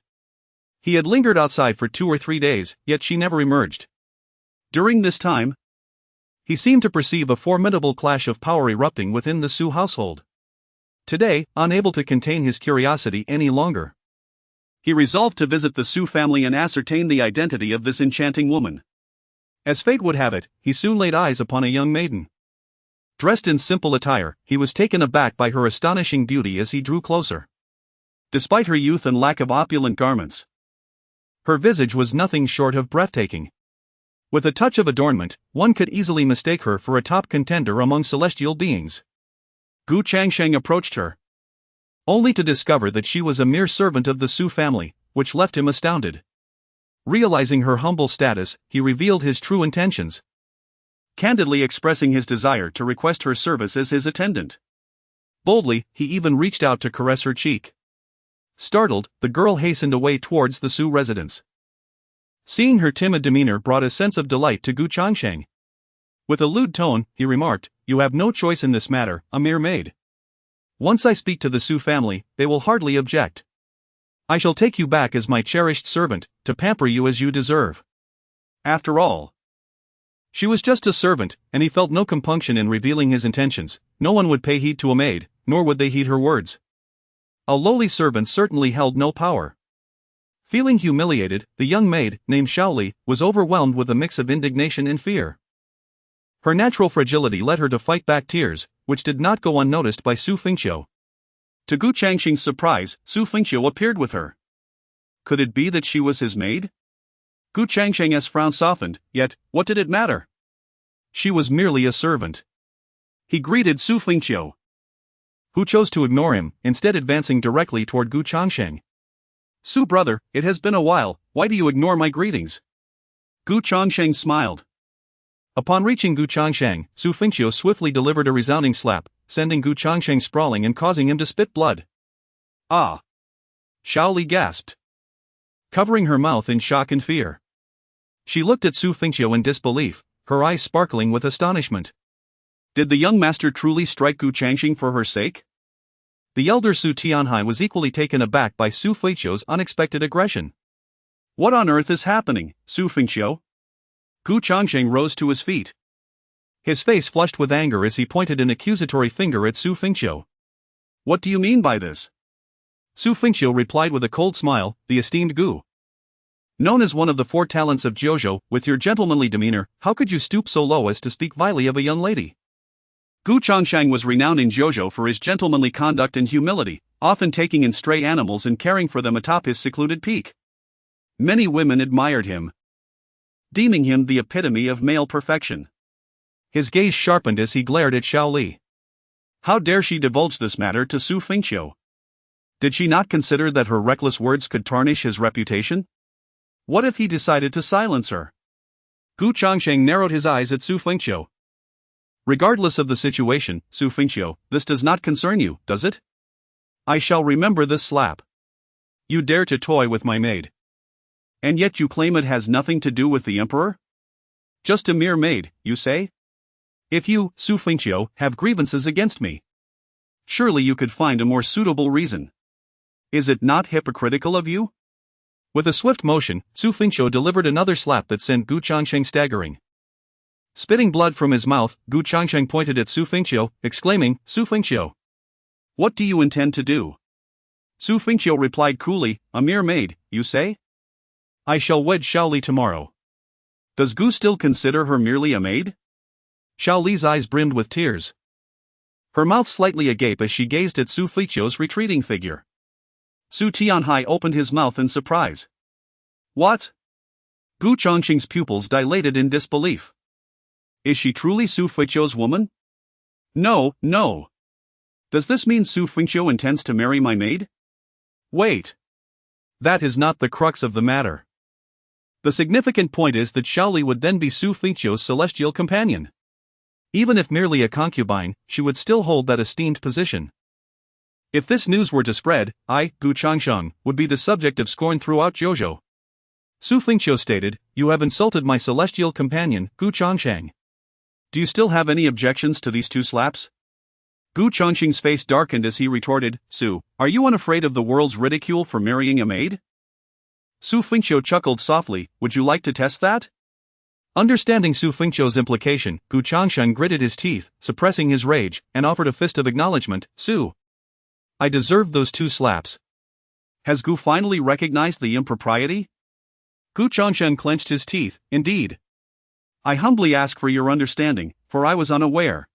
He had lingered outside for 2 or 3 days, yet she never emerged. During this time, he seemed to perceive a formidable clash of power erupting within the Xu household. Today, unable to contain his curiosity any longer, he resolved to visit the Xu family and ascertain the identity of this enchanting woman. As fate would have it, he soon laid eyes upon a young maiden. Dressed in simple attire, he was taken aback by her astonishing beauty as he drew closer. Despite her youth and lack of opulent garments, her visage was nothing short of breathtaking. With a touch of adornment, one could easily mistake her for a top contender among celestial beings. Gu Changsheng approached her, only to discover that she was a mere servant of the Xu family, which left him astounded. Realizing her humble status, he revealed his true intentions, candidly expressing his desire to request her service as his attendant. Boldly, he even reached out to caress her cheek. Startled, the girl hastened away towards the Xu residence. Seeing her timid demeanor brought a sense of delight to Gu Changsheng. With a lewd tone, he remarked, "You have no choice in this matter, a mere maid. Once I speak to the Xu family, they will hardly object. I shall take you back as my cherished servant, to pamper you as you deserve." After all, she was just a servant, and he felt no compunction in revealing his intentions. No one would pay heed to a maid, nor would they heed her words. A lowly servant certainly held no power. Feeling humiliated, the young maid, named Shaoli, was overwhelmed with a mix of indignation and fear. Her natural fragility led her to fight back tears, which did not go unnoticed by Xu Fengqiu. To Gu Changxing's surprise, Xu Fengqiu appeared with her. Could it be that she was his maid? Gu Changsheng's frown softened, yet, what did it matter? She was merely a servant. He greeted Xu Fengqiu, who chose to ignore him, instead advancing directly toward Gu Changsheng. "Xu brother, it has been a while, why do you ignore my greetings?" Gu Changsheng smiled. Upon reaching Gu Changsheng, Xu Fengqiu swiftly delivered a resounding slap, sending Gu Changsheng sprawling and causing him to spit blood. "Ah!" Shaoli gasped, covering her mouth in shock and fear. She looked at Xu Fengqiu in disbelief, her eyes sparkling with astonishment. Did the young master truly strike Gu Changsheng for her sake? The elder Xu Tianhai was equally taken aback by Xu Fengqiu's unexpected aggression. "What on earth is happening, Xu Fengqiu?" Gu Changsheng rose to his feet. His face flushed with anger as he pointed an accusatory finger at Xu Fengqiu. "What do you mean by this?" Xu Fengqiu replied with a cold smile, "The esteemed Gu. Known as one of the 4 talents of Jiuzhou, with your gentlemanly demeanor, how could you stoop so low as to speak vilely of a young lady?" Gu Changsheng was renowned in Jiuzhou for his gentlemanly conduct and humility, often taking in stray animals and caring for them atop his secluded peak. Many women admired him, deeming him the epitome of male perfection. His gaze sharpened as he glared at Shaoli. How dare she divulge this matter to Xu Fengqiu? Did she not consider that her reckless words could tarnish his reputation? What if he decided to silence her? Gu Changsheng narrowed his eyes at Xu Fengqiu. "Regardless of the situation, Xu Fengqiu, this does not concern you, does it? I shall remember this slap. You dare to toy with my maid. And yet you claim it has nothing to do with the emperor? Just a mere maid, you say? If you, Xu Fengqiu, have grievances against me, surely you could find a more suitable reason. Is it not hypocritical of you?" With a swift motion, Xu Fengqiu delivered another slap that sent Gu Changsheng staggering. Spitting blood from his mouth, Gu Changsheng pointed at Xu Fengqiu, exclaiming, "Xu Fengqiu, what do you intend to do?" Xu Fengqiu replied coolly, "A mere maid, you say? I shall wed Shaoli tomorrow." Does Gu still consider her merely a maid? Shaoli's eyes brimmed with tears, her mouth slightly agape as she gazed at Xu Fengqiu's retreating figure. Xu Tianhai opened his mouth in surprise. "What?" Gu Changsheng's pupils dilated in disbelief. Is she truly Xu Fengqiu's woman? No, no. Does this mean Xu Fengqiu intends to marry my maid? Wait. That is not the crux of the matter. The significant point is that Shaoli would then be Xu Fengqiu's celestial companion. Even if merely a concubine, she would still hold that esteemed position. If this news were to spread, I, Gu Changsheng, would be the subject of scorn throughout Jiuzhou. Xu Fengqiu stated, "You have insulted my celestial companion, Gu Changsheng. Do you still have any objections to these 2 slaps?" Gu Changsheng's face darkened as he retorted, "Xu, are you unafraid of the world's ridicule for marrying a maid?" Xu Fengqiu chuckled softly, "Would you like to test that?" Understanding Xu Fengqiu's implication, Gu Changsheng gritted his teeth, suppressing his rage, and offered a fist of acknowledgement, "Xu, I deserved those 2 slaps." Has Gu finally recognized the impropriety? Gu Changsheng clenched his teeth, "Indeed. I humbly ask for your understanding, for I was unaware.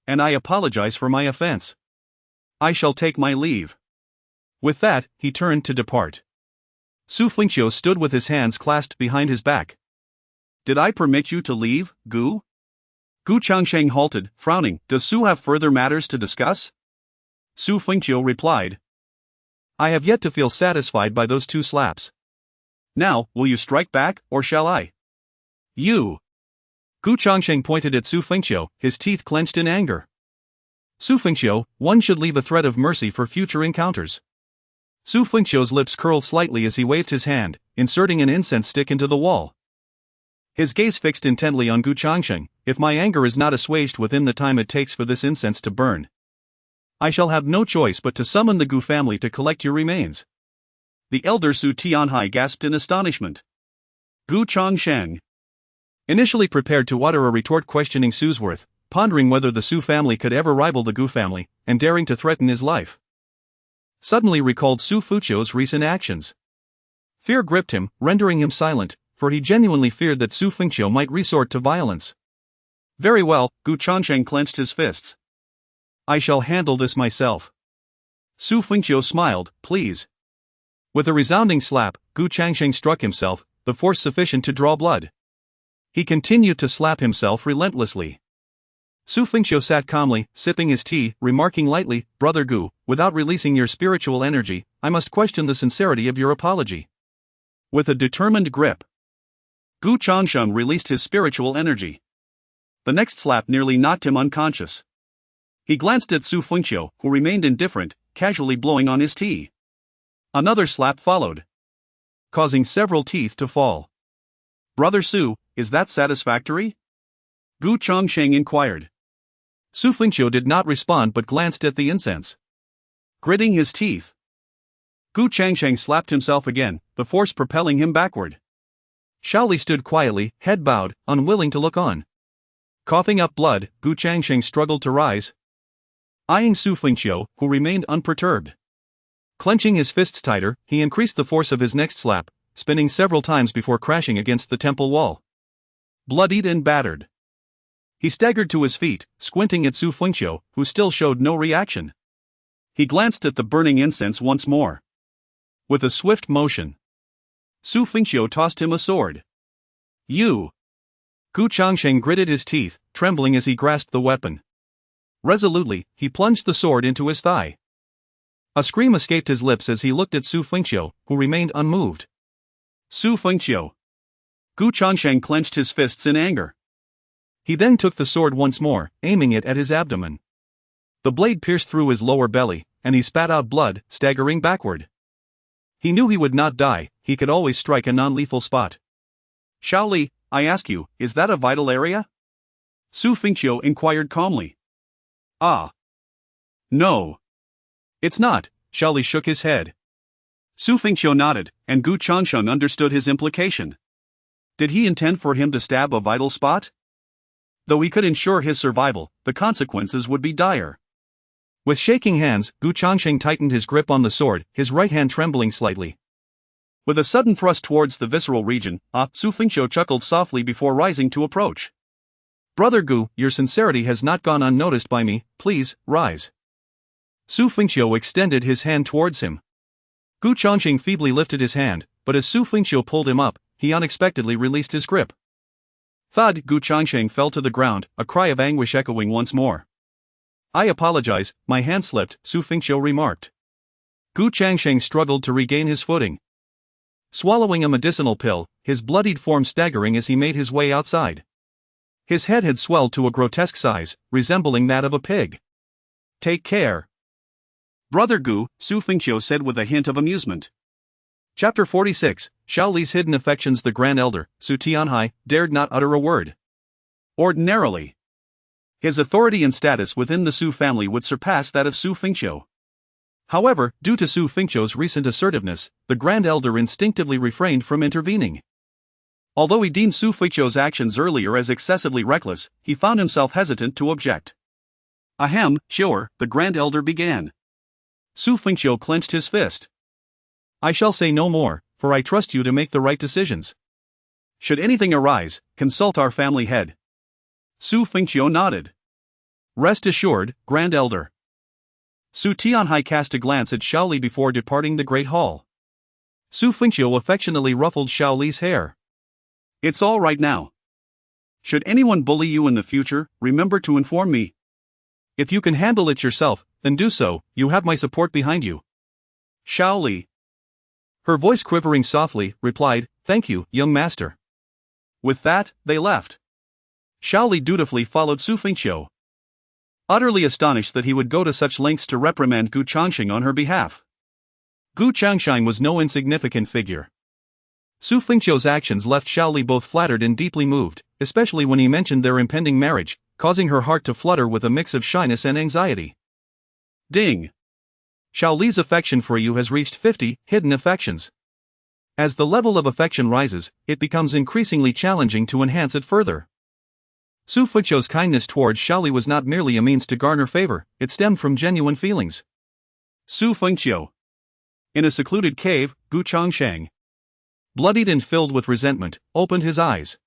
And I apologize for my offense. I shall take my leave." With that, he turned to depart. Xu Fengqiu stood with his hands clasped behind his back. "Did I permit you to leave, Gu?" Gu Changsheng halted, frowning. "Does Xu have further matters to discuss?" Xu Fengqiu replied, "I have yet to feel satisfied by those 2 slaps. Now, will you strike back, or shall I? You! Gu Changsheng pointed at Xu Fengqiu, his teeth clenched in anger. Xu Fengqiu, one should leave a thread of mercy for future encounters. Xu Fengqiu's lips curled slightly as he waved his hand, inserting an incense stick into the wall. His gaze fixed intently on Gu Changsheng. If my anger is not assuaged within the time it takes for this incense to burn, I shall have no choice but to summon the Gu family to collect your remains. The elder Su Tianhai gasped in astonishment. Gu Changsheng. Initially prepared to utter a retort questioning Su's worth, pondering whether the Su family could ever rival the Gu family, and daring to threaten his life. Suddenly recalled Xu Fengqiu's recent actions. Fear gripped him, rendering him silent, for he genuinely feared that Xu Fengqiu might resort to violence. Very well, Gu Changsheng clenched his fists. I shall handle this myself. Xu Fengqiu smiled, please. With a resounding slap, Gu Changsheng struck himself, the force sufficient to draw blood. He continued to slap himself relentlessly. Xu Fengqiu sat calmly, sipping his tea, remarking lightly, Brother Gu, without releasing your spiritual energy, I must question the sincerity of your apology. With a determined grip, Gu Changsheng released his spiritual energy. The next slap nearly knocked him unconscious. He glanced at Xu Fengqiu, who remained indifferent, casually blowing on his tea. Another slap followed, causing several teeth to fall. Brother Xu, is that satisfactory? Gu Changsheng inquired. Xu Fengqiu did not respond but glanced at the incense. Gritting his teeth, Gu Changsheng slapped himself again, the force propelling him backward. Shaoli stood quietly, head bowed, unwilling to look on. Coughing up blood, Gu Changsheng struggled to rise, eyeing Xu Fengqiu, who remained unperturbed. Clenching his fists tighter, he increased the force of his next slap, spinning several times before crashing against the temple wall. Bloodied and battered, he staggered to his feet, squinting at Xu Fengqiu, who still showed no reaction. He glanced at the burning incense once more. With a swift motion, Xu Fengqiu tossed him a sword. You! Gu Changsheng gritted his teeth, trembling as he grasped the weapon. Resolutely, he plunged the sword into his thigh. A scream escaped his lips as he looked at Xu Fengqiu, who remained unmoved. Xu Fengqiu! Gu Changsheng clenched his fists in anger. He then took the sword once more, aiming it at his abdomen. The blade pierced through his lower belly, and he spat out blood, staggering backward. He knew he would not die, he could always strike a non-lethal spot. Shaoli, I ask you, is that a vital area? Xu Fengqiu inquired calmly. Ah. No. It's not, Shaoli shook his head. Xu Fengqiu nodded, and Gu Changsheng understood his implication. Did he intend for him to stab a vital spot? Though he could ensure his survival, the consequences would be dire. With shaking hands, Gu Changsheng tightened his grip on the sword, his right hand trembling slightly. With a sudden thrust towards the visceral region, Xu Fengqiu chuckled softly before rising to approach. Brother Gu, your sincerity has not gone unnoticed by me, please, rise. Xu Fengqiu extended his hand towards him. Gu Changsheng feebly lifted his hand, but as Xu Fengqiu pulled him up, he unexpectedly released his grip. Thud! Gu Changsheng fell to the ground, a cry of anguish echoing once more. I apologize, my hand slipped, Xu Fengqiu remarked. Gu Changsheng struggled to regain his footing. Swallowing a medicinal pill, his bloodied form staggering as he made his way outside. His head had swelled to a grotesque size, resembling that of a pig. Take care. Brother Gu, Xu Fengqiu said with a hint of amusement. Chapter 46, Shaoli's hidden affections. The Grand Elder, Su Tianhai, dared not utter a word. Ordinarily, his authority and status within the Xu family would surpass that of Xu Fengqiu. However, due to Xu Fengqiu's recent assertiveness, the Grand Elder instinctively refrained from intervening. Although he deemed Xu Fengqiu's actions earlier as excessively reckless, he found himself hesitant to object. Ahem, sure, the Grand Elder began. Xu Fengqiu clenched his fist. I shall say no more, for I trust you to make the right decisions. Should anything arise, consult our family head. Xu Fengqiu nodded. Rest assured, Grand Elder. Su Tianhai cast a glance at Shaoli before departing the Great Hall. Xu Fengqiu affectionately ruffled Shaoli's hair. It's all right now. Should anyone bully you in the future, remember to inform me. If you can handle it yourself, then do so, you have my support behind you. Shaoli. Her voice quivering softly, replied, "Thank you, young master." With that, they left. Shaoli dutifully followed Xu Fengqiu, utterly astonished that he would go to such lengths to reprimand Gu Changxing on her behalf. Gu Changxing was no insignificant figure. Xu Fengqiu's actions left Shaoli both flattered and deeply moved, especially when he mentioned their impending marriage, causing her heart to flutter with a mix of shyness and anxiety. Ding! Shaoli's affection for you has reached 50 hidden affections. As the level of affection rises, it becomes increasingly challenging to enhance it further. Xu Fengqiu's kindness towards Shaoli was not merely a means to garner favor, it stemmed from genuine feelings. Xu Fengqiu. In a secluded cave, Gu Changxing, bloodied and filled with resentment, opened his eyes.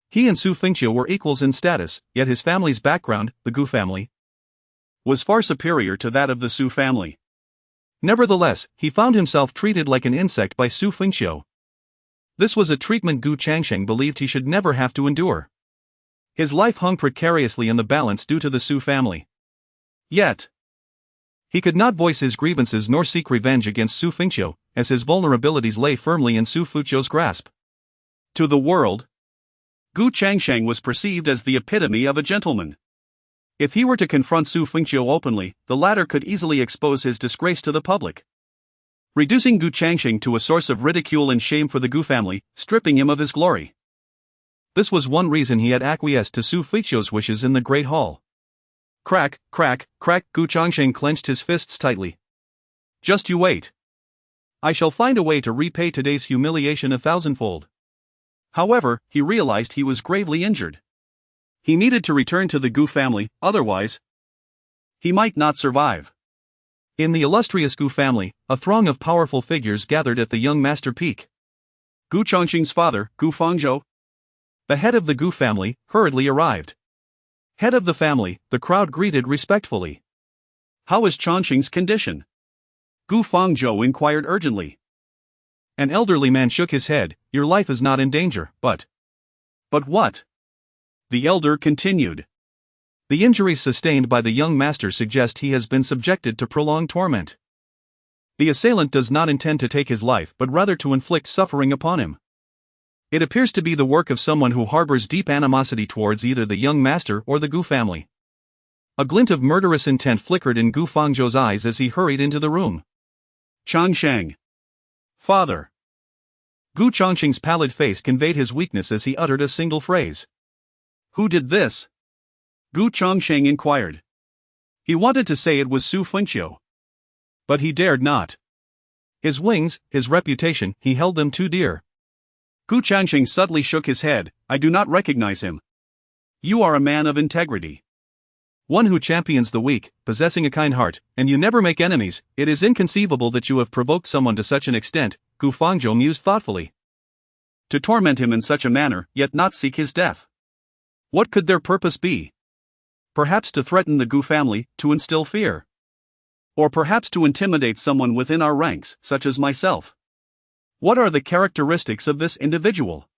He and Xu Fengqiu were equals in status, yet his family's background, the Gu family, was far superior to that of the Xu family. Nevertheless, he found himself treated like an insect by Xu Fengqiu. This was a treatment Gu Changxing believed he should never have to endure. His life hung precariously in the balance due to the Xu family. Yet, he could not voice his grievances nor seek revenge against Xu Fengqiu, as his vulnerabilities lay firmly in Xu Fengqiu's grasp. To the world, Gu Changxing was perceived as the epitome of a gentleman. If he were to confront Xu Fengqiu openly, the latter could easily expose his disgrace to the public, reducing Gu Changxing to a source of ridicule and shame for the Gu family, stripping him of his glory. This was one reason he had acquiesced to Xu Fengqiu's wishes in the Great Hall. Crack, crack, crack, Gu Changxing clenched his fists tightly. Just you wait. I shall find a way to repay today's humiliation 1,000-fold. However, he realized he was gravely injured. He needed to return to the Gu family, otherwise, he might not survive. In the illustrious Gu family, a throng of powerful figures gathered at the young master peak. Gu Changxing's father, Gu Fengqiu, the head of the Gu family, hurriedly arrived. Head of the family, the crowd greeted respectfully. How is Changxing's condition? Gu Fengqiu inquired urgently. An elderly man shook his head. Your life is not in danger, but what? The elder continued. The injuries sustained by the young master suggest he has been subjected to prolonged torment. The assailant does not intend to take his life but rather to inflict suffering upon him. It appears to be the work of someone who harbors deep animosity towards either the young master or the Gu family. A glint of murderous intent flickered in Gu Fengqiu's eyes as he hurried into the room. Changxing. Father. Gu Changxing's pallid face conveyed his weakness as he uttered a single phrase. Who did this? Gu Changxing inquired. He wanted to say it was Xu Fengqiu, but he dared not. His wings, his reputation, he held them too dear. Gu Changxing suddenly shook his head. I do not recognize him. You are a man of integrity, one who champions the weak, possessing a kind heart, and you never make enemies. It is inconceivable that you have provoked someone to such an extent, Gu Fengqiu mused thoughtfully. To torment him in such a manner, yet not seek his death. What could their purpose be? Perhaps to threaten the Gu family, to instill fear. Or perhaps to intimidate someone within our ranks, such as myself. What are the characteristics of this individual?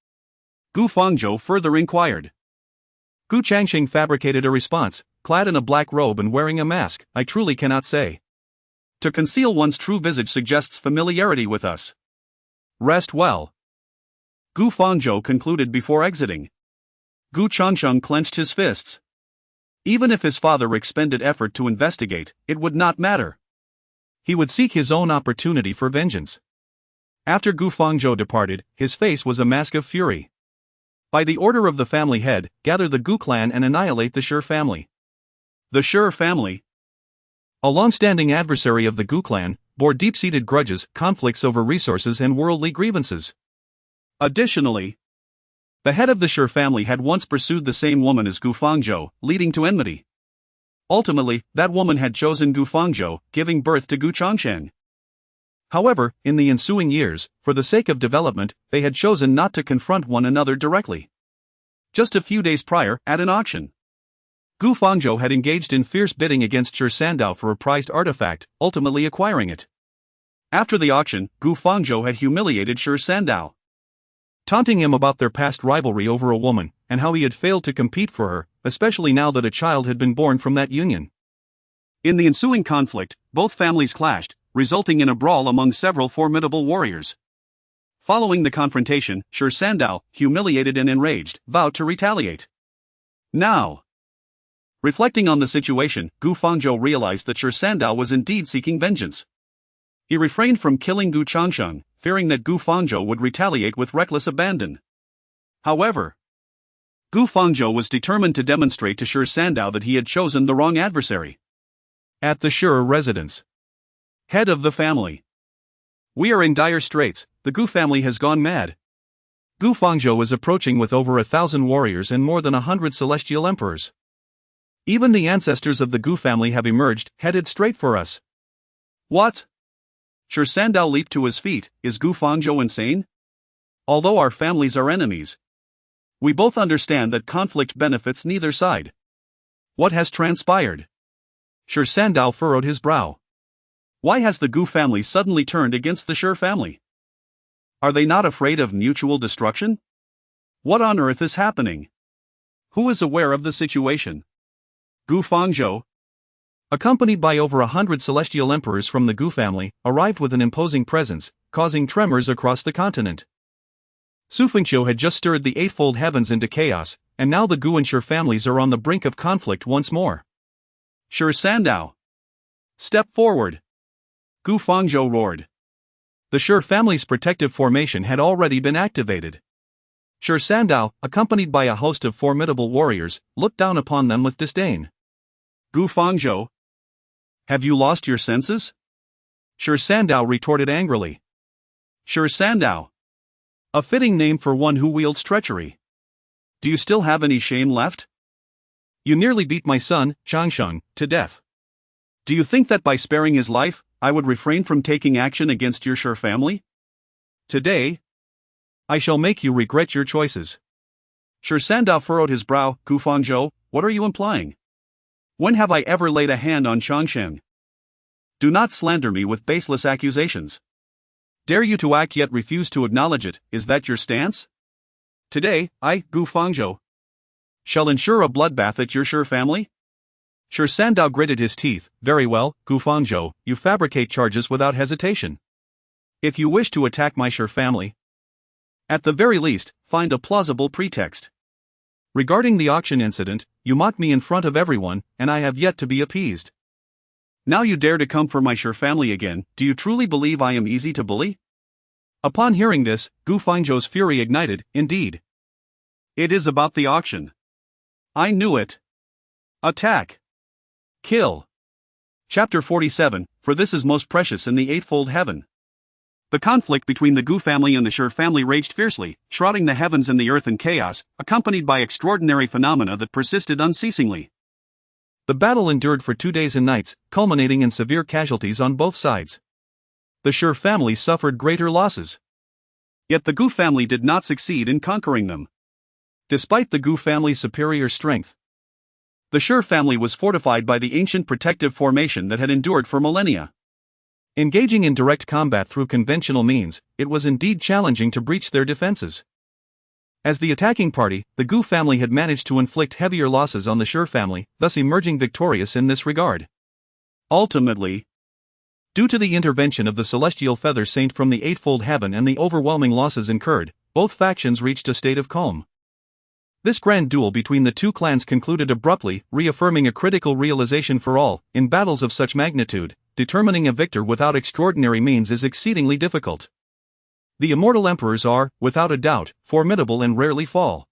Gu Fengqiu further inquired. Gu Changxing fabricated a response, clad in a black robe and wearing a mask. I truly cannot say. To conceal one's true visage suggests familiarity with us. Rest well. Gu Fengqiu concluded before exiting. Gu Changxing clenched his fists. Even if his father expended effort to investigate, it would not matter. He would seek his own opportunity for vengeance. After Gu Fengqiu departed, his face was a mask of fury. By the order of the family head, gather the Gu clan and annihilate the Shi family. The Shi family, a long-standing adversary of the Gu clan, bore deep-seated grudges, conflicts over resources and worldly grievances. Additionally, the head of the Shi family had once pursued the same woman as Gu Fengqiu, leading to enmity. Ultimately, that woman had chosen Gu Fengqiu, giving birth to Gu Changxing. However, in the ensuing years, for the sake of development, they had chosen not to confront one another directly. Just a few days prior, at an auction, Gu Fengqiu had engaged in fierce bidding against Shi Sandao for a prized artifact, ultimately acquiring it. After the auction, Gu Fengqiu had humiliated Shi Sandao, taunting him about their past rivalry over a woman, and how he had failed to compete for her, especially now that a child had been born from that union. In the ensuing conflict, both families clashed, resulting in a brawl among several formidable warriors. Following the confrontation, Xu Fengqiu, humiliated and enraged, vowed to retaliate. Now, reflecting on the situation, Xu Fengqiu realized that Xu Fengqiu was indeed seeking vengeance. He refrained from killing Gu Changsheng, fearing that Xu Fengqiu would retaliate with reckless abandon. However, Xu Fengqiu was determined to demonstrate to Xu Fengqiu that he had chosen the wrong adversary. At the Xu residence. Head of the family. We are in dire straits, the Gu family has gone mad. Xu Fengqiu is approaching with over 1,000 warriors and more than 100 celestial emperors. Even the ancestors of the Gu family have emerged, headed straight for us. What? Xu Fengqiu leaped to his feet. Is Xu Fengqiu insane? Although our families are enemies, we both understand that conflict benefits neither side. What has transpired? Xu Fengqiu furrowed his brow. Why has the Gu family suddenly turned against the Xu family? Are they not afraid of mutual destruction? What on earth is happening? Who is aware of the situation? Xu Fengqiu, accompanied by over 100 celestial emperors from the Gu family, arrived with an imposing presence, causing tremors across the continent. Xu Fengqiu had just stirred the eightfold heavens into chaos, and now the Gu and Xu families are on the brink of conflict once more. Xu Fengqiu, step forward! Xu Fengqiu roared. The Xu family's protective formation had already been activated. Xu Fengqiu, accompanied by a host of formidable warriors, looked down upon them with disdain. Xu Fengqiu, have you lost your senses? Xu Fengqiu retorted angrily. Xu Fengqiu, a fitting name for one who wields treachery. Do you still have any shame left? You nearly beat my son, Changsheng, to death. Do you think that by sparing his life, I would refrain from taking action against your Xu family? Today, I shall make you regret your choices. Xu Fengqiu furrowed his brow. Xu Fengqiu, what are you implying? When have I ever laid a hand on Changsheng? Do not slander me with baseless accusations. Dare you to act yet refuse to acknowledge it, is that your stance? Today, I, Xu Fengqiu, shall ensure a bloodbath at your Xu family? Xu Fengqiu gritted his teeth. Very well, Xu Fengqiu, you fabricate charges without hesitation. If you wish to attack my Xu family, at the very least, find a plausible pretext. Regarding the auction incident, you mocked me in front of everyone, and I have yet to be appeased. Now you dare to come for my Xu family again. Do you truly believe I am easy to bully? Upon hearing this, Xu Fengqiu's fury ignited. Indeed, it is about the auction. I knew it. Attack. Kill. Chapter 47, for this is most precious in the eightfold heaven. The conflict between the Xu family and the Xu family raged fiercely, shrouding the heavens and the earth in chaos, accompanied by extraordinary phenomena that persisted unceasingly. The battle endured for 2 days and nights, culminating in severe casualties on both sides. The Xu family suffered greater losses. Yet the Xu family did not succeed in conquering them. Despite the Xu family's superior strength, the Xu family was fortified by the ancient protective formation that had endured for millennia. Engaging in direct combat through conventional means, it was indeed challenging to breach their defenses. As the attacking party, the Xu family had managed to inflict heavier losses on the Xu family, thus emerging victorious in this regard. Ultimately, due to the intervention of the celestial feather saint from the eightfold heaven and the overwhelming losses incurred, both factions reached a state of calm. This grand duel between the two clans concluded abruptly, reaffirming a critical realization for all: in battles of such magnitude, determining a victor without extraordinary means is exceedingly difficult. The Immortal Emperors are, without a doubt, formidable and rarely fall.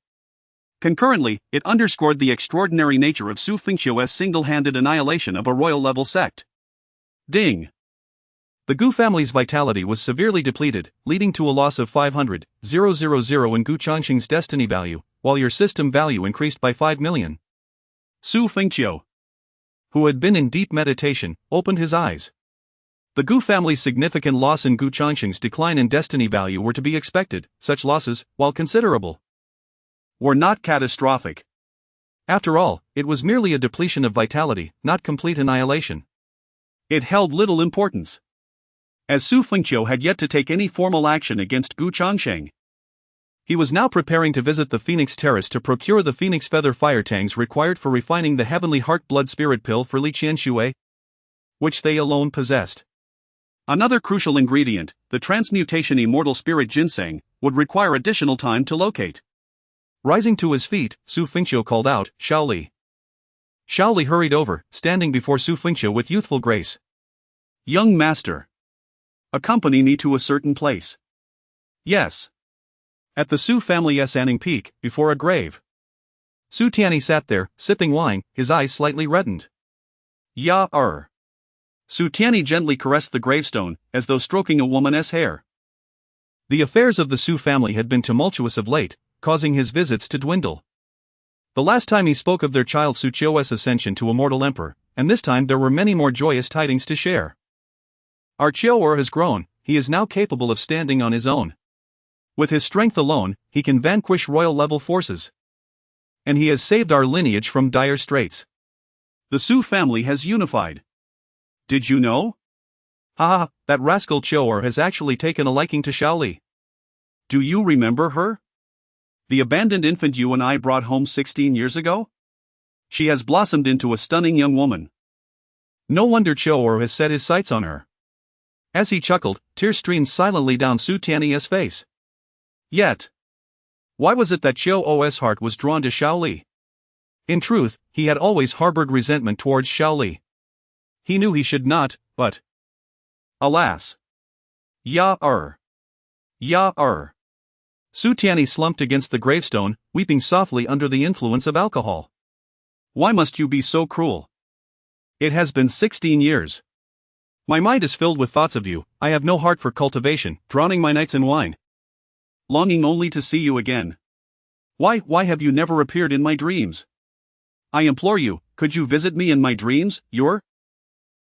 Concurrently, it underscored the extraordinary nature of Xu Fengqiu's single-handed annihilation of a royal-level sect. Ding! The Xu family's vitality was severely depleted, leading to a loss of 500,000 in Gu Changsheng's destiny value, while your system value increased by 5 million. Xu Fengqiu, who had been in deep meditation, opened his eyes. The Xu family's significant loss and Gu Changsheng's decline in destiny value were to be expected. Such losses, while considerable, were not catastrophic. After all, it was merely a depletion of vitality, not complete annihilation. It held little importance, as Xu Fengqiu had yet to take any formal action against Gu Changsheng. He was now preparing to visit the Phoenix Terrace to procure the Phoenix Feather fire tangs required for refining the Heavenly Heart Blood Spirit Pill for Li Qianshui, which they alone possessed. Another crucial ingredient, the transmutation immortal spirit ginseng, would require additional time to locate. Rising to his feet, Xu Fengqiu called out, "Shaoli." Shaoli hurried over, standing before Xu Fengqiu with youthful grace. "Young master. Accompany me to a certain place." "Yes." At the Xu family's Anning Peak, before a grave. Xu Tianyi sat there, sipping wine, his eyes slightly reddened. "Ya Xu Tianyi gently caressed the gravestone, as though stroking a woman's hair. The affairs of the Xu family had been tumultuous of late, causing his visits to dwindle. The last time he spoke of their child Xu Qiu's ascension to Immortal Emperor, and this time there were many more joyous tidings to share. Our Qiu has grown, he is now capable of standing on his own. With his strength alone, he can vanquish royal-level forces. And he has saved our lineage from dire straits. The Xu family has unified. Did you know? Ha, that rascal Qiu has actually taken a liking to Shaoli. Do you remember her? The abandoned infant you and I brought home 16 years ago? She has blossomed into a stunning young woman. No wonder Qiu has set his sights on her. As he chuckled, tears streamed silently down Xu Tianyi's face. Yet, why was it that Qiu's heart was drawn to Shaoli? In truth, he had always harbored resentment towards Shaoli. He knew he should not, but alas. Ya Xu Tianyi slumped against the gravestone, weeping softly under the influence of alcohol. Why must you be so cruel? It has been 16 years. My mind is filled with thoughts of you, I have no heart for cultivation, drowning my nights in wine. Longing only to see you again. Why have you never appeared in my dreams? I implore you, could you visit me in my dreams,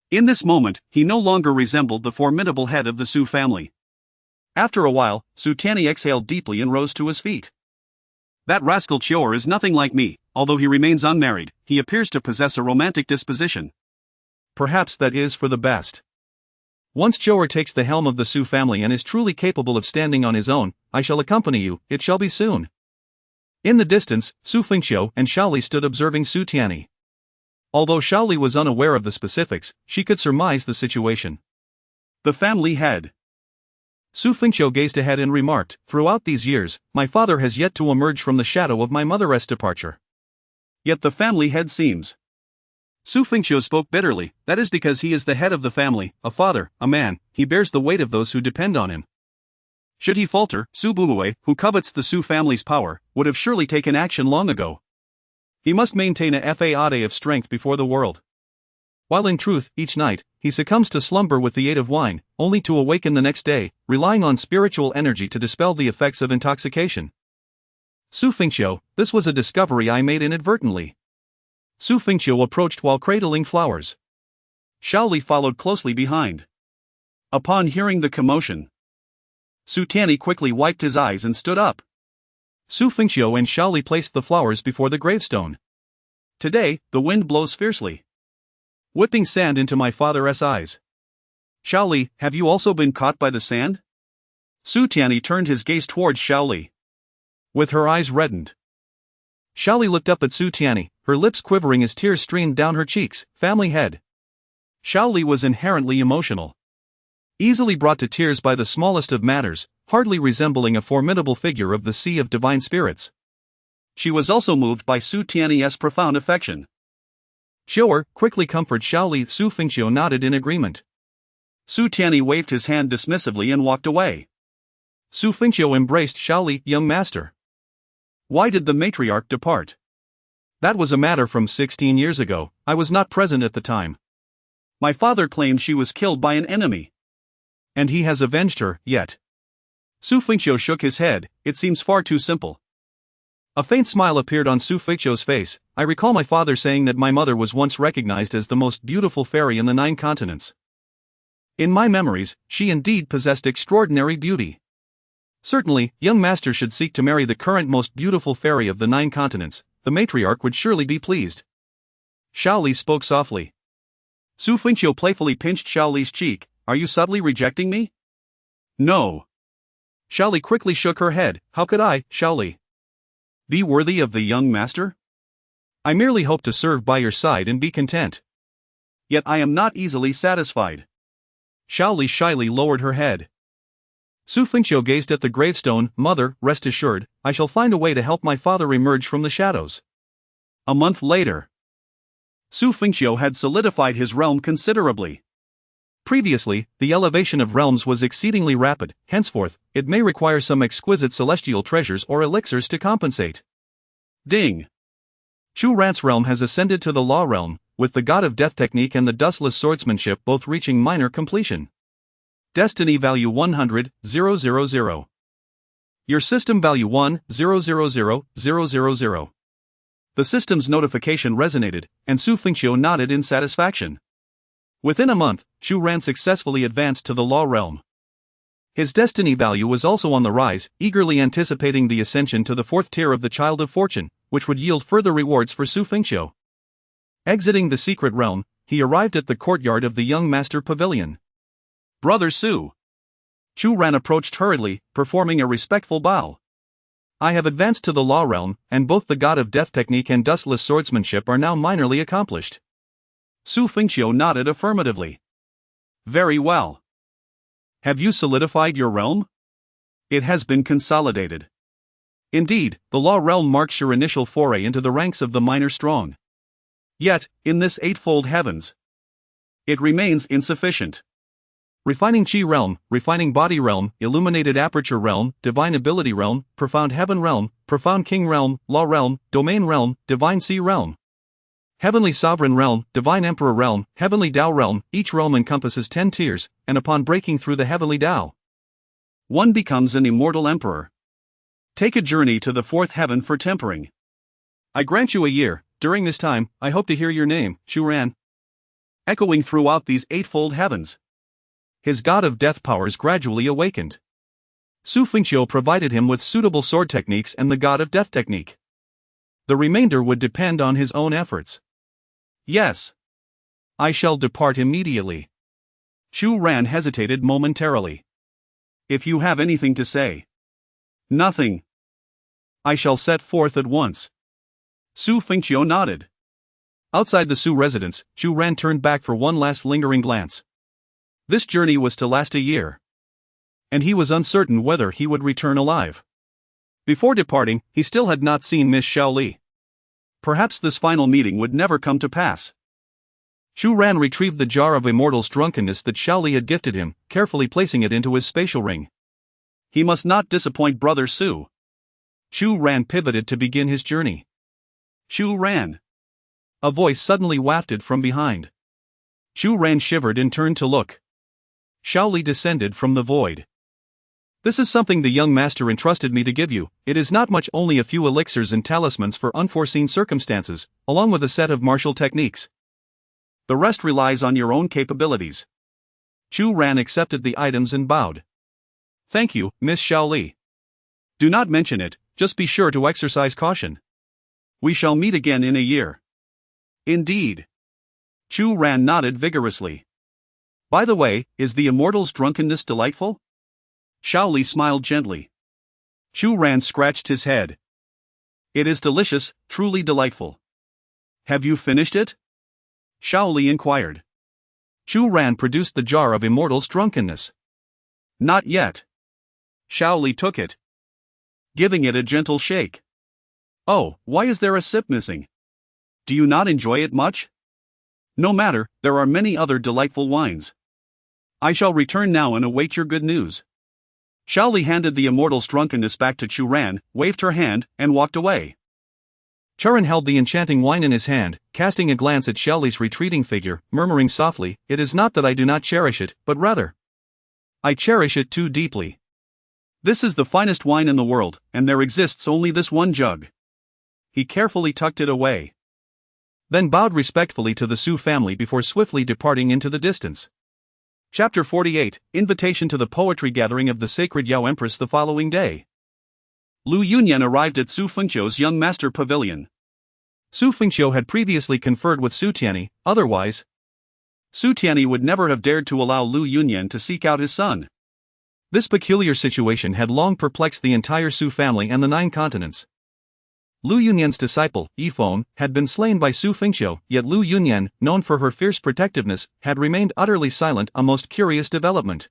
In this moment, he no longer resembled the formidable head of the Xu family. After a while, Xu Tianyi exhaled deeply and rose to his feet. That rascal Qiu is nothing like me, although he remains unmarried, he appears to possess a romantic disposition. Perhaps that is for the best. Once Qiu takes the helm of the Xu family and is truly capable of standing on his own, I shall accompany you, it shall be soon. In the distance, Xu Fengqiu and Shaoli stood observing Xu Tianyi. Although Shaoli was unaware of the specifics, she could surmise the situation. The family head. Xu Fengqiu gazed ahead and remarked, "Throughout these years, my father has yet to emerge from the shadow of my mother's departure. Yet the family head seems." Xu Fengqiu spoke bitterly, "That is because he is the head of the family, a father, a man, he bears the weight of those who depend on him. Should he falter, Xu Buwei, who covets the Xu family's power, would have surely taken action long ago. He must maintain a facade of strength before the world. While in truth, each night, he succumbs to slumber with the aid of wine, only to awaken the next day, relying on spiritual energy to dispel the effects of intoxication." Xu Fengqiu, this was a discovery I made inadvertently. Xu Fengqiu approached while cradling flowers. Shaoli followed closely behind. Upon hearing the commotion, Xu Tianyi quickly wiped his eyes and stood up. Xu Fengqiu and Shaoli placed the flowers before the gravestone. "Today, the wind blows fiercely, whipping sand into my father's eyes. Shaoli, have you also been caught by the sand?" Xu Tianyi turned his gaze towards Shaoli. With her eyes reddened, Shaoli looked up at Xu Tianyi, her lips quivering as tears streamed down her cheeks. Family head. Shaoli was inherently emotional. Easily brought to tears by the smallest of matters, hardly resembling a formidable figure of the sea of divine spirits. She was also moved by Xu Tianyi's profound affection. Qiu quickly comforted Shaoli. Xu Fengqiu nodded in agreement. Xu Tianyi waved his hand dismissively and walked away. Xu Fengqiu embraced Shaoli. "Young master. Why did the matriarch depart?" "That was a matter from 16 years ago, I was not present at the time. My father claimed she was killed by an enemy. And he has avenged her, yet." Xu Fengqiu shook his head, "It seems far too simple." A faint smile appeared on Xu Fengqiu's face. "I recall my father saying that my mother was once recognized as the most beautiful fairy in the 9 continents. In my memories, she indeed possessed extraordinary beauty. Certainly, young master should seek to marry the current most beautiful fairy of the 9 continents, the matriarch would surely be pleased." Shaoli spoke softly. Xu Fengqiu playfully pinched Shaoli's cheek. "Are you subtly rejecting me?" "No." Shaoli quickly shook her head. "How could I, Shaoli, be worthy of the young master? I merely hope to serve by your side and be content. Yet I am not easily satisfied." Xiaoli shyly lowered her head. Xu Fengqiu gazed at the gravestone. Mother, rest assured, I shall find a way to help my father emerge from the shadows. A month later, Xu Fengqiu had solidified his realm considerably. Previously, the elevation of realms was exceedingly rapid, henceforth, it may require some exquisite celestial treasures or elixirs to compensate. Ding! Xu Ran's realm has ascended to the law realm, with the God of Death technique and the dustless swordsmanship both reaching minor completion. Destiny value 100,000. Your system value 1,000,000. The system's notification resonated, and Xu Fengqiu nodded in satisfaction. Within a month, Xu Ran successfully advanced to the law realm. His destiny value was also on the rise, eagerly anticipating the ascension to the 4th tier of the Child of Fortune, which would yield further rewards for Xu Fengqiu. Exiting the secret realm, he arrived at the courtyard of the young master pavilion. Brother Xu. Xu Ran approached hurriedly, performing a respectful bow. I have advanced to the law realm, and both the God of Death technique and dustless swordsmanship are now minorly accomplished. Xu Fengqiu nodded affirmatively. Very well. Have you solidified your realm? It has been consolidated. Indeed, the law realm marks your initial foray into the ranks of the minor strong. Yet, in this eightfold heavens, it remains insufficient. Refining Chi realm, refining body realm, illuminated aperture realm, divine ability realm, profound heaven realm, profound king realm, law realm, domain realm, divine sea realm. Heavenly Sovereign Realm, Divine Emperor Realm, Heavenly Tao Realm. Each realm encompasses 10 tiers, and upon breaking through the Heavenly Tao, one becomes an Immortal Emperor. Take a journey to the 4th heaven for tempering. I grant you a year. During this time, I hope to hear your name, Xu Ran, echoing throughout these eightfold heavens. His God of Death powers gradually awakened. Xu Fengqiu provided him with suitable sword techniques and the God of Death technique. The remainder would depend on his own efforts. Yes. I shall depart immediately. Xu Ran hesitated momentarily. If you have anything to say. Nothing. I shall set forth at once. Xu Fengqiu nodded. Outside the Xu residence, Xu Ran turned back for one last lingering glance. This journey was to last a year, and he was uncertain whether he would return alive. Before departing, he still had not seen Miss Xiaoli. Perhaps this final meeting would never come to pass. Xu Ran retrieved the jar of Immortal's drunkenness that Xiaoli had gifted him, carefully placing it into his spatial ring. He must not disappoint Brother Xu. Xu Ran pivoted to begin his journey. Xu Ran. A voice suddenly wafted from behind. Xu Ran shivered and turned to look. Xiaoli descended from the void. This is something the young master entrusted me to give you. It is not much, only a few elixirs and talismans for unforeseen circumstances, along with a set of martial techniques. The rest relies on your own capabilities. Xu Ran accepted the items and bowed. Thank you, Miss Xiaoli. Do not mention it, just be sure to exercise caution. We shall meet again in a year. Indeed. Xu Ran nodded vigorously. By the way, is the Immortal's drunkenness delightful? Xiaoli smiled gently. Xu Ran scratched his head. It is delicious, truly delightful. Have you finished it? Xiaoli inquired. Xu Ran produced the jar of Immortal's drunkenness. Not yet. Xiaoli took it, giving it a gentle shake. Oh, why is there a sip missing? Do you not enjoy it much? No matter, there are many other delightful wines. I shall return now and await your good news. Xiaoli handed the Immortal's drunkenness back to Xu Ran, waved her hand, and walked away. Churan held the enchanting wine in his hand, casting a glance at Xiaoli's retreating figure, murmuring softly, "It is not that I do not cherish it, but rather, I cherish it too deeply. This is the finest wine in the world, and there exists only this one jug." He carefully tucked it away, then bowed respectfully to the Xu family before swiftly departing into the distance. Chapter 48, Invitation to the Poetry Gathering of the Sacred Yao Empress. The following day, Lu Yunyan arrived at Xu Fengqiu's young master pavilion. Xu Fengqiu had previously conferred with Xu Tianyi, otherwise, Xu Tianyi would never have dared to allow Lu Yunyan to seek out his son. This peculiar situation had long perplexed the entire Xu family and the 9 continents. Lu Yunyan's disciple, Yi Feng, had been slain by Xu Fengqiu, yet Lu Yunyan, known for her fierce protectiveness, had remained utterly silent, a most curious development.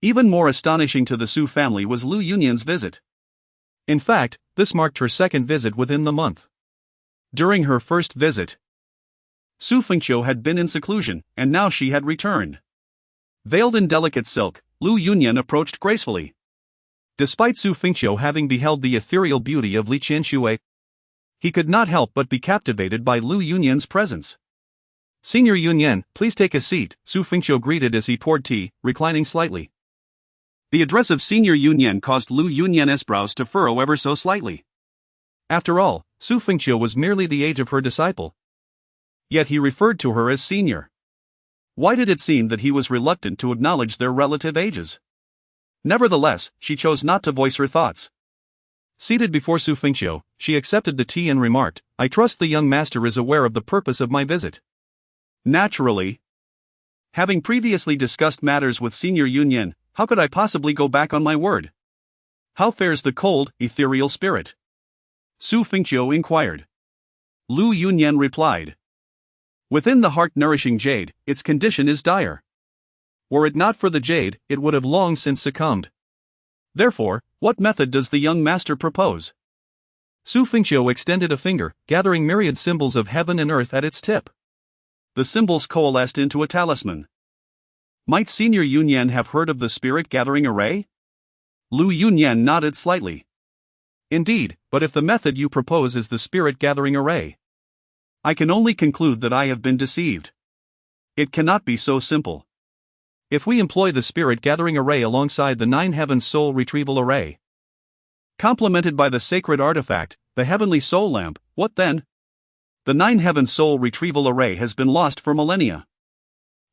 Even more astonishing to the Xu family was Lu Yunyan's visit. In fact, this marked her second visit within the month. During her first visit, Xu Fengqiu had been in seclusion, and now she had returned. Veiled in delicate silk, Lu Yunyan approached gracefully. Despite Xu Fengqiu having beheld the ethereal beauty of Li Qianshui, he could not help but be captivated by Lu Yunyan's presence. "Senior Yunyan, please take a seat," Xu Fengqiu greeted as he poured tea, reclining slightly. The address of Senior Yunyan caused Lu Yunyan's brows to furrow ever so slightly. After all, Xu Fengqiu was merely the age of her disciple. Yet he referred to her as senior. Why did it seem that he was reluctant to acknowledge their relative ages? Nevertheless, she chose not to voice her thoughts. Seated before Xu Fengqiu, she accepted the tea and remarked, "I trust the young master is aware of the purpose of my visit." Naturally. Having previously discussed matters with Senior Yunyan, how could I possibly go back on my word? "How fares the cold, ethereal spirit?" Xu Fengqiu inquired. Lu Yunyan replied, "Within the heart-nourishing jade, its condition is dire. Were it not for the jade, it would have long since succumbed. Therefore, what method does the young master propose?" Xu Fengqiu extended a finger, gathering myriad symbols of heaven and earth at its tip. The symbols coalesced into a talisman. Might Senior Yunyan have heard of the spirit-gathering array? Lu Yunyan nodded slightly. "Indeed, but if the method you propose is the spirit-gathering array, I can only conclude that I have been deceived. It cannot be so simple. If we employ the spirit-gathering array alongside the Nine Heavens Soul Retrieval Array, complemented by the sacred artifact, the Heavenly Soul Lamp, what then? The Nine Heavens Soul Retrieval Array has been lost for millennia."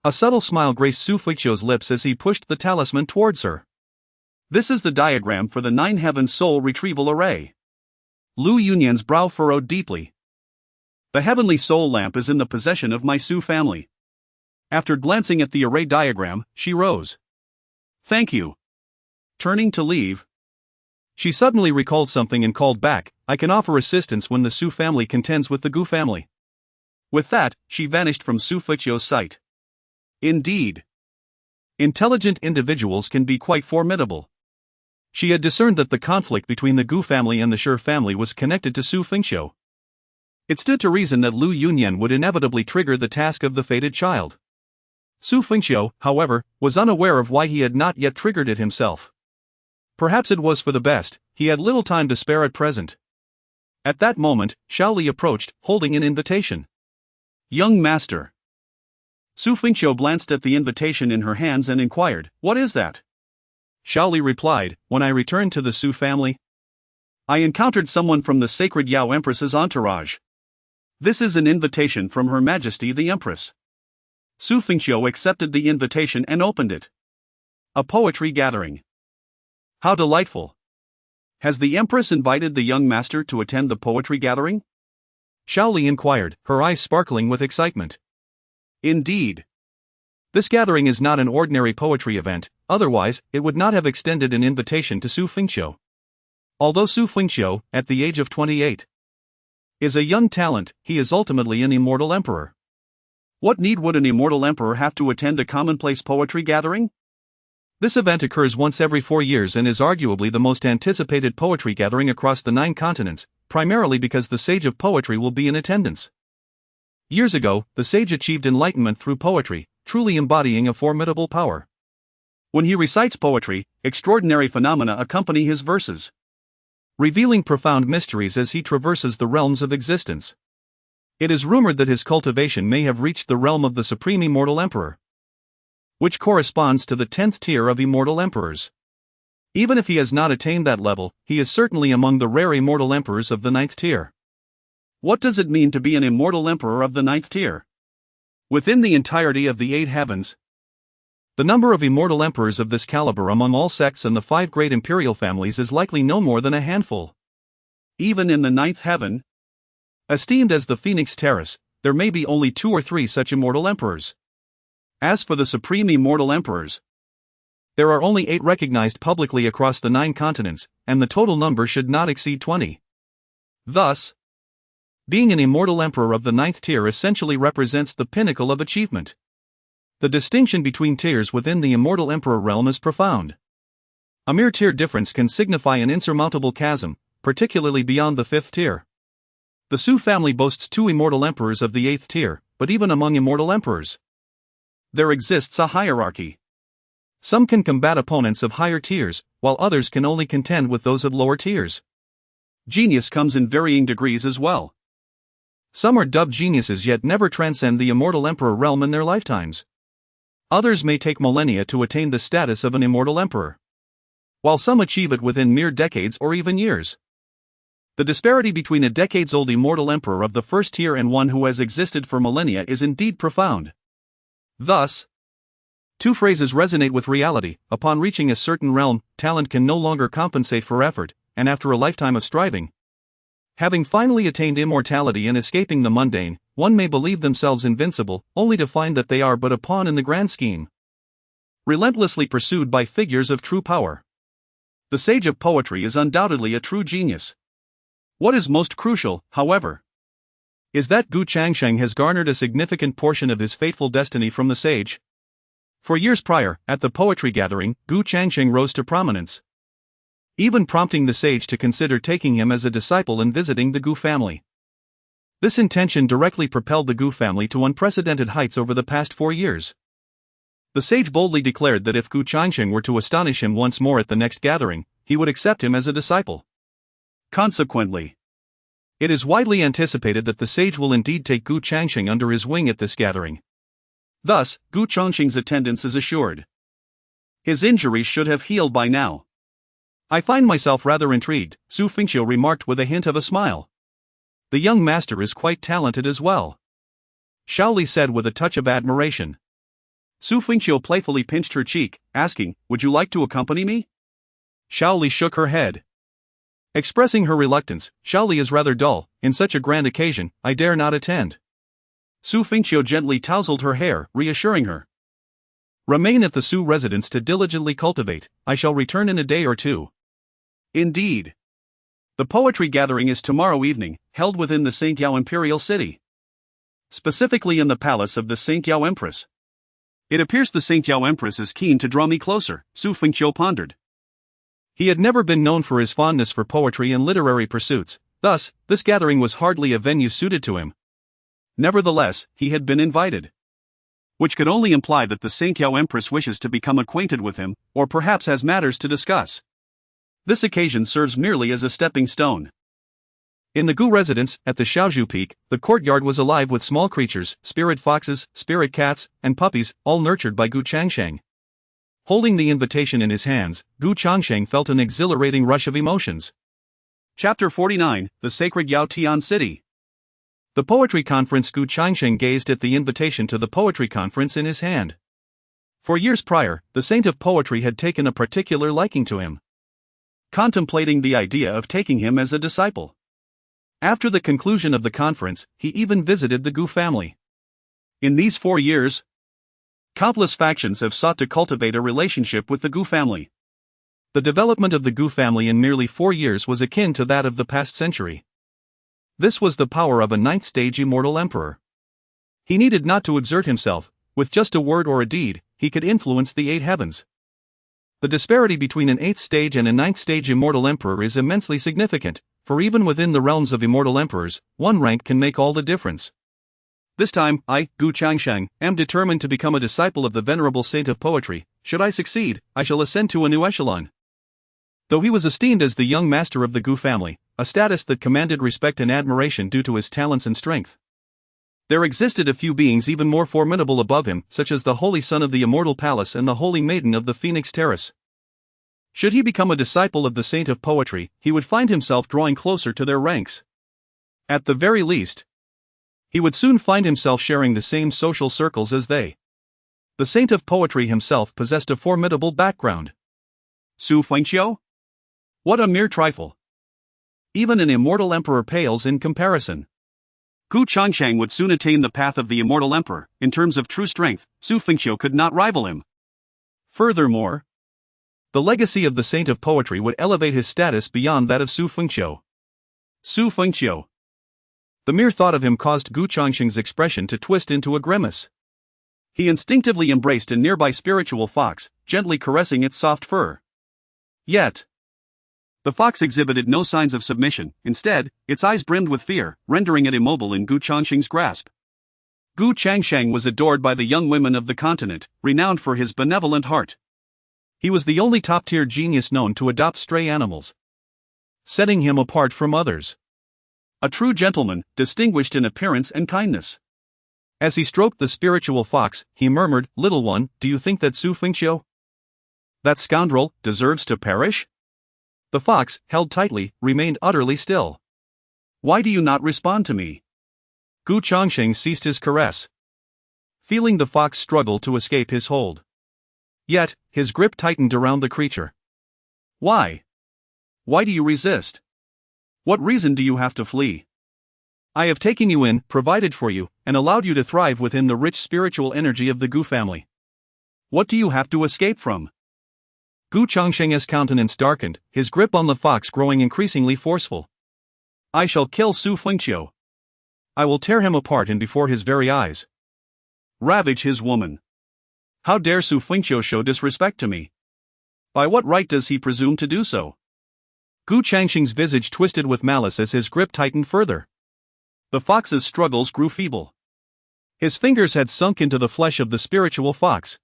A subtle smile graced Xu Fengqiu's lips as he pushed the talisman towards her. "This is the diagram for the Nine Heavens Soul Retrieval Array." Lu Yunyan's brow furrowed deeply. "The Heavenly Soul Lamp is in the possession of my Xu family." After glancing at the array diagram, she rose. "Thank you." Turning to leave, she suddenly recalled something and called back, "I can offer assistance when the Xu family contends with the Gu family." With that, she vanished from Xu Fengqiu's sight. Indeed, intelligent individuals can be quite formidable. She had discerned that the conflict between the Gu family and the Shi family was connected to Xu Fengqiu. It stood to reason that Lu Yunyan would inevitably trigger the task of the fated child. Xu Fengqiu, however, was unaware of why he had not yet triggered it himself. Perhaps it was for the best, he had little time to spare at present. At that moment, Shaoli approached, holding an invitation. "Young master." Xu Fengqiu glanced at the invitation in her hands and inquired, "What is that?" Shaoli replied, "When I returned to the Xu family, I encountered someone from the sacred Yao Empress's entourage. This is an invitation from Her Majesty the Empress." Xu Fengqiu accepted the invitation and opened it. A poetry gathering. How delightful. Has the Empress invited the young master to attend the poetry gathering? Shaoli inquired, her eyes sparkling with excitement. Indeed. This gathering is not an ordinary poetry event, otherwise, it would not have extended an invitation to Xu Fengqiu. Although Xu Fengqiu, at the age of 28, is a young talent, he is ultimately an immortal emperor. What need would an immortal emperor have to attend a commonplace poetry gathering? This event occurs once every 4 years and is arguably the most anticipated poetry gathering across the 9 continents, primarily because the sage of poetry will be in attendance. Years ago, the sage achieved enlightenment through poetry, truly embodying a formidable power. When he recites poetry, extraordinary phenomena accompany his verses, revealing profound mysteries as he traverses the realms of existence. It is rumored that his cultivation may have reached the realm of the Supreme Immortal Emperor, which corresponds to the 10th tier of immortal emperors. Even if he has not attained that level, he is certainly among the rare immortal emperors of the 9th tier. What does it mean to be an immortal emperor of the 9th tier? Within the entirety of the 8 heavens, the number of immortal emperors of this caliber among all sects and the 5 great imperial families is likely no more than a handful. Even in the 9th heaven, esteemed as the Phoenix Terrace, there may be only 2 or 3 such immortal emperors. As for the supreme immortal emperors, there are only 8 recognized publicly across the 9 continents, and the total number should not exceed 20. Thus, being an immortal emperor of the 9th tier essentially represents the pinnacle of achievement. The distinction between tiers within the immortal emperor realm is profound. A mere tier difference can signify an insurmountable chasm, particularly beyond the 5th tier. The Xu family boasts 2 immortal emperors of the 8th tier, but even among immortal emperors, there exists a hierarchy. Some can combat opponents of higher tiers, while others can only contend with those of lower tiers. Genius comes in varying degrees as well. Some are dubbed geniuses yet never transcend the immortal emperor realm in their lifetimes. Others may take millennia to attain the status of an immortal emperor, while some achieve it within mere decades or even years. The disparity between a decades-old immortal emperor of the 1st tier and one who has existed for millennia is indeed profound. Thus, 2 phrases resonate with reality: upon reaching a certain realm, talent can no longer compensate for effort, and after a lifetime of striving, having finally attained immortality and escaping the mundane, one may believe themselves invincible, only to find that they are but a pawn in the grand scheme, relentlessly pursued by figures of true power. The sage of poetry is undoubtedly a true genius. What is most crucial, however, is that Xu Fengqiu has garnered a significant portion of his fateful destiny from the sage. For years prior, at the poetry gathering, Xu Fengqiu rose to prominence, even prompting the sage to consider taking him as a disciple and visiting the Xu family. This intention directly propelled the Xu family to unprecedented heights over the past 4 years. The sage boldly declared that if Xu Fengqiu were to astonish him once more at the next gathering, he would accept him as a disciple. Consequently, it is widely anticipated that the sage will indeed take Xu Fengqiu under his wing at this gathering. Thus, Xu Fengqiu's attendance is assured. His injuries should have healed by now. I find myself rather intrigued, Xu Fengqiu remarked with a hint of a smile. The young master is quite talented as well, Shaoli said with a touch of admiration. Xu Fengqiu playfully pinched her cheek, asking, "Would you like to accompany me?" Shaoli shook her head, expressing her reluctance. "Shaoli is rather dull, in such a grand occasion, I dare not attend." Xu Fengqiu gently tousled her hair, reassuring her. "Remain at the Xu residence to diligently cultivate, I shall return in a day or 2. Indeed. The poetry gathering is tomorrow evening, held within the Fengqiu imperial city, specifically in the palace of the Fengqiu Empress. It appears the Fengqiu Empress is keen to draw me closer, Xu Fengqiu pondered. He had never been known for his fondness for poetry and literary pursuits, thus, this gathering was hardly a venue suited to him. Nevertheless, he had been invited, which could only imply that the Fengqiu Empress wishes to become acquainted with him, or perhaps has matters to discuss. This occasion serves merely as a stepping stone. In the Gu residence, at the Shaozhu Peak, the courtyard was alive with small creatures, spirit foxes, spirit cats, and puppies, all nurtured by Xu Fengqiu. Holding the invitation in his hands, Xu Fengqiu felt an exhilarating rush of emotions. Chapter 49, The Sacred Yao Tian City. The poetry conference. Xu Fengqiu gazed at the invitation to the poetry conference in his hand. For years prior, the saint of poetry had taken a particular liking to him, contemplating the idea of taking him as a disciple. After the conclusion of the conference, he even visited the Xu family. In these 4 years, countless factions have sought to cultivate a relationship with the Xu family. The development of the Xu family in merely 4 years was akin to that of the past century. This was the power of a 9th stage immortal emperor. He needed not to exert himself; with just a word or a deed, he could influence the 8 heavens. The disparity between an 8th stage and a 9th stage immortal emperor is immensely significant, for even within the realms of immortal emperors, one rank can make all the difference. This time, I, Xu Fengqiu, am determined to become a disciple of the venerable saint of poetry. Should I succeed, I shall ascend to a new echelon. Though he was esteemed as the young master of the Xu family, a status that commanded respect and admiration due to his talents and strength, there existed a few beings even more formidable above him, such as the Holy Son of the Immortal Palace and the Holy Maiden of the Phoenix Terrace. Should he become a disciple of the saint of poetry, he would find himself drawing closer to their ranks. At the very least, he would soon find himself sharing the same social circles as they. The saint of poetry himself possessed a formidable background. Xu Fengqiu? What a mere trifle. Even an immortal emperor pales in comparison. Xu Fengqiu would soon attain the path of the immortal emperor. In terms of true strength, Xu Fengqiu could not rival him. Furthermore, the legacy of the saint of poetry would elevate his status beyond that of Xu Fengqiu. Xu Fengqiu. The mere thought of him caused Gu Changsheng's expression to twist into a grimace. He instinctively embraced a nearby spiritual fox, gently caressing its soft fur. Yet, the fox exhibited no signs of submission. Instead, its eyes brimmed with fear, rendering it immobile in Gu Changsheng's grasp. Gu Changsheng was adored by the young women of the continent, renowned for his benevolent heart. He was the only top-tier genius known to adopt stray animals, setting him apart from others. A true gentleman, distinguished in appearance and kindness. As he stroked the spiritual fox, he murmured, "Little one, do you think that Xu Fengqiu, that scoundrel, deserves to perish?" The fox, held tightly, remained utterly still. "Why do you not respond to me?" Gu Changsheng ceased his caress, feeling the fox struggle to escape his hold. Yet, his grip tightened around the creature. "Why? Why do you resist? What reason do you have to flee? I have taken you in, provided for you, and allowed you to thrive within the rich spiritual energy of the Gu family. What do you have to escape from?" Gu Changsheng's countenance darkened, his grip on the fox growing increasingly forceful. "I shall kill Xu Fengqiu. I will tear him apart and before his very eyes ravage his woman. How dare Xu Fengqiu show disrespect to me? By what right does he presume to do so?" Gu Changsheng's visage twisted with malice as his grip tightened further. The fox's struggles grew feeble. His fingers had sunk into the flesh of the spiritual fox,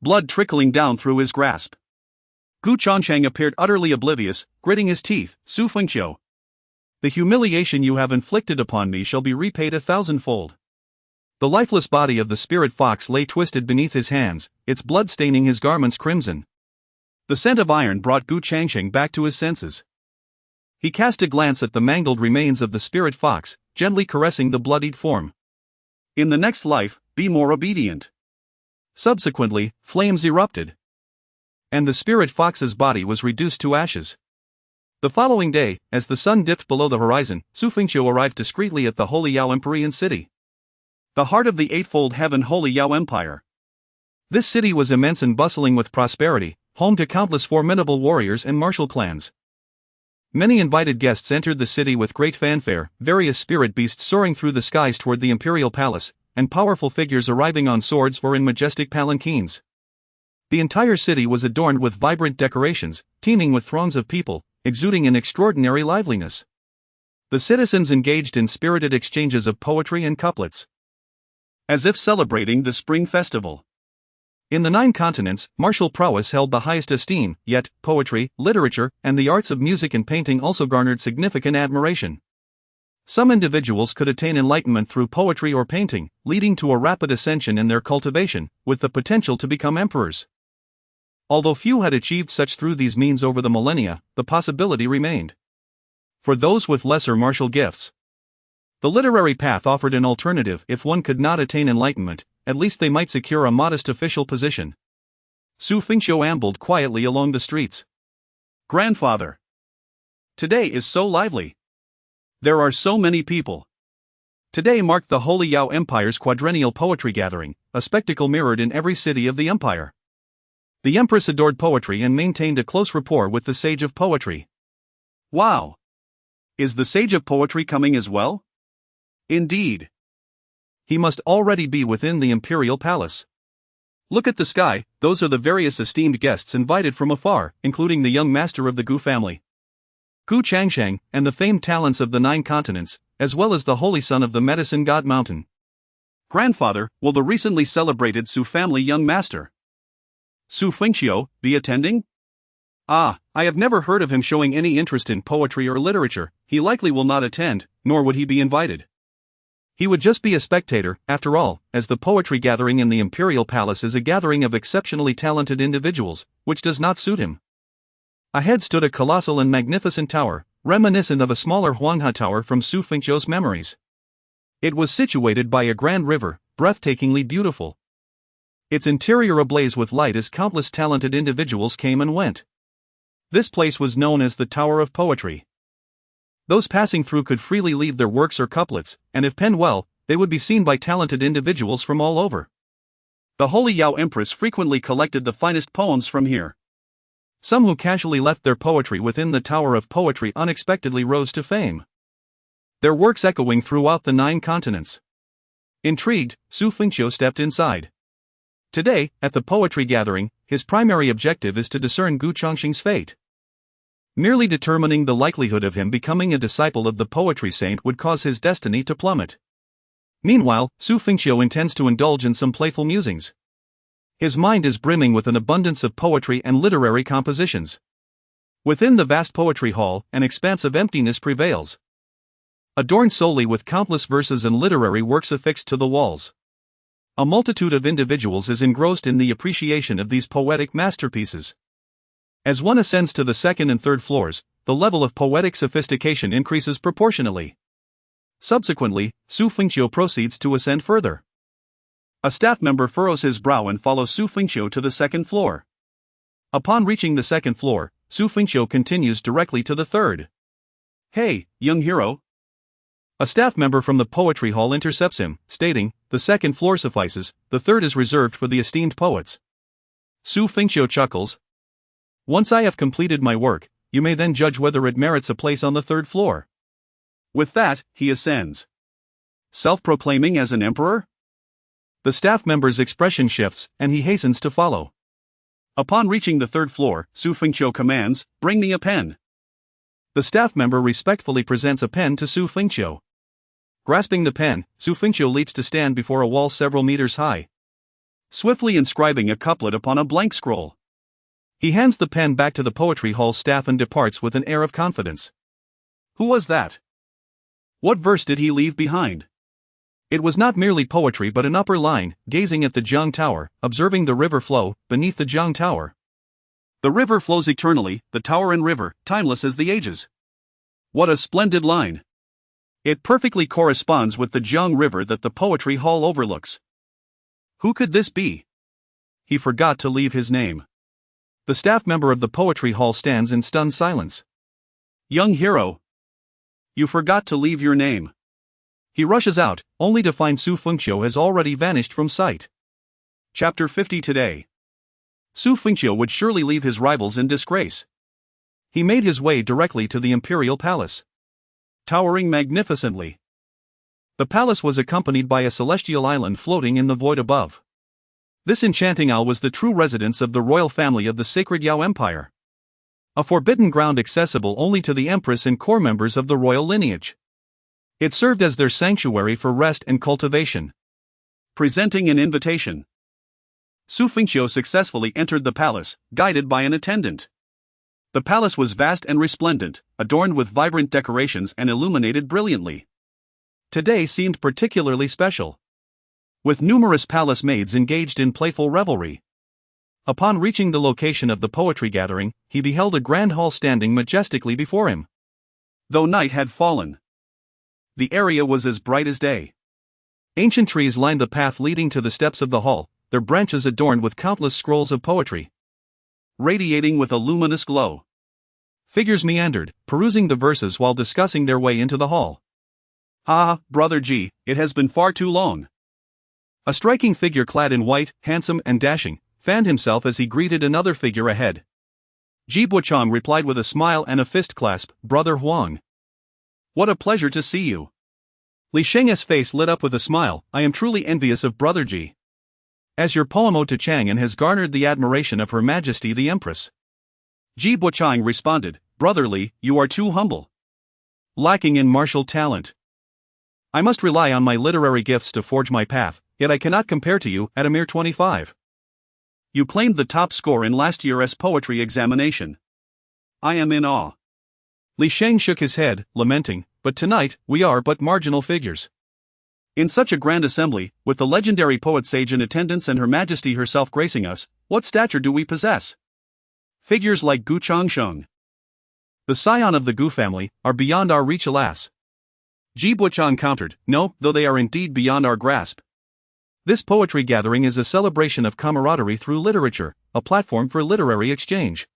blood trickling down through his grasp. Gu Changsheng appeared utterly oblivious, gritting his teeth. "Xu Fengqiu, the humiliation you have inflicted upon me shall be repaid 1,000-fold." The lifeless body of the spirit fox lay twisted beneath his hands, its blood staining his garments crimson. The scent of iron brought Gu Changsheng back to his senses. He cast a glance at the mangled remains of the spirit fox, gently caressing the bloodied form. "In the next life, be more obedient." Subsequently, flames erupted, and the spirit fox's body was reduced to ashes. The following day, as the sun dipped below the horizon, Xu Fengqiu arrived discreetly at the Holy Yao Empyrean city, the heart of the eightfold heaven Holy Yao Empire. This city was immense and bustling with prosperity, home to countless formidable warriors and martial clans. Many invited guests entered the city with great fanfare, various spirit beasts soaring through the skies toward the imperial palace, and powerful figures arriving on swords or in majestic palanquins. The entire city was adorned with vibrant decorations, teeming with throngs of people, exuding an extraordinary liveliness. The citizens engaged in spirited exchanges of poetry and couplets, as if celebrating the spring festival. In the 9 continents, martial prowess held the highest esteem, yet, poetry, literature, and the arts of music and painting also garnered significant admiration. Some individuals could attain enlightenment through poetry or painting, leading to a rapid ascension in their cultivation, with the potential to become emperors. Although few had achieved such through these means over the millennia, the possibility remained. For those with lesser martial gifts, the literary path offered an alternative. If one could not attain enlightenment, at least they might secure a modest official position. Xu Fengqiu ambled quietly along the streets. "Grandfather, today is so lively. There are so many people." Today marked the Holy Yao Empire's quadrennial poetry gathering, a spectacle mirrored in every city of the empire. The empress adored poetry and maintained a close rapport with the sage of poetry. "Wow! Is the sage of poetry coming as well?" "Indeed. He must already be within the imperial palace. Look at the sky, those are the various esteemed guests invited from afar, including the young master of the Gu family, Gu Changsheng, and the famed talents of the 9 continents, as well as the holy son of the medicine god mountain." "Grandfather, will the recently celebrated Xu family young master, Xu Fengqiu, be attending?" "Ah, I have never heard of him showing any interest in poetry or literature. He likely will not attend, nor would he be invited. He would just be a spectator, after all, as the poetry gathering in the imperial palace is a gathering of exceptionally talented individuals, which does not suit him." Ahead stood a colossal and magnificent tower, reminiscent of a smaller Huanghe tower from Xu Fengqiu's memories. It was situated by a grand river, breathtakingly beautiful, its interior ablaze with light as countless talented individuals came and went. This place was known as the Tower of Poetry. Those passing through could freely leave their works or couplets, and if penned well, they would be seen by talented individuals from all over. The Holy Yao Empress frequently collected the finest poems from here. Some who casually left their poetry within the Tower of Poetry unexpectedly rose to fame, their works echoing throughout the 9 continents. Intrigued, Xu Fengqiu stepped inside. Today, at the poetry gathering, his primary objective is to discern Gu Chongqing's fate. Merely determining the likelihood of him becoming a disciple of the poetry saint would cause his destiny to plummet. Meanwhile, Xu Fengqiu intends to indulge in some playful musings. His mind is brimming with an abundance of poetry and literary compositions. Within the vast poetry hall, an expanse of emptiness prevails, adorned solely with countless verses and literary works affixed to the walls. A multitude of individuals is engrossed in the appreciation of these poetic masterpieces. As one ascends to the 2nd and 3rd floors, the level of poetic sophistication increases proportionally. Subsequently, Xu Fengqiu proceeds to ascend further. A staff member furrows his brow and follows Xu Fengqiu to the 2nd floor. Upon reaching the 2nd floor, Xu Fengqiu continues directly to the 3rd. "Hey, young hero." A staff member from the poetry hall intercepts him, stating, "The 2nd floor suffices, the 3rd is reserved for the esteemed poets." Xu Fengqiu chuckles. "Once I have completed my work, you may then judge whether it merits a place on the 3rd floor." With that, he ascends. Self-proclaiming as an emperor? The staff member's expression shifts, and he hastens to follow. Upon reaching the 3rd floor, Xu Fengqiu commands, "Bring me a pen." The staff member respectfully presents a pen to Xu Fengqiu. Grasping the pen, Xu Fengqiu leaps to stand before a wall several meters high, swiftly inscribing a couplet upon a blank scroll. He hands the pen back to the poetry hall staff and departs with an air of confidence. Who was that? What verse did he leave behind? It was not merely poetry but an upper line, gazing at the Jiang Tower, observing the river flow beneath the Jiang Tower. The river flows eternally, the tower and river, timeless as the ages. What a splendid line! It perfectly corresponds with the Jiang River that the poetry hall overlooks. Who could this be? He forgot to leave his name. The staff member of the poetry hall stands in stunned silence. Young hero, you forgot to leave your name. He rushes out, only to find Xu Fengqiu has already vanished from sight. Chapter 50 Today. Xu Fengqiu would surely leave his rivals in disgrace. He made his way directly to the imperial palace, towering magnificently. The palace was accompanied by a celestial island floating in the void above. This enchanting isle was the true residence of the royal family of the sacred Yao Empire, a forbidden ground accessible only to the empress and core members of the royal lineage. It served as their sanctuary for rest and cultivation. Presenting an invitation, Xu Fengqiu successfully entered the palace, guided by an attendant. The palace was vast and resplendent, adorned with vibrant decorations and illuminated brilliantly. Today seemed particularly special, with numerous palace maids engaged in playful revelry. Upon reaching the location of the poetry gathering, he beheld a grand hall standing majestically before him. Though night had fallen, the area was as bright as day. Ancient trees lined the path leading to the steps of the hall, their branches adorned with countless scrolls of poetry, radiating with a luminous glow. Figures meandered, perusing the verses while discussing their way into the hall. "Ah, Brother Ji, it has been far too long." A striking figure clad in white, handsome and dashing, fanned himself as he greeted another figure ahead. Ji Buchang replied with a smile and a fist clasp, "Brother Huang. What a pleasure to see you." Li Sheng's face lit up with a smile, "I am truly envious of Brother Ji, as your poem ode to Chang'an has garnered the admiration of Her Majesty the Empress." Ji Buchang responded, "Brother Li, you are too humble, lacking in martial talent. I must rely on my literary gifts to forge my path, yet I cannot compare to you at a mere 25. You claimed the top score in last year's poetry examination. I am in awe." Li Sheng shook his head, lamenting, "But tonight, we are but marginal figures. In such a grand assembly, with the legendary poet sage in attendance and Her Majesty herself gracing us, what stature do we possess? Figures like Gu Chongqing, the scion of the Gu family, are beyond our reach, alas." Ji Buchang countered, "No, though they are indeed beyond our grasp. This poetry gathering is a celebration of camaraderie through literature, a platform for literary exchange.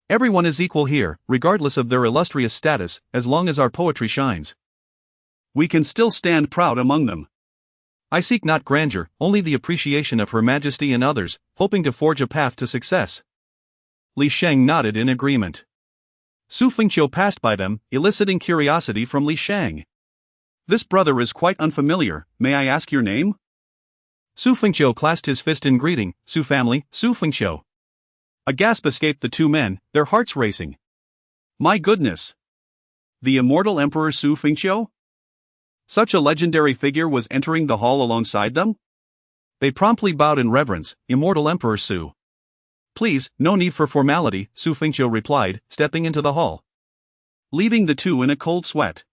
Everyone is equal here, regardless of their illustrious status, as long as our poetry shines. We can still stand proud among them. I seek not grandeur, only the appreciation of Her Majesty and others, hoping to forge a path to success." Li Shang nodded in agreement. Xu Fengqiu passed by them, eliciting curiosity from Li Shang. "This brother is quite unfamiliar, may I ask your name?" Xu Fengqiu clasped his fist in greeting. "Xu family, Xu Fengqiu." A gasp escaped the two men, their hearts racing. My goodness! The Immortal Emperor Xu Fengqiu? Such a legendary figure was entering the hall alongside them? They promptly bowed in reverence. "Immortal Emperor Xu." "Please, no need for formality," Xu Fengqiu replied, stepping into the hall, leaving the two in a cold sweat.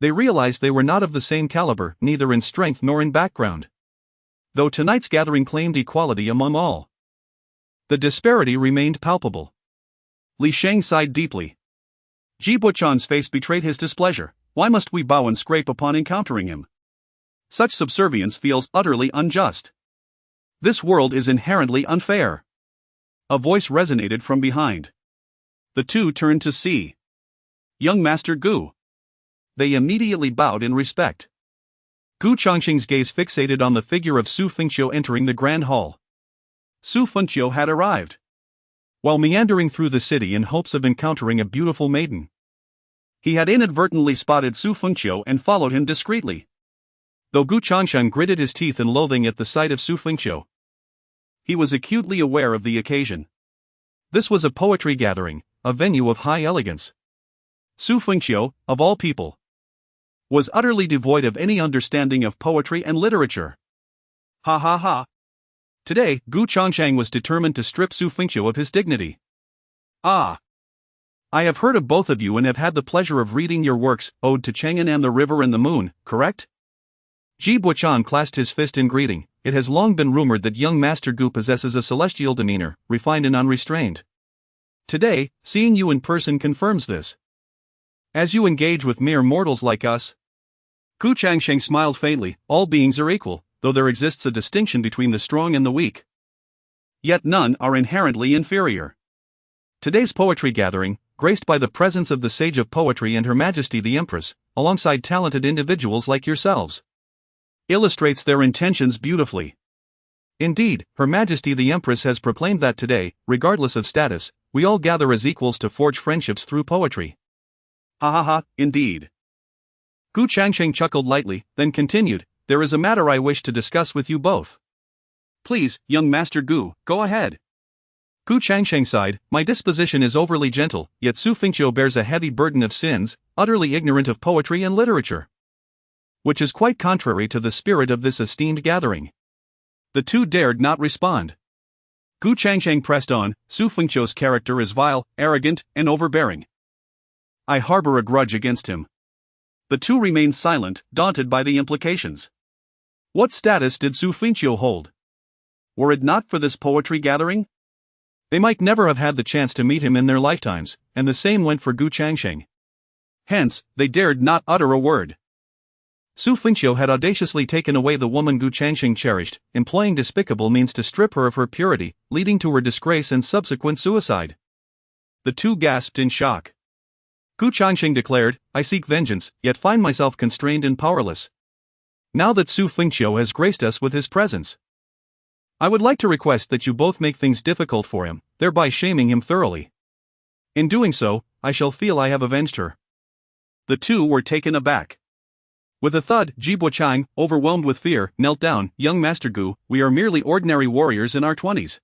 They realized they were not of the same caliber, neither in strength nor in background. Though tonight's gathering claimed equality among all, the disparity remained palpable. Li Shang sighed deeply. Ji Buchan's face betrayed his displeasure. Why must we bow and scrape upon encountering him? Such subservience feels utterly unjust. This world is inherently unfair. A voice resonated from behind. The two turned to see young Master Gu. They immediately bowed in respect. Gu Changxing's gaze fixated on the figure of Xu Fengqiu entering the grand hall. Xu Fengqiu had arrived while meandering through the city in hopes of encountering a beautiful maiden. He had inadvertently spotted Xu Fengqiu and followed him discreetly. Though Gu Changxing gritted his teeth in loathing at the sight of Xu Fengqiu, he was acutely aware of the occasion. This was a poetry gathering, a venue of high elegance. Xu Fengqiu, of all people, was utterly devoid of any understanding of poetry and literature. Ha ha ha. Today, Gu Changxing was determined to strip Xu Fengqiu of his dignity. "Ah! I have heard of both of you and have had the pleasure of reading your works, Ode to Chang'an and the River and the Moon, correct?" Ji Buchan clasped his fist in greeting. It has long been rumored that young Master Gu possesses a celestial demeanor, refined and unrestrained. Today, seeing you in person confirms this. As you engage with mere mortals like us. Gu Changxing smiled faintly. All beings are equal, though there exists a distinction between the strong and the weak. Yet none are inherently inferior. Today's poetry gathering, graced by the presence of the Sage of Poetry and Her Majesty the Empress, alongside talented individuals like yourselves, illustrates their intentions beautifully. Indeed, Her Majesty the Empress has proclaimed that today, regardless of status, we all gather as equals to forge friendships through poetry. Ha ha ha, indeed. Gu Changxing chuckled lightly, then continued, "There is a matter I wish to discuss with you both." "Please, young Master Gu, go ahead." Gu Changxing sighed. "My disposition is overly gentle, yet Xu Fengqiu bears a heavy burden of sins, utterly ignorant of poetry and literature, which is quite contrary to the spirit of this esteemed gathering." The two dared not respond. Gu Changxing pressed on. "Xu Fengqiu's character is vile, arrogant, and overbearing. I harbor a grudge against him." The two remained silent, daunted by the implications. What status did Xu Fengqiu hold? Were it not for this poetry gathering, they might never have had the chance to meet him in their lifetimes, and the same went for Gu Changxing. Hence, they dared not utter a word. Xu Fengqiu had audaciously taken away the woman Gu Changxing cherished, employing despicable means to strip her of her purity, leading to her disgrace and subsequent suicide. The two gasped in shock. Gu Changxing declared, "I seek vengeance, yet find myself constrained and powerless. Now that Xu Fengqiu has graced us with his presence, I would like to request that you both make things difficult for him, thereby shaming him thoroughly. In doing so, I shall feel I have avenged her." The two were taken aback. With a thud, Ji Buchang, overwhelmed with fear, knelt down. "Young Master Gu, we are merely ordinary warriors in our 20s.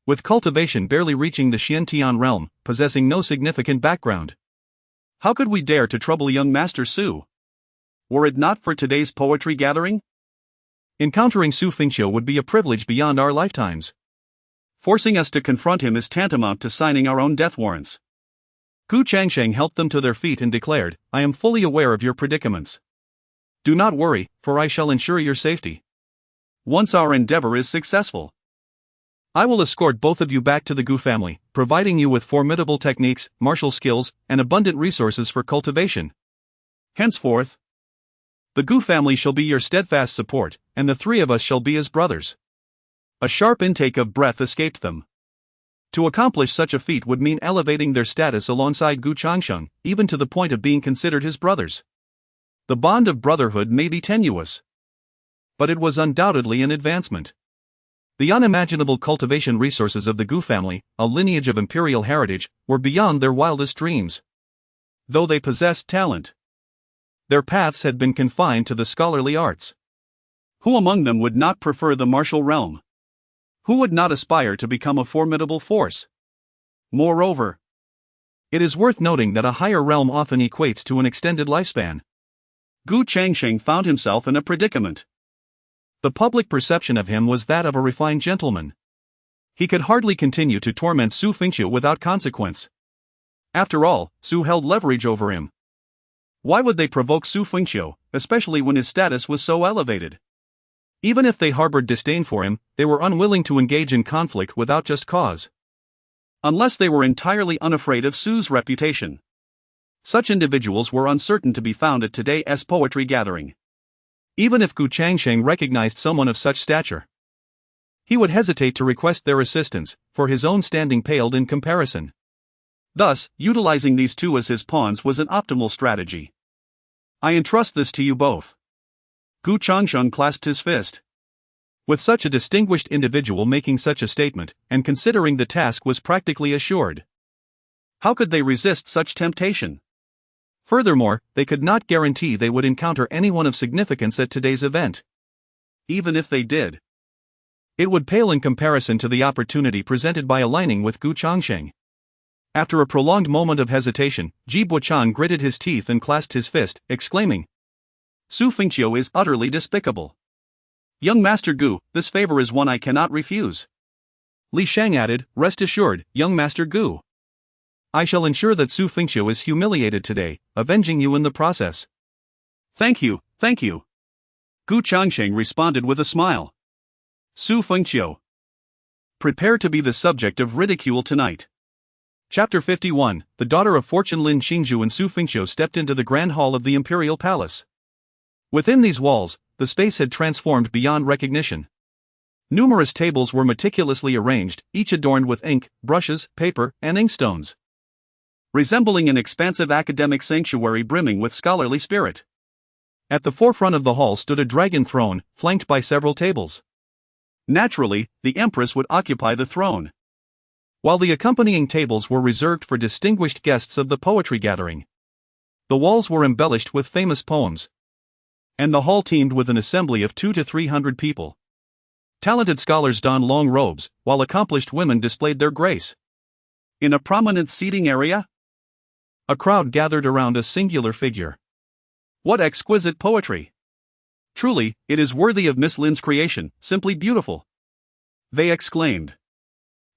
With cultivation barely reaching the Xiantian realm, possessing no significant background. How could we dare to trouble young Master Xu? Were it not for today's poetry gathering? Encountering Xu Fengqiu would be a privilege beyond our lifetimes. Forcing us to confront him is tantamount to signing our own death warrants." Gu Changxing helped them to their feet and declared, "I am fully aware of your predicaments. Do not worry, for I shall ensure your safety. Once our endeavor is successful, I will escort both of you back to the Gu family, providing you with formidable techniques, martial skills, and abundant resources for cultivation. Henceforth, the Gu family shall be your steadfast support, and the three of us shall be as brothers." A sharp intake of breath escaped them. To accomplish such a feat would mean elevating their status alongside Gu Changxing, even to the point of being considered his brothers. The bond of brotherhood may be tenuous, but it was undoubtedly an advancement. The unimaginable cultivation resources of the Gu family, a lineage of imperial heritage, were beyond their wildest dreams. Though they possessed talent, their paths had been confined to the scholarly arts. Who among them would not prefer the martial realm? Who would not aspire to become a formidable force? Moreover, it is worth noting that a higher realm often equates to an extended lifespan. Gu Changsheng found himself in a predicament. The public perception of him was that of a refined gentleman. He could hardly continue to torment Xu Fengqiu without consequence. After all, Xu held leverage over him. Why would they provoke Xu Fengqiu, especially when his status was so elevated? Even if they harbored disdain for him, they were unwilling to engage in conflict without just cause. Unless they were entirely unafraid of Xu's reputation. Such individuals were uncertain to be found at today's poetry gathering. Even if Gu Changsheng recognized someone of such stature, he would hesitate to request their assistance, for his own standing paled in comparison. Thus, utilizing these two as his pawns was an optimal strategy. I entrust this to you both. Gu Changsheng clasped his fist. With such a distinguished individual making such a statement, and considering the task was practically assured, how could they resist such temptation? Furthermore, they could not guarantee they would encounter anyone of significance at today's event. Even if they did, it would pale in comparison to the opportunity presented by aligning with Gu Changsheng. After a prolonged moment of hesitation, Ji Buchan gritted his teeth and clasped his fist, exclaiming, Xu Fengqiu is utterly despicable. Young Master Gu, this favor is one I cannot refuse. Li Shang added, rest assured, young Master Gu. I shall ensure that Xu Fengqiu is humiliated today, avenging you in the process. Thank you, thank you. Gu Changsheng responded with a smile. Xu Fengqiu, prepare to be the subject of ridicule tonight. Chapter 51, the daughter of fortune Lin Qingzhu and Xu Fengqiu stepped into the grand hall of the imperial palace. Within these walls, the space had transformed beyond recognition. Numerous tables were meticulously arranged, each adorned with ink, brushes, paper, and inkstones, resembling an expansive academic sanctuary brimming with scholarly spirit. At the forefront of the hall stood a dragon throne, flanked by several tables. Naturally, the empress would occupy the throne, while the accompanying tables were reserved for distinguished guests of the poetry gathering. The walls were embellished with famous poems, and the hall teemed with an assembly of 200 to 300 people. Talented scholars donned long robes, while accomplished women displayed their grace. In a prominent seating area, a crowd gathered around a singular figure. What exquisite poetry! Truly, it is worthy of Miss Lin's creation, simply beautiful, they exclaimed.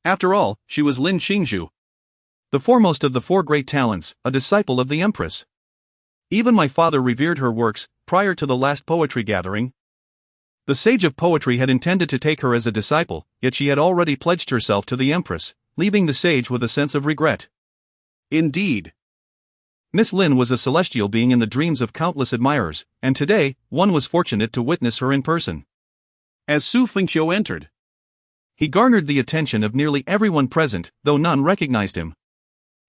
After all, she was Lin Qingzhu, the foremost of the four great talents, a disciple of the empress. Even my father revered her works, prior to the last poetry gathering. The sage of poetry had intended to take her as a disciple, yet she had already pledged herself to the empress, leaving the sage with a sense of regret. Indeed, Miss Lin was a celestial being in the dreams of countless admirers, and today, one was fortunate to witness her in person. As Xu Fengqiu entered, he garnered the attention of nearly everyone present, though none recognized him.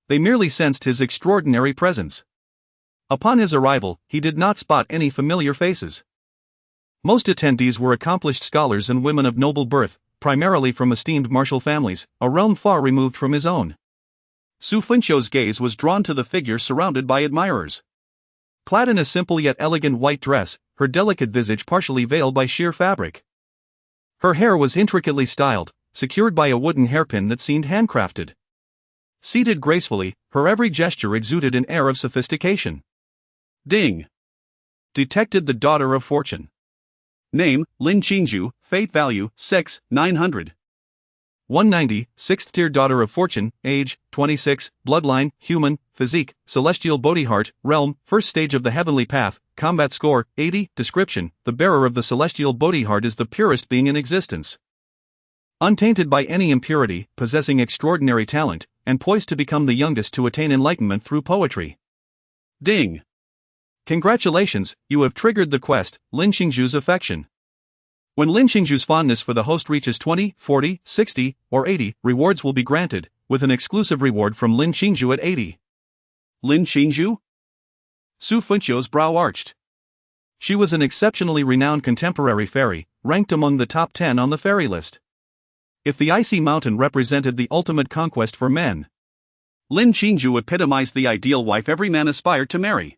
They merely sensed his extraordinary presence. Upon his arrival, he did not spot any familiar faces. Most attendees were accomplished scholars and women of noble birth, primarily from esteemed martial families, a realm far removed from his own. Xu Fengqiu's gaze was drawn to the figure surrounded by admirers. Clad in a simple yet elegant white dress, her delicate visage partially veiled by sheer fabric. Her hair was intricately styled, secured by a wooden hairpin that seemed handcrafted. Seated gracefully, her every gesture exuded an air of sophistication. Ding! Detected the daughter of fortune. Name, Lin Qingzhu, fate value, 6, 900. 190, 6th tier daughter of fortune, age, 26, bloodline, human, physique, celestial Bodhiheart, realm, first stage of the heavenly path, combat score, 80, description, the bearer of the celestial Bodhiheart is the purest being in existence. Untainted by any impurity, possessing extraordinary talent, and poised to become the youngest to attain enlightenment through poetry. Ding! Congratulations, you have triggered the quest, Lin Qingzhu's affection. When Lin Qingzhu's fondness for the host reaches 20, 40, 60, or 80, rewards will be granted, with an exclusive reward from Lin Qingzhu at 80. Lin Qingzhu? Xu Fengqiu's brow arched. She was an exceptionally renowned contemporary fairy, ranked among the top 10 on the fairy list. If the icy mountain represented the ultimate conquest for men, Lin Qingju epitomized the ideal wife every man aspired to marry.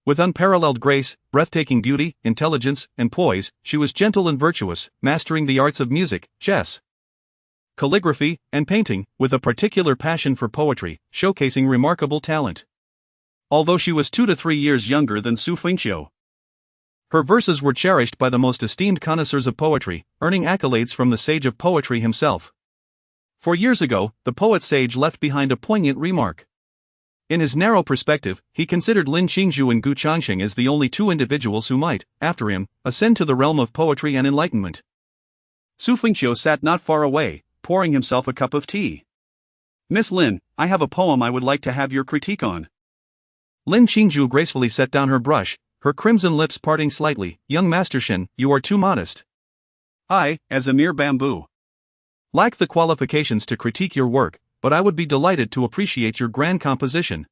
with unparalleled grace, breathtaking beauty, intelligence, and poise, she was gentle and virtuous, mastering the arts of music, chess, calligraphy, and painting, with a particular passion for poetry, showcasing remarkable talent. Although she was 2 to 3 years younger than Xu Fengqiu, her verses were cherished by the most esteemed connoisseurs of poetry, earning accolades from the sage of poetry himself. 4 years ago, the poet sage left behind a poignant remark. In his narrow perspective, he considered Lin Qingju and Gu Changxing as the only 2 individuals who might, after him, ascend to the realm of poetry and enlightenment. Xu Fengqiu sat not far away, pouring himself a cup of tea. Miss Lin, I have a poem I would like to have your critique on. Lin Qingju gracefully set down her brush, her crimson lips parting slightly. Young Master Shen, you are too modest. I, as a mere bamboo, lack the qualifications to critique your work, but I would be delighted to appreciate your grand composition.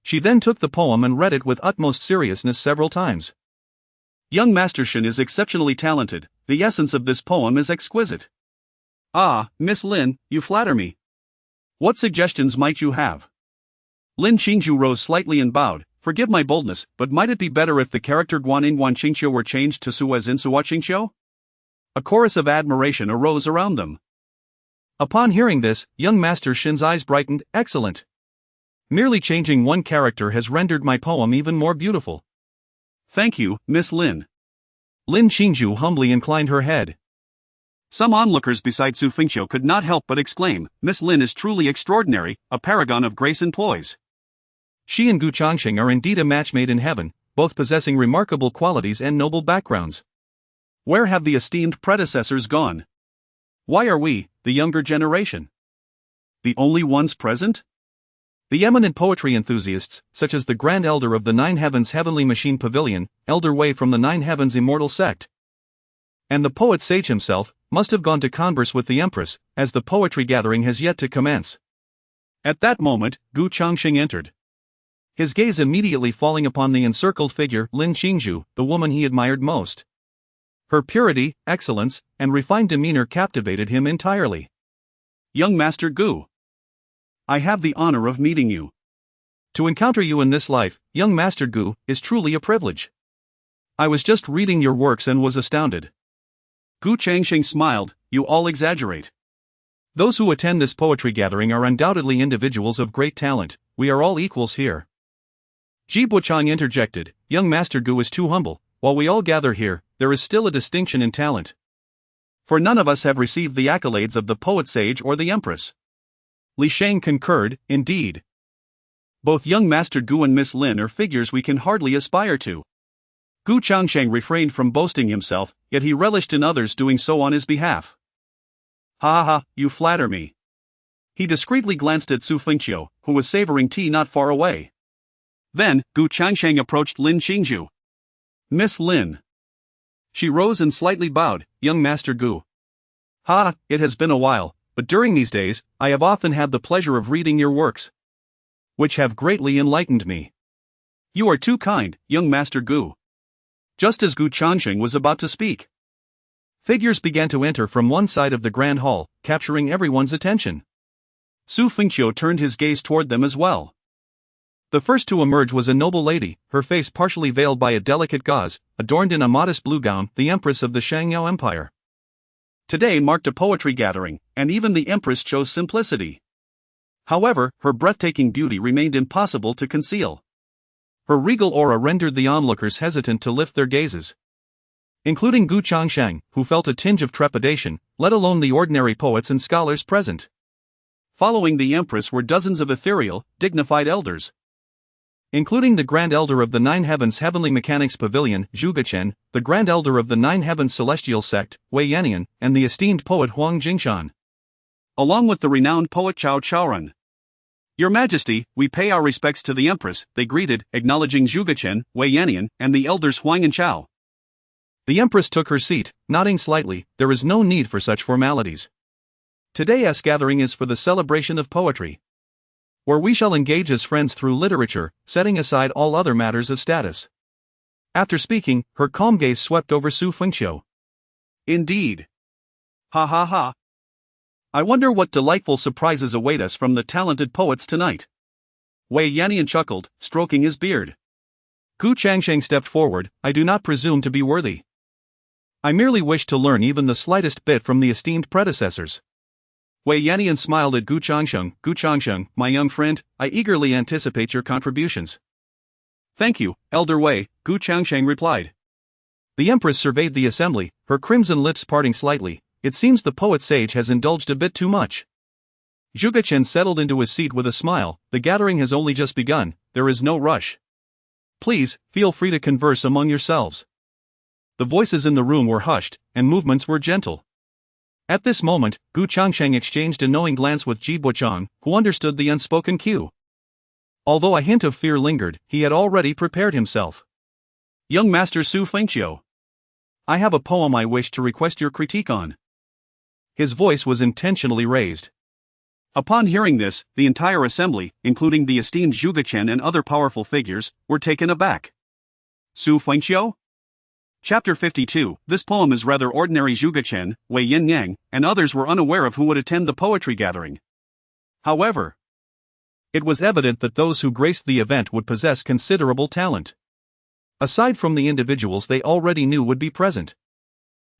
She then took the poem and read it with utmost seriousness several times. Young Master Shen is exceptionally talented, the essence of this poem is exquisite. Ah, Miss Lin, you flatter me. What suggestions might you have? Lin Qingju rose slightly and bowed. Forgive my boldness, but might it be better if the character Guanin Guan Qingqiu were changed to Su as in Suwa Qingqiu? A chorus of admiration arose around them. Upon hearing this, young Master Shen's eyes brightened. Excellent. Merely changing one character has rendered my poem even more beautiful. Thank you, Miss Lin. Lin Qingju humbly inclined her head. Some onlookers besides Xu Fengqiu could not help but exclaim, Miss Lin is truly extraordinary, a paragon of grace and poise. She and Gu Changxing are indeed a match made in heaven, both possessing remarkable qualities and noble backgrounds. Where have the esteemed predecessors gone? Why are we, the younger generation, the only ones present? The eminent poetry enthusiasts, such as the Grand Elder of the Nine Heavens Heavenly Machine Pavilion, Elder Wei from the Nine Heavens Immortal Sect, and the poet sage himself, must have gone to converse with the Empress, as the poetry gathering has yet to commence. At that moment, Gu Changxing entered, his gaze immediately falling upon the encircled figure, Lin Qingju, the woman he admired most. Her purity, excellence, and refined demeanor captivated him entirely. Young Master Gu, I have the honor of meeting you. To encounter you in this life, young Master Gu, is truly a privilege. I was just reading your works and was astounded. Gu Changxing smiled, you all exaggerate. Those who attend this poetry gathering are undoubtedly individuals of great talent, we are all equals here. Ji Buchang interjected, young Master Gu is too humble, while we all gather here, there is still a distinction in talent. For none of us have received the accolades of the poet sage or the Empress. Li Shang concurred, indeed. Both young Master Gu and Miss Lin are figures we can hardly aspire to. Gu Changxing refrained from boasting himself, yet he relished in others doing so on his behalf. Ha ha, you flatter me. He discreetly glanced at Xu Fengqiu, who was savoring tea not far away. Then, Gu Changxing approached Lin Qingju. Miss Lin. She rose and slightly bowed, young Master Gu. Ha, it has been a while, but during these days, I have often had the pleasure of reading your works, which have greatly enlightened me. You are too kind, young Master Gu. Just as Gu Changxing was about to speak, figures began to enter from one side of the grand hall, capturing everyone's attention. Xu Fengqiu turned his gaze toward them as well. The first to emerge was a noble lady, her face partially veiled by a delicate gauze, adorned in a modest blue gown, the Empress of the Shangyao Empire. Today marked a poetry gathering, and even the Empress chose simplicity. However, her breathtaking beauty remained impossible to conceal. Her regal aura rendered the onlookers hesitant to lift their gazes, including Gu Changxing, who felt a tinge of trepidation, let alone the ordinary poets and scholars present. Following the Empress were dozens of ethereal, dignified elders, including the Grand Elder of the Nine Heavens Heavenly Mechanics Pavilion, Zhu Gechen, the Grand Elder of the Nine Heavens Celestial Sect, Wei Yannian, and the esteemed poet Huang Jingshan, along with the renowned poet Chao Chaoran. Your Majesty, we pay our respects to the Empress, they greeted, acknowledging Zhu Gechen, Wei Yannian, and the elders Huang and Chao. The Empress took her seat, nodding slightly. There is no need for such formalities. Today's gathering is for the celebration of poetry, where we shall engage as friends through literature, setting aside all other matters of status. After speaking, her calm gaze swept over Xu Fengqiu. Indeed. Ha ha ha. I wonder what delightful surprises await us from the talented poets tonight. Wei Yannian chuckled, stroking his beard. Gu Changsheng stepped forward. I do not presume to be worthy. I merely wish to learn even the slightest bit from the esteemed predecessors. Wei Yannian smiled at Gu Changsheng. Gu Changsheng, my young friend, I eagerly anticipate your contributions. Thank you, Elder Wei, Gu Changsheng replied. The Empress surveyed the assembly, her crimson lips parting slightly. It seems the poet sage has indulged a bit too much. Zhuge Chen settled into his seat with a smile. The gathering has only just begun, there is no rush. Please, feel free to converse among yourselves. The voices in the room were hushed, and movements were gentle. At this moment, Gu Changsheng exchanged a knowing glance with Ji Buchang, who understood the unspoken cue. Although a hint of fear lingered, he had already prepared himself. Young Master Xu Fengqiu, I have a poem I wish to request your critique on. His voice was intentionally raised. Upon hearing this, the entire assembly, including the esteemed Zhuge Chen and other powerful figures, were taken aback. Xu Fengqiu? Chapter 52. This poem is rather ordinary. Zhuge Chen, Wei Yin and others were unaware of who would attend the poetry gathering. However, it was evident that those who graced the event would possess considerable talent. Aside from the individuals they already knew would be present.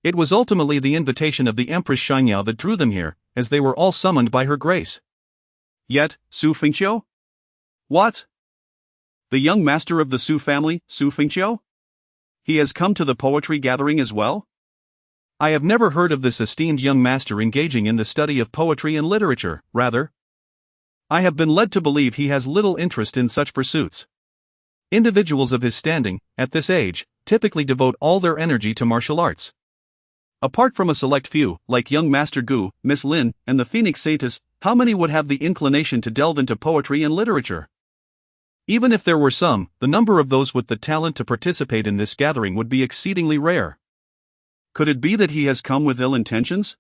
It was ultimately the invitation of the Empress Xiangyao that drew them here, as they were all summoned by her grace. Yet, Xu Fengqiu? What? The young master of the Xu family, Xu Fengqiu? He has come to the poetry gathering as well? I have never heard of this esteemed young master engaging in the study of poetry and literature. Rather, I have been led to believe he has little interest in such pursuits. Individuals of his standing, at this age, typically devote all their energy to martial arts. Apart from a select few, like young Master Gu, Miss Lin, and the Phoenix Saints, how many would have the inclination to delve into poetry and literature? Even if there were some, the number of those with the talent to participate in this gathering would be exceedingly rare. Could it be that he has come with ill intentions?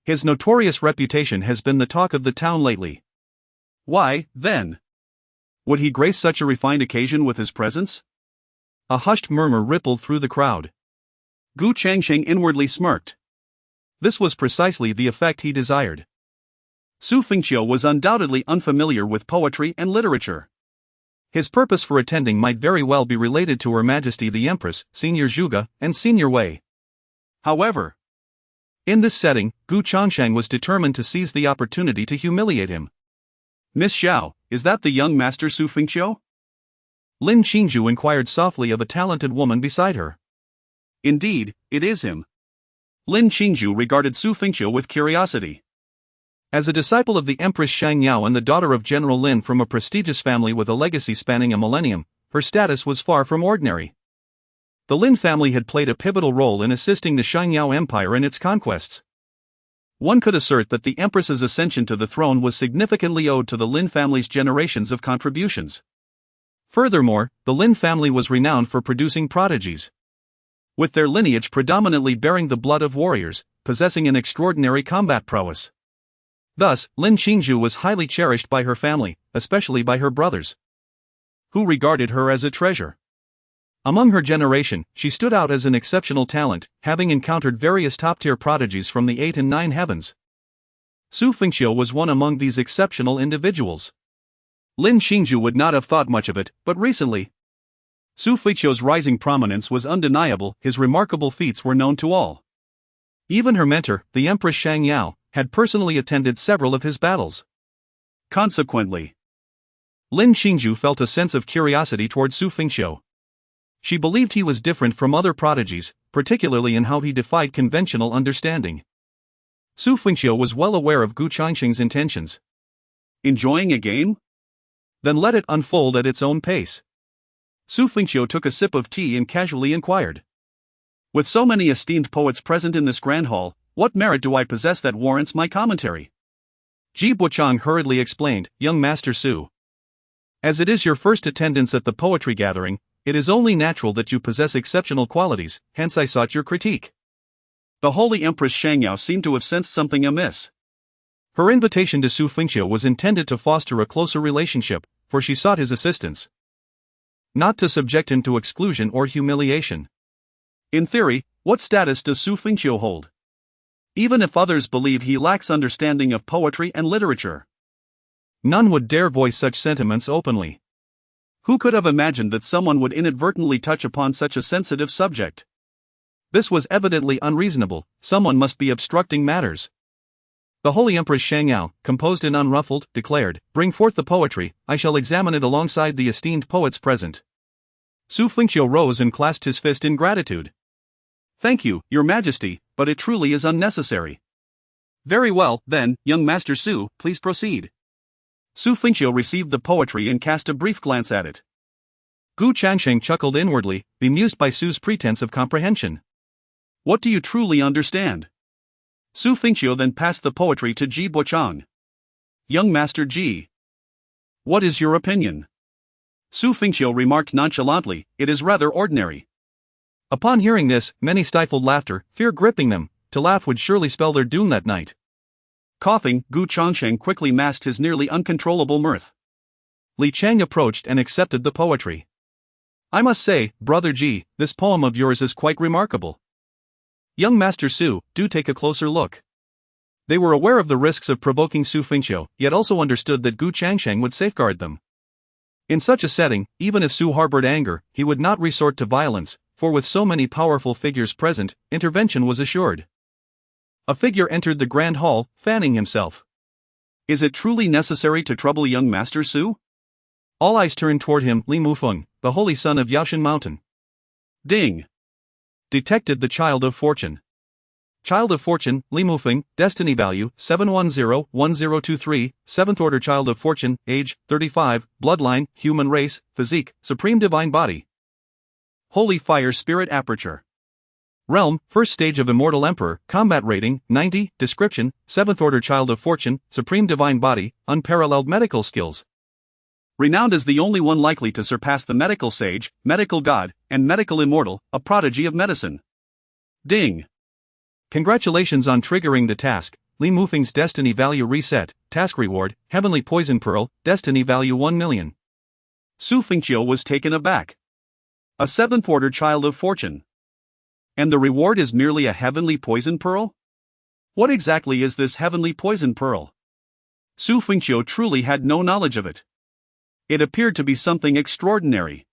His notorious reputation has been the talk of the town lately. Why, then, would he grace such a refined occasion with his presence? A hushed murmur rippled through the crowd. Gu Changsheng inwardly smirked. This was precisely the effect he desired. Xu Fengqiu was undoubtedly unfamiliar with poetry and literature. His purpose for attending might very well be related to Her Majesty the Empress, Senior Zhuge, and Senior Wei. However, in this setting, Gu Changsheng was determined to seize the opportunity to humiliate him. Miss Xiao, is that the young Master Xu Fengqiu? Lin Qingzhu inquired softly of a talented woman beside her. Indeed, it is him. Lin Qingzhu regarded Xu Fengqiu with curiosity. As a disciple of the Empress Xiangyao and the daughter of General Lin from a prestigious family with a legacy spanning a millennium, her status was far from ordinary. The Lin family had played a pivotal role in assisting the Xiangyao Empire in its conquests. One could assert that the Empress's ascension to the throne was significantly owed to the Lin family's generations of contributions. Furthermore, the Lin family was renowned for producing prodigies, with their lineage predominantly bearing the blood of warriors, possessing an extraordinary combat prowess. Thus, Lin Qingzhu was highly cherished by her family, especially by her brothers, who regarded her as a treasure. Among her generation, she stood out as an exceptional talent, having encountered various top-tier prodigies from the 8 and 9 heavens. Xu Fengqiu was one among these exceptional individuals. Lin Qingzhu would not have thought much of it, but recently, Xu Fengqiu's rising prominence was undeniable. His remarkable feats were known to all. Even her mentor, the Empress Xiangyao, had personally attended several of his battles. Consequently, Lin Qingzhu felt a sense of curiosity toward Xu Fengqiu. She believed he was different from other prodigies, particularly in how he defied conventional understanding. Xu Fengqiu was well aware of Gu Changsheng's intentions. Enjoying a game? Then let it unfold at its own pace. Xu Fengqiu took a sip of tea and casually inquired. With so many esteemed poets present in this grand hall, what merit do I possess that warrants my commentary? Ji Buchang hurriedly explained, Young Master Xu, as it is your first attendance at the poetry gathering, it is only natural that you possess exceptional qualities, hence I sought your critique. The Holy Empress Xiangyao seemed to have sensed something amiss. Her invitation to Xu Fengqiu was intended to foster a closer relationship, for she sought his assistance, not to subject him to exclusion or humiliation. In theory, what status does Xu Fengqiu hold? even if others believe he lacks understanding of poetry and literature. None would dare voice such sentiments openly. Who could have imagined that someone would inadvertently touch upon such a sensitive subject? This was evidently unreasonable, someone must be obstructing matters. The Holy Empress Xiangyao, composed and unruffled, declared, "Bring forth the poetry, I shall examine it alongside the esteemed poets present." Xu Fengqiu rose and clasped his fist in gratitude. "Thank you, Your Majesty, but it truly is unnecessary." "Very well, then, young Master Xu, please proceed." Xu Fengqiu received the poetry and cast a brief glance at it. Gu Changsheng chuckled inwardly, bemused by Xu's pretense of comprehension. "What do you truly understand?" Xu Fengqiu then passed the poetry to Ji Bochang. "Young Master Ji, what is your opinion?" Xu Fengqiu remarked nonchalantly, "It is rather ordinary." Upon hearing this, many stifled laughter, fear gripping them. To laugh would surely spell their doom that night. Coughing, Gu Changsheng quickly masked his nearly uncontrollable mirth. Li Chang approached and accepted the poetry. "I must say, Brother Ji, this poem of yours is quite remarkable. Young Master Xu, do take a closer look." They were aware of the risks of provoking Xu Fengqiu, yet also understood that Gu Changsheng would safeguard them. In such a setting, even if Xu harbored anger, he would not resort to violence, for with so many powerful figures present, intervention was assured. A figure entered the grand hall, fanning himself. "Is it truly necessary to trouble young Master Xu?" All eyes turned toward him. Li Mufeng, the holy son of Yaoshan Mountain. Ding! Detected the Child of Fortune. Child of Fortune, Li Mufeng, destiny value, 710-1023, 7th order Child of Fortune, age, 35, bloodline, human race, physique, supreme divine body. Holy Fire Spirit Aperture. Realm, first stage of Immortal Emperor, combat rating, 90, description, 7th order Child of Fortune, supreme divine body, unparalleled medical skills. Renowned as the only one likely to surpass the medical sage, medical god, and medical immortal, a prodigy of medicine. Ding! Congratulations on triggering the task. Li Mufeng's destiny value reset, task reward, Heavenly Poison Pearl, destiny value 1 million. Xu Fengqiu was taken aback. A 7th order Child of Fortune. And the reward is merely a heavenly poison pearl? What exactly is this heavenly poison pearl? Xu Fengqiu truly had no knowledge of it. It appeared to be something extraordinary.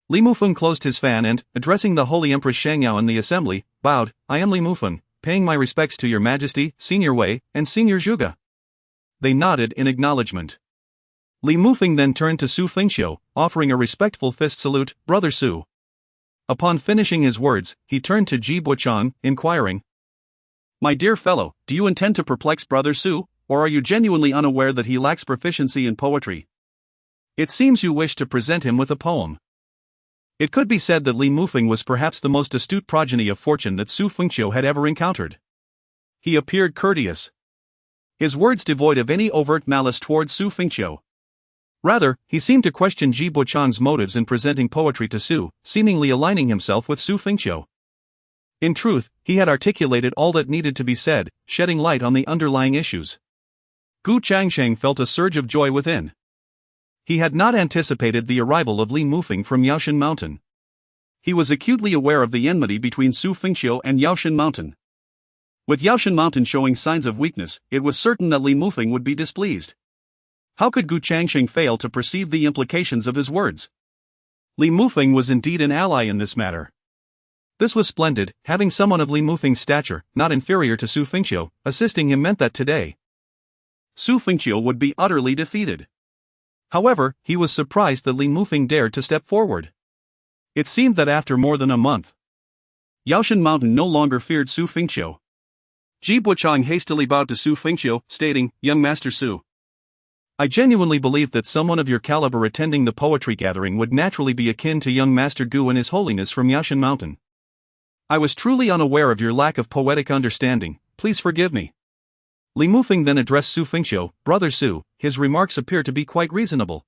Li Mufeng closed his fan and, addressing the Holy Empress Xiangyao and the assembly, bowed, "I am Li Mufeng, paying my respects to your Majesty, Senior Wei, and Senior Zhuge." They nodded in acknowledgement. Li Mufeng then turned to Xu Fengqiu, offering a respectful fist salute, "Brother Xu." Upon finishing his words, he turned to Ji Bochang, inquiring, "My dear fellow, do you intend to perplex Brother Xu, or are you genuinely unaware that he lacks proficiency in poetry? It seems you wish to present him with a poem." It could be said that Li Mufeng was perhaps the most astute progeny of fortune that Xu Fengqiu had ever encountered. He appeared courteous. His words devoid of any overt malice towards Xu Fengqiu. Rather, he seemed to question Ji Bochang's motives in presenting poetry to Xu, seemingly aligning himself with Xu Fengqiu. In truth, he had articulated all that needed to be said, shedding light on the underlying issues. Gu Changsheng felt a surge of joy within. He had not anticipated the arrival of Li Mufeng from Yaoshan Mountain. He was acutely aware of the enmity between Xu Fengqiu and Yaoshan Mountain. With Yaoshan Mountain showing signs of weakness, it was certain that Li Mufeng would be displeased. How could Gu Changsheng fail to perceive the implications of his words? Li Mufeng was indeed an ally in this matter. This was splendid, having someone of Li Mufeng's stature, not inferior to Xu Fengqiu, assisting him meant that today Xu Fengqiu would be utterly defeated. However, he was surprised that Li Mufeng dared to step forward. It seemed that after more than a month, Yaoshan Mountain no longer feared Xu Fengqiu. Ji Bochang hastily bowed to Xu Fengqiu, stating, "Young Master Xu, I genuinely believe that someone of your caliber attending the poetry gathering would naturally be akin to young Master Gu and His Holiness from Yaoshan Mountain. I was truly unaware of your lack of poetic understanding, please forgive me." Li Mufeng then addressed Xu Fengqiu, "Brother Xu, his remarks appear to be quite reasonable.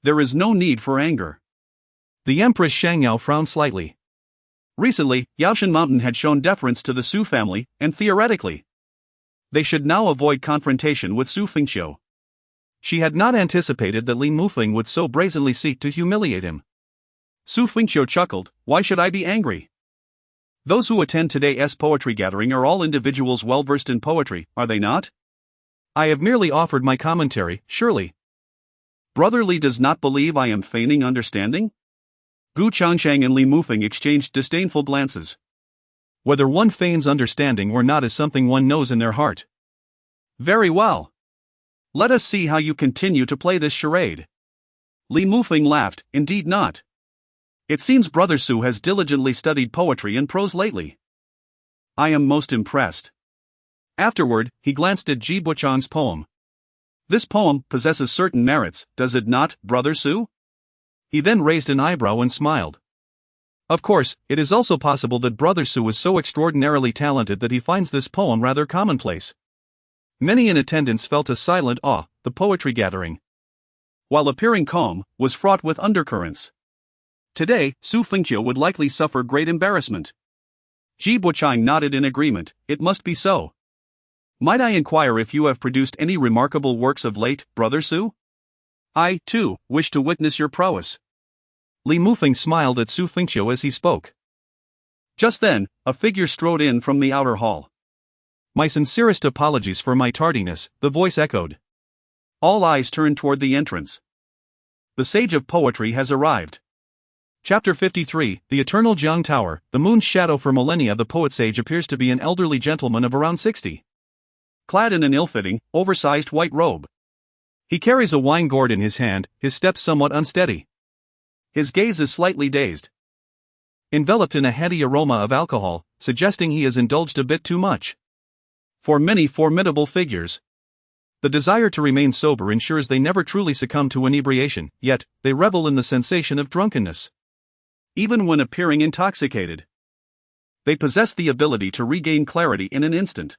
There is no need for anger." The Empress Xiangyao frowned slightly. Recently, Yaoshan Mountain had shown deference to the Xu family, and theoretically, they should now avoid confrontation with Xu Fengqiu. She had not anticipated that Li Mufeng would so brazenly seek to humiliate him. Xu Fengqiu chuckled, "Why should I be angry? Those who attend today's poetry gathering are all individuals well versed in poetry, are they not? I have merely offered my commentary, surely. Brother Li does not believe I am feigning understanding? Gu Changsheng and Li Mufeng exchanged disdainful glances. Whether one feigns understanding or not is something one knows in their heart. Very well. Let us see how you continue to play this charade. Li Mufeng laughed, indeed not. It seems Brother Xu has diligently studied poetry and prose lately. I am most impressed. Afterward, he glanced at Ji Buchang's poem. This poem possesses certain merits, does it not, Brother Xu? He then raised an eyebrow and smiled. Of course, it is also possible that Brother Xu is so extraordinarily talented that he finds this poem rather commonplace. Many in attendance felt a silent awe. The poetry gathering, while appearing calm, was fraught with undercurrents. Today, Xu Fengqiu would likely suffer great embarrassment. Ji Buchang nodded in agreement. It must be so. Might I inquire if you have produced any remarkable works of late, Brother Xu? I, too, wish to witness your prowess. Li Mufeng smiled at Xu Fengqiu as he spoke. Just then, a figure strode in from the outer hall. My sincerest apologies for my tardiness, the voice echoed. All eyes turned toward the entrance. The sage of poetry has arrived. Chapter 53, The Eternal Jiang Tower. The moon's shadow for millennia. The poet sage appears to be an elderly gentleman of around 60. Clad in an ill-fitting, oversized white robe. He carries a wine gourd in his hand, his steps somewhat unsteady. His gaze is slightly dazed. Enveloped in a heady aroma of alcohol, suggesting he has indulged a bit too much. For many formidable figures, the desire to remain sober ensures they never truly succumb to inebriation, yet, they revel in the sensation of drunkenness. Even when appearing intoxicated, they possess the ability to regain clarity in an instant.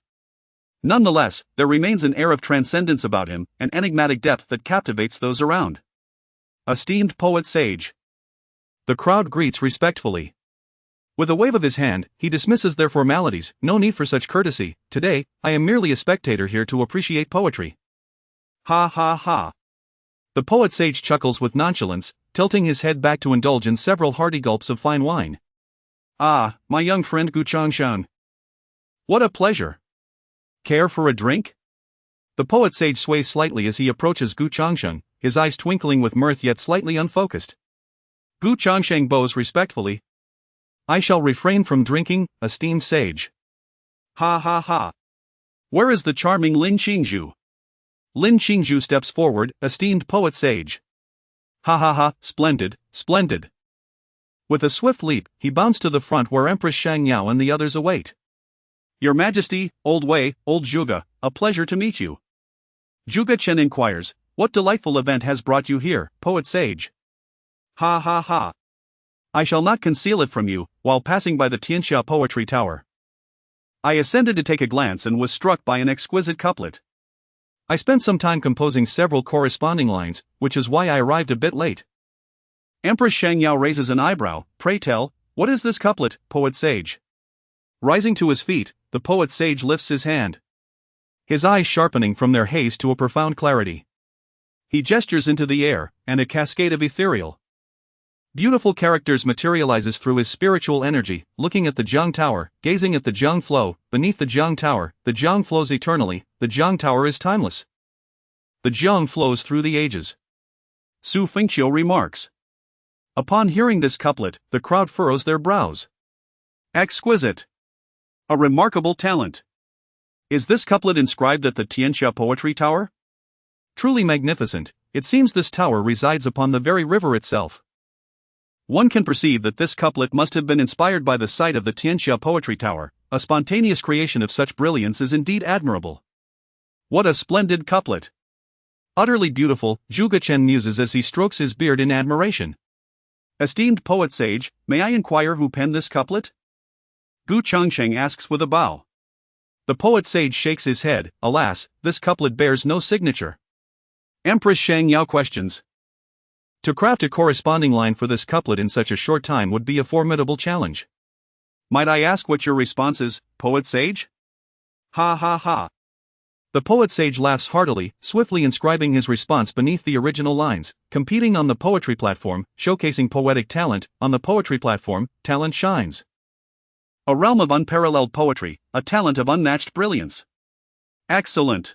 Nonetheless, there remains an air of transcendence about him, an enigmatic depth that captivates those around. Esteemed poet sage. The crowd greets respectfully. With a wave of his hand, he dismisses their formalities. No need for such courtesy. Today, I am merely a spectator here to appreciate poetry. Ha ha ha. The poet sage chuckles with nonchalance, tilting his head back to indulge in several hearty gulps of fine wine. Ah, my young friend Gu Changshan. What a pleasure. Care for a drink? The poet sage sways slightly as he approaches Gu Changshan, his eyes twinkling with mirth yet slightly unfocused. Gu Changsheng bows respectfully. I shall refrain from drinking, esteemed sage. Ha ha ha. Where is the charming Lin Qingzhu? Lin Qingzhu steps forward, esteemed poet sage. Ha ha ha, splendid, splendid. With a swift leap, he bounds to the front where Empress Shang Yao and the others await. Your Majesty, old Wei, old Zhuge, a pleasure to meet you. Zhuge Chen inquires, what delightful event has brought you here, poet sage? Ha ha ha. I shall not conceal it from you. While passing by the Tianxia Poetry Tower, I ascended to take a glance and was struck by an exquisite couplet. I spent some time composing several corresponding lines, which is why I arrived a bit late. Empress Shang Yao raises an eyebrow. Pray tell, what is this couplet, poet sage? Rising to his feet, the poet sage lifts his hand. His eyes sharpening from their haze to a profound clarity. He gestures into the air, and a cascade of ethereal, beautiful characters materializes through his spiritual energy. Looking at the Jiang Tower, gazing at the Jiang flow, beneath the Jiang Tower, the Jiang flows eternally, the Jiang Tower is timeless. The Jiang flows through the ages. Xu Fengqiu remarks. Upon hearing this couplet, the crowd furrows their brows. Exquisite. A remarkable talent. Is this couplet inscribed at the Tianxia Poetry Tower? Truly magnificent. It seems this tower resides upon the very river itself. One can perceive that this couplet must have been inspired by the sight of the Tianxia Poetry Tower. A spontaneous creation of such brilliance is indeed admirable. What a splendid couplet! Utterly beautiful, Zhuge Chen muses as he strokes his beard in admiration. Esteemed poet sage, may I inquire who penned this couplet? Gu Changsheng asks with a bow. The poet sage shakes his head. Alas, this couplet bears no signature. Empress Shang Yao questions. To craft a corresponding line for this couplet in such a short time would be a formidable challenge. Might I ask what your response is, poet sage? Ha ha ha. The poet sage laughs heartily, swiftly inscribing his response beneath the original lines. Competing on the poetry platform, showcasing poetic talent. On the poetry platform, talent shines. A realm of unparalleled poetry, a talent of unmatched brilliance. Excellent!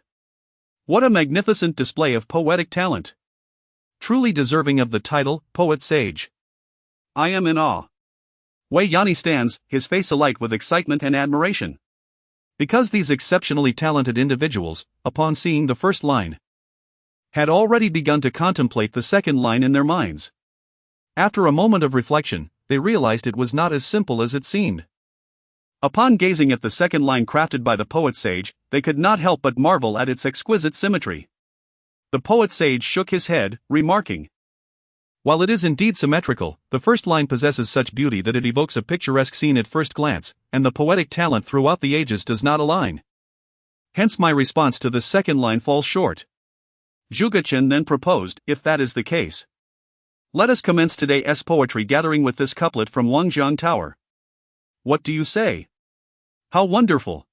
What a magnificent display of poetic talent! Truly deserving of the title, Poet Sage. I am in awe. Wei Yanni stands, his face alight with excitement and admiration. Because these exceptionally talented individuals, upon seeing the first line, had already begun to contemplate the second line in their minds. After a moment of reflection, they realized it was not as simple as it seemed. Upon gazing at the second line crafted by the poet sage, they could not help but marvel at its exquisite symmetry. The poet sage shook his head, remarking, "While it is indeed symmetrical, the first line possesses such beauty that it evokes a picturesque scene at first glance, and the poetic talent throughout the ages does not align. Hence my response to the second line falls short." Zhuge Chen then proposed, "If that is the case, let us commence today's poetry gathering with this couplet from Wangjiang Tower. What do you say? How wonderful!"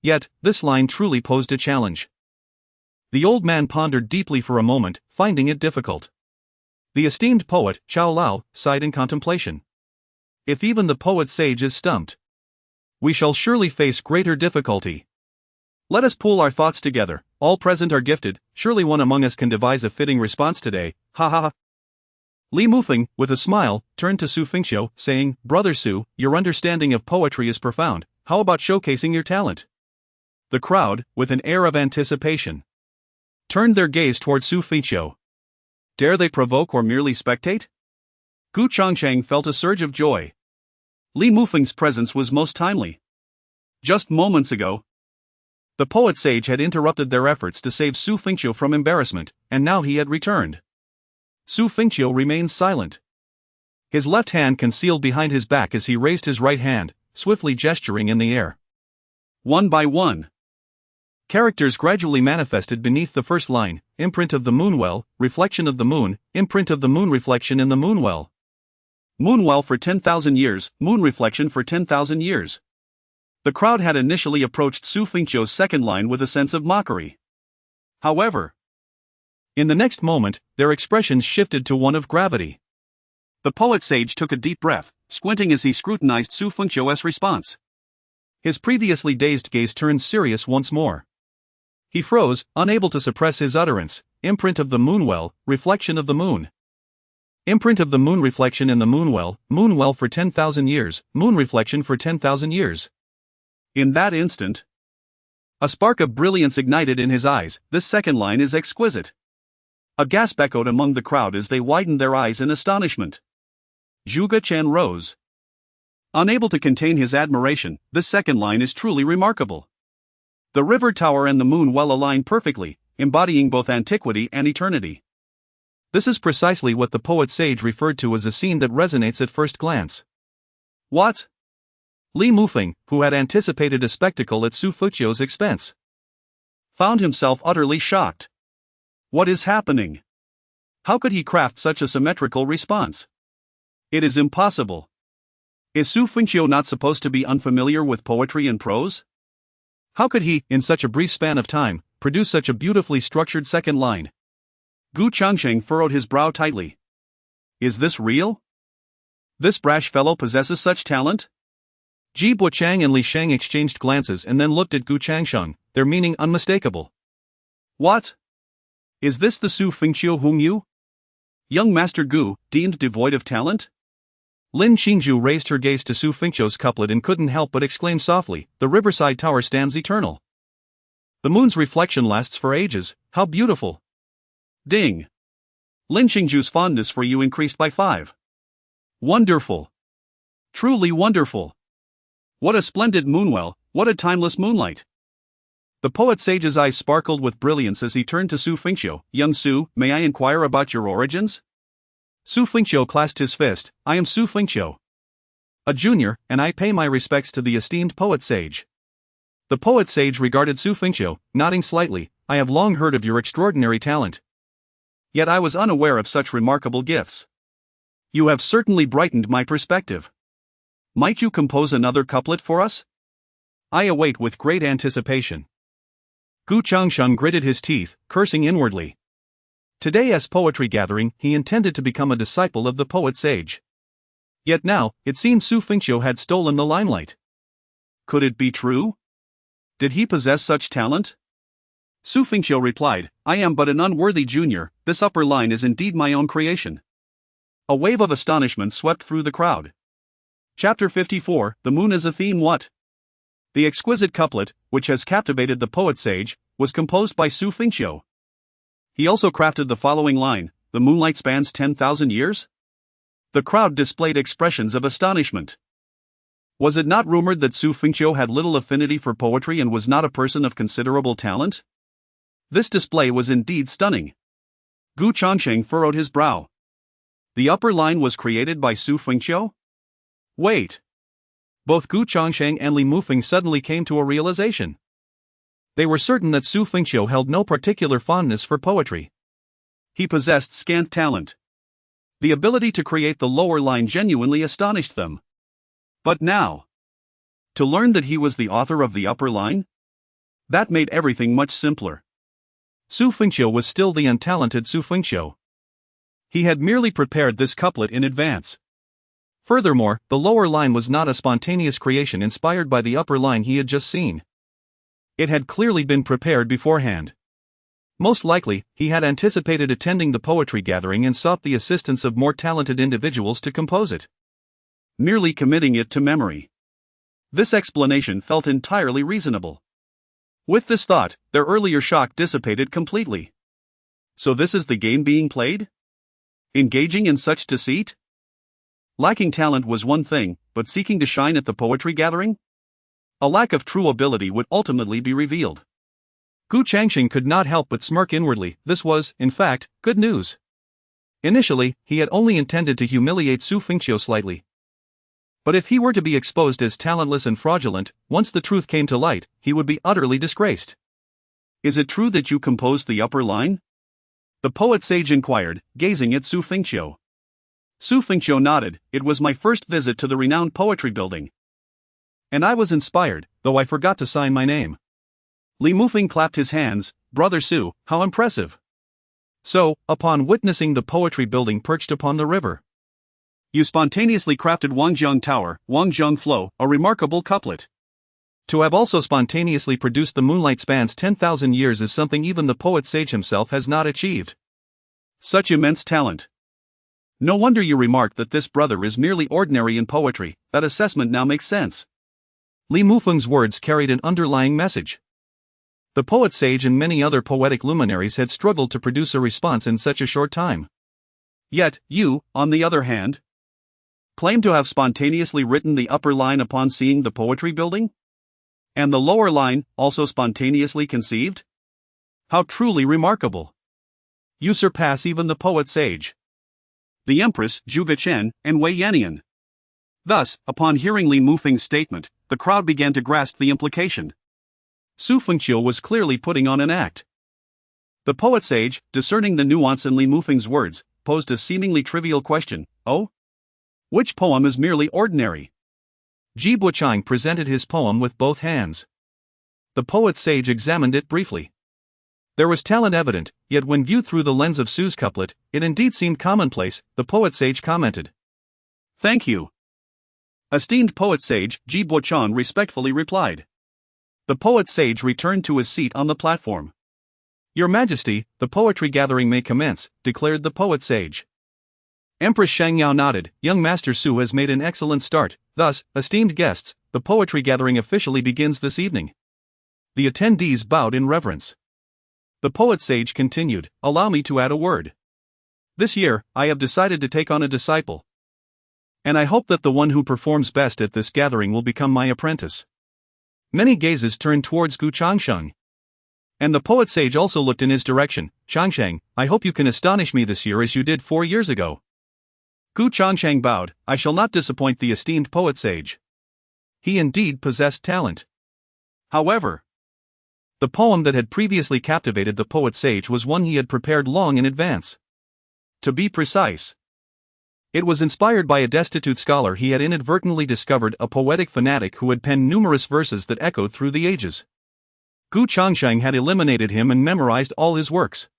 Yet, this line truly posed a challenge. The old man pondered deeply for a moment, finding it difficult. The esteemed poet, Qiao Lao, sighed in contemplation. If even the poet sage is stumped, we shall surely face greater difficulty. Let us pool our thoughts together. All present are gifted, surely one among us can devise a fitting response today, ha ha ha. Li Mufeng, with a smile, turned to Xu Fengqiu, saying, "Brother Xu, your understanding of poetry is profound, how about showcasing your talent?" The crowd, with an air of anticipation, turned their gaze toward Xu Fengqiu. Dare they provoke or merely spectate? Gu Changchang felt a surge of joy. Li Mufeng's presence was most timely. Just moments ago, the poet sage had interrupted their efforts to save Xu Fengqiu from embarrassment, and now he had returned. Xu Fengqiu remained silent. His left hand concealed behind his back as he raised his right hand, swiftly gesturing in the air. One by one, characters gradually manifested beneath the first line: imprint of the moonwell, reflection of the moon, imprint of the moon, reflection in the moonwell. Moonwell for 10,000 years, moon reflection for 10,000 years. The crowd had initially approached Xu Fengqiu's second line with a sense of mockery. However, in the next moment, their expressions shifted to one of gravity. The poet sage took a deep breath, squinting as he scrutinized Xu Fengqiu's response. His previously dazed gaze turned serious once more. He froze, unable to suppress his utterance. Imprint of the moonwell, reflection of the moon. Imprint of the moon, reflection in the moonwell, moonwell for 10,000 years, moon reflection for 10,000 years. In that instant, a spark of brilliance ignited in his eyes. This second line is exquisite. A gasp echoed among the crowd as they widened their eyes in astonishment. Zhuge Chen rose, unable to contain his admiration. This second line is truly remarkable. The river tower and the moon well align perfectly, embodying both antiquity and eternity. This is precisely what the poet sage referred to as a scene that resonates at first glance. What? Li Mufeng, who had anticipated a spectacle at Xu Fengqiu's expense, found himself utterly shocked. What is happening? How could he craft such a symmetrical response? It is impossible. Is Xu Fengqiu not supposed to be unfamiliar with poetry and prose? How could he, in such a brief span of time, produce such a beautifully structured second line? Gu Changcheng furrowed his brow tightly. Is this real? This brash fellow possesses such talent? Ji Buchang and Li Shang exchanged glances and then looked at Gu Changsheng, their meaning unmistakable. What? Is this the Xu Fengqiu whom you, young Master Gu, deemed devoid of talent? Lin Qingzhu raised her gaze to Xu Fengqiu's couplet and couldn't help but exclaim softly, "The riverside tower stands eternal. The moon's reflection lasts for ages, how beautiful!" Ding! Lin Qingzhu's fondness for you increased by 5. Wonderful! Truly wonderful! What a splendid moonwell, what a timeless moonlight! The poet sage's eyes sparkled with brilliance as he turned to Xu Fengqiu. "Young Xu, may I inquire about your origins?" Xu Fengqiu clasped his fist. "I am Xu Fengqiu, a junior, and I pay my respects to the esteemed poet sage." The poet sage regarded Xu Fengqiu, nodding slightly. "I have long heard of your extraordinary talent. Yet I was unaware of such remarkable gifts. You have certainly brightened my perspective. Might you compose another couplet for us? I await with great anticipation." Gu Changsheng gritted his teeth, cursing inwardly. Today's poetry gathering, he intended to become a disciple of the poet sage. Yet now, it seemed Xu Fengqiu had stolen the limelight. Could it be true? Did he possess such talent? Xu Fengqiu replied, I am but an unworthy junior, this upper line is indeed my own creation. A wave of astonishment swept through the crowd. Chapter 54, The Moon as a Theme. What? The exquisite couplet, which has captivated the poet sage, was composed by Xu Fengqiu. He also crafted the following line, the moonlight spans 10,000 years? The crowd displayed expressions of astonishment. Was it not rumored that Xu Fengqiu had little affinity for poetry and was not a person of considerable talent? This display was indeed stunning. Gu Changsheng furrowed his brow. The upper line was created by Xu Fengqiu? Wait. Both Gu Changsheng and Li Mufeng suddenly came to a realization. They were certain that Xu Fengqiu held no particular fondness for poetry. He possessed scant talent. The ability to create the lower line genuinely astonished them. But now, to learn that he was the author of the upper line? That made everything much simpler. Xu Fengqiu was still the untalented Xu Fengqiu. He had merely prepared this couplet in advance. Furthermore, the lower line was not a spontaneous creation inspired by the upper line he had just seen. It had clearly been prepared beforehand. Most likely, he had anticipated attending the poetry gathering and sought the assistance of more talented individuals to compose it, merely committing it to memory. This explanation felt entirely reasonable. With this thought, their earlier shock dissipated completely. So this is the game being played? Engaging in such deceit? Lacking talent was one thing, but seeking to shine at the poetry gathering? A lack of true ability would ultimately be revealed. Gu Changsheng could not help but smirk inwardly. This was, in fact, good news. Initially, he had only intended to humiliate Xu Fengqiu slightly. But if he were to be exposed as talentless and fraudulent, once the truth came to light, he would be utterly disgraced. Is it true that you composed the upper line? The poet sage inquired, gazing at Xu Fengqiu. Xu Fengqiu nodded. It was my first visit to the renowned poetry building. And I was inspired, though I forgot to sign my name. Li Mufeng clapped his hands. Brother Xu, how impressive. So, upon witnessing the poetry building perched upon the river, you spontaneously crafted Wangjiang Tower, Wangjiang Flow, a remarkable couplet. To have also spontaneously produced the moonlight spans 10,000 years is something even the poet sage himself has not achieved. Such immense talent. No wonder you remarked that this brother is merely ordinary in poetry. That assessment now makes sense. Li Mufeng's words carried an underlying message. The poet sage and many other poetic luminaries had struggled to produce a response in such a short time. Yet, you, on the other hand, claim to have spontaneously written the upper line upon seeing the poetry building? And the lower line, also spontaneously conceived? How truly remarkable! You surpass even the poet sage, the Empress, Zhuge Chen, and Wei Yannian. Thus, upon hearing Li Mufeng's statement, the crowd began to grasp the implication. Xu Fengqiu was clearly putting on an act. The poet sage, discerning the nuance in Li Mufeng's words, posed a seemingly trivial question. Oh? Which poem is merely ordinary? Ji Buchang presented his poem with both hands. The poet sage examined it briefly. There was talent evident, yet when viewed through the lens of Xu's couplet, it indeed seemed commonplace. The poet sage commented. Thank you. Esteemed poet sage, Ji Buchang respectfully replied. The poet sage returned to his seat on the platform. Your Majesty, the poetry gathering may commence, declared the poet sage. Empress Shangyao nodded. Young Master Xu has made an excellent start. Thus, esteemed guests, the poetry gathering officially begins this evening. The attendees bowed in reverence. The poet sage continued, allow me to add a word. This year, I have decided to take on a disciple. And I hope that the one who performs best at this gathering will become my apprentice. Many gazes turned towards Gu Changsheng. And the poet sage also looked in his direction. Changsheng, I hope you can astonish me this year as you did 4 years ago. Gu Changsheng bowed. I shall not disappoint the esteemed poet sage. He indeed possessed talent. However, the poem that had previously captivated the poet sage was one he had prepared long in advance. To be precise, it was inspired by a destitute scholar he had inadvertently discovered, a poetic fanatic who had penned numerous verses that echoed through the ages. Gu Changsheng had eliminated him and memorized all his works.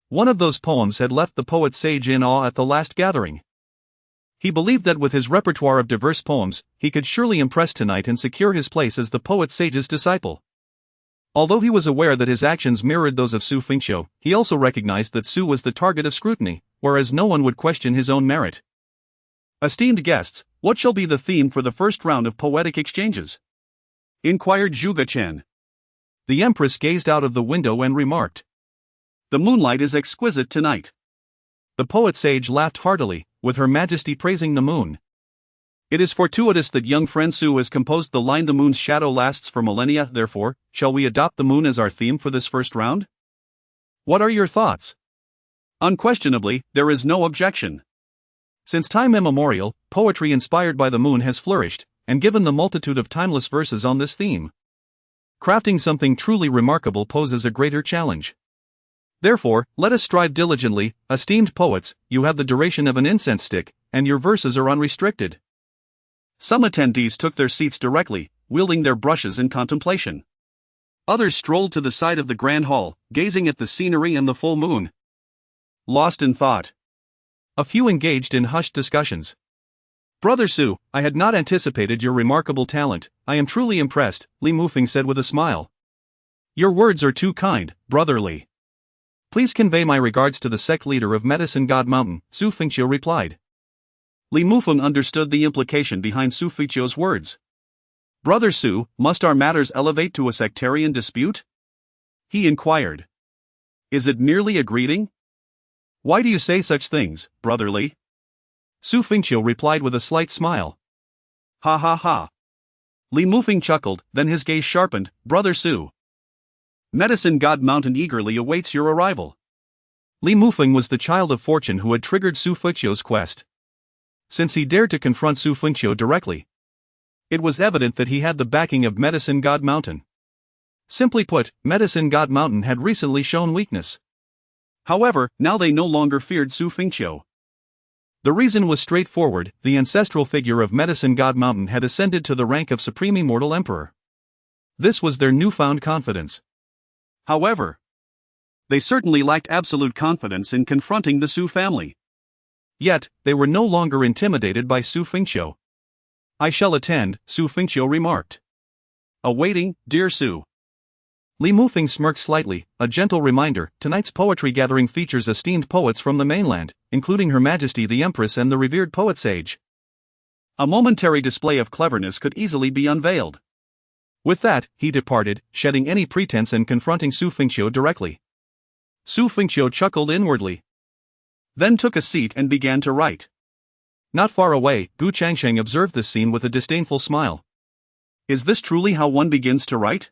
One of those poems had left the poet sage in awe at the last gathering. He believed that with his repertoire of diverse poems, he could surely impress tonight and secure his place as the poet sage's disciple. Although he was aware that his actions mirrored those of Xu Fengqiu, he also recognized that Xu was the target of scrutiny, whereas no one would question his own merit. "Esteemed guests, what shall be the theme for the first round of poetic exchanges?" inquired Zhuge Chen. The empress gazed out of the window and remarked, "The moonlight is exquisite tonight." The poet sage laughed heartily, with Her Majesty praising the moon. "It is fortuitous that young friend Xu has composed the line 'The moon's shadow lasts for millennia,' therefore, shall we adopt the moon as our theme for this first round? What are your thoughts?" Unquestionably, there is no objection. Since time immemorial, poetry inspired by the moon has flourished, and given the multitude of timeless verses on this theme. Crafting something truly remarkable poses a greater challenge. Therefore, let us strive diligently. Esteemed poets, you have the duration of an incense stick, and your verses are unrestricted. Some attendees took their seats directly, wielding their brushes in contemplation. Others strolled to the side of the grand hall, gazing at the scenery and the full moon, lost in thought. A few engaged in hushed discussions. "Brother Xu, I had not anticipated your remarkable talent. I am truly impressed," Li Mufeng said with a smile. "Your words are too kind, Brother Li. Please convey my regards to the sect leader of Medicine God Mountain," Xu Fengqiu replied. Li Mufeng understood the implication behind Xu Fengqiu's words. "Brother Xu, must our matters elevate to a sectarian dispute?" he inquired. "Is it merely a greeting?" "Why do you say such things, Brother Li?" Xu Fengqiu replied with a slight smile. "Ha ha ha." Li Mufeng chuckled, then his gaze sharpened. "Brother Xu, Medicine God Mountain eagerly awaits your arrival." Li Mufeng was the child of fortune who had triggered Xu Fengqiu's quest. Since he dared to confront Xu Fengqiu directly, it was evident that he had the backing of Medicine God Mountain. Simply put, Medicine God Mountain had recently shown weakness. However, now they no longer feared Xu Fengqiu. The reason was straightforward: the ancestral figure of Medicine God Mountain had ascended to the rank of Supreme Immortal Emperor. This was their newfound confidence. However, they certainly lacked absolute confidence in confronting the Xu family. Yet, they were no longer intimidated by Xu Fengqiu. "I shall attend," Xu Fengqiu remarked. "Awaiting, dear Xu." Li Mufeng smirked slightly, a gentle reminder: tonight's poetry gathering features esteemed poets from the mainland, including Her Majesty the Empress and the revered poet sage. A momentary display of cleverness could easily be unveiled. With that, he departed, shedding any pretense and confronting Xu Fengqiu directly. Xu Fengqiu chuckled inwardly, then took a seat and began to write. Not far away, Gu Changsheng observed this scene with a disdainful smile. Is this truly how one begins to write?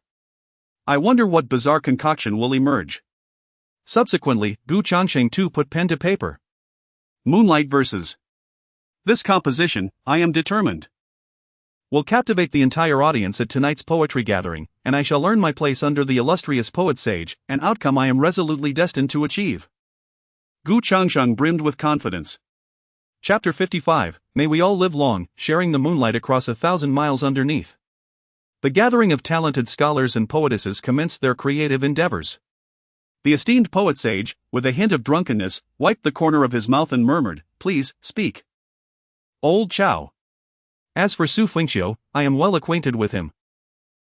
I wonder what bizarre concoction will emerge. Subsequently, Gu Changsheng too put pen to paper. Moonlight verses. This composition, I am determined, will captivate the entire audience at tonight's poetry gathering, and I shall earn my place under the illustrious poet sage, an outcome I am resolutely destined to achieve. Gu Changsheng brimmed with confidence. Chapter 55, May we all live long, sharing the moonlight across 1,000 miles underneath. The gathering of talented scholars and poetesses commenced their creative endeavors. The esteemed poet sage, with a hint of drunkenness, wiped the corner of his mouth and murmured, Please, speak. Old Chow. As for Xu Fengqiu, I am well acquainted with him.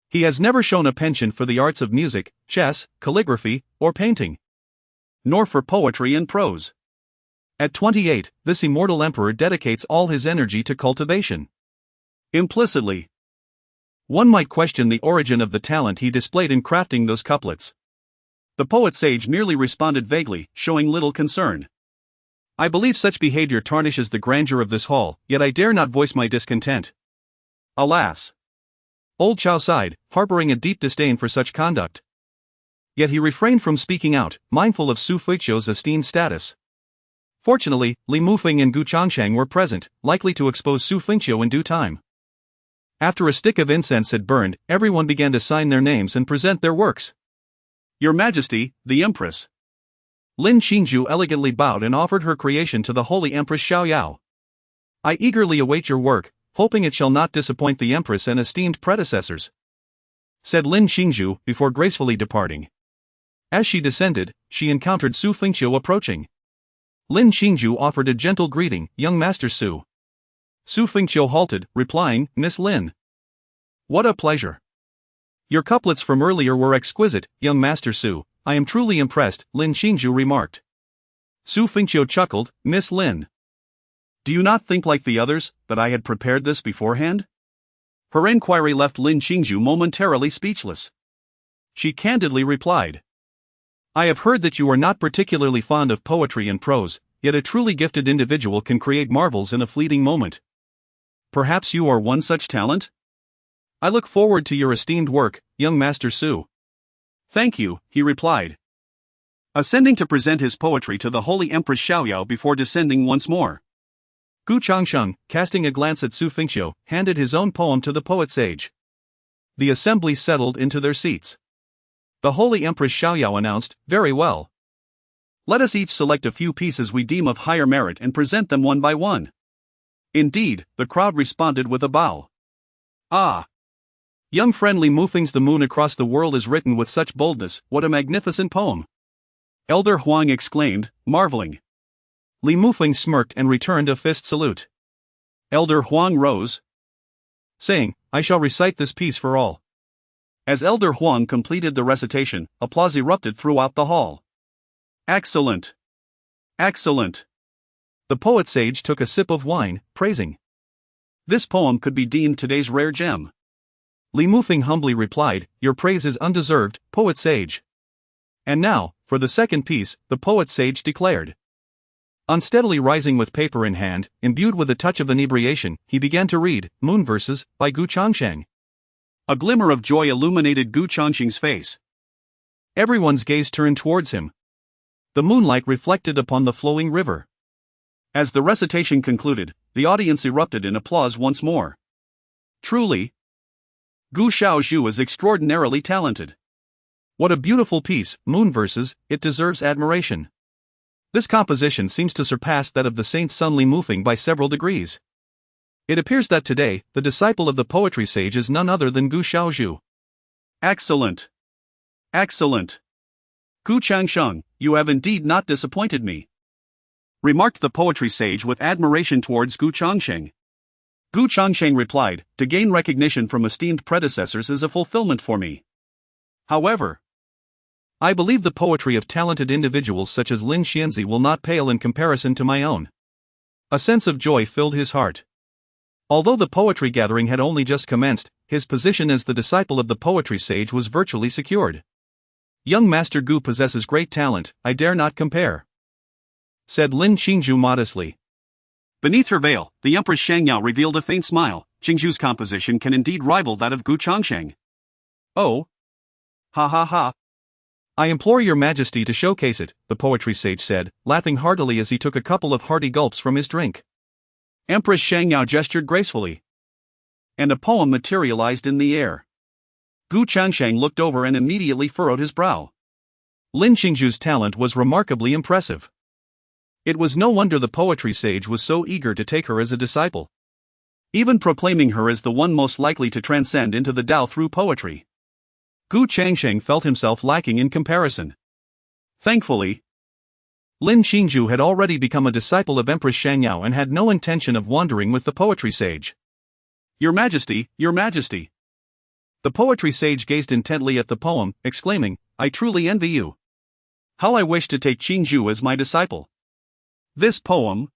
He has never shown a penchant for the arts of music, chess, calligraphy, or painting, nor for poetry and prose. At 28, this immortal emperor dedicates all his energy to cultivation. Implicitly, one might question the origin of the talent he displayed in crafting those couplets. The poet sage merely responded vaguely, showing little concern. I believe such behavior tarnishes the grandeur of this hall, yet I dare not voice my discontent. Alas! Old Chow sighed, harboring a deep disdain for such conduct. Yet he refrained from speaking out, mindful of Xu Fengqiu's esteemed status. Fortunately, Li Mufeng and Gu Changsheng were present, likely to expose Xu Fengqiu in due time. After a stick of incense had burned, everyone began to sign their names and present their works. Your Majesty, the Empress. Lin Xingzhu elegantly bowed and offered her creation to the Holy Empress Xiaoyao. I eagerly await your work, hoping it shall not disappoint the Empress and esteemed predecessors, said Lin Xingzhu before gracefully departing. As she descended, she encountered Xu Fengqiu approaching. Lin Xingzhu offered a gentle greeting, Young Master Xu. Xu Fengqiu halted, replying, Miss Lin. What a pleasure. Your couplets from earlier were exquisite, young Master Xu. I am truly impressed, Lin Qingzhu remarked. Xu Fengqiu chuckled, Miss Lin. Do you not think like the others, that I had prepared this beforehand? Her inquiry left Lin Qingzhu momentarily speechless. She candidly replied. I have heard that you are not particularly fond of poetry and prose, yet a truly gifted individual can create marvels in a fleeting moment. Perhaps you are one such talent? I look forward to your esteemed work, young Master Xu. Thank you, he replied. Ascending to present his poetry to the Holy Empress Xiaoyao before descending once more. Gu Changsheng, casting a glance at Xu Fengqiu, handed his own poem to the poet sage. The assembly settled into their seats. The Holy Empress Xiaoyao announced, Very well. Let us each select a few pieces we deem of higher merit and present them one by one. Indeed, the crowd responded with a bow. Ah! Young friend Li Mufeng's The Moon Across the World is written with such boldness, what a magnificent poem! Elder Huang exclaimed, marveling. Li Mufeng smirked and returned a fist salute. Elder Huang rose, saying, I shall recite this piece for all. As Elder Huang completed the recitation, applause erupted throughout the hall. Excellent! Excellent! The poet sage took a sip of wine, praising. This poem could be deemed today's rare gem. Li Mufeng humbly replied, Your praise is undeserved, poet sage. And now, for the second piece, the poet sage declared. Unsteadily rising with paper in hand, imbued with a touch of inebriation, he began to read, Moon Verses, by Gu Changsheng. A glimmer of joy illuminated Gu Changsheng's face. Everyone's gaze turned towards him. The moonlight reflected upon the flowing river. As the recitation concluded, the audience erupted in applause once more. Truly, Gu Xiaozhu is extraordinarily talented. What a beautiful piece, Moon Verses, it deserves admiration. This composition seems to surpass that of the Saint Sun Li Mufeng by several degrees. It appears that today, the disciple of the poetry sage is none other than Gu Xiaozhu. Excellent! Excellent! Gu Changsheng, you have indeed not disappointed me. Remarked the poetry sage with admiration towards Gu Changsheng. Gu Changsheng replied, To gain recognition from esteemed predecessors is a fulfillment for me. However, I believe the poetry of talented individuals such as Lin Xianzi will not pale in comparison to my own. A sense of joy filled his heart. Although the poetry gathering had only just commenced, his position as the disciple of the poetry sage was virtually secured. Young Master Gu possesses great talent, I dare not compare, said Lin Qingzhu modestly. Beneath her veil, the Empress Shangyao revealed a faint smile. Qingzhu's composition can indeed rival that of Gu Changsheng. Oh! Ha ha ha! I implore your majesty to showcase it, the poetry sage said, laughing heartily as he took a couple of hearty gulps from his drink. Empress Shangyao gestured gracefully. And a poem materialized in the air. Gu Changsheng looked over and immediately furrowed his brow. Lin Qingzhu's talent was remarkably impressive. It was no wonder the poetry sage was so eager to take her as a disciple, even proclaiming her as the one most likely to transcend into the Tao through poetry. Gu Changsheng felt himself lacking in comparison. Thankfully, Lin Qingzhu had already become a disciple of Empress Shangyao and had no intention of wandering with the poetry sage. Your Majesty, Your Majesty! The poetry sage gazed intently at the poem, exclaiming, I truly envy you. How I wish to take Qingzhu as my disciple. This poem,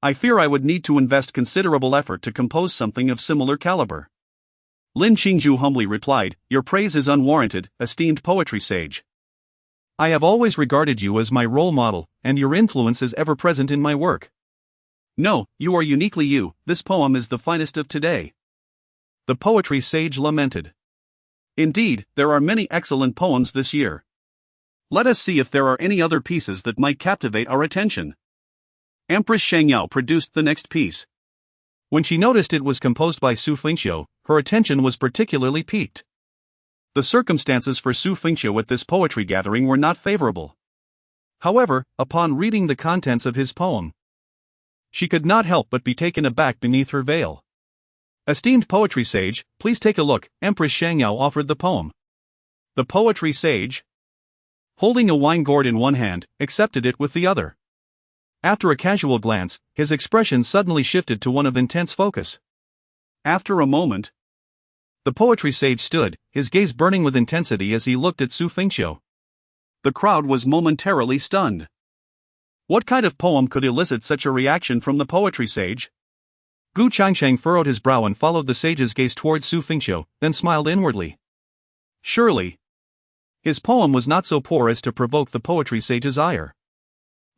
I fear I would need to invest considerable effort to compose something of similar caliber. Lin Qingzhu humbly replied, Your praise is unwarranted, esteemed poetry sage. I have always regarded you as my role model, and your influence is ever present in my work. No, you are uniquely you, this poem is the finest of today. The poetry sage lamented. Indeed, there are many excellent poems this year. Let us see if there are any other pieces that might captivate our attention. Empress Shangyao produced the next piece. When she noticed it was composed by Xu Fengqiu, her attention was particularly piqued. The circumstances for Xu Fengqiu at this poetry gathering were not favorable. However, upon reading the contents of his poem, she could not help but be taken aback beneath her veil. Esteemed poetry sage, please take a look, Empress Shangyao offered the poem. The poetry sage, holding a wine gourd in one hand, accepted it with the other. After a casual glance, his expression suddenly shifted to one of intense focus. After a moment, the poetry sage stood, his gaze burning with intensity as he looked at Xu Fengqiu. the crowd was momentarily stunned. What kind of poem could elicit such a reaction from the poetry sage? Gu Changsheng furrowed his brow and followed the sage's gaze towards Xu Fengqiu, then smiled inwardly. Surely, his poem was not so poor as to provoke the poetry sage's ire.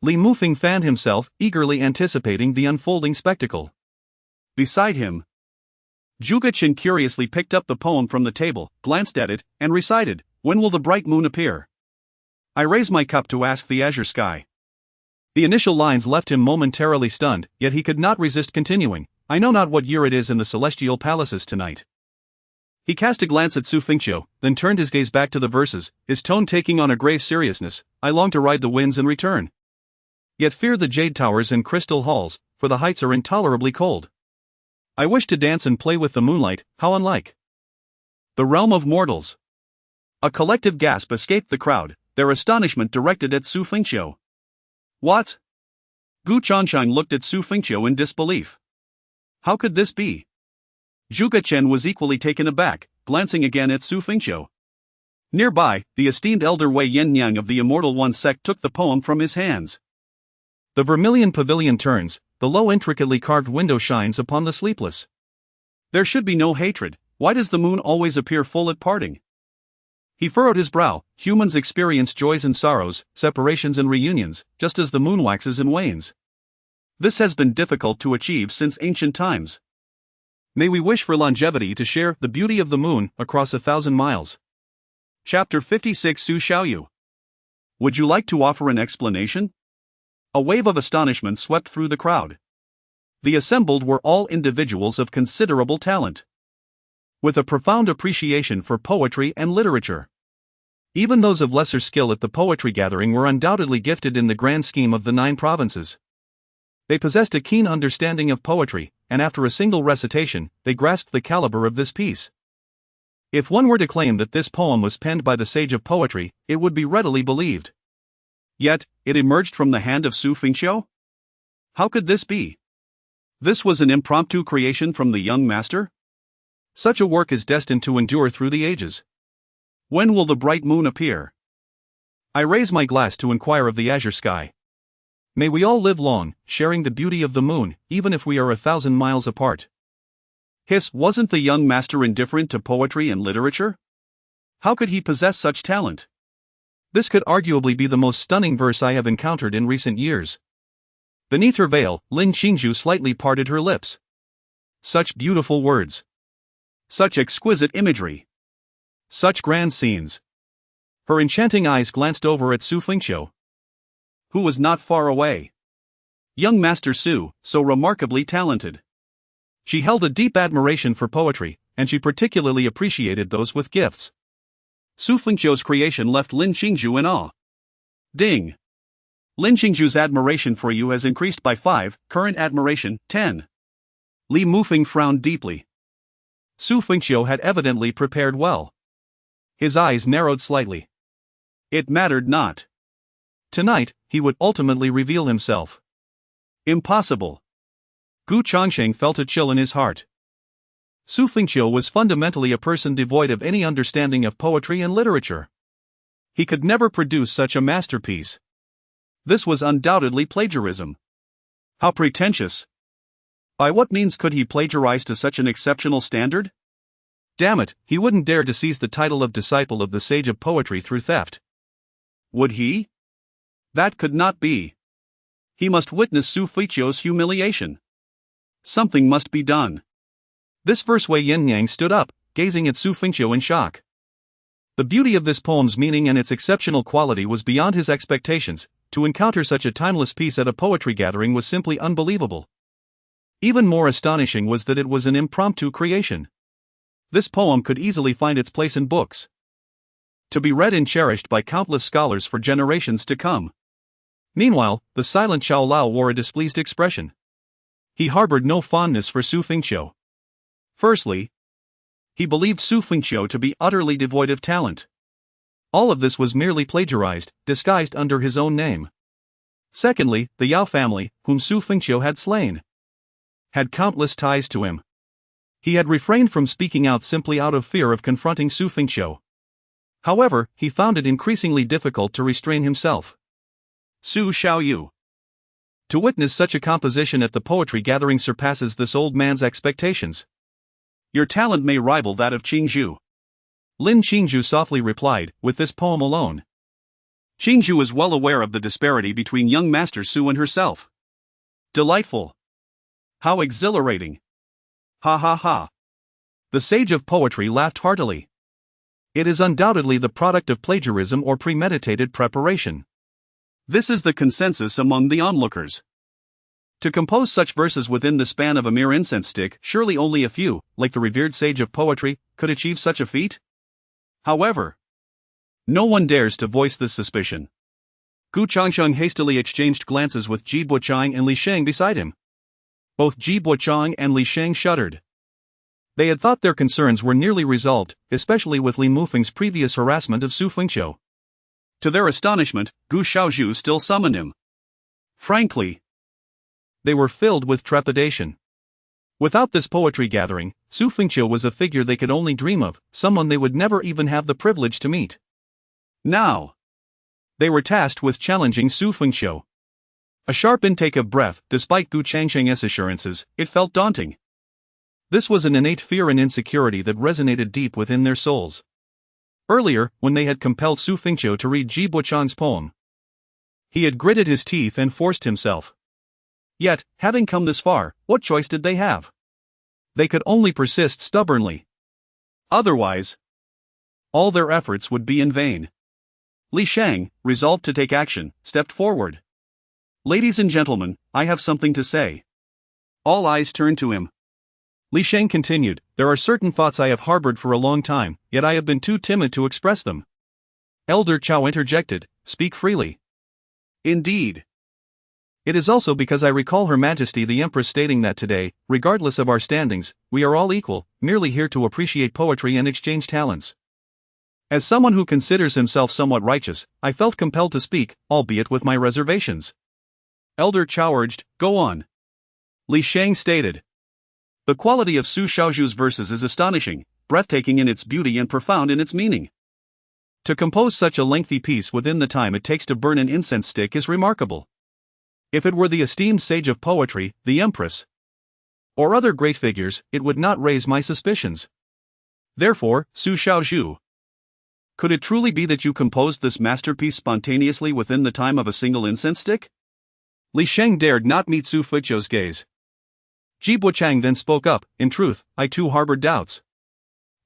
Li Mufeng fanned himself, eagerly anticipating the unfolding spectacle. Beside him, Zhuge Qin curiously picked up the poem from the table, glanced at it, and recited, "When will the bright moon appear? I raise my cup to ask the azure sky." The initial lines left him momentarily stunned, yet he could not resist continuing. "I know not what year it is in the celestial palaces tonight." He cast a glance at Xu Fengqiu, then turned his gaze back to the verses, his tone taking on a grave seriousness. "I long to ride the winds and return. Yet fear the jade towers and crystal halls, for the heights are intolerably cold. I wish to dance and play with the moonlight, how unlike the realm of mortals." A collective gasp escaped the crowd, their astonishment directed at Xu Fengqiu. "What?" Gu Changsheng looked at Xu Fengqiu in disbelief. How could this be? Zhuge Chen was equally taken aback, glancing again at Xu Fengqiu. Nearby, the esteemed elder Wei Yannyang of the Immortal One sect took the poem from his hands. The vermilion pavilion turns, the low intricately carved window shines upon the sleepless. There should be no hatred, why does the moon always appear full at parting? He furrowed his brow. Humans experience joys and sorrows, separations and reunions, just as the moon waxes and wanes. This has been difficult to achieve since ancient times. May we wish for longevity to share the beauty of the moon across 1,000 miles. Chapter 56 Su Xiaoyu. Would you like to offer an explanation? A wave of astonishment swept through the crowd. The assembled were all individuals of considerable talent, with a profound appreciation for poetry and literature. Even those of lesser skill at the poetry gathering were undoubtedly gifted in the grand scheme of the 9 provinces. They possessed a keen understanding of poetry, and after a single recitation, they grasped the caliber of this piece. If one were to claim that this poem was penned by the sage of poetry, it would be readily believed. Yet, it emerged from the hand of Xu Fengqiu? How could this be? This was an impromptu creation from the young master? Such a work is destined to endure through the ages. When will the bright moon appear? I raise my glass to inquire of the azure sky. May we all live long, sharing the beauty of the moon, even if we are 1,000 miles apart. Wasn't the young master indifferent to poetry and literature? How could he possess such talent? This could arguably be the most stunning verse I have encountered in recent years. Beneath her veil, Lin Qingzhu slightly parted her lips. Such beautiful words. Such exquisite imagery. Such grand scenes. Her enchanting eyes glanced over at Xu Fengqiu, who was not far away. Young Master Xu, so remarkably talented. She held a deep admiration for poetry, and she particularly appreciated those with gifts. Xu Fengqiu's creation left Lin Qingzhu in awe. Ding! Lin Qingzhu's admiration for you has increased by 5, current admiration, 10. Li Mufeng frowned deeply. Xu Fengqiu had evidently prepared well. His eyes narrowed slightly. It mattered not. Tonight, he would ultimately reveal himself. Impossible. Gu Changsheng felt a chill in his heart. Xu Fengqiu was fundamentally a person devoid of any understanding of poetry and literature. He could never produce such a masterpiece. This was undoubtedly plagiarism. How pretentious. By what means could he plagiarize to such an exceptional standard? Damn it, he wouldn't dare to seize the title of disciple of the sage of poetry through theft. Would he? That could not be. He must witness Xu Fengqiu's humiliation. Something must be done. This verse Wei Yannyang stood up, gazing at Xu Fengqiu in shock. The beauty of this poem's meaning and its exceptional quality was beyond his expectations. To encounter such a timeless piece at a poetry gathering was simply unbelievable. Even more astonishing was that it was an impromptu creation. This poem could easily find its place in books, to be read and cherished by countless scholars for generations to come. Meanwhile, the silent Xiao Lao wore a displeased expression. He harbored no fondness for Xu Fengqiu. Firstly, he believed Xu Fengqiu to be utterly devoid of talent. All of this was merely plagiarized, disguised under his own name. Secondly, the Yao family, whom Xu Fengqiu had slain, had countless ties to him. He had refrained from speaking out simply out of fear of confronting Xu Fengqiu. However, he found it increasingly difficult to restrain himself. Xu Xiaoyu. To witness such a composition at the poetry gathering surpasses this old man's expectations. Your talent may rival that of Qingzhu. Lin Qingzhu softly replied, with this poem alone. Qingzhu is well aware of the disparity between young Master Xu and herself. Delightful. How exhilarating. Ha ha ha. The sage of poetry laughed heartily. It is undoubtedly the product of plagiarism or premeditated preparation. This is the consensus among the onlookers. To compose such verses within the span of a mere incense stick, surely only a few, like the revered sage of poetry, could achieve such a feat? However, no one dares to voice this suspicion. Gu Changsheng hastily exchanged glances with Ji Buochang and Li Sheng beside him. Both Ji Buochang and Li Sheng shuddered. They had thought their concerns were nearly resolved, especially with Li Mufeng's previous harassment of Xu Fengqiu. To their astonishment, Gu Xiaozhu still summoned him. Frankly, they were filled with trepidation. Without this poetry gathering, Xu Fengqiu was a figure they could only dream of, someone they would never even have the privilege to meet. Now, they were tasked with challenging Xu Fengqiu. A sharp intake of breath, despite Gu Changsheng's assurances, it felt daunting. This was an innate fear and insecurity that resonated deep within their souls. Earlier, when they had compelled Xu Fengqiu to read Ji Buochang's poem, he had gritted his teeth and forced himself. Yet, having come this far, what choice did they have? They could only persist stubbornly. Otherwise, all their efforts would be in vain. Li Sheng, resolved to take action, stepped forward. Ladies and gentlemen, I have something to say. All eyes turned to him. Li Sheng continued, there are certain thoughts I have harbored for a long time, yet I have been too timid to express them. Elder Chao interjected, speak freely. Indeed. It is also because I recall Her Majesty the Empress stating that today, regardless of our standings, we are all equal, merely here to appreciate poetry and exchange talents. As someone who considers himself somewhat righteous, I felt compelled to speak, albeit with my reservations. Elder Chao urged, go on. Li Sheng stated. The quality of Xu Xiaozhu's verses is astonishing, breathtaking in its beauty and profound in its meaning. To compose such a lengthy piece within the time it takes to burn an incense stick is remarkable. If it were the esteemed sage of poetry, the Empress, or other great figures, it would not raise my suspicions. Therefore, Xu Xiaozhu, could it truly be that you composed this masterpiece spontaneously within the time of a single incense stick? Li Sheng dared not meet Xu Fengqiu's gaze. Ji Buochang then spoke up, in truth, I too harbored doubts.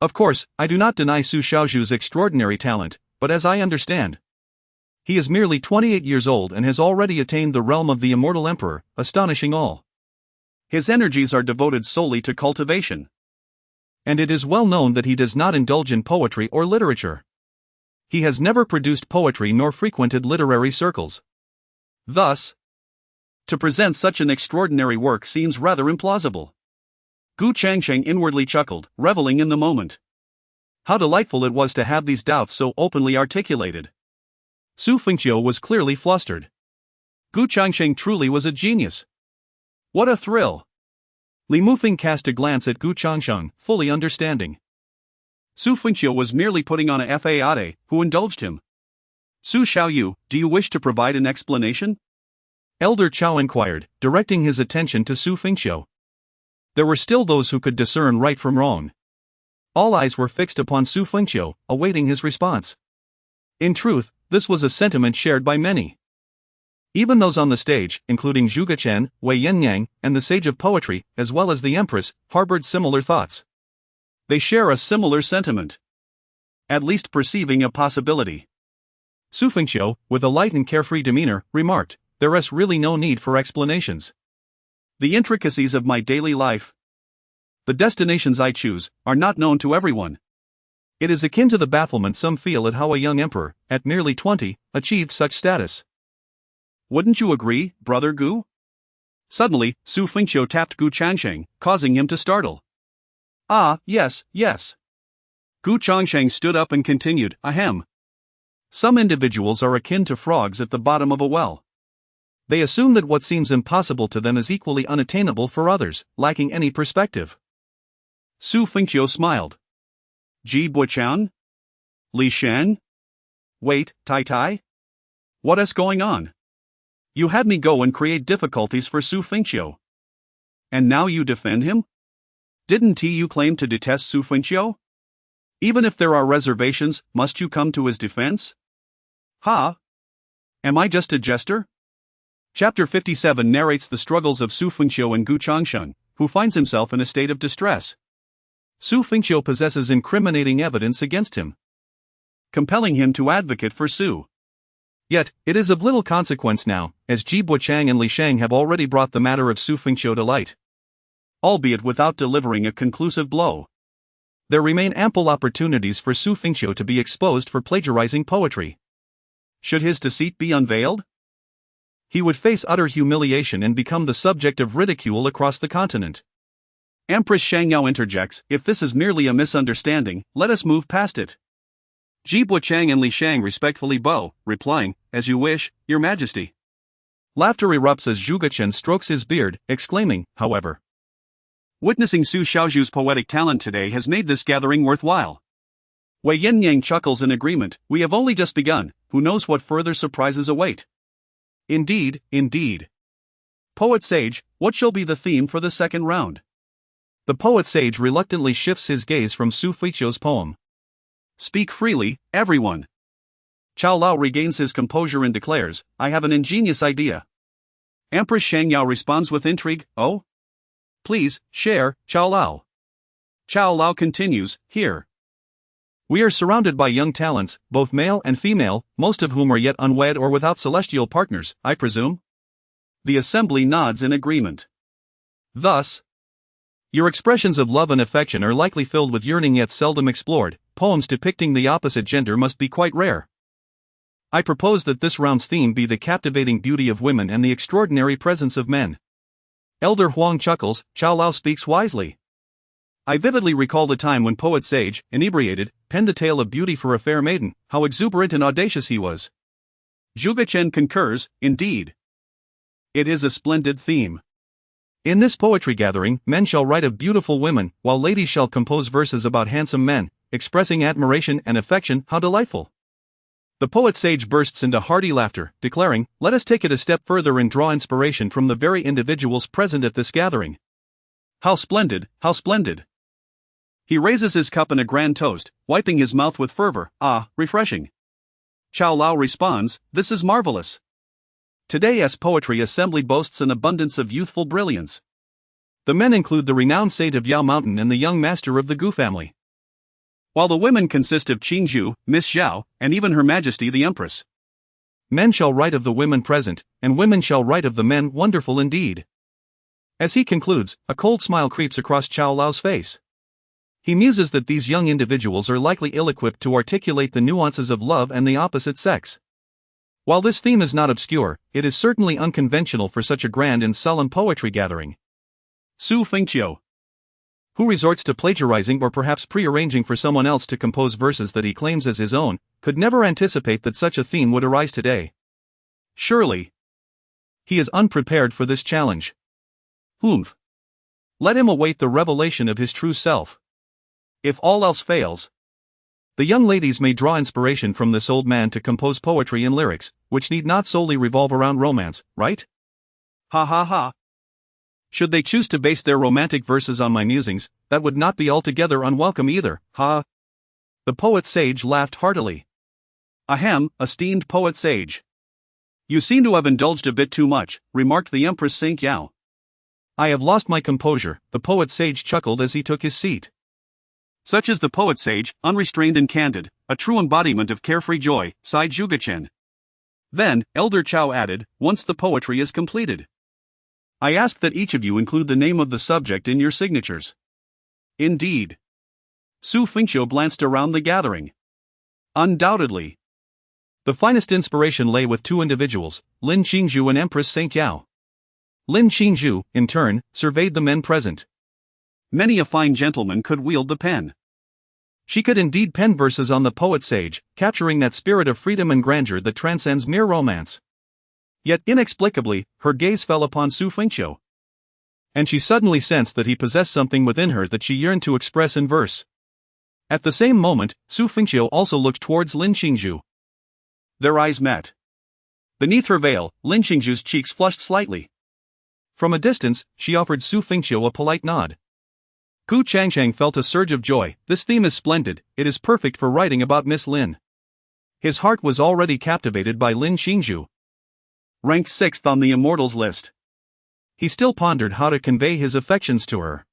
Of course, I do not deny Xu Xiaozhu's extraordinary talent, but as I understand, he is merely 28 years old and has already attained the realm of the Immortal Emperor, astonishing all. His energies are devoted solely to cultivation. And it is well known that he does not indulge in poetry or literature. He has never produced poetry nor frequented literary circles. Thus, to present such an extraordinary work seems rather implausible. Gu Changsheng inwardly chuckled, reveling in the moment. How delightful it was to have these doubts so openly articulated. Xu Fengqiu was clearly flustered. Gu Changsheng truly was a genius. What a thrill! Li Mufeng cast a glance at Gu Changsheng, fully understanding. Xu Fengqiu was merely putting on a fade, who indulged him. Xu Xiaoyu, do you wish to provide an explanation? Elder Chao inquired, directing his attention to Xu Fengqiu. There were still those who could discern right from wrong. All eyes were fixed upon Xu Fengqiu, awaiting his response. In truth, this was a sentiment shared by many. Even those on the stage, including Zhuge Chen, Wei Yannyang, and the Sage of Poetry, as well as the Empress, harbored similar thoughts. They share a similar sentiment. At least perceiving a possibility. Xu Fengqiu, with a light and carefree demeanor, remarked, there is really no need for explanations. The intricacies of my daily life, the destinations I choose, are not known to everyone. It is akin to the bafflement some feel at how a young emperor, at merely 20, achieved such status. Wouldn't you agree, Brother Gu? Suddenly, Xu Fengqiu tapped Gu Changsheng, causing him to startle. Ah, yes, yes. Gu Changsheng stood up and continued, ahem. Some individuals are akin to frogs at the bottom of a well. They assume that what seems impossible to them is equally unattainable for others, lacking any perspective. Xu Fengqiu smiled. Ji Buqian? Li Shen? Wait, Tai Tai? What is going on? You had me go and create difficulties for Xu Fengqiu. And now you defend him? Didn't you claim to detest Xu Fengqiu? Even if there are reservations, must you come to his defense? Ha! Am I just a jester? Chapter 57 narrates the struggles of Xu Fengqiu and Gu Changsheng, who finds himself in a state of distress. Xu Fengqiu possesses incriminating evidence against him, compelling him to advocate for Xu. Yet, it is of little consequence now, as Ji Buqiang and Li Shang have already brought the matter of Xu Fengqiu to light, albeit without delivering a conclusive blow. There remain ample opportunities for Xu Fengqiu to be exposed for plagiarizing poetry. Should his deceit be unveiled, he would face utter humiliation and become the subject of ridicule across the continent. Empress Shangyao interjects, if this is merely a misunderstanding, let us move past it. Ji Buqiang and Li Shang respectfully bow, replying, as you wish, your majesty. Laughter erupts as Zhuge Chen strokes his beard, exclaiming, however, witnessing Su Xiaoju's poetic talent today has made this gathering worthwhile. Wei Yinyang chuckles in agreement, we have only just begun, who knows what further surprises await. Indeed, indeed. Poet Sage, what shall be the theme for the second round? The poet sage reluctantly shifts his gaze from Xu Fengqiu's poem. Speak freely, everyone. Chao Lao regains his composure and declares, I have an ingenious idea. Empress Shangyao responds with intrigue, oh? Please, share, Chao Lao. Chao Lao continues, here. We are surrounded by young talents, both male and female, most of whom are yet unwed or without celestial partners, I presume? The assembly nods in agreement. Thus, your expressions of love and affection are likely filled with yearning yet seldom explored. Poems depicting the opposite gender must be quite rare. I propose that this round's theme be the captivating beauty of women and the extraordinary presence of men. Elder Huang chuckles, Chao Lao speaks wisely. I vividly recall the time when poet sage, inebriated, penned the tale of beauty for a fair maiden, how exuberant and audacious he was. Zhuge Chen concurs, indeed. It is a splendid theme. In this poetry gathering, men shall write of beautiful women, while ladies shall compose verses about handsome men, expressing admiration and affection. How delightful! The poet sage bursts into hearty laughter, declaring, let us take it a step further and draw inspiration from the very individuals present at this gathering. How splendid, how splendid! He raises his cup in a grand toast, wiping his mouth with fervor, ah, refreshing. Chao Lao responds, this is marvelous. Today's poetry assembly boasts an abundance of youthful brilliance. The men include the renowned saint of Yao Mountain and the young master of the Gu family, while the women consist of Qing Zhu, Miss Zhao, and even Her Majesty the Empress. Men shall write of the women present, and women shall write of the men. Wonderful indeed. As he concludes, a cold smile creeps across Chao Lao's face. He muses that these young individuals are likely ill-equipped to articulate the nuances of love and the opposite sex. While this theme is not obscure, it is certainly unconventional for such a grand and solemn poetry gathering. Xu Fengqiu, who resorts to plagiarizing or perhaps pre-arranging for someone else to compose verses that he claims as his own, could never anticipate that such a theme would arise today. Surely, he is unprepared for this challenge. Humph. Let him await the revelation of his true self. If all else fails, the young ladies may draw inspiration from this old man to compose poetry and lyrics, which need not solely revolve around romance, right? Ha ha ha. Should they choose to base their romantic verses on my musings, that would not be altogether unwelcome either, ha. The poet sage laughed heartily. Ahem, esteemed poet sage. You seem to have indulged a bit too much, remarked the Empress Saint Yao. I have lost my composure, the poet sage chuckled as he took his seat. Such is the poet sage, unrestrained and candid, a true embodiment of carefree joy, sighed Zhuge Chen. Then, Elder Chao added, once the poetry is completed, I ask that each of you include the name of the subject in your signatures. Indeed. Xu Fengqiu glanced around the gathering. Undoubtedly. The finest inspiration lay with two individuals, Lin Qingzhu and Empress Saint Yao. Lin Qingzhu, in turn, surveyed the men present. Many a fine gentleman could wield the pen. She could indeed pen verses on the poet sage, capturing that spirit of freedom and grandeur that transcends mere romance. Yet inexplicably, her gaze fell upon Xu Fengqiu. And she suddenly sensed that he possessed something within her that she yearned to express in verse. At the same moment, Xu Fengqiu also looked towards Lin Qingzhu. Their eyes met. Beneath her veil, Lin Qingzhu's cheeks flushed slightly. From a distance, she offered Xu Fengqiu a polite nod. Gu Changsheng felt a surge of joy. This theme is splendid, it is perfect for writing about Miss Lin. His heart was already captivated by Lin Qingzhu. Ranked 6th on the Immortals list. He still pondered how to convey his affections to her.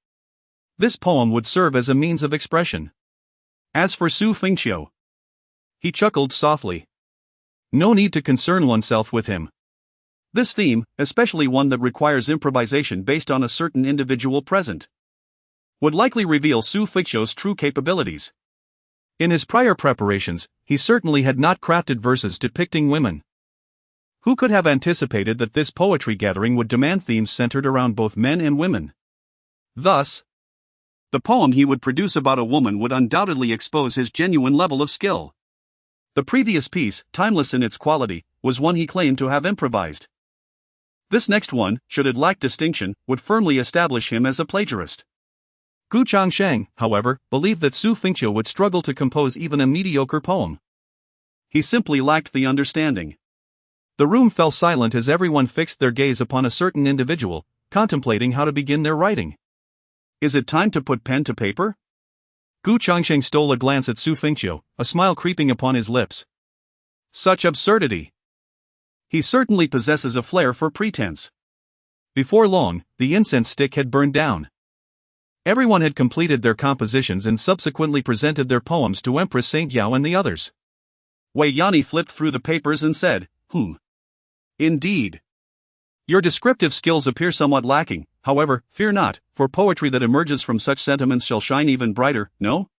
This poem would serve as a means of expression. As for Xu Fengqiu, he chuckled softly. No need to concern oneself with him. This theme, especially one that requires improvisation based on a certain individual present, would likely reveal Xu Fengqiu's true capabilities. In his prior preparations, he certainly had not crafted verses depicting women. Who could have anticipated that this poetry gathering would demand themes centered around both men and women? Thus, the poem he would produce about a woman would undoubtedly expose his genuine level of skill. The previous piece, timeless in its quality, was one he claimed to have improvised. This next one, should it lack distinction, would firmly establish him as a plagiarist. Gu Changsheng, however, believed that Xu Fengqiu would struggle to compose even a mediocre poem. He simply lacked the understanding. The room fell silent as everyone fixed their gaze upon a certain individual, contemplating how to begin their writing. Is it time to put pen to paper? Gu Changsheng stole a glance at Xu Fengqiu, a smile creeping upon his lips. Such absurdity! He certainly possesses a flair for pretense. Before long, the incense stick had burned down. Everyone had completed their compositions and subsequently presented their poems to Empress Saint Yao and the others. Wei Yani flipped through the papers and said, Indeed. Your descriptive skills appear somewhat lacking, however, fear not, for poetry that emerges from such sentiments shall shine even brighter, no?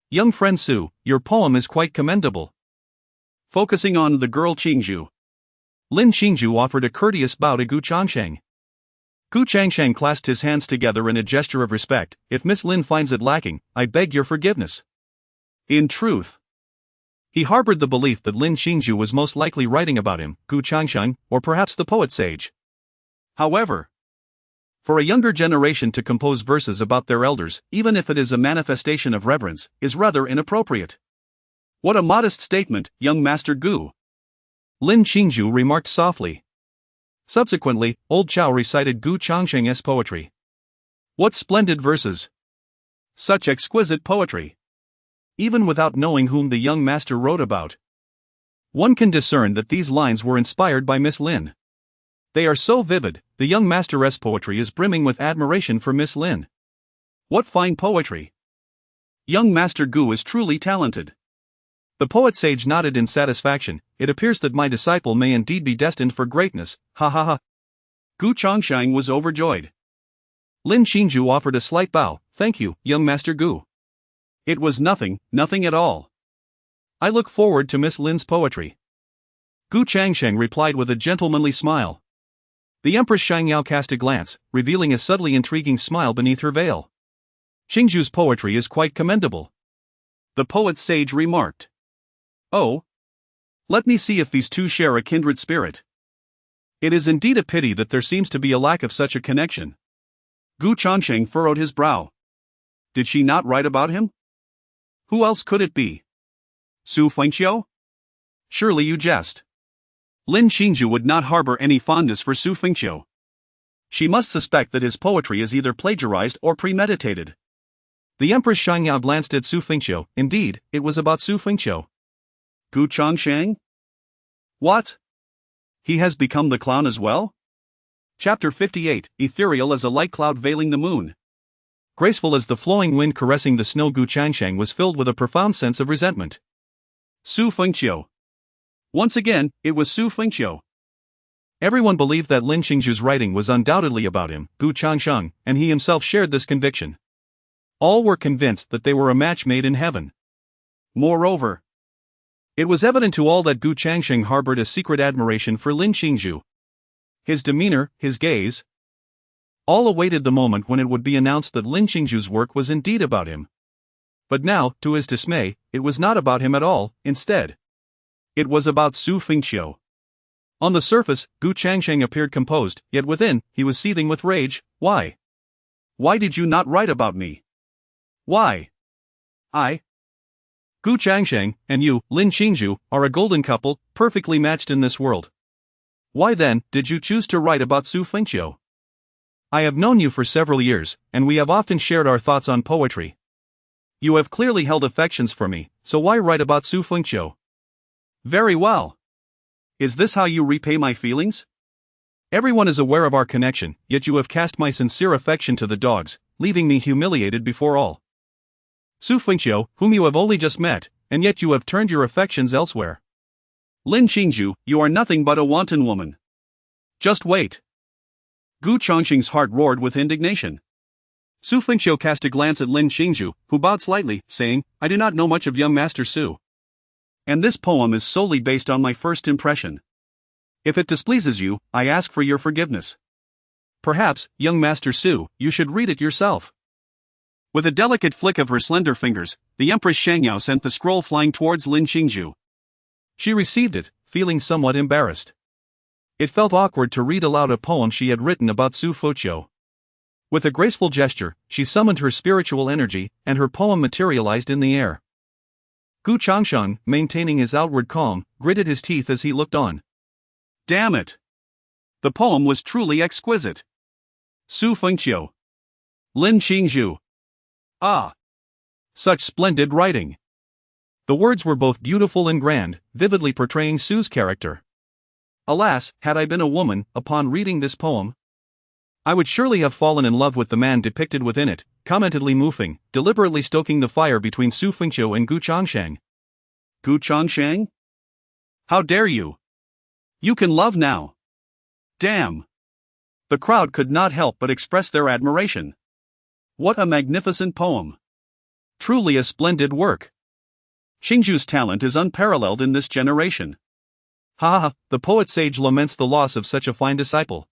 Young friend Xu, your poem is quite commendable. Focusing on the girl Qingzhu, Lin Qingzhu offered a courteous bow to Gu Changsheng. Gu Changsheng clasped his hands together in a gesture of respect. If Miss Lin finds it lacking, I beg your forgiveness. In truth, he harbored the belief that Lin Qingzhu was most likely writing about him, Gu Changsheng, or perhaps the poet sage. However, for a younger generation to compose verses about their elders, even if it is a manifestation of reverence, is rather inappropriate. What a modest statement, young Master Gu, Lin Qingzhu remarked softly. Subsequently, old Chao recited Gu Changsheng's poetry. What splendid verses! Such exquisite poetry! Even without knowing whom the young master wrote about, one can discern that these lines were inspired by Miss Lin. They are so vivid, the young master's poetry is brimming with admiration for Miss Lin. What fine poetry! Young Master Gu is truly talented. The poet sage nodded in satisfaction. It appears that my disciple may indeed be destined for greatness, ha ha ha. Gu Changsheng was overjoyed. Lin Qingzhu offered a slight bow. Thank you, young Master Gu. It was nothing at all. I look forward to Miss Lin's poetry. Gu Changsheng replied with a gentlemanly smile. The Empress Xiangyao cast a glance, revealing a subtly intriguing smile beneath her veil. Qingzhu's poetry is quite commendable, the poet sage remarked. Oh, let me see if these two share a kindred spirit. It is indeed a pity that there seems to be a lack of such a connection. Gu Changsheng furrowed his brow. Did she not write about him? Who else could it be? Xu Fengqiu? Surely you jest. Lin Qingzhu would not harbor any fondness for Xu Fengqiu. She must suspect that his poetry is either plagiarized or premeditated. The Empress Xiangyao glanced at Xu Fengqiu. Indeed, it was about Xu Fengqiu. Gu Changsheng? What? He has become the clown as well? Chapter 58, Ethereal as a light cloud veiling the moon. Graceful as the flowing wind caressing the snow, Gu Changsheng was filled with a profound sense of resentment. Xu Fengqiu. Once again, it was Xu Fengqiu. Everyone believed that Lin Qingzhu's writing was undoubtedly about him, Gu Changsheng, and he himself shared this conviction. All were convinced that they were a match made in heaven. Moreover, it was evident to all that Gu Changsheng harbored a secret admiration for Lin Qingzhu. His demeanor, his gaze, all awaited the moment when it would be announced that Lin Qingzhu's work was indeed about him. But now, to his dismay, it was not about him at all. Instead, it was about Xu Fengqiu. On the surface, Gu Changsheng appeared composed, yet within, he was seething with rage. Why? Why did you not write about me? Why? Gu Changsheng, and you, Lin Qingzhu, are a golden couple, perfectly matched in this world. Why then, did you choose to write about Xu Fengqiu? I have known you for several years, and we have often shared our thoughts on poetry. You have clearly held affections for me, so why write about Xu Fengqiu? Very well. Is this how you repay my feelings? Everyone is aware of our connection, yet you have cast my sincere affection to the dogs, leaving me humiliated before all. Xu Fengqiu, whom you have only just met, and yet you have turned your affections elsewhere. Lin Qingzhu, you are nothing but a wanton woman. Just wait. Gu Changsheng's heart roared with indignation. Xu Fengqiu cast a glance at Lin Qingzhu, who bowed slightly, saying, I do not know much of young Master Xu. And this poem is solely based on my first impression. If it displeases you, I ask for your forgiveness. Perhaps, young Master Xu, you should read it yourself. With a delicate flick of her slender fingers, the Empress Shangyao sent the scroll flying towards Lin Qingzhu. She received it, feeling somewhat embarrassed. It felt awkward to read aloud a poem she had written about Xu Fengqiu. With a graceful gesture, she summoned her spiritual energy, and her poem materialized in the air. Gu Changsheng, maintaining his outward calm, gritted his teeth as he looked on. Damn it! The poem was truly exquisite. Xu Fengqiu. Lin Qingzhu. Ah! Such splendid writing! The words were both beautiful and grand, vividly portraying Xu's character. Alas, had I been a woman, upon reading this poem, I would surely have fallen in love with the man depicted within it, commented Li Mufeng, deliberately stoking the fire between Xu Fengqiu and Gu Changsheng. Gu Changsheng? How dare you? You can love now. Damn! The crowd could not help but express their admiration. What a magnificent poem! Truly a splendid work. Qingzhu's talent is unparalleled in this generation. Ha ha, the poet sage laments the loss of such a fine disciple.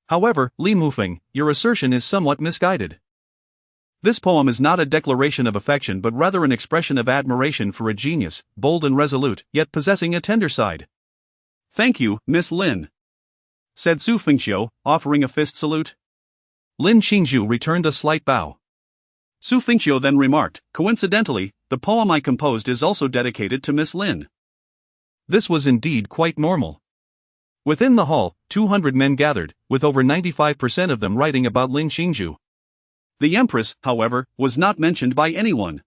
However, Li Mufeng, your assertion is somewhat misguided. This poem is not a declaration of affection but rather an expression of admiration for a genius, bold and resolute, yet possessing a tender side. Thank you, Miss Lin, said Xu Fengqiu, offering a fist salute. Lin Qingzhu returned a slight bow. Xu Fengqiu then remarked, coincidentally, the poem I composed is also dedicated to Miss Lin. This was indeed quite normal. Within the hall, 200 men gathered, with over 95% of them writing about Lin Qingzhu. The Empress, however, was not mentioned by anyone.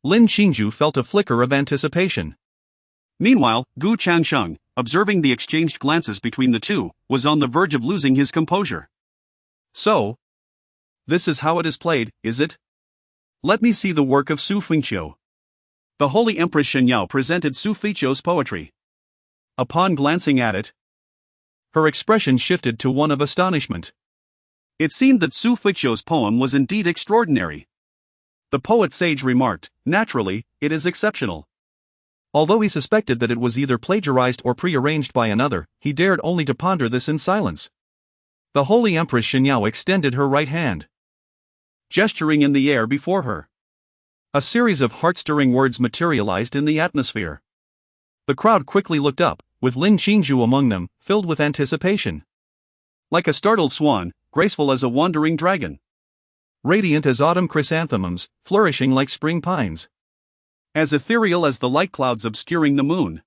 Lin Qingzhu felt a flicker of anticipation. Meanwhile, Gu Changsheng, observing the exchanged glances between the two, was on the verge of losing his composure. So, this is how it is played, is it? Let me see the work of Xu Fengqiu. The Holy Empress Shenyao presented Xu Fengqiu's poetry. Upon glancing at it, her expression shifted to one of astonishment. It seemed that Xu Fengqiu's poem was indeed extraordinary. The poet sage remarked, naturally, it is exceptional. Although he suspected that it was either plagiarized or prearranged by another, he dared only to ponder this in silence. The Holy Empress Shenyao extended her right hand, gesturing in the air before her. A series of heart-stirring words materialized in the atmosphere. The crowd quickly looked up, with Lin Qingzhu among them, filled with anticipation. Like a startled swan, graceful as a wandering dragon. Radiant as autumn chrysanthemums, flourishing like spring pines. As ethereal as the light clouds obscuring the moon.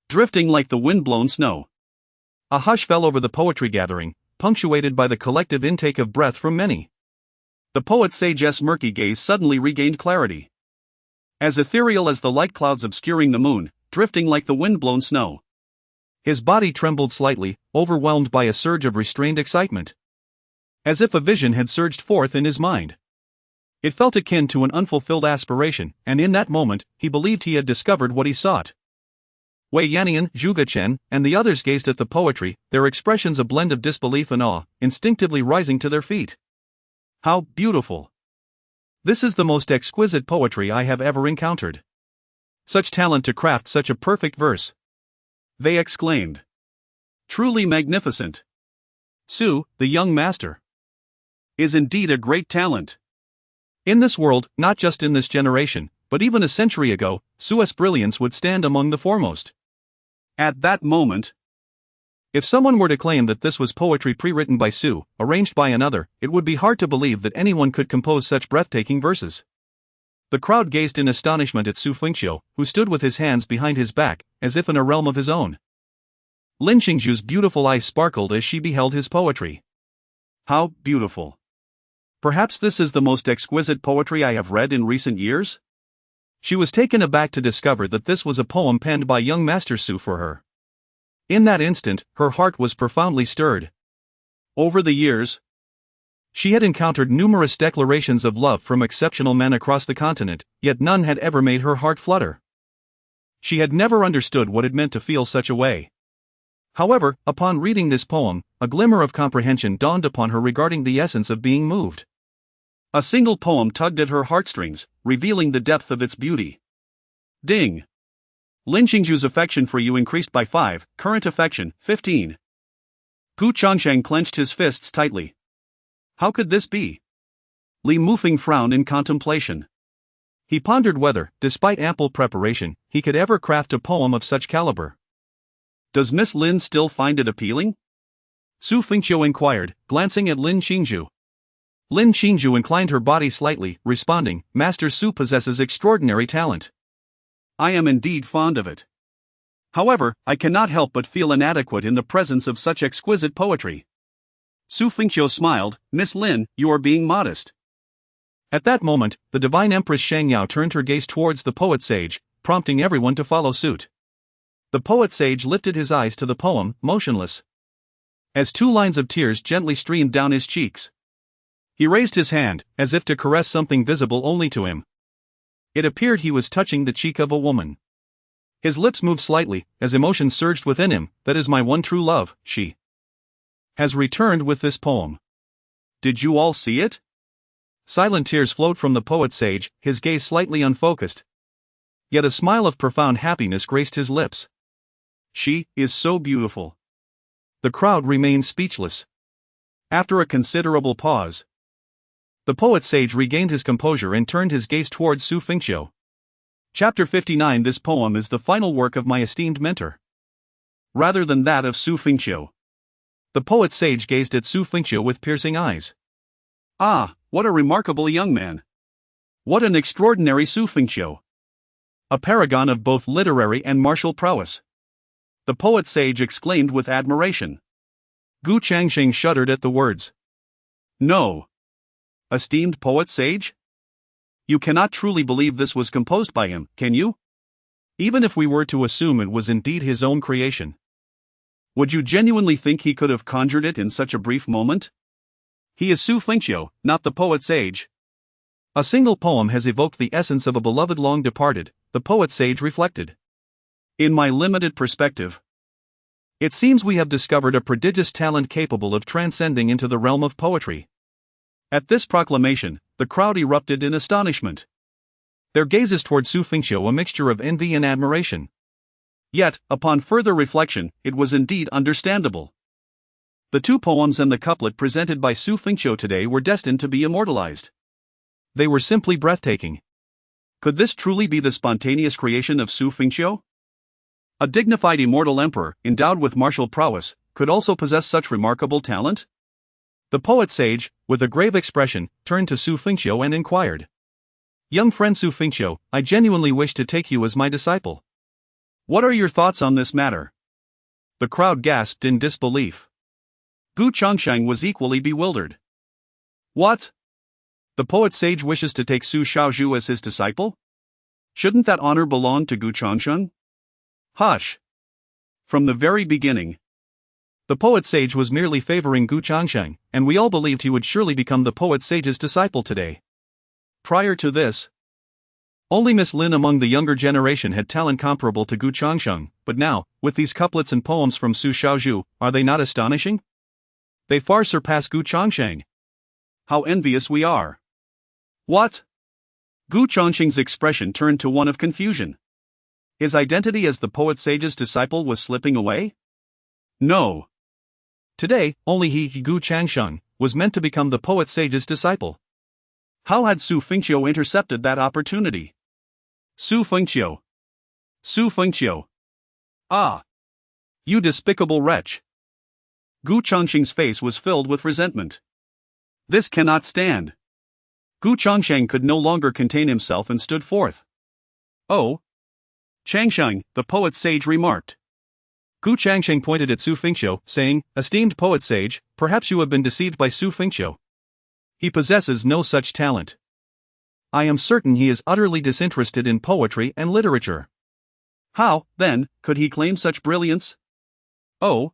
Drifting like the wind-blown snow. A hush fell over the poetry gathering, punctuated by the collective intake of breath from many. The poet sage's murky gaze suddenly regained clarity. As ethereal as the light clouds obscuring the moon, drifting like the wind-blown snow. His body trembled slightly, overwhelmed by a surge of restrained excitement. As if a vision had surged forth in his mind. It felt akin to an unfulfilled aspiration, and in that moment, he believed he had discovered what he sought. Wei Yannian, Zhuge Chen, and the others gazed at the poetry, their expressions a blend of disbelief and awe, instinctively rising to their feet. How beautiful! This is the most exquisite poetry I have ever encountered. Such talent to craft such a perfect verse! They exclaimed. Truly magnificent. Xu, the young master, is indeed a great talent. In this world, not just in this generation, but even a century ago, Xu's brilliance would stand among the foremost. At that moment, If someone were to claim that this was poetry pre-written by Xu, arranged by another, it would be hard to believe that anyone could compose such breathtaking verses. The crowd gazed in astonishment at Xu Fengqiu, who stood with his hands behind his back, as if in a realm of his own. Lin Qingzhu's beautiful eyes sparkled as she beheld his poetry. How beautiful! Perhaps this is the most exquisite poetry I have read in recent years? She was taken aback to discover that this was a poem penned by young Master Xu for her. In that instant, her heart was profoundly stirred. Over the years, she had encountered numerous declarations of love from exceptional men across the continent, yet none had ever made her heart flutter. She had never understood what it meant to feel such a way. However, upon reading this poem, a glimmer of comprehension dawned upon her regarding the essence of being moved. A single poem tugged at her heartstrings, revealing the depth of its beauty. Ding! Lin Qingzhu's affection for you increased by 5, current affection, 15. Gu Changsheng clenched his fists tightly. How could this be? Li Mufeng frowned in contemplation. He pondered whether, despite ample preparation, he could ever craft a poem of such caliber. Does Miss Lin still find it appealing? Xu Fengqiu inquired, glancing at Lin Qingzhu. Lin Qingzhu inclined her body slightly, responding, Master Xu possesses extraordinary talent. I am indeed fond of it. However, I cannot help but feel inadequate in the presence of such exquisite poetry. Xu Fengqiu smiled, Miss Lin, you are being modest. At that moment, the divine Empress Shangyao turned her gaze towards the poet sage, prompting everyone to follow suit. The poet sage lifted his eyes to the poem, motionless. As 2 lines of tears gently streamed down his cheeks, he raised his hand, as if to caress something visible only to him. It appeared he was touching the cheek of a woman. His lips moved slightly, as emotion surged within him. That is my one true love, she has returned with this poem. Did you all see it? Silent tears flowed from the poet sage, his gaze slightly unfocused. Yet a smile of profound happiness graced his lips. She is so beautiful. The crowd remained speechless. After a considerable pause, the poet sage regained his composure and turned his gaze towards Xu Fengqiu. Chapter 59. This poem is the final work of my esteemed mentor, rather than that of Xu Fengqiu. The poet sage gazed at Xu Fengqiu with piercing eyes. Ah, what a remarkable young man! What an extraordinary Xu Fengqiu! A paragon of both literary and martial prowess. The poet sage exclaimed with admiration. Gu Changsheng shuddered at the words. No. Esteemed poet sage? You cannot truly believe this was composed by him, can you? Even if we were to assume it was indeed his own creation, would you genuinely think he could have conjured it in such a brief moment? He is Xu Fengqiu, not the poet sage. A single poem has evoked the essence of a beloved long departed, the poet sage reflected. In my limited perspective, it seems we have discovered a prodigious talent capable of transcending into the realm of poetry. At this proclamation, the crowd erupted in astonishment. Their gazes toward Xu Fengqiu a mixture of envy and admiration. Yet, upon further reflection, it was indeed understandable. The 2 poems and the couplet presented by Xu Fengqiu today were destined to be immortalized. They were simply breathtaking. Could this truly be the spontaneous creation of Xu Fengqiu? A dignified immortal emperor, endowed with martial prowess, could also possess such remarkable talent? The poet sage, with a grave expression, turned to Xu Fengqiu and inquired. Young friend Xu Fengqiu, I genuinely wish to take you as my disciple. What are your thoughts on this matter? The crowd gasped in disbelief. Gu Changsheng was equally bewildered. What? The poet sage wishes to take Xu Shaozhu as his disciple? Shouldn't that honor belong to Gu Changsheng? Hush! From the very beginning, the poet sage was merely favoring Gu Changsheng, and we all believed he would surely become the poet sage's disciple today. Prior to this, only Miss Lin among the younger generation had talent comparable to Gu Changsheng, but now, with these couplets and poems from Xu Shaozhu, are they not astonishing? They far surpass Gu Changsheng. How envious we are! What? Gu Changsheng's expression turned to one of confusion. His identity as the poet sage's disciple was slipping away? No. Today, only he, Gu Changsheng, was meant to become the poet sage's disciple. How had Xu Fengqiu intercepted that opportunity? Xu Fengqiu! Xu Fengqiu! Ah! You despicable wretch! Gu Chongqing's face was filled with resentment. This cannot stand. Gu Chongqing could no longer contain himself and stood forth. Oh! Changsheng, the poet sage remarked. Gu Changsheng pointed at Xu Fengqiu, saying, "Esteemed poet sage, perhaps you have been deceived by Xu Fengqiu. He possesses no such talent. I am certain he is utterly disinterested in poetry and literature." How, then, could he claim such brilliance? Oh!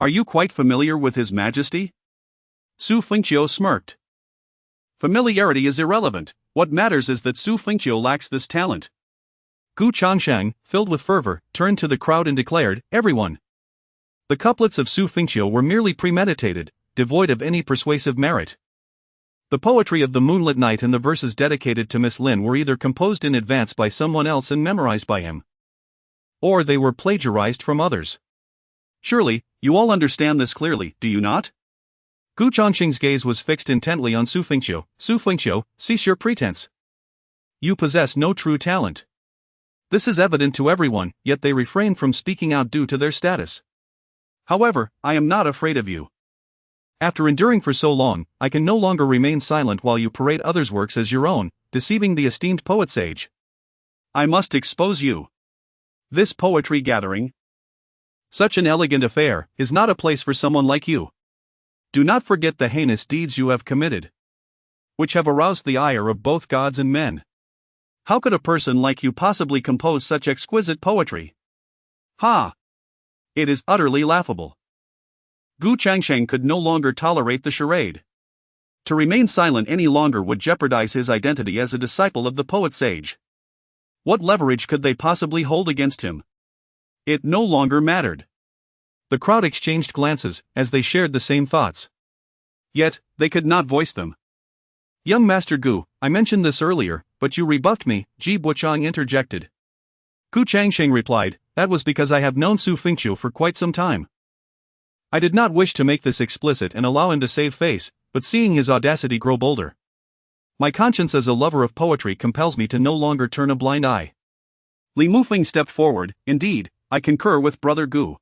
Are you quite familiar with His Majesty? Xu Fengqiu smirked. Familiarity is irrelevant, what matters is that Xu Fengqiu lacks this talent. Gu Chongsheng, filled with fervor, turned to the crowd and declared, "Everyone!" The couplets of Xu Fengqiu were merely premeditated, devoid of any persuasive merit. The poetry of the Moonlit Night and the verses dedicated to Miss Lin were either composed in advance by someone else and memorized by him, or they were plagiarized from others. Surely, you all understand this clearly, do you not? Gu Chongqing's gaze was fixed intently on Xu Fengqiu. "Xu Fengqiu, cease your pretense. You possess no true talent. This is evident to everyone, yet they refrain from speaking out due to their status. However, I am not afraid of you. After enduring for so long, I can no longer remain silent while you parade others' works as your own, deceiving the esteemed poet sage. I must expose you. This poetry gathering, such an elegant affair, is not a place for someone like you. Do not forget the heinous deeds you have committed, which have aroused the ire of both gods and men. How could a person like you possibly compose such exquisite poetry? Ha! It is utterly laughable." Gu Changsheng could no longer tolerate the charade. To remain silent any longer would jeopardize his identity as a disciple of the poet sage. What leverage could they possibly hold against him? It no longer mattered. The crowd exchanged glances, as they shared the same thoughts. Yet, they could not voice them. "Young Master Gu, I mentioned this earlier, but you rebuffed me," Ji Buchang interjected. Gu Changsheng replied, "That was because I have known Xu Fengqiu for quite some time. I did not wish to make this explicit and allow him to save face, but seeing his audacity grow bolder, my conscience as a lover of poetry compels me to no longer turn a blind eye." Li Mufeng stepped forward. "Indeed, I concur with Brother Gu.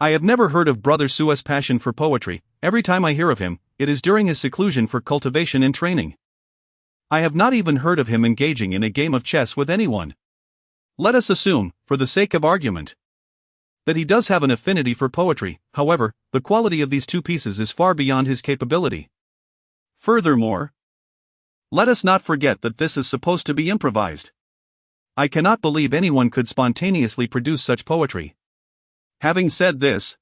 I have never heard of Brother Su's passion for poetry. Every time I hear of him, it is during his seclusion for cultivation and training. I have not even heard of him engaging in a game of chess with anyone. Let us assume, for the sake of argument, that he does have an affinity for poetry. However, the quality of these two pieces is far beyond his capability. Furthermore, let us not forget that this is supposed to be improvised. I cannot believe anyone could spontaneously produce such poetry." Having said this,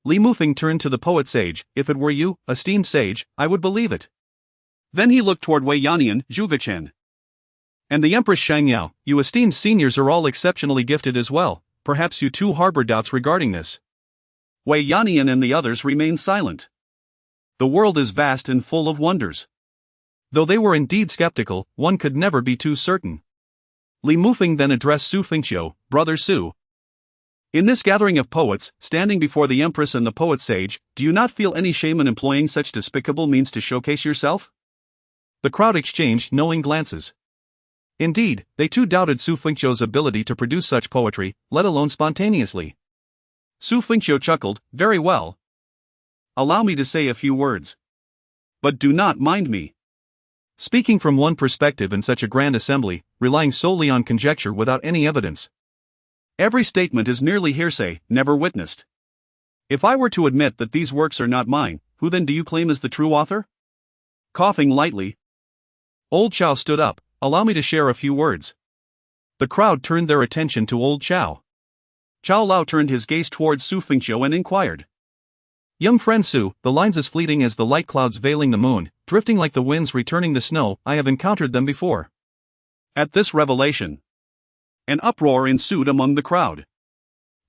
Li Mufeng turned to the poet sage. "If it were you, esteemed sage, I would believe it." Then he looked toward Wei Yannian, Zhugechen, and the Empress Shangniao. "You esteemed seniors are all exceptionally gifted as well. Perhaps you too harbor doubts regarding this." Wei Yannian and the others remained silent. The world is vast and full of wonders. Though they were indeed skeptical, one could never be too certain. Li Mufeng then addressed Xu Fengqiu. "Brother Xu, in this gathering of poets, standing before the Empress and the poet sage, do you not feel any shame in employing such despicable means to showcase yourself?" The crowd exchanged knowing glances. Indeed, they too doubted Xu Fengqiu's ability to produce such poetry, let alone spontaneously. Xu Fengqiu chuckled. "Very well. Allow me to say a few words. But do not mind me. Speaking from one perspective in such a grand assembly, relying solely on conjecture without any evidence. Every statement is merely hearsay, never witnessed. If I were to admit that these works are not mine, who then do you claim as the true author?" Coughing lightly, Old Chow stood up. "Allow me to share a few words." The crowd turned their attention to Old Chow. Chow Lao turned his gaze towards Xu Fengqiu and inquired, "Young friend Xu, the lines as fleeting as the light clouds veiling the moon, drifting like the winds returning the snow, I have encountered them before." At this revelation, an uproar ensued among the crowd.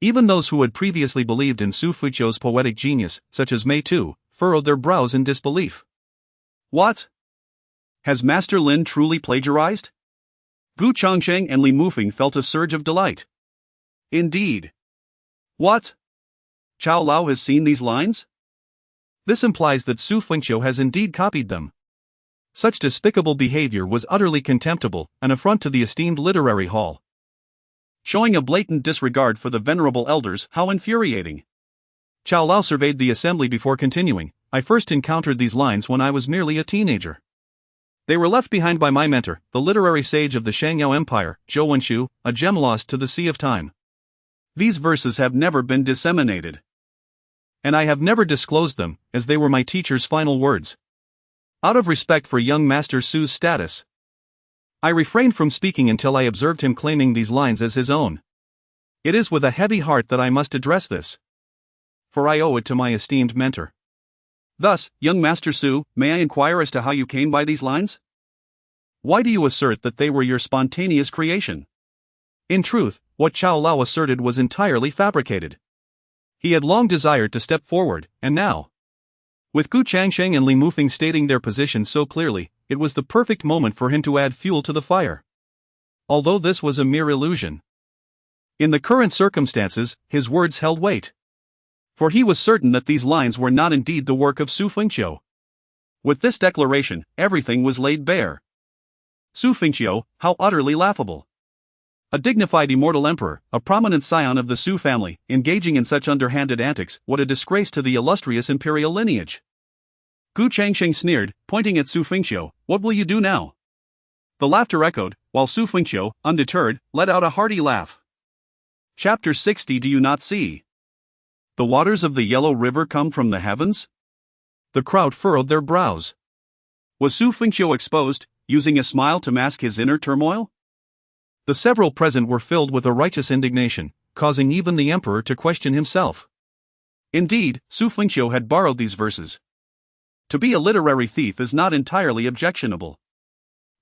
Even those who had previously believed in Xu Fengqiu's poetic genius, such as Mei Tu, furrowed their brows in disbelief. What? Has Master Lin truly plagiarized? Gu Chongsheng and Li Mufeng felt a surge of delight. Indeed. What? Chow Lao has seen these lines? This implies that Xu Fengqiu has indeed copied them. Such despicable behavior was utterly contemptible, an affront to the esteemed literary hall. Showing a blatant disregard for the venerable elders, how infuriating. Chao Lao surveyed the assembly before continuing. I first encountered these lines when I was merely a teenager. They were left behind by my mentor, the literary sage of the Shangyao Empire, Xu Fengqiu, a gem lost to the sea of time. These verses have never been disseminated. And I have never disclosed them, as they were my teacher's final words. Out of respect for young Master Su's status, I refrained from speaking until I observed him claiming these lines as his own. It is with a heavy heart that I must address this, for I owe it to my esteemed mentor. Thus, young Master Su, may I inquire as to how you came by these lines? Why do you assert that they were your spontaneous creation? In truth, what Chao Lao asserted was entirely fabricated. He had long desired to step forward, and now, with Gu Changsheng and Li Mufeng stating their positions so clearly, it was the perfect moment for him to add fuel to the fire. Although this was a mere illusion, in the current circumstances, his words held weight. For he was certain that these lines were not indeed the work of Xu Fengqiu. With this declaration, everything was laid bare. Xu Fengqiu, how utterly laughable! A dignified immortal emperor, a prominent scion of the Xu family, engaging in such underhanded antics, what a disgrace to the illustrious imperial lineage! Gu Changsheng sneered, pointing at Xu Fengqiu. What will you do now? The laughter echoed, while Xu Fengqiu, undeterred, let out a hearty laugh. Chapter 60. Do you not see? The waters of the Yellow River come from the heavens? The crowd furrowed their brows. Was Xu Fengqiu exposed, using a smile to mask his inner turmoil? The several present were filled with a righteous indignation, causing even the emperor to question himself. Indeed, Xu Fengqiu had borrowed these verses. To be a literary thief is not entirely objectionable.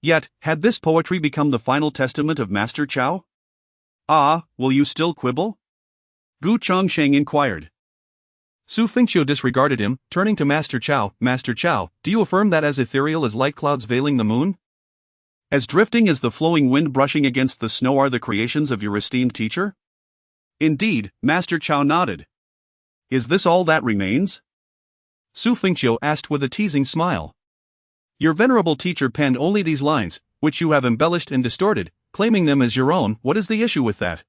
Yet, had this poetry become the final testament of Master Chao? Ah, will you still quibble? Gu Changsheng inquired. Xu Fengqiu disregarded him, turning to Master Chao. Master Chao, do you affirm that as ethereal as light clouds veiling the moon? As drifting as the flowing wind brushing against the snow are the creations of your esteemed teacher? Indeed, Master Chao nodded. Is this all that remains? Xu Fengqiu asked with a teasing smile. Your venerable teacher penned only these lines, which you have embellished and distorted, claiming them as your own. What is the issue with that?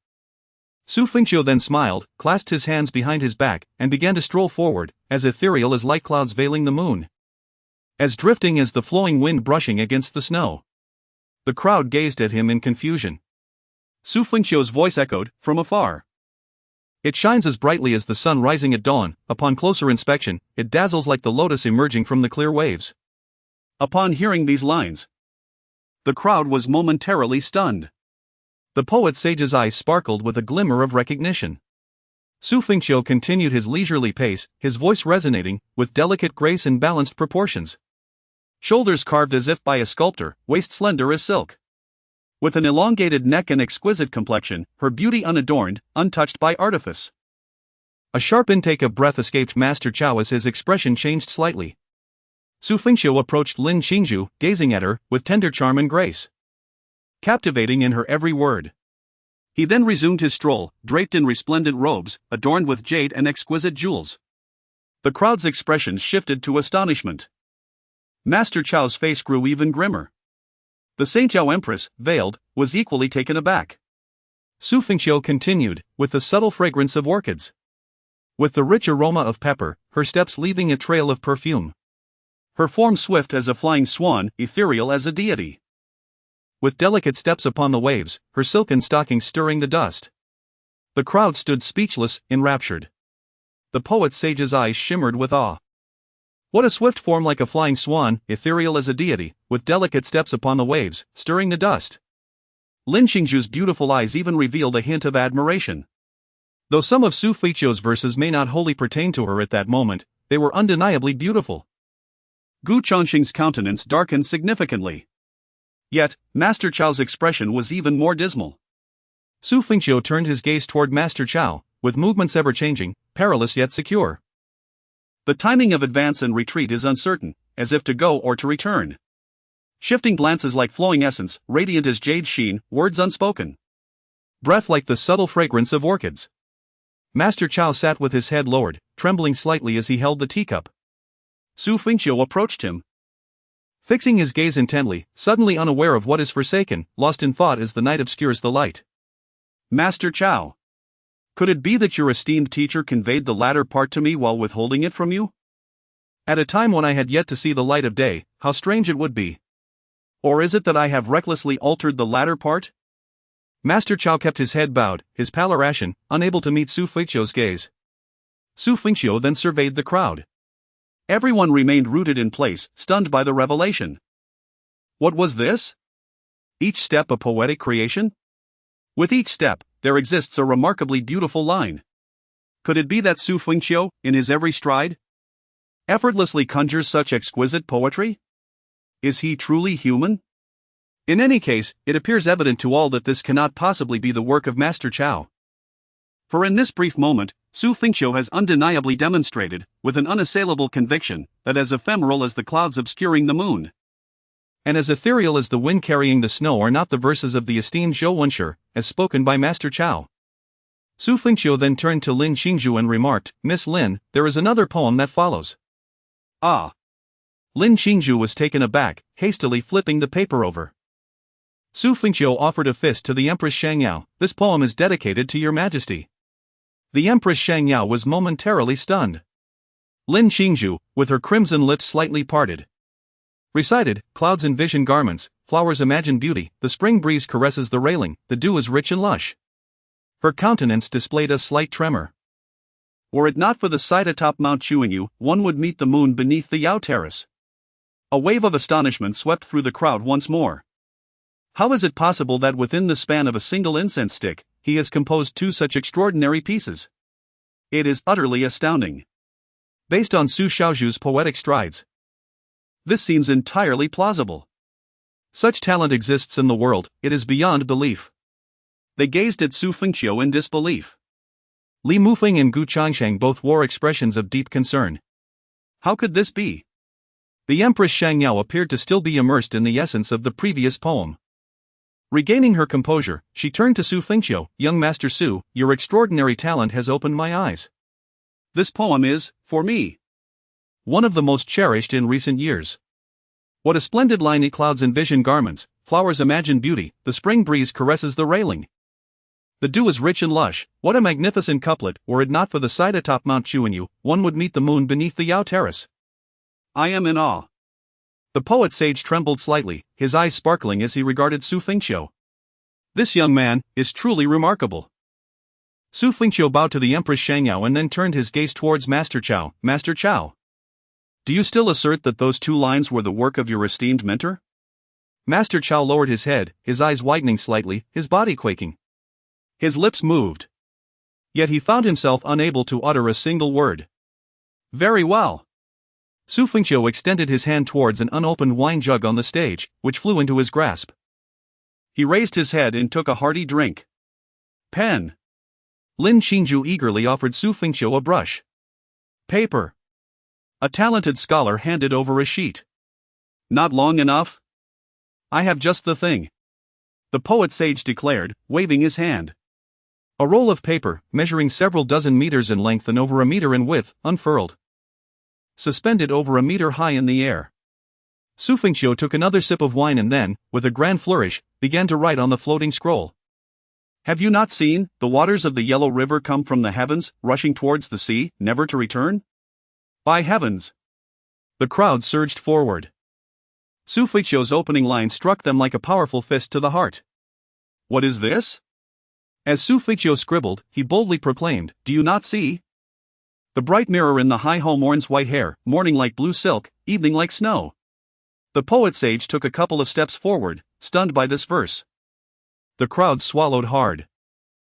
Xu Fengqiu then smiled, clasped his hands behind his back, and began to stroll forward, as ethereal as light clouds veiling the moon. As drifting as the flowing wind brushing against the snow. The crowd gazed at him in confusion. Xu Fengqiu's voice echoed, from afar. It shines as brightly as the sun rising at dawn. Upon closer inspection, it dazzles like the lotus emerging from the clear waves. Upon hearing these lines, the crowd was momentarily stunned. The poet sage's eyes sparkled with a glimmer of recognition. Xu Fengqiu continued his leisurely pace, his voice resonating, with delicate grace and balanced proportions. Shoulders carved as if by a sculptor, waist slender as silk. With an elongated neck and exquisite complexion, her beauty unadorned, untouched by artifice. A sharp intake of breath escaped Master Chao as his expression changed slightly. Xu Fengqiu approached Lin Qingzhu, gazing at her, with tender charm and grace. Captivating in her every word. He then resumed his stroll, draped in resplendent robes, adorned with jade and exquisite jewels. The crowd's expression shifted to astonishment. Master Chao's face grew even grimmer. The Saint-Yao Empress, veiled, was equally taken aback. Xu Fengqiu continued, with the subtle fragrance of orchids. With the rich aroma of pepper, her steps leaving a trail of perfume. Her form swift as a flying swan, ethereal as a deity. With delicate steps upon the waves, her silken stockings stirring the dust. The crowd stood speechless, enraptured. The poet sage's eyes shimmered with awe. What a swift form like a flying swan, ethereal as a deity, with delicate steps upon the waves, stirring the dust. Lin Qingzhu's beautiful eyes even revealed a hint of admiration. Though some of Xu Fengqiu's verses may not wholly pertain to her at that moment, they were undeniably beautiful. Gu Changsheng's countenance darkened significantly. Yet, Master Chao's expression was even more dismal. Xu Fengqiu turned his gaze toward Master Chao, with movements ever-changing, perilous yet secure. The timing of advance and retreat is uncertain, as if to go or to return. Shifting glances like flowing essence, radiant as jade sheen, words unspoken. Breath like the subtle fragrance of orchids. Master Chao sat with his head lowered, trembling slightly as he held the teacup. Xu Fengqiu approached him. Fixing his gaze intently, suddenly unaware of what is forsaken, lost in thought as the night obscures the light. Master Chao. Could it be that your esteemed teacher conveyed the latter part to me while withholding it from you? At a time when I had yet to see the light of day, how strange it would be. Or is it that I have recklessly altered the latter part? Master Chow kept his head bowed, his pallor ashen, unable to meet Xu Fengqiu's gaze. Xu Fengqiu then surveyed the crowd. Everyone remained rooted in place, stunned by the revelation. What was this? Each step a poetic creation? With each step, there exists a remarkably beautiful line. Could it be that Xu Fengqiu, in his every stride, effortlessly conjures such exquisite poetry? Is he truly human? In any case, it appears evident to all that this cannot possibly be the work of Master Chow. For in this brief moment, Xu Fengqiu has undeniably demonstrated, with an unassailable conviction, that as ephemeral as the clouds obscuring the moon, and as ethereal as the wind carrying the snow, are not the verses of the esteemed Zhou Wenshi, as spoken by Master Chow. Xu Fengqiu then turned to Lin Qingzhu and remarked, "Miss Lin, there is another poem that follows." Ah! Lin Qingzhu was taken aback, hastily flipping the paper over. Xu Fengqiu offered a fist to the Empress Shangyao. "This poem is dedicated to your majesty." The Empress Shangyao was momentarily stunned. Lin Qingzhu, with her crimson lips slightly parted, recited, "Clouds envision garments, flowers imagine beauty, the spring breeze caresses the railing, the dew is rich and lush." Her countenance displayed a slight tremor. Were it not for the sight atop Mount Chuanyu, one would meet the moon beneath the Yao Terrace. A wave of astonishment swept through the crowd once more. How is it possible that within the span of a single incense stick, he has composed two such extraordinary pieces? It is utterly astounding. Based on Su Shaozhu's poetic strides, this seems entirely plausible. Such talent exists in the world, it is beyond belief. They gazed at Xu Fengqiu in disbelief. Li Mufeng and Gu Changsheng both wore expressions of deep concern. How could this be? The Empress Shangyao appeared to still be immersed in the essence of the previous poem. Regaining her composure, she turned to Xu Fengqiu. "Young Master Xu, your extraordinary talent has opened my eyes. This poem is, for me, one of the most cherished in recent years. What a splendid line! Clouds envision garments, flowers imagine beauty, the spring breeze caresses the railing, the dew is rich and lush. What a magnificent couplet! Were it not for the sight atop Mount Chuanyu, one would meet the moon beneath the Yao Terrace." I am in awe. The poet sage trembled slightly, his eyes sparkling as he regarded Xu Fengqiu. This young man is truly remarkable. Xu Fengqiu bowed to the Empress Shangyao and then turned his gaze towards Master Chow. "Master Chow, do you still assert that those two lines were the work of your esteemed mentor?" Master Chow lowered his head, his eyes widening slightly, his body quaking. His lips moved. Yet he found himself unable to utter a single word. "Very well." Xu Fengqiu extended his hand towards an unopened wine jug on the stage, which flew into his grasp. He raised his head and took a hearty drink. "Pen." Lin Qingzhu eagerly offered Xu Fengqiu a brush. "Paper." A talented scholar handed over a sheet. "Not long enough?" "I have just the thing," the poet sage declared, waving his hand. A roll of paper, measuring several dozen meters in length and over a meter in width, unfurled, suspended over a meter high in the air. Xu Fengqiu took another sip of wine and then, with a grand flourish, began to write on the floating scroll. "Have you not seen the waters of the Yellow River come from the heavens, rushing towards the sea, never to return? By heavens!" The crowd surged forward. Xu Fengqiu's opening line struck them like a powerful fist to the heart. "What is this?" As Xu Fengqiu scribbled, he boldly proclaimed, "Do you not see? The bright mirror in the high home mourns white hair, morning like blue silk, evening like snow." The poet sage took a couple of steps forward, stunned by this verse. The crowd swallowed hard.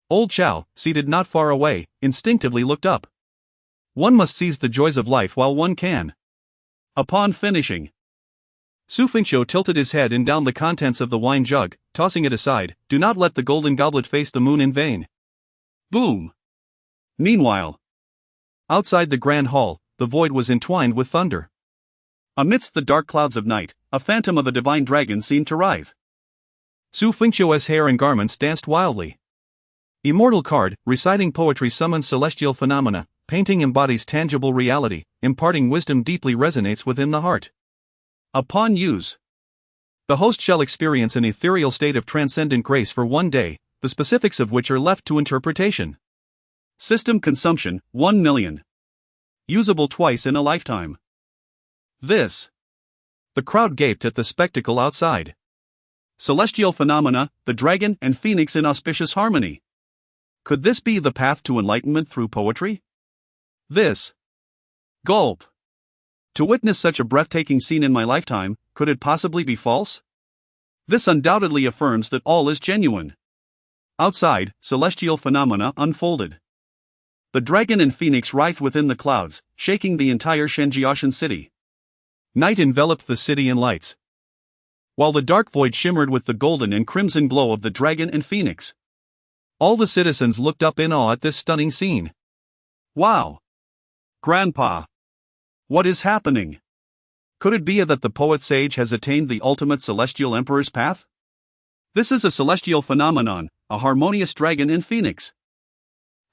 Old Chow, seated not far away, instinctively looked up. One must seize the joys of life while one can. Upon finishing, Xu Fengqiu tilted his head and downed the contents of the wine jug, tossing it aside. "Do not let the golden goblet face the moon in vain." Boom! Meanwhile, outside the grand hall, the void was entwined with thunder. Amidst the dark clouds of night, a phantom of a divine dragon seemed to writhe. Xu Fengqiu's hair and garments danced wildly. Immortal card, reciting poetry summons celestial phenomena, painting embodies tangible reality, imparting wisdom deeply resonates within the heart. Upon use, the host shall experience an ethereal state of transcendent grace for one day, the specifics of which are left to interpretation. System consumption, 1 million. Usable twice in a lifetime. This. The crowd gaped at the spectacle outside. Celestial phenomena, the dragon and phoenix in auspicious harmony. Could this be the path to enlightenment through poetry? This. Gulp. To witness such a breathtaking scene in my lifetime, could it possibly be false? This undoubtedly affirms that all is genuine. Outside, celestial phenomena unfolded. The dragon and phoenix writhed within the clouds, shaking the entire Shenjiashan city. Night enveloped the city in lights, while the dark void shimmered with the golden and crimson glow of the dragon and phoenix. All the citizens looked up in awe at this stunning scene. Wow! Grandpa! What is happening? Could it be that the poet sage has attained the ultimate celestial emperor's path? This is a celestial phenomenon, a harmonious dragon and phoenix.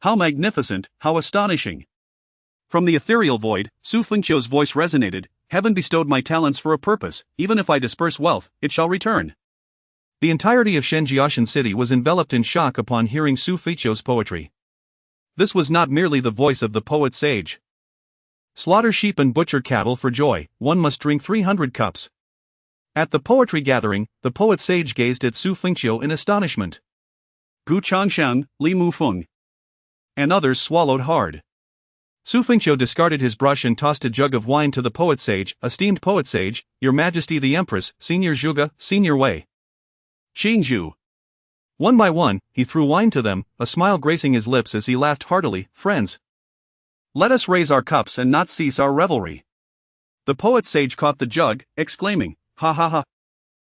How magnificent, how astonishing! From the ethereal void, Xu Fengqiu's voice resonated. Heaven bestowed my talents for a purpose, even if I disperse wealth, it shall return. The entirety of Shenjiashan city was enveloped in shock upon hearing Xu Fengqiu's poetry. This was not merely the voice of the poet sage. Slaughter sheep and butcher cattle for joy, one must drink 300 cups. At the poetry gathering, the poet sage gazed at Xu Fengqiu in astonishment. Gu Changshan, Li Mufeng. And others swallowed hard. Xu Fengqiu discarded his brush and tossed a jug of wine to the poet sage. Esteemed poet sage, Your Majesty the Empress, Senior Zhuge, Senior Wei. Xinzhu. One by one, he threw wine to them, a smile gracing his lips as he laughed heartily. Friends, let us raise our cups and not cease our revelry. The poet sage caught the jug, exclaiming, Ha ha ha.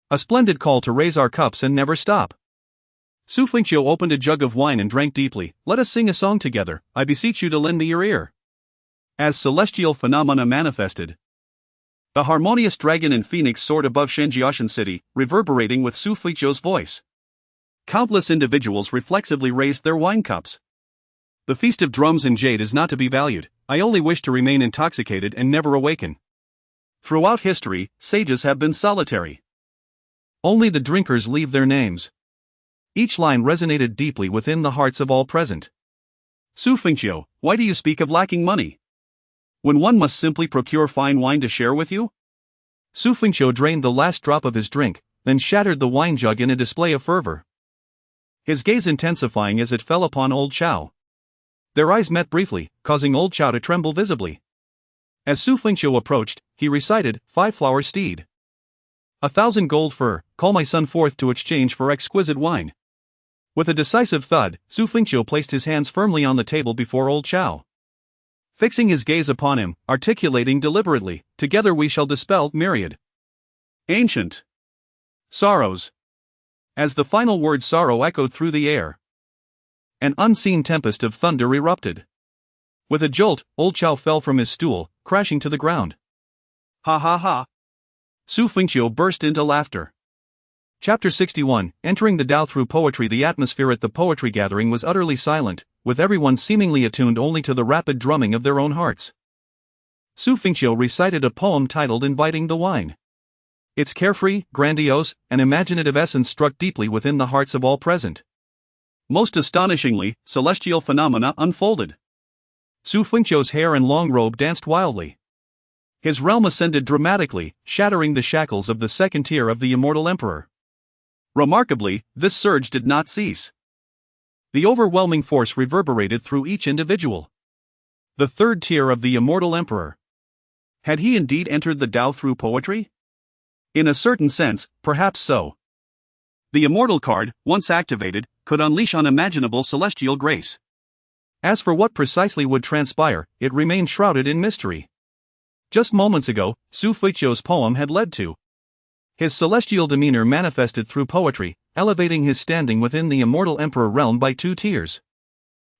A splendid call to raise our cups and never stop. Xu Fengqiu opened a jug of wine and drank deeply. Let us sing a song together, I beseech you to lend me your ear. As celestial phenomena manifested, the harmonious dragon and phoenix soared above Shenjiashan city, reverberating with Xu Fengqiu's voice. Countless individuals reflexively raised their wine cups. The feast of drums and jade is not to be valued. I only wish to remain intoxicated and never awaken. Throughout history, sages have been solitary. Only the drinkers leave their names. Each line resonated deeply within the hearts of all present. Xu Fengqiu, why do you speak of lacking money, when one must simply procure fine wine to share with you? Xu Fengqiu drained the last drop of his drink, then shattered the wine jug in a display of fervor. His gaze intensifying as it fell upon Old Chow. Their eyes met briefly, causing Old Chow to tremble visibly. As Xu Fengqiu approached, he recited, 5-flower steed. 1,000 gold fur, call my son forth to exchange for exquisite wine. With a decisive thud, Xu Fengqiu placed his hands firmly on the table before Old Chow. Fixing his gaze upon him, articulating deliberately, together we shall dispel myriad ancient sorrows. As the final word sorrow echoed through the air, an unseen tempest of thunder erupted. With a jolt, Old Chow fell from his stool, crashing to the ground. Ha ha ha! Xu Fengqiu burst into laughter. Chapter 61, Entering the Tao through Poetry. The atmosphere at the poetry gathering was utterly silent, with everyone seemingly attuned only to the rapid drumming of their own hearts. Xu Fengqiu recited a poem titled Inviting the Wine. Its carefree, grandiose, and imaginative essence struck deeply within the hearts of all present. Most astonishingly, celestial phenomena unfolded. Xu Fengqiu's hair and long robe danced wildly. His realm ascended dramatically, shattering the shackles of the second tier of the Immortal Emperor. Remarkably, this surge did not cease. The overwhelming force reverberated through each individual. The third tier of the Immortal Emperor. Had he indeed entered the Tao through poetry? In a certain sense, perhaps so. The Immortal card, once activated, could unleash unimaginable celestial grace. As for what precisely would transpire, it remained shrouded in mystery. Just moments ago, Xu Fengqiu's poem had led to his celestial demeanor manifested through poetry, elevating his standing within the Immortal Emperor realm by 2 tiers.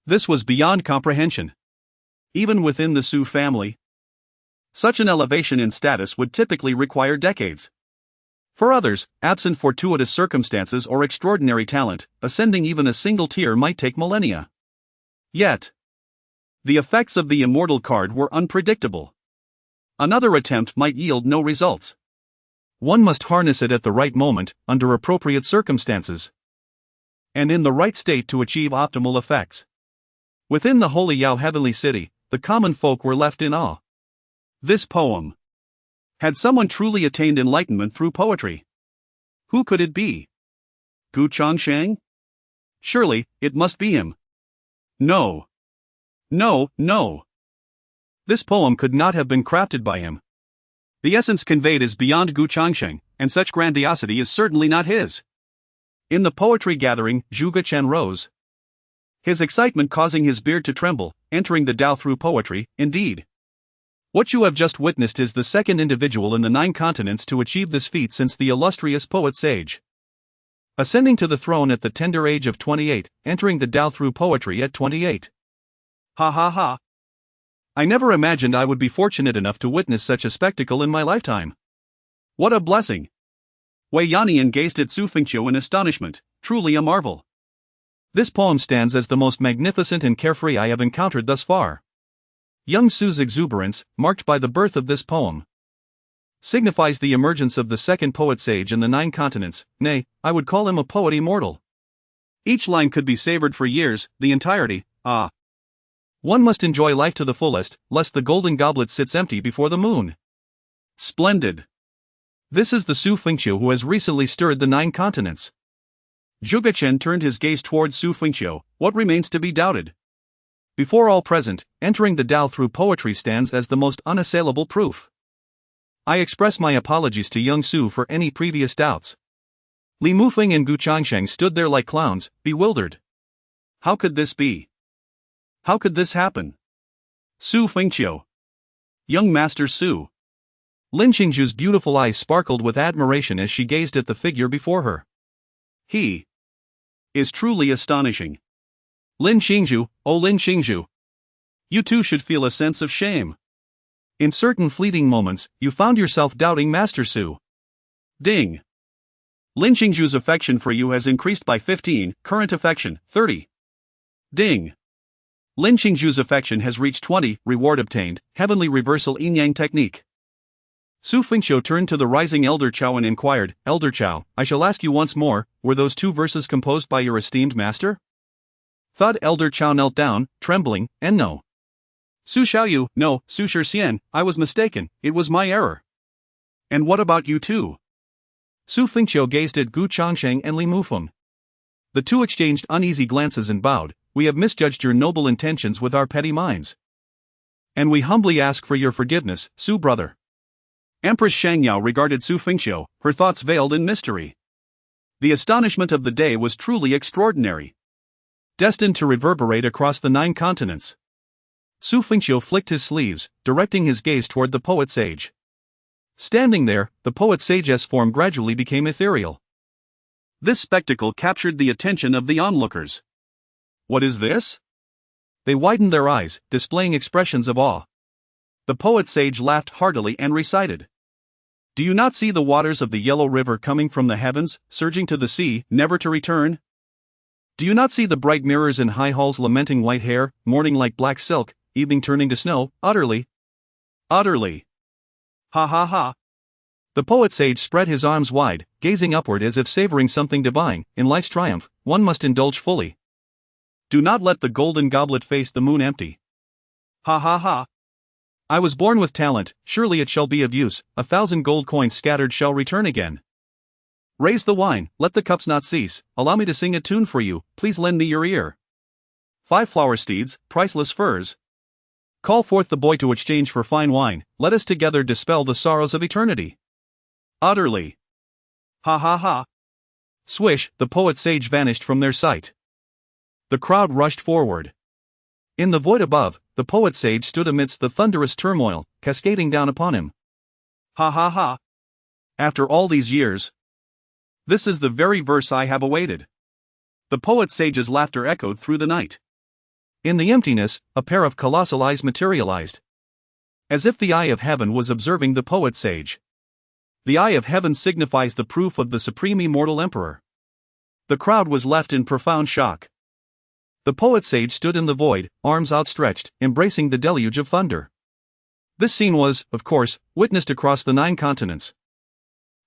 This was beyond comprehension. Even within the Xu family, such an elevation in status would typically require decades. For others, absent fortuitous circumstances or extraordinary talent, ascending even a single tier might take millennia. Yet, the effects of the Immortal card were unpredictable. Another attempt might yield no results. One must harness it at the right moment, under appropriate circumstances, and in the right state to achieve optimal effects. Within the holy Yao heavenly city, the common folk were left in awe. This poem. Had someone truly attained enlightenment through poetry? Who could it be? Gu Changsheng? Surely, it must be him. No. No, no. This poem could not have been crafted by him. The essence conveyed is beyond Gu Changsheng, and such grandiosity is certainly not his. In the poetry gathering, Zhu Gechen rose, his excitement causing his beard to tremble, entering the Tao through poetry, indeed. What you have just witnessed is the second individual in the 9 continents to achieve this feat since the illustrious poet sage. Ascending to the throne at the tender age of 28, entering the Tao through poetry at 28. Ha ha ha. I never imagined I would be fortunate enough to witness such a spectacle in my lifetime. What a blessing! Wei Yannian gazed at Xu Fengqiu in astonishment, truly a marvel. This poem stands as the most magnificent and carefree I have encountered thus far. Young Su's exuberance, marked by the birth of this poem, signifies the emergence of the second poet sage in the 9 continents, nay, I would call him a poet immortal. Each line could be savored for years, the entirety, ah. One must enjoy life to the fullest, lest the golden goblet sits empty before the moon. Splendid. This is the Xu Fengqiu who has recently stirred the 9 continents. Zhu Gechen turned his gaze towards Xu Fengqiu. What remains to be doubted? Before all present, entering the Tao through poetry stands as the most unassailable proof. I express my apologies to young Su for any previous doubts. Li Mufeng and Gu Changsheng stood there like clowns, bewildered. How could this be? How could this happen? Xu Fengqiu. Young Master Su. Lin Qingzhu's beautiful eyes sparkled with admiration as she gazed at the figure before her. He is truly astonishing. Lin Qingzhu, oh Lin Qingzhu. You too should feel a sense of shame. In certain fleeting moments, you found yourself doubting Master Su. Ding. Lin Qingzhu's affection for you has increased by 15, current affection, 30. Ding. Lin Qingzhu's affection has reached 20, reward obtained, heavenly reversal yin-yang technique. Xu Fengqiu turned to the rising Elder Chao and inquired, Elder Chao, I shall ask you once more, were those 2 verses composed by your esteemed master? Thud Elder Chao knelt down, trembling, and no. Su Xiaoyu, no, Su Shixian, I was mistaken, it was my error. And what about you two? Xu Fengqiu gazed at Gu Changsheng and Li Mufeng. The 2 exchanged uneasy glances and bowed. We have misjudged your noble intentions with our petty minds. And we humbly ask for your forgiveness, Su brother. Empress Shangyao regarded Xu Fengqiu, her thoughts veiled in mystery. The astonishment of the day was truly extraordinary, destined to reverberate across the 9 continents. Xu Fengqiu flicked his sleeves, directing his gaze toward the poet sage. Standing there, the poet sage's form gradually became ethereal. This spectacle captured the attention of the onlookers. What is this? They widened their eyes, displaying expressions of awe. The poet sage laughed heartily and recited. Do you not see the waters of the yellow river coming from the heavens, surging to the sea, never to return? Do you not see the bright mirrors in high halls lamenting white hair, morning like black silk, evening turning to snow, utterly? Utterly. Ha ha ha. The poet sage spread his arms wide, gazing upward as if savoring something divine. In life's triumph, one must indulge fully. Do not let the golden goblet face the moon empty. Ha ha ha. I was born with talent, surely it shall be of use, 1,000 gold coins scattered shall return again. Raise the wine, let the cups not cease, allow me to sing a tune for you, please lend me your ear. 5 flower steeds, priceless furs. Call forth the boy to exchange for fine wine, let us together dispel the sorrows of eternity. Utterly. Ha ha ha. Swish, the poet sage vanished from their sight. The crowd rushed forward. In the void above, the poet sage stood amidst the thunderous turmoil, cascading down upon him. Ha ha ha. After all these years. This is the very verse I have awaited. The poet sage's laughter echoed through the night. In the emptiness, a pair of colossal eyes materialized. As if the eye of heaven was observing the poet sage. The eye of heaven signifies the proof of the supreme immortal emperor. The crowd was left in profound shock. The poet sage stood in the void, arms outstretched, embracing the deluge of thunder. This scene was, of course, witnessed across the 9 continents.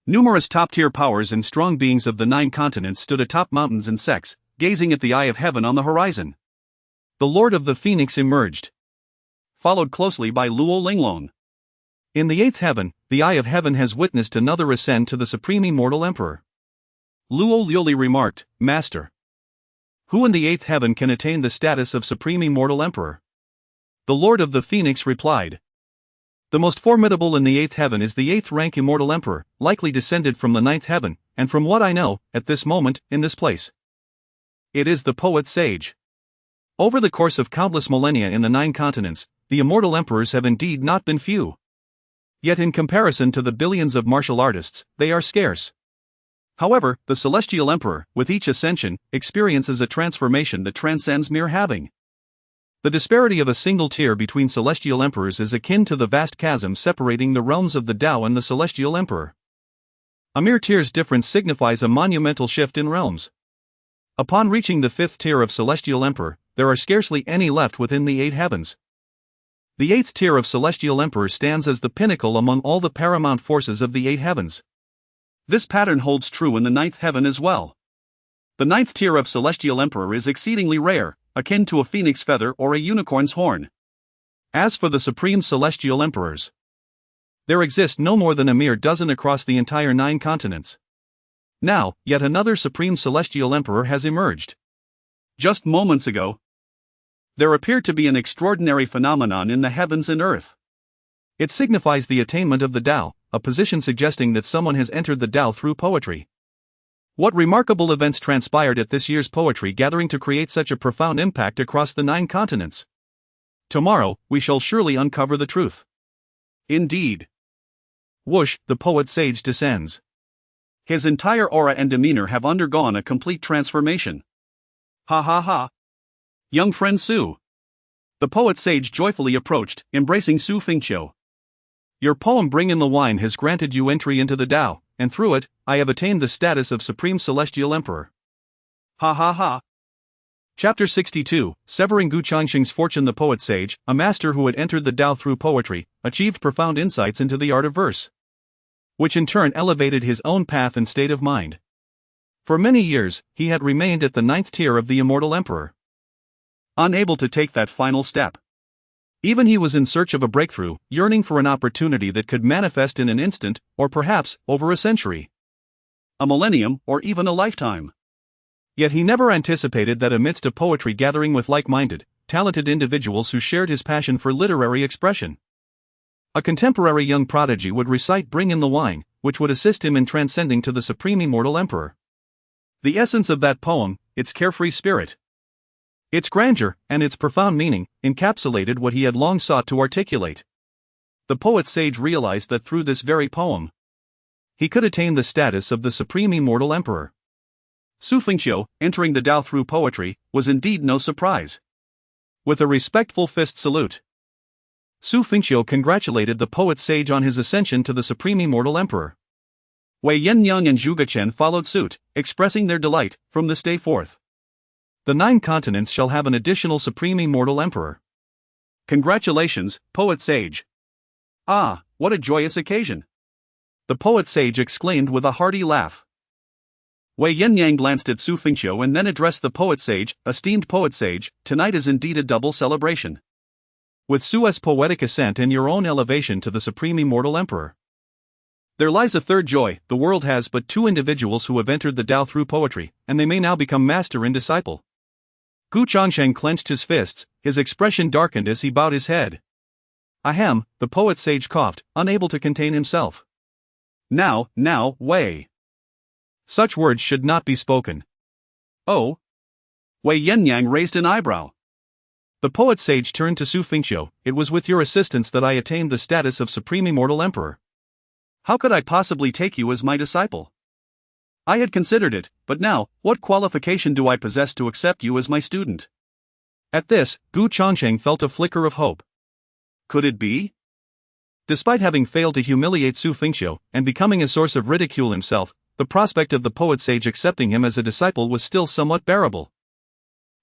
Numerous top-tier powers and strong beings of the 9 continents stood atop mountains and sects, gazing at the eye of heaven on the horizon. The Lord of the Phoenix emerged, followed closely by Luo Linglong. In the 8th heaven, the Eye of Heaven has witnessed another ascend to the Supreme Immortal Emperor. Luo Liuli remarked, Master, who in the 8th heaven can attain the status of Supreme Immortal Emperor? The Lord of the Phoenix replied, the most formidable in the 8th heaven is the 8th rank Immortal Emperor, likely descended from the 9th heaven, and from what I know, at this moment, in this place. It is the poet sage. Over the course of countless millennia in the 9 continents, the immortal emperors have indeed not been few. Yet in comparison to the billions of martial artists, they are scarce. However, the celestial emperor, with each ascension, experiences a transformation that transcends mere having. The disparity of a single tier between celestial emperors is akin to the vast chasm separating the realms of the Tao and the celestial emperor. A mere tier's difference signifies a monumental shift in realms. Upon reaching the 5th tier of celestial emperor, there are scarcely any left within the 8 heavens. The 8th tier of celestial emperor stands as the pinnacle among all the paramount forces of the 8 heavens. This pattern holds true in the 9th heaven as well. The 9th tier of celestial emperor is exceedingly rare, akin to a phoenix feather or a unicorn's horn. As for the supreme celestial emperors, there exist no more than a mere dozen across the entire 9 continents. Now, yet another supreme celestial emperor has emerged. Just moments ago, there appeared to be an extraordinary phenomenon in the heavens and earth. It signifies the attainment of the Tao, a position suggesting that someone has entered the Tao through poetry. What remarkable events transpired at this year's poetry gathering to create such a profound impact across the 9 continents? Tomorrow, we shall surely uncover the truth. Indeed. Whoosh, the poet sage descends. His entire aura and demeanor have undergone a complete transformation. Ha ha ha. Young friend Xu. The poet sage joyfully approached, embracing Xu Fengqiu. Your poem Bring in the Wine has granted you entry into the Tao, and through it, I have attained the status of Supreme Celestial Emperor. Ha ha ha. Chapter 62, Severing Gu Changxing's fortune. The poet sage, a master who had entered the Tao through poetry, achieved profound insights into the art of verse, which in turn elevated his own path and state of mind. For many years, he had remained at the 9th tier of the Immortal Emperor, unable to take that final step. Even he was in search of a breakthrough, yearning for an opportunity that could manifest in an instant, or perhaps, over a century, a millennium, or even a lifetime. Yet he never anticipated that amidst a poetry gathering with like-minded, talented individuals who shared his passion for literary expression, a contemporary young prodigy would recite Bring in the Wine, which would assist him in transcending to the Supreme Immortal Emperor. The essence of that poem, its carefree spirit, its grandeur, and its profound meaning, encapsulated what he had long sought to articulate. The poet sage realized that through this very poem, he could attain the status of the Supreme Immortal Emperor. Xu Fengqiu, entering the Tao through poetry, was indeed no surprise. With a respectful fist salute, Xu Fengqiu congratulated the poet sage on his ascension to the Supreme Immortal Emperor. Wei Yannyang and Zhu Gachen followed suit, expressing their delight from this day forth. The 9 continents shall have an additional Supreme Immortal Emperor. Congratulations, poet sage. Ah, what a joyous occasion. The poet sage exclaimed with a hearty laugh. Wei Yannyang glanced at Xu Fengqiu and then addressed the poet sage, esteemed poet sage, tonight is indeed a double celebration. With Xu's poetic ascent and your own elevation to the Supreme Immortal Emperor, there lies a third joy. The world has but 2 individuals who have entered the Tao through poetry, and they may now become master and disciple. Gu Changsheng clenched his fists, his expression darkened as he bowed his head. Ahem, the poet sage coughed, unable to contain himself. Now, Wei. Such words should not be spoken. Oh? Wei Yannyang raised an eyebrow. The poet sage turned to Xu Fengqiu. It was with your assistance that I attained the status of Supreme Immortal Emperor. How could I possibly take you as my disciple? I had considered it, but now, what qualification do I possess to accept you as my student? At this, Gu Changsheng felt a flicker of hope. Could it be? Despite having failed to humiliate Xu Fengqiu and becoming a source of ridicule himself, the prospect of the poet sage accepting him as a disciple was still somewhat bearable.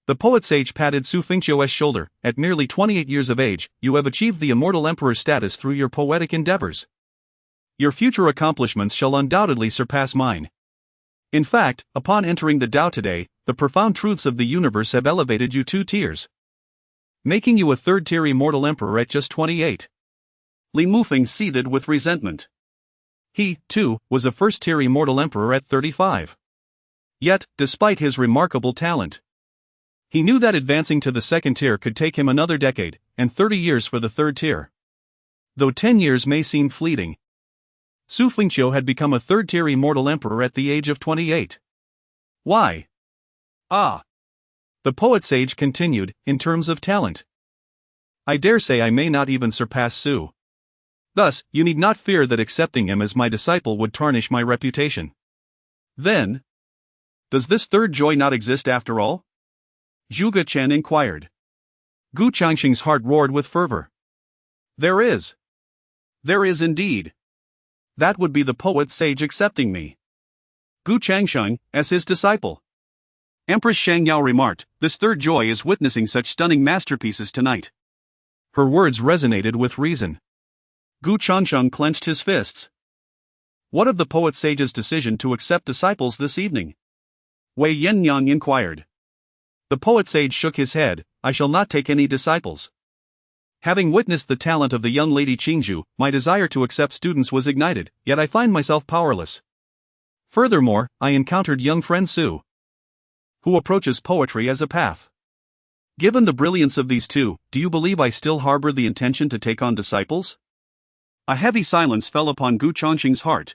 The poet sage patted Xu Fengqiu's shoulder. At merely 28 years of age, you have achieved the Immortal Emperor status through your poetic endeavors. Your future accomplishments shall undoubtedly surpass mine. In fact, upon entering the Tao today, the profound truths of the universe have elevated you 2 tiers. making you a third-tier Immortal Emperor at just 28. Li Mufeng seethed with resentment. He, too, was a first-tier Immortal Emperor at 35. Yet, despite his remarkable talent, he knew that advancing to the second tier could take him another decade, and 30 years for the third tier. Though 10 years may seem fleeting, Xu Fengqiu had become a third-tier Immortal Emperor at the age of 28. Why? The poet sage continued, in terms of talent, I dare say I may not even surpass Xu. Thus, you need not fear that accepting him as my disciple would tarnish my reputation. Then, does this third joy not exist after all? Zhuge Chen inquired. Gu Changxing's heart roared with fervor. There is. There is indeed. That would be the poet sage accepting me. Gu Changxing, as his disciple. Empress Shangyao remarked, this third joy is witnessing such stunning masterpieces tonight. Her words resonated with reason. Gu Changxing clenched his fists. What of the poet sage's decision to accept disciples this evening? Wei Yannyang inquired. The poet sage shook his head, I shall not take any disciples. Having witnessed the talent of the young lady Qingzhu, my desire to accept students was ignited, yet I find myself powerless. Furthermore, I encountered young friend Xu, who approaches poetry as a path. Given the brilliance of these two, do you believe I still harbor the intention to take on disciples? A heavy silence fell upon Gu Changxing's heart.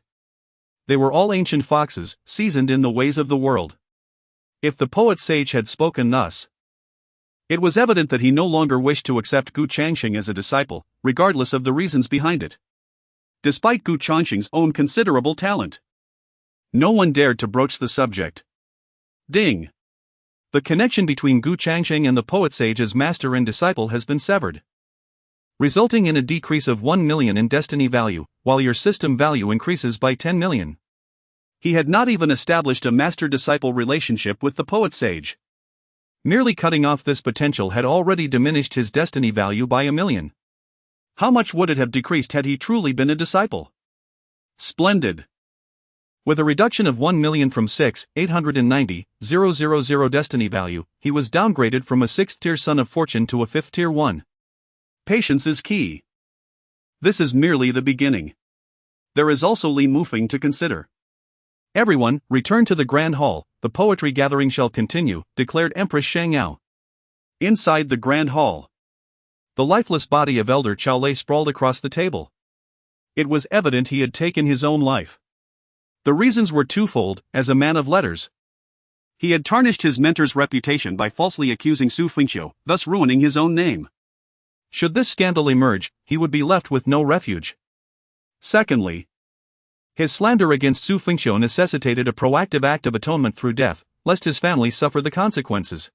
They were all ancient foxes, seasoned in the ways of the world. If the poet sage had spoken thus, it was evident that he no longer wished to accept Gu Changxing as a disciple, regardless of the reasons behind it. Despite Gu Changxing's own considerable talent, no one dared to broach the subject. Ding! The connection between Gu Changxing and the poet sage as master and disciple has been severed, resulting in a decrease of 1 million in destiny value, while your system value increases by 10 million. He had not even established a master-disciple relationship with the poet sage. Merely cutting off this potential had already diminished his destiny value by 1 million. How much would it have decreased had he truly been a disciple? Splendid! With a reduction of 1 million from 6,890,000 destiny value, he was downgraded from a 6th-tier son of fortune to a 5th-tier one. Patience is key. This is merely the beginning. There is also Li Mufeng to consider. Everyone, return to the Grand Hall, the poetry gathering shall continue, declared Empress Shangyao. Inside the Grand Hall, the lifeless body of Elder Chao lay sprawled across the table. It was evident he had taken his own life. The reasons were twofold. As a man of letters, he had tarnished his mentor's reputation by falsely accusing Xu Fengqiu, thus ruining his own name. Should this scandal emerge, he would be left with no refuge. Secondly, his slander against Xu Fengqiu necessitated a proactive act of atonement through death, lest his family suffer the consequences.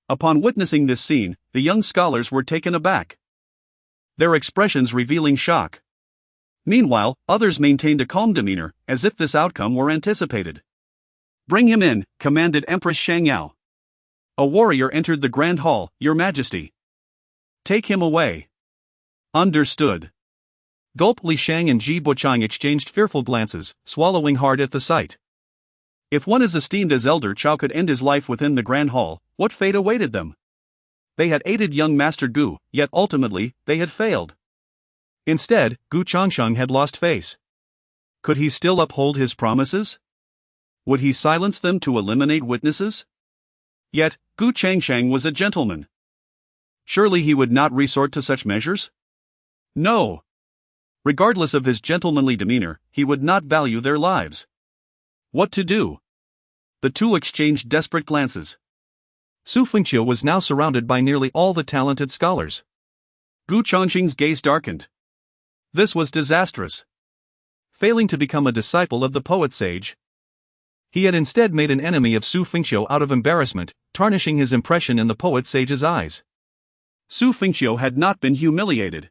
Upon witnessing this scene, the young scholars were taken aback, their expressions revealing shock. Meanwhile, others maintained a calm demeanor, as if this outcome were anticipated. Bring him in, commanded Empress Shangyao. A warrior entered the Grand Hall, Your Majesty. Take him away. Understood. Gulp. Li Shang and Ji Bochang exchanged fearful glances, swallowing hard at the sight. If one as esteemed as Elder Chao could end his life within the Grand Hall, what fate awaited them? They had aided young Master Gu, yet ultimately, they had failed. Instead, Gu Changxing had lost face. Could he still uphold his promises? Would he silence them to eliminate witnesses? Yet, Gu Changxing was a gentleman. Surely he would not resort to such measures? No. Regardless of his gentlemanly demeanor, he would not value their lives. What to do? The two exchanged desperate glances. Xu Fengqiu was now surrounded by nearly all the talented scholars. Gu Changxing's gaze darkened. This was disastrous. Failing to become a disciple of the poet sage, he had instead made an enemy of Xu Fengqiu out of embarrassment, tarnishing his impression in the poet sage's eyes. Xu Fengqiu had not been humiliated,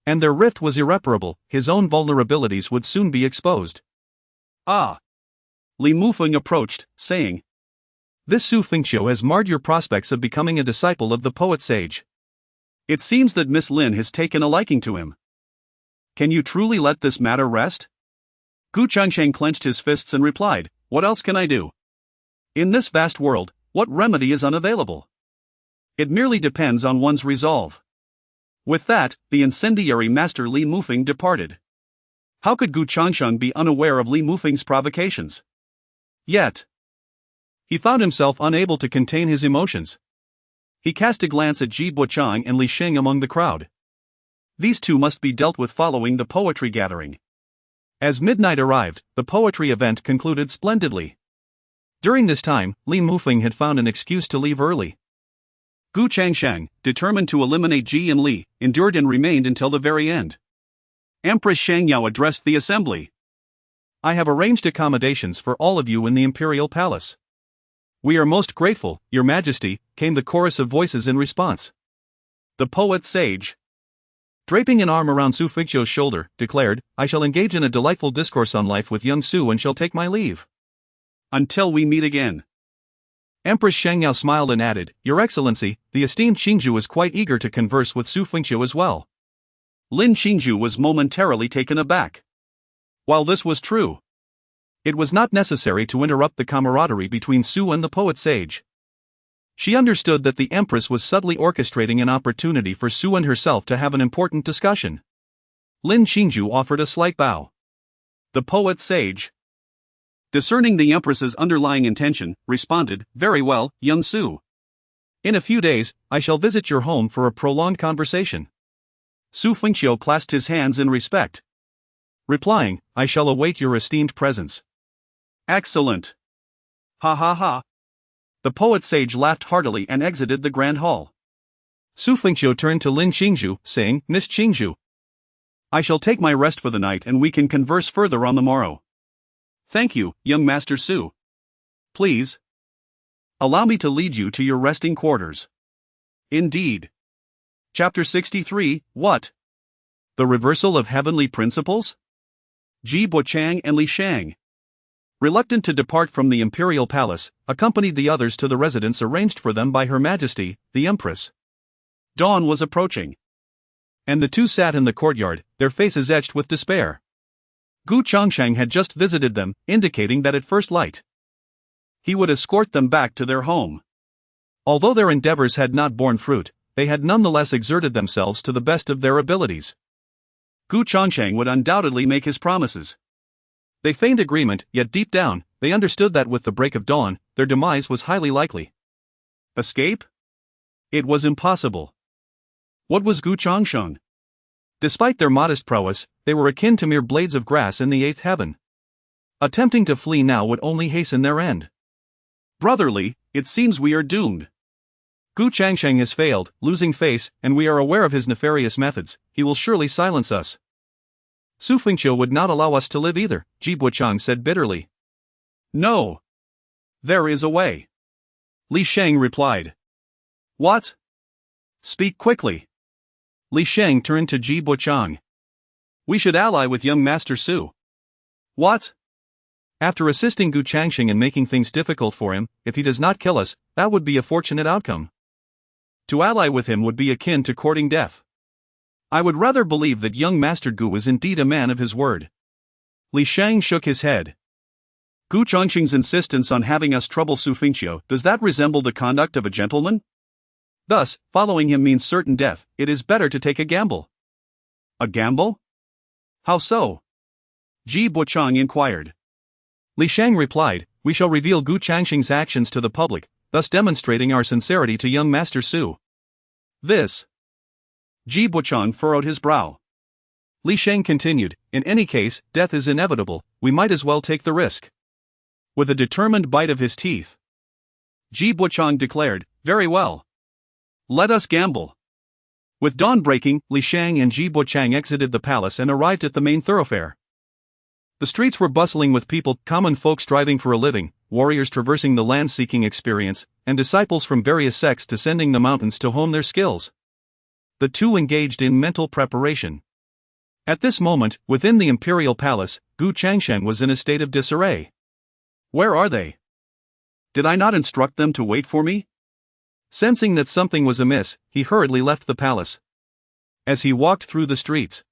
and their rift was irreparable. His own vulnerabilities would soon be exposed. Li Mufeng approached, saying, This Xu Fengqiu has marred your prospects of becoming a disciple of the poet sage. It seems that Miss Lin has taken a liking to him. Can you truly let this matter rest? Gu Changxing clenched his fists and replied, What else can I do? In this vast world, what remedy is unavailable? It merely depends on one's resolve. With that, the incendiary master Li Mufeng departed. How could Gu Changsheng be unaware of Li Mufeng's provocations? Yet, he found himself unable to contain his emotions. He cast a glance at Ji Buchang and Li Sheng among the crowd. These two must be dealt with following the poetry gathering. As midnight arrived, the poetry event concluded splendidly. During this time, Li Mufeng had found an excuse to leave early. Gu Changsheng, determined to eliminate Ji and Li, endured and remained until the very end. Empress Shangyao addressed the assembly. I have arranged accommodations for all of you in the imperial palace. We are most grateful, Your Majesty, came the chorus of voices in response. The poet sage, draping an arm around Xu Fengqiu's shoulder, declared, I shall engage in a delightful discourse on life with young Xu and shall take my leave. Until we meet again. Empress Shangyao smiled and added, Your Excellency, the esteemed Qingzhu is quite eager to converse with Xu Fengqiu as well. Lin Qingzhu was momentarily taken aback. While this was true, it was not necessary to interrupt the camaraderie between Xu and the poet sage. She understood that the Empress was subtly orchestrating an opportunity for Xu and herself to have an important discussion. Lin Qingzhu offered a slight bow. The poet sage, discerning the Empress's underlying intention, responded, Very well, young Xu. In a few days, I shall visit your home for a prolonged conversation. Xu Fengqiu clasped his hands in respect, replying, I shall await your esteemed presence. Excellent. Ha ha ha. The poet sage laughed heartily and exited the grand hall. Xu Fengqiu turned to Lin Qingzhu, saying, Miss Qingzhu, I shall take my rest for the night and we can converse further on the morrow. Thank you, young Master Xu. Please, allow me to lead you to your resting quarters. Indeed. Chapter 63, What? The reversal of heavenly principles? Ji Buchang and Li Shang, reluctant to depart from the imperial palace, accompanied the others to the residence arranged for them by Her Majesty, the Empress. Dawn was approaching, and the two sat in the courtyard, their faces etched with despair. Gu Changsheng had just visited them, indicating that at first light, he would escort them back to their home. Although their endeavors had not borne fruit, they had nonetheless exerted themselves to the best of their abilities. Gu Changsheng would undoubtedly make his promises. They feigned agreement, yet deep down, they understood that with the break of dawn, their demise was highly likely. Escape? It was impossible. What was Gu Changsheng? Despite their modest prowess, they were akin to mere blades of grass in the eighth heaven. Attempting to flee now would only hasten their end. Brotherly, it seems we are doomed. Gu Changsheng has failed, losing face, and we are aware of his nefarious methods. He will surely silence us. Xu Fengqiu would not allow us to live either, Ji Buchang said bitterly. No. There is a way. Li Sheng replied. What? Speak quickly. Li Sheng turned to Ji Buchang. We should ally with young Master Xu. What? After assisting Gu Changsheng in making things difficult for him, if he does not kill us, that would be a fortunate outcome. To ally with him would be akin to courting death. I would rather believe that young Master Gu is indeed a man of his word. Li Sheng shook his head. Gu Changsheng's insistence on having us trouble Xu Fengqiu, does that resemble the conduct of a gentleman? Thus, following him means certain death. It is better to take a gamble. A gamble? How so? Ji Buchang inquired. Li Sheng replied, We shall reveal Gu Changsheng's actions to the public, thus demonstrating our sincerity to young Master Xu. This. Ji Buchang furrowed his brow. Li Sheng continued, In any case, death is inevitable, we might as well take the risk. With a determined bite of his teeth, Ji Buchang declared, Very well. Let us gamble. With dawn breaking, Li Sheng and Ji Buchang exited the palace and arrived at the main thoroughfare. The streets were bustling with people, common folk striving for a living, warriors traversing the land seeking experience, and disciples from various sects descending the mountains to hone their skills. The two engaged in mental preparation. At this moment, within the imperial palace, Gu Changsheng was in a state of disarray. Where are they? Did I not instruct them to wait for me? Sensing that something was amiss, he hurriedly left the palace. As he walked through the streets,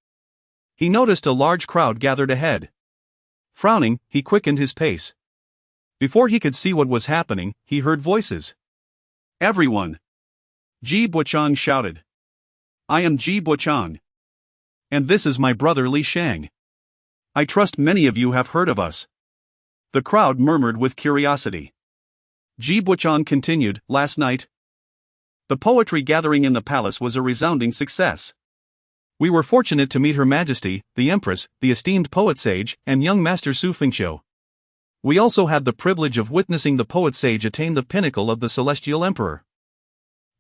he noticed a large crowd gathered ahead. Frowning, he quickened his pace. Before he could see what was happening, he heard voices. Everyone! Ji Buchang shouted. I am Ji Buchang. And this is my brother Li Shang. I trust many of you have heard of us. The crowd murmured with curiosity. Ji Buchang continued, last night, the poetry gathering in the palace was a resounding success. We were fortunate to meet Her Majesty, the Empress, the esteemed poet sage, and young Master Xu Fengqiu. We also had the privilege of witnessing the poet sage attain the pinnacle of the celestial emperor.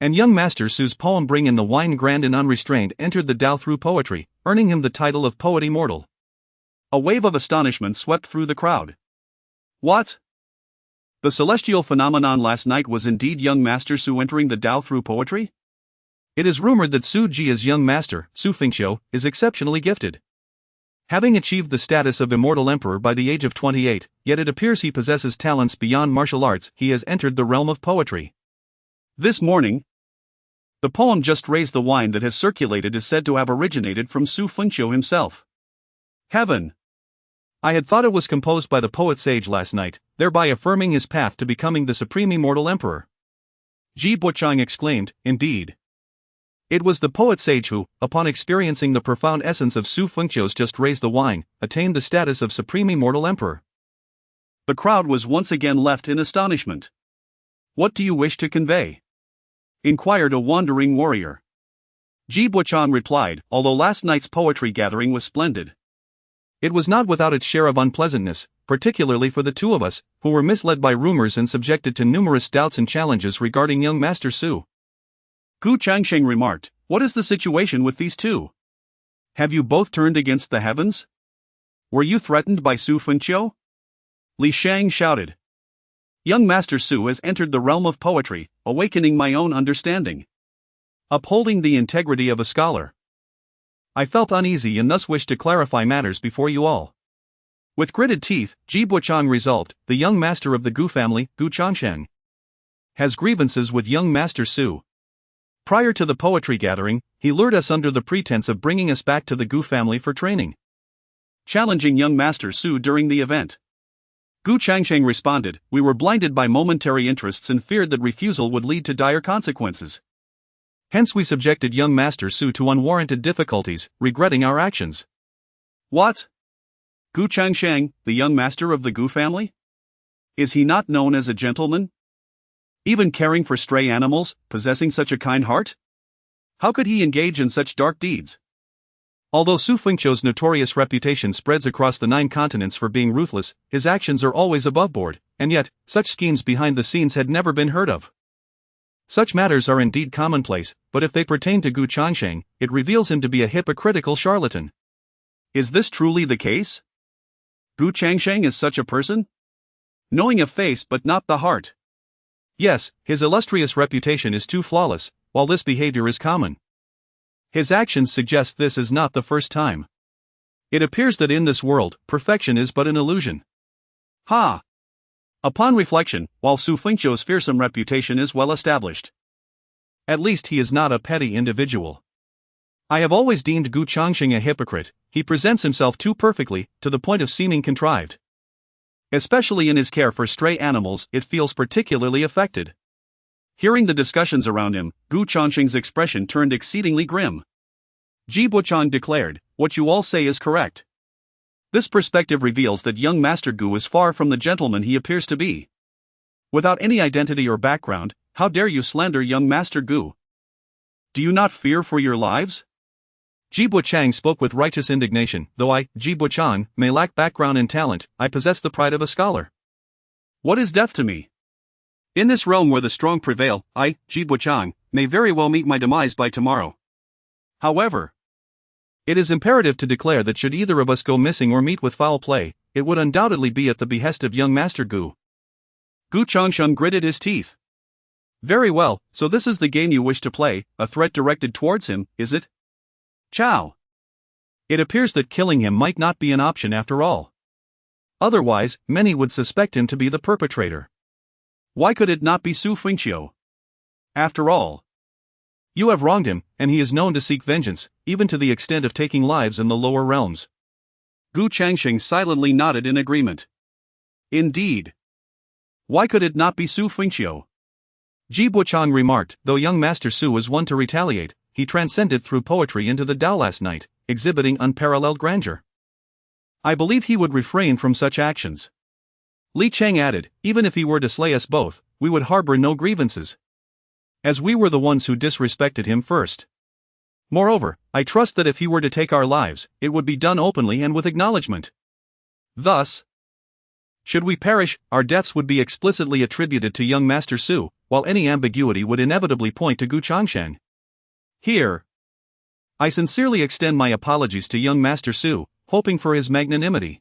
And young Master Xu's poem Bring in the Wine Grand and Unrestrained entered the Tao through poetry, earning him the title of Poet Immortal. A wave of astonishment swept through the crowd. What? The celestial phenomenon last night was indeed young Master Xu entering the Tao through poetry? It is rumored that Xu Ji's young master, Xu Fengqiu, is exceptionally gifted. Having achieved the status of Immortal Emperor by the age of 28, yet it appears he possesses talents beyond martial arts, he has entered the realm of poetry. This morning, the poem Just Raise the Wine that has circulated is said to have originated from Xu Fengqiu himself. Heaven! I had thought it was composed by the poet sage last night, thereby affirming his path to becoming the supreme immortal emperor. Ji Buchang exclaimed, indeed. It was the poet sage who, upon experiencing the profound essence of Xu Fengqiu's Just Raise the Wine, attained the status of supreme immortal emperor. The crowd was once again left in astonishment. What do you wish to convey? Inquired a wandering warrior. Ji Buchang replied, although last night's poetry gathering was splendid, it was not without its share of unpleasantness, particularly for the two of us, who were misled by rumors and subjected to numerous doubts and challenges regarding young Master Xu. Gu Changsheng remarked, what is the situation with these two? Have you both turned against the heavens? Were you threatened by Xu Fengqiu? Li Shang shouted. Young Master Xu has entered the realm of poetry, awakening my own understanding. Upholding the integrity of a scholar. I felt uneasy and thus wished to clarify matters before you all. With gritted teeth, Ji Buchang resolved, the young master of the Gu family, Gu Changsheng, has grievances with young Master Xu. Prior to the poetry gathering, he lured us under the pretense of bringing us back to the Gu family for training, challenging young Master Xu during the event. Gu Changsheng responded, we were blinded by momentary interests and feared that refusal would lead to dire consequences. Hence we subjected young Master Xu to unwarranted difficulties, regretting our actions. What? Gu Changsheng, the young master of the Gu family? Is he not known as a gentleman? Even caring for stray animals, possessing such a kind heart? How could he engage in such dark deeds? Although Xu Fengqiu's notorious reputation spreads across the 9 continents for being ruthless, his actions are always above board, and yet, such schemes behind the scenes had never been heard of. Such matters are indeed commonplace, but if they pertain to Gu Changsheng, it reveals him to be a hypocritical charlatan. Is this truly the case? Gu Changsheng is such a person? Knowing a face but not the heart. Yes, his illustrious reputation is too flawless, while this behavior is common. His actions suggest this is not the first time. It appears that in this world, perfection is but an illusion. Ha! Upon reflection, while Xu Fengqiu's fearsome reputation is well established, at least he is not a petty individual. I have always deemed Gu Changsheng a hypocrite. He presents himself too perfectly, to the point of seeming contrived. Especially in his care for stray animals, it feels particularly affected. Hearing the discussions around him, Gu Changsheng's expression turned exceedingly grim. Ji Buchang declared, what you all say is correct. This perspective reveals that young Master Gu is far from the gentleman he appears to be. Without any identity or background, how dare you slander young Master Gu? Do you not fear for your lives? Ji Buchang spoke with righteous indignation, though I, Ji Buchang, may lack background and talent, I possess the pride of a scholar. What is death to me? In this realm where the strong prevail, I, Ji Buchang, may very well meet my demise by tomorrow. However, it is imperative to declare that should either of us go missing or meet with foul play, it would undoubtedly be at the behest of young Master Gu. Gu Changsheng gritted his teeth. Very well, so this is the game you wish to play, a threat directed towards him, is it? Chow. It appears that killing him might not be an option after all. Otherwise, many would suspect him to be the perpetrator. Why could it not be Xu Fengqiu? After all, you have wronged him, and he is known to seek vengeance, even to the extent of taking lives in the lower realms. Gu Changsheng silently nodded in agreement. Indeed. Why could it not be Xu Fengqiu? Ji Buchang remarked. Though young Master Su was one to retaliate, he transcended through poetry into the Tao last night, exhibiting unparalleled grandeur. I believe he would refrain from such actions. Li Cheng added, even if he were to slay us both, we would harbor no grievances, as we were the ones who disrespected him first. Moreover, I trust that if he were to take our lives, it would be done openly and with acknowledgement. Thus, should we perish, our deaths would be explicitly attributed to young Master Su, while any ambiguity would inevitably point to Gu Changshan. Here, I sincerely extend my apologies to young Master Su, hoping for his magnanimity.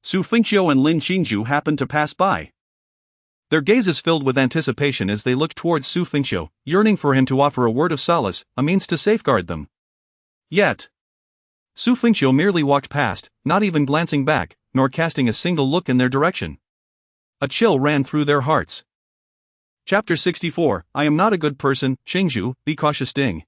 Xu Fengqiu and Lin Qingzhu happened to pass by. Their gazes filled with anticipation as they looked towards Xu Fengqiu, yearning for him to offer a word of solace, a means to safeguard them. Yet, Xu Fengqiu merely walked past, not even glancing back, nor casting a single look in their direction. A chill ran through their hearts. Chapter 64, I am not a good person, Qingzhu, be cautious ding.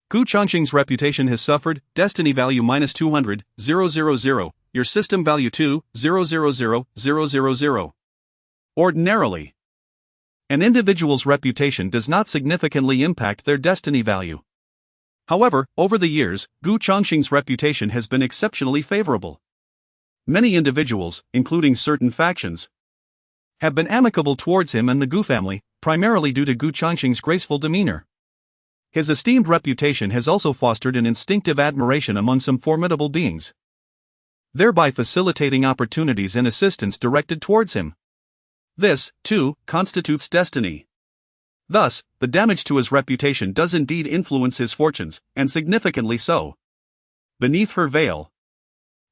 Gu Changxing's reputation has suffered, destiny value -200, 000, your system value 2, 000. Ordinarily, an individual's reputation does not significantly impact their destiny value. However, over the years, Gu Changxing's reputation has been exceptionally favorable. Many individuals, including certain factions, have been amicable towards him and the Gu family, primarily due to Gu Changxing's graceful demeanor. His esteemed reputation has also fostered an instinctive admiration among some formidable beings, thereby facilitating opportunities and assistance directed towards him. This, too, constitutes destiny. Thus, the damage to his reputation does indeed influence his fortunes, and significantly so. Beneath her veil,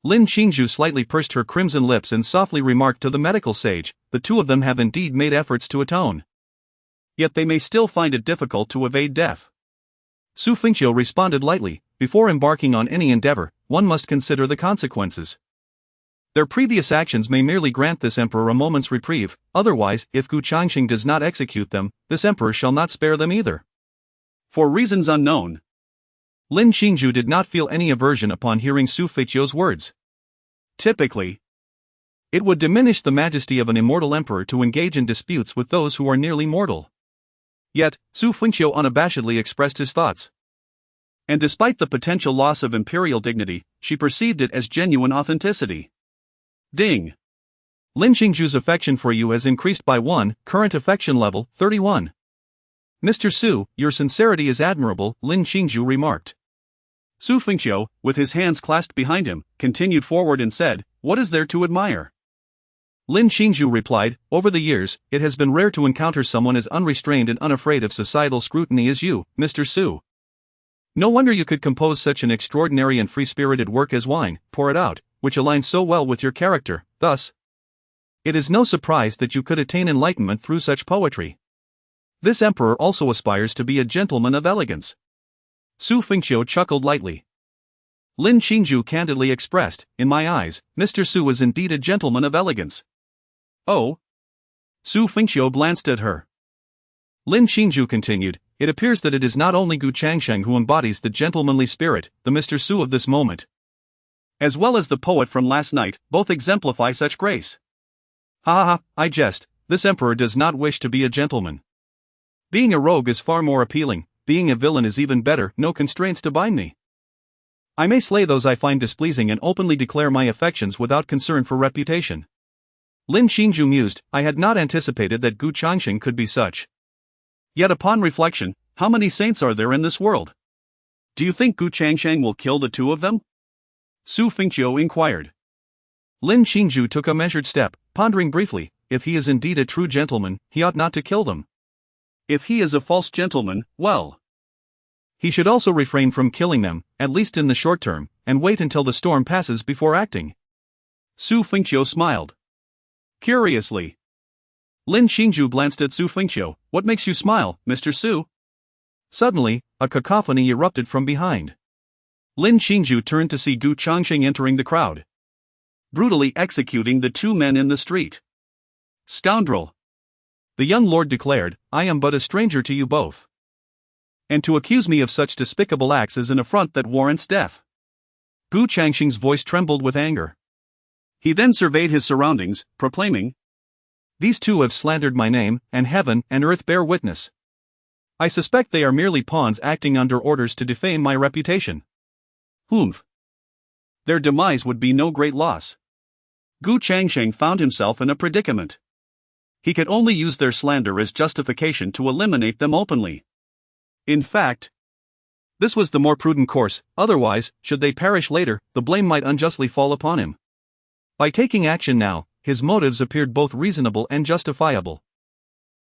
Lin Qingzhu slightly pursed her crimson lips and softly remarked to the medical sage, the two of them have indeed made efforts to atone. Yet they may still find it difficult to evade death. Xu Fengqiu responded lightly, before embarking on any endeavor, one must consider the consequences. Their previous actions may merely grant this emperor a moment's reprieve, otherwise, if Gu Changxing does not execute them, this emperor shall not spare them either. For reasons unknown, Lin Qingzhu did not feel any aversion upon hearing Xu Fengqiu's words. Typically, it would diminish the majesty of an immortal emperor to engage in disputes with those who are nearly mortal. Yet, Xu Fengqiu unabashedly expressed his thoughts. And despite the potential loss of imperial dignity, she perceived it as genuine authenticity. Ding! Lin Qingzhu's affection for you has increased by 1, current affection level, 31. Mr. Su, your sincerity is admirable, Lin Qingzhu remarked. Xu Fengqiu, with his hands clasped behind him, continued forward and said, what is there to admire? Lin Qingzhu replied, over the years, it has been rare to encounter someone as unrestrained and unafraid of societal scrutiny as you, Mr. Su. No wonder you could compose such an extraordinary and free-spirited work as Wine, Pour It Out, which aligns so well with your character. Thus, it is no surprise that you could attain enlightenment through such poetry. This emperor also aspires to be a gentleman of elegance. Xu Fengqiu chuckled lightly. Lin Qingzhu candidly expressed, in my eyes, Mr. Su is indeed a gentleman of elegance. Oh? Xu Fengqiu glanced at her. Lin Qingzhu continued, it appears that it is not only Gu Changsheng who embodies the gentlemanly spirit, the Mr. Su of this moment, as well as the poet from last night, both exemplify such grace. Ha ha ha, I jest, this emperor does not wish to be a gentleman. Being a rogue is far more appealing, being a villain is even better, no constraints to bind me. I may slay those I find displeasing and openly declare my affections without concern for reputation. Lin Qingzhu mused, I had not anticipated that Gu Changxing could be such. Yet upon reflection, how many saints are there in this world? Do you think Gu Changsheng will kill the two of them? Xu Fengqiu inquired. Lin Qingzhu took a measured step, pondering briefly, if he is indeed a true gentleman, he ought not to kill them. If he is a false gentleman, well, he should also refrain from killing them, at least in the short term, and wait until the storm passes before acting. Xu Fengqiu smiled. Curiously, Lin Qingzhu glanced at Xu Fengqiu, what makes you smile, Mr. Su? Suddenly, a cacophony erupted from behind. Lin Qingzhu turned to see Gu Changxing entering the crowd, brutally executing the two men in the street. Scoundrel! The young lord declared, I am but a stranger to you both. And to accuse me of such despicable acts is an affront that warrants death. Gu Changxing's voice trembled with anger. He then surveyed his surroundings, proclaiming, These two have slandered my name, and heaven and earth bear witness. I suspect they are merely pawns acting under orders to defame my reputation. Humph. Their demise would be no great loss. Gu Changsheng found himself in a predicament. He could only use their slander as justification to eliminate them openly. In fact, this was the more prudent course, otherwise, should they perish later, the blame might unjustly fall upon him. By taking action now, his motives appeared both reasonable and justifiable.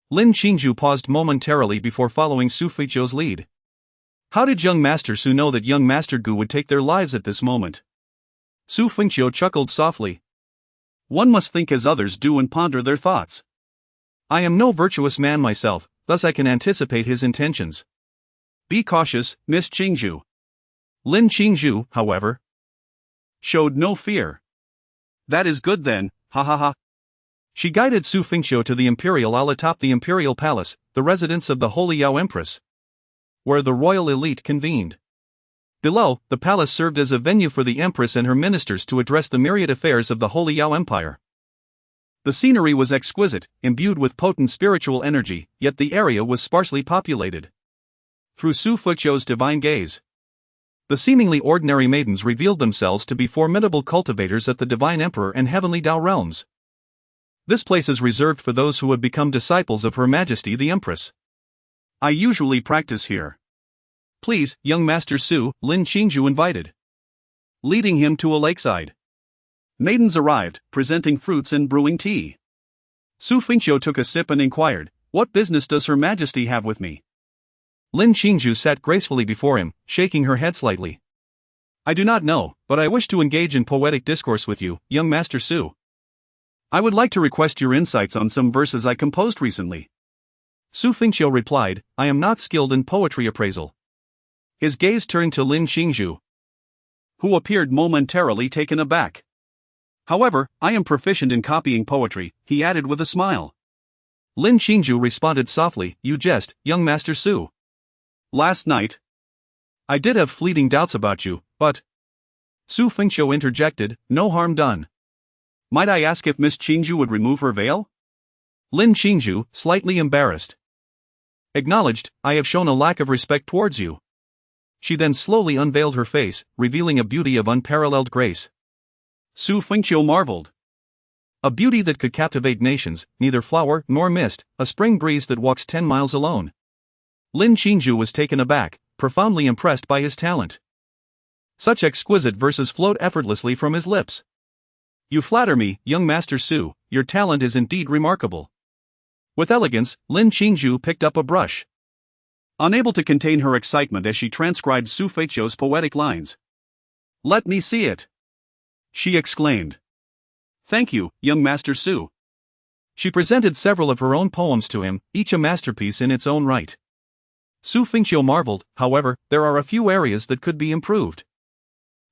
Lin Qingju paused momentarily before following Xu Fengqiu's lead. How did young Master Xu know that young Master Gu would take their lives at this moment? Xu Fengqiu chuckled softly. One must think as others do and ponder their thoughts. I am no virtuous man myself, thus I can anticipate his intentions. Be cautious, Miss Qingju. Lin Qingju, however, showed no fear. That is good then, ha ha ha. She guided Xu Fengqiu to the Imperial Hall atop the Imperial Palace, the residence of the Holy Yao Empress, where the royal elite convened. Below, the palace served as a venue for the Empress and her ministers to address the myriad affairs of the Holy Yao Empire. The scenery was exquisite, imbued with potent spiritual energy, yet the area was sparsely populated. Through Xu Fengqiu's divine gaze, the seemingly ordinary maidens revealed themselves to be formidable cultivators at the Divine Emperor and Heavenly Tao realms. This place is reserved for those who have become disciples of Her Majesty the Empress. I usually practice here. Please, young Master Xu, Lin Qingju invited, leading him to a lakeside. Maidens arrived, presenting fruits and brewing tea. Xu Fengqiu took a sip and inquired, "What business does Her Majesty have with me?" Lin Qingju sat gracefully before him, shaking her head slightly. I do not know, but I wish to engage in poetic discourse with you, young Master Xu. I would like to request your insights on some verses I composed recently. Xu Fengqiu replied, I am not skilled in poetry appraisal. His gaze turned to Lin Qingju, who appeared momentarily taken aback. However, I am proficient in copying poetry, he added with a smile. Lin Qingju responded softly, You jest, young Master Xu. Last night, I did have fleeting doubts about you, but... Xu Fengqiu interjected, No harm done. Might I ask if Miss Qingju would remove her veil? Lin Qingju, slightly embarrassed, acknowledged, I have shown a lack of respect towards you. She then slowly unveiled her face, revealing a beauty of unparalleled grace. Xu Fengqiu marveled. A beauty that could captivate nations, neither flower nor mist, a spring breeze that walks 10 miles alone. Lin Qingju was taken aback, profoundly impressed by his talent. Such exquisite verses flowed effortlessly from his lips. You flatter me, young Master Xu, your talent is indeed remarkable. With elegance, Lin Qingju picked up a brush, unable to contain her excitement as she transcribed Xu Fengqiu's poetic lines. Let me see it, she exclaimed. Thank you, young Master Xu. She presented several of her own poems to him, each a masterpiece in its own right. Xu Fengqiu marveled, however, there are a few areas that could be improved.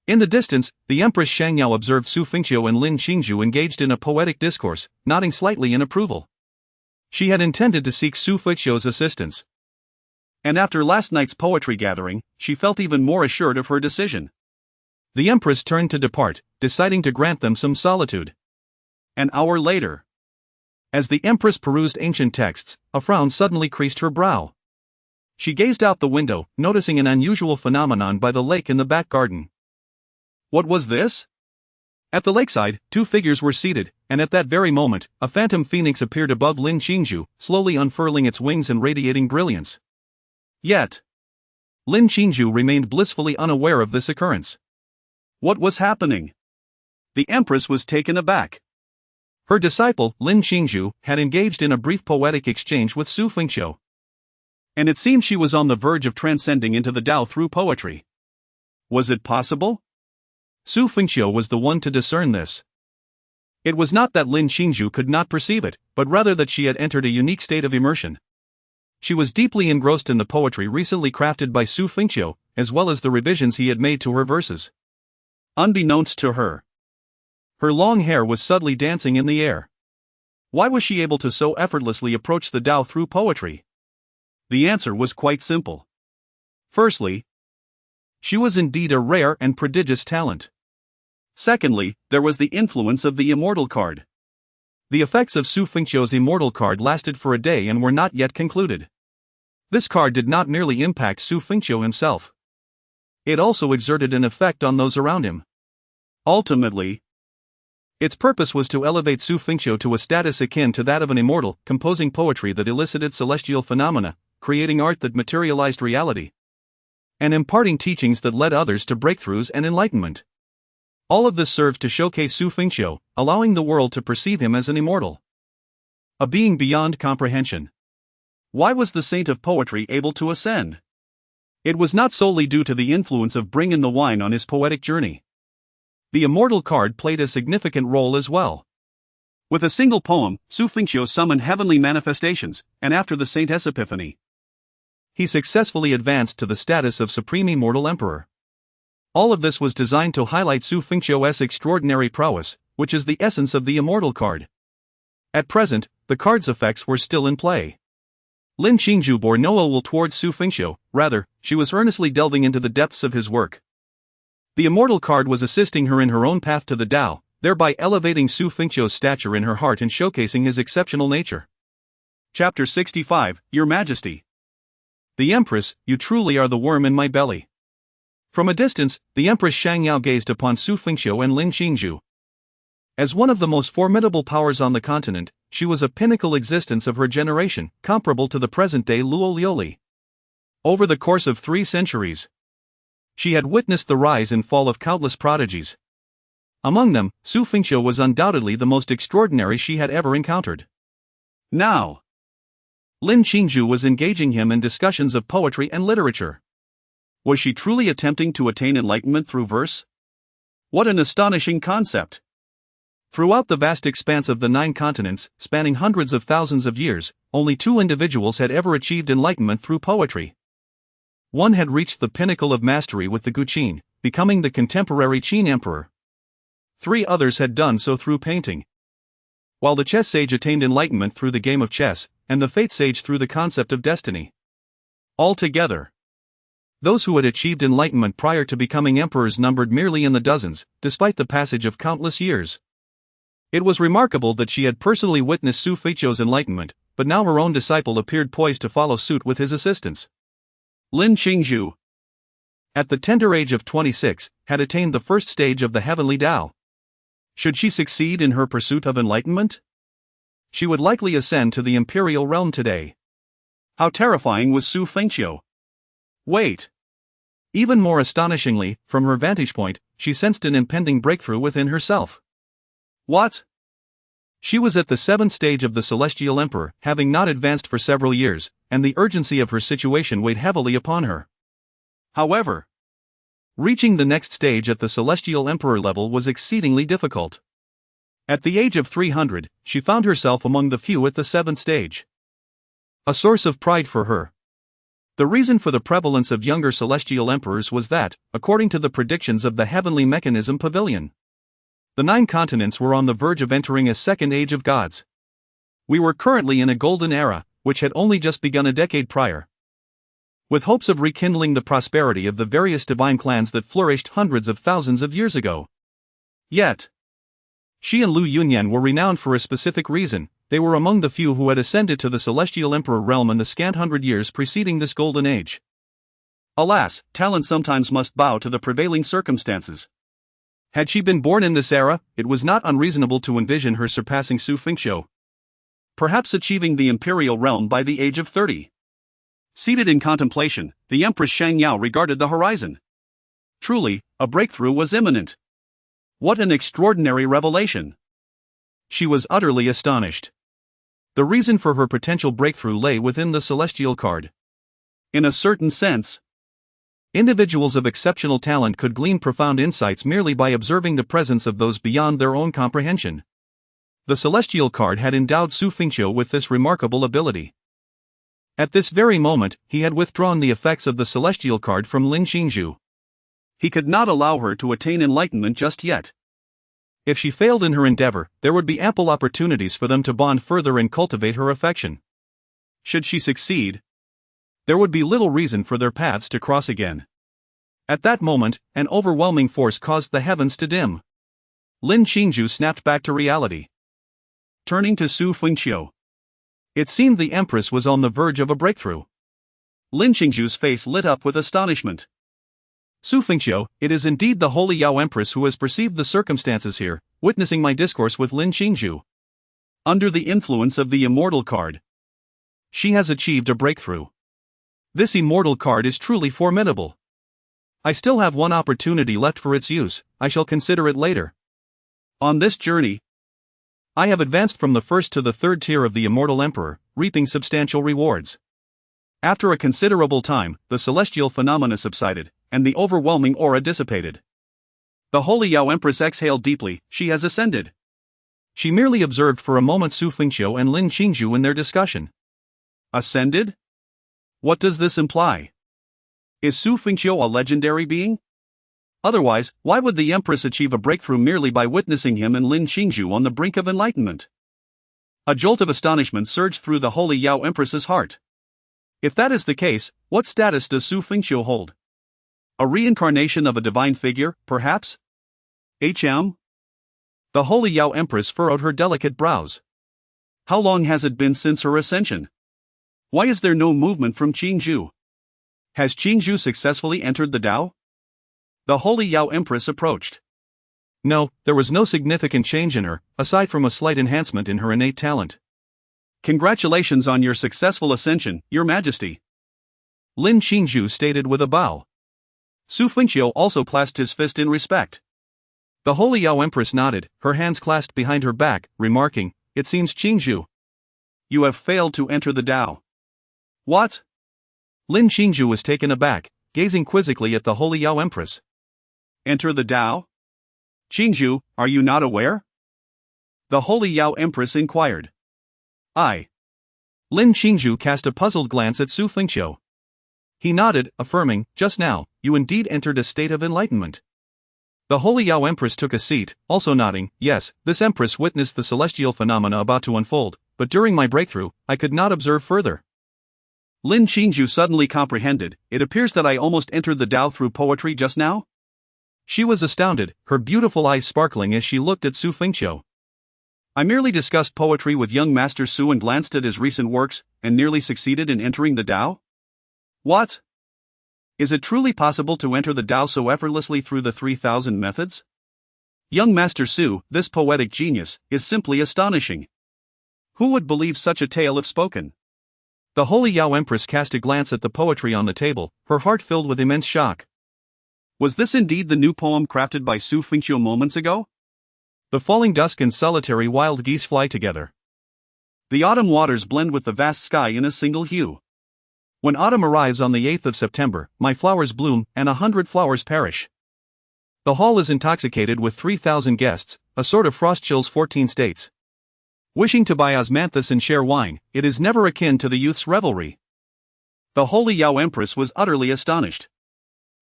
In the distance, the Empress Shangyao observed Xu Fengqiu and Lin Qingju engaged in a poetic discourse, nodding slightly in approval. She had intended to seek Xu Fengqiu's assistance. And after last night's poetry gathering, she felt even more assured of her decision. The Empress turned to depart, deciding to grant them some solitude. An hour later, as the Empress perused ancient texts, a frown suddenly creased her brow. She gazed out the window, noticing an unusual phenomenon by the lake in the back garden. What was this? At the lakeside, two figures were seated, and at that very moment, a phantom phoenix appeared above Lin Qingju, slowly unfurling its wings and radiating brilliance. Yet, Lin Qingju remained blissfully unaware of this occurrence. What was happening? The Empress was taken aback. Her disciple, Lin Qingju, had engaged in a brief poetic exchange with Xu Fengqiu. And it seemed she was on the verge of transcending into the Tao through poetry. Was it possible? Xu Fengqiu was the one to discern this. It was not that Lin Qingju could not perceive it, but rather that she had entered a unique state of immersion. She was deeply engrossed in the poetry recently crafted by Xu Fengqiu, as well as the revisions he had made to her verses. Unbeknownst to her, her long hair was subtly dancing in the air. Why was she able to so effortlessly approach the Tao through poetry? The answer was quite simple. Firstly, she was indeed a rare and prodigious talent. Secondly, there was the influence of the Immortal card. The effects of Xu Fengqiu's immortal card lasted for a day and were not yet concluded. This card did not merely impact Xu Fengqiu himself. It also exerted an effect on those around him. Ultimately, its purpose was to elevate Xu Fengqiu to a status akin to that of an immortal, composing poetry that elicited celestial phenomena, creating art that materialized reality, and imparting teachings that led others to breakthroughs and enlightenment. All of this served to showcase Xu Fengqiu, allowing the world to perceive him as an immortal, a being beyond comprehension. Why was the saint of poetry able to ascend? It was not solely due to the influence of Bring in the Wine on his poetic journey. The immortal card played a significant role as well. With a single poem, Xu Fengqiu summoned heavenly manifestations, and after the saint's epiphany, he successfully advanced to the status of Supreme Immortal Emperor. All of this was designed to highlight Xu Fengqiu's extraordinary prowess, which is the essence of the immortal card. At present, the card's effects were still in play. Lin Qingzhu bore no ill will towards Xu Fengqiu, rather, she was earnestly delving into the depths of his work. The immortal card was assisting her in her own path to the Tao, thereby elevating Xu Fengqiu's stature in her heart and showcasing his exceptional nature. Chapter 65, Your Majesty. The Empress, you truly are the worm in my belly. From a distance, the Empress Shangyao gazed upon Xu Fengqiu and Lin Qingzhu. As one of the most formidable powers on the continent, she was a pinnacle existence of her generation, comparable to the present-day Luo Liuli. Over the course of 3 centuries, she had witnessed the rise and fall of countless prodigies. Among them, Xu Fengqiu was undoubtedly the most extraordinary she had ever encountered. Now, Lin Qingzhu was engaging him in discussions of poetry and literature. Was she truly attempting to attain enlightenment through verse? What an astonishing concept! Throughout the vast expanse of the 9 continents, spanning hundreds of thousands of years, only 2 individuals had ever achieved enlightenment through poetry. One had reached the pinnacle of mastery with the Guqin, becoming the contemporary Qin emperor. 3 others had done so through painting, while the chess sage attained enlightenment through the game of chess, and the fate sage through the concept of destiny. Altogether, those who had achieved enlightenment prior to becoming emperors numbered merely in the dozens, despite the passage of countless years. It was remarkable that she had personally witnessed Xu Fengqiu's enlightenment, but now her own disciple appeared poised to follow suit with his assistance. Lin Qingzhu, at the tender age of 26, had attained the first stage of the heavenly Tao. Should she succeed in her pursuit of enlightenment, she would likely ascend to the imperial realm today. How terrifying was Xu Fengqiu? Wait! Even more astonishingly, from her vantage point, she sensed an impending breakthrough within herself. What? She was at the 7th stage of the Celestial Emperor, having not advanced for several years, and the urgency of her situation weighed heavily upon her. However, reaching the next stage at the Celestial Emperor level was exceedingly difficult. At the age of 300, she found herself among the few at the 7th stage. A source of pride for her. The reason for the prevalence of younger Celestial Emperors was that, according to the predictions of the Heavenly Mechanism Pavilion, the 9 continents were on the verge of entering a second age of gods. We were currently in a golden era, which had only just begun a decade prior, with hopes of rekindling the prosperity of the various divine clans that flourished hundreds of thousands of years ago. Yet, she and Lu Yunyan were renowned for a specific reason. They were among the few who had ascended to the Celestial Emperor realm in the scant 100 years preceding this golden age. Alas, talent sometimes must bow to the prevailing circumstances. Had she been born in this era, it was not unreasonable to envision her surpassing Xu Fengqiu, perhaps achieving the imperial realm by the age of 30. Seated in contemplation, the Empress Shangyao regarded the horizon. Truly, a breakthrough was imminent. What an extraordinary revelation! She was utterly astonished. The reason for her potential breakthrough lay within the celestial card. In a certain sense, individuals of exceptional talent could glean profound insights merely by observing the presence of those beyond their own comprehension. The celestial card had endowed Xu Fengqiu with this remarkable ability. At this very moment, he had withdrawn the effects of the celestial card from Lin Qingzhu. He could not allow her to attain enlightenment just yet. If she failed in her endeavor, there would be ample opportunities for them to bond further and cultivate her affection. Should she succeed, there would be little reason for their paths to cross again. At that moment, an overwhelming force caused the heavens to dim. Lin Qingzhu snapped back to reality. turning to Xu Fengqiu. It seemed the Empress was on the verge of a breakthrough. Lin Qingzhu's face lit up with astonishment. Xu Fengqiu, it is indeed the Holy Yao Empress who has perceived the circumstances here, witnessing my discourse with Lin Qingzhu. Under the influence of the Immortal card, she has achieved a breakthrough. This Immortal card is truly formidable. I still have one opportunity left for its use, I shall consider it later. On this journey, I have advanced from the first to the third tier of the Immortal Emperor, reaping substantial rewards. After a considerable time, the celestial phenomena subsided, and the overwhelming aura dissipated. The Holy Yao Empress exhaled deeply, she has ascended. She merely observed for a moment Xu Fengqiu and Lin Qingzhu in their discussion. Ascended? What does this imply? Is Xu Fengqiu a legendary being? Otherwise, why would the Empress achieve a breakthrough merely by witnessing him and Lin Qingzhu on the brink of enlightenment? A jolt of astonishment surged through the Holy Yao Empress's heart. If that is the case, what status does Xu Fengqiu hold? A reincarnation of a divine figure, perhaps? The Holy Yao Empress furrowed her delicate brows. How long has it been since her ascension? Why is there no movement from Qingzhu? Has Qingzhu successfully entered the Tao? The Holy Yao Empress approached. No, there was no significant change in her, aside from a slight enhancement in her innate talent. Congratulations on your successful ascension, Your Majesty. Lin Qingzhu stated with a bow. Xu Fengqiu also clasped his fist in respect. The Holy Yao Empress nodded, her hands clasped behind her back, remarking, "It seems Qingzhu, you have failed to enter the Tao." What? Lin Qingzhu was taken aback, gazing quizzically at the Holy Yao Empress. Enter the Tao? Qingzhu, are you not aware? The Holy Yao Empress inquired. Lin Qingzhu cast a puzzled glance at Xu Fengqiu. He nodded, affirming, "Just now, you indeed entered a state of enlightenment." The Holy Yao Empress took a seat, also nodding. "Yes, this Empress witnessed the celestial phenomena about to unfold, but during my breakthrough, I could not observe further." Lin Qingzhu suddenly comprehended. "It appears that I almost entered the Tao through poetry just now?" She was astounded, her beautiful eyes sparkling as she looked at Xu Fengqiu. "I merely discussed poetry with young Master Xu and glanced at his recent works, and nearly succeeded in entering the Tao? What? Is it truly possible to enter the Tao so effortlessly through the 3,000 methods? Young Master Xu, this poetic genius, is simply astonishing. Who would believe such a tale if spoken?" The Holy Yao Empress cast a glance at the poetry on the table, her heart filled with immense shock. Was this indeed the new poem crafted by Xu Fengqiu moments ago? The falling dusk and solitary wild geese fly together. The autumn waters blend with the vast sky in a single hue. When autumn arrives on the 8th of September, my flowers bloom, and 100 flowers perish. The hall is intoxicated with 3,000 guests, a sort of frost chills 14 states. Wishing to buy osmanthus and share wine, it is never akin to the youth's revelry. The Holy Yao Empress was utterly astonished.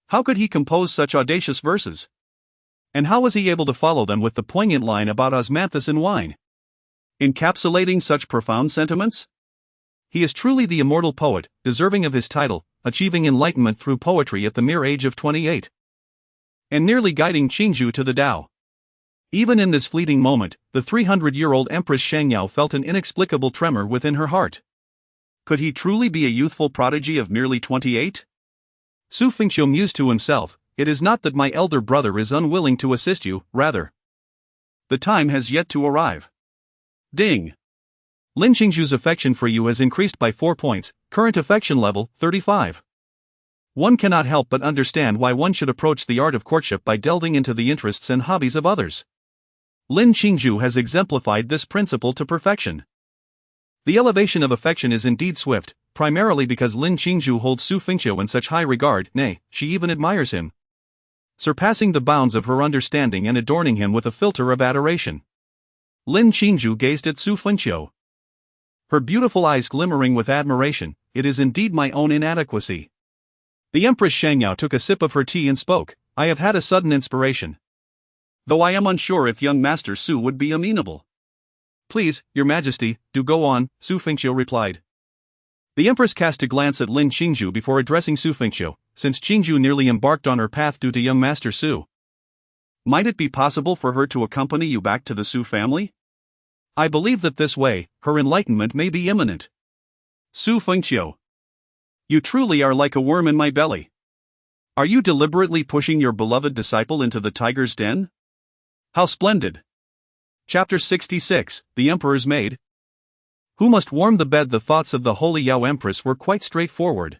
How could he compose such audacious verses? And how was he able to follow them with the poignant line about osmanthus and wine? Encapsulating such profound sentiments? He is truly the immortal poet, deserving of his title, achieving enlightenment through poetry at the mere age of 28. And nearly guiding Qingzhu to the Tao. Even in this fleeting moment, the 300-year-old Empress Shangyao felt an inexplicable tremor within her heart. Could he truly be a youthful prodigy of merely 28? Xu Fengqiu mused to himself, "It is not that my elder brother is unwilling to assist you, rather. The time has yet to arrive." Ding! Lin Qingzhu's affection for you has increased by 4 points, current affection level, 35. One cannot help but understand why one should approach the art of courtship by delving into the interests and hobbies of others. Lin Qingzhu has exemplified this principle to perfection. The elevation of affection is indeed swift, primarily because Lin Qingzhu holds Xu Fengqiu in such high regard, nay, she even admires him, surpassing the bounds of her understanding and adorning him with a filter of adoration. Lin Qingzhu gazed at Xu Fengqiu, her beautiful eyes glimmering with admiration. "It is indeed my own inadequacy." The Empress Shangyao took a sip of her tea and spoke, "I have had a sudden inspiration. Though I am unsure if young Master Xu would be amenable." "Please, Your Majesty, do go on," Xu Fengqiu replied. The Empress cast a glance at Lin Qingzhu before addressing Xu Fengqiu, since Qingzhu nearly embarked on her path due to young Master Xu. Might it be possible for her to accompany you back to the Xu family? I believe that this way, her enlightenment may be imminent. Xu Fengqiu. You truly are like a worm in my belly. Are you deliberately pushing your beloved disciple into the tiger's den? How splendid! Chapter 66, The Emperor's Maid. Who must warm the bed? The thoughts of the holy Yao Empress were quite straightforward.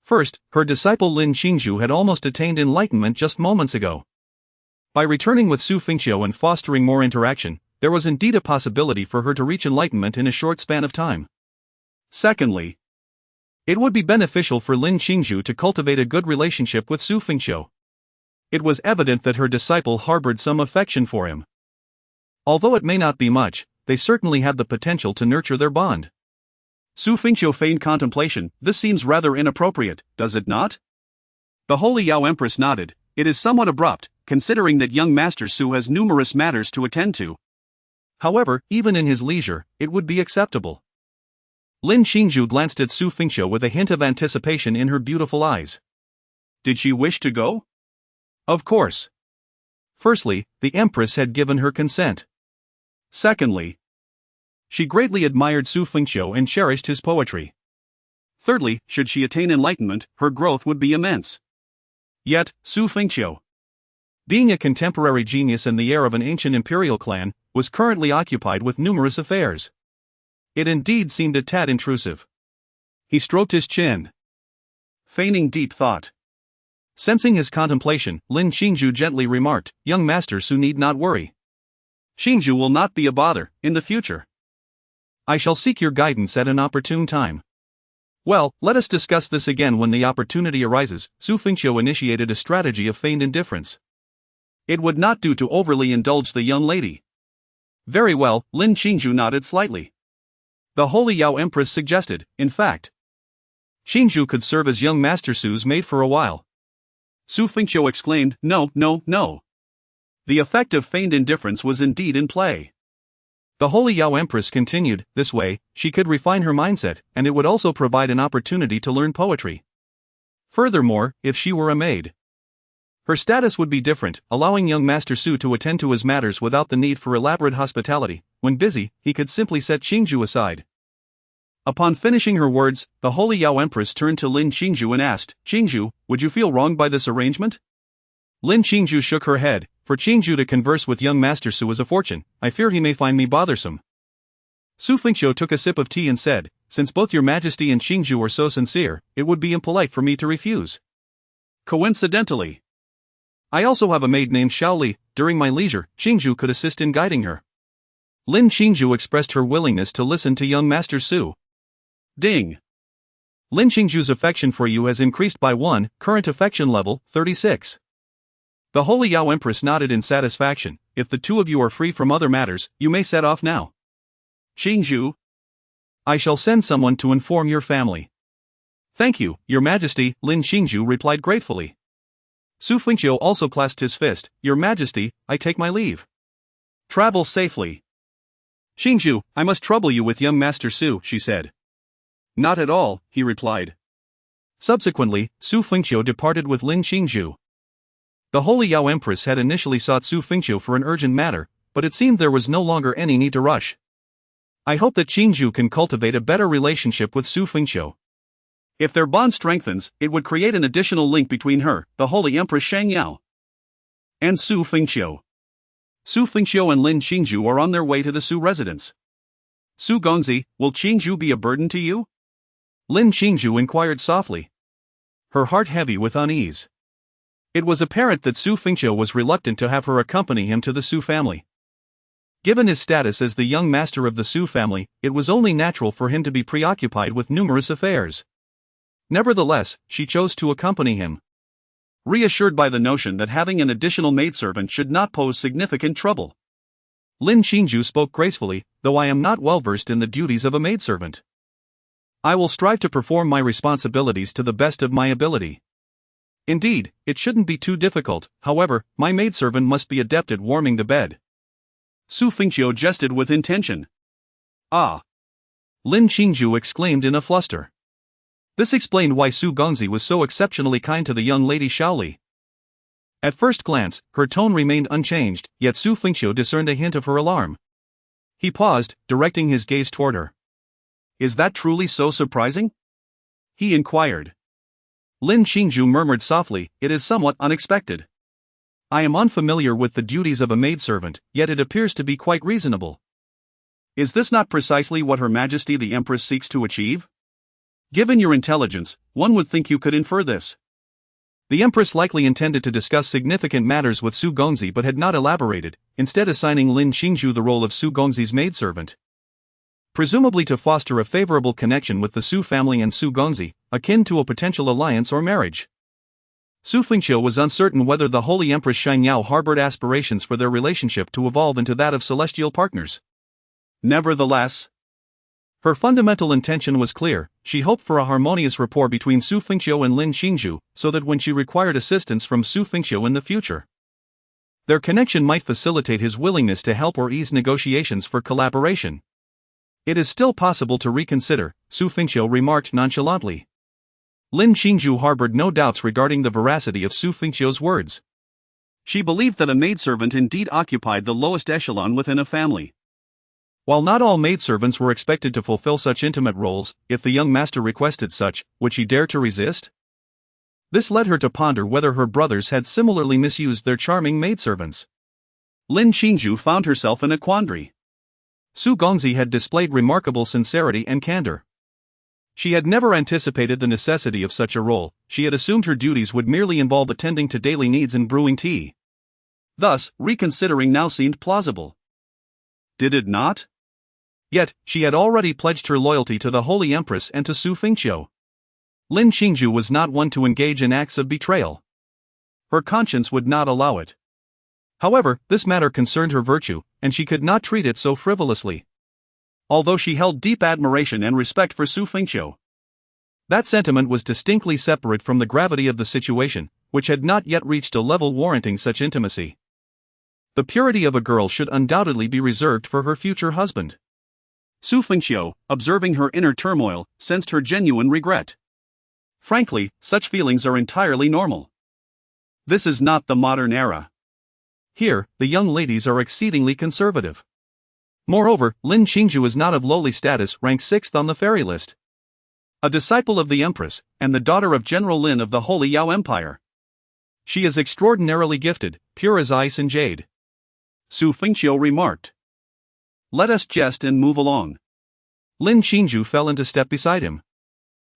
First, her disciple Lin Qingzhu had almost attained enlightenment just moments ago. By returning with Xu Fengqiu and fostering more interaction, there was indeed a possibility for her to reach enlightenment in a short span of time. Secondly, it would be beneficial for Lin Qingzhu to cultivate a good relationship with Xu Fengqiu. It was evident that her disciple harbored some affection for him. Although it may not be much, they certainly had the potential to nurture their bond. Xu Fengqiu feigned contemplation. This seems rather inappropriate, does it not? The holy Yao Empress nodded. It is somewhat abrupt, considering that young Master Xu has numerous matters to attend to. However, even in his leisure, it would be acceptable. Lin Qingzhu glanced at Xu Fengqiu with a hint of anticipation in her beautiful eyes. Did she wish to go? Of course. Firstly, the Empress had given her consent. Secondly, she greatly admired Xu Fengqiu and cherished his poetry. Thirdly, should she attain enlightenment, her growth would be immense. Yet, Xu Fengqiu, being a contemporary genius and the heir of an ancient imperial clan, was currently occupied with numerous affairs. It indeed seemed a tad intrusive. He stroked his chin, feigning deep thought. Sensing his contemplation, Lin Qingzhu gently remarked, "Young Master Xu need not worry. Qingzhu will not be a bother in the future. I shall seek your guidance at an opportune time." Well, let us discuss this again when the opportunity arises. Xu Fengqiu initiated a strategy of feigned indifference. It would not do to overly indulge the young lady. Very well, Lin Qingzhu nodded slightly. The holy Yao Empress suggested, in fact, Qingzhu could serve as young Master Xu's maid for a while. Xu Fengqiu exclaimed, "No, no, no." The effect of feigned indifference was indeed in play. The holy Yao Empress continued, this way, she could refine her mindset, and it would also provide an opportunity to learn poetry. Furthermore, if she were a maid, her status would be different, allowing young Master Xu to attend to his matters without the need for elaborate hospitality. When busy, he could simply set Qingzhu aside. Upon finishing her words, the holy Yao Empress turned to Lin Qingzhu and asked, "Qingzhu, would you feel wronged by this arrangement?" Lin Qingzhu shook her head. For Qingzhu to converse with young Master Xu is a fortune. I fear he may find me bothersome. Xu Fengqiu took a sip of tea and said, "Since both your Majesty and Qingzhu are so sincere, it would be impolite for me to refuse. Coincidentally, I also have a maid named Shaoli. During my leisure, Qingzhu could assist in guiding her." Lin Qingzhu expressed her willingness to listen to young Master Xu. Ding! Lin Qingzhu's affection for you has increased by 1, current affection level, 36. The holy Yao Empress nodded in satisfaction. If the two of you are free from other matters, you may set off now. Qingzhu, I shall send someone to inform your family. Thank you, Your Majesty, Lin Qingzhu replied gratefully. Xu Fengqiu also clasped his fist. Your Majesty, I take my leave. Travel safely. Qingzhu, I must trouble you with young Master Xu, she said. Not at all, he replied. Subsequently, Xu Fengqiu departed with Lin Qingzhu. The holy Yao Empress had initially sought Xu Fengqiu for an urgent matter, but it seemed there was no longer any need to rush. I hope that Qingzhu can cultivate a better relationship with Xu Fengqiu. If their bond strengthens, it would create an additional link between her, the holy Empress Shangyao, and Xu Fengqiu. Xu Fengqiu and Lin Qingzhu are on their way to the Xu residence. Xu Gongzi, will Qingzhu be a burden to you? Lin Qingzhu inquired softly, her heart heavy with unease. It was apparent that Xu Fengqiu was reluctant to have her accompany him to the Xu family. Given his status as the young master of the Xu family, it was only natural for him to be preoccupied with numerous affairs. Nevertheless, she chose to accompany him, reassured by the notion that having an additional maidservant should not pose significant trouble. Lin Qingzhu spoke gracefully, though I am not well versed in the duties of a maidservant. I will strive to perform my responsibilities to the best of my ability. Indeed, it shouldn't be too difficult, however, my maidservant must be adept at warming the bed. Xu Fengqiu jested with intention. Ah! Lin Qingzhu exclaimed in a fluster. This explained why Xu Gongzi was so exceptionally kind to the young lady Shaoli. At first glance, her tone remained unchanged, yet Xu Fengqiu discerned a hint of her alarm. He paused, directing his gaze toward her. Is that truly so surprising? He inquired. Lin Qingzhu murmured softly, it is somewhat unexpected. I am unfamiliar with the duties of a maidservant, yet it appears to be quite reasonable. Is this not precisely what Her Majesty the Empress seeks to achieve? Given your intelligence, one would think you could infer this. The Empress likely intended to discuss significant matters with Su Gongzi but had not elaborated, instead assigning Lin Qingzhu the role of Su Gongzi's maidservant. Presumably to foster a favorable connection with the Su family and Su Gongzi, akin to a potential alliance or marriage. Xu Fengqiu was uncertain whether the Holy Empress Xiangyao harbored aspirations for their relationship to evolve into that of celestial partners. Nevertheless, her fundamental intention was clear. She hoped for a harmonious rapport between Xu Fengqiu and Lin Qingzhu, so that when she required assistance from Xu Fengqiu in the future, their connection might facilitate his willingness to help or ease negotiations for collaboration. It is still possible to reconsider, Xu Fengqiu remarked nonchalantly. Lin Qingzhu harbored no doubts regarding the veracity of Xu Fengqiu's words. She believed that a maidservant indeed occupied the lowest echelon within a family. While not all maidservants were expected to fulfill such intimate roles, if the young master requested such, would she dare to resist? This led her to ponder whether her brothers had similarly misused their charming maidservants. Lin Qingzhu found herself in a quandary. Su Gongzi had displayed remarkable sincerity and candor. She had never anticipated the necessity of such a role. She had assumed her duties would merely involve attending to daily needs and brewing tea. Thus, reconsidering now seemed plausible. Did it not? Yet, she had already pledged her loyalty to the Holy Empress and to Xu Fengqiu. Lin Qingzhu was not one to engage in acts of betrayal. Her conscience would not allow it. However, this matter concerned her virtue, and she could not treat it so frivolously. Although she held deep admiration and respect for Xu Fengqiu, that sentiment was distinctly separate from the gravity of the situation, which had not yet reached a level warranting such intimacy. The purity of a girl should undoubtedly be reserved for her future husband. Xu Fengqiu, observing her inner turmoil, sensed her genuine regret. Frankly, such feelings are entirely normal. This is not the modern era. Here, the young ladies are exceedingly conservative. Moreover, Lin Qingzhu is not of lowly status, ranked 6th on the fairy list. A disciple of the Empress, and the daughter of General Lin of the Holy Yao Empire. She is extraordinarily gifted, pure as ice and jade. Xu Fengqiu remarked. Let us jest and move along. Lin Qingzhu fell into step beside him.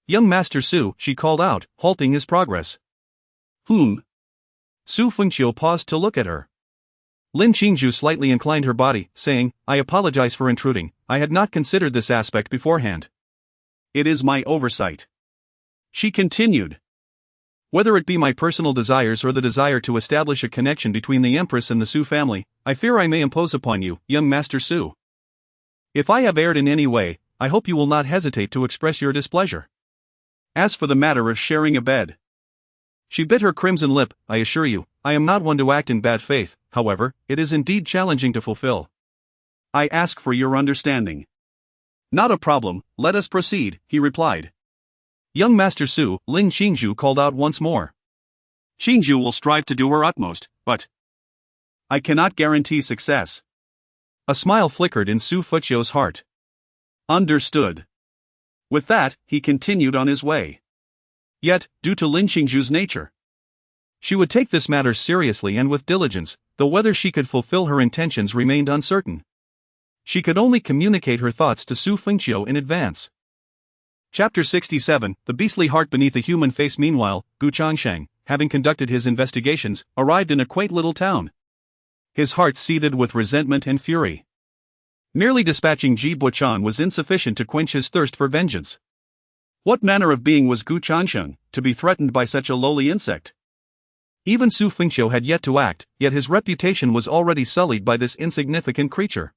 Young Master Su, she called out, halting his progress. Whom? Xu Fengqiu paused to look at her. Lin Qingzhu slightly inclined her body, saying, I apologize for intruding, I had not considered this aspect beforehand. It is my oversight. She continued. Whether it be my personal desires or the desire to establish a connection between the Empress and the Su family, I fear I may impose upon you, young Master Su. If I have erred in any way, I hope you will not hesitate to express your displeasure. As for the matter of sharing a bed, she bit her crimson lip. I assure you, I am not one to act in bad faith, however, it is indeed challenging to fulfill. I ask for your understanding. Not a problem, let us proceed, he replied. Young Master Su, Lin Qingzhu called out once more. Qingzhu will strive to do her utmost, but I cannot guarantee success. A smile flickered in Xu Fengqiu's heart. Understood. With that, he continued on his way. Yet, due to Lin Qingzhu's nature, she would take this matter seriously and with diligence, though whether she could fulfill her intentions remained uncertain. She could only communicate her thoughts to Xu Fengqiu in advance. Chapter 67, The Beastly Heart Beneath a Human Face. Meanwhile, Gu Changsheng, having conducted his investigations, arrived in a quaint little town. His heart seethed with resentment and fury. Merely dispatching Ji Buchan was insufficient to quench his thirst for vengeance. What manner of being was Gu Changsheng, to be threatened by such a lowly insect? Even Xu Fengqiu had yet to act, yet his reputation was already sullied by this insignificant creature.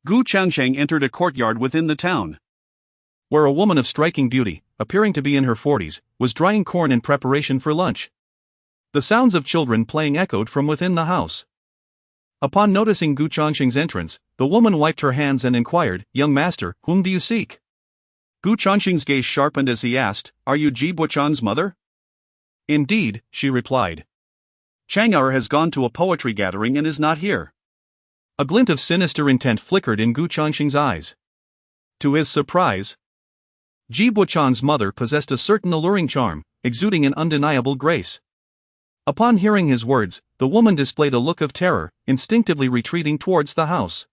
Gu Changsheng entered a courtyard within the town, where a woman of striking beauty, appearing to be in her 40s, was drying corn in preparation for lunch. The sounds of children playing echoed from within the house. Upon noticing Gu Changsheng's entrance, the woman wiped her hands and inquired, Young master, whom do you seek? Gu Changsheng's gaze sharpened as he asked, Are you Ji Buchan's mother? Indeed, she replied. Chang'er has gone to a poetry gathering and is not here. A glint of sinister intent flickered in Gu Changxing's eyes. To his surprise, Ji Buchan's mother possessed a certain alluring charm, exuding an undeniable grace. Upon hearing his words, the woman displayed a look of terror, instinctively retreating towards the house.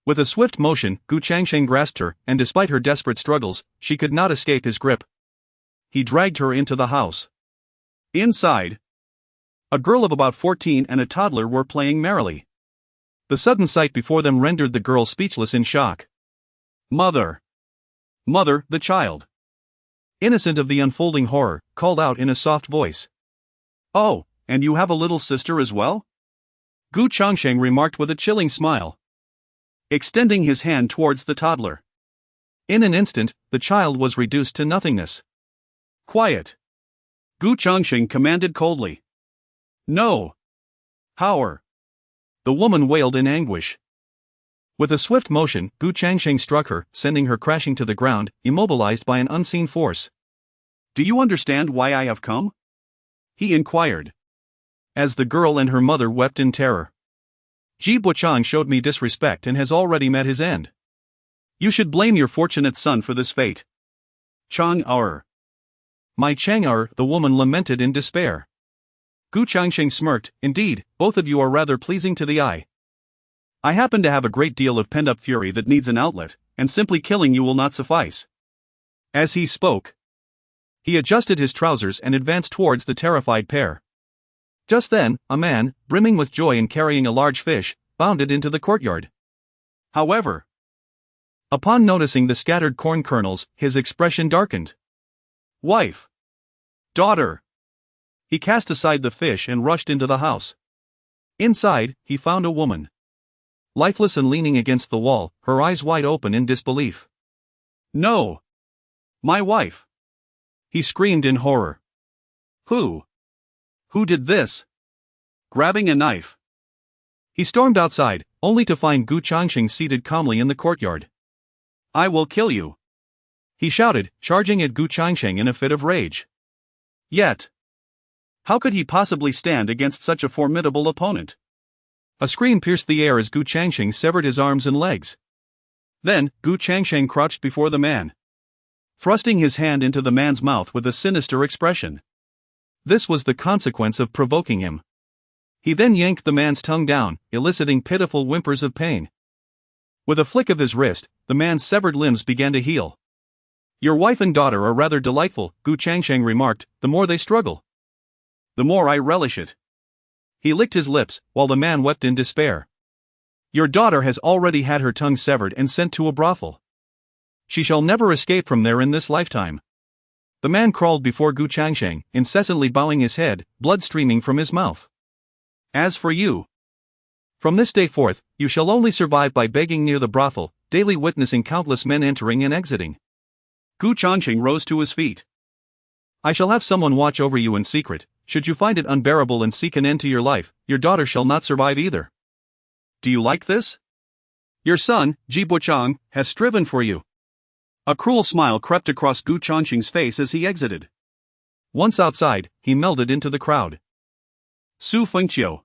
With a swift motion, Gu Changxing grasped her, and despite her desperate struggles, she could not escape his grip. He dragged her into the house. Inside, a girl of about 14 and a toddler were playing merrily. The sudden sight before them rendered the girl speechless in shock. "Mother! Mother!" the child, innocent of the unfolding horror, called out in a soft voice. "Oh, and you have a little sister as well?" Gu Changxing remarked with a chilling smile, extending his hand towards the toddler. In an instant, the child was reduced to nothingness. "Quiet!" Gu Changxing commanded coldly. "No! Power!" the woman wailed in anguish. With a swift motion, Gu Changxing struck her, sending her crashing to the ground, immobilized by an unseen force. "Do you understand why I have come?" he inquired, as the girl and her mother wept in terror. "Ji Buchan showed me disrespect and has already met his end. You should blame your fortunate son for this fate." "Chang-er. My Chang-er," the woman lamented in despair. Gu Changxing smirked. "Indeed, both of you are rather pleasing to the eye. I happen to have a great deal of pent-up fury that needs an outlet, and simply killing you will not suffice." As he spoke, he adjusted his trousers and advanced towards the terrified pair. Just then, a man, brimming with joy and carrying a large fish, bounded into the courtyard. However, upon noticing the scattered corn kernels, his expression darkened. "Wife! Daughter!" He cast aside the fish and rushed into the house. Inside, he found a woman, lifeless and leaning against the wall, her eyes wide open in disbelief. "No! My wife!" he screamed in horror. Who did this?" Grabbing a knife, he stormed outside, only to find Gu Changxing seated calmly in the courtyard. "I will kill you!" he shouted, charging at Gu Changxing in a fit of rage. Yet, how could he possibly stand against such a formidable opponent? A scream pierced the air as Gu Changxing severed his arms and legs. Then, Gu Changxing crouched before the man, thrusting his hand into the man's mouth with a sinister expression. This was the consequence of provoking him. He then yanked the man's tongue down, eliciting pitiful whimpers of pain. With a flick of his wrist, the man's severed limbs began to heal. "Your wife and daughter are rather delightful," Gu Changxing remarked. "The more they struggle, the more I relish it." He licked his lips, while the man wept in despair. "Your daughter has already had her tongue severed and sent to a brothel. She shall never escape from there in this lifetime." The man crawled before Gu Changxing, incessantly bowing his head, blood streaming from his mouth. "As for you, from this day forth, you shall only survive by begging near the brothel, daily witnessing countless men entering and exiting." Gu Changxing rose to his feet. "I shall have someone watch over you in secret. Should you find it unbearable and seek an end to your life, your daughter shall not survive either. Do you like this? Your son, Ji Buchang, has striven for you." A cruel smile crept across Gu Changxing's face as he exited. Once outside, he melded into the crowd. "Xu Fengqiu."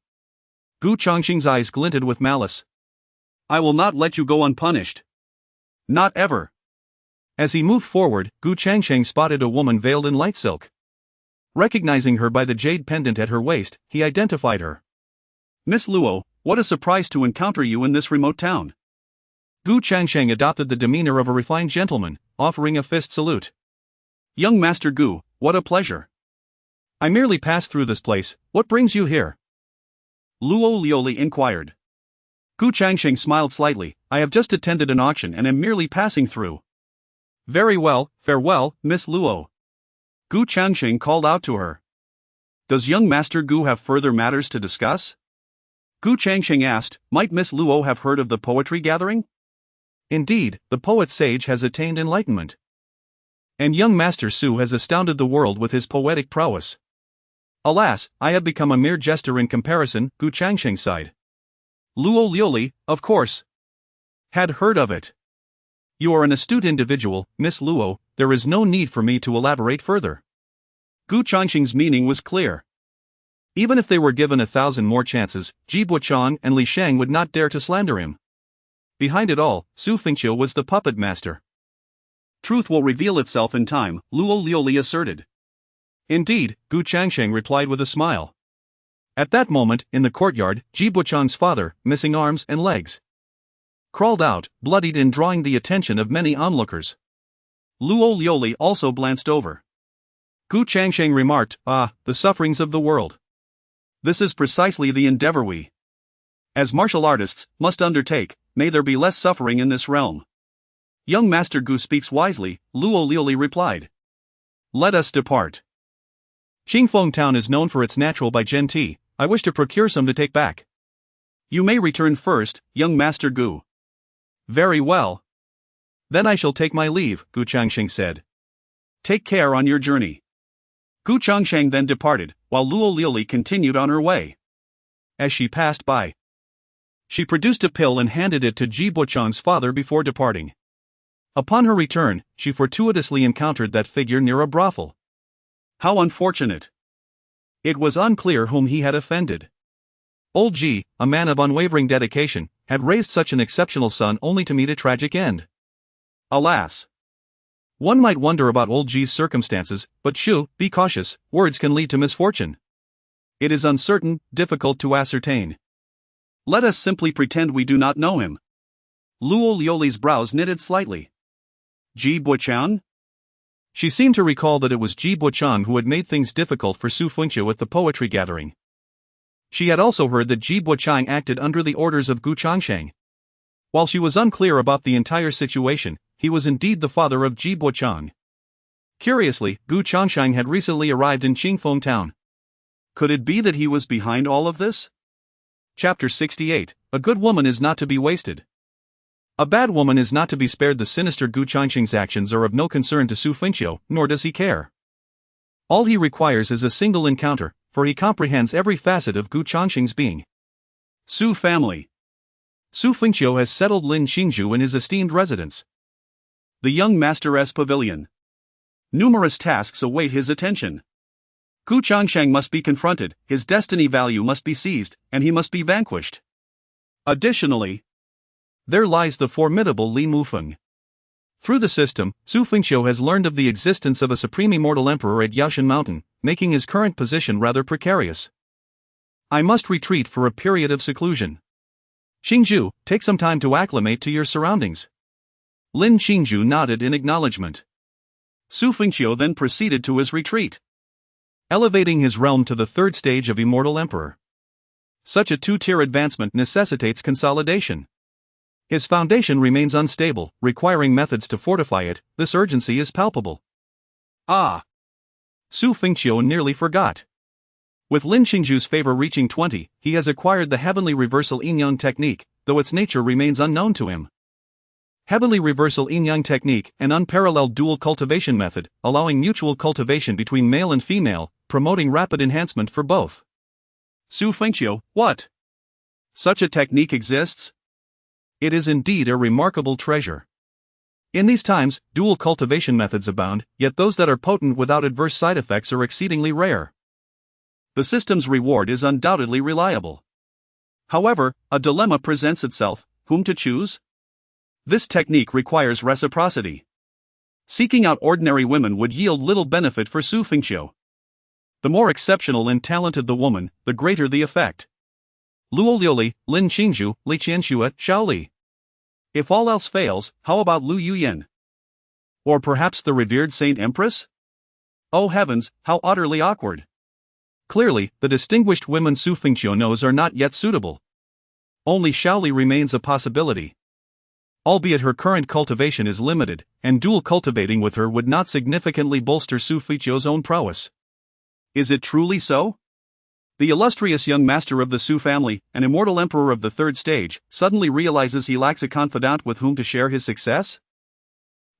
Gu Changxing's eyes glinted with malice. "I will not let you go unpunished. Not ever." As he moved forward, Gu Changxing spotted a woman veiled in light silk. Recognizing her by the jade pendant at her waist, he identified her. "Miss Luo, what a surprise to encounter you in this remote town." Gu Changxing adopted the demeanor of a refined gentleman, offering a fist salute. "Young Master Gu, what a pleasure. I merely passed through this place. What brings you here?" Luo Lioli inquired. Gu Changxing smiled slightly. "I have just attended an auction and am merely passing through." "Very well, farewell, Miss Luo." Gu Changxing called out to her. "Does young Master Gu have further matters to discuss?" Gu Changxing asked. Might Miss Luo have heard of the poetry gathering? Indeed, the poet sage has attained enlightenment. And young Master Su has astounded the world with his poetic prowess. Alas, I have become a mere jester in comparison, Gu Changxing sighed. Luo Lioli, of course, had heard of it. You are an astute individual, Miss Luo, there is no need for me to elaborate further. Gu Changxing's meaning was clear. Even if they were given 1,000 more chances, Ji Buchang and Li Shang would not dare to slander him. Behind it all, Xu Fengqiu was the puppet master. Truth will reveal itself in time, Luo Liuli asserted. Indeed, Gu Changsheng replied with a smile. At that moment, in the courtyard, Ji Buchang's father, missing arms and legs, crawled out, bloodied and drawing the attention of many onlookers. Luo Liuli also glanced over. Gu Changsheng remarked, "Ah, the sufferings of the world. This is precisely the endeavor we, as martial artists, must undertake. May there be less suffering in this realm." Young Master Gu speaks wisely, Luo Liuli replied. Let us depart. Qingfeng town is known for its natural Baijian tea. I wish to procure some to take back. You may return first, young Master Gu. Very well. Then I shall take my leave, Gu Changsheng said. Take care on your journey. Gu Changsheng then departed, while Luo Liuli continued on her way. As she passed by, she produced a pill and handed it to Ji Buchang's father before departing. Upon her return, she fortuitously encountered that figure near a brothel. How unfortunate! It was unclear whom he had offended. Old Ji, a man of unwavering dedication, had raised such an exceptional son only to meet a tragic end. Alas! One might wonder about old Ji's circumstances, but Xu, be cautious, words can lead to misfortune. It is uncertain, difficult to ascertain. Let us simply pretend we do not know him. Luo Liuli's brows knitted slightly. Ji Buchang? She seemed to recall that it was Ji Buchang who had made things difficult for Xu Fengqiu at the poetry gathering. She had also heard that Ji Buchang acted under the orders of Gu Changsheng. While she was unclear about the entire situation, he was indeed the father of Ji Buchang. Curiously, Gu Changsheng had recently arrived in Qingfeng town. Could it be that he was behind all of this? Chapter 68. A good woman is not to be wasted. A bad woman is not to be spared. The sinister Gu Changsheng's actions are of no concern to Xu Fengqiu, nor does he care. All he requires is a single encounter, for he comprehends every facet of Gu Changsheng's being. Xu family. Xu Fengqiu has settled Lin Xingzhu in his esteemed residence, the young master's pavilion. Numerous tasks await his attention. Gu Changsheng must be confronted, his destiny value must be seized, and he must be vanquished. Additionally, there lies the formidable Li Mufeng. Through the system, Xu Fengqiu has learned of the existence of a supreme immortal emperor at Yaoshan Mountain, making his current position rather precarious. I must retreat for a period of seclusion. Xingzhu, take some time to acclimate to your surroundings. Lin Xingzhu nodded in acknowledgement. Xu Fengqiu then proceeded to his retreat, elevating his realm to the third stage of Immortal Emperor. Such a two-tier advancement necessitates consolidation. His foundation remains unstable, requiring methods to fortify it. This urgency is palpable. Ah! Xu Fengqiu nearly forgot. With Lin Xingzhu's favor reaching 20, he has acquired the Heavenly Reversal Yin-Yang technique, though its nature remains unknown to him. Heavenly Reversal Yin-Yang technique, an unparalleled dual cultivation method, allowing mutual cultivation between male and female, promoting rapid enhancement for both. Xu Fengqiu, what? Such a technique exists? It is indeed a remarkable treasure. In these times, dual cultivation methods abound, yet those that are potent without adverse side effects are exceedingly rare. The system's reward is undoubtedly reliable. However, a dilemma presents itself: whom to choose? This technique requires reciprocity. Seeking out ordinary women would yield little benefit for Xu Fengqiu. The more exceptional and talented the woman, the greater the effect. Luo Liuli, Lin Xingzhu, Li Qianxue, Xiao Li. If all else fails, how about Lu Yuyan? Or perhaps the revered Saint Empress? Oh heavens, how utterly awkward. Clearly, the distinguished women Xu Fengqiu knows are not yet suitable. Only Xiao Li remains a possibility. Albeit her current cultivation is limited, and dual cultivating with her would not significantly bolster Xu Fengqiu's own prowess. Is it truly so? The illustrious young master of the Xu family, an immortal emperor of the third stage, suddenly realizes he lacks a confidant with whom to share his success?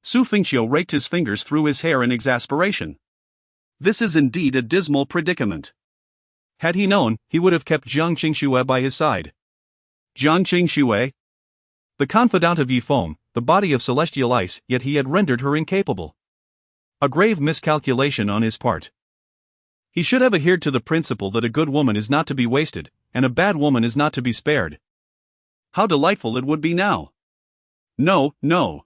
Xu Fengqiu raked his fingers through his hair in exasperation. This is indeed a dismal predicament. Had he known, he would have kept Jiang Qingxue by his side. Jiang Qingxue? The confidant of Yi Feng, the body of celestial ice, yet he had rendered her incapable. A grave miscalculation on his part. He should have adhered to the principle that a good woman is not to be wasted, and a bad woman is not to be spared. How delightful it would be now! No, no.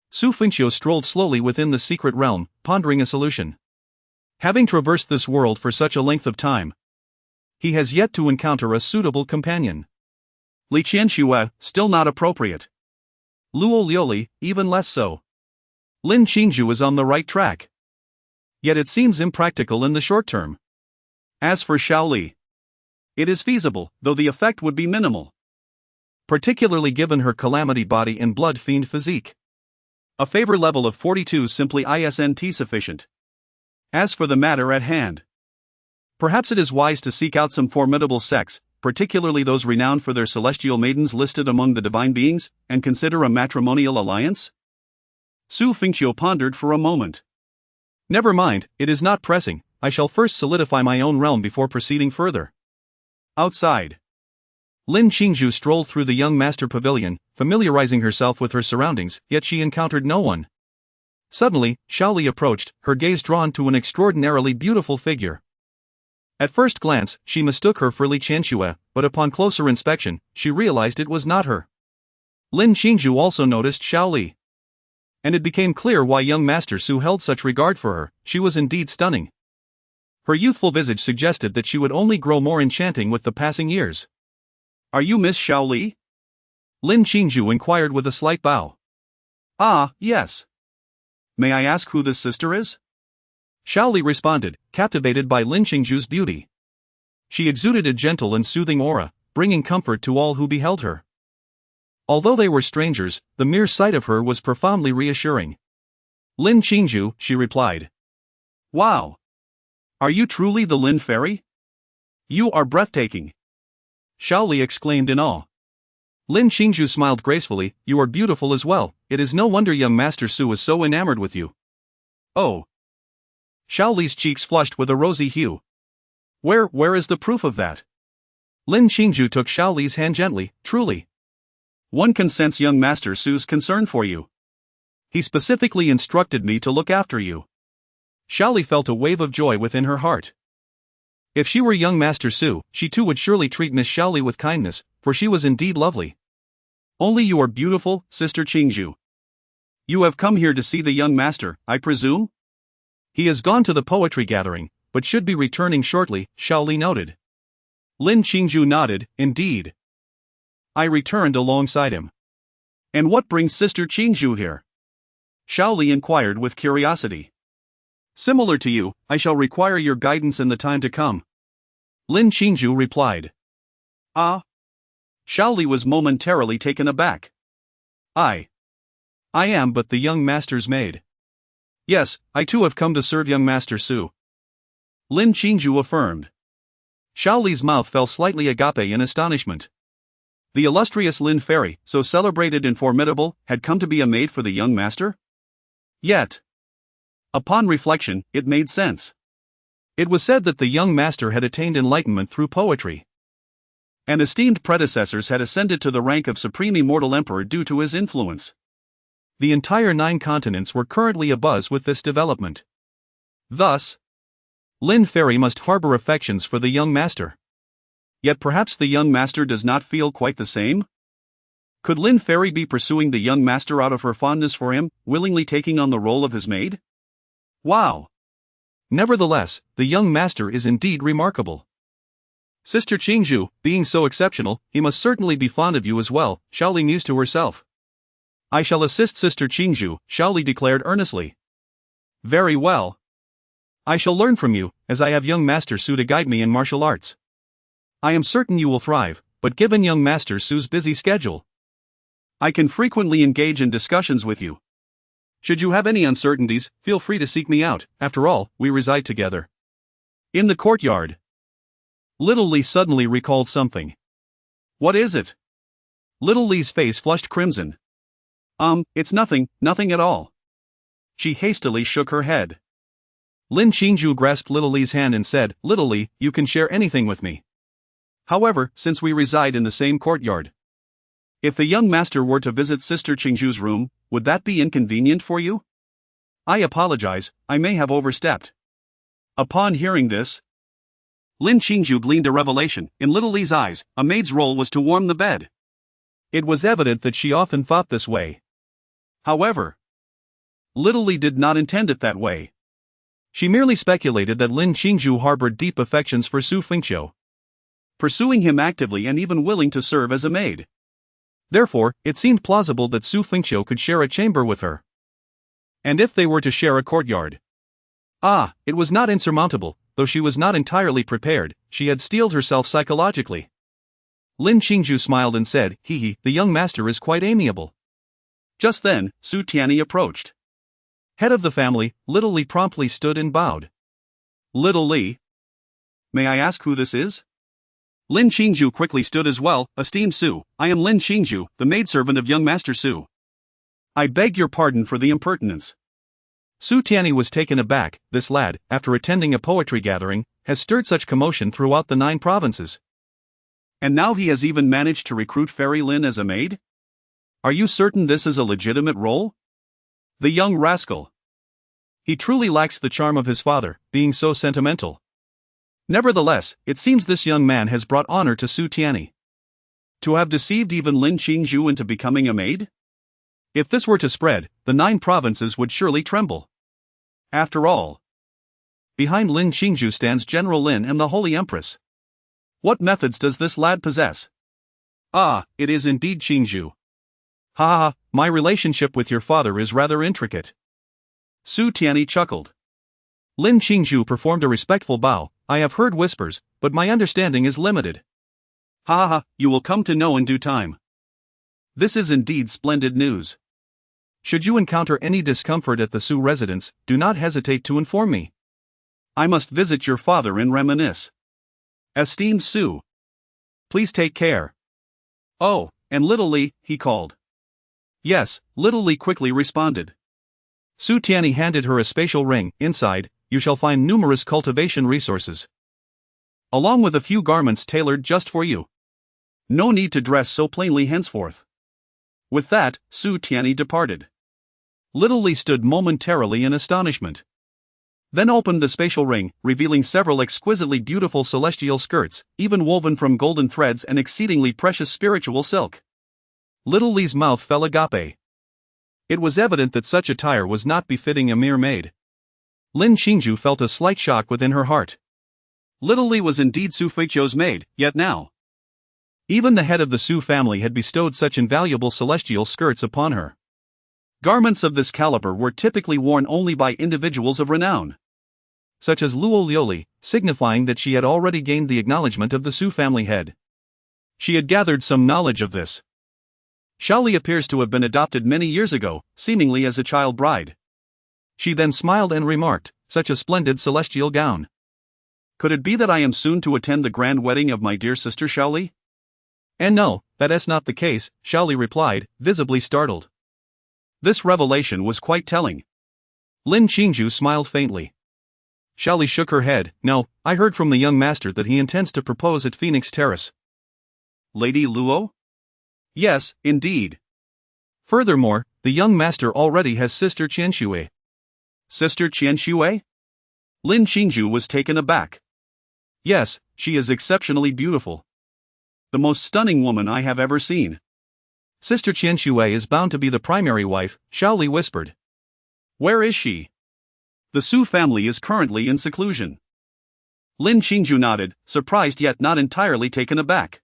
Xu Fengqiu strolled slowly within the secret realm, pondering a solution. Having traversed this world for such a length of time, he has yet to encounter a suitable companion. Li Qianxue, still not appropriate. Luo Liuli, even less so. Lin Qingzhu is on the right track. Yet it seems impractical in the short term. As for Xiao Li, it is feasible, though the effect would be minimal. Particularly given her calamity body and blood fiend physique. A favor level of 42 simply isn't sufficient. As for the matter at hand, perhaps it is wise to seek out some formidable sects, particularly those renowned for their celestial maidens listed among the divine beings, and consider a matrimonial alliance? Xu Fengqiu pondered for a moment. Never mind, it is not pressing, I shall first solidify my own realm before proceeding further. Outside, Lin Qingzhu strolled through the young master pavilion, familiarizing herself with her surroundings, yet she encountered no one. Suddenly, Xiao Li approached, her gaze drawn to an extraordinarily beautiful figure. At first glance, she mistook her for Li Qianxue, but upon closer inspection, she realized it was not her. Lin Qingzhu also noticed Xiao Li. And it became clear why young Master Su held such regard for her. She was indeed stunning. Her youthful visage suggested that she would only grow more enchanting with the passing years. "Are you Miss Xiao Li?" Lin Qingzhu inquired with a slight bow. "Ah, yes. May I ask who this sister is?" Xiao Li responded, captivated by Lin Qingzhu's beauty. She exuded a gentle and soothing aura, bringing comfort to all who beheld her. Although they were strangers, the mere sight of her was profoundly reassuring. "Lin Qingzhu," she replied. "Wow! Are you truly the Lin Fairy? You are breathtaking!" Xiao Li exclaimed in awe. Lin Qingzhu smiled gracefully. "You are beautiful as well, it is no wonder young Master Su is so enamored with you." "Oh." Xiao Li's cheeks flushed with a rosy hue. Where is the proof of that?" Lin Qingzhu took Xiao Li's hand gently. "Truly. One can sense young Master Su's concern for you. He specifically instructed me to look after you." Xiao Li felt a wave of joy within her heart. If she were young Master Su, she too would surely treat Miss Xiao Li with kindness, for she was indeed lovely. "Only you are beautiful, Sister Qingzhu. You have come here to see the young master, I presume?" "He has gone to the poetry gathering, but should be returning shortly," Xiao Li noted. Lin Qingzhu nodded. "Indeed. I returned alongside him." "And what brings Sister Qingzhu here?" Xiao Li inquired with curiosity. "Similar to you, I shall require your guidance in the time to come," Lin Qingzhu replied. "Ah?" Xiao Li was momentarily taken aback. I am but the young master's maid." "Yes, I too have come to serve young Master Su," Lin Qingzhu affirmed. Xiao Li's mouth fell slightly agape in astonishment. The illustrious Lin Fairy, so celebrated and formidable, had come to be a maid for the young master? Yet, upon reflection, it made sense. It was said that the young master had attained enlightenment through poetry, and esteemed predecessors had ascended to the rank of Supreme Immortal Emperor due to his influence. The entire 9 continents were currently abuzz with this development. Thus, Lin Fairy must harbor affections for the young master. Yet perhaps the young master does not feel quite the same? Could Lin Fairy be pursuing the young master out of her fondness for him, willingly taking on the role of his maid? Wow! Nevertheless, the young master is indeed remarkable. "Sister Qingzhu, being so exceptional, he must certainly be fond of you as well," Xiao Li mused to herself. "I shall assist Sister Qingzhu," Xiao Li declared earnestly. "Very well. I shall learn from you, as I have young Master Su to guide me in martial arts. I am certain you will thrive, but given young Master Su's busy schedule, I can frequently engage in discussions with you. Should you have any uncertainties, feel free to seek me out, after all, we reside together." In the courtyard, Little Li suddenly recalled something. "What is it?" Little Li's face flushed crimson. It's nothing at all." She hastily shook her head. Lin Qingzhu grasped Little Li's hand and said, "Little Li, you can share anything with me. However, since we reside in the same courtyard, if the young master were to visit Sister Qingzhu's room, would that be inconvenient for you? I apologize, I may have overstepped." Upon hearing this, Lin Qingju gleaned a revelation. In little Li's eyes, a maid's role was to warm the bed. It was evident that she often thought this way. However, little Li did not intend it that way. She merely speculated that Lin Qingju harbored deep affections for Xu Fengqiu, pursuing him actively and even willing to serve as a maid. Therefore, it seemed plausible that Xu Fengqiu could share a chamber with her. And if they were to share a courtyard. It was not insurmountable, though she was not entirely prepared. She had steeled herself psychologically. Lin Qingju smiled and said, "Hee, the young master is quite amiable." Just then, Su Tianyi approached. Head of the family, little Li promptly stood and bowed. Little Li? May I ask who this is? Lin Qingju quickly stood as well. Esteemed Su, I am Lin Qingju, the maidservant of young Master Su. I beg your pardon for the impertinence. Su Tianyi was taken aback. This lad, after attending a poetry gathering, has stirred such commotion throughout the 9 provinces. And now he has even managed to recruit Fairy Lin as a maid? Are you certain this is a legitimate role? The young rascal. He truly lacks the charm of his father, being so sentimental. Nevertheless, it seems this young man has brought honor to Su Tianyi. To have deceived even Lin Qingju into becoming a maid? If this were to spread, the 9 provinces would surely tremble. After all, behind Lin Qingju stands General Lin and the Holy Empress. What methods does this lad possess? It is indeed Qingju. My relationship with your father is rather intricate. Su Tianyi chuckled. Lin Qingju performed a respectful bow. I have heard whispers, but my understanding is limited. You will come to know in due time. This is indeed splendid news. Should you encounter any discomfort at the Su residence, do not hesitate to inform me. I must visit your father and reminisce. Esteemed Su, please take care. Oh, and little Li, he called. Yes, little Li quickly responded. Su Tianyi handed her a spatial ring. Inside, you shall find numerous cultivation resources, along with a few garments tailored just for you. No need to dress so plainly henceforth. With that, Su Tianyi departed. Little Li stood momentarily in astonishment, then opened the spatial ring, revealing several exquisitely beautiful celestial skirts, even woven from golden threads and exceedingly precious spiritual silk. Little Li's mouth fell agape. It was evident that such attire was not befitting a mere maid. Lin Qingju felt a slight shock within her heart. Little Li was indeed Xu Fengqiu's maid, yet now even the head of the Xu family had bestowed such invaluable celestial skirts upon her. Garments of this caliber were typically worn only by individuals of renown, such as Luo Liuli, signifying that she had already gained the acknowledgement of the Xu family head. She had gathered some knowledge of this. Xiaoli appears to have been adopted many years ago, seemingly as a child bride. She then smiled and remarked, such a splendid celestial gown. Could it be that I am soon to attend the grand wedding of my dear sister Xiaoli? And no, that is not the case, Xiaoli replied, visibly startled. This revelation was quite telling. Lin Qingju smiled faintly. Xiaoli shook her head. No, I heard from the young master that he intends to propose at Phoenix Terrace. Lady Luo? Yes, indeed. Furthermore, the young master already has sister Qianxue. Sister Qianxue? Lin Qingju was taken aback. Yes, she is exceptionally beautiful. The most stunning woman I have ever seen. Sister Qianxue is bound to be the primary wife, Xiaoli whispered. Where is she? The Xu family is currently in seclusion. Lin Qingju nodded, surprised yet not entirely taken aback.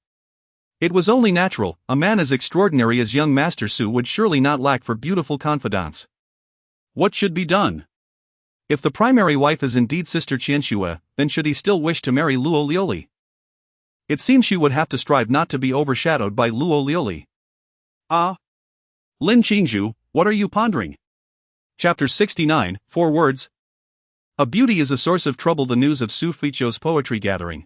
It was only natural. A man as extraordinary as young Master Xu would surely not lack for beautiful confidants. What should be done? If the primary wife is indeed Sister Qianxue, then should he still wish to marry Luo Liuli? It seems she would have to strive not to be overshadowed by Luo Liuli. Lin Qingju, what are you pondering? Chapter 69, 4 words. A beauty is a source of trouble. The news of Xu Fengqiu's poetry gathering,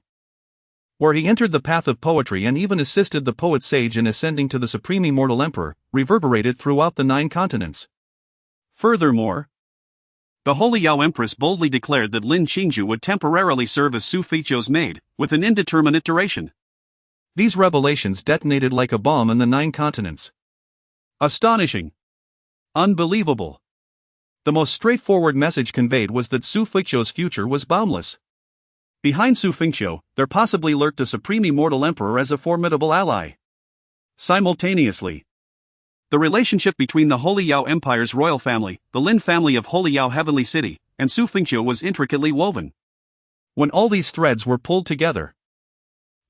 where he entered the path of poetry and even assisted the poet sage in ascending to the supreme Immortal Emperor, reverberated throughout the 9 continents. Furthermore, the Holy Yao Empress boldly declared that Lin Qingju would temporarily serve as Xu Fengqiu's maid, with an indeterminate duration. These revelations detonated like a bomb in the 9 continents. Astonishing. Unbelievable. The most straightforward message conveyed was that Xu Fengqiu's future was boundless. Behind Xu Fengqiu, there possibly lurked a supreme immortal emperor as a formidable ally. Simultaneously, the relationship between the Holy Yao Empire's royal family, the Lin family of Holy Yao Heavenly City, and Xu Fengqiu was intricately woven. When all these threads were pulled together,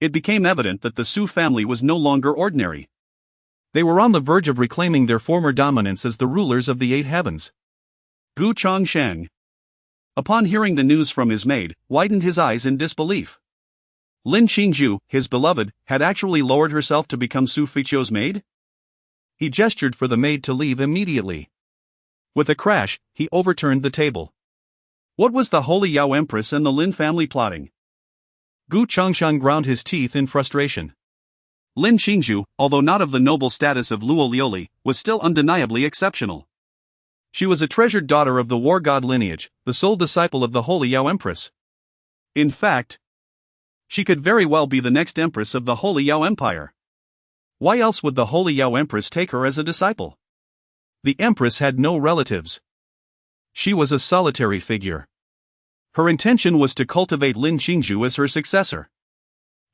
it became evident that the Xu family was no longer ordinary. They were on the verge of reclaiming their former dominance as the rulers of the eight heavens. Gu Chongsheng, upon hearing the news from his maid, widened his eyes in disbelief. Lin Qingzhu, his beloved, had actually lowered herself to become Xu Fengqiu's maid? He gestured for the maid to leave immediately. With a crash, he overturned the table. What was the Holy Yao Empress and the Lin family plotting? Gu Chongsheng ground his teeth in frustration. Lin Qingzhu, although not of the noble status of Luo Liuli, was still undeniably exceptional. She was a treasured daughter of the war god lineage, the sole disciple of the Holy Yao Empress. In fact, she could very well be the next empress of the Holy Yao Empire. Why else would the Holy Yao Empress take her as a disciple? The empress had no relatives. She was a solitary figure. Her intention was to cultivate Lin Qingzhu as her successor.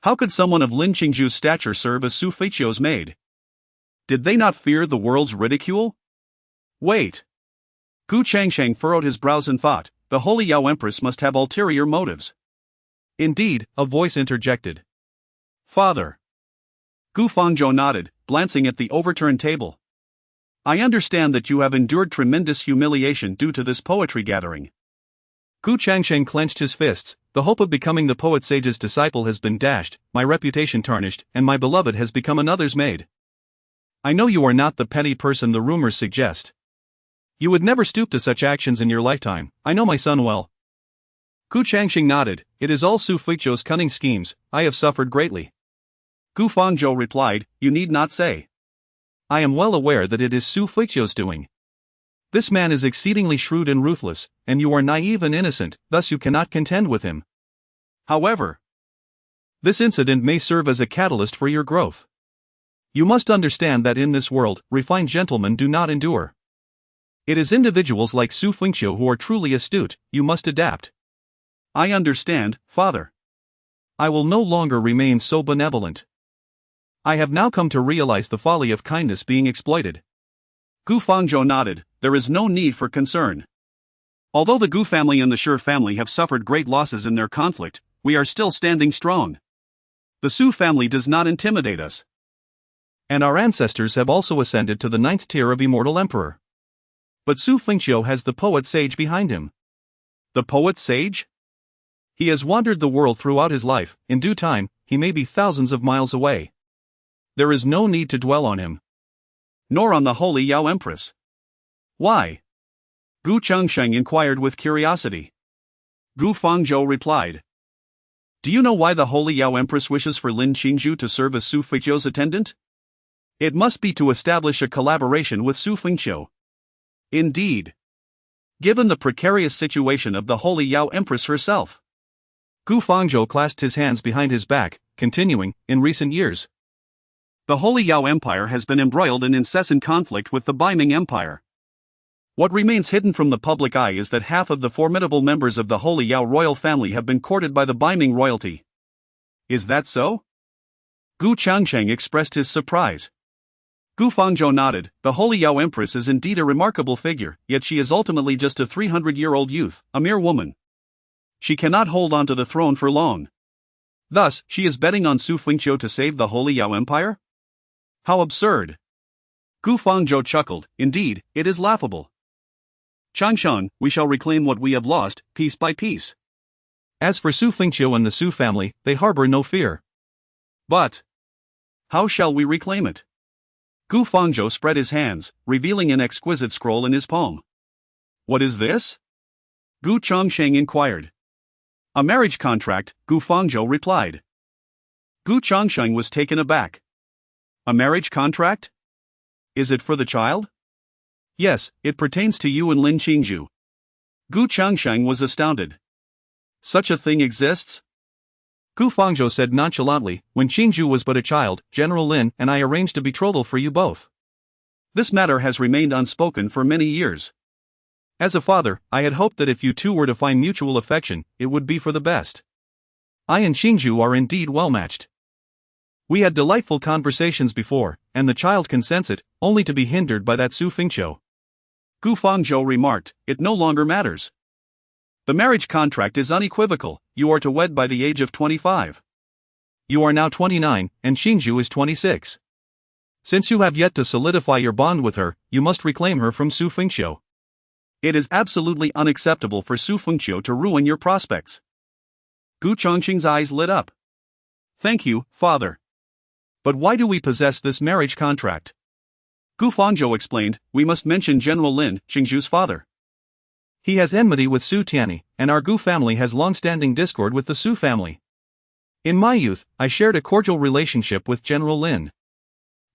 How could someone of Lin Qingzhu's stature serve as Xu Fengqiu's maid? Did they not fear the world's ridicule? Wait. Gu Changsheng furrowed his brows and thought, the Holy Yao Empress must have ulterior motives. Indeed, a voice interjected. Father. Gu Fengqiu nodded, glancing at the overturned table. I understand that you have endured tremendous humiliation due to this poetry gathering. Gu Changsheng clenched his fists. The hope of becoming the poet sage's disciple has been dashed, my reputation tarnished, and my beloved has become another's maid. I know you are not the petty person the rumors suggest. You would never stoop to such actions in your lifetime, I know my son well. Gu Changsheng nodded, it is all Xu Fengqiu's cunning schemes, I have suffered greatly. Gu Fengqiu replied, you need not say. I am well aware that it is Xu Fengqiu's doing. This man is exceedingly shrewd and ruthless, and you are naive and innocent, thus you cannot contend with him. However, this incident may serve as a catalyst for your growth. You must understand that in this world, refined gentlemen do not endure. It is individuals like Xu Fengqiu who are truly astute, you must adapt. I understand, father. I will no longer remain so benevolent. I have now come to realize the folly of kindness being exploited. Gu Fengqiu nodded, there is no need for concern. Although the Gu family and the Shi family have suffered great losses in their conflict, we are still standing strong. The Xu family does not intimidate us. And our ancestors have also ascended to the 9th tier of Immortal Emperor. But Xu Fengqiu has the poet sage behind him. The poet sage? He has wandered the world throughout his life, in due time, he may be thousands of miles away. There is no need to dwell on him. Nor on the Holy Yao Empress. Why? Gu Chongsheng inquired with curiosity. Gu Fengqiu replied. Do you know why the Holy Yao Empress wishes for Lin Qingzhu to serve as Xu Fengqiu's attendant? It must be to establish a collaboration with Xu Fengqiu. Indeed. Given the precarious situation of the Holy Yao Empress herself. Gu Fengqiu clasped his hands behind his back, continuing, in recent years, the Holy Yao Empire has been embroiled in incessant conflict with the Baiming Empire. What remains hidden from the public eye is that half of the formidable members of the Holy Yao royal family have been courted by the Baiming royalty. Is that so? Gu Changsheng expressed his surprise. Gu Fengqiu nodded, the Holy Yao Empress is indeed a remarkable figure, yet she is ultimately just a 300-year-old youth, a mere woman. She cannot hold on to the throne for long. Thus, she is betting on Xu Fengqiu to save the Holy Yao Empire? How absurd! Gu Fengqiu chuckled, indeed, it is laughable. Changshan, we shall reclaim what we have lost, piece by piece. As for Xu Fengqiu and the Xu family, they harbor no fear. But how shall we reclaim it? Gu Fengqiu spread his hands, revealing an exquisite scroll in his palm. What is this? Gu Chongsheng inquired. A marriage contract, Gu Fengqiu replied. Gu Chongsheng was taken aback. A marriage contract? Is it for the child? Yes, it pertains to you and Lin Qingzhu. Gu Chongsheng was astounded. Such a thing exists? Gu Fengqiu said nonchalantly, when Qingzhu was but a child, General Lin and I arranged a betrothal for you both. This matter has remained unspoken for many years. As a father, I had hoped that if you two were to find mutual affection, it would be for the best. I and Xingju are indeed well matched. We had delightful conversations before, and the child can sense it, only to be hindered by that Xu Fengqiu. Xu Fengqiu remarked, "It no longer matters. The marriage contract is unequivocal, you are to wed by the age of 25. You are now 29, and Xingju is 26. Since you have yet to solidify your bond with her, you must reclaim her from Xu Fengqiu. It is absolutely unacceptable for Xu Fengqiu to ruin your prospects." Gu Chongqing's eyes lit up. "Thank you, father. But why do we possess this marriage contract?" Gu Fengqiu explained, "We must mention General Lin, Xingju's father. He has enmity with Xu Tianyi, and our Gu family has long-standing discord with the Xu family. In my youth, I shared a cordial relationship with General Lin.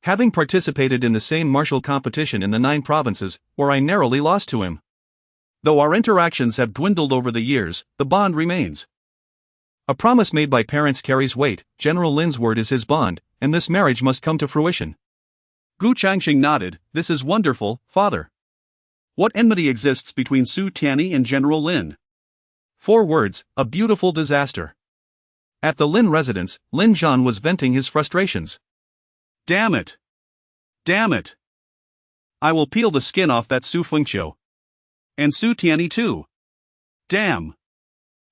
Having participated in the same martial competition in the 9 provinces, where I narrowly lost to him. Though our interactions have dwindled over the years, the bond remains. A promise made by parents carries weight, General Lin's word is his bond, and this marriage must come to fruition." Gu Changqing nodded, "This is wonderful, father. What enmity exists between Xu Tianyi and General Lin?" 4 words, a beautiful disaster. At the Lin residence, Lin Zhan was venting his frustrations. Damn it! Damn it! I will peel the skin off that Xu Fengqiu. And Xu Tianyi too. Damn!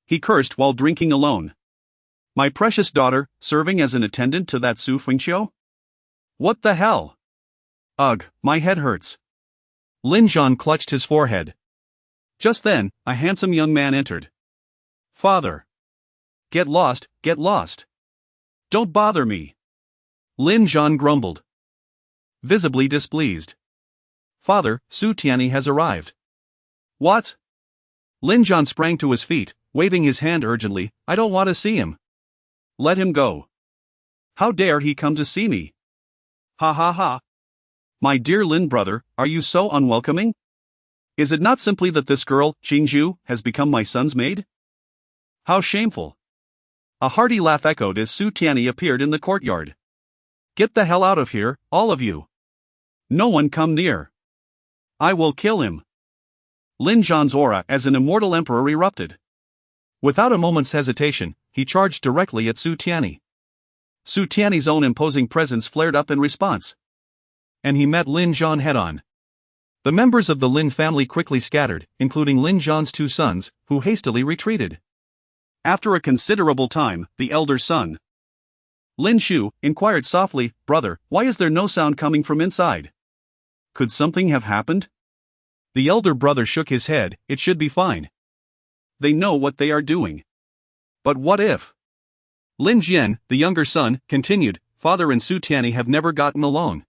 He cursed while drinking alone. My precious daughter, serving as an attendant to that Xu Fengqiu? What the hell? Ugh, my head hurts. Lin Zhan clutched his forehead. Just then, a handsome young man entered. "Father. Get lost, get lost. Don't bother me." Lin Zhan grumbled, visibly displeased. "Father, Xu Tianyi has arrived." "What?" Lin Zhan sprang to his feet, waving his hand urgently, "I don't want to see him." "Let him go. How dare he come to see me? Ha ha ha. My dear Lin brother, are you so unwelcoming? Is it not simply that this girl, Xingju, has become my son's maid? How shameful." A hearty laugh echoed as Xu Tianyi appeared in the courtyard. "Get the hell out of here, all of you. No one come near. I will kill him." Lin Zhan's aura as an immortal emperor erupted. Without a moment's hesitation, he charged directly at Xu Tianyi. Xu Tianyi's own imposing presence flared up in response. And he met Lin Zhan head-on. The members of the Lin family quickly scattered, including Lin Zhan's 2 sons, who hastily retreated. After a considerable time, the elder son, Lin Shu, inquired softly, "Brother, why is there no sound coming from inside? Could something have happened?" The elder brother shook his head, "It should be fine. They know what they are doing." But what if? Lin Jian, the younger son, continued, "Father and Xu Tianyi have never gotten along.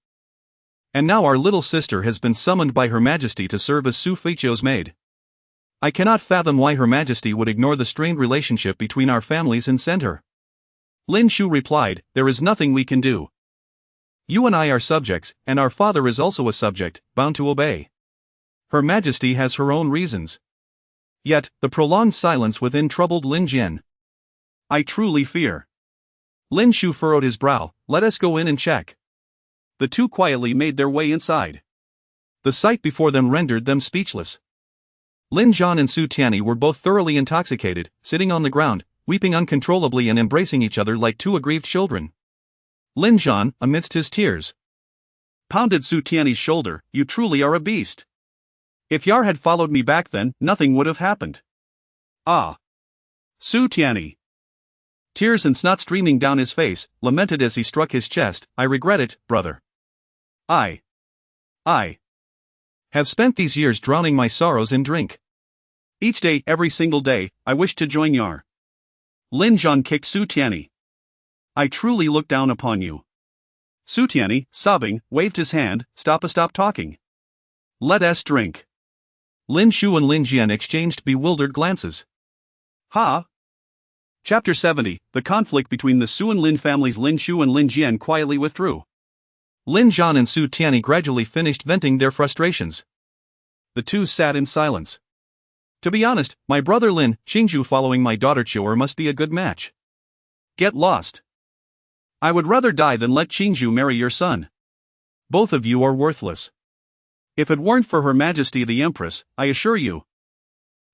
And now our little sister has been summoned by Her Majesty to serve as Xu Fengqiu's maid. I cannot fathom why Her Majesty would ignore the strained relationship between our families and send her." Lin Shu replied, "There is nothing we can do. You and I are subjects, and our father is also a subject, bound to obey. Her Majesty has her own reasons." Yet, the prolonged silence within troubled Lin Jian. "I truly fear." Lin Shu furrowed his brow, "Let us go in and check." The two quietly made their way inside. The sight before them rendered them speechless. Lin Zhan and Xu Tianyi were both thoroughly intoxicated, sitting on the ground, weeping uncontrollably and embracing each other like 2 aggrieved children. Lin Zhan, amidst his tears, pounded Xu Tianyi's shoulder, "You truly are a beast. If Yar had followed me back then, nothing would have happened." "Ah. Xu Tianyi." Tears and snot streaming down his face, lamented as he struck his chest, "I regret it, brother. I have spent these years drowning my sorrows in drink. Each day, every single day, I wish to join Yar." Lin Zhan kicked Xu Tianyi. "I truly look down upon you." Xu Tianyi, sobbing, waved his hand, stop talking. Let us drink." Lin Shu and Lin Jian exchanged bewildered glances. Ha! Chapter 70, the conflict between the Xu and Lin families. Lin Shu and Lin Jian quietly withdrew. Lin Zhan and Xu Tianyi gradually finished venting their frustrations. The two sat in silence. To be honest, my brother Lin, Xingju following my daughter Qiu'er must be a good match. Get lost. I would rather die than let Xingju marry your son. Both of you are worthless. If it weren't for Her Majesty the Empress, I assure you,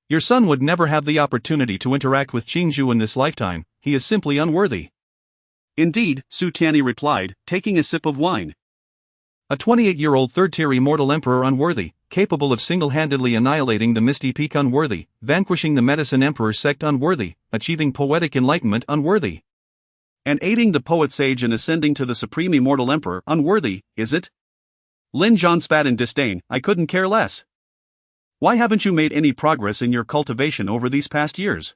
your son would never have the opportunity to interact with Qingzhou in this lifetime. He is simply unworthy. Indeed, Su Tianyi replied, taking a sip of wine. A 28-year-old third-tier Immortal Emperor unworthy, capable of single-handedly annihilating the Misty Peak unworthy, vanquishing the Medicine Emperor sect unworthy, achieving poetic enlightenment unworthy, and aiding the poet sage in ascending to the supreme Immortal Emperor unworthy, is it? Lin Zhan spat in disdain. I couldn't care less. Why haven't you made any progress in your cultivation over these past years?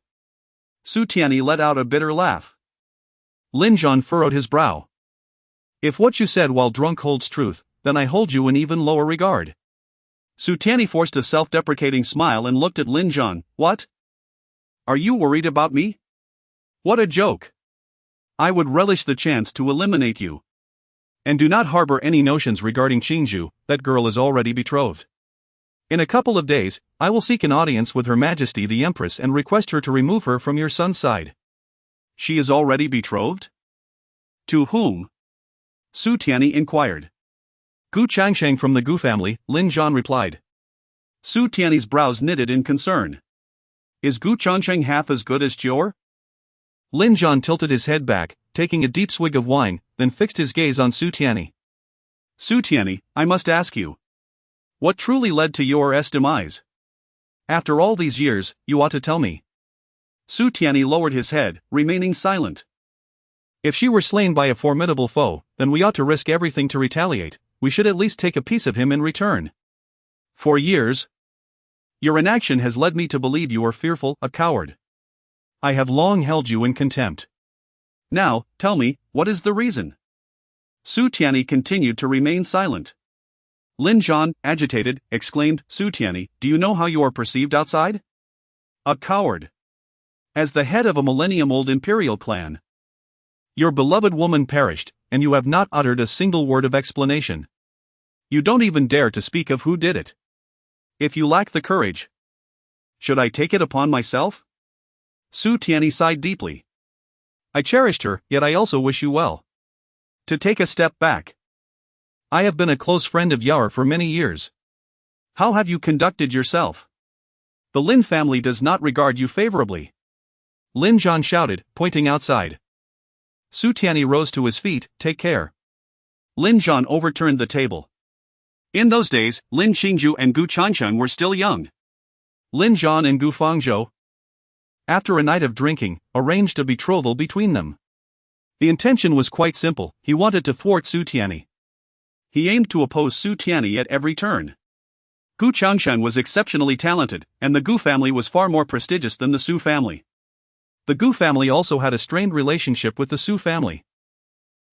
Su Tianyi let out a bitter laugh. Lin Zhan furrowed his brow. If what you said while drunk holds truth, then I hold you in even lower regard. Su Tianyi forced a self-deprecating smile and looked at Lin Zhan. What? Are you worried about me? What a joke. I would relish the chance to eliminate you. And do not harbor any notions regarding Qingzhou, that girl is already betrothed. In a couple of days, I will seek an audience with Her Majesty the Empress and request her to remove her from your son's side. She is already betrothed? To whom? Su Tianyi inquired. Gu Changsheng from the Gu family, Lin Zhan replied. Su Tianyi's brows knitted in concern. Is Gu Changsheng half as good as Jior? Lin Zhan tilted his head back, taking a deep swig of wine, then fixed his gaze on Su Tianyi. Su Tianyi, I must ask you, what truly led to your demise? After all these years, you ought to tell me. Su Tianyi lowered his head, remaining silent. If she were slain by a formidable foe, then we ought to risk everything to retaliate. We should at least take a piece of him in return. For years, your inaction has led me to believe you are fearful, a coward. I have long held you in contempt. Now, tell me, what is the reason? Su Tianyi continued to remain silent. Lin Zhan, agitated, exclaimed, Su Tianyi, do you know how you are perceived outside? A coward. As the head of a millennium-old imperial clan. Your beloved woman perished, and you have not uttered a single word of explanation. You don't even dare to speak of who did it. If you lack the courage, should I take it upon myself? Su Tianyi sighed deeply. I cherished her, yet I also wish you well. To take a step back. I have been a close friend of Yar for many years. How have you conducted yourself? The Lin family does not regard you favorably. Lin Zhan shouted, pointing outside. Su Tianyi rose to his feet. Take care. Lin Zhan overturned the table. In those days, Lin Qingzhou and Gu Changsheng were still young. Lin Zhan and Gu Fengqiu, after a night of drinking, arranged a betrothal between them. The intention was quite simple. He wanted to thwart Su Tianyi. He aimed to oppose Su Tianyi at every turn. Gu Changsheng was exceptionally talented, and the Gu family was far more prestigious than the Su family. The Gu family also had a strained relationship with the Su family,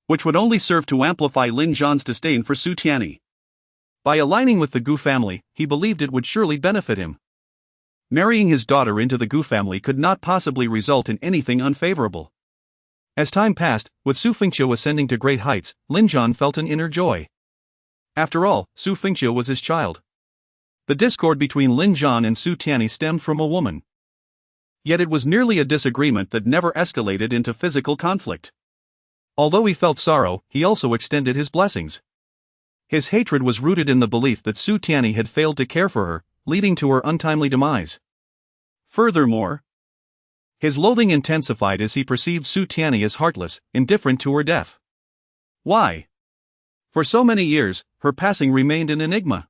which would only serve to amplify Lin Zhan's disdain for Su Tianyi. By aligning with the Gu family, he believed it would surely benefit him. Marrying his daughter into the Gu family could not possibly result in anything unfavorable. As time passed, with Xu Fengqiu ascending to great heights, Lin Zhan felt an inner joy. After all, Xu Fengqiu was his child. The discord between Lin Zhan and Su Tianyi stemmed from a woman. Yet it was merely a disagreement that never escalated into physical conflict. Although he felt sorrow, he also extended his blessings. His hatred was rooted in the belief that Su Tianyi had failed to care for her, leading to her untimely demise. Furthermore, his loathing intensified as he perceived Su Tianyi as heartless, indifferent to her death. Why? For so many years, her passing remained an enigma.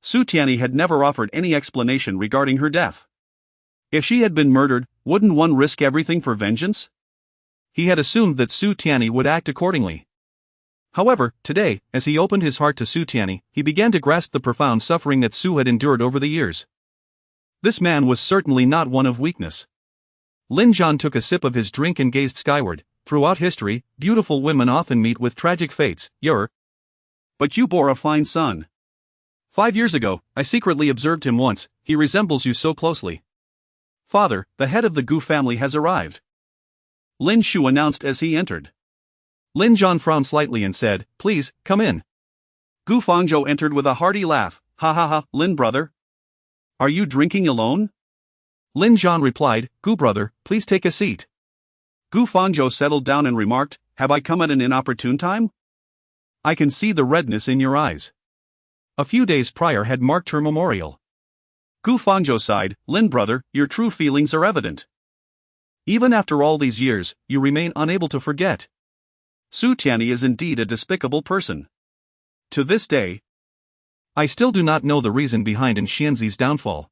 Su Tianyi had never offered any explanation regarding her death. If she had been murdered, wouldn't one risk everything for vengeance? He had assumed that Su Tianyi would act accordingly. However, today, as he opened his heart to Su Tianyi, he began to grasp the profound suffering that Su had endured over the years. This man was certainly not one of weakness. Lin Zhan took a sip of his drink and gazed skyward. Throughout history, beautiful women often meet with tragic fates. But you bore a fine son. 5 years ago, I secretly observed him once. He resembles you so closely. Father, the head of the Gu family has arrived. Lin Shu announced as he entered. Lin Zhan frowned slightly and said, Please, come in. Gu Fengqiu entered with a hearty laugh. Ha ha ha, Lin brother. Are you drinking alone? Lin Zhan replied, Gu brother, please take a seat. Gu Fengqiu settled down and remarked, Have I come at an inopportune time? I can see the redness in your eyes. a few days prior had marked her memorial. Xu Fengqiu sighed, Lin brother, your true feelings are evident. Even after all these years, you remain unable to forget. Su Tianyi is indeed a despicable person. To this day, I still do not know the reason behind Xianzi's downfall.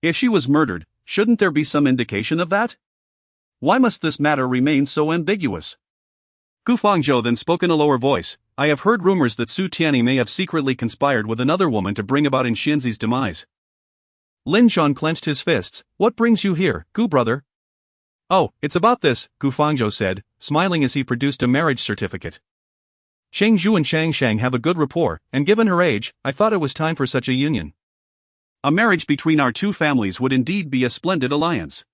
If she was murdered, shouldn't there be some indication of that? Why must this matter remain so ambiguous? Xu Fengqiu then spoke in a lower voice, I have heard rumors that Su Tianyi may have secretly conspired with another woman to bring about Xianzi's demise. Lin Zhan clenched his fists, what brings you here, Gu brother? Oh, it's about this, Xu Fengqiu said, smiling as he produced a marriage certificate. Cheng Zhu and Chang Shang have a good rapport, and given her age, I thought it was time for such a union. A marriage between our two families would indeed be a splendid alliance.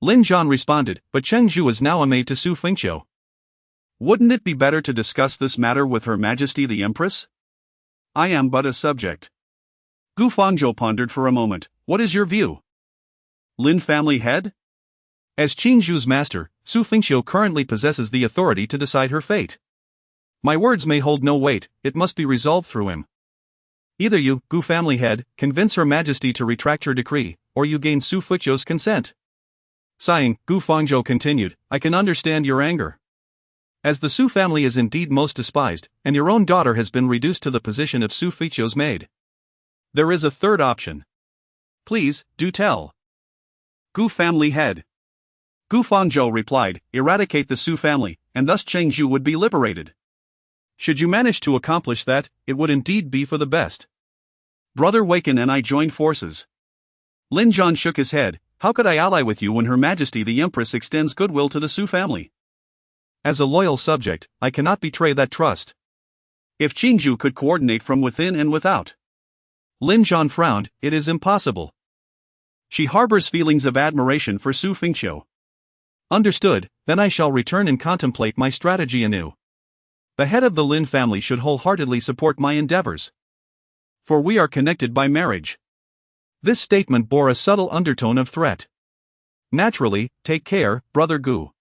Lin Zhan responded, but Cheng Zhu is now a maid to Xu Fengqiu. Wouldn't it be better to discuss this matter with Her Majesty the Empress? I am but a subject. Xu Fengqiu pondered for a moment, what is your view? Lin family head? As Qin Zhu's master, Xu Fengqiu currently possesses the authority to decide her fate. My words may hold no weight, it must be resolved through him. Either you, Xu family head, convince Her Majesty to retract her decree, or you gain Xu Fengqiu's consent. Sighing, Xu Fengqiu continued, I can understand your anger. As the Xu family is indeed most despised, and your own daughter has been reduced to the position of Xu Fengqiu's maid. There is a third option. Please, do tell. Xu family head. Xu Fengqiu replied, eradicate the Xu family, and thus Cheng Zhu would be liberated. Should you manage to accomplish that, it would indeed be for the best. Brother Waken and I joined forces. Lin Zhan shook his head, how could I ally with you when Her Majesty the Empress extends goodwill to the Xu family? As a loyal subject, I cannot betray that trust. If Cheng Zhu could coordinate from within and without. Lin Zhan frowned, it is impossible. She harbors feelings of admiration for Xu Fengqiu. Understood, then I shall return and contemplate my strategy anew. The head of the Lin family should wholeheartedly support my endeavors. For we are connected by marriage. This statement bore a subtle undertone of threat. Naturally, take care, brother Gu.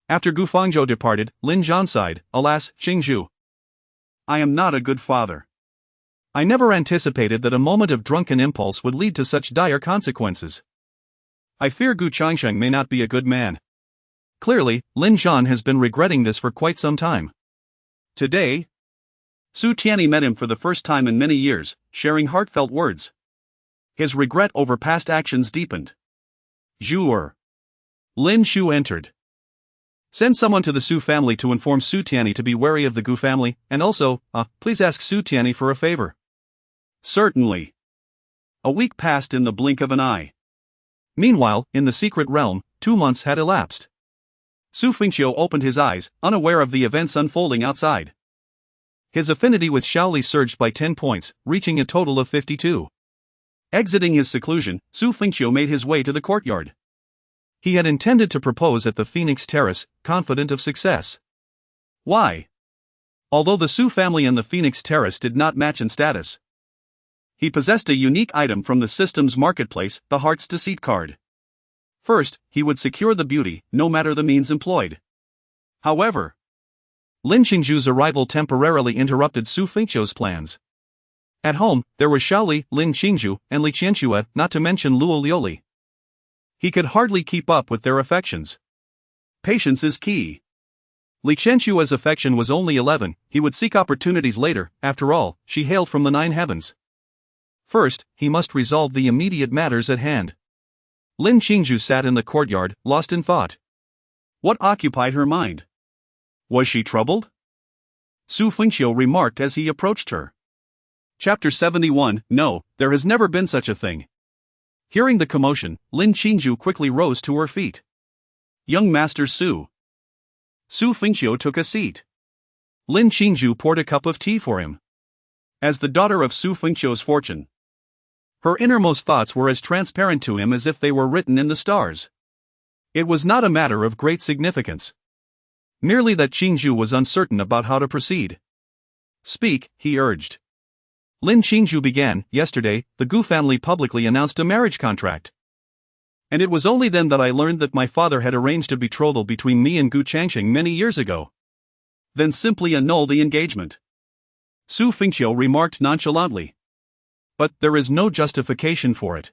After Xu Fengqiu departed, Lin Zhan sighed, alas, Cheng Zhu. I am not a good father. I never anticipated that a moment of drunken impulse would lead to such dire consequences. I fear Gu Changsheng may not be a good man. Clearly, Lin Zhan has been regretting this for quite some time. Today, Su Tianyi met him for the first time in many years, sharing heartfelt words. His regret over past actions deepened. Zhu. Lin Shu entered. Send someone to the Xu family to inform Su Tianyi to be wary of the Gu family, and also, please ask Su Tianyi for a favor. Certainly. A week passed in the blink of an eye. Meanwhile, in the secret realm, 2 months had elapsed. Xu Fengqiu opened his eyes, unaware of the events unfolding outside. His affinity with Shaoli surged by 10 points, reaching a total of 52. Exiting his seclusion, Xu Fengqiu made his way to the courtyard. He had intended to propose at the Phoenix Terrace, confident of success. Why? Although the Xu family and the Phoenix Terrace did not match in status, he possessed a unique item from the system's marketplace, the Heart's Deceit card. First, he would secure the beauty, no matter the means employed. However, Lin Qingzhu's arrival temporarily interrupted Xu Fengqiu's plans. At home, there were Shaoli, Lin Qingzhu, and Li Qianxue, not to mention Luo Liuli. He could hardly keep up with their affections. Patience is key. Li Qianxue's affection was only 11, he would seek opportunities later, after all, she hailed from the 9 heavens. First, he must resolve the immediate matters at hand. Lin Qingzhu sat in the courtyard, lost in thought. What occupied her mind? Was she troubled? Xu Fengqiu remarked as he approached her. Chapter 71, No, there has never been such a thing. Hearing the commotion, Lin Qingzhu quickly rose to her feet. Young Master Xu. Xu Fengqiu took a seat. Lin Qingzhu poured a cup of tea for him. As the daughter of Xu Fengqiu's fortune, her innermost thoughts were as transparent to him as if they were written in the stars. It was not a matter of great significance. Merely that Qingzhu was uncertain about how to proceed. Speak, he urged. Lin Qingzhu began, yesterday, the Gu family publicly announced a marriage contract. And it was only then that I learned that my father had arranged a betrothal between me and Gu Changsheng many years ago. Then simply annul the engagement. Xu Fengqiu remarked nonchalantly. But there is no justification for it.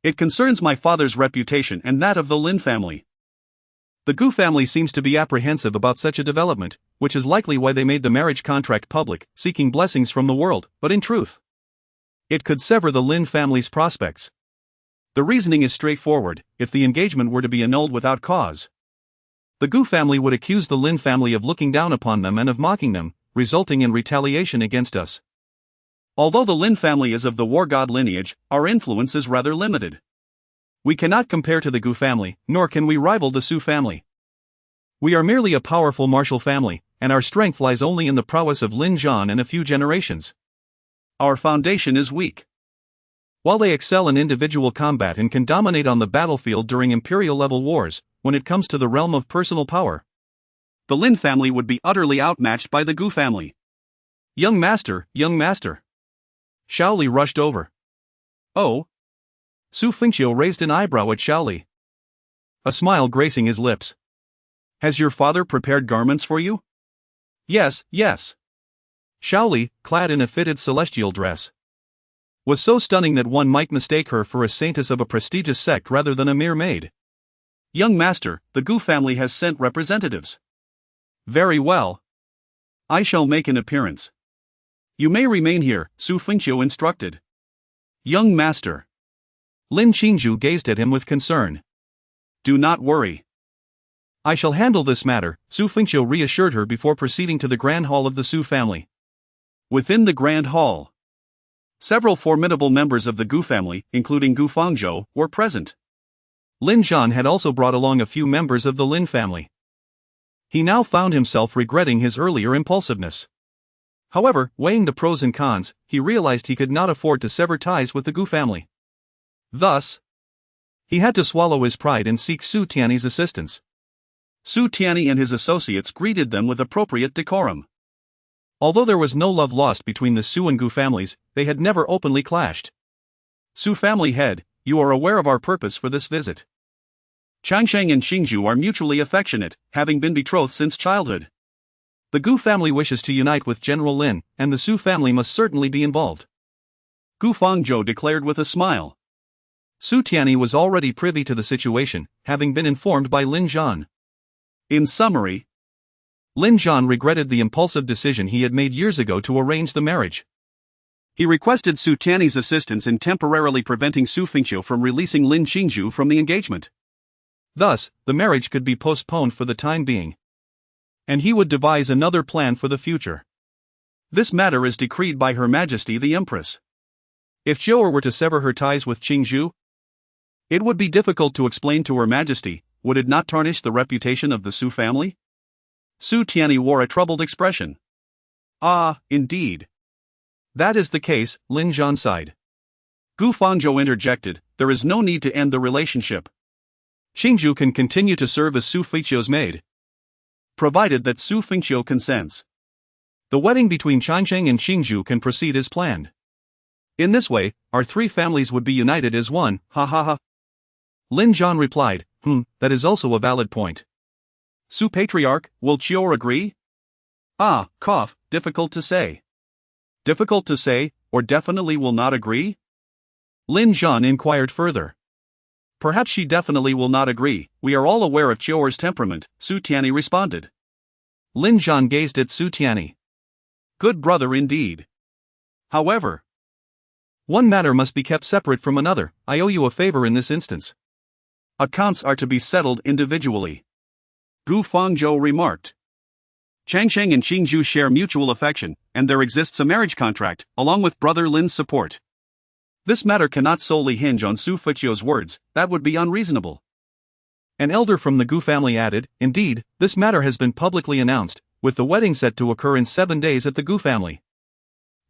It concerns my father's reputation and that of the Lin family. The Gu family seems to be apprehensive about such a development, which is likely why they made the marriage contract public, seeking blessings from the world, but in truth, it could sever the Lin family's prospects. The reasoning is straightforward: if the engagement were to be annulled without cause, the Gu family would accuse the Lin family of looking down upon them and of mocking them, resulting in retaliation against us. Although the Lin family is of the war god lineage, our influence is rather limited. We cannot compare to the Gu family, nor can we rival the Xu family. We are merely a powerful martial family, and our strength lies only in the prowess of Lin Zhan and a few generations. Our foundation is weak. While they excel in individual combat and can dominate on the battlefield during imperial-level wars, when it comes to the realm of personal power, the Lin family would be utterly outmatched by the Gu family. Young master, young master. Shaoli rushed over. Oh. Xu Fengqiu raised an eyebrow at Shaoli, a smile gracing his lips. Has your father prepared garments for you? Yes, yes. Shaoli, clad in a fitted celestial dress, was so stunning that one might mistake her for a saintess of a prestigious sect rather than a mere maid. Young master, the Gu family has sent representatives. Very well. I shall make an appearance. You may remain here, Xu Fengqiu instructed. Young master. Lin Qingzhu gazed at him with concern. Do not worry. I shall handle this matter, Xu Fengqiu reassured her before proceeding to the grand hall of the Xu family. Within the grand hall, several formidable members of the Gu family, including Xu Fengqiu, were present. Lin Zhan had also brought along a few members of the Lin family. He now found himself regretting his earlier impulsiveness. However, weighing the pros and cons, he realized he could not afford to sever ties with the Gu family. Thus, he had to swallow his pride and seek Su Tiany's assistance. Su Tiany and his associates greeted them with appropriate decorum. Although there was no love lost between the Su and Gu families, they had never openly clashed. Su family head, you are aware of our purpose for this visit. Changsheng and Xingzhu are mutually affectionate, having been betrothed since childhood. The Gu family wishes to unite with General Lin, and the Su family must certainly be involved. Xu Fengqiu declared with a smile. Su Tiany was already privy to the situation, having been informed by Lin Zhan. In summary, Lin Zhan regretted the impulsive decision he had made years ago to arrange the marriage. He requested Su Tiany's assistance in temporarily preventing Xu Fengqiu from releasing Lin Qingzhu from the engagement. Thus, the marriage could be postponed for the time being, and he would devise another plan for the future. This matter is decreed by Her Majesty the Empress. If Zhou were to sever her ties with Qingzhu, it would be difficult to explain to Her Majesty. Would it not tarnish the reputation of the Su family? Su Tiany wore a troubled expression. Ah, indeed. That is the case, Lin Zhan sighed. Xu Fengqiu interjected, there is no need to end the relationship. Qingzhu can continue to serve as Xu Fengqiu's maid, provided that Xu Fengqiu consents. The wedding between Changsheng and Qingzhu can proceed as planned. In this way, our three families would be united as one, ha ha ha. Lin Zhan replied, that is also a valid point. Su Patriarch, will Chior agree? Difficult to say. Difficult to say, or definitely will not agree? Lin Zhan inquired further. Perhaps she definitely will not agree, we are all aware of Chior's temperament, Su Tiany responded. Lin Zhan gazed at Su Tiany. Good brother indeed. However, one matter must be kept separate from another. I owe you a favor in this instance. Accounts are to be settled individually. Xu Fengqiu remarked. Changsheng and Qingzhu share mutual affection, and there exists a marriage contract, along with brother Lin's support. This matter cannot solely hinge on Xu Fengqiu's words, that would be unreasonable. An elder from the Xu family added, indeed, this matter has been publicly announced, with the wedding set to occur in 7 days at the Xu family.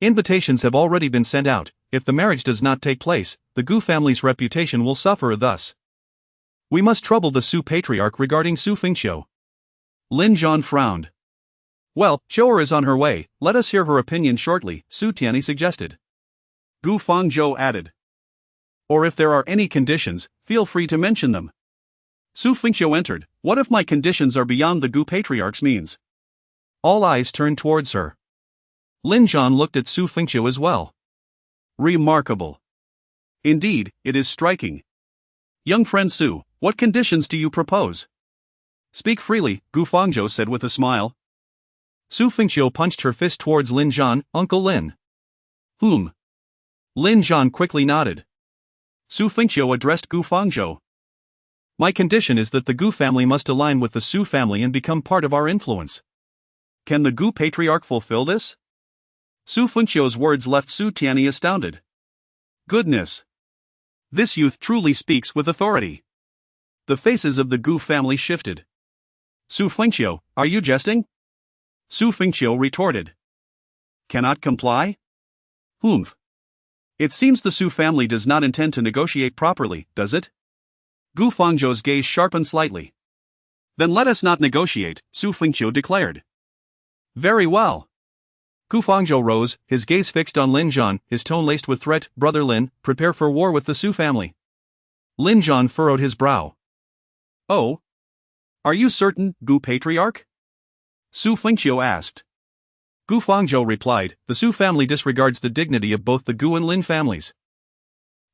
Invitations have already been sent out. If the marriage does not take place, the Xu family's reputation will suffer thus. We must trouble the Xu patriarch regarding Xu Fengqiu. Lin Zhan frowned. Well, Zhou is on her way, let us hear her opinion shortly, Su Tiany suggested. Xu Fengqiu added. Or if there are any conditions, feel free to mention them. Xu Fengqiu entered. What if my conditions are beyond the Xu patriarch's means? All eyes turned towards her. Lin Zhan looked at Xu Fengqiu as well. Remarkable. Indeed, it is striking. Young friend Xu, what conditions do you propose? Speak freely, Xu Fengqiu said with a smile. Xu Fengqiu punched her fist towards Lin Zhan. Uncle Lin. Lin Zhan quickly nodded. Xu Fengqiu addressed Xu Fengqiu. My condition is that the Xu family must align with the Xu family and become part of our influence. Can the Xu patriarch fulfill this? Xu Fengqiu's words left Xu Tianyi astounded. Goodness! This youth truly speaks with authority. The faces of the Xu family shifted. Xu Fengqiu, are you jesting? Xu Fengqiu retorted. Cannot comply? It seems the Xu family does not intend to negotiate properly, does it? Xu Fengqiu's gaze sharpened slightly. Then let us not negotiate, Xu Fengqiu declared. Very well. Xu Fengqiu rose, his gaze fixed on Lin Zhan, his tone laced with threat. Brother Lin, prepare for war with the Xu family. Lin Zhan furrowed his brow. Oh? Are you certain, Xu patriarch? Xu Fengqiu asked. Xu Fengqiu replied, the Xu family disregards the dignity of both the Xu and Lin families,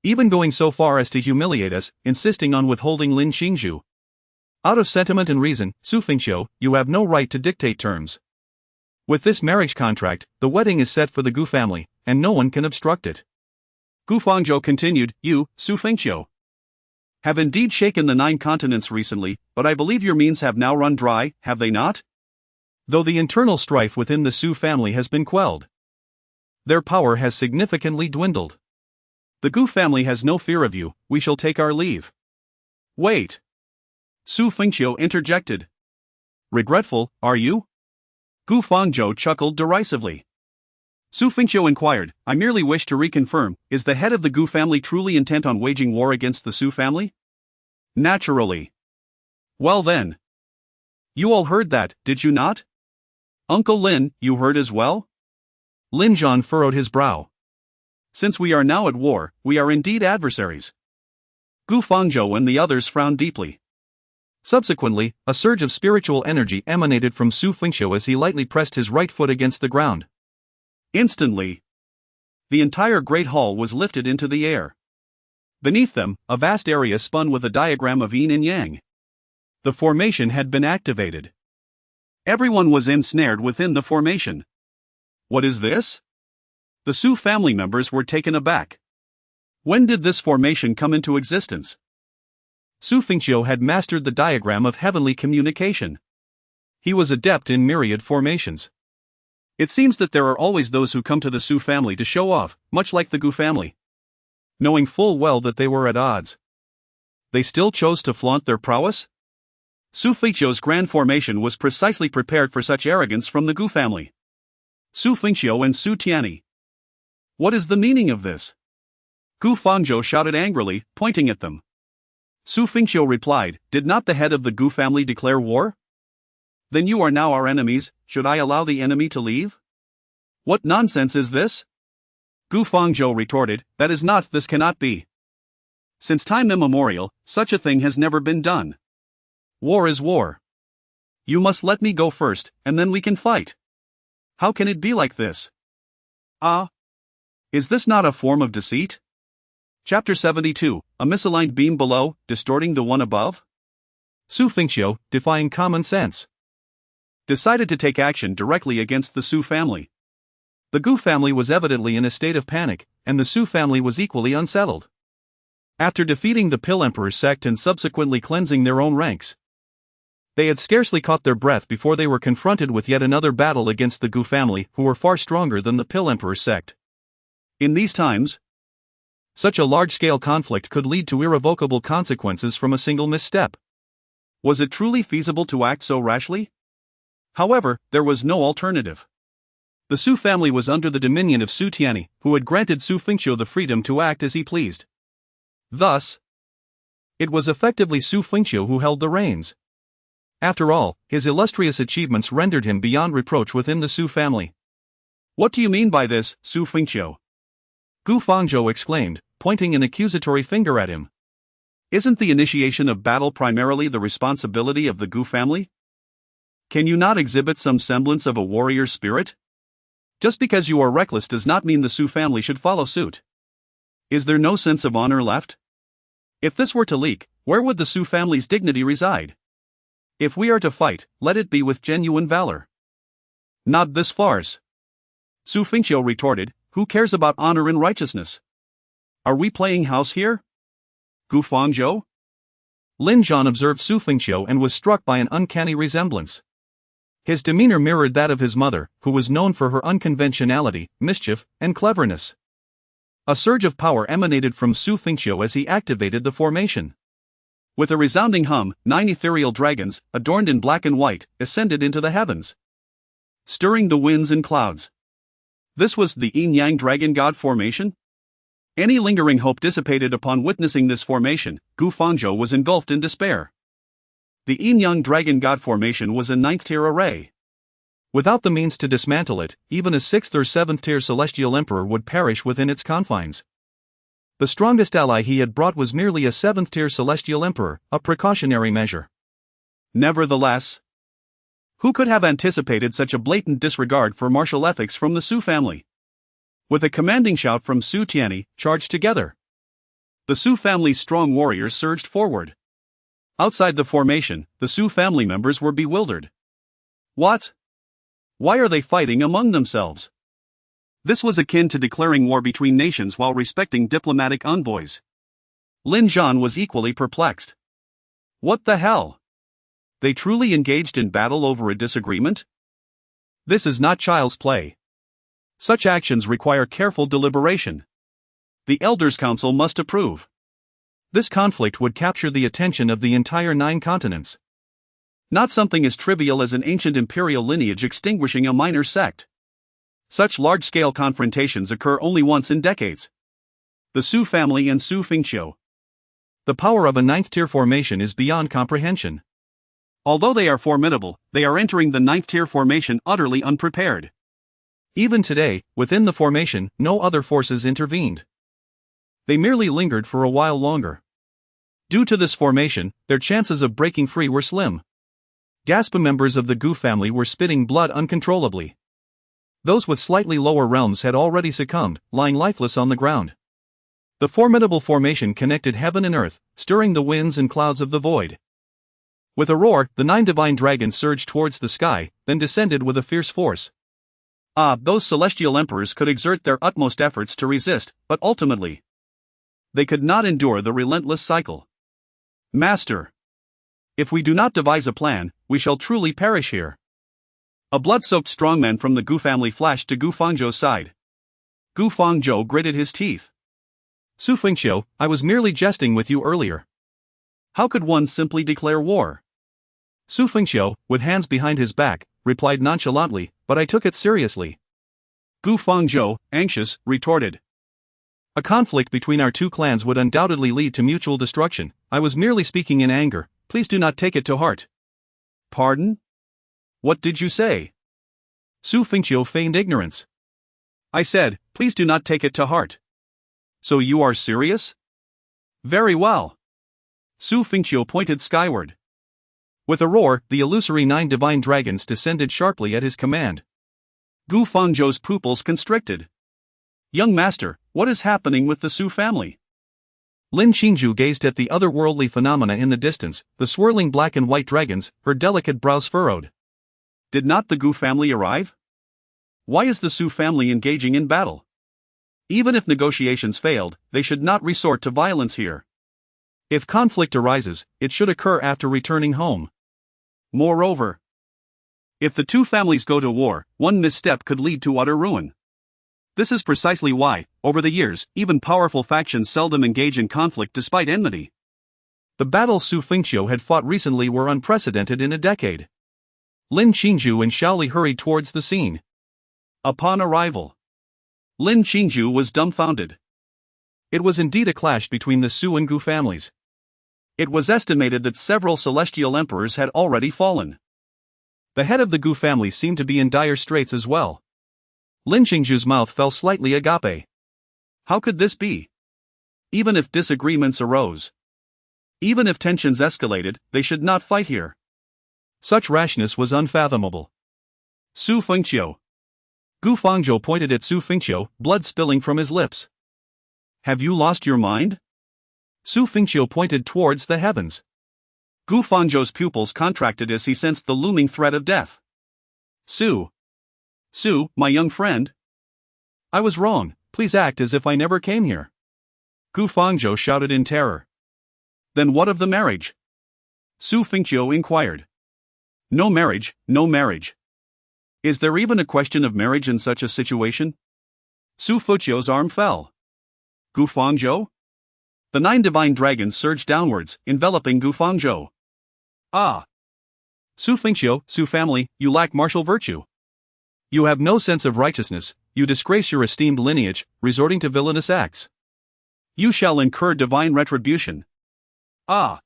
even going so far as to humiliate us, insisting on withholding Lin Xingzhu. Out of sentiment and reason, Xu Fengqiu, you have no right to dictate terms. With this marriage contract, the wedding is set for the Xu family, and no one can obstruct it. Xu Fengqiu continued, you, Xu Fengqiu, have indeed shaken the 9 continents recently, but I believe your means have now run dry, have they not? Though the internal strife within the Xu family has been quelled, their power has significantly dwindled. The Xu family has no fear of you, we shall take our leave. Wait. Xu Fengqiu interjected. Regretful, are you? Xu Fengqiu chuckled derisively. Xu Fengqiu inquired, I merely wish to reconfirm, is the head of the Xu family truly intent on waging war against the Xu family? Naturally. Well then. You all heard that, did you not? Uncle Lin, you heard as well? Lin Zhan furrowed his brow. Since we are now at war, we are indeed adversaries. Xu Fengqiu and the others frowned deeply. Subsequently, a surge of spiritual energy emanated from Xu Fengqiu as he lightly pressed his right foot against the ground. Instantly, the entire great hall was lifted into the air. Beneath them, a vast area spun with a diagram of yin and yang. The formation had been activated. Everyone was ensnared within the formation. What is this? The Xu family members were taken aback. When did this formation come into existence? Xu Fengqiu had mastered the diagram of heavenly communication. He was adept in myriad formations. It seems that there are always those who come to the Xu family to show off, much like the Xu family. Knowing full well that they were at odds, they still chose to flaunt their prowess? Xu Fengqiu's grand formation was precisely prepared for such arrogance from the Xu family. Xu Fengqiu and Xu Tianyi. What is the meaning of this? Xu Fengqiu shouted angrily, pointing at them. Xu Fengqiu replied, did not the head of the Xu family declare war? Then you are now our enemies, should I allow the enemy to leave? What nonsense is this? Xu Fengqiu retorted, this cannot be. Since time immemorial, such a thing has never been done. War is war. You must let me go first, and then we can fight. How can it be like this? Is this not a form of deceit? Chapter 72, a misaligned beam below, distorting the one above? Xu Fengqiu, defying common sense, decided to take action directly against the Xu family. The Xu family was evidently in a state of panic, and the Xu family was equally unsettled. After defeating the Pill Emperor sect and subsequently cleansing their own ranks, they had scarcely caught their breath before they were confronted with yet another battle against the Xu family, who were far stronger than the Pill Emperor sect. In these times, such a large-scale conflict could lead to irrevocable consequences from a single misstep. Was it truly feasible to act so rashly? However, there was no alternative. The Xu family was under the dominion of Xu Tianyi, who had granted Xu Fengqiu the freedom to act as he pleased. Thus, it was effectively Xu Fengqiu who held the reins. After all, his illustrious achievements rendered him beyond reproach within the Xu family. What do you mean by this, Xu Fengqiu? Xu Fengqiu exclaimed, pointing an accusatory finger at him. Isn't the initiation of battle primarily the responsibility of the Xu family? Can you not exhibit some semblance of a warrior spirit? Just because you are reckless does not mean the Xu family should follow suit. Is there no sense of honor left? If this were to leak, where would the Xu family's dignity reside? If we are to fight, let it be with genuine valor. Not this farce. Xu Fengqiu retorted, who cares about honor and righteousness? Are we playing house here? Xu Fengqiu? Lin Zhan observed Xu Fengqiu and was struck by an uncanny resemblance. His demeanor mirrored that of his mother, who was known for her unconventionality, mischief, and cleverness. A surge of power emanated from Xu Fengqiu as he activated the formation. With a resounding hum, 9 ethereal dragons, adorned in black and white, ascended into the heavens, stirring the winds and clouds. This was the Yin-Yang dragon god formation? Any lingering hope dissipated upon witnessing this formation. Xu Fengqiu was engulfed in despair. The Yin-Yang dragon god formation was a 9th-tier array. Without the means to dismantle it, even a 6th or 7th-tier celestial emperor would perish within its confines. The strongest ally he had brought was merely a 7th-tier celestial emperor, a precautionary measure. Nevertheless, who could have anticipated such a blatant disregard for martial ethics from the Xu family? With a commanding shout from Xu Tianming, charged together. The Xu family's strong warriors surged forward. Outside the formation, the Xu family members were bewildered. What? Why are they fighting among themselves? This was akin to declaring war between nations while respecting diplomatic envoys. Lin Zhan was equally perplexed. What the hell? They truly engaged in battle over a disagreement? This is not child's play. Such actions require careful deliberation. The Elders' Council must approve. This conflict would capture the attention of the entire 9 continents. Not something as trivial as an ancient imperial lineage extinguishing a minor sect. Such large-scale confrontations occur only once in decades. The Xu family and Xu Fengqiu. The power of a 9th-tier formation is beyond comprehension. Although they are formidable, they are entering the 9th-tier formation utterly unprepared. Even today, within the formation, no other forces intervened. They merely lingered for a while longer. Due to this formation, their chances of breaking free were slim. Gasping members of the Xu family were spitting blood uncontrollably. Those with slightly lower realms had already succumbed, lying lifeless on the ground. The formidable formation connected heaven and earth, stirring the winds and clouds of the void. With a roar, the 9 divine dragons surged towards the sky, then descended with a fierce force. Those celestial emperors could exert their utmost efforts to resist, but ultimately, they could not endure the relentless cycle. Master, if we do not devise a plan, we shall truly perish here. A blood-soaked strongman from the Xu family flashed to Xu Fengqiu's side. Xu Fengqiu gritted his teeth. Xu Fengqiu, I was merely jesting with you earlier. How could one simply declare war? Xu Fengqiu, with hands behind his back, replied nonchalantly, but I took it seriously. Xu Fengqiu, anxious, retorted. A conflict between our 2 clans would undoubtedly lead to mutual destruction. I was merely speaking in anger, please do not take it to heart. Pardon? What did you say? Xu Fengqiu feigned ignorance. I said, please do not take it to heart. So you are serious? Very well. Xu Fengqiu pointed skyward. With a roar, the illusory 9 divine dragons descended sharply at his command. Xu Fengqiu's pupils constricted. Young master, what is happening with the Xu family? Lin Qingju gazed at the otherworldly phenomena in the distance, the swirling black and white dragons, her delicate brows furrowed. Did not the Xu family arrive? Why is the Xu family engaging in battle? Even if negotiations failed, they should not resort to violence here. If conflict arises, it should occur after returning home. Moreover, if the 2 families go to war, one misstep could lead to utter ruin. This is precisely why, over the years, even powerful factions seldom engage in conflict despite enmity. The battles Xu Fengqiu had fought recently were unprecedented in a decade. Lin Qingju and Shaoli hurried towards the scene. Upon arrival, Lin Qingju was dumbfounded. It was indeed a clash between the Xu and Xu families. It was estimated that several celestial emperors had already fallen. The head of the Xu family seemed to be in dire straits as well. Lin Qingju's mouth fell slightly agape. How could this be? Even if disagreements arose, even if tensions escalated, they should not fight here. Such rashness was unfathomable. Xu Fengqiu, Xu Fengqiu pointed at Xu Fengqiu, blood spilling from his lips. Have you lost your mind? Xu Fengqiu pointed towards the heavens. Xu Fengqiu's pupils contracted as he sensed the looming threat of death. Xu, my young friend. I was wrong, please act as if I never came here. Xu Fengqiu shouted in terror. Then what of the marriage? Xu Fengqiu inquired. No marriage, no marriage. Is there even a question of marriage in such a situation? Xu Fengqiu's arm fell. Xu Fengqiu? The 9 divine dragons surged downwards, enveloping Xu Fengqiu. Ah! Xu Fengqiu, Xu family, you lack martial virtue. You have no sense of righteousness, you disgrace your esteemed lineage, resorting to villainous acts. You shall incur divine retribution. Ah!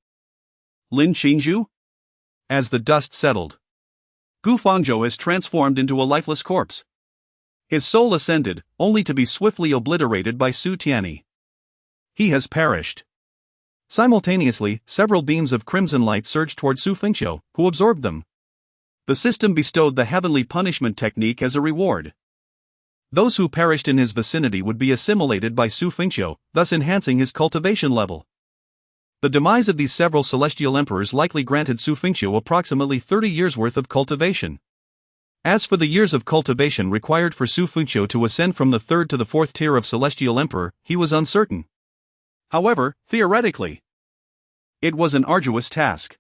Lin Qingzhu? As the dust settled, Xu Fengqiu is transformed into a lifeless corpse. His soul ascended, only to be swiftly obliterated by Su Tianyi. He has perished. Simultaneously, several beams of crimson light surged toward Xu Fengqiu, who absorbed them. The system bestowed the heavenly punishment technique as a reward. Those who perished in his vicinity would be assimilated by Xu Fengqiu, thus enhancing his cultivation level. The demise of these several celestial emperors likely granted Xu Fengqiu approximately 30 years' worth of cultivation. As for the years of cultivation required for Xu Fengqiu to ascend from the 3rd to the 4th tier of celestial emperor, he was uncertain. However, theoretically, it was an arduous task.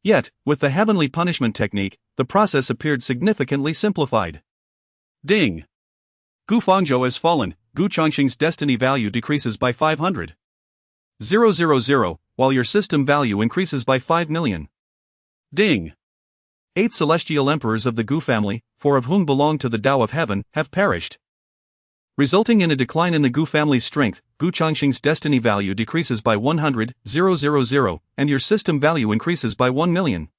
Yet, with the heavenly punishment technique, the process appeared significantly simplified. Ding! Xu Fengqiu has fallen, Xu Changxing's destiny value decreases by 500,000, while your system value increases by 5 million. Ding! 8 celestial emperors of the Xu family, 4 of whom belong to the Tao of Heaven, have perished. Resulting in a decline in the Xu family's strength, Xu Changxing's destiny value decreases by 100,000, and your system value increases by 1 million.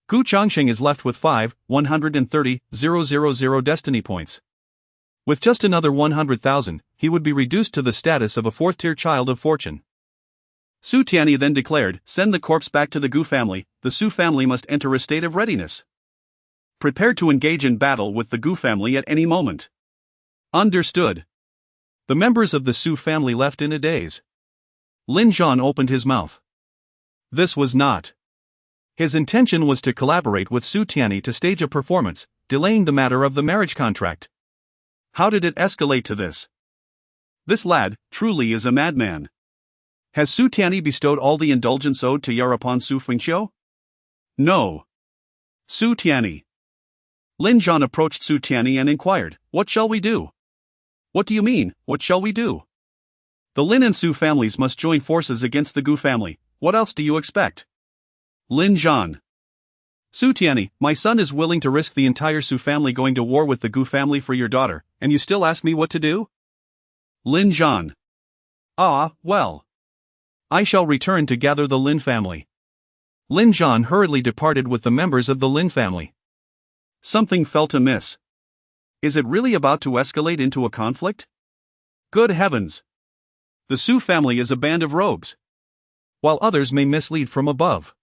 Xu Changxing is left with 130,000 destiny points. With just another 100,000, he would be reduced to the status of a 4th-tier child of fortune. Su Tianyi then declared, send the corpse back to the Xu family, the Xu family must enter a state of readiness. Prepared to engage in battle with the Xu family at any moment. Understood. The members of the Xu family left in a daze. Lin Zhan opened his mouth. This was not. His intention was to collaborate with Su Tianyi to stage a performance, delaying the matter of the marriage contract. How did it escalate to this? This lad, truly is a madman. Has Su Tianyi bestowed all the indulgence owed to Yar upon Xu Fengqiu? No. Su Tianyi. Lin Zhan approached Su Tianyi and inquired, what shall we do? What do you mean, what shall we do? The Lin and Su families must join forces against the Xu family, what else do you expect? Lin Zhan. Su Tianyi, my son is willing to risk the entire Xu family going to war with the Xu family for your daughter, and you still ask me what to do? Lin Zhan. Ah, well. I shall return to gather the Lin family. Lin Zhan hurriedly departed with the members of the Lin family. Something felt amiss. Is it really about to escalate into a conflict? Good heavens! The Xu family is a band of rogues. While others may mislead from above,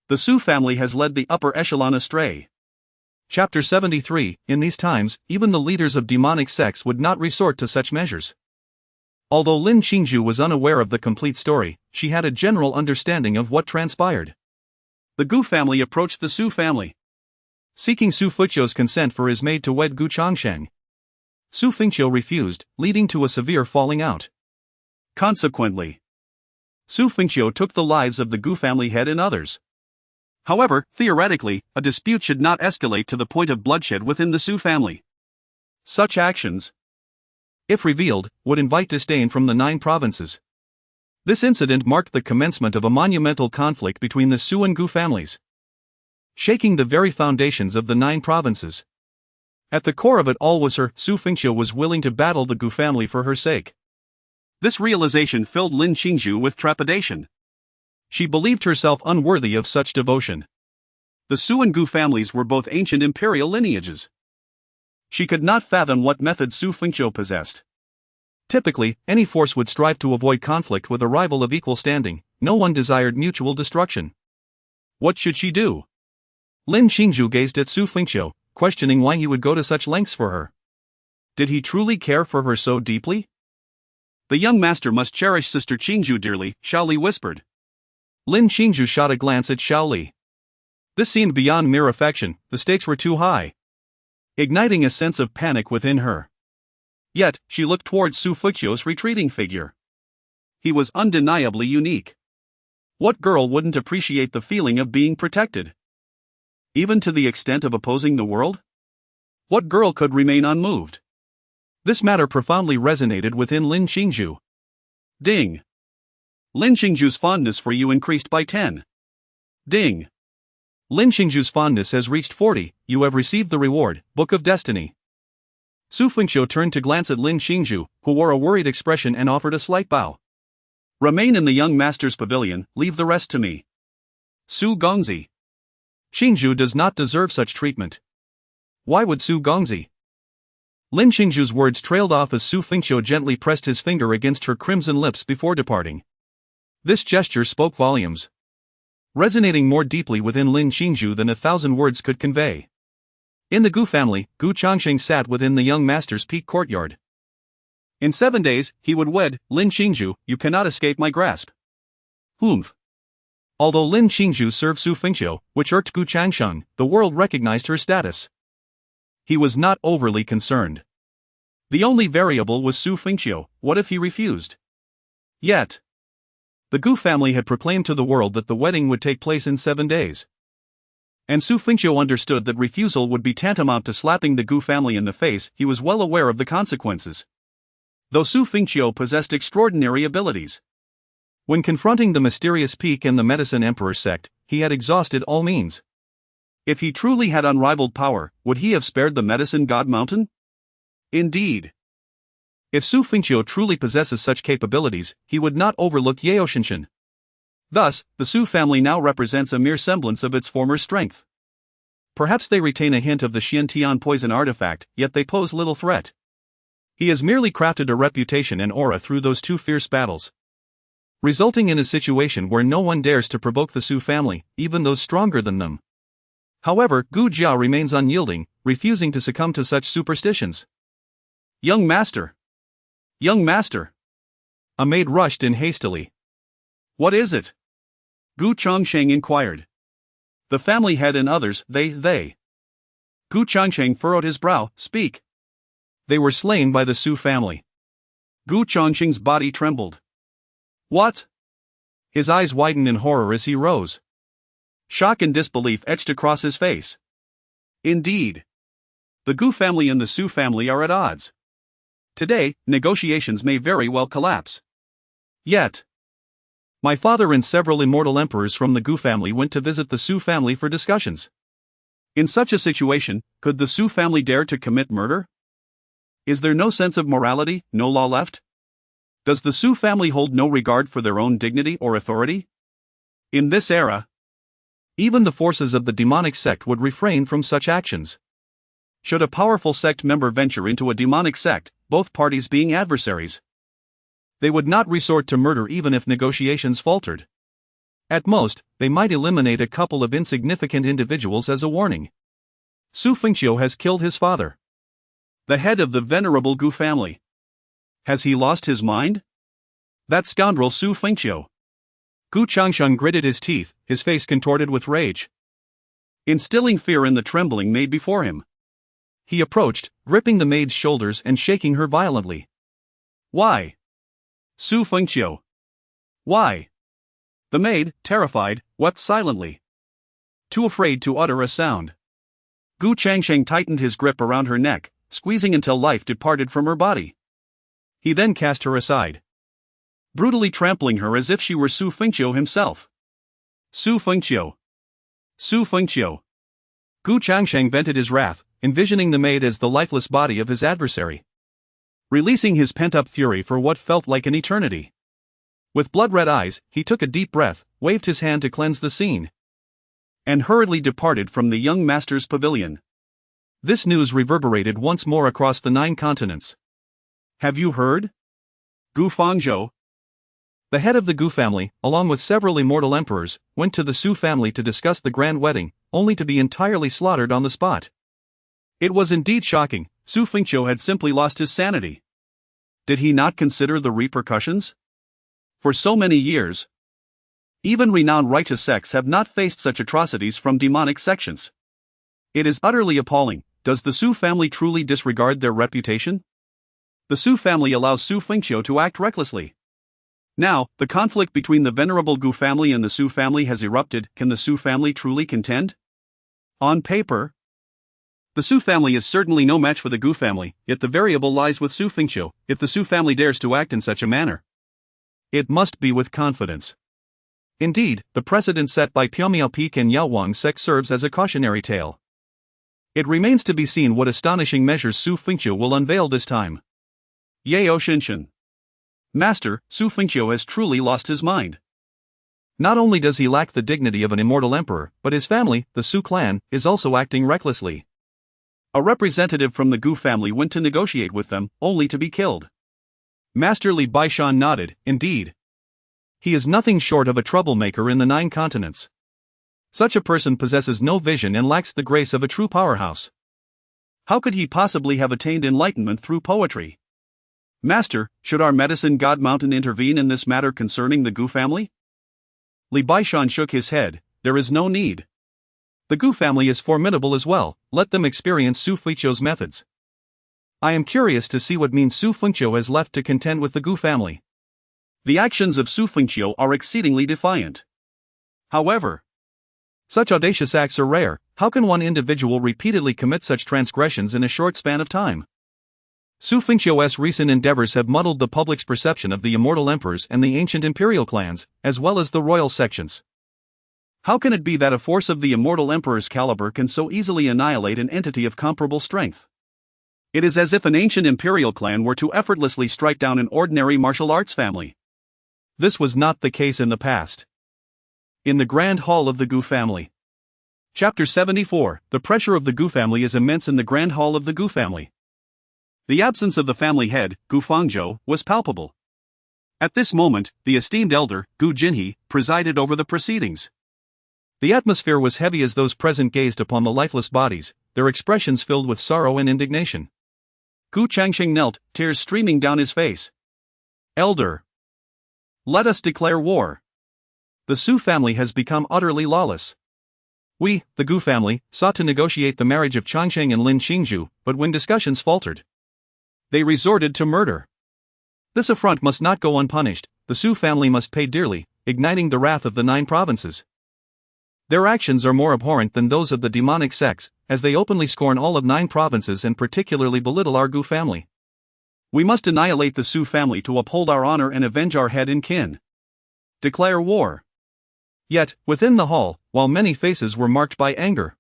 the Xu family has led the upper echelon astray. Chapter 73. In these times, even the leaders of demonic sects would not resort to such measures. Although Lin Qingzhu was unaware of the complete story, she had a general understanding of what transpired. The Xu family approached the Xu family, seeking Xu Fengqiu's consent for his maid to wed Xu Changsheng. Xu Fengqiu refused, leading to a severe falling out. Consequently, Xu Fengqiu took the lives of the Xu family head and others. However, theoretically, a dispute should not escalate to the point of bloodshed within the Xu family. Such actions, if revealed, would invite disdain from the 9 provinces. This incident marked the commencement of a monumental conflict between the Xu and Xu families, shaking the very foundations of the 9 provinces. At the core of it all was her, Xu Fengqiu was willing to battle the Xu family for her sake. This realization filled Lin Qingzhu with trepidation. She believed herself unworthy of such devotion. The Xu and Xu families were both ancient imperial lineages. She could not fathom what methods Xu Fengqiu possessed. Typically, any force would strive to avoid conflict with a rival of equal standing. No one desired mutual destruction. What should she do? Lin Qingzhu gazed at Xu Fengqiu, questioning why he would go to such lengths for her. Did he truly care for her so deeply? The young master must cherish Sister Qingju dearly, Xiaoli whispered. Lin Qingju shot a glance at Xiaoli. This seemed beyond mere affection, the stakes were too high, igniting a sense of panic within her. Yet, she looked towards Xu Fengqiu's retreating figure. He was undeniably unique. What girl wouldn't appreciate the feeling of being protected? Even to the extent of opposing the world? What girl could remain unmoved? This matter profoundly resonated within Lin Qingju. Ding! Lin Qingju's fondness for you increased by 10. Ding! Lin Qingju's fondness has reached 40, you have received the reward, Book of Destiny. Xu Fengqiu turned to glance at Lin Qingju, who wore a worried expression and offered a slight bow. Remain in the young master's pavilion, leave the rest to me. Su Gongzi. Qingju does not deserve such treatment. Why would Su Gongzi? Lin Qingju's words trailed off as Xu Fengqiu gently pressed his finger against her crimson lips before departing. This gesture spoke volumes, resonating more deeply within Lin Qingju than 1,000 words could convey. In the Gu family, Gu Changsheng sat within the young master's peak courtyard. In 7 days, he would wed Lin Qingju, you cannot escape my grasp. Humph. Although Lin Qingju served Xu Fengqiu, which irked Gu Changsheng, the world recognized her status. He was not overly concerned. The only variable was Xu Fengqiu, what if he refused? Yet, the Gu family had proclaimed to the world that the wedding would take place in 7 days. And Xu Fengqiu understood that refusal would be tantamount to slapping the Gu family in the face. He was well aware of the consequences. Though Xu Fengqiu possessed extraordinary abilities. When confronting the mysterious peak and the Medicine Emperor sect, he had exhausted all means. If he truly had unrivaled power, would he have spared the Medicine God Mountain? Indeed. If Xu Fengqiu truly possesses such capabilities, he would not overlook Yaoshinshin. Thus, the Xu family now represents a mere semblance of its former strength. Perhaps they retain a hint of the Xiantian poison artifact, yet they pose little threat. He has merely crafted a reputation and aura through those 2 fierce battles, resulting in a situation where no one dares to provoke the Xu family, even those stronger than them. However, Gu Jia remains unyielding, refusing to succumb to such superstitions. Young master! Young master! A maid rushed in hastily. What is it? Gu Changsheng inquired. The family head and others, they. Gu Changsheng furrowed his brow, speak. They were slain by the Xu family. Gu Changsheng's body trembled. What? His eyes widened in horror as he rose. Shock and disbelief etched across his face. Indeed. The Gu family and the Xu family are at odds. Today, negotiations may very well collapse. Yet, my father and several immortal emperors from the Gu family went to visit the Xu family for discussions. In such a situation, could the Xu family dare to commit murder? Is there no sense of morality, no law left? Does the Xu family hold no regard for their own dignity or authority? In this era, even the forces of the demonic sect would refrain from such actions. Should a powerful sect member venture into a demonic sect, both parties being adversaries, they would not resort to murder even if negotiations faltered. At most, they might eliminate a couple of insignificant individuals as a warning. Xu Fengqiu has killed his father, the head of the venerable Gu family. Has he lost his mind? That scoundrel Xu Fengqiu. Gu Changsheng gritted his teeth, his face contorted with rage, instilling fear in the trembling maid before him. He approached, gripping the maid's shoulders and shaking her violently. Why? Xu Fengqiu. Why? The maid, terrified, wept silently, too afraid to utter a sound. Gu Changsheng tightened his grip around her neck, squeezing until life departed from her body. He then cast her aside, brutally trampling her as if she were Xu Fengqiu himself. Xu Fengqiu. Xu Fengqiu. Gu Changsheng vented his wrath, envisioning the maid as the lifeless body of his adversary, releasing his pent-up fury for what felt like an eternity. With blood-red eyes, he took a deep breath, waved his hand to cleanse the scene, and hurriedly departed from the young master's pavilion. This news reverberated once more across the 9 continents. Have you heard? Gu Fengqiu, the head of the Gu family, along with several immortal emperors, went to the Xu family to discuss the grand wedding, only to be entirely slaughtered on the spot. It was indeed shocking. Xu Fengqiu had simply lost his sanity. Did he not consider the repercussions? For so many years, even renowned righteous sects have not faced such atrocities from demonic sections. It is utterly appalling. Does the Xu family truly disregard their reputation? The Xu family allows Xu Fengqiu to act recklessly. Now, the conflict between the venerable Gu family and the Xu family has erupted. Can the Xu family truly contend? On paper, the Xu family is certainly no match for the Gu family, yet the variable lies with Xu Fengqiu. If the Xu family dares to act in such a manner, it must be with confidence. Indeed, the precedent set by Piamiao Peak and Yaowang sect serves as a cautionary tale. It remains to be seen what astonishing measures Xu Fengqiu will unveil this time. Yao Shinshin. Master, Xu Fengqiu has truly lost his mind. Not only does he lack the dignity of an immortal emperor, but his family, the Xu clan, is also acting recklessly. A representative from the Gu family went to negotiate with them, only to be killed. Master Li Baishan nodded. Indeed, he is nothing short of a troublemaker in the 9 continents. Such a person possesses no vision and lacks the grace of a true powerhouse. How could he possibly have attained enlightenment through poetry? Master, should our medicine god Mountain intervene in this matter concerning the Gu family? Li Baishan shook his head. There is no need. The Gu family is formidable as well, let them experience Xu Fengqiu's methods. I am curious to see what means Xu Fengqiu has left to contend with the Gu family. The actions of Xu Fengqiu are exceedingly defiant. However, such audacious acts are rare. How can one individual repeatedly commit such transgressions in a short span of time? Xu Fengqiu's recent endeavors have muddled the public's perception of the immortal emperors and the ancient imperial clans, as well as the royal sections. How can it be that a force of the immortal emperor's caliber can so easily annihilate an entity of comparable strength? It is as if an ancient imperial clan were to effortlessly strike down an ordinary martial arts family. This was not the case in the past. In the Grand Hall of the Gu family. Chapter 74. The pressure of the Gu family is immense in the Grand Hall of the Gu family. The absence of the family head, Gu Fengqiu, was palpable. At this moment, the esteemed elder, Gu Jinhe, presided over the proceedings. The atmosphere was heavy as those present gazed upon the lifeless bodies, their expressions filled with sorrow and indignation. Gu Changsheng knelt, tears streaming down his face. Elder, let us declare war. The Xu family has become utterly lawless. We, the Gu family, sought to negotiate the marriage of Changsheng and Lin Xingzhu, but when discussions faltered, they resorted to murder. This affront must not go unpunished. The Xu family must pay dearly, igniting the wrath of the 9 provinces. Their actions are more abhorrent than those of the demonic sects, as they openly scorn all of 9 provinces and particularly belittle our Gu family. We must annihilate the Xu family to uphold our honor and avenge our head and kin. Declare war. Yet, within the hall, while many faces were marked by anger,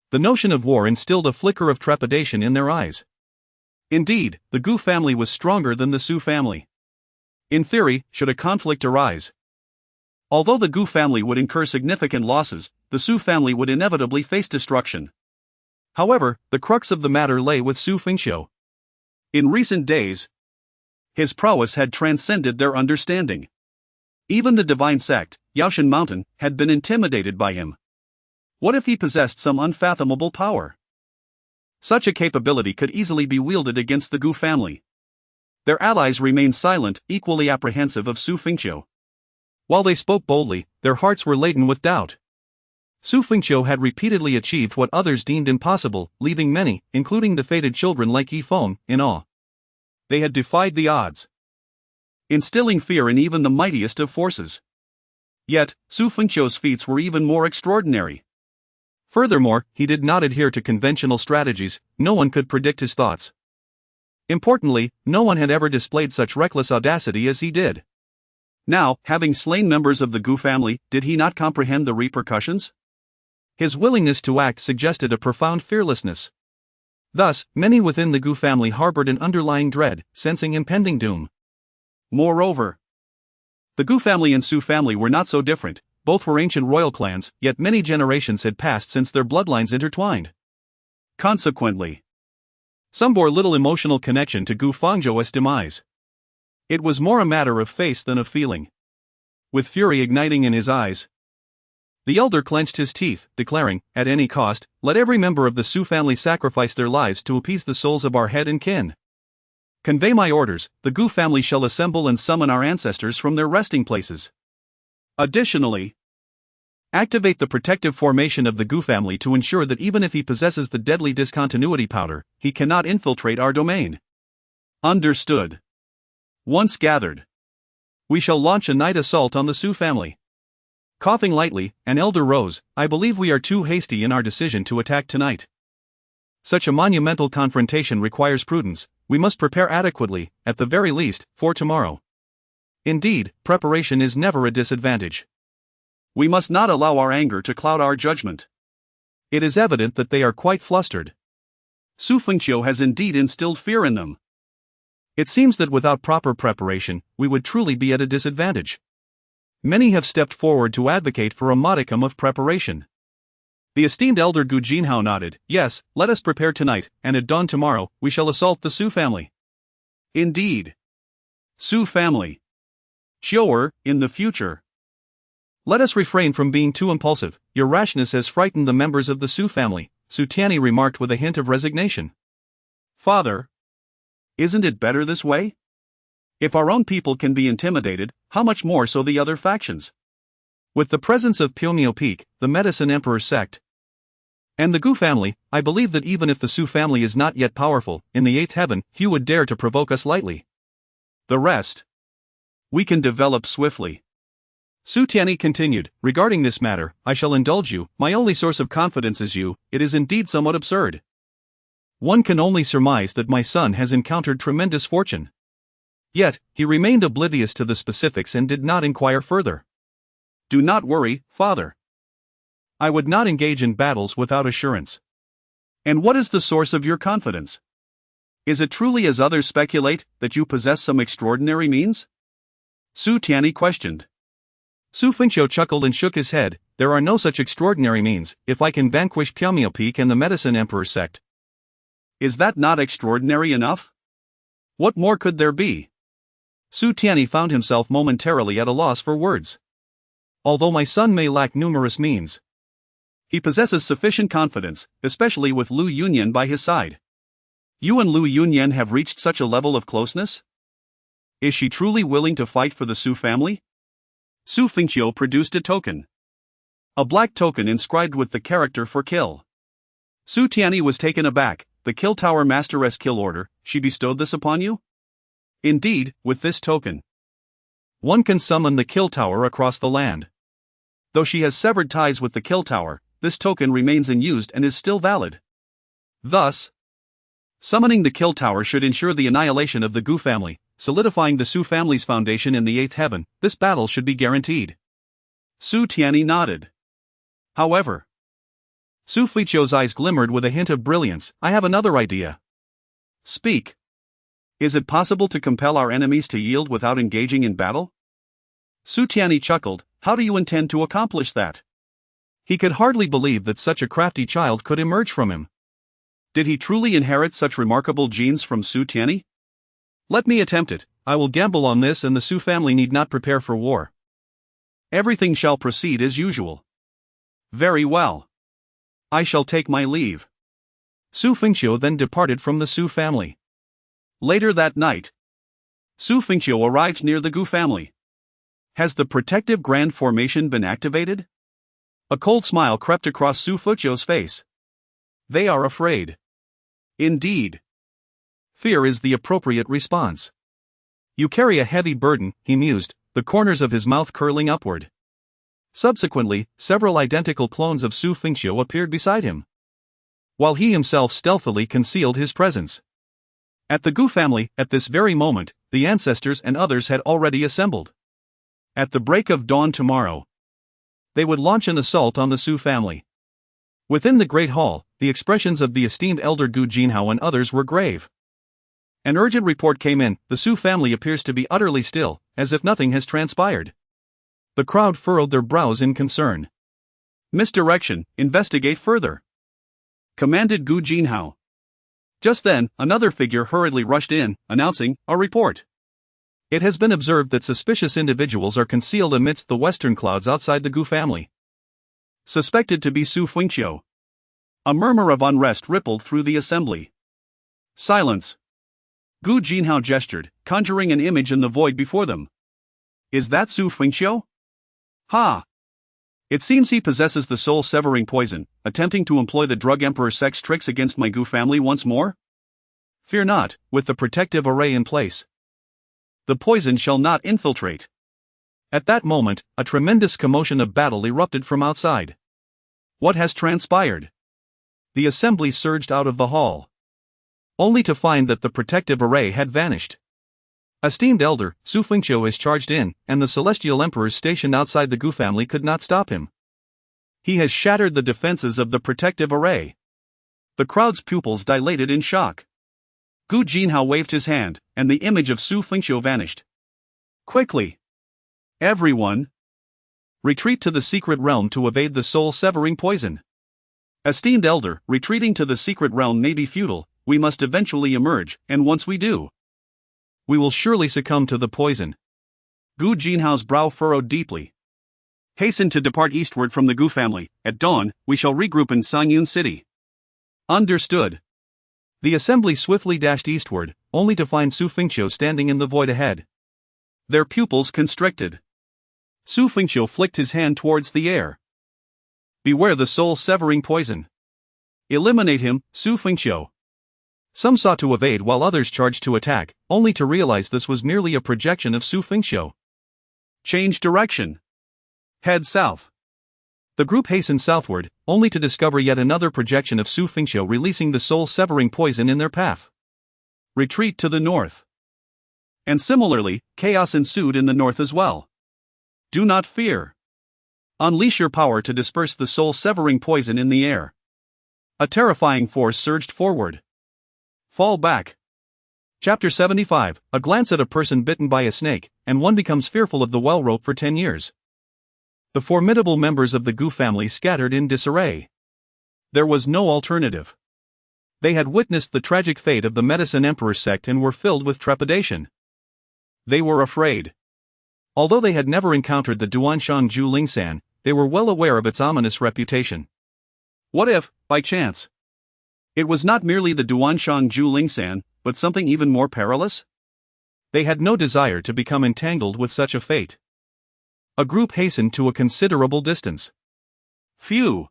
the notion of war instilled a flicker of trepidation in their eyes. Indeed, the Gu family was stronger than the Xu family. In theory, should a conflict arise, although the Gu family would incur significant losses, the Xu family would inevitably face destruction. However, the crux of the matter lay with Xu Fengqiu. In recent days, his prowess had transcended their understanding. Even the divine sect, Yaoshan Mountain, had been intimidated by him. What if he possessed some unfathomable power? Such a capability could easily be wielded against the Gu family. Their allies remained silent, equally apprehensive of Xu Fengqiu. While they spoke boldly, their hearts were laden with doubt. Xu Fengqiu had repeatedly achieved what others deemed impossible, leaving many, including the fated children like Feng, in awe. They had defied the odds, instilling fear in even the mightiest of forces. Yet, Xu Fengqiu's feats were even more extraordinary. Furthermore, he did not adhere to conventional strategies. No one could predict his thoughts. Importantly, no one had ever displayed such reckless audacity as he did. Now, having slain members of the Gu family, did he not comprehend the repercussions? His willingness to act suggested a profound fearlessness. Thus, many within the Gu family harbored an underlying dread, sensing impending doom. Moreover, the Gu family and Xu family were not so different. Both were ancient royal clans, yet many generations had passed since their bloodlines intertwined. Consequently, some bore little emotional connection to Gu Fengqiu's demise. It was more a matter of face than of feeling. With fury igniting in his eyes, The elder clenched his teeth, declaring, at any cost, let every member of the Xu family sacrifice their lives to appease the souls of our head and kin. Convey my orders, the Gu family shall assemble and summon our ancestors from their resting places. Additionally, activate the protective formation of the Gu family to ensure that even if he possesses the deadly discontinuity powder, he cannot infiltrate our domain. Understood. Once gathered, we shall launch a night assault on the Xu family. Coughing lightly, an elder rose. I believe we are too hasty in our decision to attack tonight. Such a monumental confrontation requires prudence. We must prepare adequately, at the very least, for tomorrow. Indeed, preparation is never a disadvantage. We must not allow our anger to cloud our judgment. It is evident that they are quite flustered. Xu Fengqiu has indeed instilled fear in them. It seems that without proper preparation, we would truly be at a disadvantage. Many have stepped forward to advocate for a modicum of preparation. The esteemed elder Gu Jinhao nodded. Yes, let us prepare tonight, and at dawn tomorrow, we shall assault the Xu family. Indeed. Xu family. Xiu'er, in the future. Let us refrain from being too impulsive. Your rashness has frightened the members of the Xu family, Su Tianyi remarked with a hint of resignation. Father, isn't it better this way? If our own people can be intimidated, how much more so the other factions? With the presence of Piomio Peak, the Medicine Emperor sect, and the Gu family, I believe that even if the Xu family is not yet powerful, in the 8th heaven, few would dare to provoke us lightly. The rest, we can develop swiftly. Su Tianyi continued, regarding this matter, I shall indulge you, my only source of confidence is you. It is indeed somewhat absurd. One can only surmise that my son has encountered tremendous fortune. Yet, he remained oblivious to the specifics and did not inquire further. Do not worry, father. I would not engage in battles without assurance. And what is the source of your confidence? Is it truly as others speculate, that you possess some extraordinary means? Su Tianyi questioned. Xu Fengqiu chuckled and shook his head. There are no such extraordinary means, if I can vanquish Piomio Peak and the Medicine Emperor sect. Is that not extraordinary enough? What more could there be? Su Tianyi found himself momentarily at a loss for words. Although my son may lack numerous means, he possesses sufficient confidence, especially with Lu Yunyan by his side. You and Lu Yunyan have reached such a level of closeness? Is she truly willing to fight for the Xu family? Xu Fengqiu produced a token. A black token inscribed with the character for kill. Su Tianyi was taken aback. The Kill Tower Masteress kill order, she bestowed this upon you? Indeed, with this token, one can summon the Kill Tower across the land. Though she has severed ties with the Kill Tower, this token remains unused and is still valid. Thus, summoning the Kill Tower should ensure the annihilation of the Gu family, solidifying the Xu family's foundation in the 8th heaven. This battle should be guaranteed. Su Tianyi nodded. However, Xu Fengqiu's eyes glimmered with a hint of brilliance. I have another idea. Speak. Is it possible to compel our enemies to yield without engaging in battle? Su Tianyi chuckled. How do you intend to accomplish that? He could hardly believe that such a crafty child could emerge from him. Did he truly inherit such remarkable genes from Su Tianyi? Let me attempt it. I will gamble on this, and the Xu family need not prepare for war. Everything shall proceed as usual. Very well. I shall take my leave. Xu Fengqiu then departed from the Xu family. Later that night, Xu Fengqiu arrived near the Gu family. Has the protective grand formation been activated? A cold smile crept across Xu Fengqiu's face. They are afraid. Indeed. Fear is the appropriate response. You carry a heavy burden, he mused, the corners of his mouth curling upward. Subsequently, several identical clones of Xu Fengqiu appeared beside him, while he himself stealthily concealed his presence. At the Gu family, at this very moment, the ancestors and others had already assembled. At the break of dawn tomorrow, they would launch an assault on the Xu family. Within the great hall, the expressions of the esteemed elder Gu Jinhao and others were grave. An urgent report came in. The Xu family appears to be utterly still, as if nothing has transpired. The crowd furrowed their brows in concern. Misdirection, investigate further, commanded Gu Jinhao. Just then, another figure hurriedly rushed in, announcing, a report. It has been observed that suspicious individuals are concealed amidst the western clouds outside the Gu family. suspected to be Xu Fengqiu. A murmur of unrest rippled through the assembly. Silence. Gu Jinhao gestured, conjuring an image in the void before them. Is that Xu Fengqiu? Ha! It seems he possesses the soul-severing poison, attempting to employ the drug emperor's sex tricks against my Gu family once more? Fear not, with the protective array in place. The poison shall not infiltrate. At that moment, a tremendous commotion of battle erupted from outside. What has transpired? The assembly surged out of the hall, only to find that the protective array had vanished. Esteemed elder, Xu Fengqiu is charged in, and the celestial emperors stationed outside the Gu family could not stop him. He has shattered the defenses of the protective array. The crowd's pupils dilated in shock. Gu Jinhao waved his hand, and the image of Xu Fengqiu vanished. Quickly! Everyone! Retreat to the secret realm to evade the soul-severing poison. Esteemed elder, retreating to the secret realm may be futile, we must eventually emerge, and once we do, we will surely succumb to the poison. Gu Jinhao's brow furrowed deeply. Hasten to depart eastward from the Gu family. At dawn, we shall regroup in Sangyun City. Understood. The assembly swiftly dashed eastward, only to find Xu Fengqiu standing in the void ahead. Their pupils constricted. Xu Fengqiu flicked his hand towards the air. Beware the soul-severing poison. Eliminate him, Xu Fengqiu. Some sought to evade while others charged to attack, only to realize this was merely a projection of Xu Fengqiu. Change direction. Head south. The group hastened southward, only to discover yet another projection of Xu Fengqiu releasing the soul-severing poison in their path. Retreat to the north. And similarly, chaos ensued in the north as well. Do not fear. Unleash your power to disperse the soul-severing poison in the air. A terrifying force surged forward. Fall back. Chapter 75, A glance at a person bitten by a snake, and one becomes fearful of the well rope for 10 years. The formidable members of the Gu family scattered in disarray. There was no alternative. They had witnessed the tragic fate of the Medicine Emperor sect and were filled with trepidation. They were afraid. Although they had never encountered the Duanshan Zhu Lingsan, they were well aware of its ominous reputation. What if, by chance, it was not merely the Duanshan Zhu Lingsan, but something even more perilous? They had no desire to become entangled with such a fate. A group hastened to a considerable distance. Phew!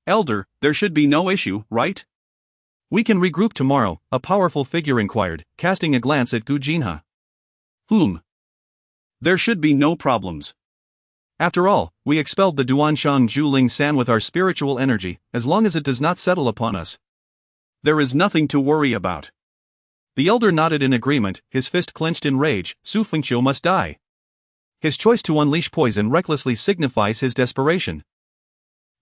Elder, there should be no issue, right? We can regroup tomorrow, a powerful figure inquired, casting a glance at Gu Jinha. There should be no problems. After all, we expelled the Duanshan Zhu Lingsan with our spiritual energy, as long as it does not settle upon us. There is nothing to worry about. The elder nodded in agreement, his fist clenched in rage. Xu Fengqiu must die. His choice to unleash poison recklessly signifies his desperation.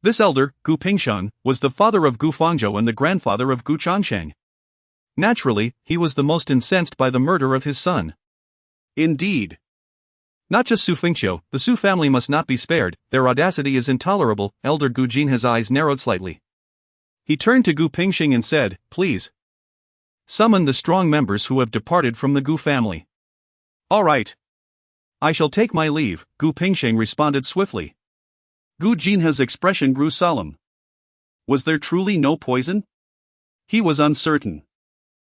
This elder, Gu Pingshan, was the father of Gu Fangzhou and the grandfather of Gu Changsheng. Naturally, he was the most incensed by the murder of his son. Indeed. Not just Xu Fengqiu, the Xu family must not be spared, their audacity is intolerable. Elder Gu Jinha's eyes narrowed slightly. He turned to Gu Pingxing and said, please summon the strong members who have departed from the Gu family. All right. I shall take my leave, Gu Pingxing responded swiftly. Gu Jinha's expression grew solemn. Was there truly no poison? He was uncertain.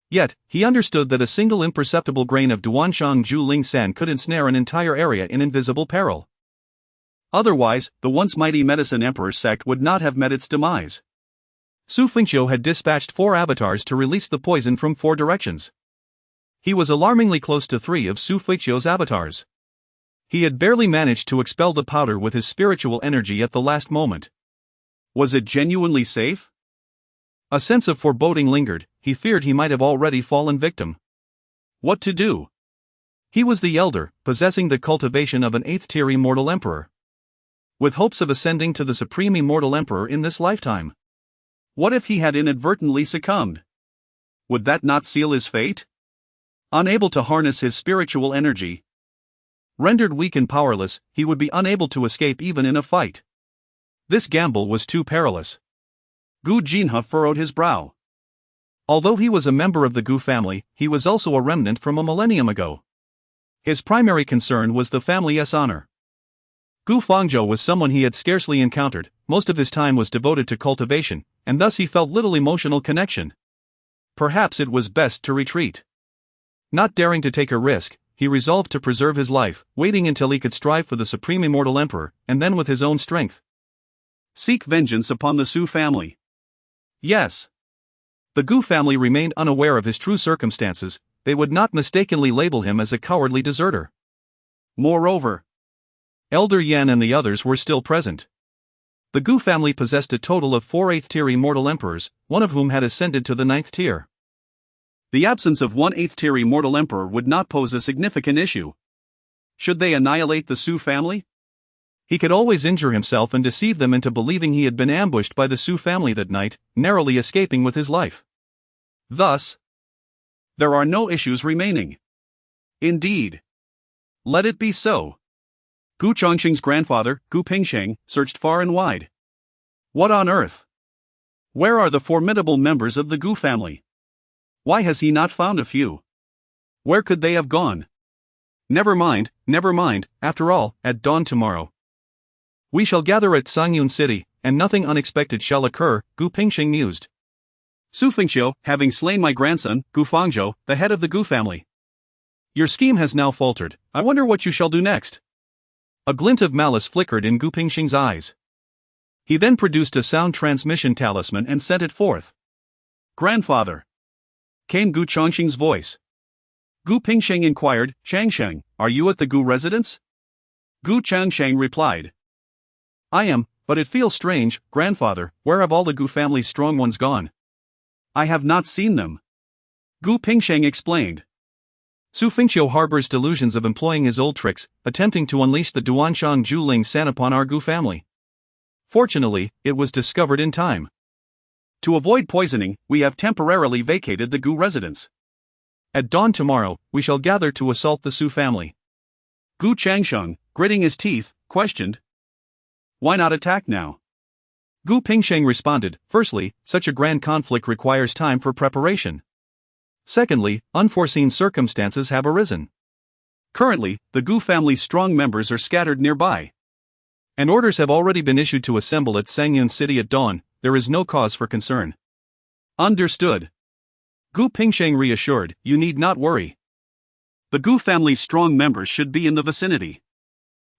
Yet, he understood that a single imperceptible grain of Duanshan Zhu Lingsan could ensnare an entire area in invisible peril. Otherwise, the once mighty Medicine Emperor sect would not have met its demise. Xu Fengqiu had dispatched 4 avatars to release the poison from 4 directions. He was alarmingly close to 3 of Xu Fengqiu's avatars. He had barely managed to expel the powder with his spiritual energy at the last moment. Was it genuinely safe? A sense of foreboding lingered. He feared he might have already fallen victim. What to do? He was the elder, possessing the cultivation of an 8th-tier Immortal Emperor, with hopes of ascending to the Supreme Immortal Emperor in this lifetime. What if he had inadvertently succumbed? Would that not seal his fate? Unable to harness his spiritual energy, rendered weak and powerless, he would be unable to escape even in a fight. This gamble was too perilous. Gu Jinha furrowed his brow. Although he was a member of the Gu family, he was also a remnant from a millennium ago. His primary concern was the family's honor. Gu Fangzhou was someone he had scarcely encountered, most of his time was devoted to cultivation, and thus he felt little emotional connection. Perhaps it was best to retreat. Not daring to take a risk, he resolved to preserve his life, waiting until he could strive for the supreme Immortal Emperor, and then with his own strength seek vengeance upon the Xu family. Yes. The Gu family remained unaware of his true circumstances. They would not mistakenly label him as a cowardly deserter. Moreover, Elder Yan and the others were still present. The Gu family possessed a total of 4 8th-tier Immortal Emperors, one of whom had ascended to the 9th tier. The absence of one 8th-tier Immortal Emperor would not pose a significant issue. Should they annihilate the Xu family? He could always injure himself and deceive them into believing he had been ambushed by the Xu family that night, narrowly escaping with his life. Thus, there are no issues remaining. Indeed. Let it be so. Gu Chongqing's grandfather, Gu Pingsheng, searched far and wide. What on earth? Where are the formidable members of the Gu family? Why has he not found a few? Where could they have gone? Never mind, after all, at dawn tomorrow we shall gather at Sangyun City, and nothing unexpected shall occur, Gu Pingsheng mused. Xu Fengqiu, having slain my grandson, Gu Fengqiu, the head of the Gu family. Your scheme has now faltered. I wonder what you shall do next. A glint of malice flickered in Gu Pingsheng's eyes. He then produced a sound transmission talisman and sent it forth. Grandfather, came Gu Chongqing's voice. Gu Pingsheng inquired, Changsheng, are you at the Gu residence? Gu Changsheng replied, I am, but it feels strange, grandfather. Where have all the Gu family's strong ones gone? I have not seen them. Gu Pingsheng explained. Xu Fengqiu harbors delusions of employing his old tricks, attempting to unleash the Duanshan Zhuling San upon our Gu family. Fortunately, it was discovered in time. To avoid poisoning, we have temporarily vacated the Gu residence. At dawn tomorrow, we shall gather to assault the Xu family. Gu Changsheng, gritting his teeth, questioned. Why not attack now? Gu Pingsheng responded, firstly, such a grand conflict requires time for preparation. Secondly, unforeseen circumstances have arisen. Currently, the Gu family's strong members are scattered nearby. And orders have already been issued to assemble at Sangyun City at dawn. There is no cause for concern. Understood. Gu Pingsheng reassured, you need not worry. The Gu family's strong members should be in the vicinity.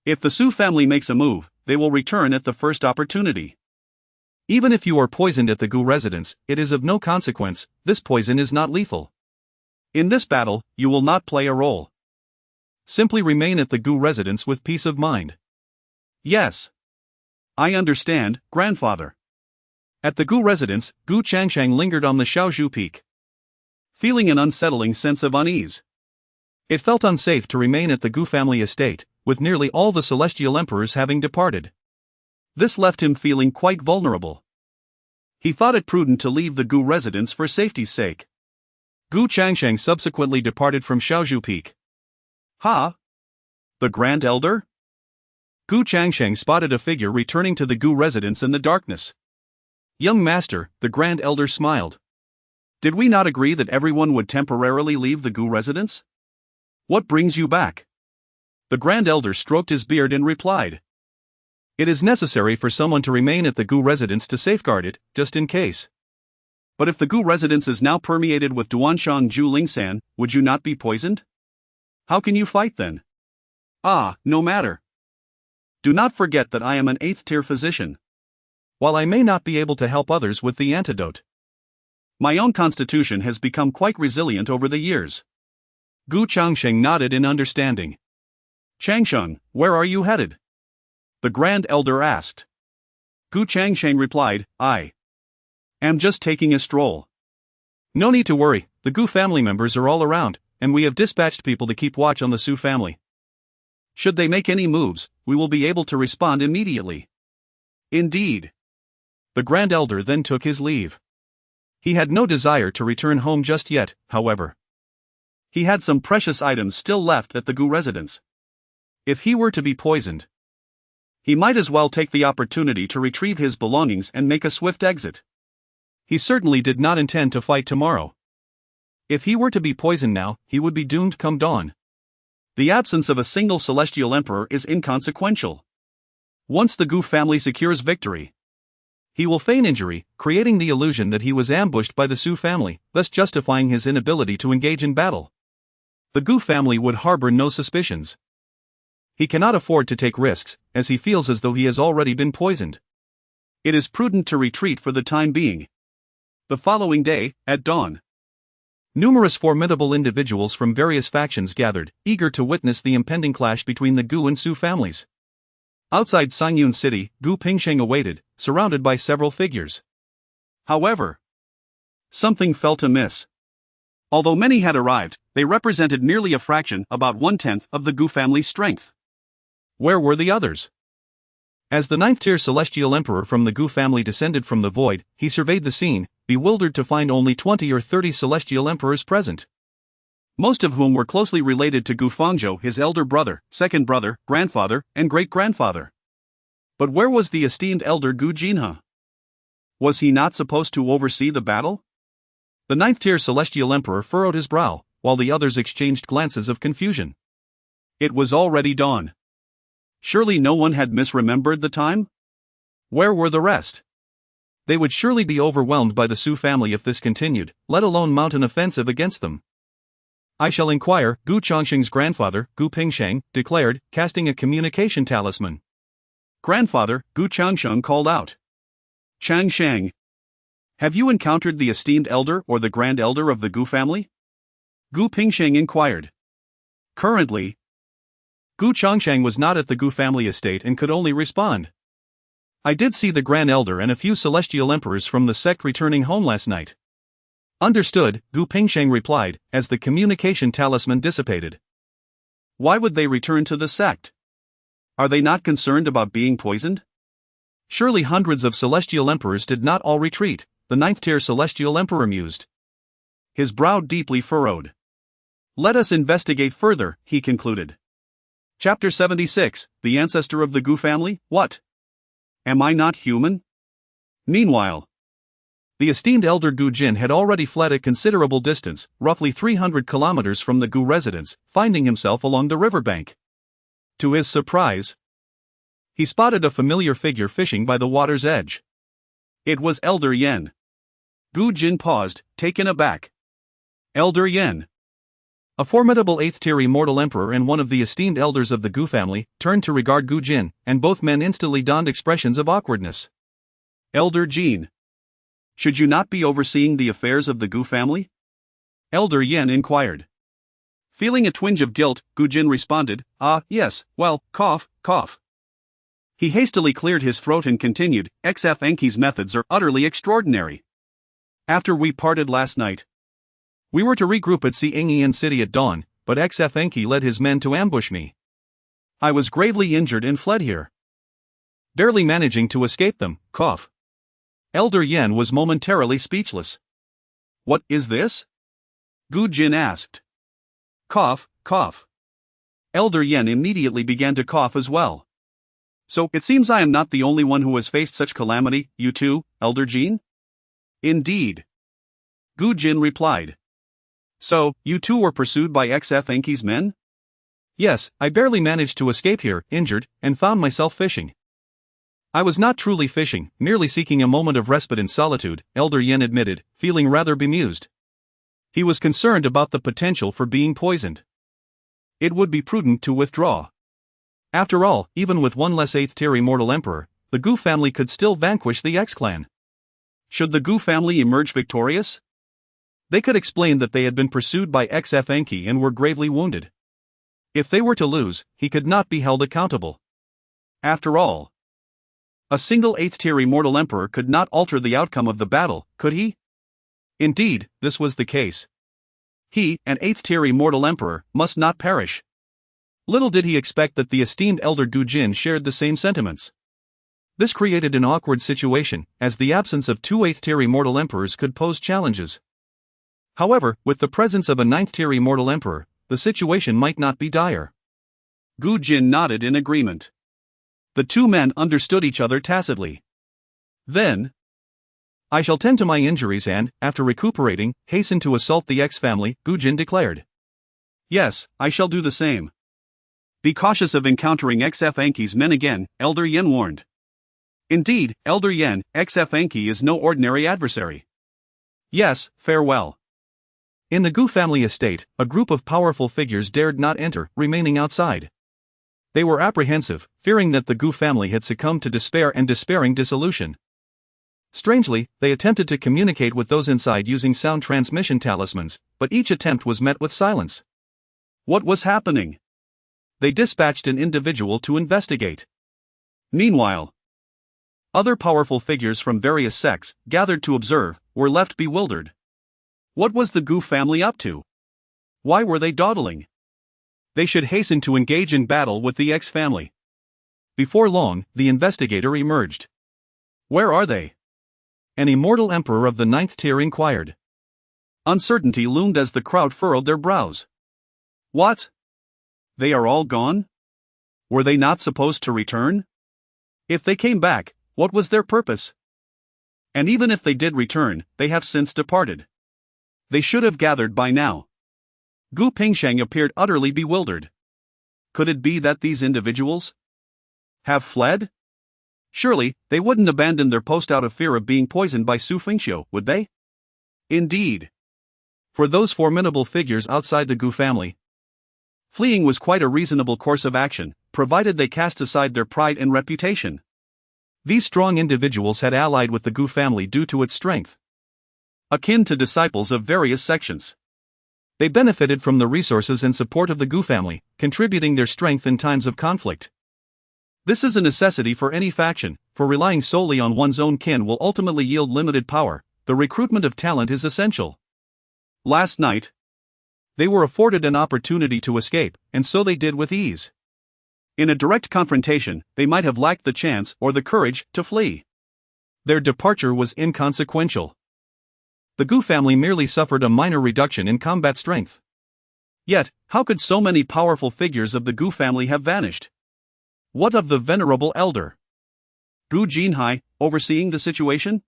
If the Xu family makes a move, they will return at the first opportunity. Even if you are poisoned at the Gu residence, it is of no consequence. This poison is not lethal. In this battle, you will not play a role. Simply remain at the Gu residence with peace of mind. Yes. I understand, grandfather. At the Gu residence, Gu Changsheng lingered on the Shaozhu peak, feeling an unsettling sense of unease. It felt unsafe to remain at the Gu family estate, with nearly all the celestial emperors having departed. This left him feeling quite vulnerable. He thought it prudent to leave the Gu residence for safety's sake. Gu Changsheng subsequently departed from Shaozhu Peak. Ha! The Grand Elder? Gu Changsheng spotted a figure returning to the Gu residence in the darkness. Young master, the Grand Elder smiled. Did we not agree that everyone would temporarily leave the Gu residence? What brings you back? The Grand Elder stroked his beard and replied. It is necessary for someone to remain at the Gu residence to safeguard it, just in case. But if the Gu residence is now permeated with Duanshan Zhuling San, would you not be poisoned? How can you fight then? Ah, no matter. Do not forget that I am an 8th-tier physician. While I may not be able to help others with the antidote, my own constitution has become quite resilient over the years. Gu Changsheng nodded in understanding. Changsheng, where are you headed? The Grand Elder asked. Gu Changsheng replied, I am just taking a stroll. No need to worry, the Gu family members are all around, and we have dispatched people to keep watch on the Xu family. Should they make any moves, we will be able to respond immediately. Indeed. The Grand Elder then took his leave. He had no desire to return home just yet, however. He had some precious items still left at the Gu residence. If he were to be poisoned, he might as well take the opportunity to retrieve his belongings and make a swift exit. He certainly did not intend to fight tomorrow. If he were to be poisoned now, he would be doomed come dawn. The absence of a single celestial emperor is inconsequential. Once the Gu family secures victory, He will feign injury, creating the illusion that he was ambushed by the Xu family, thus justifying his inability to engage in battle. The Gu family would harbor no suspicions. He cannot afford to take risks, as he feels as though he has already been poisoned. It is prudent to retreat for the time being. The following day, at dawn, numerous formidable individuals from various factions gathered, eager to witness the impending clash between the Gu and Xu families. Outside Sangyun City, Gu Pingsheng awaited, surrounded by several figures. However, something felt amiss. Although many had arrived, they represented nearly a fraction, about 1/10, of the Gu family's strength. Where were the others? As the 9th-tier celestial emperor from the Gu family descended from the void, he surveyed the scene, bewildered to find only 20 or 30 celestial emperors present. Most of whom were closely related to Xu Fengqiu, his elder brother, second brother, grandfather, and great-grandfather. But where was the esteemed elder Gu Jinhe? Was he not supposed to oversee the battle? The 9th-tier celestial emperor furrowed his brow, while the others exchanged glances of confusion. It was already dawn. Surely no one had misremembered the time? Where were the rest? They would surely be overwhelmed by the Xu family if this continued, let alone mount an offensive against them. I shall inquire, Gu Changsheng's grandfather, Gu Pingsheng, declared, casting a communication talisman. Grandfather, Gu Changsheng called out. Changsheng, have you encountered the esteemed elder or the grand elder of the Gu family? Gu Pingsheng inquired. Currently, Gu Changsheng was not at the Gu family estate and could only respond. I did see the Grand Elder and a few celestial emperors from the sect returning home last night. Understood, Gu Pingsheng replied, as the communication talisman dissipated. Why would they return to the sect? Are they not concerned about being poisoned? Surely hundreds of celestial emperors did not all retreat, the 9th-tier celestial emperor mused. His brow deeply furrowed. Let us investigate further, he concluded. Chapter 76, The Ancestor of the Gu Family, What? Am I not human? Meanwhile, the esteemed elder Gu Jin had already fled a considerable distance, roughly 300 kilometers from the Gu residence, finding himself along the riverbank. To his surprise, he spotted a familiar figure fishing by the water's edge. It was Elder Yen. Gu Jin paused, taken aback. Elder Yen, a formidable 8th-tier Immortal Emperor and one of the esteemed elders of the Gu family, turned to regard Gu Jin, and both men instantly donned expressions of awkwardness. Elder Jin, should you not be overseeing the affairs of the Gu family? Elder Yen inquired. Feeling a twinge of guilt, Gu Jin responded, yes, well, cough, cough. He hastily cleared his throat and continued, Xu Fengqiu's methods are utterly extraordinary. After we parted last night, we were to regroup at Xiangyan City at dawn, but Xu Fengqiu led his men to ambush me. I was gravely injured and fled here, barely managing to escape them, cough. Elder Yen was momentarily speechless. What is this? Gu Jin asked. Cough, cough. Elder Yen immediately began to cough as well. So, it seems I am not the only one who has faced such calamity, you too, Elder Jin? Indeed. Gu Jin replied. So, you too were pursued by Xu Fengqiu's men? Yes, I barely managed to escape here, injured, and found myself fishing. I was not truly fishing, merely seeking a moment of respite in solitude, Elder Yen admitted, feeling rather bemused. He was concerned about the potential for being poisoned. It would be prudent to withdraw. After all, even with one less 8th-tier Immortal Emperor, the Gu family could still vanquish the X-clan. Should the Gu family emerge victorious? They could explain that they had been pursued by Xu Fengqiu and were gravely wounded. If they were to lose, he could not be held accountable. After all, a single 8th-tier Immortal Emperor could not alter the outcome of the battle, could he? Indeed, this was the case. He, an 8th-tier Immortal Emperor, must not perish. Little did he expect that the esteemed elder Gu Jin shared the same sentiments. This created an awkward situation, as the absence of two 8th-tier Immortal Emperors could pose challenges. However, with the presence of a 9th-tier Immortal Emperor, the situation might not be dire. Gu Jin nodded in agreement. The two men understood each other tacitly. Then, I shall tend to my injuries and, after recuperating, hasten to assault the X family, Gu Jin declared. Yes, I shall do the same. Be cautious of encountering Xu Fengqiu's men again, Elder Yen warned. Indeed, Elder Yan, Xu Fengqiu is no ordinary adversary. Yes, farewell. In the Gu family estate, a group of powerful figures dared not enter, remaining outside. They were apprehensive, fearing that the Gu family had succumbed to despair and despairing dissolution. Strangely, they attempted to communicate with those inside using sound transmission talismans, but each attempt was met with silence. What was happening? They dispatched an individual to investigate. Meanwhile, other powerful figures from various sects, gathered to observe, were left bewildered. What was the Gu family up to? Why were they dawdling? They should hasten to engage in battle with the X family. Before long, the investigator emerged. Where are they? An Immortal Emperor of the 9th tier inquired. Uncertainty loomed as the crowd furrowed their brows. What? They are all gone? Were they not supposed to return? If they came back, what was their purpose? And even if they did return, they have since departed. They should have gathered by now. Gu Pingsheng appeared utterly bewildered. Could it be that these individuals have fled? Surely, they wouldn't abandon their post out of fear of being poisoned by Xu Fengqiu, would they? Indeed. For those formidable figures outside the Gu family, fleeing was quite a reasonable course of action, provided they cast aside their pride and reputation. These strong individuals had allied with the Gu family due to its strength. Akin to disciples of various sections. They benefited from the resources and support of the Gu family, contributing their strength in times of conflict. This is a necessity for any faction, for relying solely on one's own kin will ultimately yield limited power. The recruitment of talent is essential. Last night, they were afforded an opportunity to escape, and so they did with ease. In a direct confrontation, they might have lacked the chance or the courage to flee. Their departure was inconsequential. The Gu family merely suffered a minor reduction in combat strength. Yet, how could so many powerful figures of the Gu family have vanished? What of the venerable elder Gu Jinhai, overseeing the situation?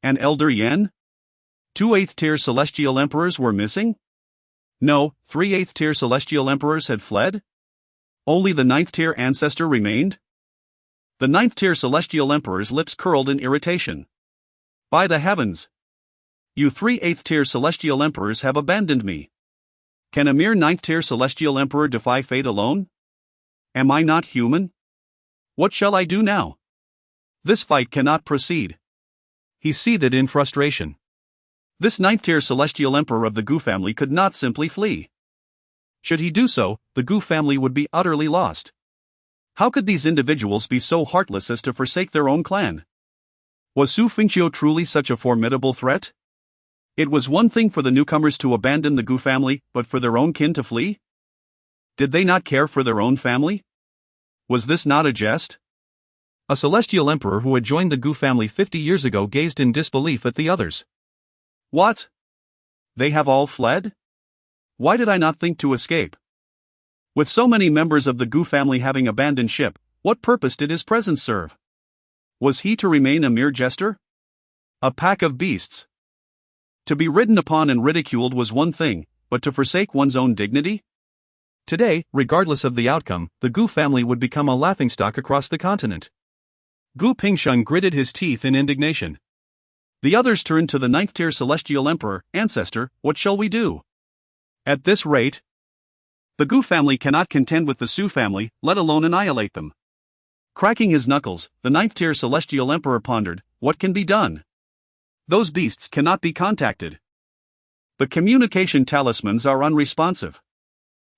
And Elder Yan? 2 8th-tier celestial emperors were missing? No, 3 8th-tier celestial emperors had fled? Only the 9th-tier ancestor remained? The 9th-tier celestial emperor's lips curled in irritation. By the heavens! You 3 8th-tier celestial emperors have abandoned me. Can a mere 9th-tier celestial emperor defy fate alone? Am I not human? What shall I do now? This fight cannot proceed. He seethed in frustration. This 9th-tier celestial emperor of the Gu family could not simply flee. Should he do so, the Gu family would be utterly lost. How could these individuals be so heartless as to forsake their own clan? Was Xu Fengqiu truly such a formidable threat? It was one thing for the newcomers to abandon the Gu family, but for their own kin to flee? Did they not care for their own family? Was this not a jest? A celestial emperor who had joined the Gu family 50 years ago gazed in disbelief at the others. What? They have all fled? Why did I not think to escape? With so many members of the Gu family having abandoned ship, what purpose did his presence serve? Was he to remain a mere jester? A pack of beasts. To be ridden upon and ridiculed was one thing, but to forsake one's own dignity? Today, regardless of the outcome, the Gu family would become a laughingstock across the continent. Gu Pingsheng gritted his teeth in indignation. The others turned to the 9th-tier celestial emperor, ancestor, what shall we do? At this rate, the Gu family cannot contend with the Xu family, let alone annihilate them. Cracking his knuckles, the 9th-tier celestial emperor pondered, what can be done? Those beasts cannot be contacted. The communication talismans are unresponsive.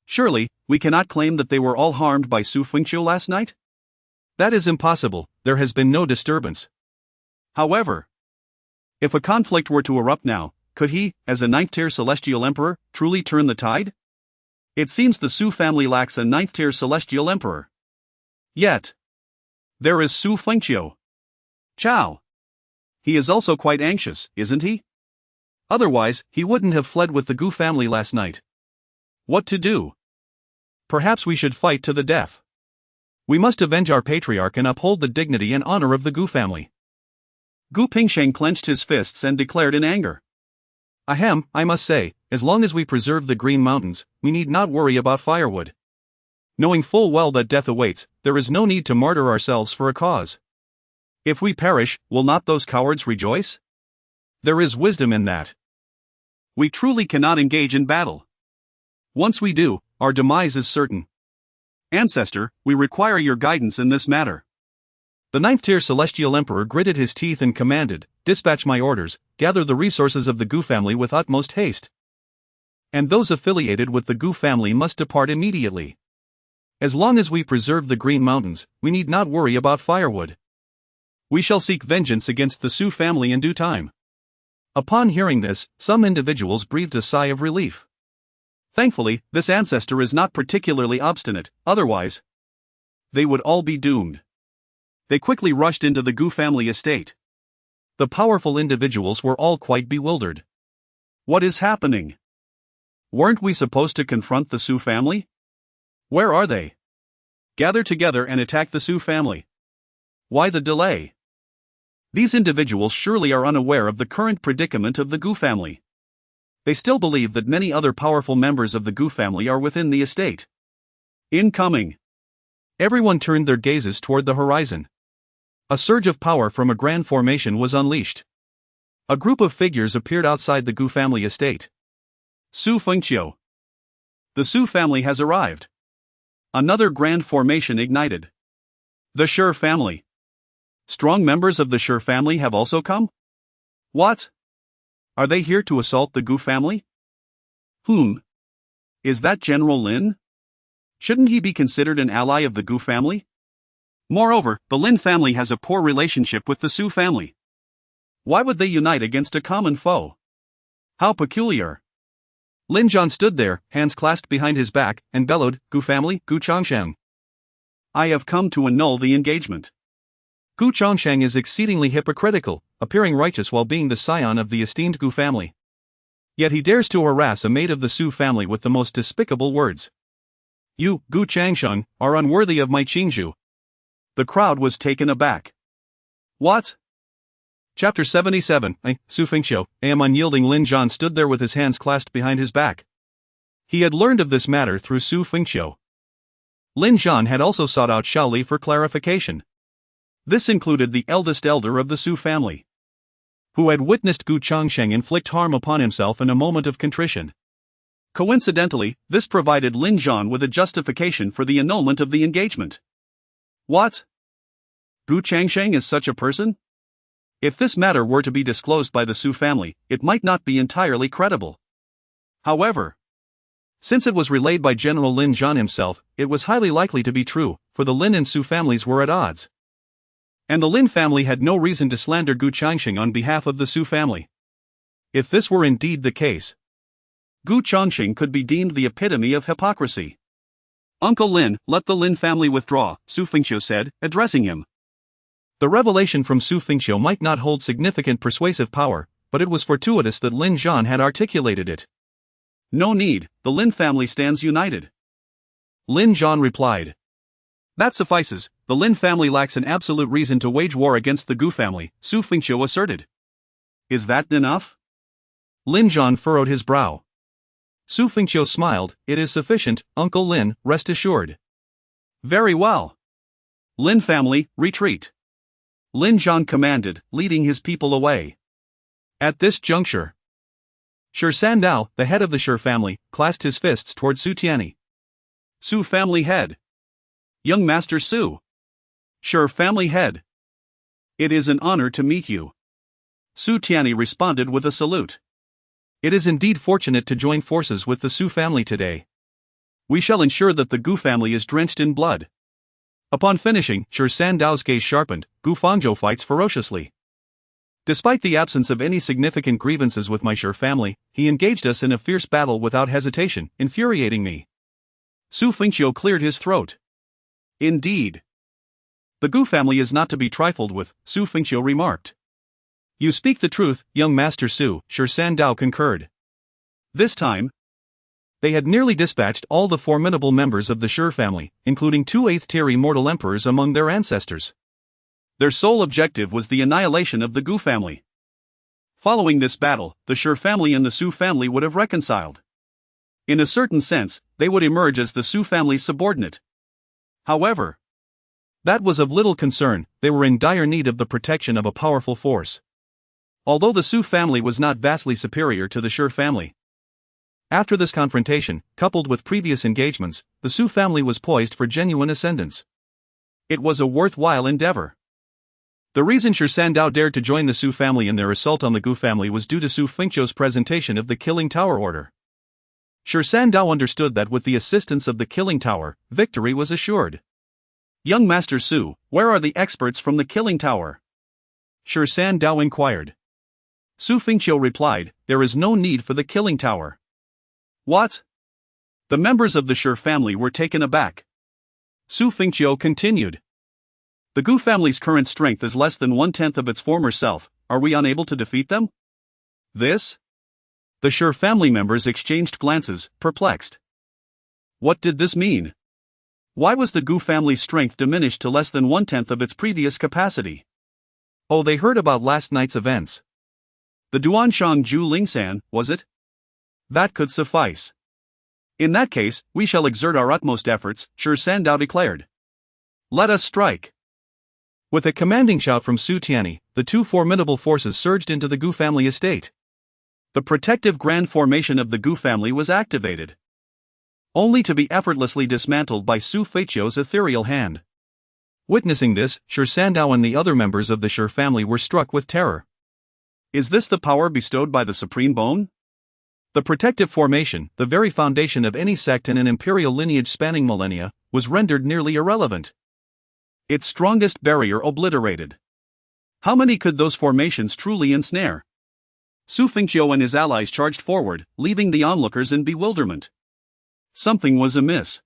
Surely, we cannot claim that they were all harmed by Xu Fengqiu last night? That is impossible, there has been no disturbance. However, if a conflict were to erupt now, could he, as a 9th-tier celestial emperor, truly turn the tide? It seems the Xu family lacks a 9th-tier celestial emperor. Yet, there is Xu Fengqiu. Chow. He is also quite anxious, isn't he? Otherwise, he wouldn't have fled with the Gu family last night. What to do? Perhaps we should fight to the death. We must avenge our patriarch and uphold the dignity and honor of the Gu family. Gu Pingsheng clenched his fists and declared in anger. Ahem, I must say, as long as we preserve the Green Mountains, we need not worry about firewood. Knowing full well that death awaits, there is no need to martyr ourselves for a cause. If we perish, will not those cowards rejoice? There is wisdom in that. We truly cannot engage in battle. Once we do, our demise is certain. Ancestor, we require your guidance in this matter. The ninth-tier celestial emperor gritted his teeth and commanded, "Dispatch my orders, gather the resources of the Gu family with utmost haste. And those affiliated with the Gu family must depart immediately. As long as we preserve the Green Mountains, we need not worry about firewood. We shall seek vengeance against the Xu family in due time." Upon hearing this, some individuals breathed a sigh of relief. Thankfully, this ancestor is not particularly obstinate, otherwise, they would all be doomed. They quickly rushed into the Gu family estate. The powerful individuals were all quite bewildered. What is happening? Weren't we supposed to confront the Xu family? Where are they? Gather together and attack the Xu family. Why the delay? These individuals surely are unaware of the current predicament of the Gu family. They still believe that many other powerful members of the Gu family are within the estate. Incoming. Everyone turned their gazes toward the horizon. A surge of power from a grand formation was unleashed. A group of figures appeared outside the Gu family estate. Xu Fengqiu. The Xu family has arrived. Another grand formation ignited. The Shi family. Strong members of the Shi family have also come? What? Are they here to assault the Gu family? Is that General Lin? Shouldn't he be considered an ally of the Gu family? Moreover, the Lin family has a poor relationship with the Xu family. Why would they unite against a common foe? How peculiar. Lin Zhan stood there, hands clasped behind his back, and bellowed, "Gu family, Gu Changsheng. I have come to annul the engagement." Gu Changsheng is exceedingly hypocritical, appearing righteous while being the scion of the esteemed Gu family. Yet he dares to harass a mate of the Xu family with the most despicable words. "You, Gu Changsheng, are unworthy of my Qingzhu." The crowd was taken aback. What? Chapter 77. Xu Fengqiu, am unyielding. Lin Zhan stood there with his hands clasped behind his back. He had learned of this matter through Xu Fengqiu. Lin Zhan had also sought out Xiao Li for clarification. This included the eldest elder of the Xu family, who had witnessed Gu Changsheng inflict harm upon himself in a moment of contrition. Coincidentally, this provided Lin Zhan with a justification for the annulment of the engagement. What? Gu Changsheng is such a person? If this matter were to be disclosed by the Xu family, it might not be entirely credible. However, since it was relayed by General Lin Zhan himself, it was highly likely to be true, for the Lin and Xu families were at odds. And the Lin family had no reason to slander Gu Changsheng on behalf of the Xu family. If this were indeed the case, Gu Changsheng could be deemed the epitome of hypocrisy. Uncle Lin, let the Lin family withdraw, Xu Fengqiu said, addressing him. The revelation from Xu Fengqiu might not hold significant persuasive power, but it was fortuitous that Lin Zhan had articulated it. No need, the Lin family stands united. Lin Zhan replied. That suffices, the Lin family lacks an absolute reason to wage war against the Gu family, Xu Fengqiu asserted. Is that enough? Lin Zhan furrowed his brow. Xu Fengqiu smiled, "It is sufficient, Uncle Lin, rest assured." Very well. Lin family, retreat. Lin Zhan commanded, leading his people away. At this juncture, Shi Sandao, the head of the Shi family, clasped his fists toward Su Tianyi. Xu family head. Young Master Xu. Shi family head. It is an honor to meet you. Su Tianyi responded with a salute. It is indeed fortunate to join forces with the Xu family today. We shall ensure that the Gu family is drenched in blood. Upon finishing, Shi Sandao's gaze sharpened. Gu Fengqiu fights ferociously. Despite the absence of any significant grievances with my Shi family, he engaged us in a fierce battle without hesitation, infuriating me. Xu Fengqiu cleared his throat. Indeed. The Gu family is not to be trifled with, Xu Fengqiu remarked. You speak the truth, young Master Xu, Shi Sandao concurred. This time, they had nearly dispatched all the formidable members of the Shi family, including 2 8th-tier Immortal Emperors among their ancestors. Their sole objective was the annihilation of the Gu family. Following this battle, the Shi family and the Xu family would have reconciled. In a certain sense, they would emerge as the Xu family's subordinate. However, That was of little concern, they were in dire need of the protection of a powerful force. Although the Xu family was not vastly superior to the Shi family. After this confrontation, coupled with previous engagements, the Xu family was poised for genuine ascendance. It was a worthwhile endeavor. The reason Shi Sandao dared to join the Xu family in their assault on the Gu family was due to Xu Fengqiu's presentation of the Killing Tower order. Shi Sandao understood that with the assistance of the Killing Tower, victory was assured. Young Master Xu, where are the experts from the Killing Tower? Shi Sandao inquired. Xu Fengqiu replied, there is no need for the Killing Tower. What? The members of the Shi family were taken aback. Xu Fengqiu continued. The Gu family's current strength is less than 1/10 of its former self, are we unable to defeat them? This? The Shi family members exchanged glances, perplexed. What did this mean? Why was the Gu family's strength diminished to less than 1/10 of its previous capacity? Oh, they heard about last night's events. The Duanshang Zhu Lingsan, was it? That could suffice. In that case, we shall exert our utmost efforts, Shi Sandao declared. Let us strike. With a commanding shout from Su Tianyi, the two formidable forces surged into the Gu family estate. The protective grand formation of the Gu family was activated, only to be effortlessly dismantled by Xu Fengqiu's ethereal hand. Witnessing this, Shi Sandao and the other members of the Shi family were struck with terror. Is this the power bestowed by the Supreme Bone? The protective formation, the very foundation of any sect in an imperial lineage spanning millennia, was rendered nearly irrelevant. Its strongest barrier obliterated. How many could those formations truly ensnare? Xu Fengqiu and his allies charged forward, leaving the onlookers in bewilderment. Something was amiss.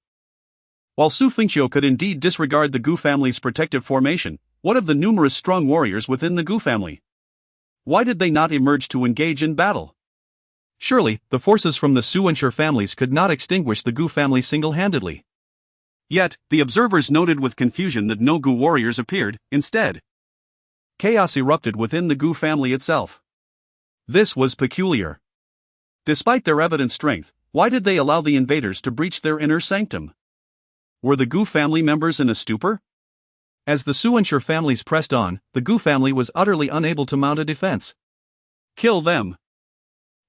While Xu Fengqiu could indeed disregard the Gu family's protective formation, what of the numerous strong warriors within the Gu family? Why did they not emerge to engage in battle? Surely, the forces from the Xu and Shi families could not extinguish the Gu family single-handedly. Yet, the observers noted with confusion that no Gu warriors appeared. Instead, chaos erupted within the Gu family itself. This was peculiar. Despite their evident strength, why did they allow the invaders to breach their inner sanctum? Were the Gu family members in a stupor? As the Xu and Shi families pressed on, the Gu family was utterly unable to mount a defense. Kill them!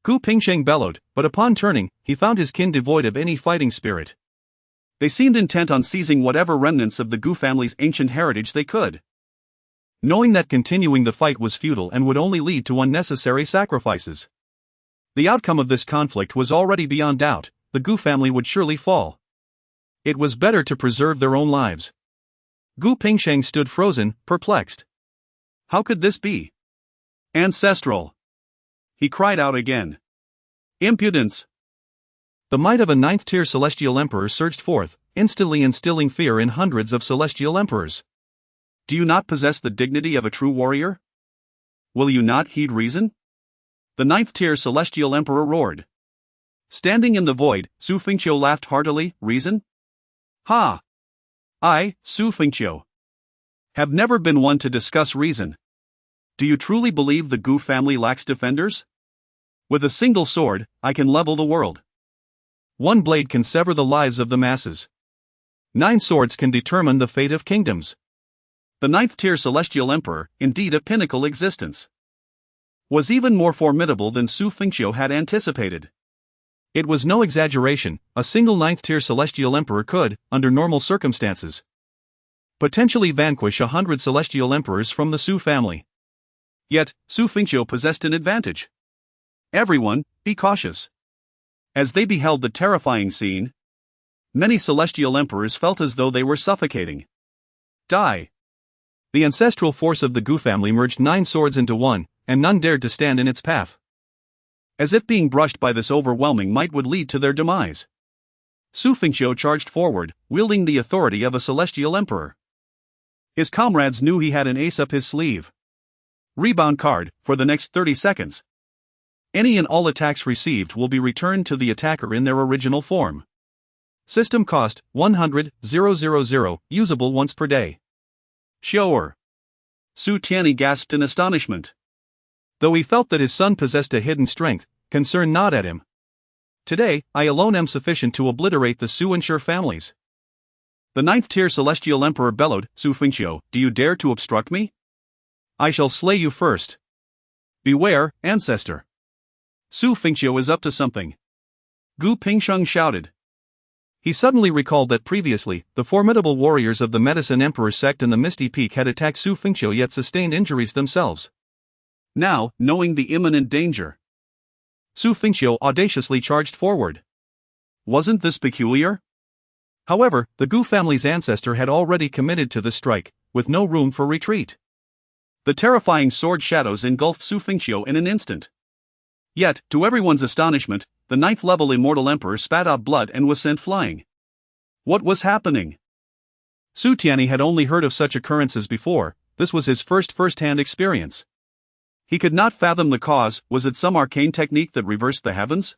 Gu Pingsheng bellowed, but upon turning, he found his kin devoid of any fighting spirit. They seemed intent on seizing whatever remnants of the Gu family's ancient heritage they could. Knowing that continuing the fight was futile and would only lead to unnecessary sacrifices. The outcome of this conflict was already beyond doubt, the Gu family would surely fall. It was better to preserve their own lives. Gu Pingsheng stood frozen, perplexed. How could this be? Ancestral! He cried out again. Impudence! The might of a ninth-tier celestial emperor surged forth, instantly instilling fear in hundreds of celestial emperors. Do you not possess the dignity of a true warrior? Will you not heed reason? The ninth-tier celestial emperor roared. Standing in the void, Xu Fengqiu laughed heartily. Reason? Ha! I, Xu Fengqiu, have never been one to discuss reason. Do you truly believe the Gu family lacks defenders? With a single sword, I can level the world. One blade can sever the lives of the masses. 9 swords can determine the fate of kingdoms. The ninth-tier celestial emperor, indeed a pinnacle existence, was even more formidable than Xu Fengqiu had anticipated. It was no exaggeration, a single ninth-tier celestial emperor could, under normal circumstances, potentially vanquish 100 celestial emperors from the Xu family. Yet, Xu Fengqiu possessed an advantage. Everyone, be cautious. As they beheld the terrifying scene, many celestial emperors felt as though they were suffocating. Die! The ancestral force of the Gu family merged 9 swords into one, and none dared to stand in its path. As if being brushed by this overwhelming might would lead to their demise. Xu Fengqiu charged forward, wielding the authority of a celestial emperor. His comrades knew he had an ace up his sleeve. Rebound card, for the next 30 seconds. Any and all attacks received will be returned to the attacker in their original form. System cost, 100,000, usable once per day. Sure. Su Tianyi gasped in astonishment. Though he felt that his son possessed a hidden strength, concern gnawed at him. Today, I alone am sufficient to obliterate the Xu and Shi families. The ninth-tier celestial emperor bellowed, Xu Fengqiu, do you dare to obstruct me? I shall slay you first. Beware, ancestor. Xu Fengqiu is up to something. Gu Pingsheng shouted. He suddenly recalled that previously, the formidable warriors of the Medicine Emperor sect in the Misty Peak had attacked Xu Fengqiu yet sustained injuries themselves. Now, knowing the imminent danger, Xu Fengqiu audaciously charged forward. Wasn't this peculiar? However, the Gu family's ancestor had already committed to the strike, with no room for retreat. The terrifying sword shadows engulfed Xu Fengqiu in an instant. Yet, to everyone's astonishment, the ninth-level Immortal Emperor spat out blood and was sent flying. What was happening? Su Tianyi had only heard of such occurrences before. This was his first-hand experience. He could not fathom the cause. Was it some arcane technique that reversed the heavens?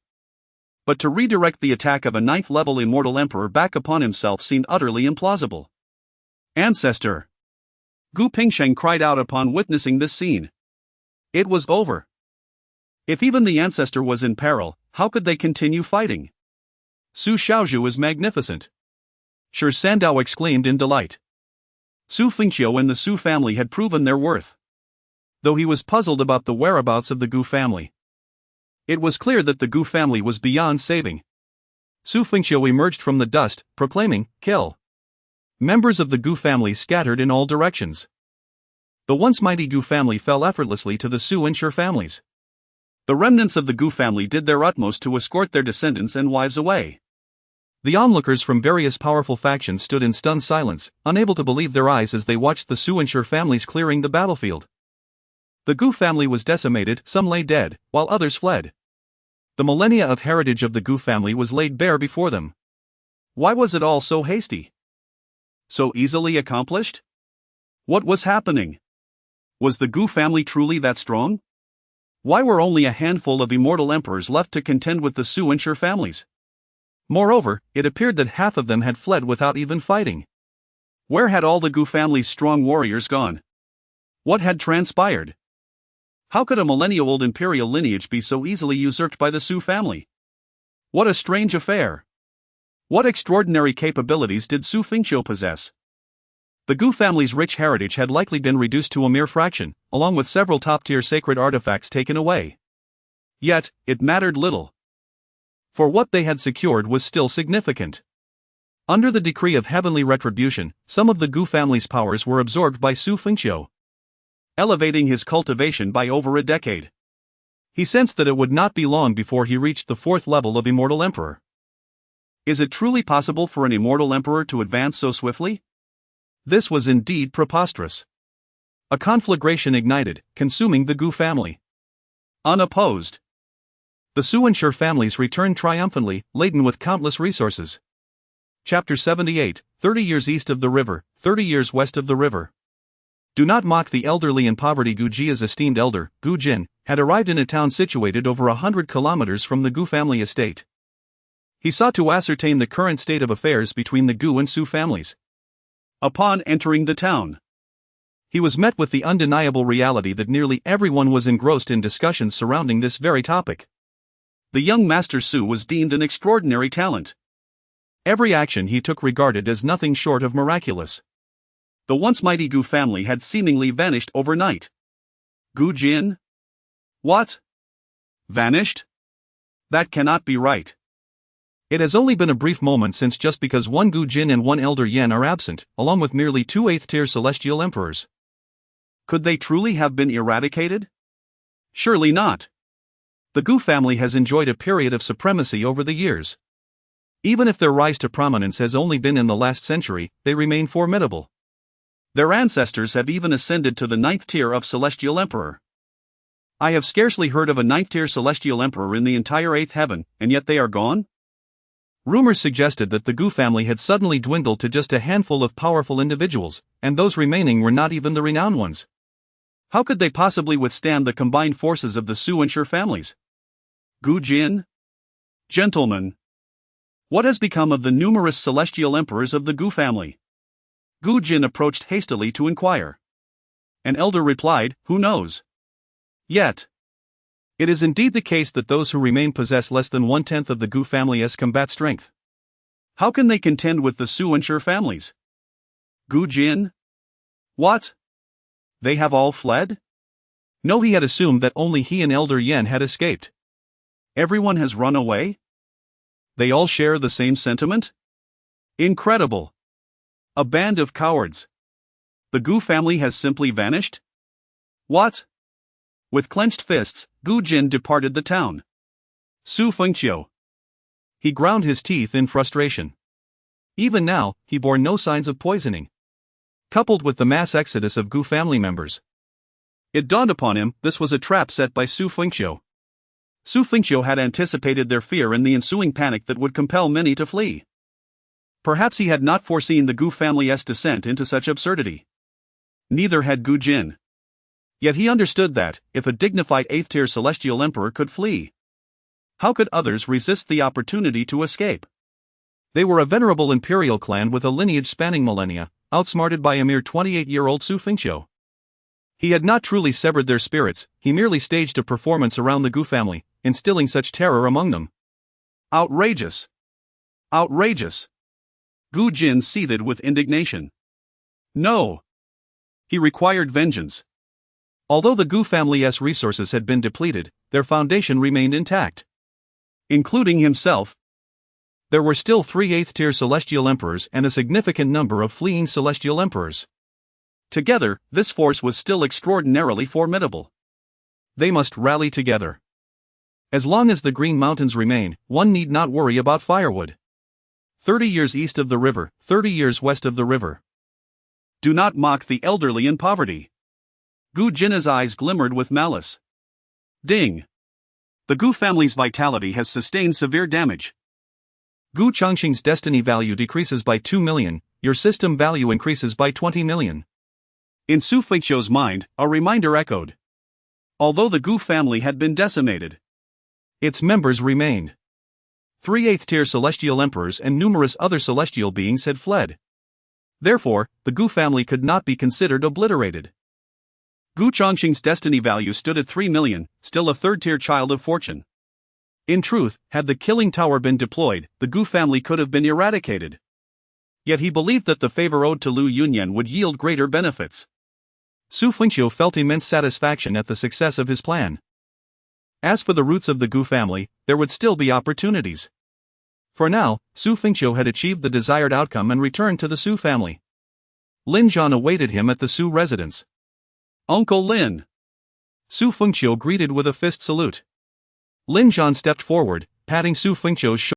But to redirect the attack of a ninth-level Immortal Emperor back upon himself seemed utterly implausible. Ancestor! Gu Pingsheng cried out upon witnessing this scene. It was over. If even the ancestor was in peril, how could they continue fighting? Su Shaozhu is magnificent. Shi Sandao exclaimed in delight. Xu Fengqiu and the Su family had proven their worth. Though he was puzzled about the whereabouts of the Gu family. It was clear that the Gu family was beyond saving. Xu Fengqiu emerged from the dust, proclaiming, "Kill." Members of the Gu family scattered in all directions. The once mighty Gu family fell effortlessly to the Su and Shi families. The remnants of the Gu family did their utmost to escort their descendants and wives away. The onlookers from various powerful factions stood in stunned silence, unable to believe their eyes as they watched the Su and Shi families clearing the battlefield. The Gu family was decimated, some lay dead, while others fled. The millennia of heritage of the Gu family was laid bare before them. Why was it all so hasty? So easily accomplished? What was happening? Was the Gu family truly that strong? Why were only a handful of immortal emperors left to contend with the Su and Shi families? Moreover, it appeared that half of them had fled without even fighting. Where had all the Gu family's strong warriors gone? What had transpired? How could a millennia-old imperial lineage be so easily usurped by the Su family? What a strange affair! What extraordinary capabilities did Xu Fengqiu possess? The Gu family's rich heritage had likely been reduced to a mere fraction, along with several top-tier sacred artifacts taken away. Yet, it mattered little. For what they had secured was still significant. Under the decree of heavenly retribution, some of the Gu family's powers were absorbed by Xu Fengqiu, elevating his cultivation by over a decade. He sensed that it would not be long before he reached the fourth level of Immortal Emperor. Is it truly possible for an Immortal Emperor to advance so swiftly? This was indeed preposterous. A conflagration ignited, consuming the Gu family. Unopposed, the Su and Shi families returned triumphantly, laden with countless resources. Chapter 78, 30 years east of the river, 30 years west of the river. Do not mock the elderly in poverty. Gu Jia's esteemed elder, Gu Jin, had arrived in a town situated over 100 kilometers from the Gu family estate. He sought to ascertain the current state of affairs between the Gu and Su families. Upon entering the town, he was met with the undeniable reality that nearly everyone was engrossed in discussions surrounding this very topic. The young Master Su was deemed an extraordinary talent. Every action he took regarded as nothing short of miraculous. The once mighty Gu family had seemingly vanished overnight. Gu Jin? What? Vanished? That cannot be right. It has only been a brief moment since just because one Gu Jin and one Elder Yan are absent, along with merely 2 8th-tier celestial emperors. Could they truly have been eradicated? Surely not. The Gu family has enjoyed a period of supremacy over the years. Even if their rise to prominence has only been in the last century, they remain formidable. Their ancestors have even ascended to the 9th tier of celestial emperor. I have scarcely heard of a 9th tier celestial emperor in the entire 8th heaven, and yet they are gone? Rumors suggested that the Gu family had suddenly dwindled to just a handful of powerful individuals, and those remaining were not even the renowned ones. How could they possibly withstand the combined forces of the Su and Shi families? Gu Jin? Gentlemen, what has become of the numerous celestial emperors of the Gu family? Gu Jin approached hastily to inquire. An elder replied, "Who knows? Yet, it is indeed the case that those who remain possess less than 1/10 of the Gu family's combat strength. How can they contend with the Xu and Shi families? Gu Jin? What? They have all fled? No, he had assumed that only he and Elder Yan had escaped. Everyone has run away? They all share the same sentiment? Incredible. A band of cowards. The Gu family has simply vanished? What? With clenched fists, Gu Jin departed the town. Xu Fengqiu. He ground his teeth in frustration. Even now, he bore no signs of poisoning. Coupled with the mass exodus of Gu family members, it dawned upon him this was a trap set by Xu Fengqiu. Xu Fengqiu had anticipated their fear and the ensuing panic that would compel many to flee. Perhaps he had not foreseen the Gu family's descent into such absurdity. Neither had Gu Jin. Yet he understood that, if a dignified 8th-tier celestial emperor could flee, how could others resist the opportunity to escape? They were a venerable imperial clan with a lineage spanning millennia, outsmarted by a mere 28-year-old Xu Fengqiu. He had not truly severed their spirits, he merely staged a performance around the Gu family, instilling such terror among them. Outrageous! Outrageous! Gu Jin seethed with indignation. No! He required vengeance. Although the Gu family's resources had been depleted, their foundation remained intact. Including himself, there were still 3 8th-tier celestial emperors and a significant number of fleeing celestial emperors. Together, this force was still extraordinarily formidable. They must rally together. As long as the Green Mountains remain, one need not worry about firewood. 30 years east of the river, 30 years west of the river. Do not mock the elderly in poverty. Gu Jin's eyes glimmered with malice. Ding! The Gu family's vitality has sustained severe damage. Gu Changxing's destiny value decreases by 2 million, your system value increases by 20 million. In Xu Fengqiu's mind, a reminder echoed. Although the Gu family had been decimated, its members remained. 3 8th-tier celestial emperors and numerous other celestial beings had fled. Therefore, the Gu family could not be considered obliterated. Gu Changxing's destiny value stood at 3 million, still a 3rd-tier child of fortune. In truth, had the killing tower been deployed, the Gu family could have been eradicated. Yet he believed that the favor owed to Lu Yunyan would yield greater benefits. Xu Fengqiu felt immense satisfaction at the success of his plan. As for the roots of the Gu family, there would still be opportunities. For now, Xu Fengqiu had achieved the desired outcome and returned to the Xu family. Lin Zhan awaited him at the Xu residence. Uncle Lin! Xu Fengqiu greeted with a fist salute. Lin Zhan stepped forward, patting Xu Fengqiu's shoulder.